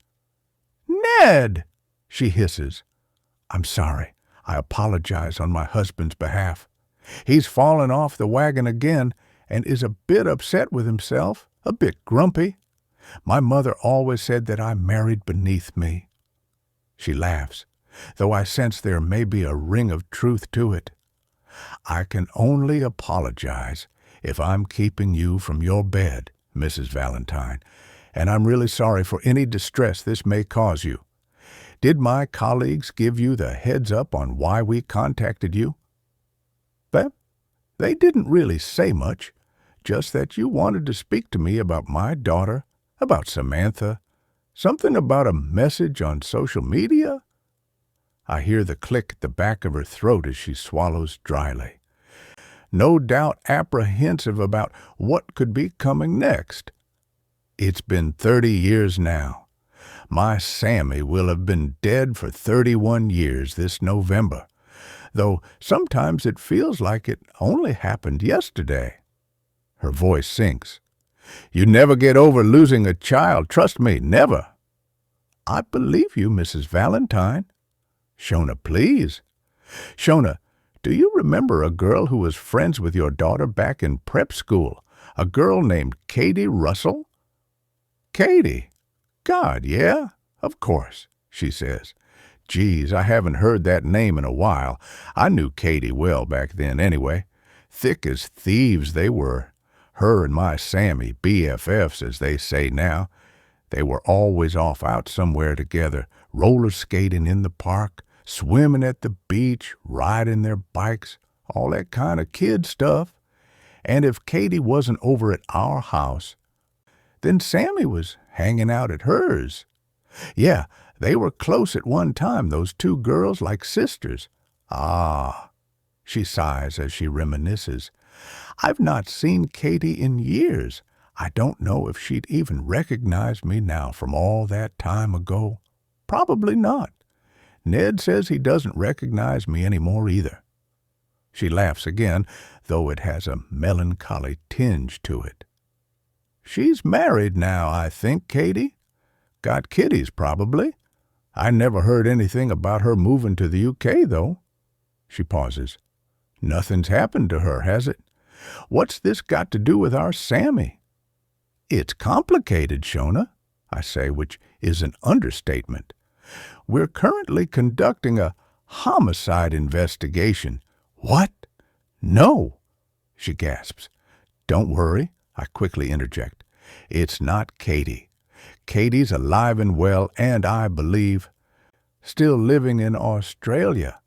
Ned! She hisses. I'm sorry. I apologize on my husband's behalf. He's fallen off the wagon again and is a bit upset with himself, a bit grumpy. My mother always said that I married beneath me." She laughs, though I sense there may be a ring of truth to it. "I can only apologize if I'm keeping you from your bed, Mrs. Valentine, and I'm really sorry for any distress this may cause you. Did my colleagues give you the heads up on why we contacted you?" "Well, they didn't really say much, just that you wanted to speak to me about my daughter, about Samantha, something about a message on social media." I hear the click at the back of her throat as she swallows dryly, no doubt apprehensive about what could be coming next. "It's been 30 years now. My Sammy will have been dead for 31 years this November, though sometimes it feels like it only happened yesterday." Her voice sinks. "You never get over losing a child, trust me, never." "I believe you, Mrs. Valentine." "Shona, please. Shona, do you remember a girl who was friends with your daughter back in prep school, a girl named Katie Russell?" "Katie? God, yeah, of course," she says. "Geez, I haven't heard that name in a while. I knew Katie well back then anyway. Thick as thieves they were. Her and my Sammy, BFFs as they say now. They were always off out somewhere together, roller skating in the park, swimming at the beach, riding their bikes, all that kind of kid stuff. And if Katie wasn't over at our house, then Sammy was hanging out at hers. Yeah, they were close at one time, those two girls, like sisters. Ah," she sighs as she reminisces, "I've not seen Katie in years. I don't know if she'd even recognize me now from all that time ago. Probably not. Ned says he doesn't recognize me anymore either." She laughs again, though it has a melancholy tinge to it. "She's married now, I think, Katie. Got kiddies, probably. I never heard anything about her moving to the UK, though." She pauses. "Nothing's happened to her, has it? What's this got to do with our Sammy?" "It's complicated, Shona," I say, which is an understatement. "We're currently conducting a homicide investigation." "What? No!" she gasps. "Don't worry," I quickly interject. "It's not Katie. Katie's alive and well, and I believe still living in Australia.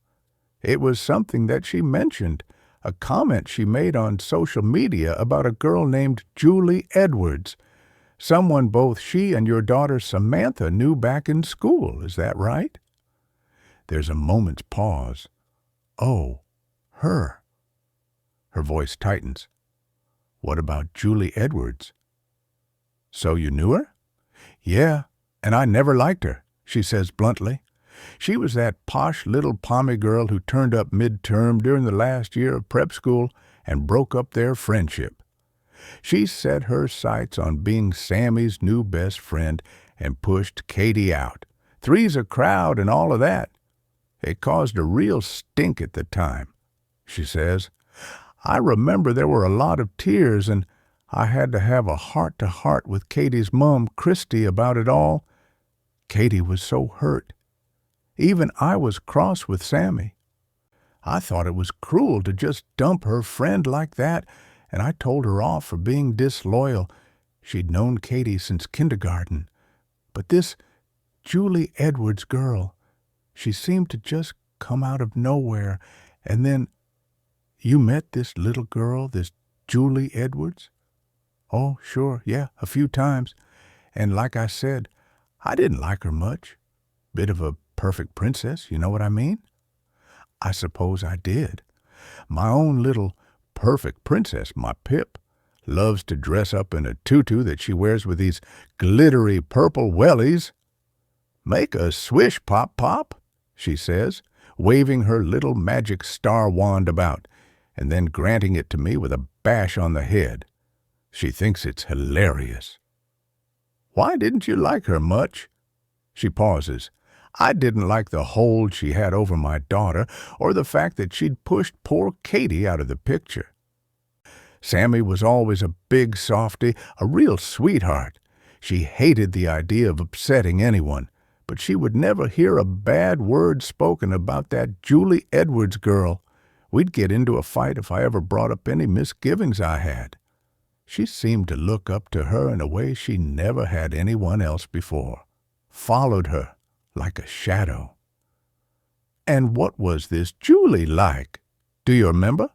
It was something that she mentioned, a comment she made on social media about a girl named Julie Edwards, someone both she and your daughter Samantha knew back in school. Is that right?" There's a moment's pause. "Oh, her." Her voice tightens. "What about Julie Edwards?" "So you knew her?" "Yeah, and I never liked her," she says bluntly. "She was that posh little pommy girl who turned up midterm during the last year of prep school and broke up their friendship. She set her sights on being Sammy's new best friend and pushed Katie out. Three's a crowd and all of that. It caused a real stink at the time," she says. "I remember there were a lot of tears, and I had to have a heart-to-heart with Katie's mom, Christy, about it all. Katie was so hurt. Even I was cross with Sammy. I thought it was cruel to just dump her friend like that, and I told her off for being disloyal. She'd known Katie since kindergarten. But this Julie Edwards girl, she seemed to just come out of nowhere, and then—" "You met this little girl, this Julie Edwards?" "Oh, sure, yeah, a few times. And like I said, I didn't like her much. Bit of a perfect princess, you know what I mean?" "I suppose I did. My own little perfect princess, my Pip, loves to dress up in a tutu that she wears with these glittery purple wellies. 'Make a swish, Pop-Pop,' she says, waving her little magic star wand about, and then granting it to me with a bash on the head. She thinks it's hilarious." "Why didn't you like her much?" She pauses. "I didn't like the hold she had over my daughter, or the fact that she'd pushed poor Katie out of the picture. Sammy was always a big softy, a real sweetheart. She hated the idea of upsetting anyone, but she would never hear a bad word spoken about that Julie Edwards girl. We'd get into a fight if I ever brought up any misgivings I had. She seemed to look up to her in a way she never had anyone else before. Followed her like a shadow. And what was this Julie like? Do you remember?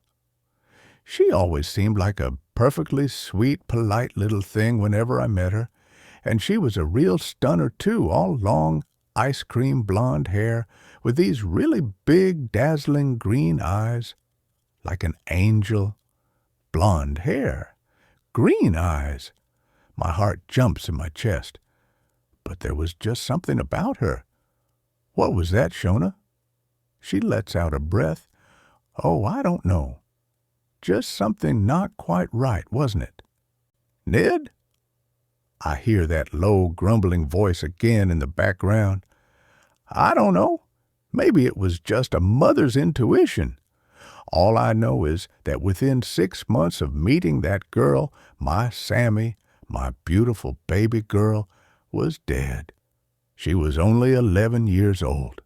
She always seemed like a perfectly sweet, polite little thing whenever I met her, and she was a real stunner, too, all long, ice cream blonde hair, with these really big, dazzling green eyes, like an angel. Blonde hair. Green eyes. My heart jumps in my chest. But there was just something about her. What was that, Shona? She lets out a breath. Oh, I don't know. Just something not quite right, wasn't it? Ned? I hear that low, grumbling voice again in the background. I don't know. Maybe it was just a mother's intuition. All I know is that within 6 months of meeting that girl, my Sammy, my beautiful baby girl, was dead. She was only 11 years old.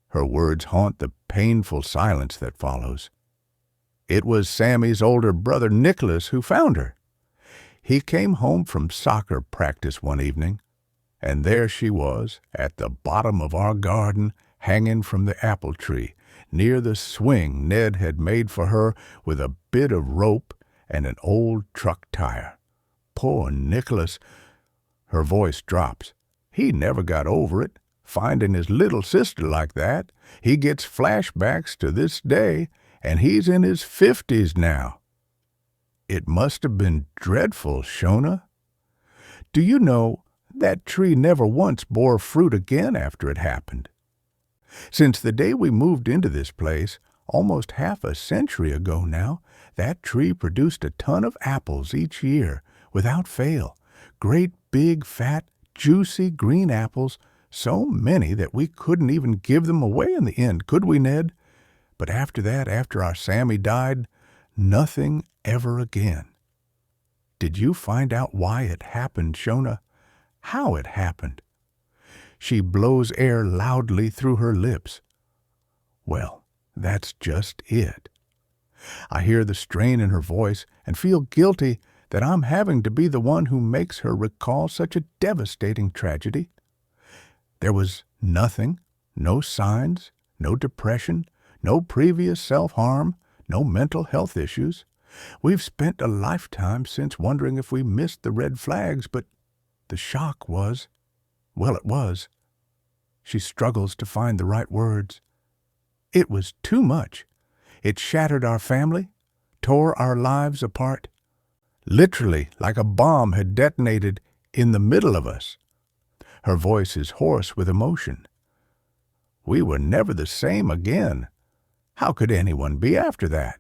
Her words haunt the painful silence that follows. It was Sammy's older brother Nicholas who found her. He came home from soccer practice one evening, and there she was, at the bottom of our garden, hanging from the apple tree, near the swing Ned had made for her with a bit of rope and an old truck tire. Poor Nicholas! Her voice drops. He never got over it, finding his little sister like that. He gets flashbacks to this day, and he's in his 50s now. It must have been dreadful, Shona. Do you know, that tree never once bore fruit again after it happened. Since the day we moved into this place, almost half a century ago now, that tree produced a ton of apples each year, without fail. Great big, fat, juicy green apples, so many that we couldn't even give them away in the end, could we, Ned? But after that, after our Sammy died, nothing ever again. Did you find out why it happened, Shona? How it happened? She blows air loudly through her lips. Well, that's just it. I hear the strain in her voice and feel guilty that I'm having to be the one who makes her recall such a devastating tragedy. There was nothing, no signs, no depression, no previous self-harm, no mental health issues. We've spent a lifetime since wondering if we missed the red flags, but the shock was, well, it was. She struggles to find the right words. It was too much. It shattered our family, tore our lives apart. Literally, like a bomb had detonated in the middle of us. Her voice is hoarse with emotion. We were never the same again. How could anyone be after that?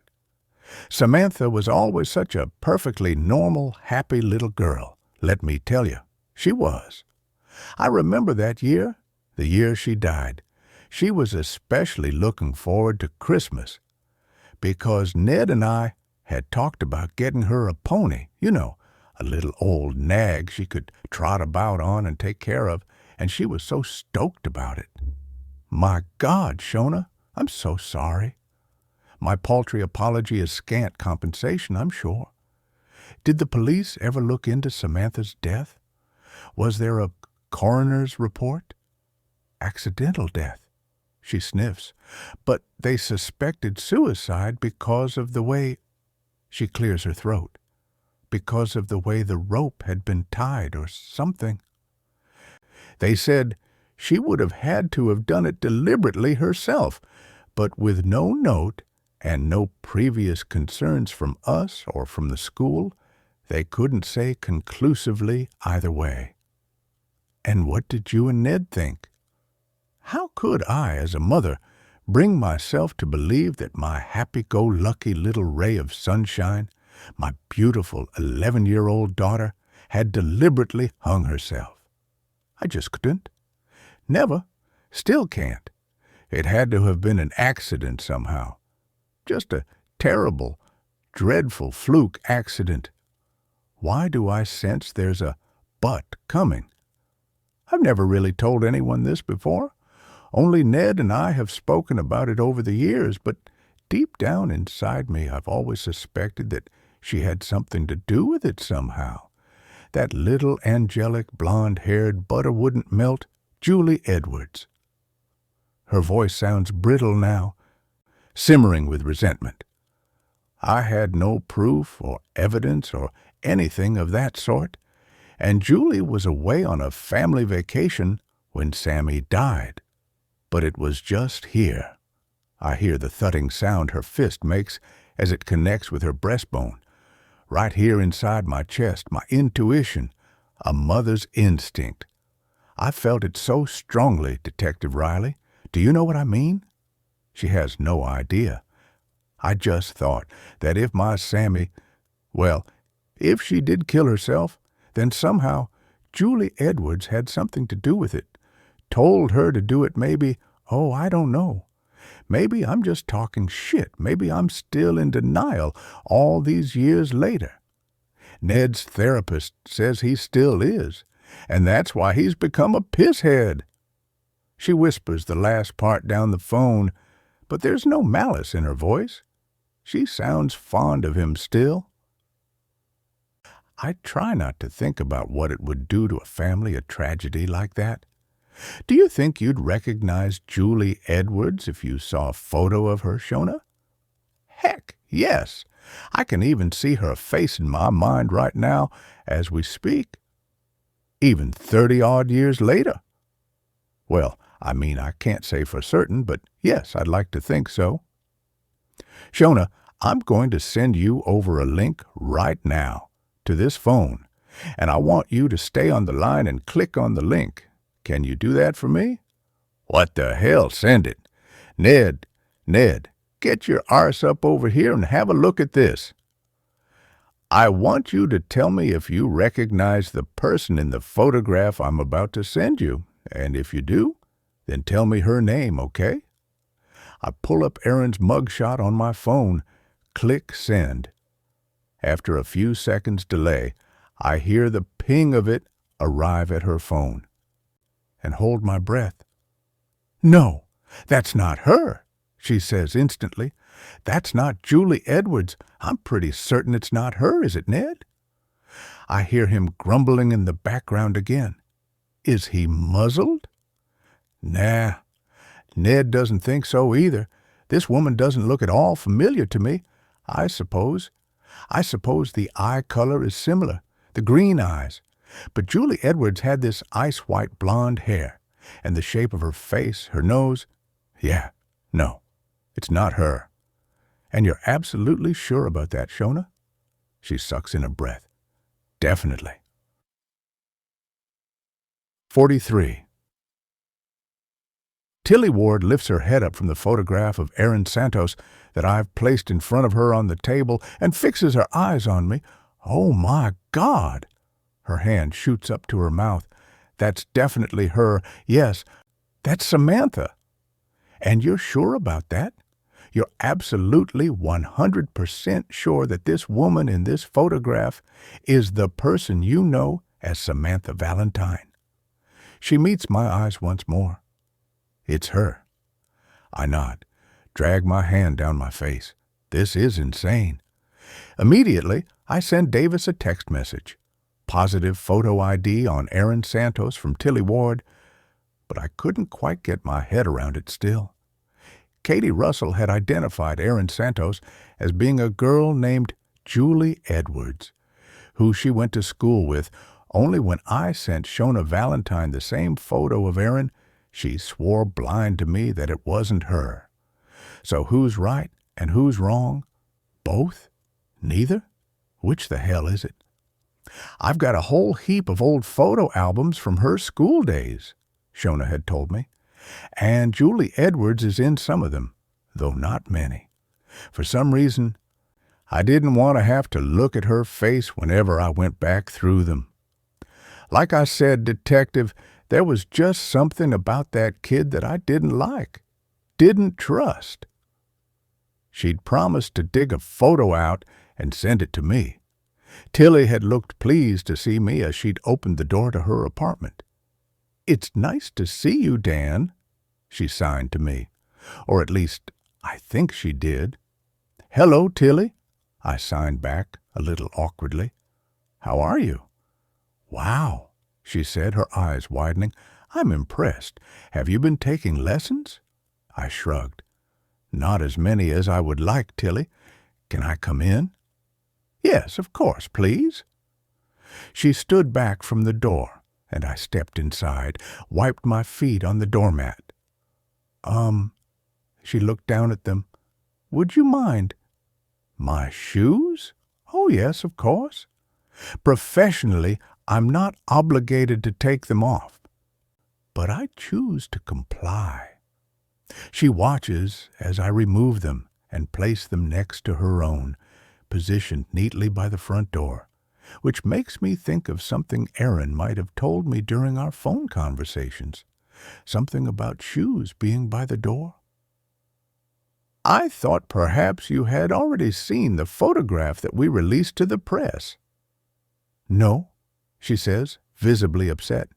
Samantha was always such a perfectly normal, happy little girl. Let me tell you, she was. I remember that year, the year she died. She was especially looking forward to Christmas because Ned and I had talked about getting her a pony, you know, a little old nag she could trot about on and take care of, and she was so stoked about it. My God, Shona, I'm so sorry. My paltry apology is scant compensation, I'm sure. Did the police ever look into Samantha's death? Was there a coroner's report? Accidental death. She sniffs. But they suspected suicide because of the way... She clears her throat. Because of the way the rope had been tied or something. They said she would have had to have done it deliberately herself, but with no note and no previous concerns from us or from the school, they couldn't say conclusively either way. And what did you and Ned think? How could I, as a mother, bring myself to believe that my happy-go-lucky little ray of sunshine, my beautiful 11-year-old daughter, had deliberately hung herself? I just couldn't. Never. Still can't. It had to have been an accident somehow. Just a terrible, dreadful fluke accident. Why do I sense there's a but coming. I've never really told anyone this before. Only Ned and I have spoken about it over the years, but deep down inside me I've always suspected that she had something to do with it somehow. That little angelic blonde-haired butter wouldn't melt Julie Edwards. Her voice sounds brittle now, simmering with resentment. I had no proof or evidence or anything of that sort, and Julie was away on a family vacation when Sammy died. But it was just here. I hear the thudding sound her fist makes as it connects with her breastbone. Right here inside my chest, my intuition, a mother's instinct. I felt it so strongly, Detective Riley. Do you know what I mean? She has no idea. I just thought that if my Sammy, well, if she did kill herself, then somehow Julie Edwards had something to do with it. Told her to do it maybe, oh, I don't know. Maybe I'm just talking shit. Maybe I'm still in denial all these years later. Ned's therapist says he still is, and that's why he's become a pisshead. She whispers the last part down the phone, but there's no malice in her voice. She sounds fond of him still. I try not to think about what it would do to a family, a tragedy like that. Do you think you'd recognize Julie Edwards if you saw a photo of her, Shona? Heck, yes. I can even see her face in my mind right now as we speak. Even 30-odd years later. Well, I mean, I can't say for certain, but yes, I'd like to think so. Shona, I'm going to send you over a link right now to this phone, and I want you to stay on the line and click on the link. Can you do that for me? What the hell, send it. Ned, get your arse up over here and have a look at this. I want you to tell me if you recognize the person in the photograph I'm about to send you, and if you do, then tell me her name, okay? I pull up Erin's mugshot on my phone, click send. After a few seconds delay, I hear the ping of it arrive at her phone, and hold my breath. No, that's not her, she says instantly. That's not Julie Edwards. I'm pretty certain it's not her, is it, Ned? I hear him grumbling in the background again. Is he muzzled? Nah, Ned doesn't think so either. This woman doesn't look at all familiar to me. I suppose the eye color is similar, the green eyes. But Julie Edwards had this ice-white blonde hair, and the shape of her face, her nose. Yeah, no, it's not her. And you're absolutely sure about that, Shona? She sucks in a breath. Definitely. 43. Tilly Ward lifts her head up from the photograph of Erin Santos that I've placed in front of her on the table and fixes her eyes on me. Oh, my God! Her hand shoots up to her mouth. That's definitely her. Yes, that's Samantha. And you're sure about that? You're absolutely 100% sure that this woman in this photograph is the person you know as Samantha Valentine. She meets my eyes once more. It's her. I nod, drag my hand down my face. This is insane. Immediately, I send Davis a text message. Positive photo ID on Erin Santos from Tilly Ward, but I couldn't quite get my head around it still. Katie Russell had identified Erin Santos as being a girl named Julie Edwards, who she went to school with. Only when I sent Shona Valentine the same photo of Erin, she swore blind to me that it wasn't her. So who's right and who's wrong? Both? Neither? Which the hell is it? I've got a whole heap of old photo albums from her school days, Shona had told me, and Julie Edwards is in some of them, though not many. For some reason, I didn't want to have to look at her face whenever I went back through them. Like I said, Detective, there was just something about that kid that I didn't like, didn't trust. She'd promised to dig a photo out and send it to me. Tilly had looked pleased to see me as she'd opened the door to her apartment. "It's nice to see you, Dan," she signed to me. Or at least, I think she did. "Hello, Tilly," I signed back, a little awkwardly. "How are you?" "Wow," she said, her eyes widening. "I'm impressed. Have you been taking lessons?" I shrugged. "Not as many as I would like, Tilly. Can I come in?" "Yes, of course, please." She stood back from the door, and I stepped inside, wiped my feet on the doormat. She looked down at them. "Would you mind?" "My shoes? Oh, yes, of course. Professionally, I'm not obligated to take them off, but I choose to comply." She watches as I remove them and place them next to her own, positioned neatly by the front door, which makes me think of something Erin might have told me during our phone conversations, something about shoes being by the door. "I thought perhaps you had already seen the photograph that we released to the press." "No," she says, visibly upset.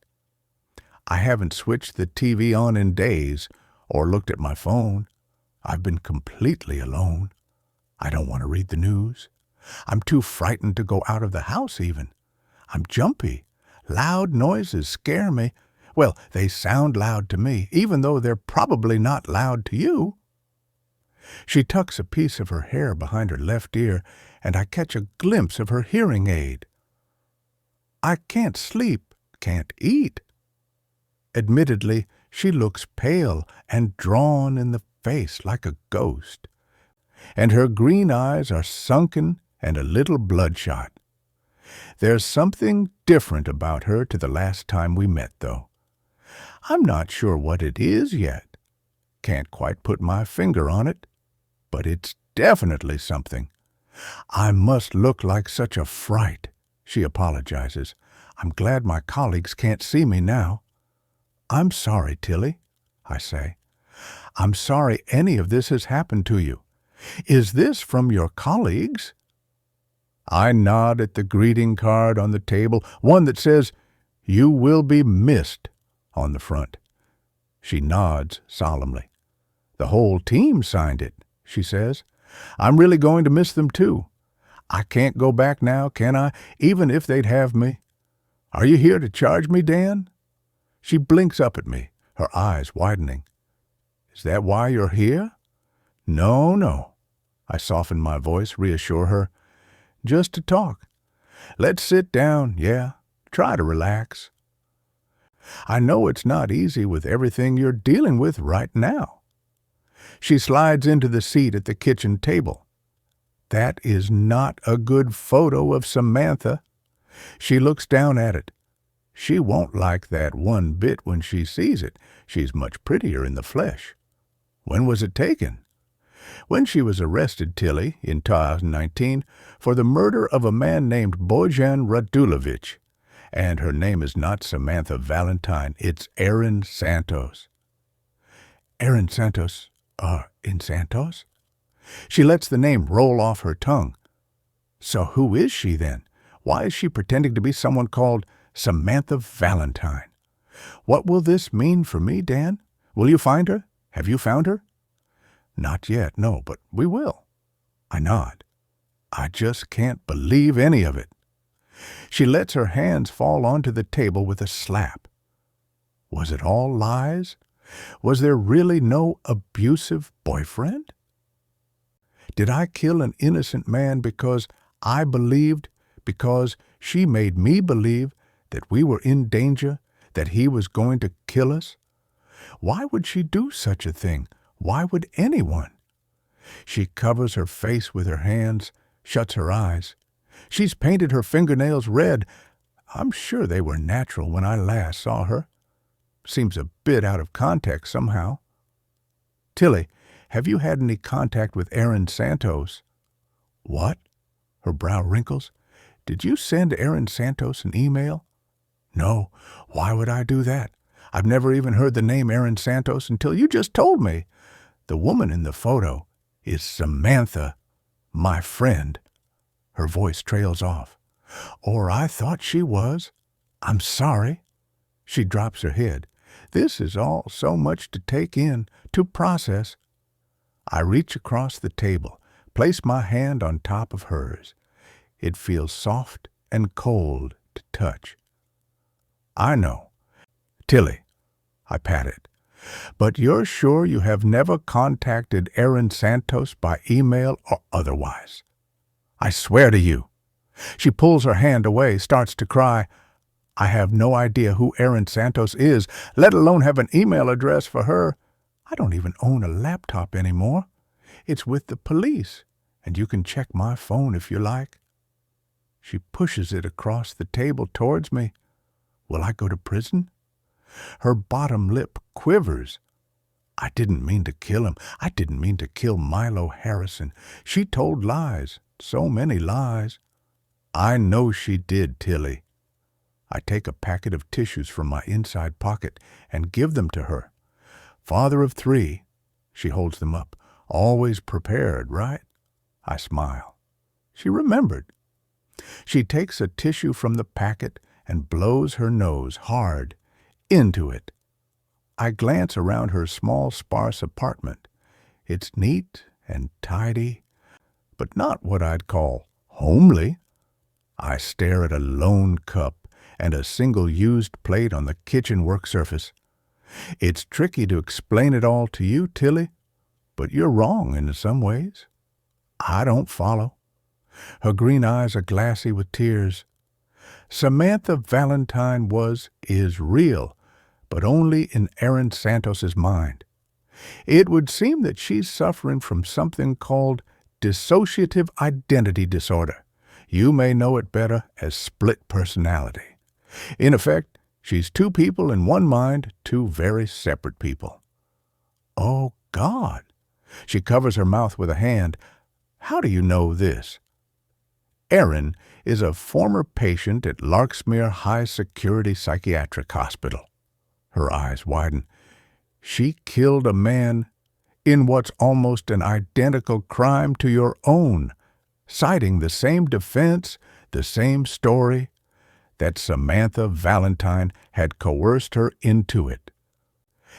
"I haven't switched the TV on in days or looked at my phone. I've been completely alone. I don't want to read the news. I'm too frightened to go out of the house even. I'm jumpy. Loud noises scare me. Well, they sound loud to me, even though they're probably not loud to you." She tucks a piece of her hair behind her left ear, and I catch a glimpse of her hearing aid. "I can't sleep, can't eat." Admittedly, she looks pale and drawn in the face like a ghost, and her green eyes are sunken and a little bloodshot. There's something different about her to the last time we met, though. I'm not sure what it is yet. Can't quite put my finger on it, but it's definitely something. "I must look like such a fright," she apologizes. "I'm glad my colleagues can't see me now." "I'm sorry, Tilly," I say. "I'm sorry any of this has happened to you. Is this from your colleagues?" I nod at the greeting card on the table, one that says, "You will be missed," on the front. She nods solemnly. "The whole team signed it," she says. "I'm really going to miss them too. I can't go back now, can I, even if they'd have me? Are you here to charge me, Dan?" She blinks up at me, her eyes widening. "Is that why you're here?" "No, no." I soften my voice, reassure her. "Just to talk. Let's sit down, yeah. Try to relax. I know it's not easy with everything you're dealing with right now." She slides into the seat at the kitchen table. That is not a good photo of Samantha. She looks down at it. She won't like that one bit when she sees it. She's much prettier in the flesh. "When was it taken?" "When she was arrested, Tilly, in 2019, for the murder of a man named Bojan Radulovic. And her name is not Samantha Valentine, it's Erin Santos." "Erin Santos, in Santos?" She lets the name roll off her tongue. "So who is she then? Why is she pretending to be someone called Samantha Valentine? What will this mean for me, Dan? Will you find her? Have you found her?" "Not yet, no, but we will." I nod. I just can't believe any of it. She lets her hands fall onto the table with a slap. Was it all lies? Was there really no abusive boyfriend? Did I kill an innocent man because I believed, because she made me believe that we were in danger, that he was going to kill us? Why would she do such a thing? Why would anyone? She covers her face with her hands, shuts her eyes. She's painted her fingernails red. I'm sure they were natural when I last saw her. Seems a bit out of context somehow. "Tilly, have you had any contact with Erin Santos?" "What?" Her brow wrinkles. "Did you send Erin Santos an email?" "No. Why would I do that? I've never even heard the name Erin Santos until you just told me. The woman in the photo is Samantha, my friend." Her voice trails off. Or I thought she was. I'm sorry. She drops her head. This is all so much to take in, to process. I reach across the table, place my hand on top of hers. It feels soft and cold to touch. I know. Tilly, I pat it. But you're sure you have never contacted Erin Santos by email or otherwise? I swear to you. She pulls her hand away, starts to cry. I have no idea who Erin Santos is, let alone have an email address for her. I don't even own a laptop anymore. It's with the police, and you can check my phone if you like. She pushes it across the table towards me. Will I go to prison? Her bottom lip quivers. I didn't mean to kill him. I didn't mean to kill Milo Harrison. She told lies, so many lies. I know she did, Tilly. I take a packet of tissues from my inside pocket and give them to her. Father of three. She holds them up. Always prepared, right? I smile. She remembered. She takes a tissue from the packet and blows her nose hard into it. I glance around her small, sparse apartment. It's neat and tidy, but not what I'd call homely. I stare at a lone cup and a single-used plate on the kitchen work surface. It's tricky to explain it all to you, Tilly, but you're wrong in some ways. I don't follow. Her green eyes are glassy with tears. Samantha Valentine is real, but only in Erin Santos's mind. It would seem that she's suffering from something called dissociative identity disorder. You may know it better as split personality. In effect, she's two people in one mind, two very separate people. Oh, God! She covers her mouth with a hand. How do you know this? Erin is a former patient at Larksmere High Security Psychiatric Hospital. Her eyes widen. She killed a man in what's almost an identical crime to your own, citing the same defense, the same story, that Samantha Valentine had coerced her into it,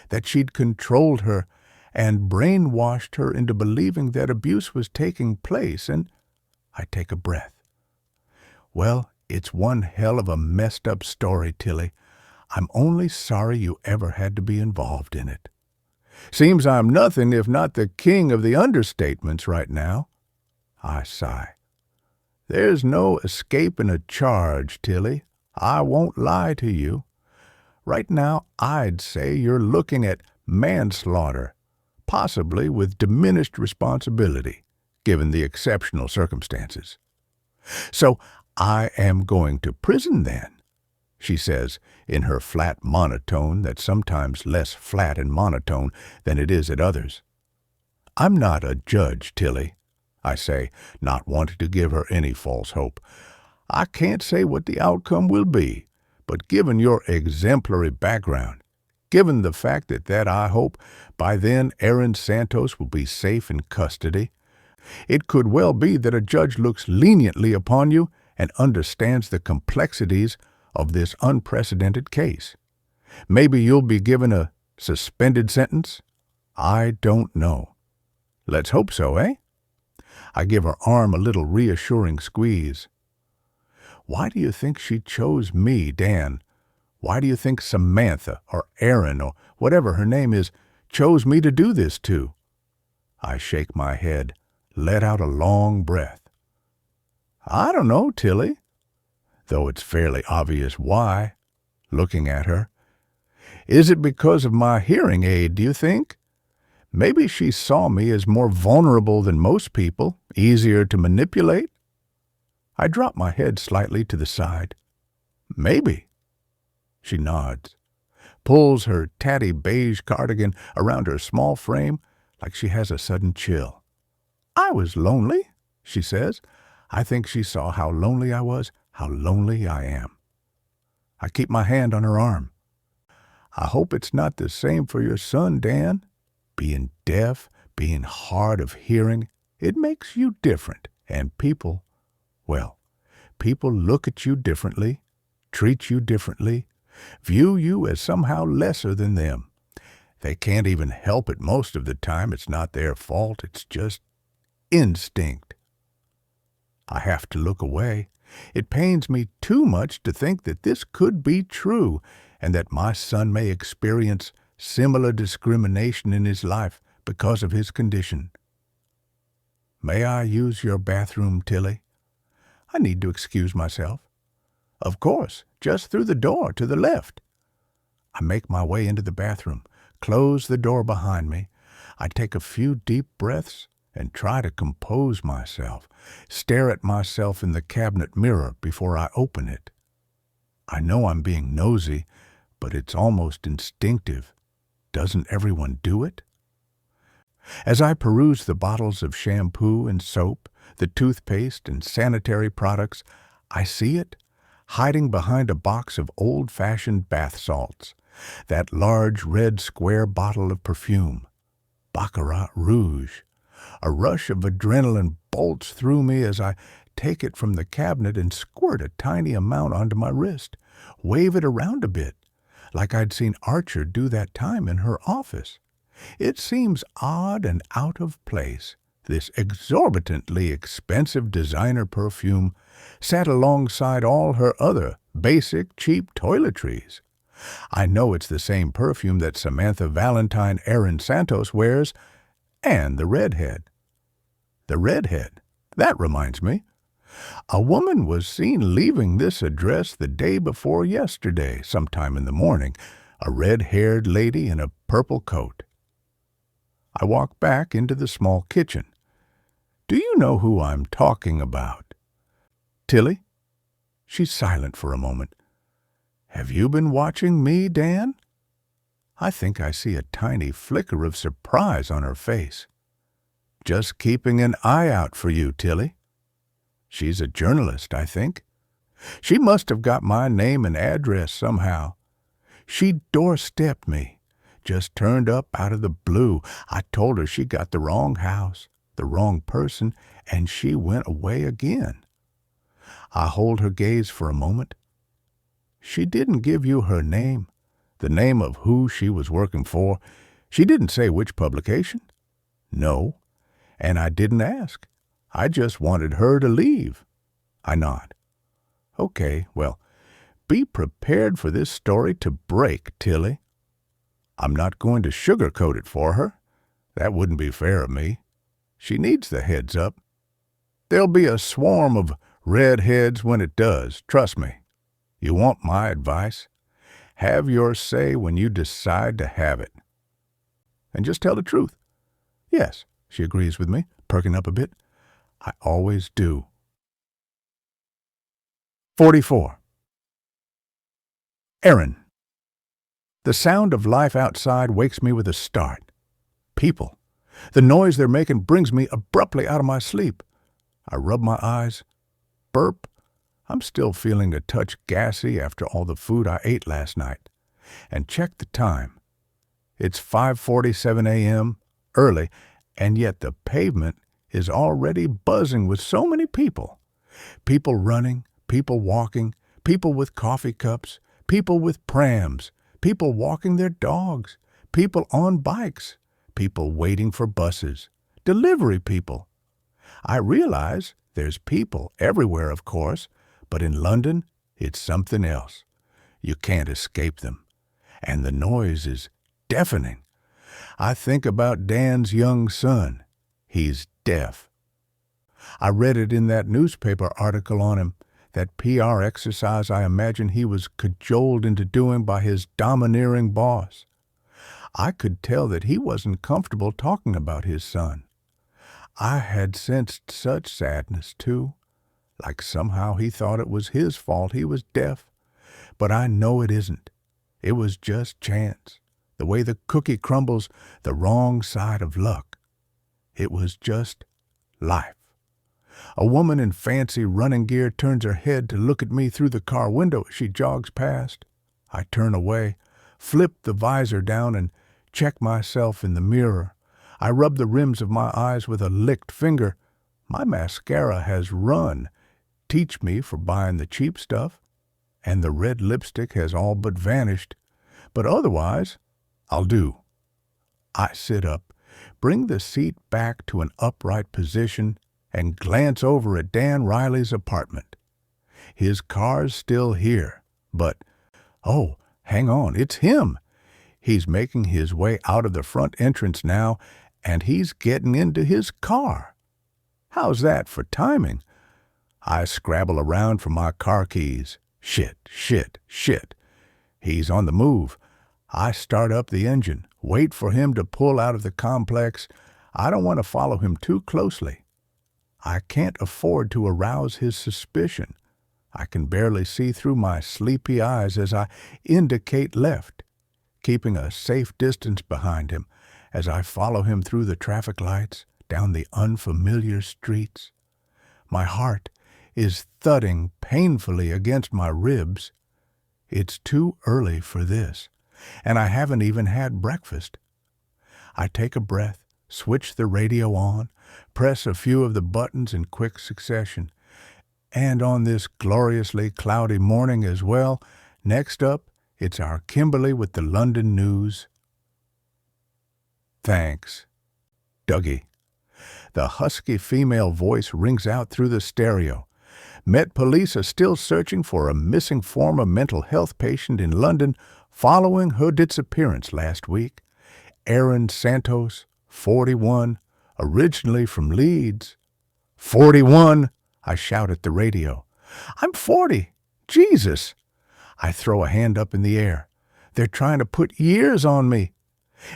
that she'd controlled her and brainwashed her into believing that abuse was taking place, and I take a breath. Well, it's one hell of a messed up story, Tilly. I'm only sorry you ever had to be involved in it. Seems I'm nothing if not the king of the understatements right now. I sigh. There's no escaping a charge, Tilly. I won't lie to you. Right now, I'd say you're looking at manslaughter, possibly with diminished responsibility, given the exceptional circumstances. So I am going to prison then, she says in her flat monotone that's sometimes less flat and monotone than it is at others. I'm not a judge, Tilly, I say, not wanting to give her any false hope. I can't say what the outcome will be, but given your exemplary background, given the fact that I hope by then Erin Santos will be safe in custody, it could well be that a judge looks leniently upon you and understands the complexities of this unprecedented case. Maybe you'll be given a suspended sentence? I don't know. Let's hope so, eh? I give her arm a little reassuring squeeze. Why do you think she chose me, Dan? Why do you think Samantha or Erin or whatever her name is chose me to do this to? I shake my head, let out a long breath. I don't know, Tilly, though it's fairly obvious why, looking at her. Is it because of my hearing aid, do you think? Maybe she saw me as more vulnerable than most people, easier to manipulate? I drop my head slightly to the side. Maybe. She nods, pulls her tatty beige cardigan around her small frame like she has a sudden chill. I was lonely, she says. I think she saw how lonely I was, how lonely I am. I keep my hand on her arm. I hope it's not the same for your son, Dan. Being deaf, being hard of hearing, it makes you different, and people People look at you differently, treat you differently, view you as somehow lesser than them. They can't even help it most of the time. It's not their fault. It's just instinct. I have to look away. It pains me too much to think that this could be true and that my son may experience similar discrimination in his life because of his condition. May I use your bathroom, Tilly? I need to excuse myself. Of course, just through the door to the left. I make my way into the bathroom, close the door behind me. I take a few deep breaths and try to compose myself, stare at myself in the cabinet mirror before I open it. I know I'm being nosy, but it's almost instinctive. Doesn't everyone do it? As I peruse the bottles of shampoo and soap, the toothpaste and sanitary products, I see it, hiding behind a box of old-fashioned bath salts, that large red square bottle of perfume, Baccarat Rouge. A rush of adrenaline bolts through me as I take it from the cabinet and squirt a tiny amount onto my wrist, wave it around a bit, like I'd seen Archer do that time in her office. It seems odd and out of place. This exorbitantly expensive designer perfume sat alongside all her other basic, cheap toiletries. I know it's the same perfume that Samantha Valentine Erin Santos wears, and the redhead. The redhead. That reminds me. A woman was seen leaving this address the day before yesterday, sometime in the morning, a red-haired lady in a purple coat. I walk back into the small kitchen. Do you know who I'm talking about? Tilly? She's silent for a moment. Have you been watching me, Dan? I think I see a tiny flicker of surprise on her face. Just keeping an eye out for you, Tilly. She's a journalist, I think. She must have got my name and address somehow. She doorstepped me, just turned up out of the blue. I told her she got the wrong house, the wrong person, and she went away again. I hold her gaze for a moment. She didn't give you her name, the name of who she was working for. She didn't say which publication. No, and I didn't ask. I just wanted her to leave. I nod. Okay, well, be prepared for this story to break, Tilly. I'm not going to sugarcoat it for her. That wouldn't be fair of me. She needs the heads up. There'll be a swarm of redheads when it does, trust me. You want my advice? Have your say when you decide to have it. And just tell the truth. Yes, she agrees with me, perking up a bit. I always do. 44. Erin. The sound of life outside wakes me with a start. People. The noise they're making brings me abruptly out of my sleep. I rub my eyes, burp. I'm still feeling a touch gassy after all the food I ate last night. And check the time. It's 5:47 a.m., early, and yet the pavement is already buzzing with so many people. People running, people walking, people with coffee cups, people with prams, people walking their dogs, people on bikes, people waiting for buses, delivery people. I realize there's people everywhere, of course, but in London, it's something else. You can't escape them. And the noise is deafening. I think about Dan's young son. He's deaf. I read it in that newspaper article on him, that PR exercise I imagine he was cajoled into doing by his domineering boss. I could tell that he wasn't comfortable talking about his son. I had sensed such sadness, too, like somehow he thought it was his fault he was deaf. But I know it isn't. It was just chance, the way the cookie crumbles the wrong side of luck. It was just life. A woman in fancy running gear turns her head to look at me through the car window as she jogs past. I turn away, flip the visor down, and check myself in the mirror. I rub the rims of my eyes with a licked finger. My mascara has run. teach me for buying the cheap stuff, and the red lipstick has all but vanished. But otherwise, I'll do. I sit up, bring the seat back to an upright position, and glance over at Dan Riley's apartment. His car's still here, but, oh, hang on, it's him. He's making his way out of the front entrance now, and he's getting into his car. How's that for timing? I scrabble around for my car keys. Shit. He's on the move. I start up the engine, wait for him to pull out of the complex. I don't want to follow him too closely. I can't afford to arouse his suspicion. I can barely see through my sleepy eyes as I indicate left, keeping a safe distance behind him as I follow him through the traffic lights, down the unfamiliar streets. My heart is thudding painfully against my ribs. It's too early for this, and I haven't even had breakfast. I take a breath, switch the radio on, press a few of the buttons in quick succession. And on this gloriously cloudy morning as well, next up, it's our Kimberly with the London news. Thanks, Dougie. The husky female voice rings out through the stereo. Met police are still searching for a missing former mental health patient in London following her disappearance last week. Erin Santos, 41, originally from Leeds. 41! I shout at the radio. I'm 40! Jesus! I throw a hand up in the air. They're trying to put years on me,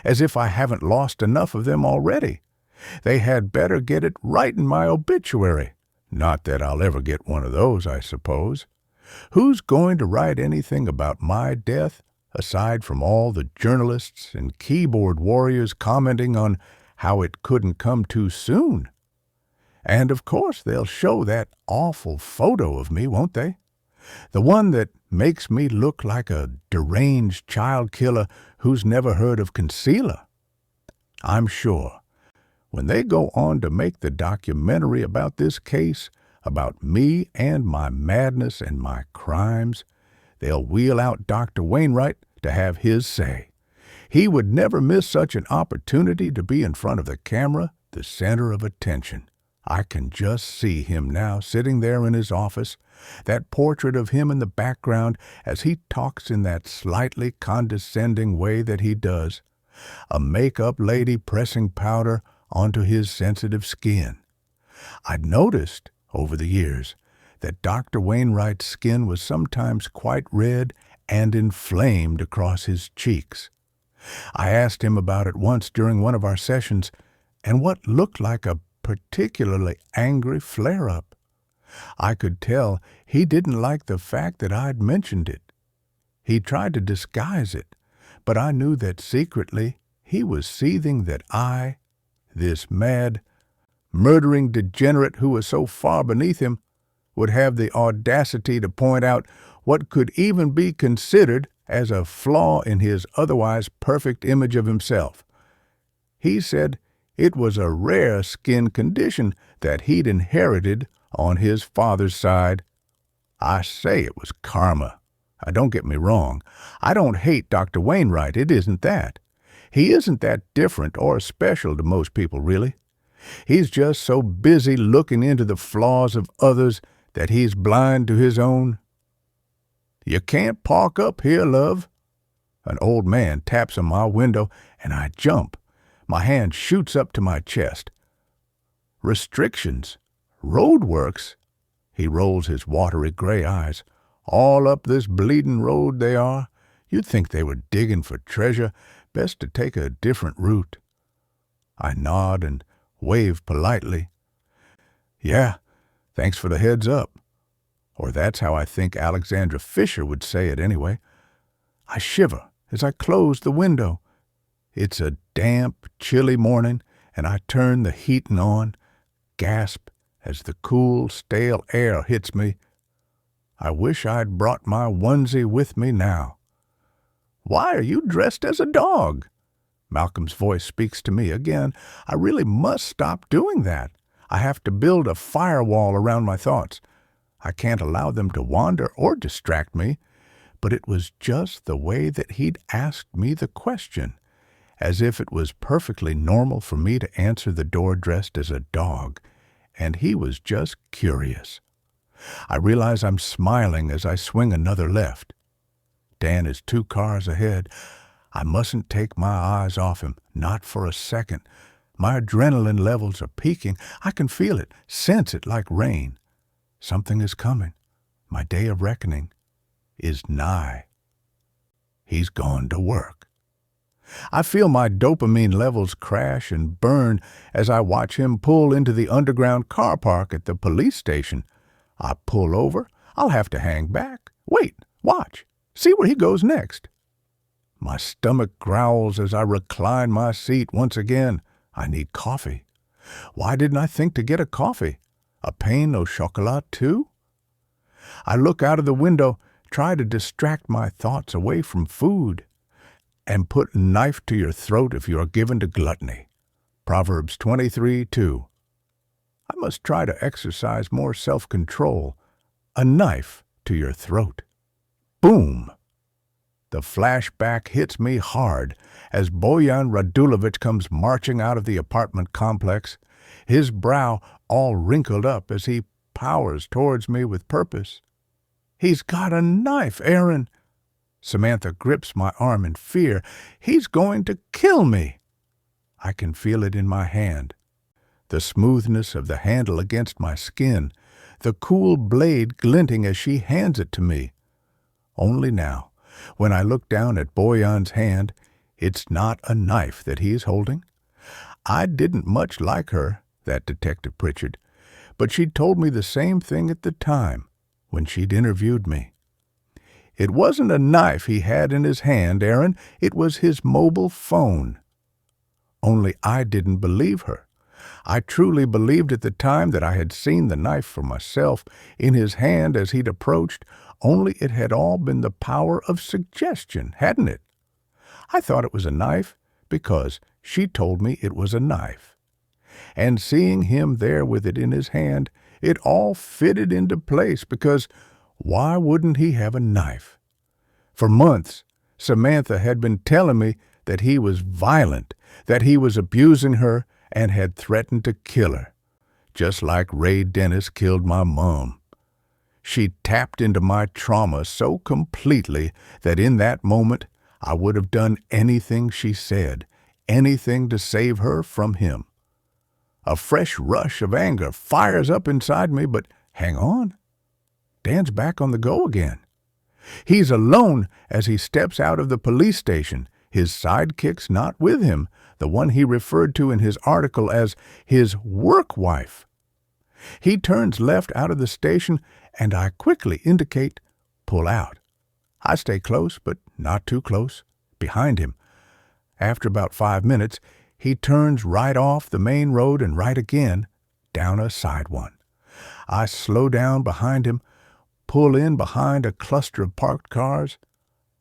as if I haven't lost enough of them already. They had better get it right in my obituary. Not that I'll ever get one of those, I suppose. Who's going to write anything about my death, aside from all the journalists and keyboard warriors commenting on how it couldn't come too soon? And of course they'll show that awful photo of me, won't they? The one that makes me look like a deranged child killer who's never heard of concealer. I'm sure when they go on to make the documentary about this case, about me and my madness and my crimes, they'll wheel out Dr. Wainwright to have his say. He would never miss such an opportunity to be in front of the camera, the center of attention. I can just see him now sitting there in his office, that portrait of him in the background as he talks in that slightly condescending way that he does, a make-up lady pressing powder onto his sensitive skin. I'd noticed, over the years, that Dr. Wainwright's skin was sometimes quite red and inflamed across his cheeks. I asked him about it once during one of our sessions, and what looked like a particularly angry flare-up. I could tell he didn't like the fact that I'd mentioned it. He tried to disguise it, but I knew that secretly he was seething that I, this mad, murdering degenerate who was so far beneath him, would have the audacity to point out what could even be considered as a flaw in his otherwise perfect image of himself. He said it was a rare skin condition that he'd inherited on his father's side. I say it was karma. Don't get me wrong. I don't hate Dr. Wainwright. It isn't that. He isn't that different or special to most people, really. He's just so busy looking into the flaws of others that he's blind to his own. You can't park up here, love. An old man taps on my window, and I jump. My hand shoots up to my chest. Restrictions? Roadworks? He rolls his watery gray eyes. All up this bleeding road they are. You'd think they were digging for treasure. Best to take a different route. I nod and wave politely. Yeah, thanks for the heads up. Or that's how I think Alexandra Fisher would say it anyway. I shiver as I close the window. It's a damp, chilly morning, and I turn the heating on, gasp as the cool, stale air hits me. I wish I'd brought my onesie with me now. Why are you dressed as a dog? Malcolm's voice speaks to me again. I really must stop doing that. I have to build a firewall around my thoughts. I can't allow them to wander or distract me, but it was just the way that he'd asked me the question, as if it was perfectly normal for me to answer the door dressed as a dog, and he was just curious. I realize I'm smiling as I swing another left. Dan is 2 cars ahead. I mustn't take my eyes off him, not for a second. My adrenaline levels are peaking. I can feel it, sense it like rain. Something is coming. My day of reckoning is nigh. He's gone to work. I feel my dopamine levels crash and burn as I watch him pull into the underground car park at the police station. I pull over. I'll have to hang back. Wait, watch. See where he goes next. My stomach growls as I recline my seat once again. I need coffee. Why didn't I think to get a coffee? A pain au chocolat, too? I look out of the window, try to distract my thoughts away from food, and put a knife to your throat if you are given to gluttony. Proverbs 23:2. I must try to exercise more self-control. A knife to your throat. Boom! The flashback hits me hard as Boyan Radulovich comes marching out of the apartment complex, his brow all wrinkled up as he powers towards me with purpose. He's got a knife, Aaron. Samantha grips my arm in fear. He's going to kill me. I can feel it in my hand. The smoothness of the handle against my skin, the cool blade glinting as she hands it to me. Only now, when I look down at Boyan's hand, it's not a knife that he is holding. I didn't much like her, that Detective Pritchard, but she'd told me the same thing at the time, when she'd interviewed me. It wasn't a knife he had in his hand, Aaron. It was his mobile phone. Only I didn't believe her. I truly believed at the time that I had seen the knife for myself in his hand as he'd approached, only it had all been the power of suggestion, hadn't it? I thought it was a knife because she told me it was a knife. And seeing him there with it in his hand, it all fitted into place because why wouldn't he have a knife? For months, Samantha had been telling me that he was violent, that he was abusing her, and had threatened to kill her, just like Ray Dennis killed my mom. She tapped into my trauma so completely that in that moment I would have done anything she said, anything to save her from him. A fresh rush of anger fires up inside me, but hang on. Dan's back on the go again. He's alone as he steps out of the police station, his sidekick's not with him, the one he referred to in his article as his work wife. He turns left out of the station, and I quickly indicate, pull out. I stay close, but not too close, behind him. After about 5 minutes, he turns right off the main road and right again, down a side one. I slow down behind him, pull in behind a cluster of parked cars.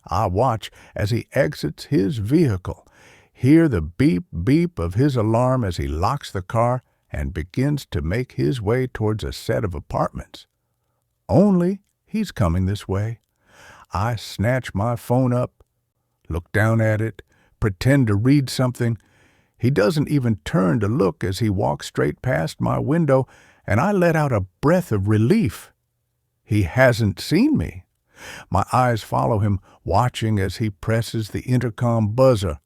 I watch as he exits his vehicle, hear the beep-beep of his alarm as he locks the car and begins to make his way towards a set of apartments. Only he's coming this way. I snatch my phone up, look down at it, pretend to read something. He doesn't even turn to look as he walks straight past my window, and I let out a breath of relief. He hasn't seen me. My eyes follow him, watching as he presses the intercom buzzer.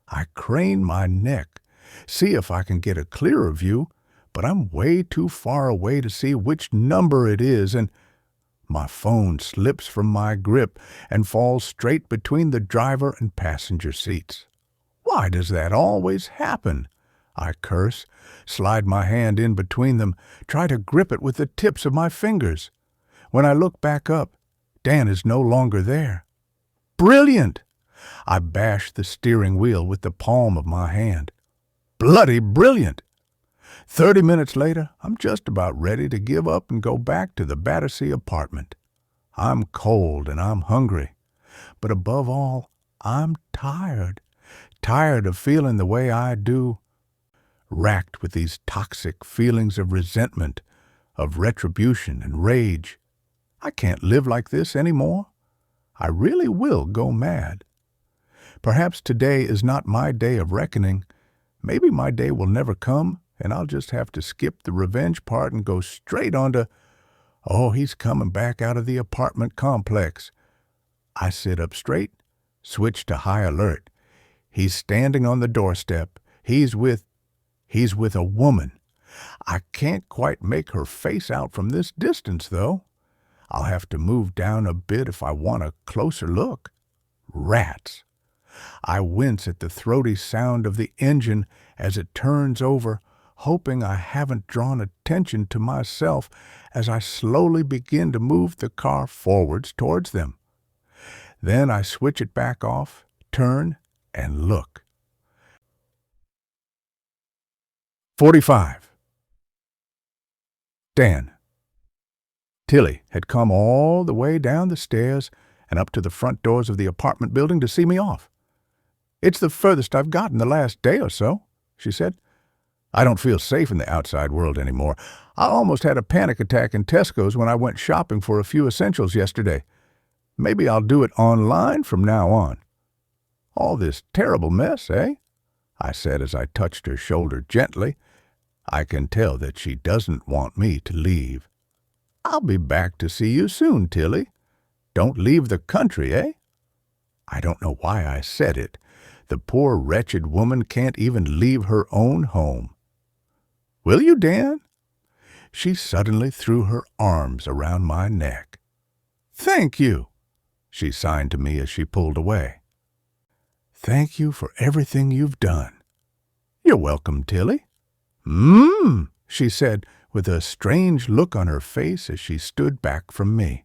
I crane my neck, see if I can get a clearer view, but I'm way too far away to see which number it is, and my phone slips from my grip and falls straight between the driver and passenger seats. Why does that always happen? I curse, slide my hand in between them, try to grip it with the tips of my fingers. When I look back up, Dan is no longer there. Brilliant! I bash the steering wheel with the palm of my hand. Bloody brilliant! 30 minutes later, I'm just about ready to give up and go back to the Battersea apartment. I'm cold and I'm hungry. But above all, I'm tired. Tired of feeling the way I do. Racked with these toxic feelings of resentment, of retribution and rage. I can't live like this anymore. I really will go mad. Perhaps today is not my day of reckoning. Maybe my day will never come, and I'll just have to skip the revenge part and go straight on to, oh, he's coming back out of the apartment complex. I sit up straight, switch to high alert. He's standing on the doorstep. He's with a woman. I can't quite make her face out from this distance, though. I'll have to move down a bit if I want a closer look. Rats! I wince at the throaty sound of the engine as it turns over, hoping I haven't drawn attention to myself as I slowly begin to move the car forwards towards them. Then I switch it back off, turn, and look. 45. Dan. Tilly had come all the way down the stairs and up to the front doors of the apartment building to see me off. "It's the furthest I've gotten the last day or so," she said. "I don't feel safe in the outside world anymore. I almost had a panic attack in Tesco's when I went shopping for a few essentials yesterday. Maybe I'll do it online from now on." "All this terrible mess, eh?" I said as I touched her shoulder gently. I can tell that she doesn't want me to leave. "I'll be back to see you soon, Tilly. Don't leave the country, eh?" I don't know why I said it. The poor wretched woman can't even leave her own home. "Will you, Dan?" She suddenly threw her arms around my neck. "Thank you," she signed to me as she pulled away. "Thank you for everything you've done." "You're welcome, Tilly." She said, with a strange look on her face as she stood back from me.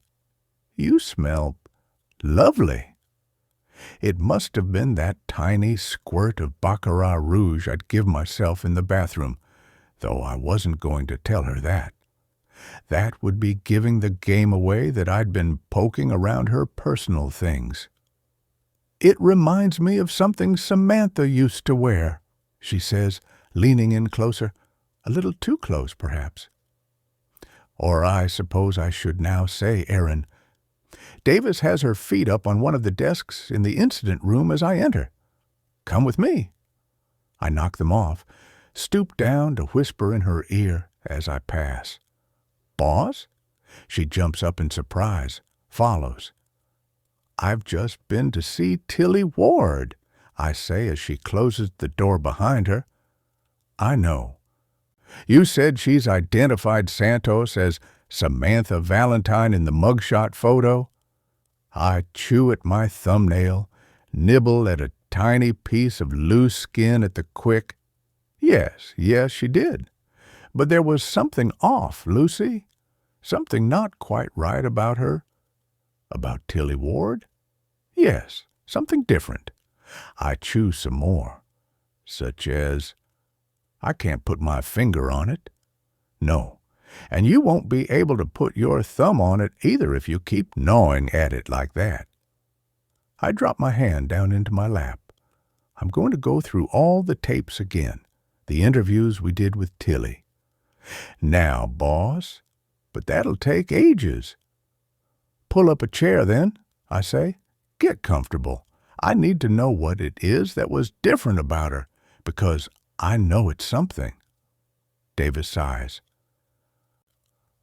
"You smell lovely." It must have been that tiny squirt of Baccarat rouge I'd give myself in the bathroom, though I wasn't going to tell her that. That would be giving the game away that I'd been poking around her personal things. "It reminds me of something Samantha used to wear," she says, leaning in closer, a little too close, perhaps. Or I suppose I should now say Erin. Davis has her feet up on one of the desks in the incident room as I enter. "Come with me." I knock them off, stoop down to whisper in her ear as I pass. "Boss?" She jumps up in surprise, follows. "I've just been to see Tilly Ward," I say as she closes the door behind her. "I know. You said she's identified Santos as Samantha Valentine in the mugshot photo?" I chew at my thumbnail, nibble at a tiny piece of loose skin at the quick. Yes, she did. But there was something off, Lucy. Something not quite right about her. About Tilly Ward? Yes, something different. I chew some more. Such as, I can't put my finger on it. No, and you won't be able to put your thumb on it either if you keep gnawing at it like that. I drop my hand down into my lap. I'm going to go through all the tapes again, the interviews we did with Tilly. "Now, boss, but that'll take ages." "Pull up a chair then," I say. "Get comfortable. I need to know what it is that was different about her, because I know it's something." Davis sighs.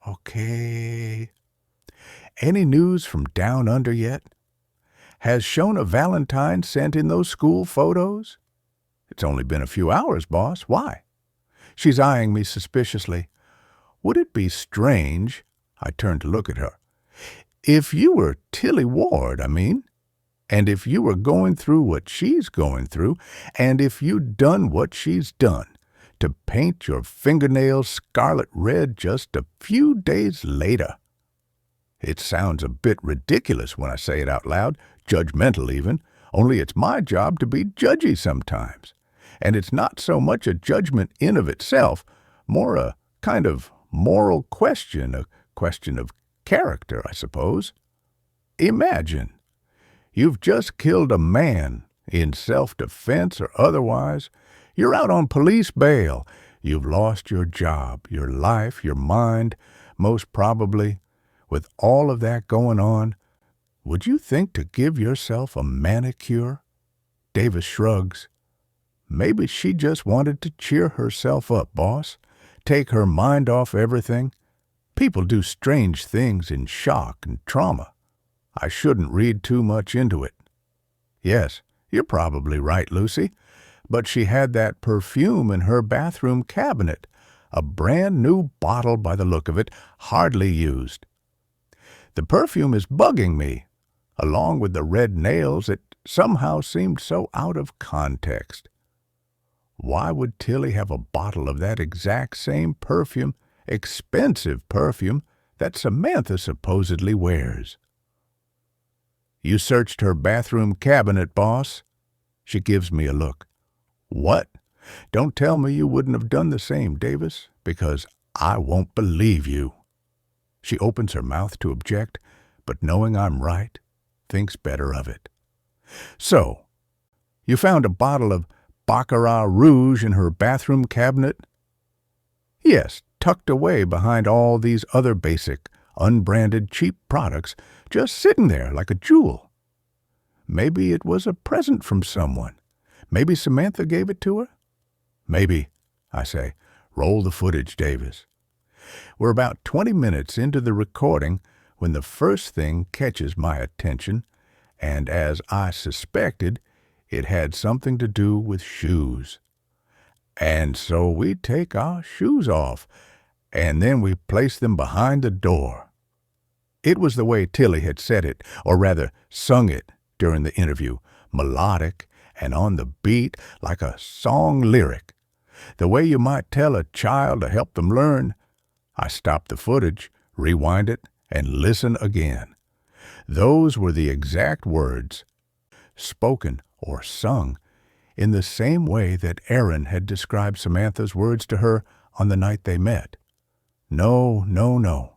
"Okay. Any news from down under yet? Has Shona Valentine sent in those school photos?" "It's only been a few hours, boss. Why?" She's eyeing me suspiciously. "Would it be strange," I turn to look at her, "if you were Tilly Ward, I mean, and if you were going through what she's going through, and if you'd done what she's done, to paint your fingernails scarlet red just a few days later?" It sounds a bit ridiculous when I say it out loud, judgmental even, only it's my job to be judgy sometimes. And it's not so much a judgment in of itself, more a kind of moral question, a question of character, I suppose. Imagine, you've just killed a man, in self-defense or otherwise. You're out on police bail. You've lost your job, your life, your mind, Most probably, with all of that going on, would you think to give yourself a manicure? Davis shrugs. Maybe she just wanted to cheer herself up, boss. Take her mind off everything. People do strange things in shock and trauma. I shouldn't read too much into it. Yes, you're probably right, Lucy. But she had that perfume in her bathroom cabinet. A brand new bottle by the look of it, hardly used. The perfume is bugging me. Along with the red nails, it somehow seemed so out of context. Why would Tilly have a bottle of that exact same perfume, expensive perfume, that Samantha supposedly wears? You searched her bathroom cabinet, boss. She gives me a look. What? Don't tell me you wouldn't have done the same, Davis, because I won't believe you. She opens her mouth to object, but knowing I'm right, thinks better of it. So, you found a bottle of Baccarat Rouge in her bathroom cabinet? Yes, tucked away behind all these other basic, unbranded, cheap products, just sitting there like a jewel. Maybe it was a present from someone. Maybe Samantha gave it to her? Maybe, I say. Roll the footage, Davis. We're about 20 minutes into the recording when the first thing catches my attention, and as I suspected, it had something to do with shoes. And so we take our shoes off, and then we place them behind the door. It was the way Tilly had said it, or rather sung it, during the interview, melodic and on the beat like a song lyric. The way you might tell a child to help them learn. I stop the footage, rewind it, and listen again. Those were the exact words, spoken or sung, in the same way that Aaron had described Samantha's words to her on the night they met. No, no, no.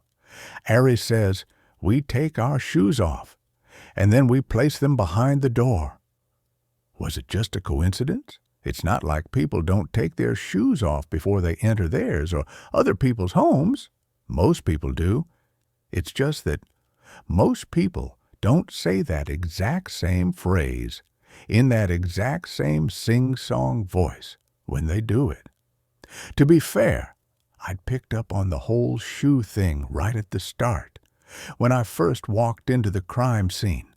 Ari says, we take our shoes off, and then we place them behind the door. Was it just a coincidence? It's not like people don't take their shoes off before they enter theirs or other people's homes. Most people do. It's just that most people don't say that exact same phrase in that exact same sing-song voice when they do it. To be fair, I'd picked up on the whole shoe thing right at the start, when I first walked into the crime scene.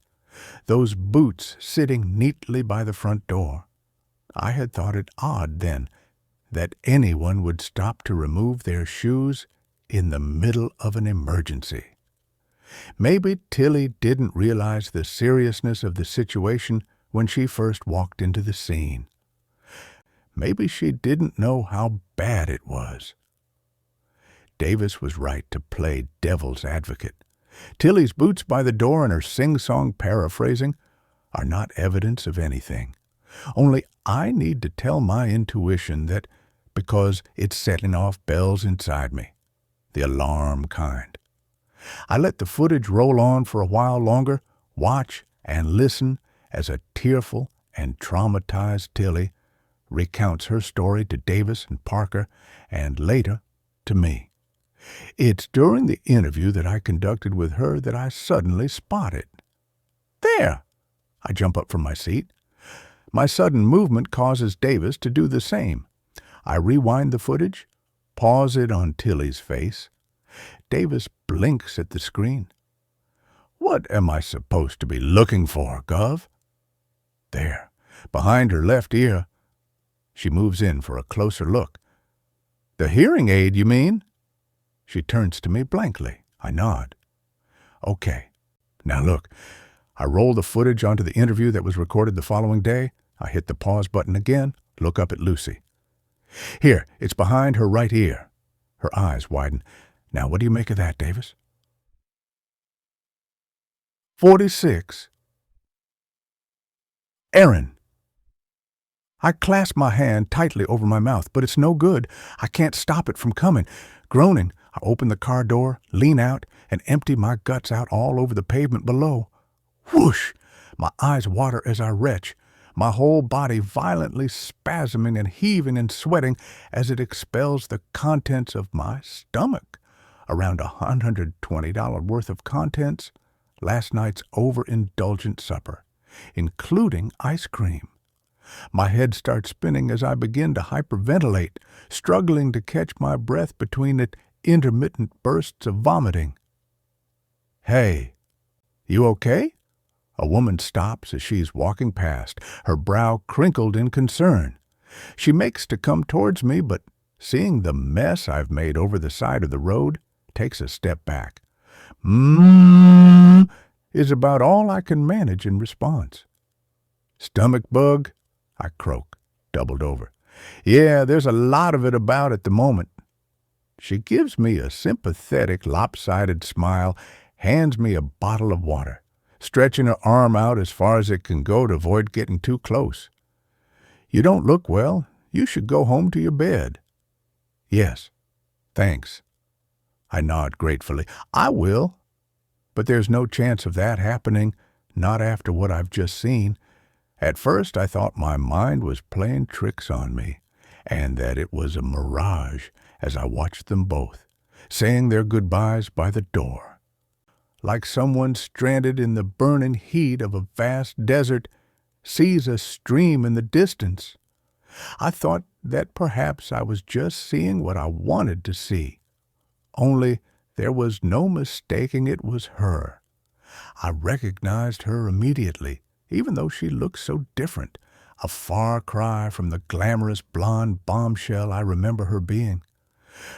Those boots sitting neatly by the front door. I had thought it odd then that anyone would stop to remove their shoes in the middle of an emergency. Maybe Tilly didn't realize the seriousness of the situation when she first walked into the scene. Maybe she didn't know how bad it was. Davis was right to play devil's advocate. Tilly's boots by the door and her sing-song paraphrasing are not evidence of anything. Only I need to tell my intuition that because it's setting off bells inside me, the alarm kind. I let the footage roll on for a while longer, watch and listen as a tearful and traumatized Tilly recounts her story to Davis and Parker and later to me. It's during the interview that I conducted with her that I suddenly spot it. There! I jump up from my seat. My sudden movement causes Davis to do the same. I rewind the footage, pause it on Tilly's face. Davis blinks at the screen. What am I supposed to be looking for, Gov? There, behind her left ear. She moves in for a closer look. The hearing aid, you mean? She turns to me blankly. I nod. Okay. Now look, I roll the footage onto the interview that was recorded the following day. I hit the pause button again, look up at Lucy. Here, it's behind her right ear. Her eyes widen. Now what do you make of that, Davis? 46. Aaron. I clasp my hand tightly over my mouth, but it's no good. I can't stop it from coming. Groaning, I open the car door, lean out, and empty my guts out all over the pavement below. Whoosh! My eyes water as I retch, my whole body violently spasming and heaving and sweating as it expels the contents of my stomach. around $120 worth of contents, last night's overindulgent supper, including ice cream. My head starts spinning as I begin to hyperventilate, struggling to catch my breath between the intermittent bursts of vomiting. "Hey, you okay?" A woman stops as she's walking past, her brow crinkled in concern. She makes to come towards me, but seeing the mess I've made over the side of the road, takes a step back. Is about all I can manage in response. "Stomach bug?" I croak, doubled over. "Yeah, there's a lot of it about at the moment." She gives me a sympathetic, lopsided smile, hands me a bottle of water, stretching her arm out as far as it can go to avoid getting too close. "You don't look well. You should go home to your bed." "Yes, thanks." I nod gratefully. "I will." But there's no chance of that happening, not after what I've just seen. At first I thought my mind was playing tricks on me, and that it was a mirage as I watched them both, saying their goodbyes by the door. Like someone stranded in the burning heat of a vast desert sees a stream in the distance. I thought that perhaps I was just seeing what I wanted to see. Only there was no mistaking it was her. I recognized her immediately, even though she looked so different, a far cry from the glamorous blonde bombshell I remember her being.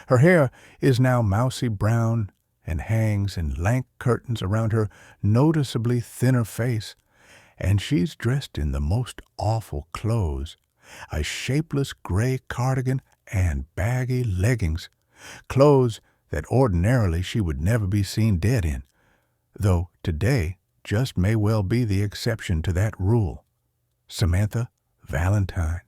Her hair is now mousy brown and hangs in lank curtains around her noticeably thinner face, and she's dressed in the most awful clothes, a shapeless gray cardigan and baggy leggings, clothes that ordinarily she would never be seen dead in, though today just may well be the exception to that rule. Samantha Valentine.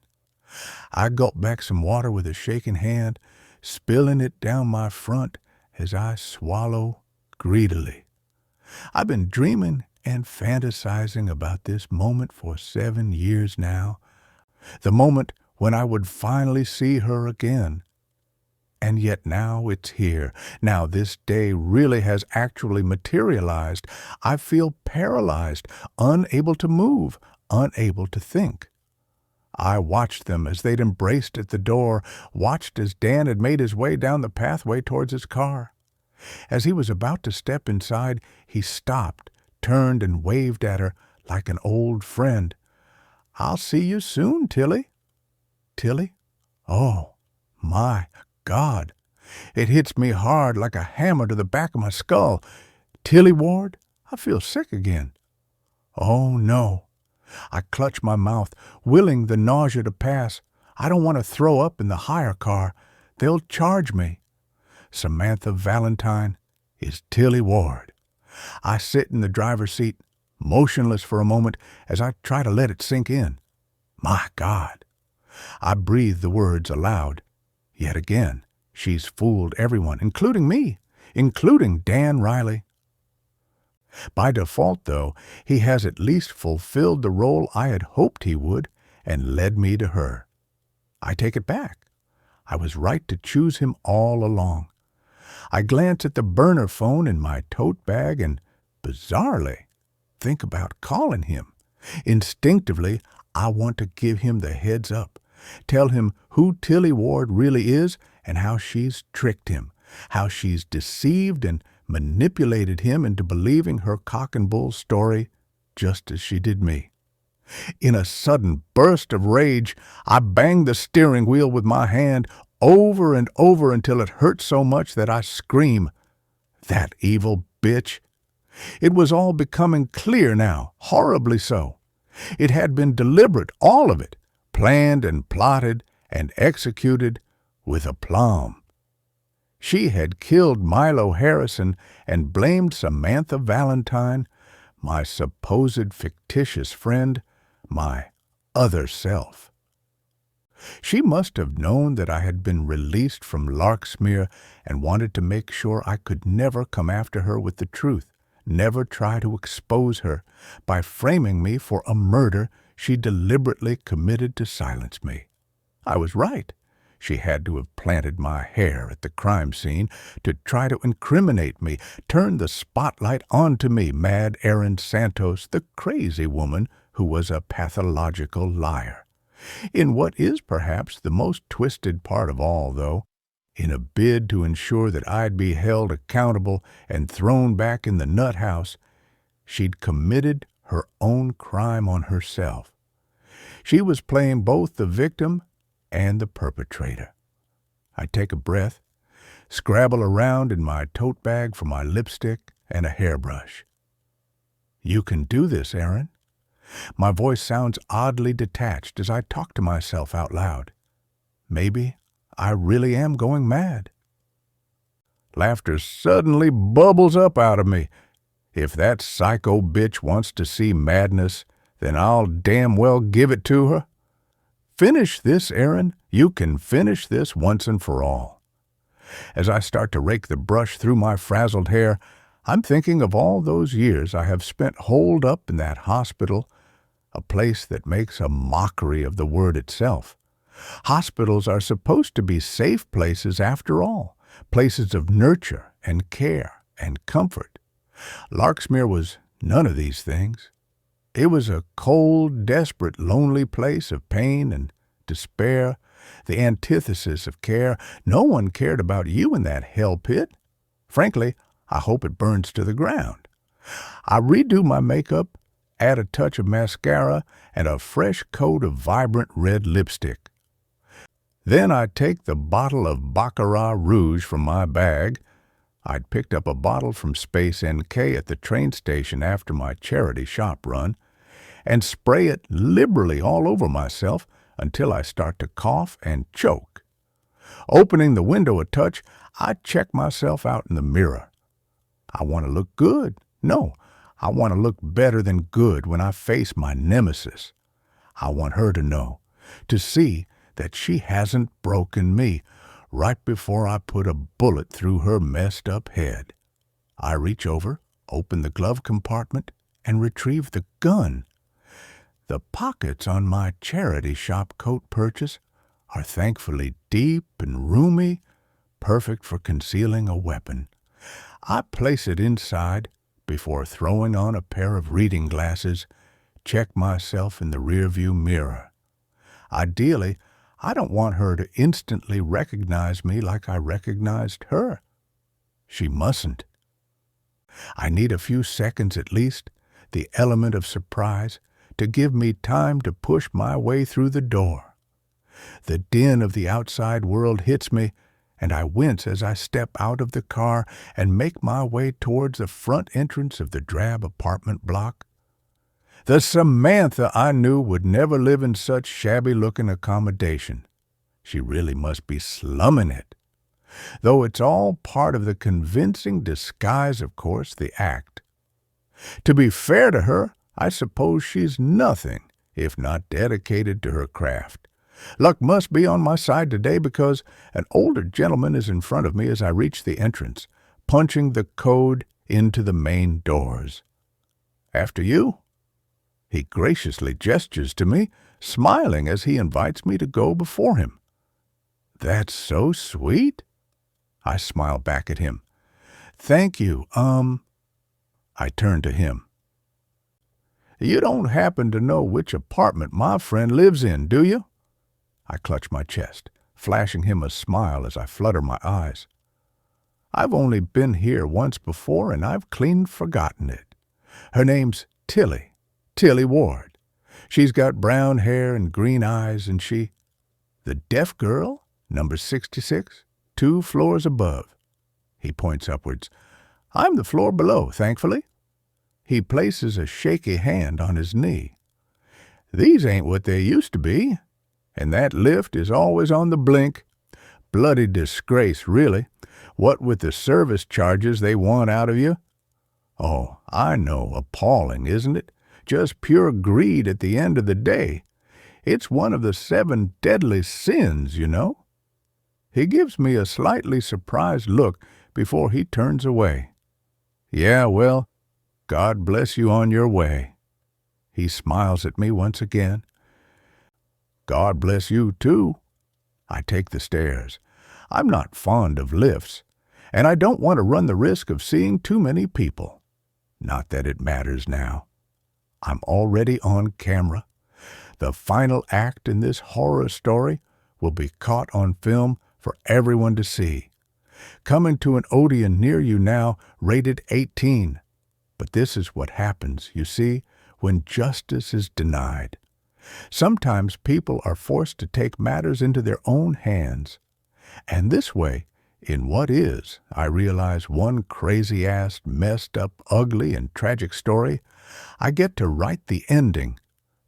I gulp back some water with a shaking hand, spilling it down my front as I swallow greedily. I've been dreaming and fantasizing about this moment for 7 years now, the moment when I would finally see her again. And yet now it's here. Now this day really has actually materialized. I feel paralyzed, unable to move, unable to think. I watched them as they'd embraced at the door, watched as Dan had made his way down the pathway towards his car. As he was about to step inside, he stopped, turned and waved at her like an old friend. "I'll see you soon, Tilly." Tilly? Oh, my God. It hits me hard like a hammer to the back of my skull. Tilly Ward? I feel sick again. Oh, no. I clutch my mouth, willing the nausea to pass. I don't want to throw up in the hire car. They'll charge me. Samantha Valentine is Tilly Ward. I sit in the driver's seat, motionless for a moment as I try to let it sink in. My God. I breathe the words aloud. Yet again, she's fooled everyone, including me, including Dan Riley. By default, though, he has at least fulfilled the role I had hoped he would and led me to her. I take it back. I was right to choose him all along. I glance at the burner phone in my tote bag and, bizarrely, think about calling him. Instinctively, I want to give him the heads up, tell him who Tilly Ward really is and how she's tricked him, how she's deceived and manipulated him into believing her cock and bull story just as she did me. In a sudden burst of rage, I banged the steering wheel with my hand over and over until it hurt so much that I scream, "That evil bitch!" It was all becoming clear now, horribly so. It had been deliberate, all of it, planned and plotted and executed with aplomb. She had killed Milo Harrison and blamed Samantha Valentine, my supposed fictitious friend, my other self. She must have known that I had been released from Larksmere and wanted to make sure I could never come after her with the truth, never try to expose her by framing me for a murder she deliberately committed to silence me. I was right. She had to have planted my hair at the crime scene to try to incriminate me, turn the spotlight onto me, Mad Erin Santos, the crazy woman who was a pathological liar. In what is perhaps the most twisted part of all, though, in a bid to ensure that I'd be held accountable and thrown back in the nut house, she'd committed her own crime on herself. She was playing both the victim and the perpetrator. I take a breath, scrabble around in my tote bag for my lipstick and a hairbrush. You can do this, Erin. My voice sounds oddly detached as I talk to myself out loud. Maybe I really am going mad. Laughter suddenly bubbles up out of me. If that psycho bitch wants to see madness, then I'll damn well give it to her. Finish this, Erin. You can finish this once and for all. As I start to rake the brush through my frazzled hair, I'm thinking of all those years I have spent holed up in that hospital, a place that makes a mockery of the word itself. Hospitals are supposed to be safe places after all, places of nurture and care and comfort. Larksmere was none of these things. It was a cold, desperate, lonely place of pain and despair, the antithesis of care. No one cared about you in that hell pit. Frankly, I hope it burns to the ground. I redo my makeup, add a touch of mascara, and a fresh coat of vibrant red lipstick. Then I take the bottle of Baccarat Rouge from my bag. I'd picked up a bottle from Space NK at the train station after my charity shop run, and spray it liberally all over myself until I start to cough and choke. Opening the window a touch, I check myself out in the mirror. I want to look good. No, I want to look better than good when I face my nemesis. I want her to know, to see that she hasn't broken me right before I put a bullet through her messed up head. I reach over, open the glove compartment, and retrieve the gun. The pockets on my charity shop coat purchase are thankfully deep and roomy, perfect for concealing a weapon. I place it inside before throwing on a pair of reading glasses, check myself in the rearview mirror. Ideally, I don't want her to instantly recognize me like I recognized her. She mustn't. I need a few seconds at least, the element of surprise, to give me time to push my way through the door. The din of the outside world hits me, and I wince as I step out of the car and make my way towards the front entrance of the drab apartment block. The Samantha I knew would never live in such shabby-looking accommodation. She really must be slumming it. Though it's all part of the convincing disguise, of course, the act. To be fair to her, I suppose she's nothing if not dedicated to her craft. Luck must be on my side today because an older gentleman is in front of me as I reach the entrance, punching the code into the main doors. After you? He graciously gestures to me, smiling as he invites me to go before him. That's so sweet. I smile back at him. Thank you, I turn to him. You don't happen to know which apartment my friend lives in, do you? I clutch my chest, flashing him a smile as I flutter my eyes. I've only been here once before, and I've clean forgotten it. Her name's Tilly Ward. She's got brown hair and green eyes, and she... The deaf girl, number 66, 2 floors above. He points upwards. I'm the floor below, thankfully. He places a shaky hand on his knee. These ain't what they used to be, and that lift is always on the blink. Bloody disgrace, really. What with the service charges they want out of you. Oh, I know, appalling, isn't it? Just pure greed at the end of the day. It's one of the 7 deadly sins, you know. He gives me a slightly surprised look before he turns away. Yeah, well, God bless you on your way. He smiles at me once again. God bless you, too. I take the stairs. I'm not fond of lifts, and I don't want to run the risk of seeing too many people. Not that it matters now. I'm already on camera. The final act in this horror story will be caught on film for everyone to see. Coming to an Odeon near you now, rated 18. But this is what happens, you see, when justice is denied. Sometimes people are forced to take matters into their own hands. And this way, in what is, I realize, one crazy-ass, messed up, ugly, and tragic story, I get to write the ending,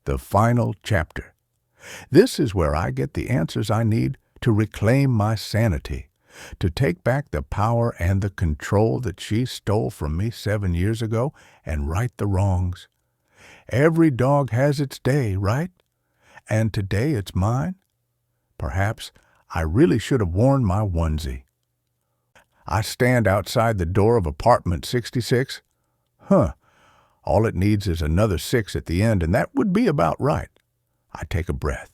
the final chapter. This is where I get the answers I need to reclaim my sanity, to take back the power and the control that she stole from me 7 years ago and right the wrongs. Every dog has its day, right? And today it's mine? Perhaps I really should have worn my onesie. I stand outside the door of apartment 66. All it needs is another 6 at the end, and that would be about right. I take a breath.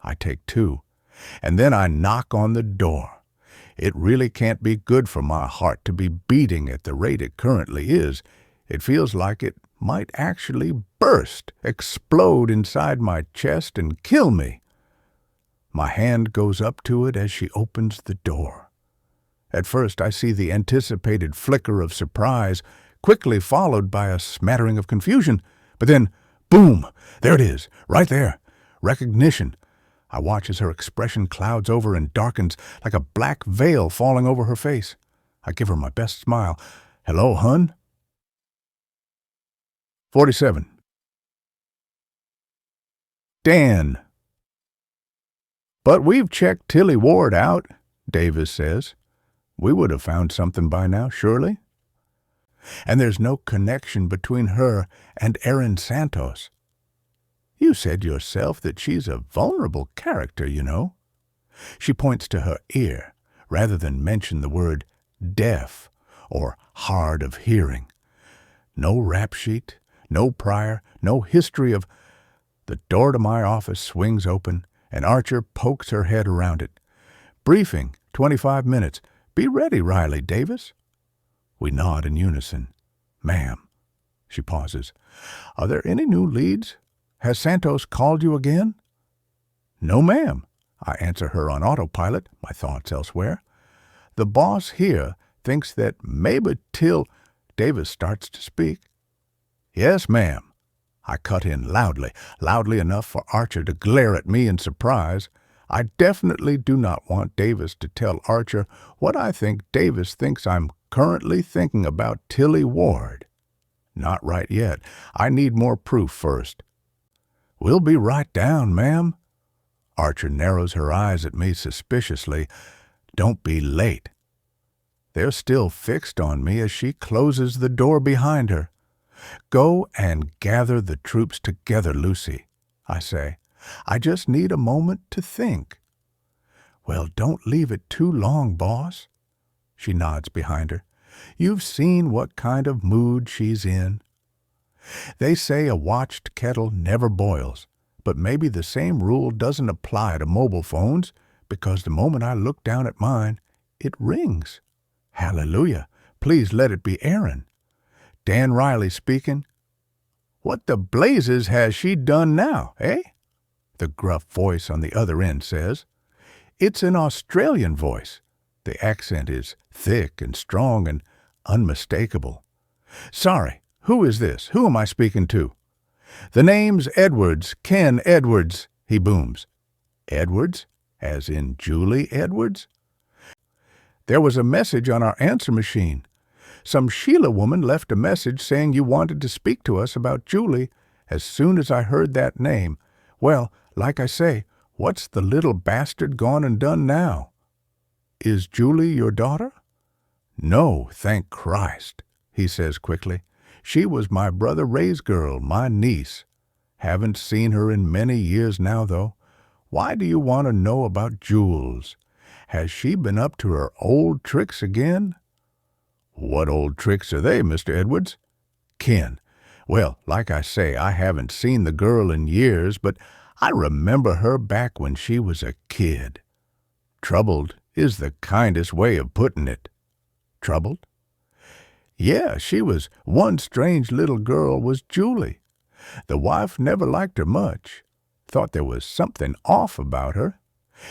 I take 2. And then I knock on the door. It really can't be good for my heart to be beating at the rate it currently is. It feels like it might actually burst, explode inside my chest and kill me. My hand goes up to it as she opens the door. At first I see the anticipated flicker of surprise, quickly followed by a smattering of confusion. But then, boom, there it is, right there. Recognition. I watch as her expression clouds over and darkens like a black veil falling over her face. I give her my best smile. Hello, hun? 47. Dan. But we've checked Tilly Ward out, Davis says. We would have found something by now, surely. And there's no connection between her and Erin Santos. You said yourself that she's a vulnerable character, you know. She points to her ear, rather than mention the word deaf or hard of hearing. No rap sheet, no prior, no history of... The door to my office swings open, and Archer pokes her head around it. Briefing, 25 minutes. Be ready, Riley Davis. We nod in unison. Ma'am. She pauses. Are there any new leads? Has Santos called you again? No, ma'am. I answer her on autopilot, my thoughts elsewhere. The boss here thinks that maybe till... Davis starts to speak. Yes, ma'am. I cut in loudly enough for Archer to glare at me in surprise. I definitely do not want Davis to tell Archer what I think Davis thinks I'm currently thinking about Tilly Ward. Not right yet. I need more proof first. We'll be right down, ma'am. Archer narrows her eyes at me suspiciously. Don't be late. They're still fixed on me as she closes the door behind her. Go and gather the troops together, Lucy, I say. I just need a moment to think. Well, don't leave it too long, boss. She nods behind her. You've seen what kind of mood she's in. They say a watched kettle never boils, but maybe the same rule doesn't apply to mobile phones, because the moment I look down at mine, it rings. Hallelujah. Please let it be Erin. Dan Riley speaking. What the blazes has she done now, eh? The gruff voice on the other end says. It's an Australian voice. The accent is thick and strong and unmistakable. Sorry, who is this? Who am I speaking to? The name's Edwards, Ken Edwards, he booms. Edwards? As in Julie Edwards? There was a message on our answer machine. Some Sheila woman left a message saying you wanted to speak to us about Julie as soon as I heard that name. Well, like I say, what's the little bastard gone and done now? Is Julie your daughter? No, thank Christ, he says quickly. She was my brother Ray's girl, my niece. Haven't seen her in many years now, though. Why do you want to know about Jules? Has she been up to her old tricks again? What old tricks are they, Mr. Edwards? Ken. Well, like I say, I haven't seen the girl in years, but I remember her back when she was a kid. Troubled is the kindest way of putting it. Troubled? Yeah, she was one strange little girl was Julie. The wife never liked her much. Thought there was something off about her.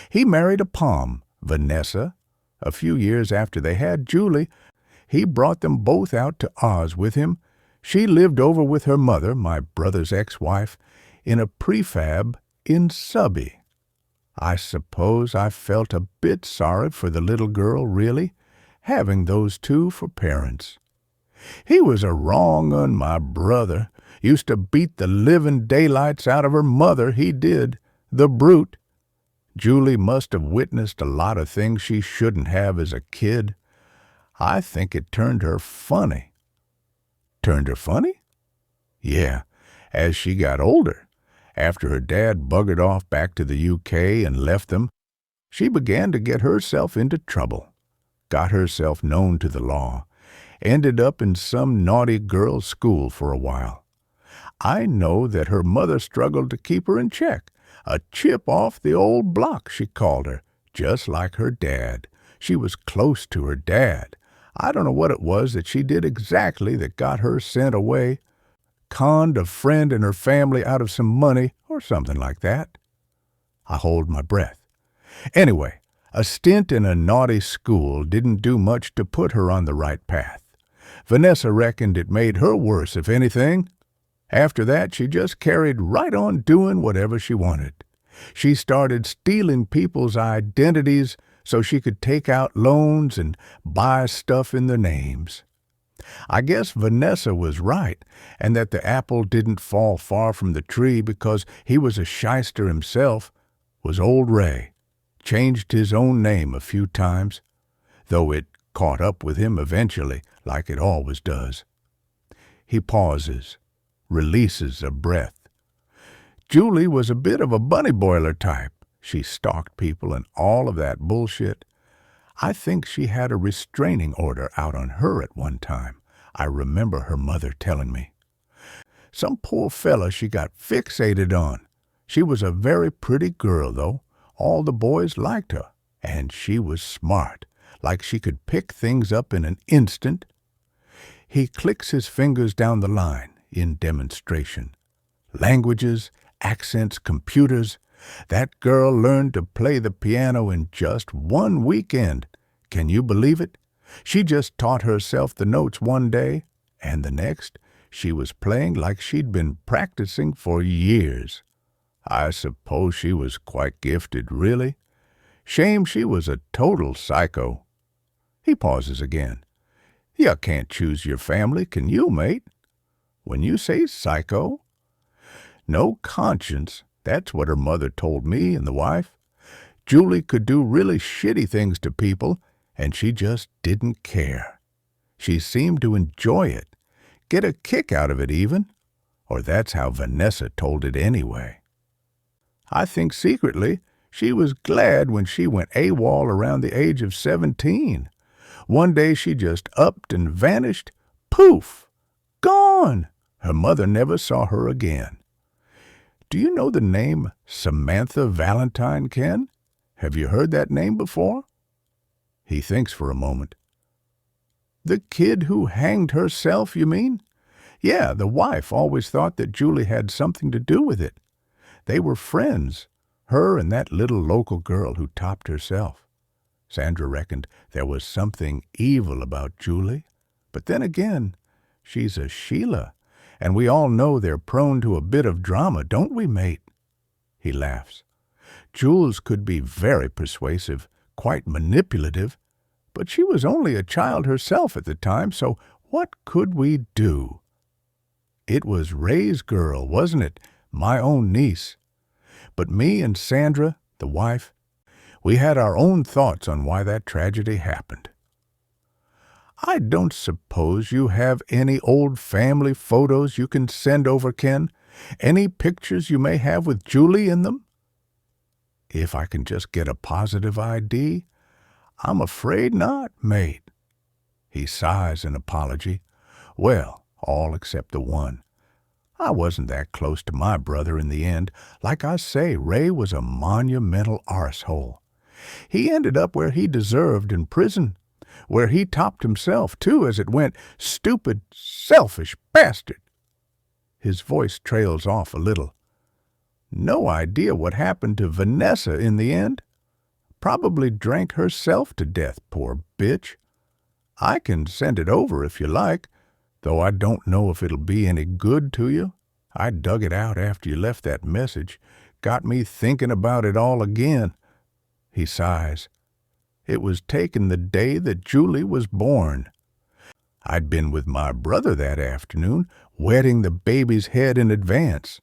He married a Pom, Vanessa. A few years after they had Julie, he brought them both out to Oz with him. She lived over with her mother, my brother's ex-wife, in a prefab in Subby. I suppose I felt a bit sorry for the little girl, really, having those two for parents. He was a wrong un, my brother. Used to beat the living daylights out of her mother, he did. The brute. Julie must have witnessed a lot of things she shouldn't have as a kid. I think it turned her funny. Turned her funny? Yeah, as she got older. After her dad buggered off back to the UK and left them, she began to get herself into trouble. Got herself known to the law. Ended up in some naughty girls' school for a while. I know that her mother struggled to keep her in check. A chip off the old block, she called her, just like her dad. She was close to her dad. I don't know what it was that she did exactly that got her sent away. Conned a friend and her family out of some money or something like that. I hold my breath. Anyway, a stint in a naughty school didn't do much to put her on the right path. Vanessa reckoned it made her worse, if anything. After that, she just carried right on doing whatever she wanted. She started stealing people's identities so she could take out loans and buy stuff in their names. I guess Vanessa was right, and that the apple didn't fall far from the tree because he was a shyster himself, was old Ray. Changed his own name a few times, though it caught up with him eventually, like it always does. He pauses, releases a breath. Julie was a bit of a bunny boiler type. She stalked people and all of that bullshit. I think she had a restraining order out on her at one time. I remember her mother telling me. Some poor fella she got fixated on. She was a very pretty girl, though. All the boys liked her, and she was smart, like she could pick things up in an instant. He clicks his fingers down the line in demonstration. Languages, accents, computers. That girl learned to play the piano in just one weekend. Can you believe it? She just taught herself the notes one day, and the next, she was playing like she'd been practicing for years. I suppose she was quite gifted, really. Shame she was a total psycho. He pauses again. You can't choose your family, can you, mate? When you say psycho? No conscience, that's what her mother told me and the wife. Julie could do really shitty things to people, and she just didn't care. She seemed to enjoy it, get a kick out of it even, or that's how Vanessa told it anyway. I think secretly she was glad when she went AWOL around the age of 17. One day she just upped and vanished. Poof! Gone! Her mother never saw her again. Do you know the name Samantha Valentine, Ken? Have you heard that name before? He thinks for a moment. The kid who hanged herself, you mean? Yeah, the wife always thought that Julie had something to do with it. They were friends, her and that little local girl who topped herself. Sandra reckoned there was something evil about Julie. But then again, she's a Sheila, and we all know they're prone to a bit of drama, don't we, mate? He laughs. Jules could be very persuasive, quite manipulative, but she was only a child herself at the time, so what could we do? It was Ray's girl, wasn't it? My own niece. But me and Sandra, the wife, we had our own thoughts on why that tragedy happened. I don't suppose you have any old family photos you can send over, Ken? Any pictures you may have with Julie in them? If I can just get a positive ID? I'm afraid not, mate. He sighs in apology. Well, all except the one. I wasn't that close to my brother in the end. Like I say, Ray was a monumental arsehole. He ended up where he deserved in prison, where he topped himself, too, as it went. Stupid, selfish bastard. His voice trails off a little. No idea what happened to Vanessa in the end. Probably drank herself to death, poor bitch. I can send it over if you like, though I don't know if it'll be any good to you. I dug it out after you left that message. Got me thinking about it all again. He sighs. It was taken the day that Julie was born. I'd been with my brother that afternoon, wetting the baby's head in advance.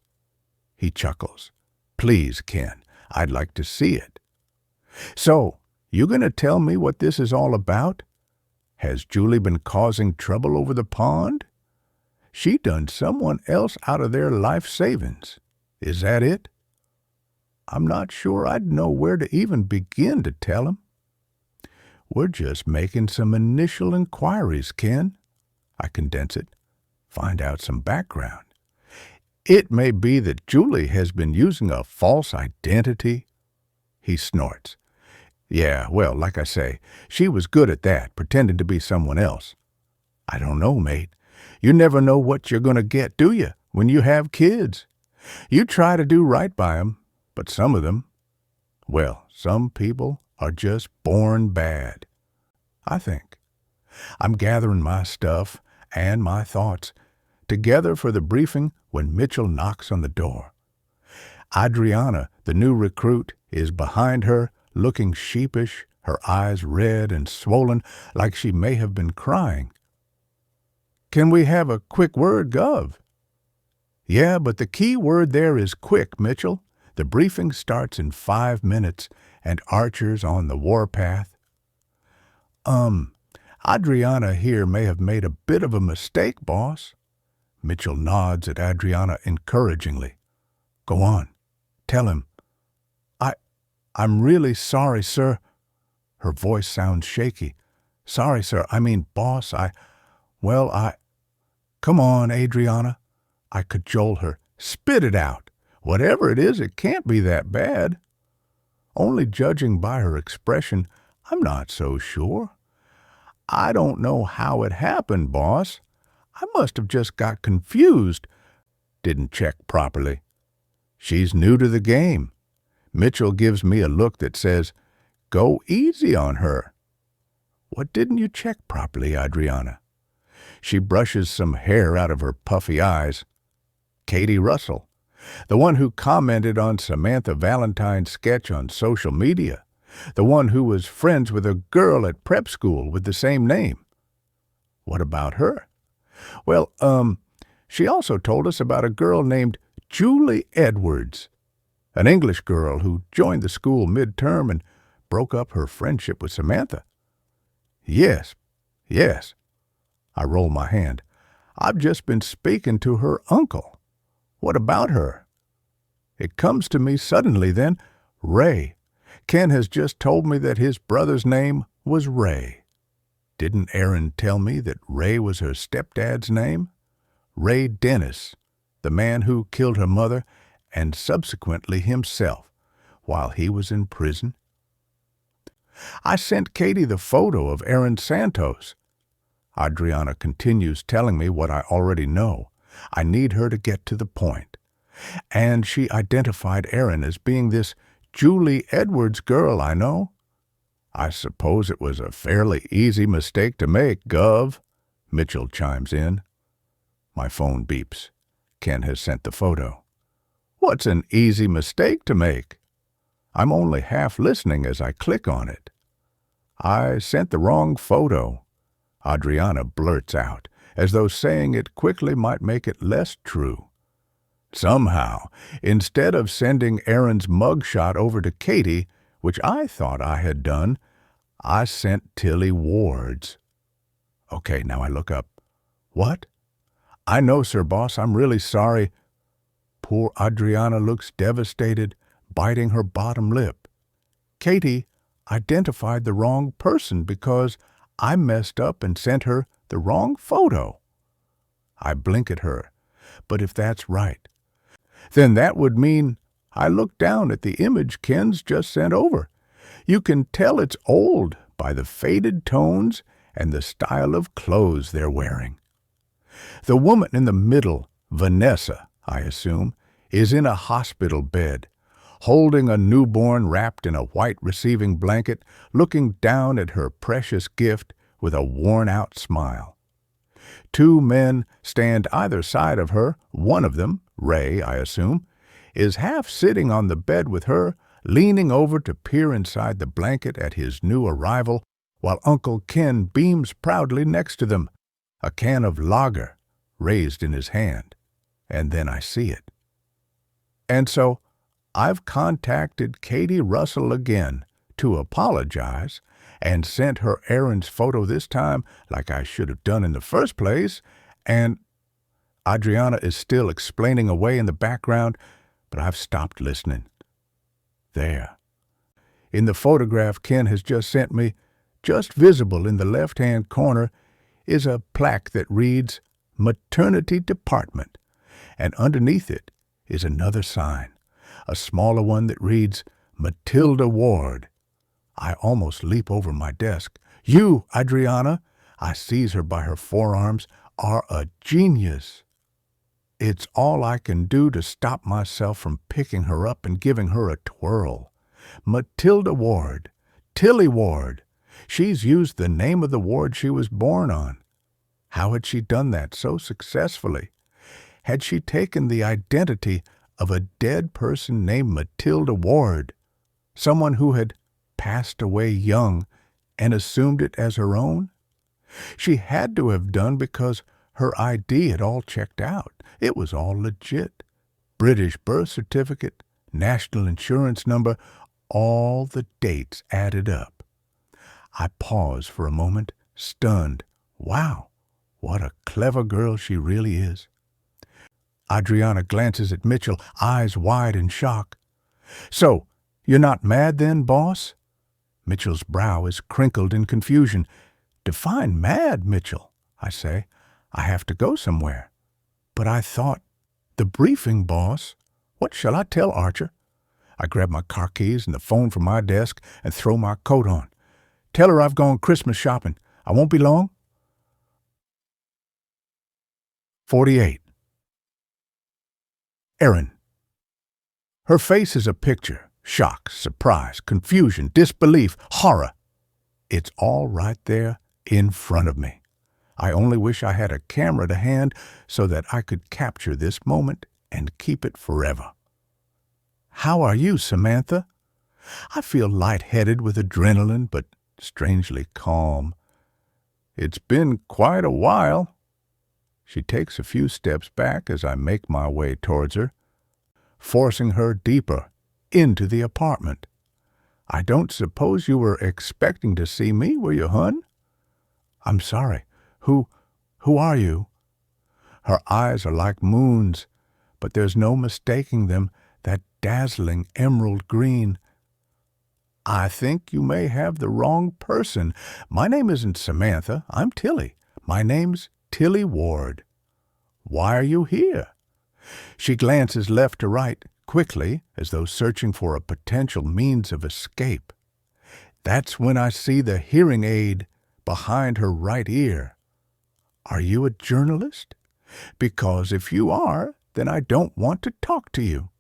He chuckles. Please, Ken, I'd like to see it. So, you gonna tell me what this is all about? Has Julie been causing trouble over the pond? She done someone else out of their life savings. Is that it? I'm not sure I'd know where to even begin to tell him. We're just making some initial inquiries, Ken. I condense it, find out some background. It may be that Julie has been using a false identity. He snorts. Yeah, well, like I say, she was good at that, pretending to be someone else. I don't know, mate. You never know what you're going to get, do you, when you have kids? You try to do right by 'em, but some of them, well, some people are just born bad. I think. I'm gathering my stuff and my thoughts together for the briefing when Mitchell knocks on the door. Adriana, the new recruit, is behind her, looking sheepish, her eyes red and swollen like she may have been crying. Can we have a quick word, Gov? Yeah, but the key word there is quick, Mitchell. The briefing starts in 5 minutes, and Archer's on the warpath. Adriana here may have made a bit of a mistake, boss. Mitchell nods at Adriana encouragingly. Go on. Tell him. I'm really sorry, sir. Her voice sounds shaky. Sorry, sir. I mean, boss, Come on, Adriana. I cajole her. Spit it out. Whatever it is, it can't be that bad. Only judging by her expression, I'm not so sure. I don't know how it happened, boss. I must have just got confused. Didn't check properly. She's new to the game. Mitchell gives me a look that says, go easy on her. What didn't you check properly, Adriana? She brushes some hair out of her puffy eyes. Katie Russell, the one who commented on Samantha Valentine's sketch on social media, the one who was friends with a girl at prep school with the same name. What about her? Well, she also told us about a girl named Julie Edwards, an English girl who joined the school midterm and broke up her friendship with Samantha. Yes. I roll my hand. I've just been speaking to her uncle. What about her? It comes to me suddenly then, Ray. Ken has just told me that his brother's name was Ray. Didn't Erin tell me that Ray was her stepdad's name? Ray Dennis, the man who killed her mother and subsequently himself while he was in prison? I sent Katie the photo of Erin Santos. Adriana continues telling me what I already know. I need her to get to the point. And she identified Erin as being this Julie Edwards girl I know. I suppose it was a fairly easy mistake to make, Gov. Mitchell chimes in. My phone beeps. Ken has sent the photo. What's an easy mistake to make? I'm only half listening as I click on it. I sent the wrong photo. Adriana blurts out, as though saying it quickly might make it less true. Somehow, instead of sending Erin's mugshot over to Katie, which I thought I had done, I sent Tilly Ward's. Okay, now I look up. What? I know, sir, boss, I'm really sorry. Poor Adriana looks devastated, biting her bottom lip. Katie identified the wrong person because I messed up and sent her the wrong photo. I blink at her, but if that's right, then that would mean I looked down at the image Ken's just sent over. You can tell it's old by the faded tones and the style of clothes they're wearing. The woman in the middle, Vanessa, I assume, is in a hospital bed, holding a newborn wrapped in a white receiving blanket, looking down at her precious gift with a worn-out smile. Two men stand either side of her. One of them, Ray, I assume, is half sitting on the bed with her, leaning over to peer inside the blanket at his new arrival, while Uncle Ken beams proudly next to them, a can of lager raised in his hand. And then I see it. And so I've contacted Katie Russell again to apologize and sent her Aaron's photo this time like I should have done in the first place, and Adriana is still explaining away in the background, but I've stopped listening. There. In the photograph Ken has just sent me, just visible in the left-hand corner, is a plaque that reads Maternity Department, and underneath it is another sign, a smaller one that reads Matilda Ward. I almost leap over my desk. You, Adriana, I seize her by her forearms, are a genius. It's all I can do to stop myself from picking her up and giving her a twirl. Matilda Ward, Tilly Ward. She's used the name of the ward she was born on. How had she done that so successfully? Had she taken the identity of a dead person named Matilda Ward, someone who had passed away young, and assumed it as her own? She had to have done because her ID had all checked out. It was all legit. British birth certificate, national insurance number, all the dates added up. I pause for a moment, stunned. Wow, what a clever girl she really is. Adriana glances at Mitchell, eyes wide in shock. So, you're not mad then, boss? Mitchell's brow is crinkled in confusion. Define mad, Mitchell, I say. I have to go somewhere. But I thought, the briefing, boss. What shall I tell Archer? I grab my car keys and the phone from my desk and throw my coat on. Tell her I've gone Christmas shopping. I won't be long. 48. Erin. Her face is a picture. Shock, surprise, confusion, disbelief, horror. It's all right there in front of me. I only wish I had a camera to hand so that I could capture this moment and keep it forever. How are you, Samantha? I feel lightheaded with adrenaline, but strangely calm. It's been quite a while. She takes a few steps back as I make my way towards her, forcing her deeper into the apartment. I don't suppose you were expecting to see me, were you, hon? I'm sorry. Who are you? Her eyes are like moons, but there's no mistaking them, that dazzling emerald green. I think you may have the wrong person. My name isn't Samantha. I'm Tilly. My name's Tilly Ward. Why are you here? She glances left to right, quickly, as though searching for a potential means of escape. That's when I see the hearing aid behind her right ear. Are you a journalist? Because if you are, then I don't want to talk to you.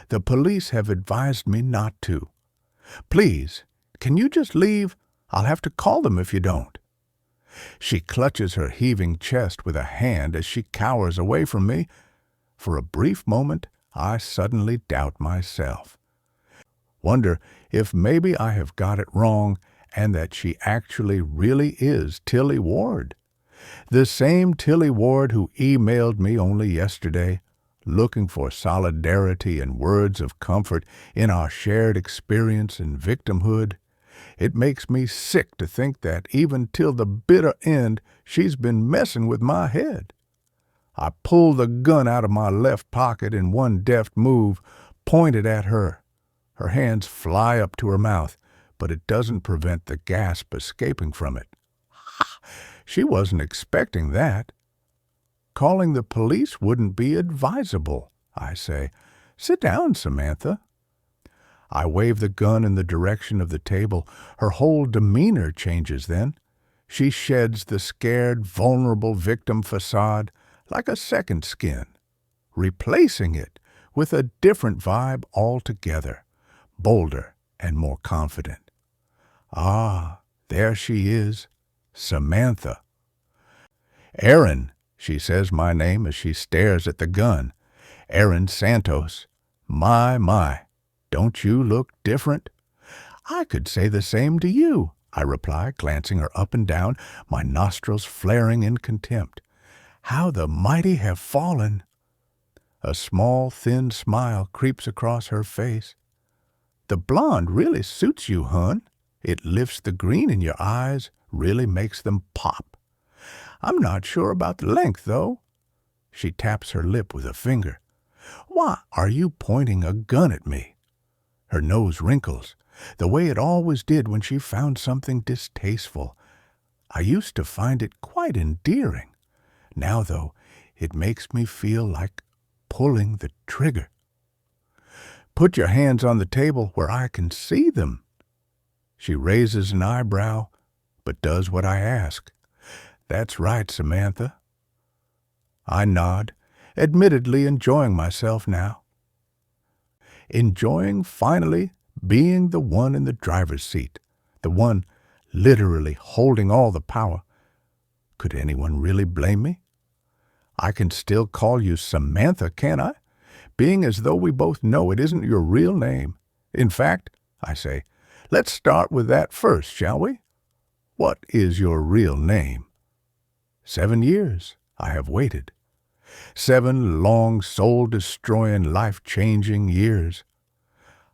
The police have advised me not to. Please, can you just leave? I'll have to call them if you don't. She clutches her heaving chest with a hand as she cowers away from me. For a brief moment, I suddenly doubt myself. Wonder if maybe I have got it wrong and that she actually really is Tilly Ward. The same Tilly Ward who emailed me only yesterday, looking for solidarity and words of comfort in our shared experience and victimhood. It makes me sick to think that even till the bitter end she's been messing with my head. I pull the gun out of my left pocket in one deft move, pointed at her. Her hands fly up to her mouth, but it doesn't prevent the gasp escaping from it. She wasn't expecting that. Calling the police wouldn't be advisable, I say. Sit down, Samantha. I wave the gun in the direction of the table. Her whole demeanor changes then. She sheds the scared, vulnerable victim facade like a second skin, replacing it with a different vibe altogether, bolder and more confident. Ah, there she is, Samantha. Aaron, she says my name as she stares at the gun. Aaron Santos. My, don't you look different? I could say the same to you, I reply, glancing her up and down, my nostrils flaring in contempt. How the mighty have fallen! A small, thin smile creeps across her face. The blonde really suits you, hun. It lifts the green in your eyes, really makes them pop. I'm not sure about the length, though. She taps her lip with a finger. Why are you pointing a gun at me? Her nose wrinkles, the way it always did when she found something distasteful. I used to find it quite endearing. Now, though, it makes me feel like pulling the trigger. Put your hands on the table where I can see them. She raises an eyebrow, but does what I ask. That's right, Samantha. I nod, admittedly enjoying myself now. Enjoying, finally, being the one in the driver's seat, the one literally holding all the power. Could anyone really blame me? I can still call you Samantha, can't I? Being as though we both know it isn't your real name. In fact, I say, let's start with that first, shall we? What is your real name? 7 years I have waited. 7 long, soul-destroying, life-changing years.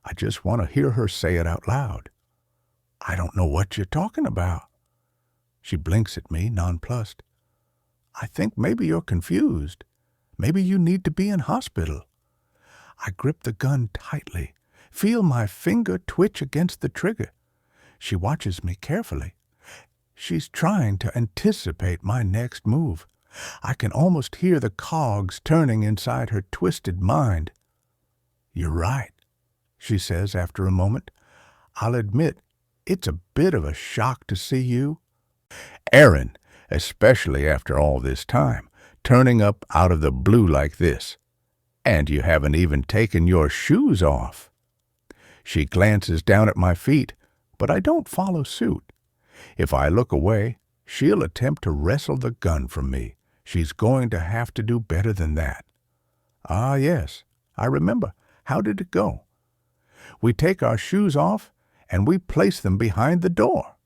I just want to hear her say it out loud. I don't know what you're talking about. She blinks at me, nonplussed. I think maybe you're confused. Maybe you need to be in hospital. I grip the gun tightly, feel my finger twitch against the trigger. She watches me carefully. She's trying to anticipate my next move. I can almost hear the cogs turning inside her twisted mind. You're right, she says after a moment. I'll admit, it's a bit of a shock to see you. Aaron, especially after all this time, turning up out of the blue like this. And you haven't even taken your shoes off. She glances down at my feet, but I don't follow suit. If I look away, she'll attempt to wrestle the gun from me. She's going to have to do better than that. Ah, yes, I remember. How did it go? We take our shoes off, and we place them behind the door.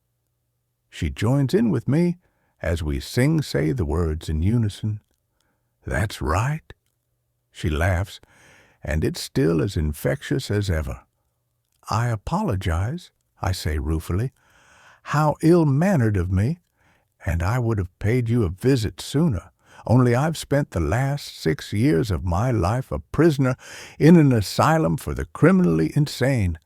She joins in with me as we say the words in unison. That's right. She laughs, and it's still as infectious as ever. I apologize, I say ruefully. How ill-mannered of me, and I would have paid you a visit sooner, only I've spent the last 6 years of my life a prisoner in an asylum for the criminally insane.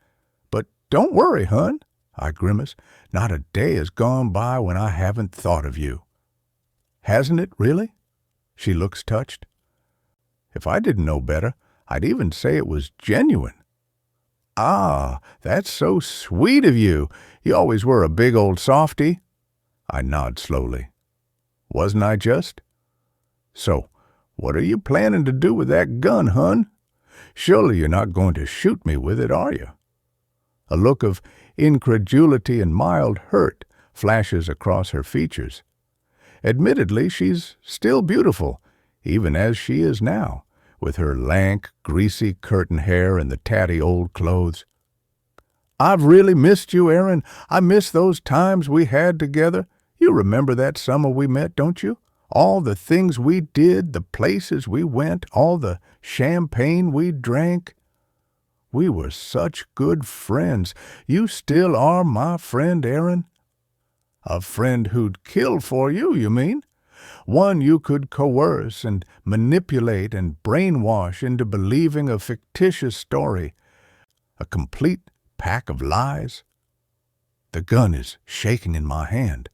But don't worry, hun, I grimace. Not a day has gone by when I haven't thought of you. Hasn't it, really? She looks touched. If I didn't know better, I'd even say it was genuine. Ah, that's so sweet of you. You always were a big old softy. I nod slowly. Wasn't I just? So, what are you planning to do with that gun, hun? Surely you're not going to shoot me with it, are you? A look of incredulity and mild hurt flashes across her features. Admittedly, she's still beautiful, even as she is now, with her lank, greasy curtain hair and the tatty old clothes. I've really missed you, Aaron. I miss those times we had together. You remember that summer we met, don't you? All the things we did, the places we went, all the champagne we drank. We were such good friends. You still are my friend, Aaron. A friend who'd kill for you, you mean? One you could coerce and manipulate and brainwash into believing a fictitious story, a complete pack of lies. The gun is shaking in my hand.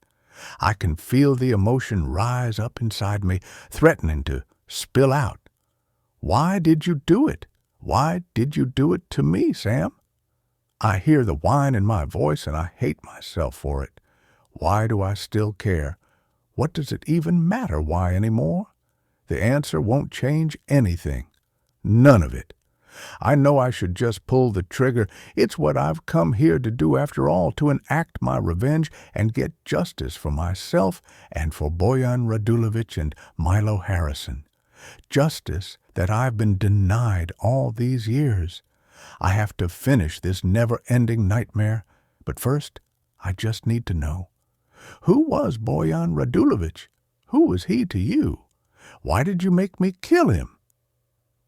I can feel the emotion rise up inside me, threatening to spill out. Why did you do it? Why did you do it to me, Sam? I hear the whine in my voice and I hate myself for it. Why do I still care? What does it even matter why anymore? The answer won't change anything. None of it. I know I should just pull the trigger. It's what I've come here to do after all, to enact my revenge and get justice for myself and for Boyan Radulovich and Milo Harrison. Justice that I've been denied all these years. I have to finish this never-ending nightmare. But first, I just need to know. Who was Boyan Radulovich? Who was he to you? Why did you make me kill him?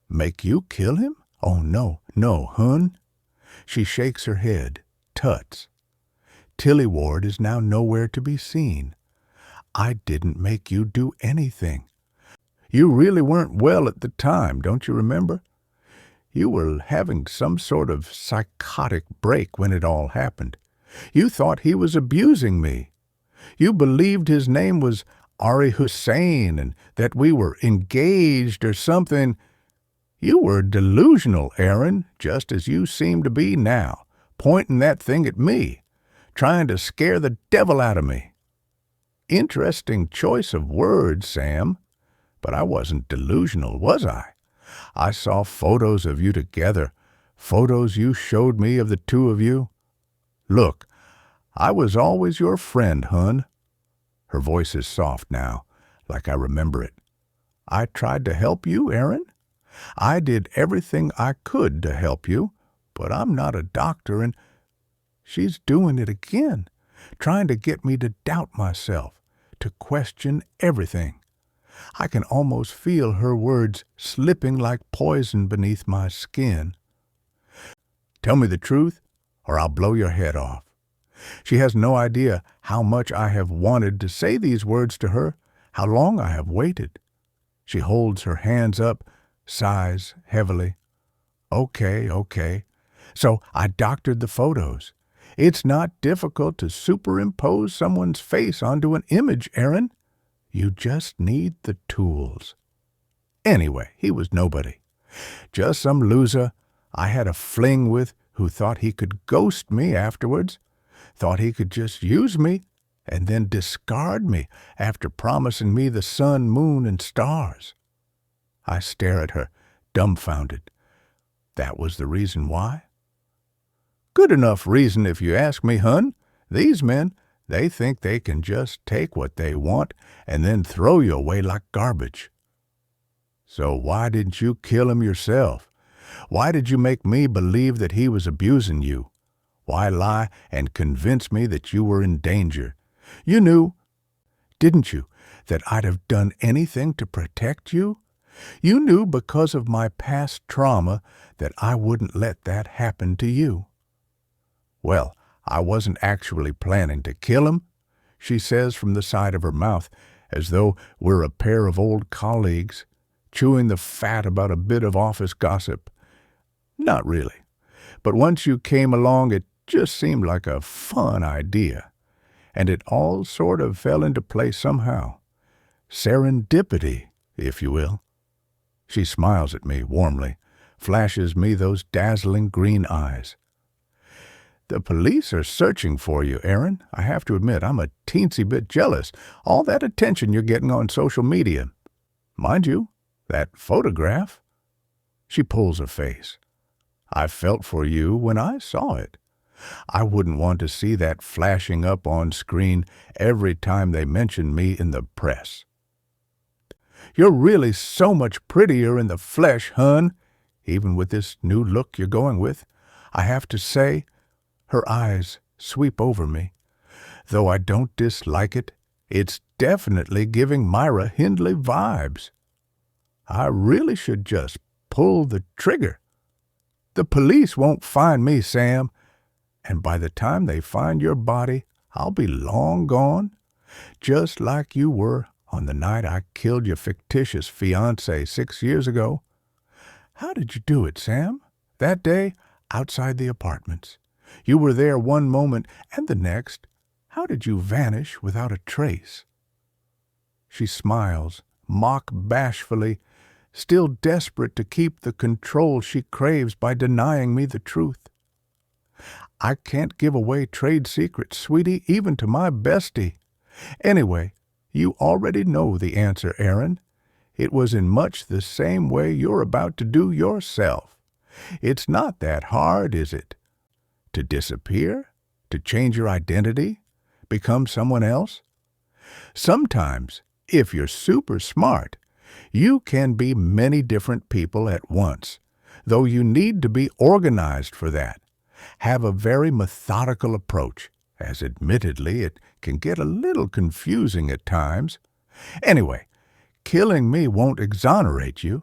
Make you kill him? Oh, no, hun. She shakes her head. Tuts. Tilly Ward is now nowhere to be seen. I didn't make you do anything. You really weren't well at the time, don't you remember? You were having some sort of psychotic break when it all happened. You thought he was abusing me. You believed his name was Ari Hussein and that we were engaged or something. You were delusional, Aaron, just as you seem to be now, pointing that thing at me, trying to scare the devil out of me. Interesting choice of words, Sam, but I wasn't delusional, was I? I saw photos of you together, photos you showed me of the two of you. Look, I was always your friend, hun. Her voice is soft now, like I remember it. I tried to help you, Aaron. I did everything I could to help you, but I'm not a doctor, and she's doing it again, trying to get me to doubt myself, to question everything. I can almost feel her words slipping like poison beneath my skin. Tell me the truth, or I'll blow your head off. She has no idea how much I have wanted to say these words to her, how long I have waited. She holds her hands up, sighs heavily. Okay. So I doctored the photos. It's not difficult to superimpose someone's face onto an image, Aaron. You just need the tools. Anyway, he was nobody. Just some loser I had a fling with who thought he could ghost me afterwards, thought he could just use me and then discard me after promising me the sun, moon, and stars. I stare at her, dumbfounded. That was the reason why? Good enough reason if you ask me, hun. These men, they think they can just take what they want and then throw you away like garbage. So why didn't you kill him yourself? Why did you make me believe that he was abusing you? Why lie and convince me that you were in danger? You knew, didn't you, that I'd have done anything to protect you? You knew because of my past trauma that I wouldn't let that happen to you. Well, I wasn't actually planning to kill him, she says from the side of her mouth, as though we're a pair of old colleagues, chewing the fat about a bit of office gossip. Not really. But once you came along, it just seemed like a fun idea. And it all sort of fell into place somehow. Serendipity, if you will. She smiles at me warmly, flashes me those dazzling green eyes. The police are searching for you, Aaron. I have to admit, I'm a teensy bit jealous. All that attention you're getting on social media. Mind you, that photograph. She pulls her face. I felt for you when I saw it. I wouldn't want to see that flashing up on screen every time they mention me in the press. You're really so much prettier in the flesh, hun, even with this new look you're going with. I have to say, her eyes sweep over me. Though I don't dislike it, it's definitely giving Myra Hindley vibes. I really should just pull the trigger. The police won't find me, Sam, and by the time they find your body, I'll be long gone, just like you were on the night I killed your fictitious fiancé 6 years ago. How did you do it, Sam? That day, outside the apartments. You were there one moment, and the next, how did you vanish without a trace? She smiles, mock bashfully, still desperate to keep the control she craves by denying me the truth. I can't give away trade secrets, sweetie, even to my bestie. Anyway, you already know the answer, Aaron. It was in much the same way you're about to do yourself. It's not that hard, is it? To disappear? To change your identity? Become someone else? Sometimes, if you're super smart, you can be many different people at once, though you need to be organized for that. Have a very methodical approach, as admittedly it can get a little confusing at times. Anyway, killing me won't exonerate you.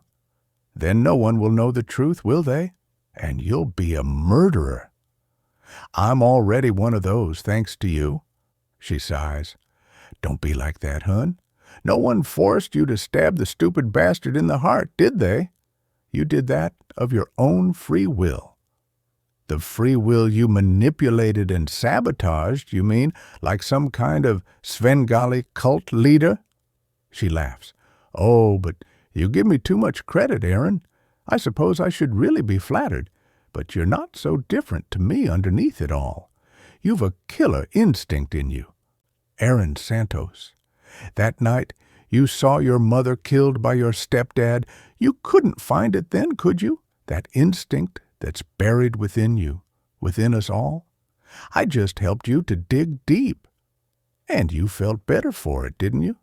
Then no one will know the truth, will they? And you'll be a murderer. I'm already one of those, thanks to you. She sighs. Don't be like that, hun. No one forced you to stab the stupid bastard in the heart, did they? You did that of your own free will. The free will you manipulated and sabotaged, you mean, like some kind of Svengali cult leader? She laughs. Oh, but you give me too much credit, Aaron. I suppose I should really be flattered, but you're not so different to me underneath it all. You've a killer instinct in you. Aaron Santos. That night you saw your mother killed by your stepdad. You couldn't find it then, could you? That instinct that's buried within you, within us all. I just helped you to dig deep. And you felt better for it, didn't you?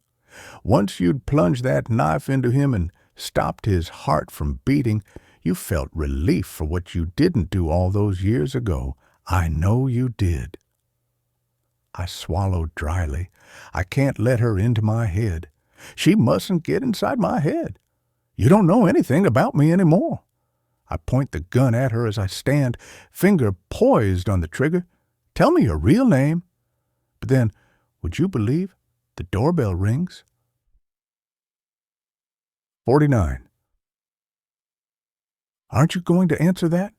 Once you'd plunged that knife into him and stopped his heart from beating, you felt relief for what you didn't do all those years ago. I know you did. I swallowed dryly. I can't let her into my head. She mustn't get inside my head. You don't know anything about me anymore. I point the gun at her as I stand, finger poised on the trigger. Tell me your real name. But then, would you believe, the doorbell rings? 49. Aren't you going to answer that?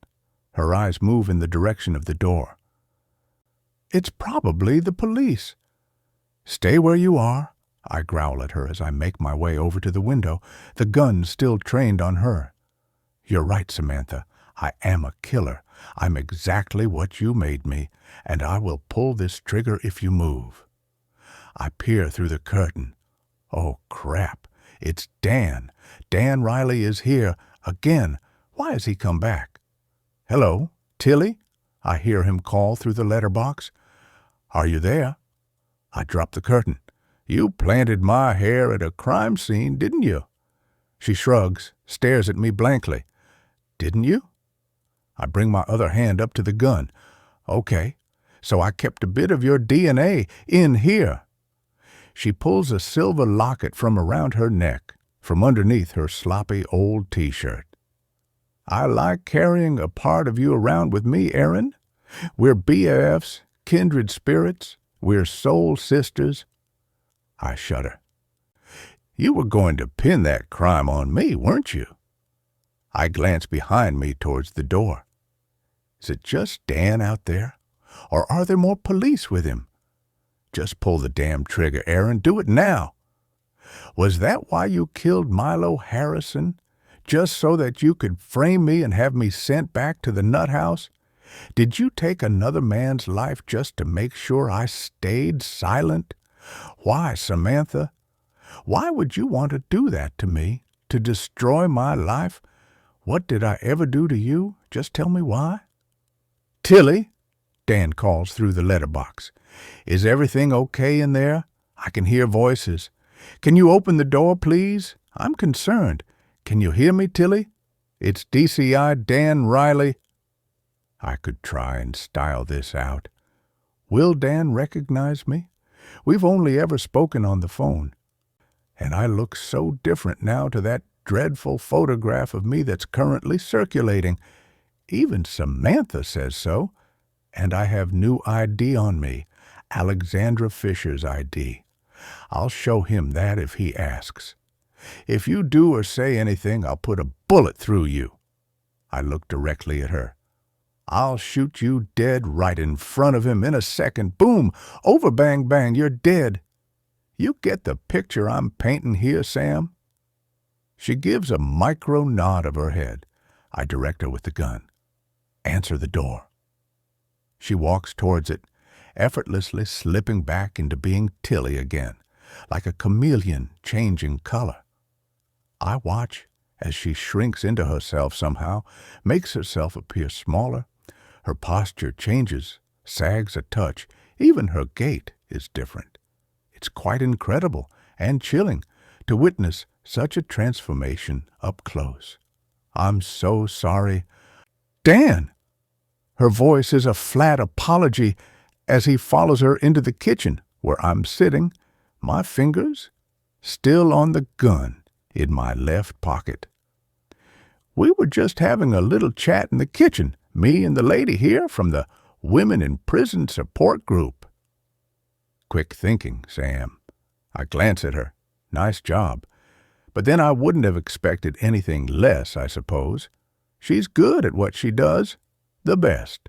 Her eyes move in the direction of the door. It's probably the police. Stay where you are, I growl at her as I make my way over to the window, the gun still trained on her. You're right, Samantha. I am a killer. I'm exactly what you made me, and I will pull this trigger if you move. I peer through the curtain. Oh, crap. It's Dan. Dan Riley is here. Again. Why has he come back? Hello, Tilly? I hear him call through the letterbox. Are you there? I drop the curtain. You planted my hair at a crime scene, didn't you? She shrugs, stares at me blankly. Didn't you? I bring my other hand up to the gun. Okay, so I kept a bit of your DNA in here. She pulls a silver locket from around her neck, from underneath her sloppy old T-shirt. I like carrying a part of you around with me, Aaron. We're BFs, kindred spirits. We're soul sisters. I shudder. You were going to pin that crime on me, weren't you? I glance behind me towards the door. Is it just Dan out there? Or are there more police with him? Just pull the damn trigger, Aaron. Do it now. Was that why you killed Milo Harrison? Just so that you could frame me and have me sent back to the nut house? Did you take another man's life just to make sure I stayed silent? Why, Samantha? Why would you want to do that to me? To destroy my life? What did I ever do to you? Just tell me why. Tilly, Dan calls through the letterbox. Is everything okay in there? I can hear voices. Can you open the door, please? I'm concerned. Can you hear me, Tilly? It's DCI Dan Riley. I could try and style this out. Will Dan recognize me? We've only ever spoken on the phone. And I look so different now to that dreadful photograph of me that's currently circulating. Even Samantha says so. And I have new ID on me, Alexandra Fisher's ID. I'll show him that if he asks. If you do or say anything, I'll put a bullet through you. I look directly at her. I'll shoot you dead right in front of him in a second. Boom! Over bang bang, you're dead. You get the picture I'm painting here, Sam? She gives a micro nod of her head. I direct her with the gun. Answer the door. She walks towards it, effortlessly slipping back into being Tilly again, like a chameleon changing color. I watch as she shrinks into herself somehow, makes herself appear smaller. Her posture changes, sags a touch. Even her gait is different. It's quite incredible and chilling to witness such a transformation up close. I'm so sorry. Dan! Her voice is a flat apology as he follows her into the kitchen, where I'm sitting, my fingers still on the gun in my left pocket. We were just having a little chat in the kitchen, me and the lady here from the Women in Prison Support Group. Quick thinking, Sam. I glance at her. Nice job. But then I wouldn't have expected anything less, I suppose. She's good at what she does. The best.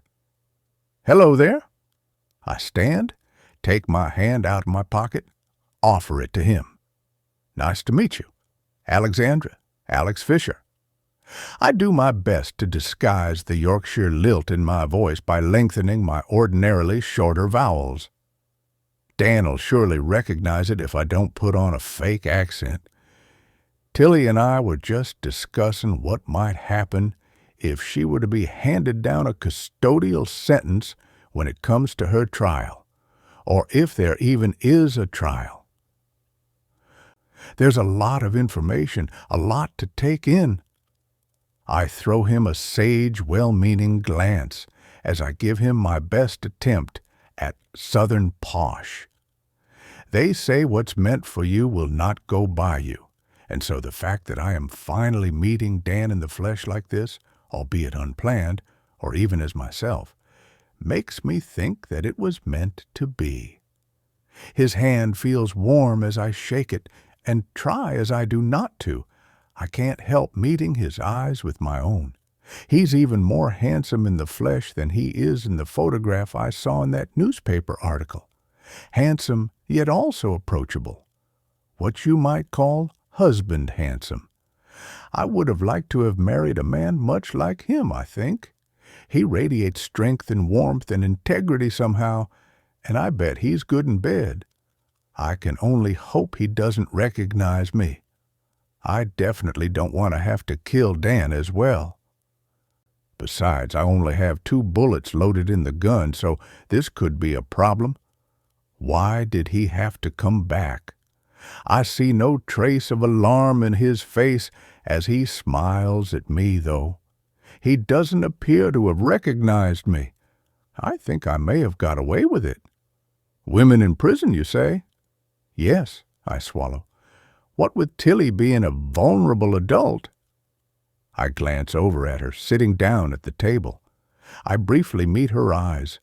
Hello there. I stand, take my hand out of my pocket, offer it to him. Nice to meet you. Alexandra, Alex Fisher. I do my best to disguise the Yorkshire lilt in my voice by lengthening my ordinarily shorter vowels. Dan'll surely recognize it if I don't put on a fake accent. Tilly and I were just discussing what might happen if she were to be handed down a custodial sentence when it comes to her trial, or if there even is a trial. There's a lot of information, a lot to take in. I throw him a sage, well-meaning glance as I give him my best attempt at Southern posh. They say what's meant for you will not go by you, and so the fact that I am finally meeting Dan in the flesh like this, albeit unplanned, or even as myself, makes me think that it was meant to be. His hand feels warm as I shake it, and try as I do not to, I can't help meeting his eyes with my own. He's even more handsome in the flesh than he is in the photograph I saw in that newspaper article. Handsome, yet also approachable. What you might call husband handsome. I would have liked to have married a man much like him, I think. He radiates strength and warmth and integrity somehow, and I bet he's good in bed. I can only hope he doesn't recognize me. I definitely don't want to have to kill Dan as well. Besides, I only have 2 bullets loaded in the gun, so this could be a problem. Why did he have to come back? I see no trace of alarm in his face as he smiles at me, though. He doesn't appear to have recognized me. I think I may have got away with it. Women in prison, you say? Yes, I swallow. What with Tilly being a vulnerable adult? I glance over at her, sitting down at the table. I briefly meet her eyes,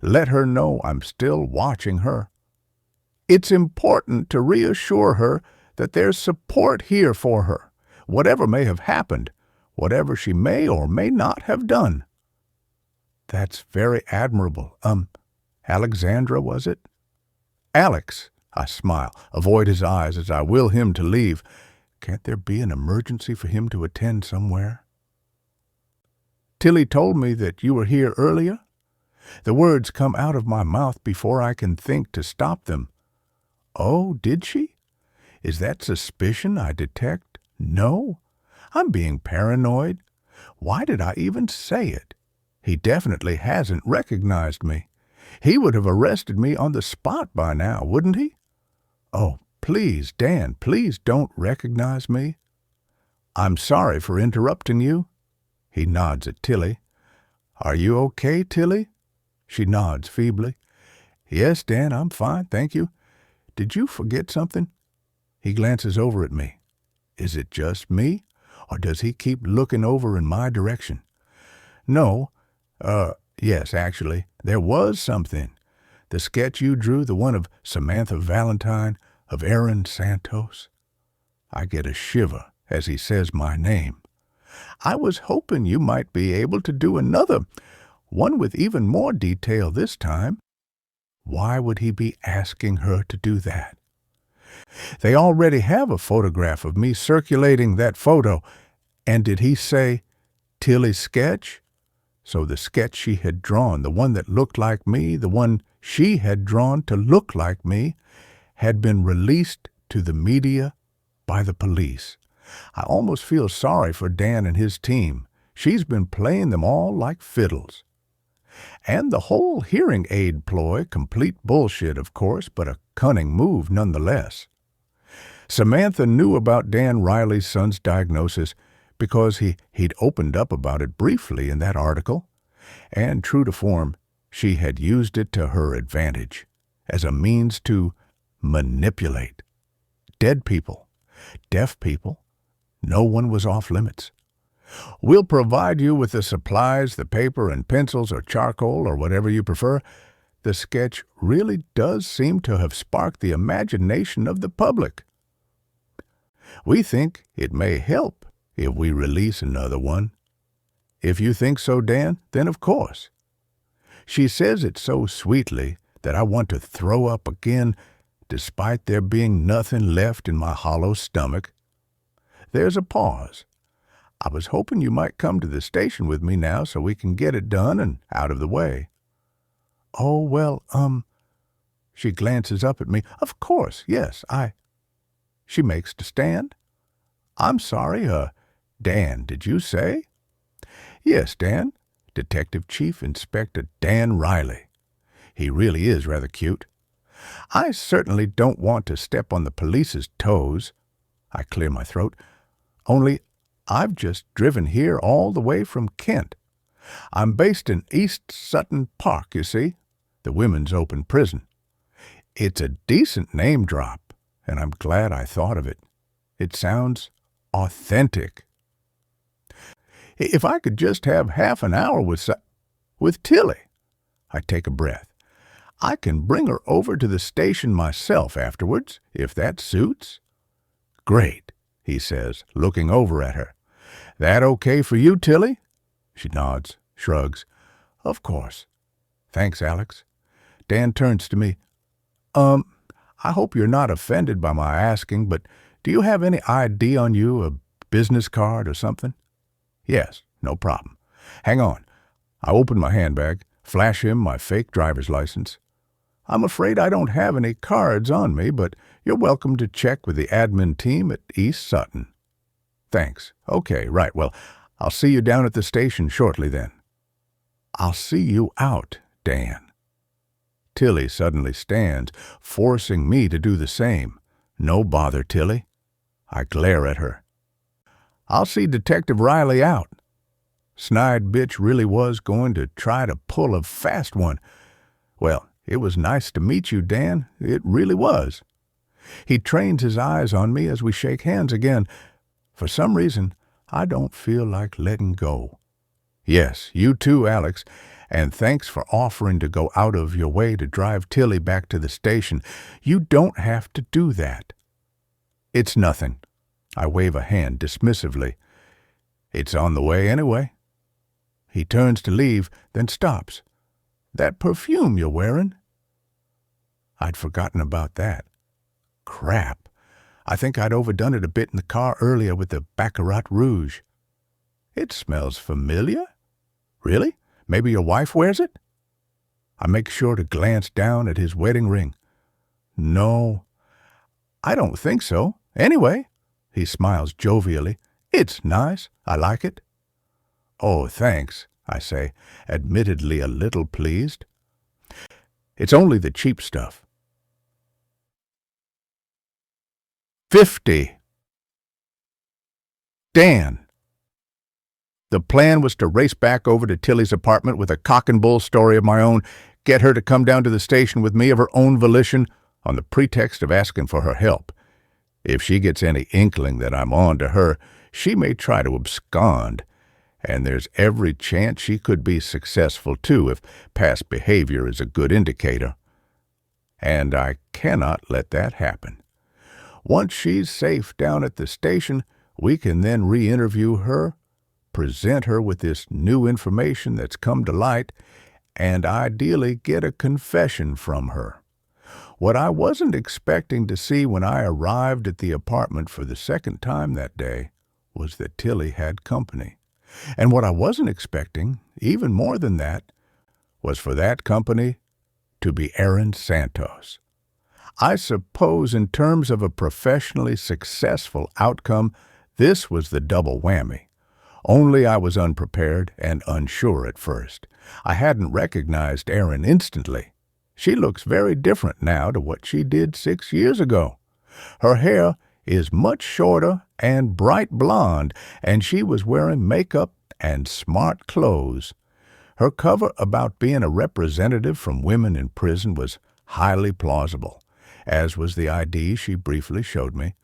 let her know I'm still watching her. It's important to reassure her that there's support here for her, whatever may have happened, whatever she may or may not have done. That's very admirable. Alexandra, was it? Alex, I smile, avoid his eyes as I will him to leave. Can't there be an emergency for him to attend somewhere? Tilly told me that you were here earlier. The words come out of my mouth before I can think to stop them. Oh, did she? Is that suspicion I detect? No. I'm being paranoid. Why did I even say it? He definitely hasn't recognized me. He would have arrested me on the spot by now, wouldn't he? Oh, please, Dan, please don't recognize me. I'm sorry for interrupting you. He nods at Tilly. Are you okay, Tilly? She nods feebly. Yes, Dan, I'm fine, thank you. Did you forget something? He glances over at me. Is it just me, or does he keep looking over in my direction? No. Yes, actually, there was something. The sketch you drew, the one of Samantha Valentine, of Aaron Santos. I get a shiver as he says my name. I was hoping you might be able to do another, one with even more detail this time. Why would he be asking her to do that? They already have a photograph of me circulating that photo, and did he say, Tilly's sketch? So the sketch she had drawn, the one that looked like me, the one she had drawn to look like me, had been released to the media by the police. I almost feel sorry for Dan and his team. She's been playing them all like fiddles. And the whole hearing aid ploy, complete bullshit, of course, but a cunning move nonetheless. Samantha knew about Dan Riley's son's diagnosis because he'd opened up about it briefly in that article, and true to form, she had used it to her advantage as a means to manipulate. Dead people, deaf people, no one was off limits. We'll provide you with the supplies, the paper and pencils or charcoal or whatever you prefer. The sketch really does seem to have sparked the imagination of the public. We think it may help if we release another one. If you think so, Dan, then of course. She says it so sweetly that I want to throw up again, despite there being nothing left in my hollow stomach. There's a pause. I was hoping you might come to the station with me now so we can get it done and out of the way. Oh, well, She glances up at me. Of course, yes, She makes to stand. I'm sorry, Dan, did you say? Yes, Dan. Detective Chief Inspector Dan Riley. He really is rather cute. I certainly don't want to step on the police's toes. I clear my throat. Only I've just driven here all the way from Kent. I'm based in East Sutton Park, you see, the women's open prison. It's a decent name drop, and I'm glad I thought of it. It sounds authentic. If I could just have half an hour with Tilly. I take a breath. I can bring her over to the station myself afterwards, if that suits. Great, he says, looking over at her. That okay for you, Tilly? She nods, shrugs. Of course. Thanks, Alex. Dan turns to me. I hope you're not offended by my asking, but do you have any ID on you, a business card or something? Yes, no problem. Hang on. I open my handbag, flash him my fake driver's license. I'm afraid I don't have any cards on me, but you're welcome to check with the admin team at East Sutton. Thanks. Okay, right. Well, I'll see you down at the station shortly then. I'll see you out, Dan. Tilly suddenly stands, forcing me to do the same. No bother, Tilly. I glare at her. I'll see Detective Riley out. Snide bitch really was going to try to pull a fast one. Well, it was nice to meet you, Dan. It really was. He trains his eyes on me as we shake hands again. For some reason, I don't feel like letting go. Yes, you too, Alex, and thanks for offering to go out of your way to drive Tilly back to the station. You don't have to do that. It's nothing. I wave a hand dismissively. It's on the way anyway. He turns to leave, then stops. That perfume you're wearing? I'd forgotten about that. Crap. I think I'd overdone it a bit in the car earlier with the Baccarat Rouge. It smells familiar. Really? Maybe your wife wears it? I make sure to glance down at his wedding ring. No, I don't think so. Anyway, he smiles jovially. It's nice. I like it. Oh, thanks, I say, admittedly a little pleased. It's only the cheap stuff. 50. Dan. The plan was to race back over to Tilly's apartment with a cock-and-bull story of my own, get her to come down to the station with me of her own volition on the pretext of asking for her help. If she gets any inkling that I'm on to her, she may try to abscond, and there's every chance she could be successful, too, if past behavior is a good indicator. And I cannot let that happen. Once she's safe down at the station, we can then re-interview her, present her with this new information that's come to light, and ideally get a confession from her. What I wasn't expecting to see when I arrived at the apartment for the second time that day was that Tilly had company. And what I wasn't expecting, even more than that, was for that company to be Aaron Santos. I suppose in terms of a professionally successful outcome, this was the double whammy. Only I was unprepared and unsure at first. I hadn't recognized Erin instantly. She looks very different now to what she did 6 years ago. Her hair is much shorter and bright blonde, and she was wearing makeup and smart clothes. Her cover about being a representative from women in prison was highly plausible, as was the ID she briefly showed me.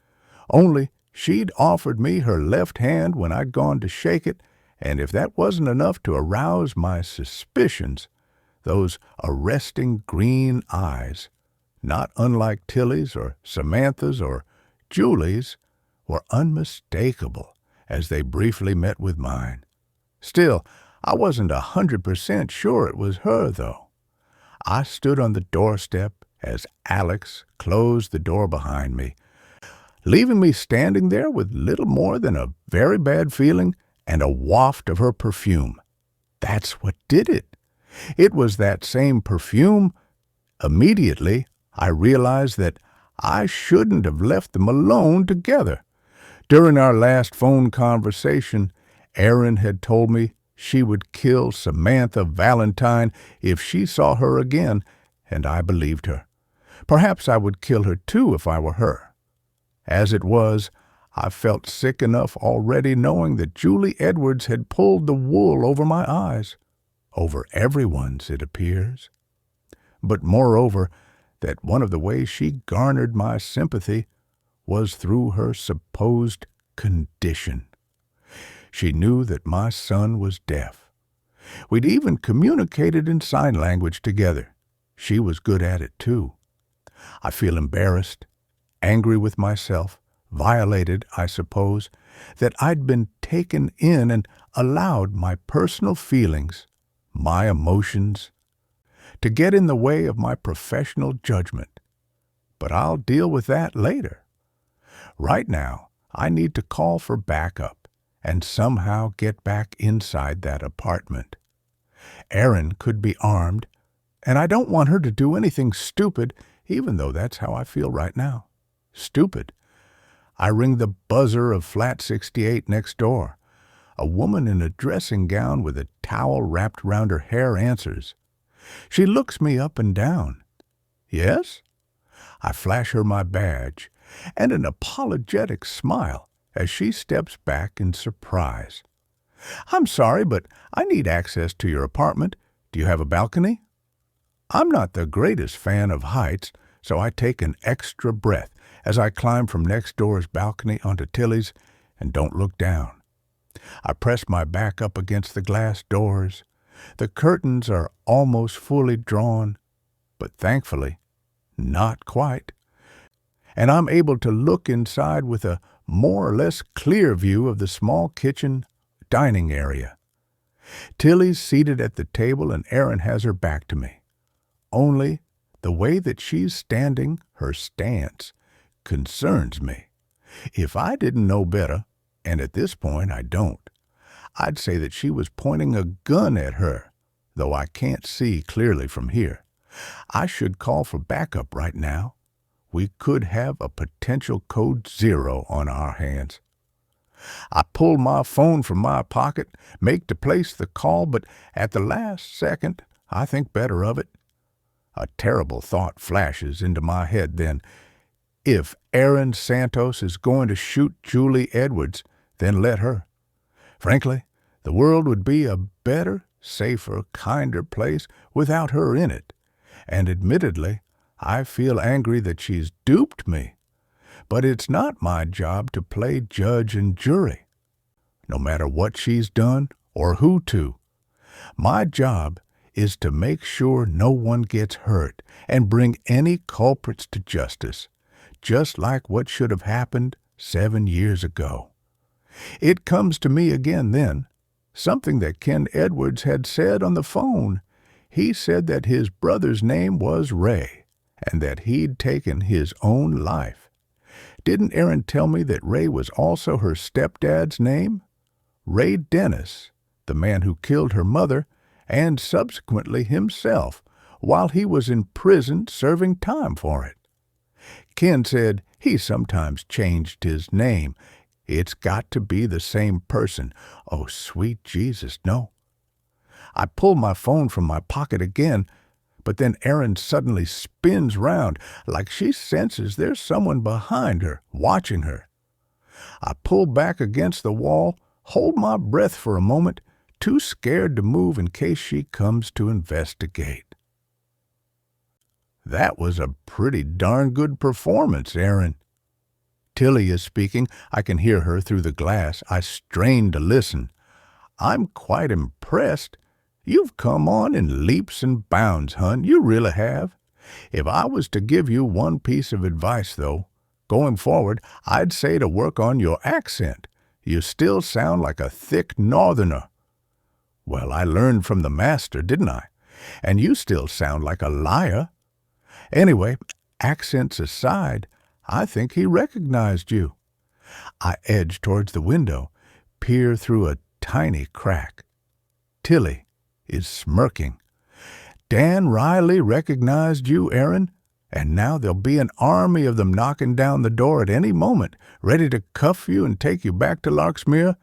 Only she'd offered me her left hand when I'd gone to shake it, and if that wasn't enough to arouse my suspicions, those arresting green eyes, not unlike Tilly's or Samantha's or Julie's, were unmistakable as they briefly met with mine. Still, I wasn't 100% sure it was her, though. I stood on the doorstep as Alex closed the door behind me, leaving me standing there with little more than a very bad feeling and a waft of her perfume. That's what did it. It was that same perfume. Immediately, I realized that I shouldn't have left them alone together. During our last phone conversation, Erin had told me she would kill Samantha Valentine if she saw her again, and I believed her. Perhaps I would kill her too if I were her. As it was, I felt sick enough already knowing that Julie Edwards had pulled the wool over my eyes. Over everyone's, it appears. But moreover, that one of the ways she garnered my sympathy was through her supposed condition. She knew that my son was deaf. We'd even communicated in sign language together. She was good at it, too. I feel embarrassed, angry with myself, violated, I suppose, that I'd been taken in and allowed my personal feelings, my emotions, to get in the way of my professional judgment. But I'll deal with that later. Right now, I need to call for backup and somehow get back inside that apartment. Erin could be armed, and I don't want her to do anything stupid, even though that's how I feel right now. Stupid. I ring the buzzer of flat 68 next door. A woman in a dressing gown with a towel wrapped round her hair answers. She looks me up and down. Yes? I flash her my badge and an apologetic smile as she steps back in surprise. I'm sorry, but I need access to your apartment. Do you have a balcony? I'm not the greatest fan of heights, so I take an extra breath as I climb from next door's balcony onto Tilly's and don't look down. I press my back up against the glass doors. The curtains are almost fully drawn, but thankfully, not quite. And I'm able to look inside with a more or less clear view of the small kitchen dining area. Tilly's seated at the table and Erin has her back to me. Only the way that she's standing, her stance, concerns me. If I didn't know better, and at this point I don't, I'd say that she was pointing a gun at her, though I can't see clearly from here. I should call for backup right now. We could have a potential code 0 on our hands. I pull my phone from my pocket, make to place the call, but at the last second, I think better of it. A terrible thought flashes into my head then. If Aaron Santos is going to shoot Julie Edwards, then let her. Frankly, the world would be a better, safer, kinder place without her in it. And admittedly, I feel angry that she's duped me. But it's not my job to play judge and jury, no matter what she's done or who to. My job is to make sure no one gets hurt and bring any culprits to justice, just like what should have happened 7 years ago. It comes to me again then, something that Ken Edwards had said on the phone. He said that his brother's name was Ray, and that he'd taken his own life. Didn't Erin tell me that Ray was also her stepdad's name? Ray Dennis, the man who killed her mother, and subsequently himself, while he was in prison serving time for it. Ken said he sometimes changed his name. It's got to be the same person. Oh, sweet Jesus, no. I pull my phone from my pocket again, but then Erin suddenly spins round like she senses there's someone behind her, watching her. I pull back against the wall, hold my breath for a moment, too scared to move in case she comes to investigate. That was a pretty darn good performance, Erin. Tilly is speaking. I can hear her through the glass. I strain to listen. I'm quite impressed. You've come on in leaps and bounds, hun. You really have. If I was to give you one piece of advice, though, going forward, I'd say to work on your accent. You still sound like a thick northerner. Well, I learned from the master, didn't I? And you still sound like a liar. Anyway, accents aside, I think he recognized you. I edge towards the window, peer through a tiny crack. Tilly is smirking. Dan Riley recognized you, Erin, and now there'll be an army of them knocking down the door at any moment, ready to cuff you and take you back to Larksmere.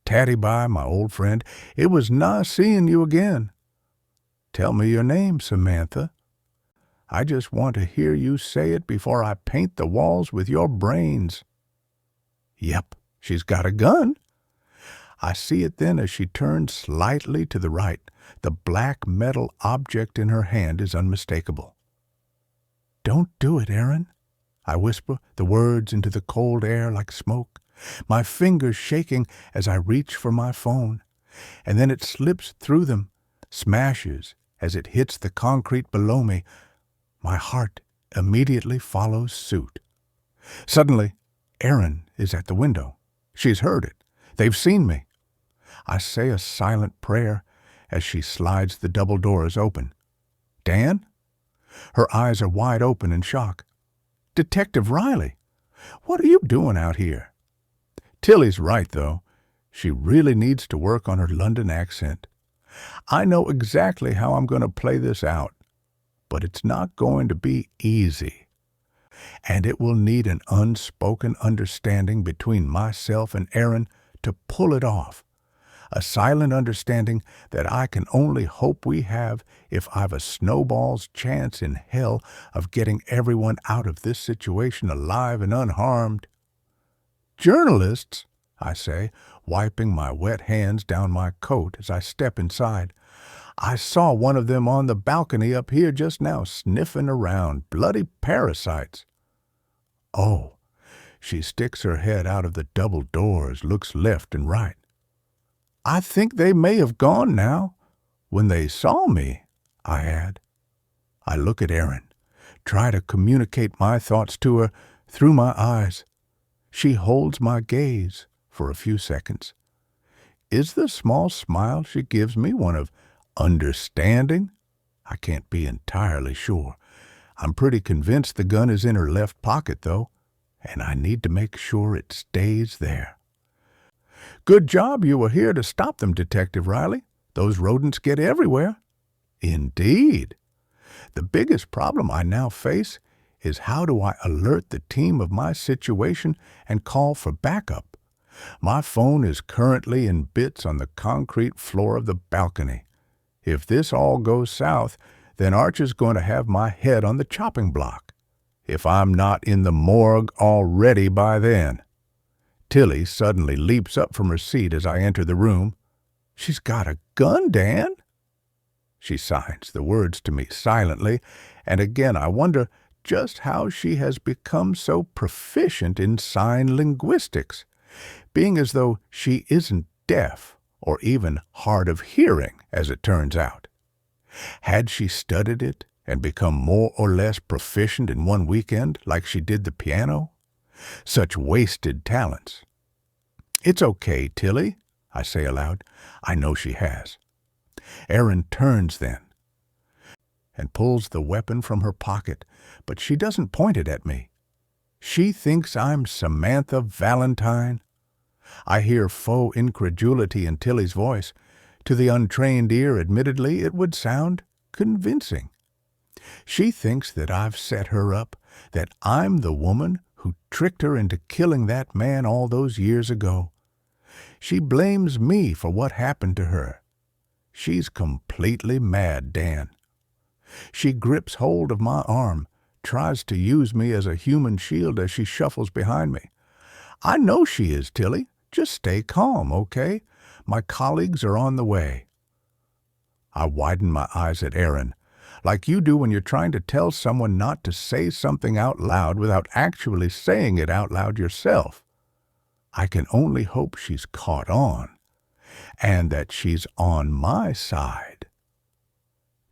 Tatty bye, my old friend. It was nice seeing you again. Tell me your name, Samantha. I just want to hear you say it before I paint the walls with your brains. Yep, she's got a gun. I see it then as she turns slightly to the right. The black metal object in her hand is unmistakable. Don't do it, Erin. I whisper the words into the cold air like smoke, my fingers shaking as I reach for my phone, and then it slips through them, smashes as it hits the concrete below me. My heart immediately follows suit. Suddenly, Erin is at the window. She's heard it. They've seen me. I say a silent prayer as she slides the double doors open. Dan? Her eyes are wide open in shock. Detective Riley, what are you doing out here? Tilly's right, though. She really needs to work on her London accent. I know exactly how I'm going to play this out, but it's not going to be easy. And it will need an unspoken understanding between myself and Erin to pull it off. A silent understanding that I can only hope we have if I've a snowball's chance in hell of getting everyone out of this situation alive and unharmed. Journalists, I say, wiping my wet hands down my coat as I step inside. I saw one of them on the balcony up here just now, sniffing around. Bloody parasites. Oh, she sticks her head out of the double doors, looks left and right. I think they may have gone now. When they saw me, I add. I look at Erin, try to communicate my thoughts to her through my eyes. She holds my gaze for a few seconds. Is the small smile she gives me one of understanding? I can't be entirely sure. I'm pretty convinced the gun is in her left pocket, though, and I need to make sure it stays there. Good job you were here to stop them, Detective Riley. Those rodents get everywhere. Indeed. The biggest problem I now face is how do I alert the team of my situation and call for backup? My phone is currently in bits on the concrete floor of the balcony. If this all goes south, then Archer's going to have my head on the chopping block, if I'm not in the morgue already by then. Tilly suddenly leaps up from her seat as I enter the room. She's got a gun, Dan. She signs the words to me silently, and again I wonder just how she has become so proficient in sign linguistics, being as though she isn't deaf or even hard of hearing, as it turns out. Had she studied it and become more or less proficient in one weekend like she did the piano? Such wasted talents. It's okay, Tilly, I say aloud. I know she has. Erin turns then and pulls the weapon from her pocket, but she doesn't point it at me. She thinks I'm Samantha Valentine. I hear faux incredulity in Tilly's voice. To the untrained ear, admittedly, it would sound convincing. She thinks that I've set her up, that I'm the woman who tricked her into killing that man all those years ago. She blames me for what happened to her. She's completely mad, Dan. She grips hold of my arm, tries to use me as a human shield as she shuffles behind me. I know she is, Tilly. Just stay calm, okay? My colleagues are on the way. I widen my eyes at Aaron, like you do when you're trying to tell someone not to say something out loud without actually saying it out loud yourself. I can only hope she's caught on, and that she's on my side.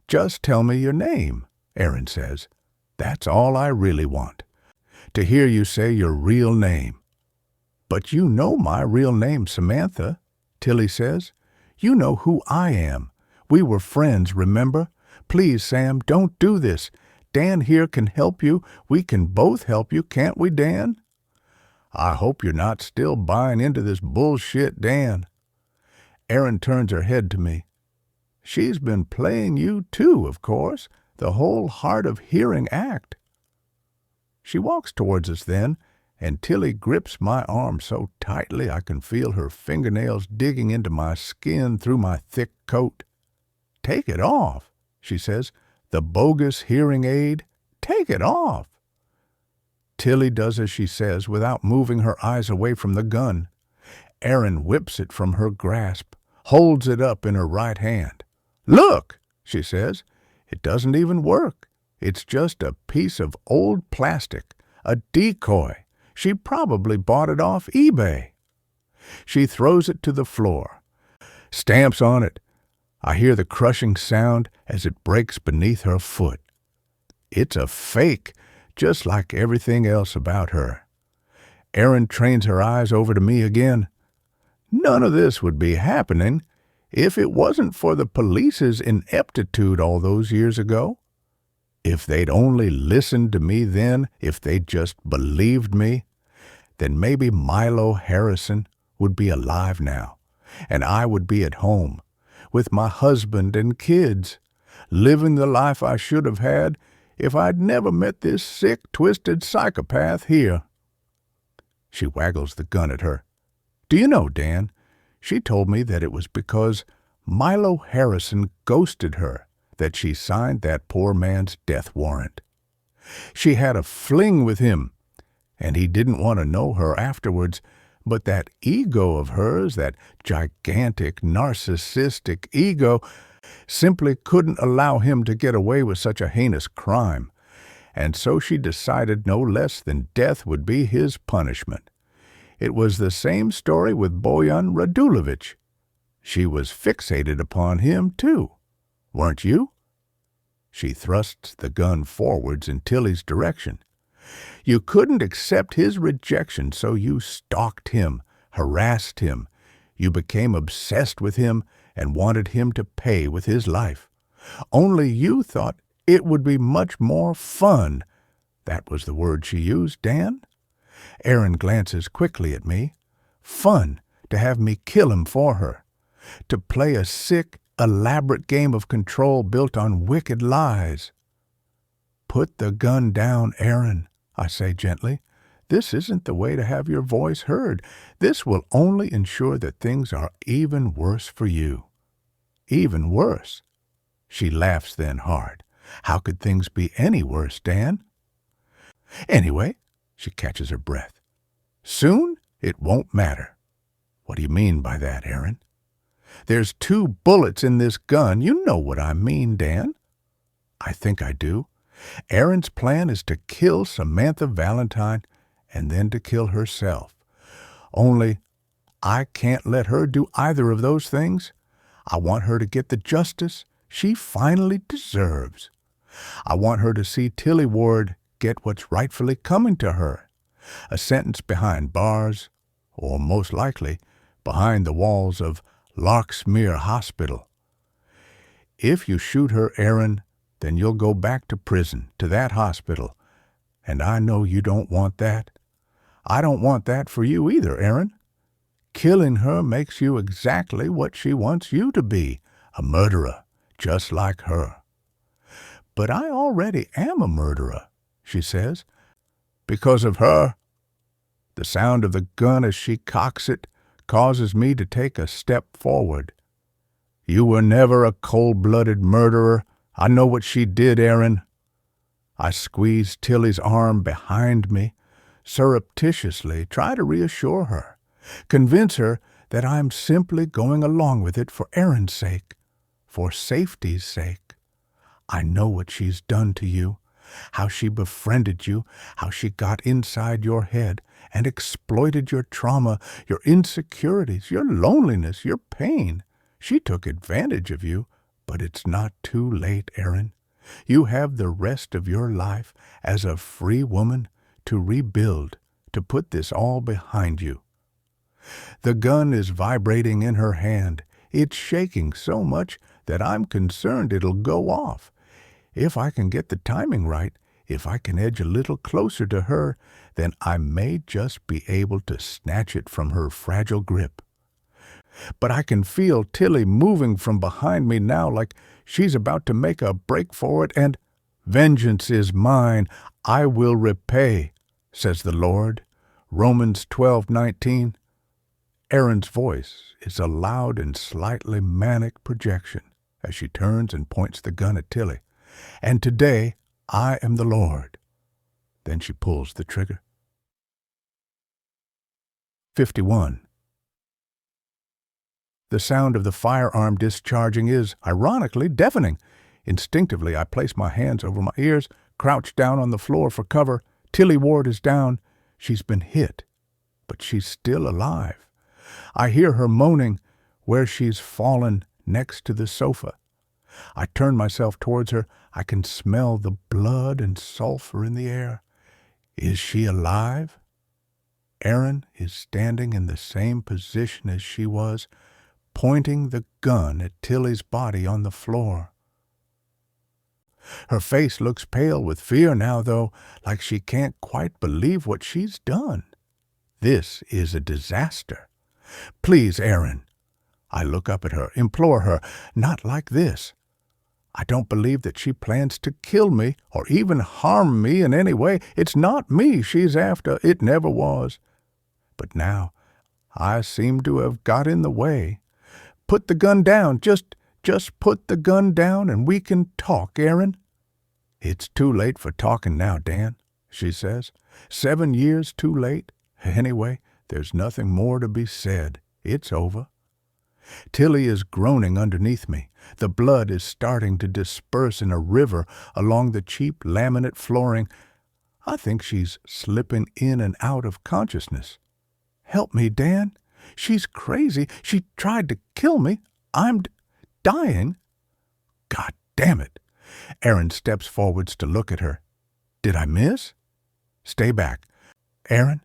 Just tell me your name, Aaron says. That's all I really want, to hear you say your real name. But you know my real name, Samantha, Tilly says. You know who I am. We were friends, remember? Please, Sam, don't do this. Dan here can help you. We can both help you, can't we, Dan? I hope you're not still buying into this bullshit, Dan. Erin turns her head to me. She's been playing you too, of course, the whole hard of hearing act. She walks towards us then, and Tilly grips my arm so tightly I can feel her fingernails digging into my skin through my thick coat. Take it off, she says. The bogus hearing aid. Take it off. Tilly does as she says without moving her eyes away from the gun. Erin whips it from her grasp, holds it up in her right hand. Look, she says. It doesn't even work. It's just a piece of old plastic, a decoy. She probably bought it off eBay. She throws it to the floor, stamps on it. I hear the crushing sound as it breaks beneath her foot. It's a fake, just like everything else about her. Erin trains her eyes over to me again. None of this would be happening if it wasn't for the police's ineptitude all those years ago. If they'd only listened to me then, if they'd just believed me, then maybe Milo Harrison would be alive now, and I would be at home, with my husband and kids, living the life I should have had if I'd never met this sick, twisted psychopath here. She waggles the gun at her. Do you know, Dan, she told me that it was because Milo Harrison ghosted her that she signed that poor man's death warrant. She had a fling with him, and he didn't want to know her afterwards, but that ego of hers, that gigantic, narcissistic ego, simply couldn't allow him to get away with such a heinous crime, and so she decided no less than death would be his punishment. It was the same story with Boyan Radulovich. She was fixated upon him, too. Weren't you? She thrusts the gun forwards in Tilly's direction. You couldn't accept his rejection, so you stalked him, harassed him. You became obsessed with him and wanted him to pay with his life. Only you thought it would be much more fun. That was the word she used, Dan. Erin glances quickly at me. Fun to have me kill him for her. To play a sick, elaborate game of control built on wicked lies. Put the gun down, Erin, I say gently. This isn't the way to have your voice heard. This will only ensure that things are even worse for you. Even worse. She laughs then hard. How could things be any worse, Dan? Anyway, she catches her breath. Soon it won't matter. What do you mean by that, Erin? There's 2 bullets in this gun. You know what I mean, Dan. I think I do. Erin's plan is to kill Samantha Valentine and then to kill herself. Only I can't let her do either of those things. I want her to get the justice she finally deserves. I want her to see Tilly Ward get what's rightfully coming to her. A sentence behind bars, or most likely behind the walls of Larksmere Hospital. If you shoot her, Erin, then you'll go back to prison, to that hospital. And I know you don't want that. I don't want that for you either, Erin. Killing her makes you exactly what she wants you to be, a murderer, just like her. But I already am a murderer, she says, because of her. The sound of the gun as she cocks it causes me to take a step forward. You were never a cold-blooded murderer. I know what she did, Aaron. I squeeze Tilly's arm behind me, surreptitiously try to reassure her, convince her that I'm simply going along with it for Aaron's sake, for safety's sake. I know what she's done to you, how she befriended you, how she got inside your head and exploited your trauma, your insecurities, your loneliness, your pain. She took advantage of you, but it's not too late, Aaron. You have the rest of your life as a free woman to rebuild, to put this all behind you. The gun is vibrating in her hand. It's shaking so much that I'm concerned it'll go off. If I can get the timing right, if I can edge a little closer to her, then I may just be able to snatch it from her fragile grip. But I can feel Tilly moving from behind me now like she's about to make a break for it, and vengeance is mine, I will repay, says the Lord. Romans 12:19. Erin's voice is a loud and slightly manic projection as she turns and points the gun at Tilly. And today I am the Lord. Then she pulls the trigger. 51. The sound of the firearm discharging is, ironically, deafening. Instinctively, I place my hands over my ears, crouch down on the floor for cover. Tilly Ward is down. She's been hit, but she's still alive. I hear her moaning where she's fallen next to the sofa. I turn myself towards her. I can smell the blood and sulfur in the air. Is she alive? Erin is standing in the same position as she was, pointing the gun at Tilly's body on the floor. Her face looks pale with fear now, though, like she can't quite believe what she's done. This is a disaster. Please, Erin. I look up at her, implore her, not like this. I don't believe that she plans to kill me or even harm me in any way. It's not me she's after. It never was. But now I seem to have got in the way. Put the gun down. Just put the gun down and we can talk, Erin. It's too late for talking now, Dan, she says. 7 years too late. Anyway, there's nothing more to be said. It's over. Tilly is groaning underneath me. The blood is starting to disperse in a river along the cheap laminate flooring. I think she's slipping in and out of consciousness. Help me, Dan. She's crazy. She tried to kill me. I'm dying. God damn it. Erin steps forwards to look at her. Did I miss? Stay back. Erin,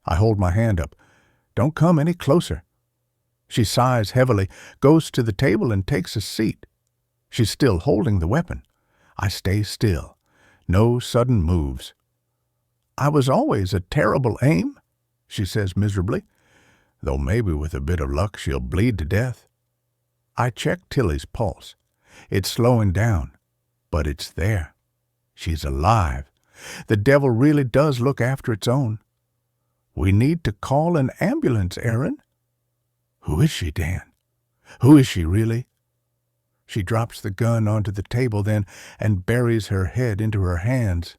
I hold my hand up. Don't come any closer. She sighs heavily, goes to the table and takes a seat. She's still holding the weapon. I stay still. No sudden moves. I was always a terrible aim, she says miserably, though maybe with a bit of luck she'll bleed to death. I check Tilly's pulse. It's slowing down, but it's there. She's alive. The devil really does look after its own. We need to call an ambulance, Erin. Who is she, Dan? Who is she, really? She drops the gun onto the table then and buries her head into her hands.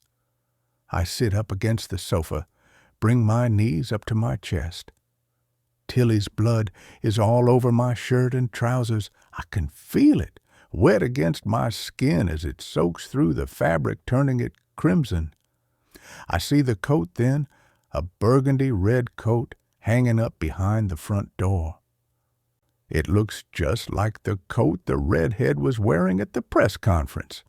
I sit up against the sofa, bring my knees up to my chest. Tilly's blood is all over my shirt and trousers. I can feel it, wet against my skin as it soaks through the fabric, turning it crimson. I see the coat then, a burgundy red coat hanging up behind the front door. It looks just like the coat the redhead was wearing at the press conference,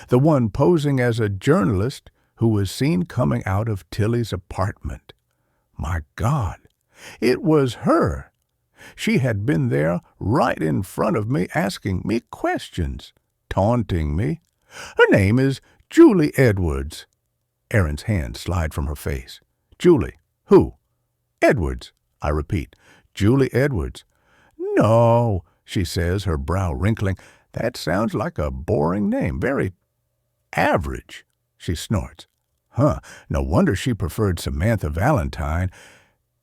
the one posing as a journalist who was seen coming out of Tilly's apartment. My God, it was her. She had been there right in front of me asking me questions, taunting me. Her name is Julie Edwards. Erin's hands slide from her face. Julie. Who? Edwards, I repeat. Julie Edwards. No, she says, her brow wrinkling. That sounds like a boring name. Very average, she snorts. Huh, no wonder she preferred Samantha Valentine.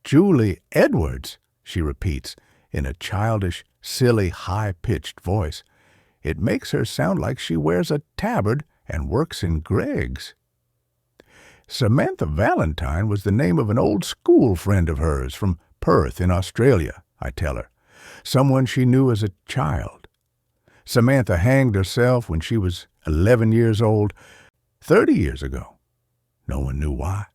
Julie Edwards, she repeats, in a childish, silly, high-pitched voice. It makes her sound like she wears a tabard and works in Greg's. Samantha Valentine was the name of an old school friend of hers from Perth in Australia, I tell her. Someone she knew as a child. Samantha hanged herself when she was 11 years old, 30 years ago. No one knew why.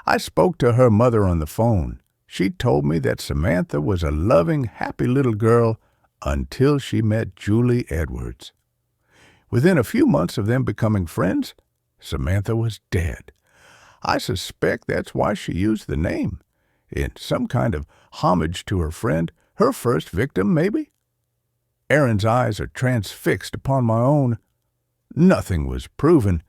I spoke to her mother on the phone. She told me that Samantha was a loving, happy little girl until she met Julie Edwards. Within a few months of them becoming friends, Samantha was dead. I suspect that's why she used the name. In some kind of homage to her friend, her first victim, maybe? Erin's eyes are transfixed upon my own. Nothing was proven,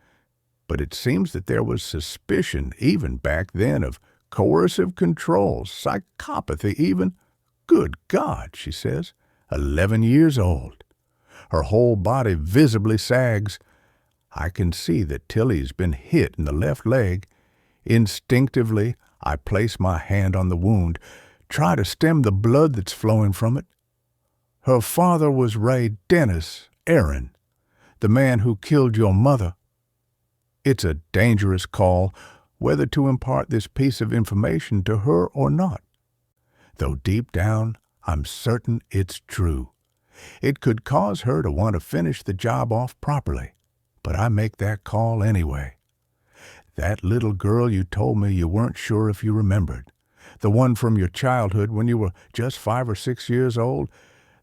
but it seems that there was suspicion even back then of coercive control, psychopathy even. Good God, she says, 11 years old. Her whole body visibly sags. I can see that Tilly's been hit in the left leg. Instinctively, I place my hand on the wound, try to stem the blood that's flowing from it. Her father was Ray Dennis, Erin, the man who killed your mother. It's a dangerous call, whether to impart this piece of information to her or not. Though deep down, I'm certain it's true. It could cause her to want to finish the job off properly, but I make that call anyway. That little girl you told me you weren't sure if you remembered, the one from your childhood when you were just 5 or 6 years old,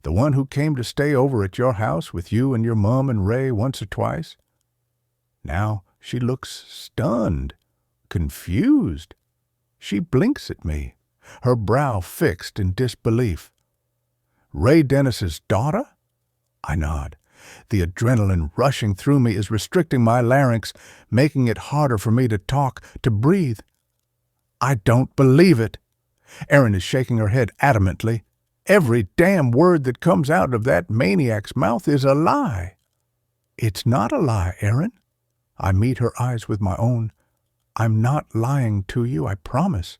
the one who came to stay over at your house with you and your mom and Ray once or twice. Now she looks stunned, confused. She blinks at me, her brow fixed in disbelief. Ray Dennis's daughter? I nod. The adrenaline rushing through me is restricting my larynx, making it harder for me to talk, to breathe. I don't believe it. Erin is shaking her head adamantly. Every damn word that comes out of that maniac's mouth is a lie. It's not a lie, Erin. I meet her eyes with my own. I'm not lying to you, I promise.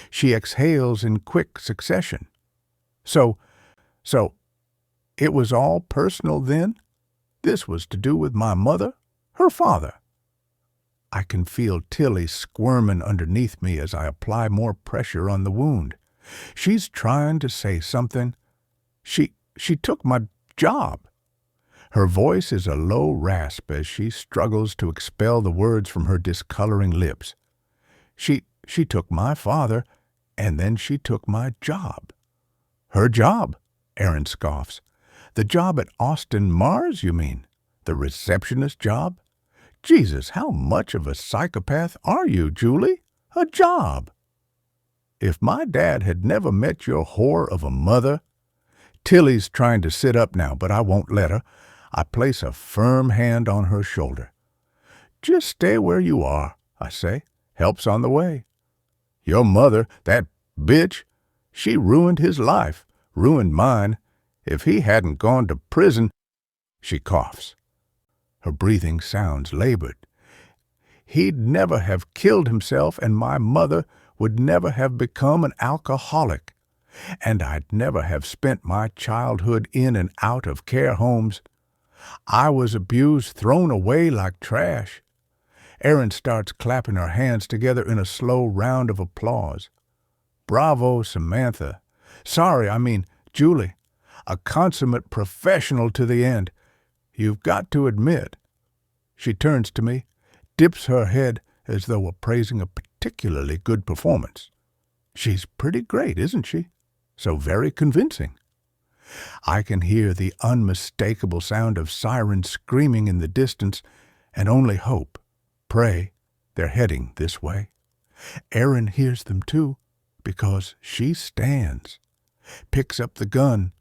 She exhales in quick succession. So, it was all personal then? This was to do with my mother, her father. I can feel Tilly squirming underneath me as I apply more pressure on the wound. She's trying to say something. She took my job. Her voice is a low rasp as she struggles to expel the words from her discoloring lips. She took my father, and then she took my job. Her job, Erin scoffs. The job at Austin Mars, you mean? The receptionist job? Jesus, how much of a psychopath are you, Julie? A job. If my dad had never met your whore of a mother— Tilly's trying to sit up now, but I won't let her. I place a firm hand on her shoulder. Just stay where you are, I say. Help's on the way. Your mother, that bitch, she ruined his life, ruined mine. If he hadn't gone to prison— She coughs. Her breathing sounds labored. He'd never have killed himself, and my mother would never have become an alcoholic. And I'd never have spent my childhood in and out of care homes. I was abused, thrown away like trash. Erin starts clapping her hands together in a slow round of applause. Bravo, Samantha. Sorry, I mean Julie. A consummate professional to the end. You've got to admit. She turns to me, dips her head as though appraising a particularly good performance. She's pretty great, isn't she? So very convincing. I can hear the unmistakable sound of sirens screaming in the distance, and only hope, pray, they're heading this way. Erin hears them too, because she stands, picks up the gun.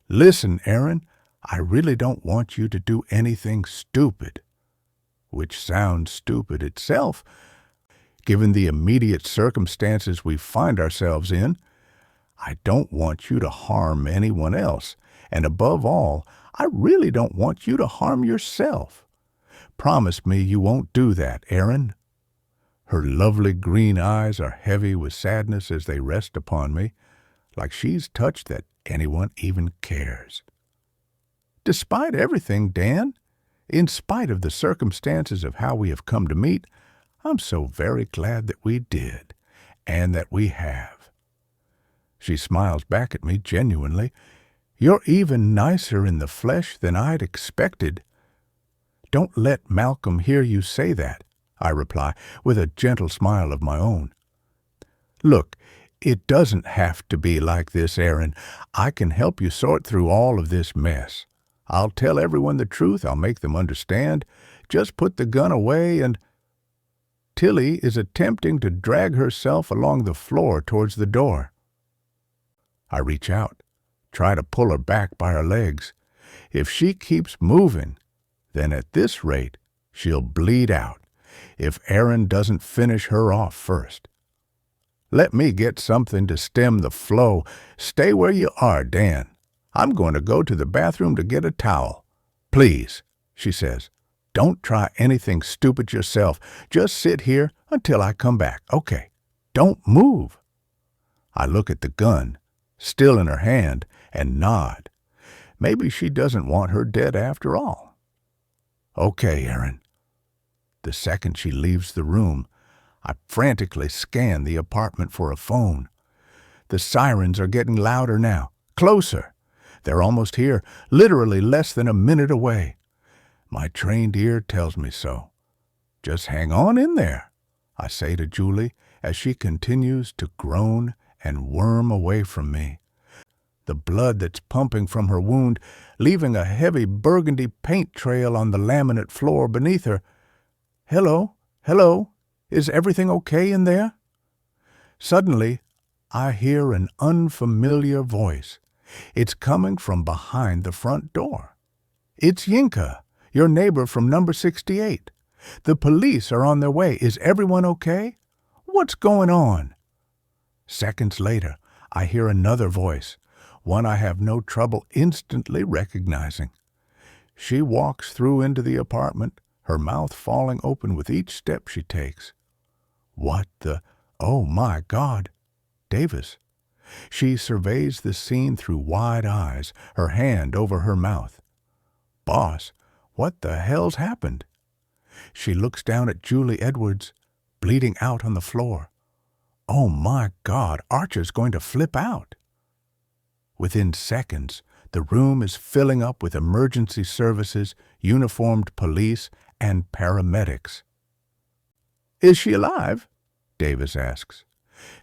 Listen, Erin, I really don't want you to do anything stupid. Which sounds stupid itself, given the immediate circumstances we find ourselves in. I don't want you to harm anyone else, and above all, I really don't want you to harm yourself. Promise me you won't do that, Erin." Her lovely green eyes are heavy with sadness as they rest upon me, like she's touched that anyone even cares. "Despite everything, Dan, in spite of the circumstances of how we have come to meet, I'm so very glad that we did, and that we have." She smiles back at me genuinely. "You're even nicer in the flesh than I'd expected." "Don't let Malcolm hear you say that," I reply, with a gentle smile of my own. "Look, it doesn't have to be like this, Erin. I can help you sort through all of this mess. I'll tell everyone the truth. I'll make them understand. Just put the gun away and—" Tilly is attempting to drag herself along the floor towards the door. I reach out, try to pull her back by her legs. If she keeps moving, then at this rate, she'll bleed out, if Erin doesn't finish her off first. "Let me get something to stem the flow. Stay where you are, Dan. I'm going to go to the bathroom to get a towel." "Please," she says, "don't try anything stupid yourself. Just sit here until I come back, okay? Don't move." I look at the gun, still in her hand, and nod. Maybe she doesn't want her dead after all. "Okay, Erin." The second she leaves the room, I frantically scan the apartment for a phone. The sirens are getting louder now, closer. They're almost here, literally less than a minute away. My trained ear tells me so. "Just hang on in there," I say to Julie as she continues to groan and worm away from me. The blood that's pumping from her wound, leaving a heavy burgundy paint trail on the laminate floor beneath her. "Hello, hello, is everything okay in there?" Suddenly, I hear an unfamiliar voice. It's coming from behind the front door. "It's Yinka, your neighbor from number 68. The police are on their way. Is everyone okay? What's going on?" Seconds later, I hear another voice, one I have no trouble instantly recognizing. She walks through into the apartment, her mouth falling open with each step she takes. What the— oh my God! Davis. She surveys the scene through wide eyes, her hand over her mouth. "Boss, what the hell's happened?" She looks down at Julie Edwards, bleeding out on the floor. Oh my God, Archer's going to flip out. Within seconds, the room is filling up with emergency services, uniformed police, and paramedics. "Is she alive?" Davis asks.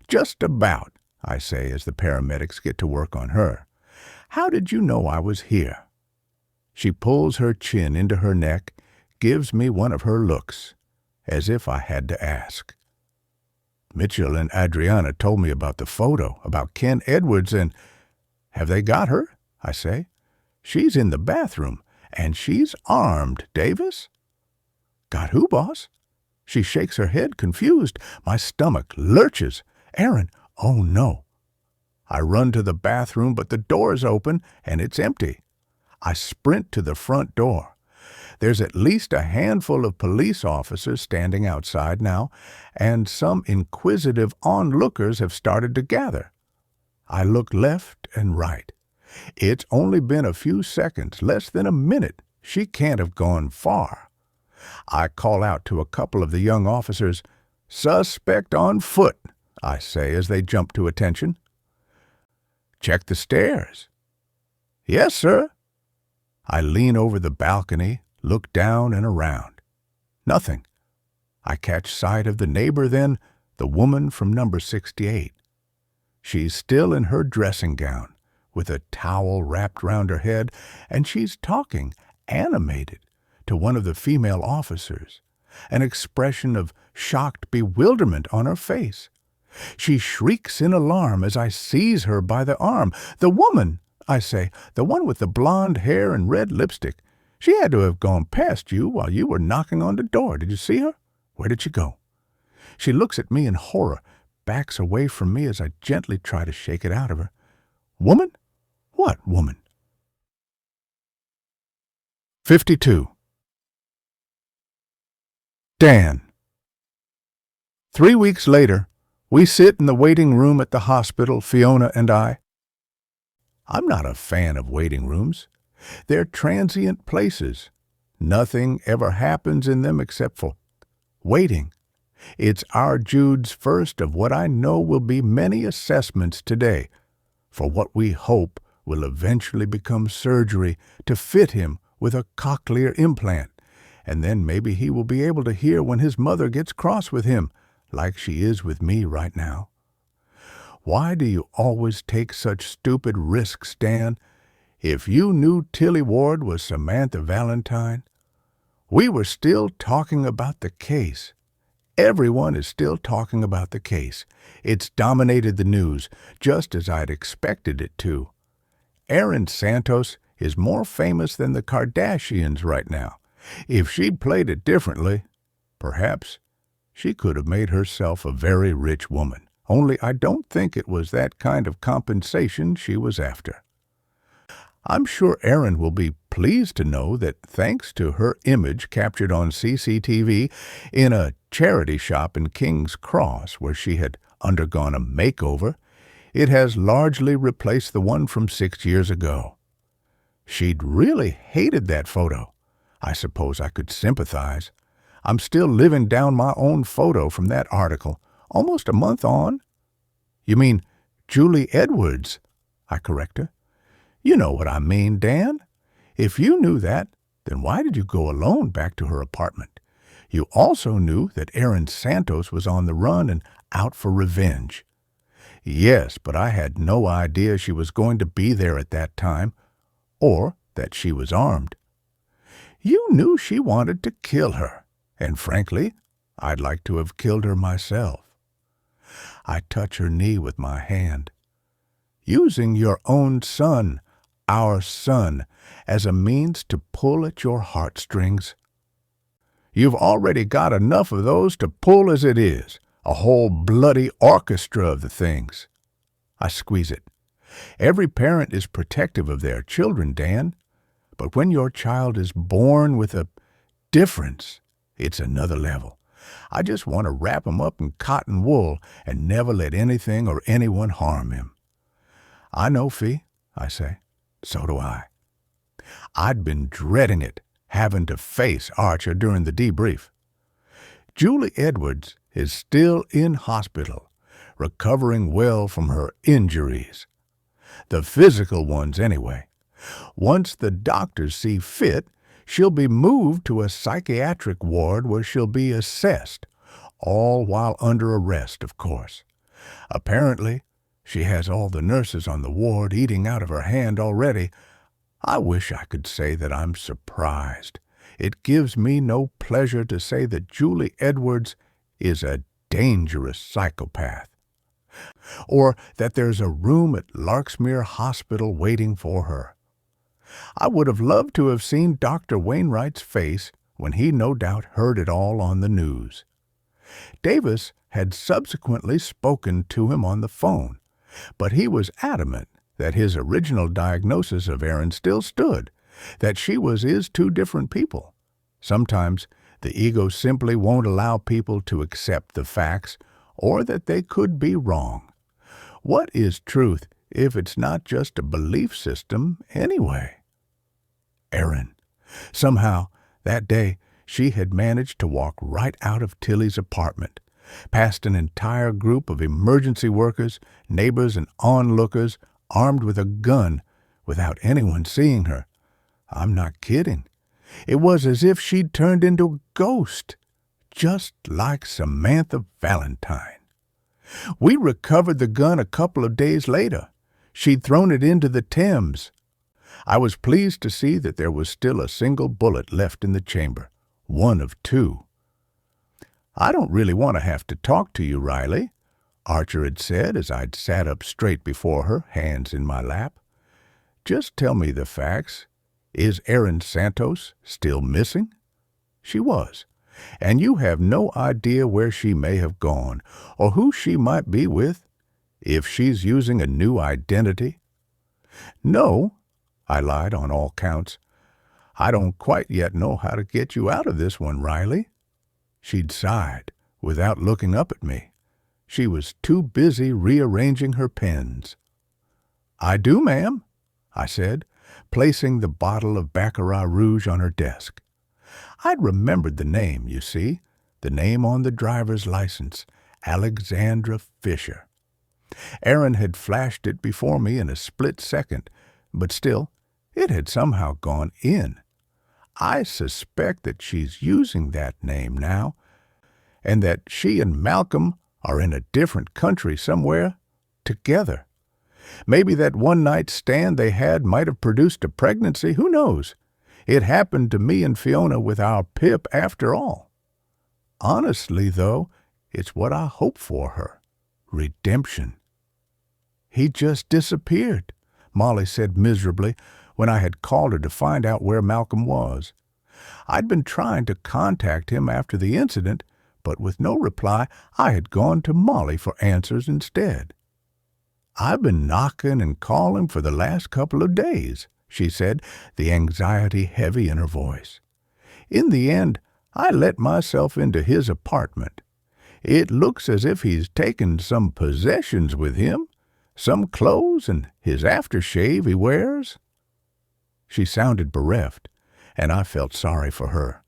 "Just about," I say as the paramedics get to work on her. "How did you know I was here?" She pulls her chin into her neck, gives me one of her looks, as if I had to ask. "Mitchell and Adriana told me about the photo, about Ken Edwards, and—" "Have they got her?" I say. "She's in the bathroom, and she's armed, Davis." "Got who, boss?" She shakes her head, confused. My stomach lurches. "Erin, oh no." I run to the bathroom, but the door's open, and it's empty. I sprint to the front door. There's at least a handful of police officers standing outside now, and some inquisitive onlookers have started to gather. I look left and right. It's only been a few seconds, less than a minute. She can't have gone far. I call out to a couple of the young officers. "Suspect on foot," I say as they jump to attention. "Check the stairs." "Yes, sir." I lean over the balcony, look down and around. Nothing. I catch sight of the neighbor then, the woman from number 68. She's still in her dressing gown, with a towel wrapped round her head, and she's talking, animated, to one of the female officers, an expression of shocked bewilderment on her face. She shrieks in alarm as I seize her by the arm. "The woman," I say, "the one with the blonde hair and red lipstick. She had to have gone past you while you were knocking on the door. Did you see her? Where did she go?" She looks at me in horror. backs away from me as I gently try to shake it out of her. Woman? What woman? 52. Dan. 3 weeks later, we sit in the waiting room at the hospital, Fiona and I. I'm not a fan of waiting rooms. They're transient places. Nothing ever happens in them except for waiting. It's our Jude's first of what I know will be many assessments today for what we hope will eventually become surgery to fit him with a cochlear implant, and then maybe he will be able to hear when his mother gets cross with him, like she is with me right now. Why do you always take such stupid risks, Dan? If you knew Tilly Ward was Samantha Valentine, we were still talking about the case. Everyone is still talking about the case. It's dominated the news, just as I'd expected it to. Erin Santos is more famous than the Kardashians right now. If she'd played it differently, perhaps she could have made herself a very rich woman. Only I don't think it was that kind of compensation she was after. I'm sure Erin will be pleased to know that thanks to her image captured on CCTV in a charity shop in King's Cross where she had undergone a makeover, it has largely replaced the one from 6 years ago. She'd really hated that photo. I suppose I could sympathize. I'm still living down my own photo from that article, almost a month on. You mean Julie Edwards? I correct her. You know what I mean, Dan. If you knew that, then why did you go alone back to her apartment? You also knew that Erin Santos was on the run and out for revenge. Yes, but I had no idea she was going to be there at that time, or that she was armed. You knew she wanted to kill her, and frankly, I'd like to have killed her myself. I touch her knee with my hand. Using your own son, our son, as a means to pull at your heartstrings. You've already got enough of those to pull as it is, a whole bloody orchestra of the things. I squeeze it. Every parent is protective of their children, Dan, but when your child is born with a difference, it's another level. I just want to wrap him up in cotton wool and never let anything or anyone harm him. I know, Fee, I say. So do I. I'd been dreading it, having to face Archer during the debrief. Julie Edwards is still in hospital, recovering well from her injuries. The physical ones, anyway. Once the doctors see fit, she'll be moved to a psychiatric ward where she'll be assessed, all while under arrest, of course. Apparently, she has all the nurses on the ward eating out of her hand already. I wish I could say that I'm surprised. It gives me no pleasure to say that Julie Edwards is a dangerous psychopath, or that there's a room at Larksmere Hospital waiting for her. I would have loved to have seen Dr. Wainwright's face when he no doubt heard it all on the news. Davis had subsequently spoken to him on the phone, but he was adamant that his original diagnosis of Erin still stood, that she was his two different people. Sometimes the ego simply won't allow people to accept the facts, or that they could be wrong. What is truth if it's not just a belief system anyway? Erin. Somehow, that day, she had managed to walk right out of Tilly's apartment, past an entire group of emergency workers, neighbors, and onlookers armed with a gun, without anyone seeing her. I'm not kidding. It was as if she'd turned into a ghost, just like Samantha Valentine. We recovered the gun a couple of days later. She'd thrown it into the Thames. I was pleased to see that there was still a single bullet left in the chamber, one of two. I don't really want to have to talk to you, Riley, Archer had said as I'd sat up straight before her, hands in my lap. Just tell me the facts. Is Erin Santos still missing? She was. And you have no idea where she may have gone, or who she might be with, if she's using a new identity. No, I lied on all counts. I don't quite yet know how to get you out of this one, Riley. She'd sighed, without looking up at me. She was too busy rearranging her pens. I do, ma'am, I said, placing the bottle of Baccarat Rouge on her desk. I'd remembered the name, you see, the name on the driver's license, Alexandra Fisher. Aaron had flashed it before me in a split second, but still, it had somehow gone in. I suspect that she's using that name now, and that she and Malcolm are in a different country somewhere, together. Maybe that one-night stand they had might have produced a pregnancy, who knows? It happened to me and Fiona with our Pip after all. Honestly, though, it's what I hope for her. Redemption. He just disappeared, Molly said miserably when I had called her to find out where Malcolm was. I'd been trying to contact him after the incident, but with no reply, I had gone to Molly for answers instead. I've been knocking and calling for the last couple of days, she said, the anxiety heavy in her voice. In the end, I let myself into his apartment. It looks as if he's taken some possessions with him, some clothes and his aftershave he wears. She sounded bereft, and I felt sorry for her.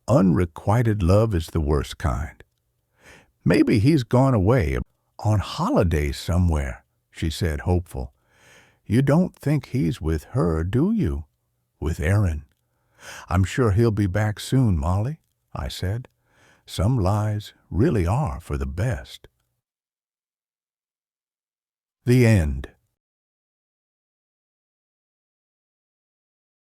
Unrequited love is the worst kind. Maybe he's gone away on holiday somewhere, she said, hopeful. You don't think he's with her, do you? With Aaron. I'm sure he'll be back soon, Molly, I said. Some lies really are for the best. The end.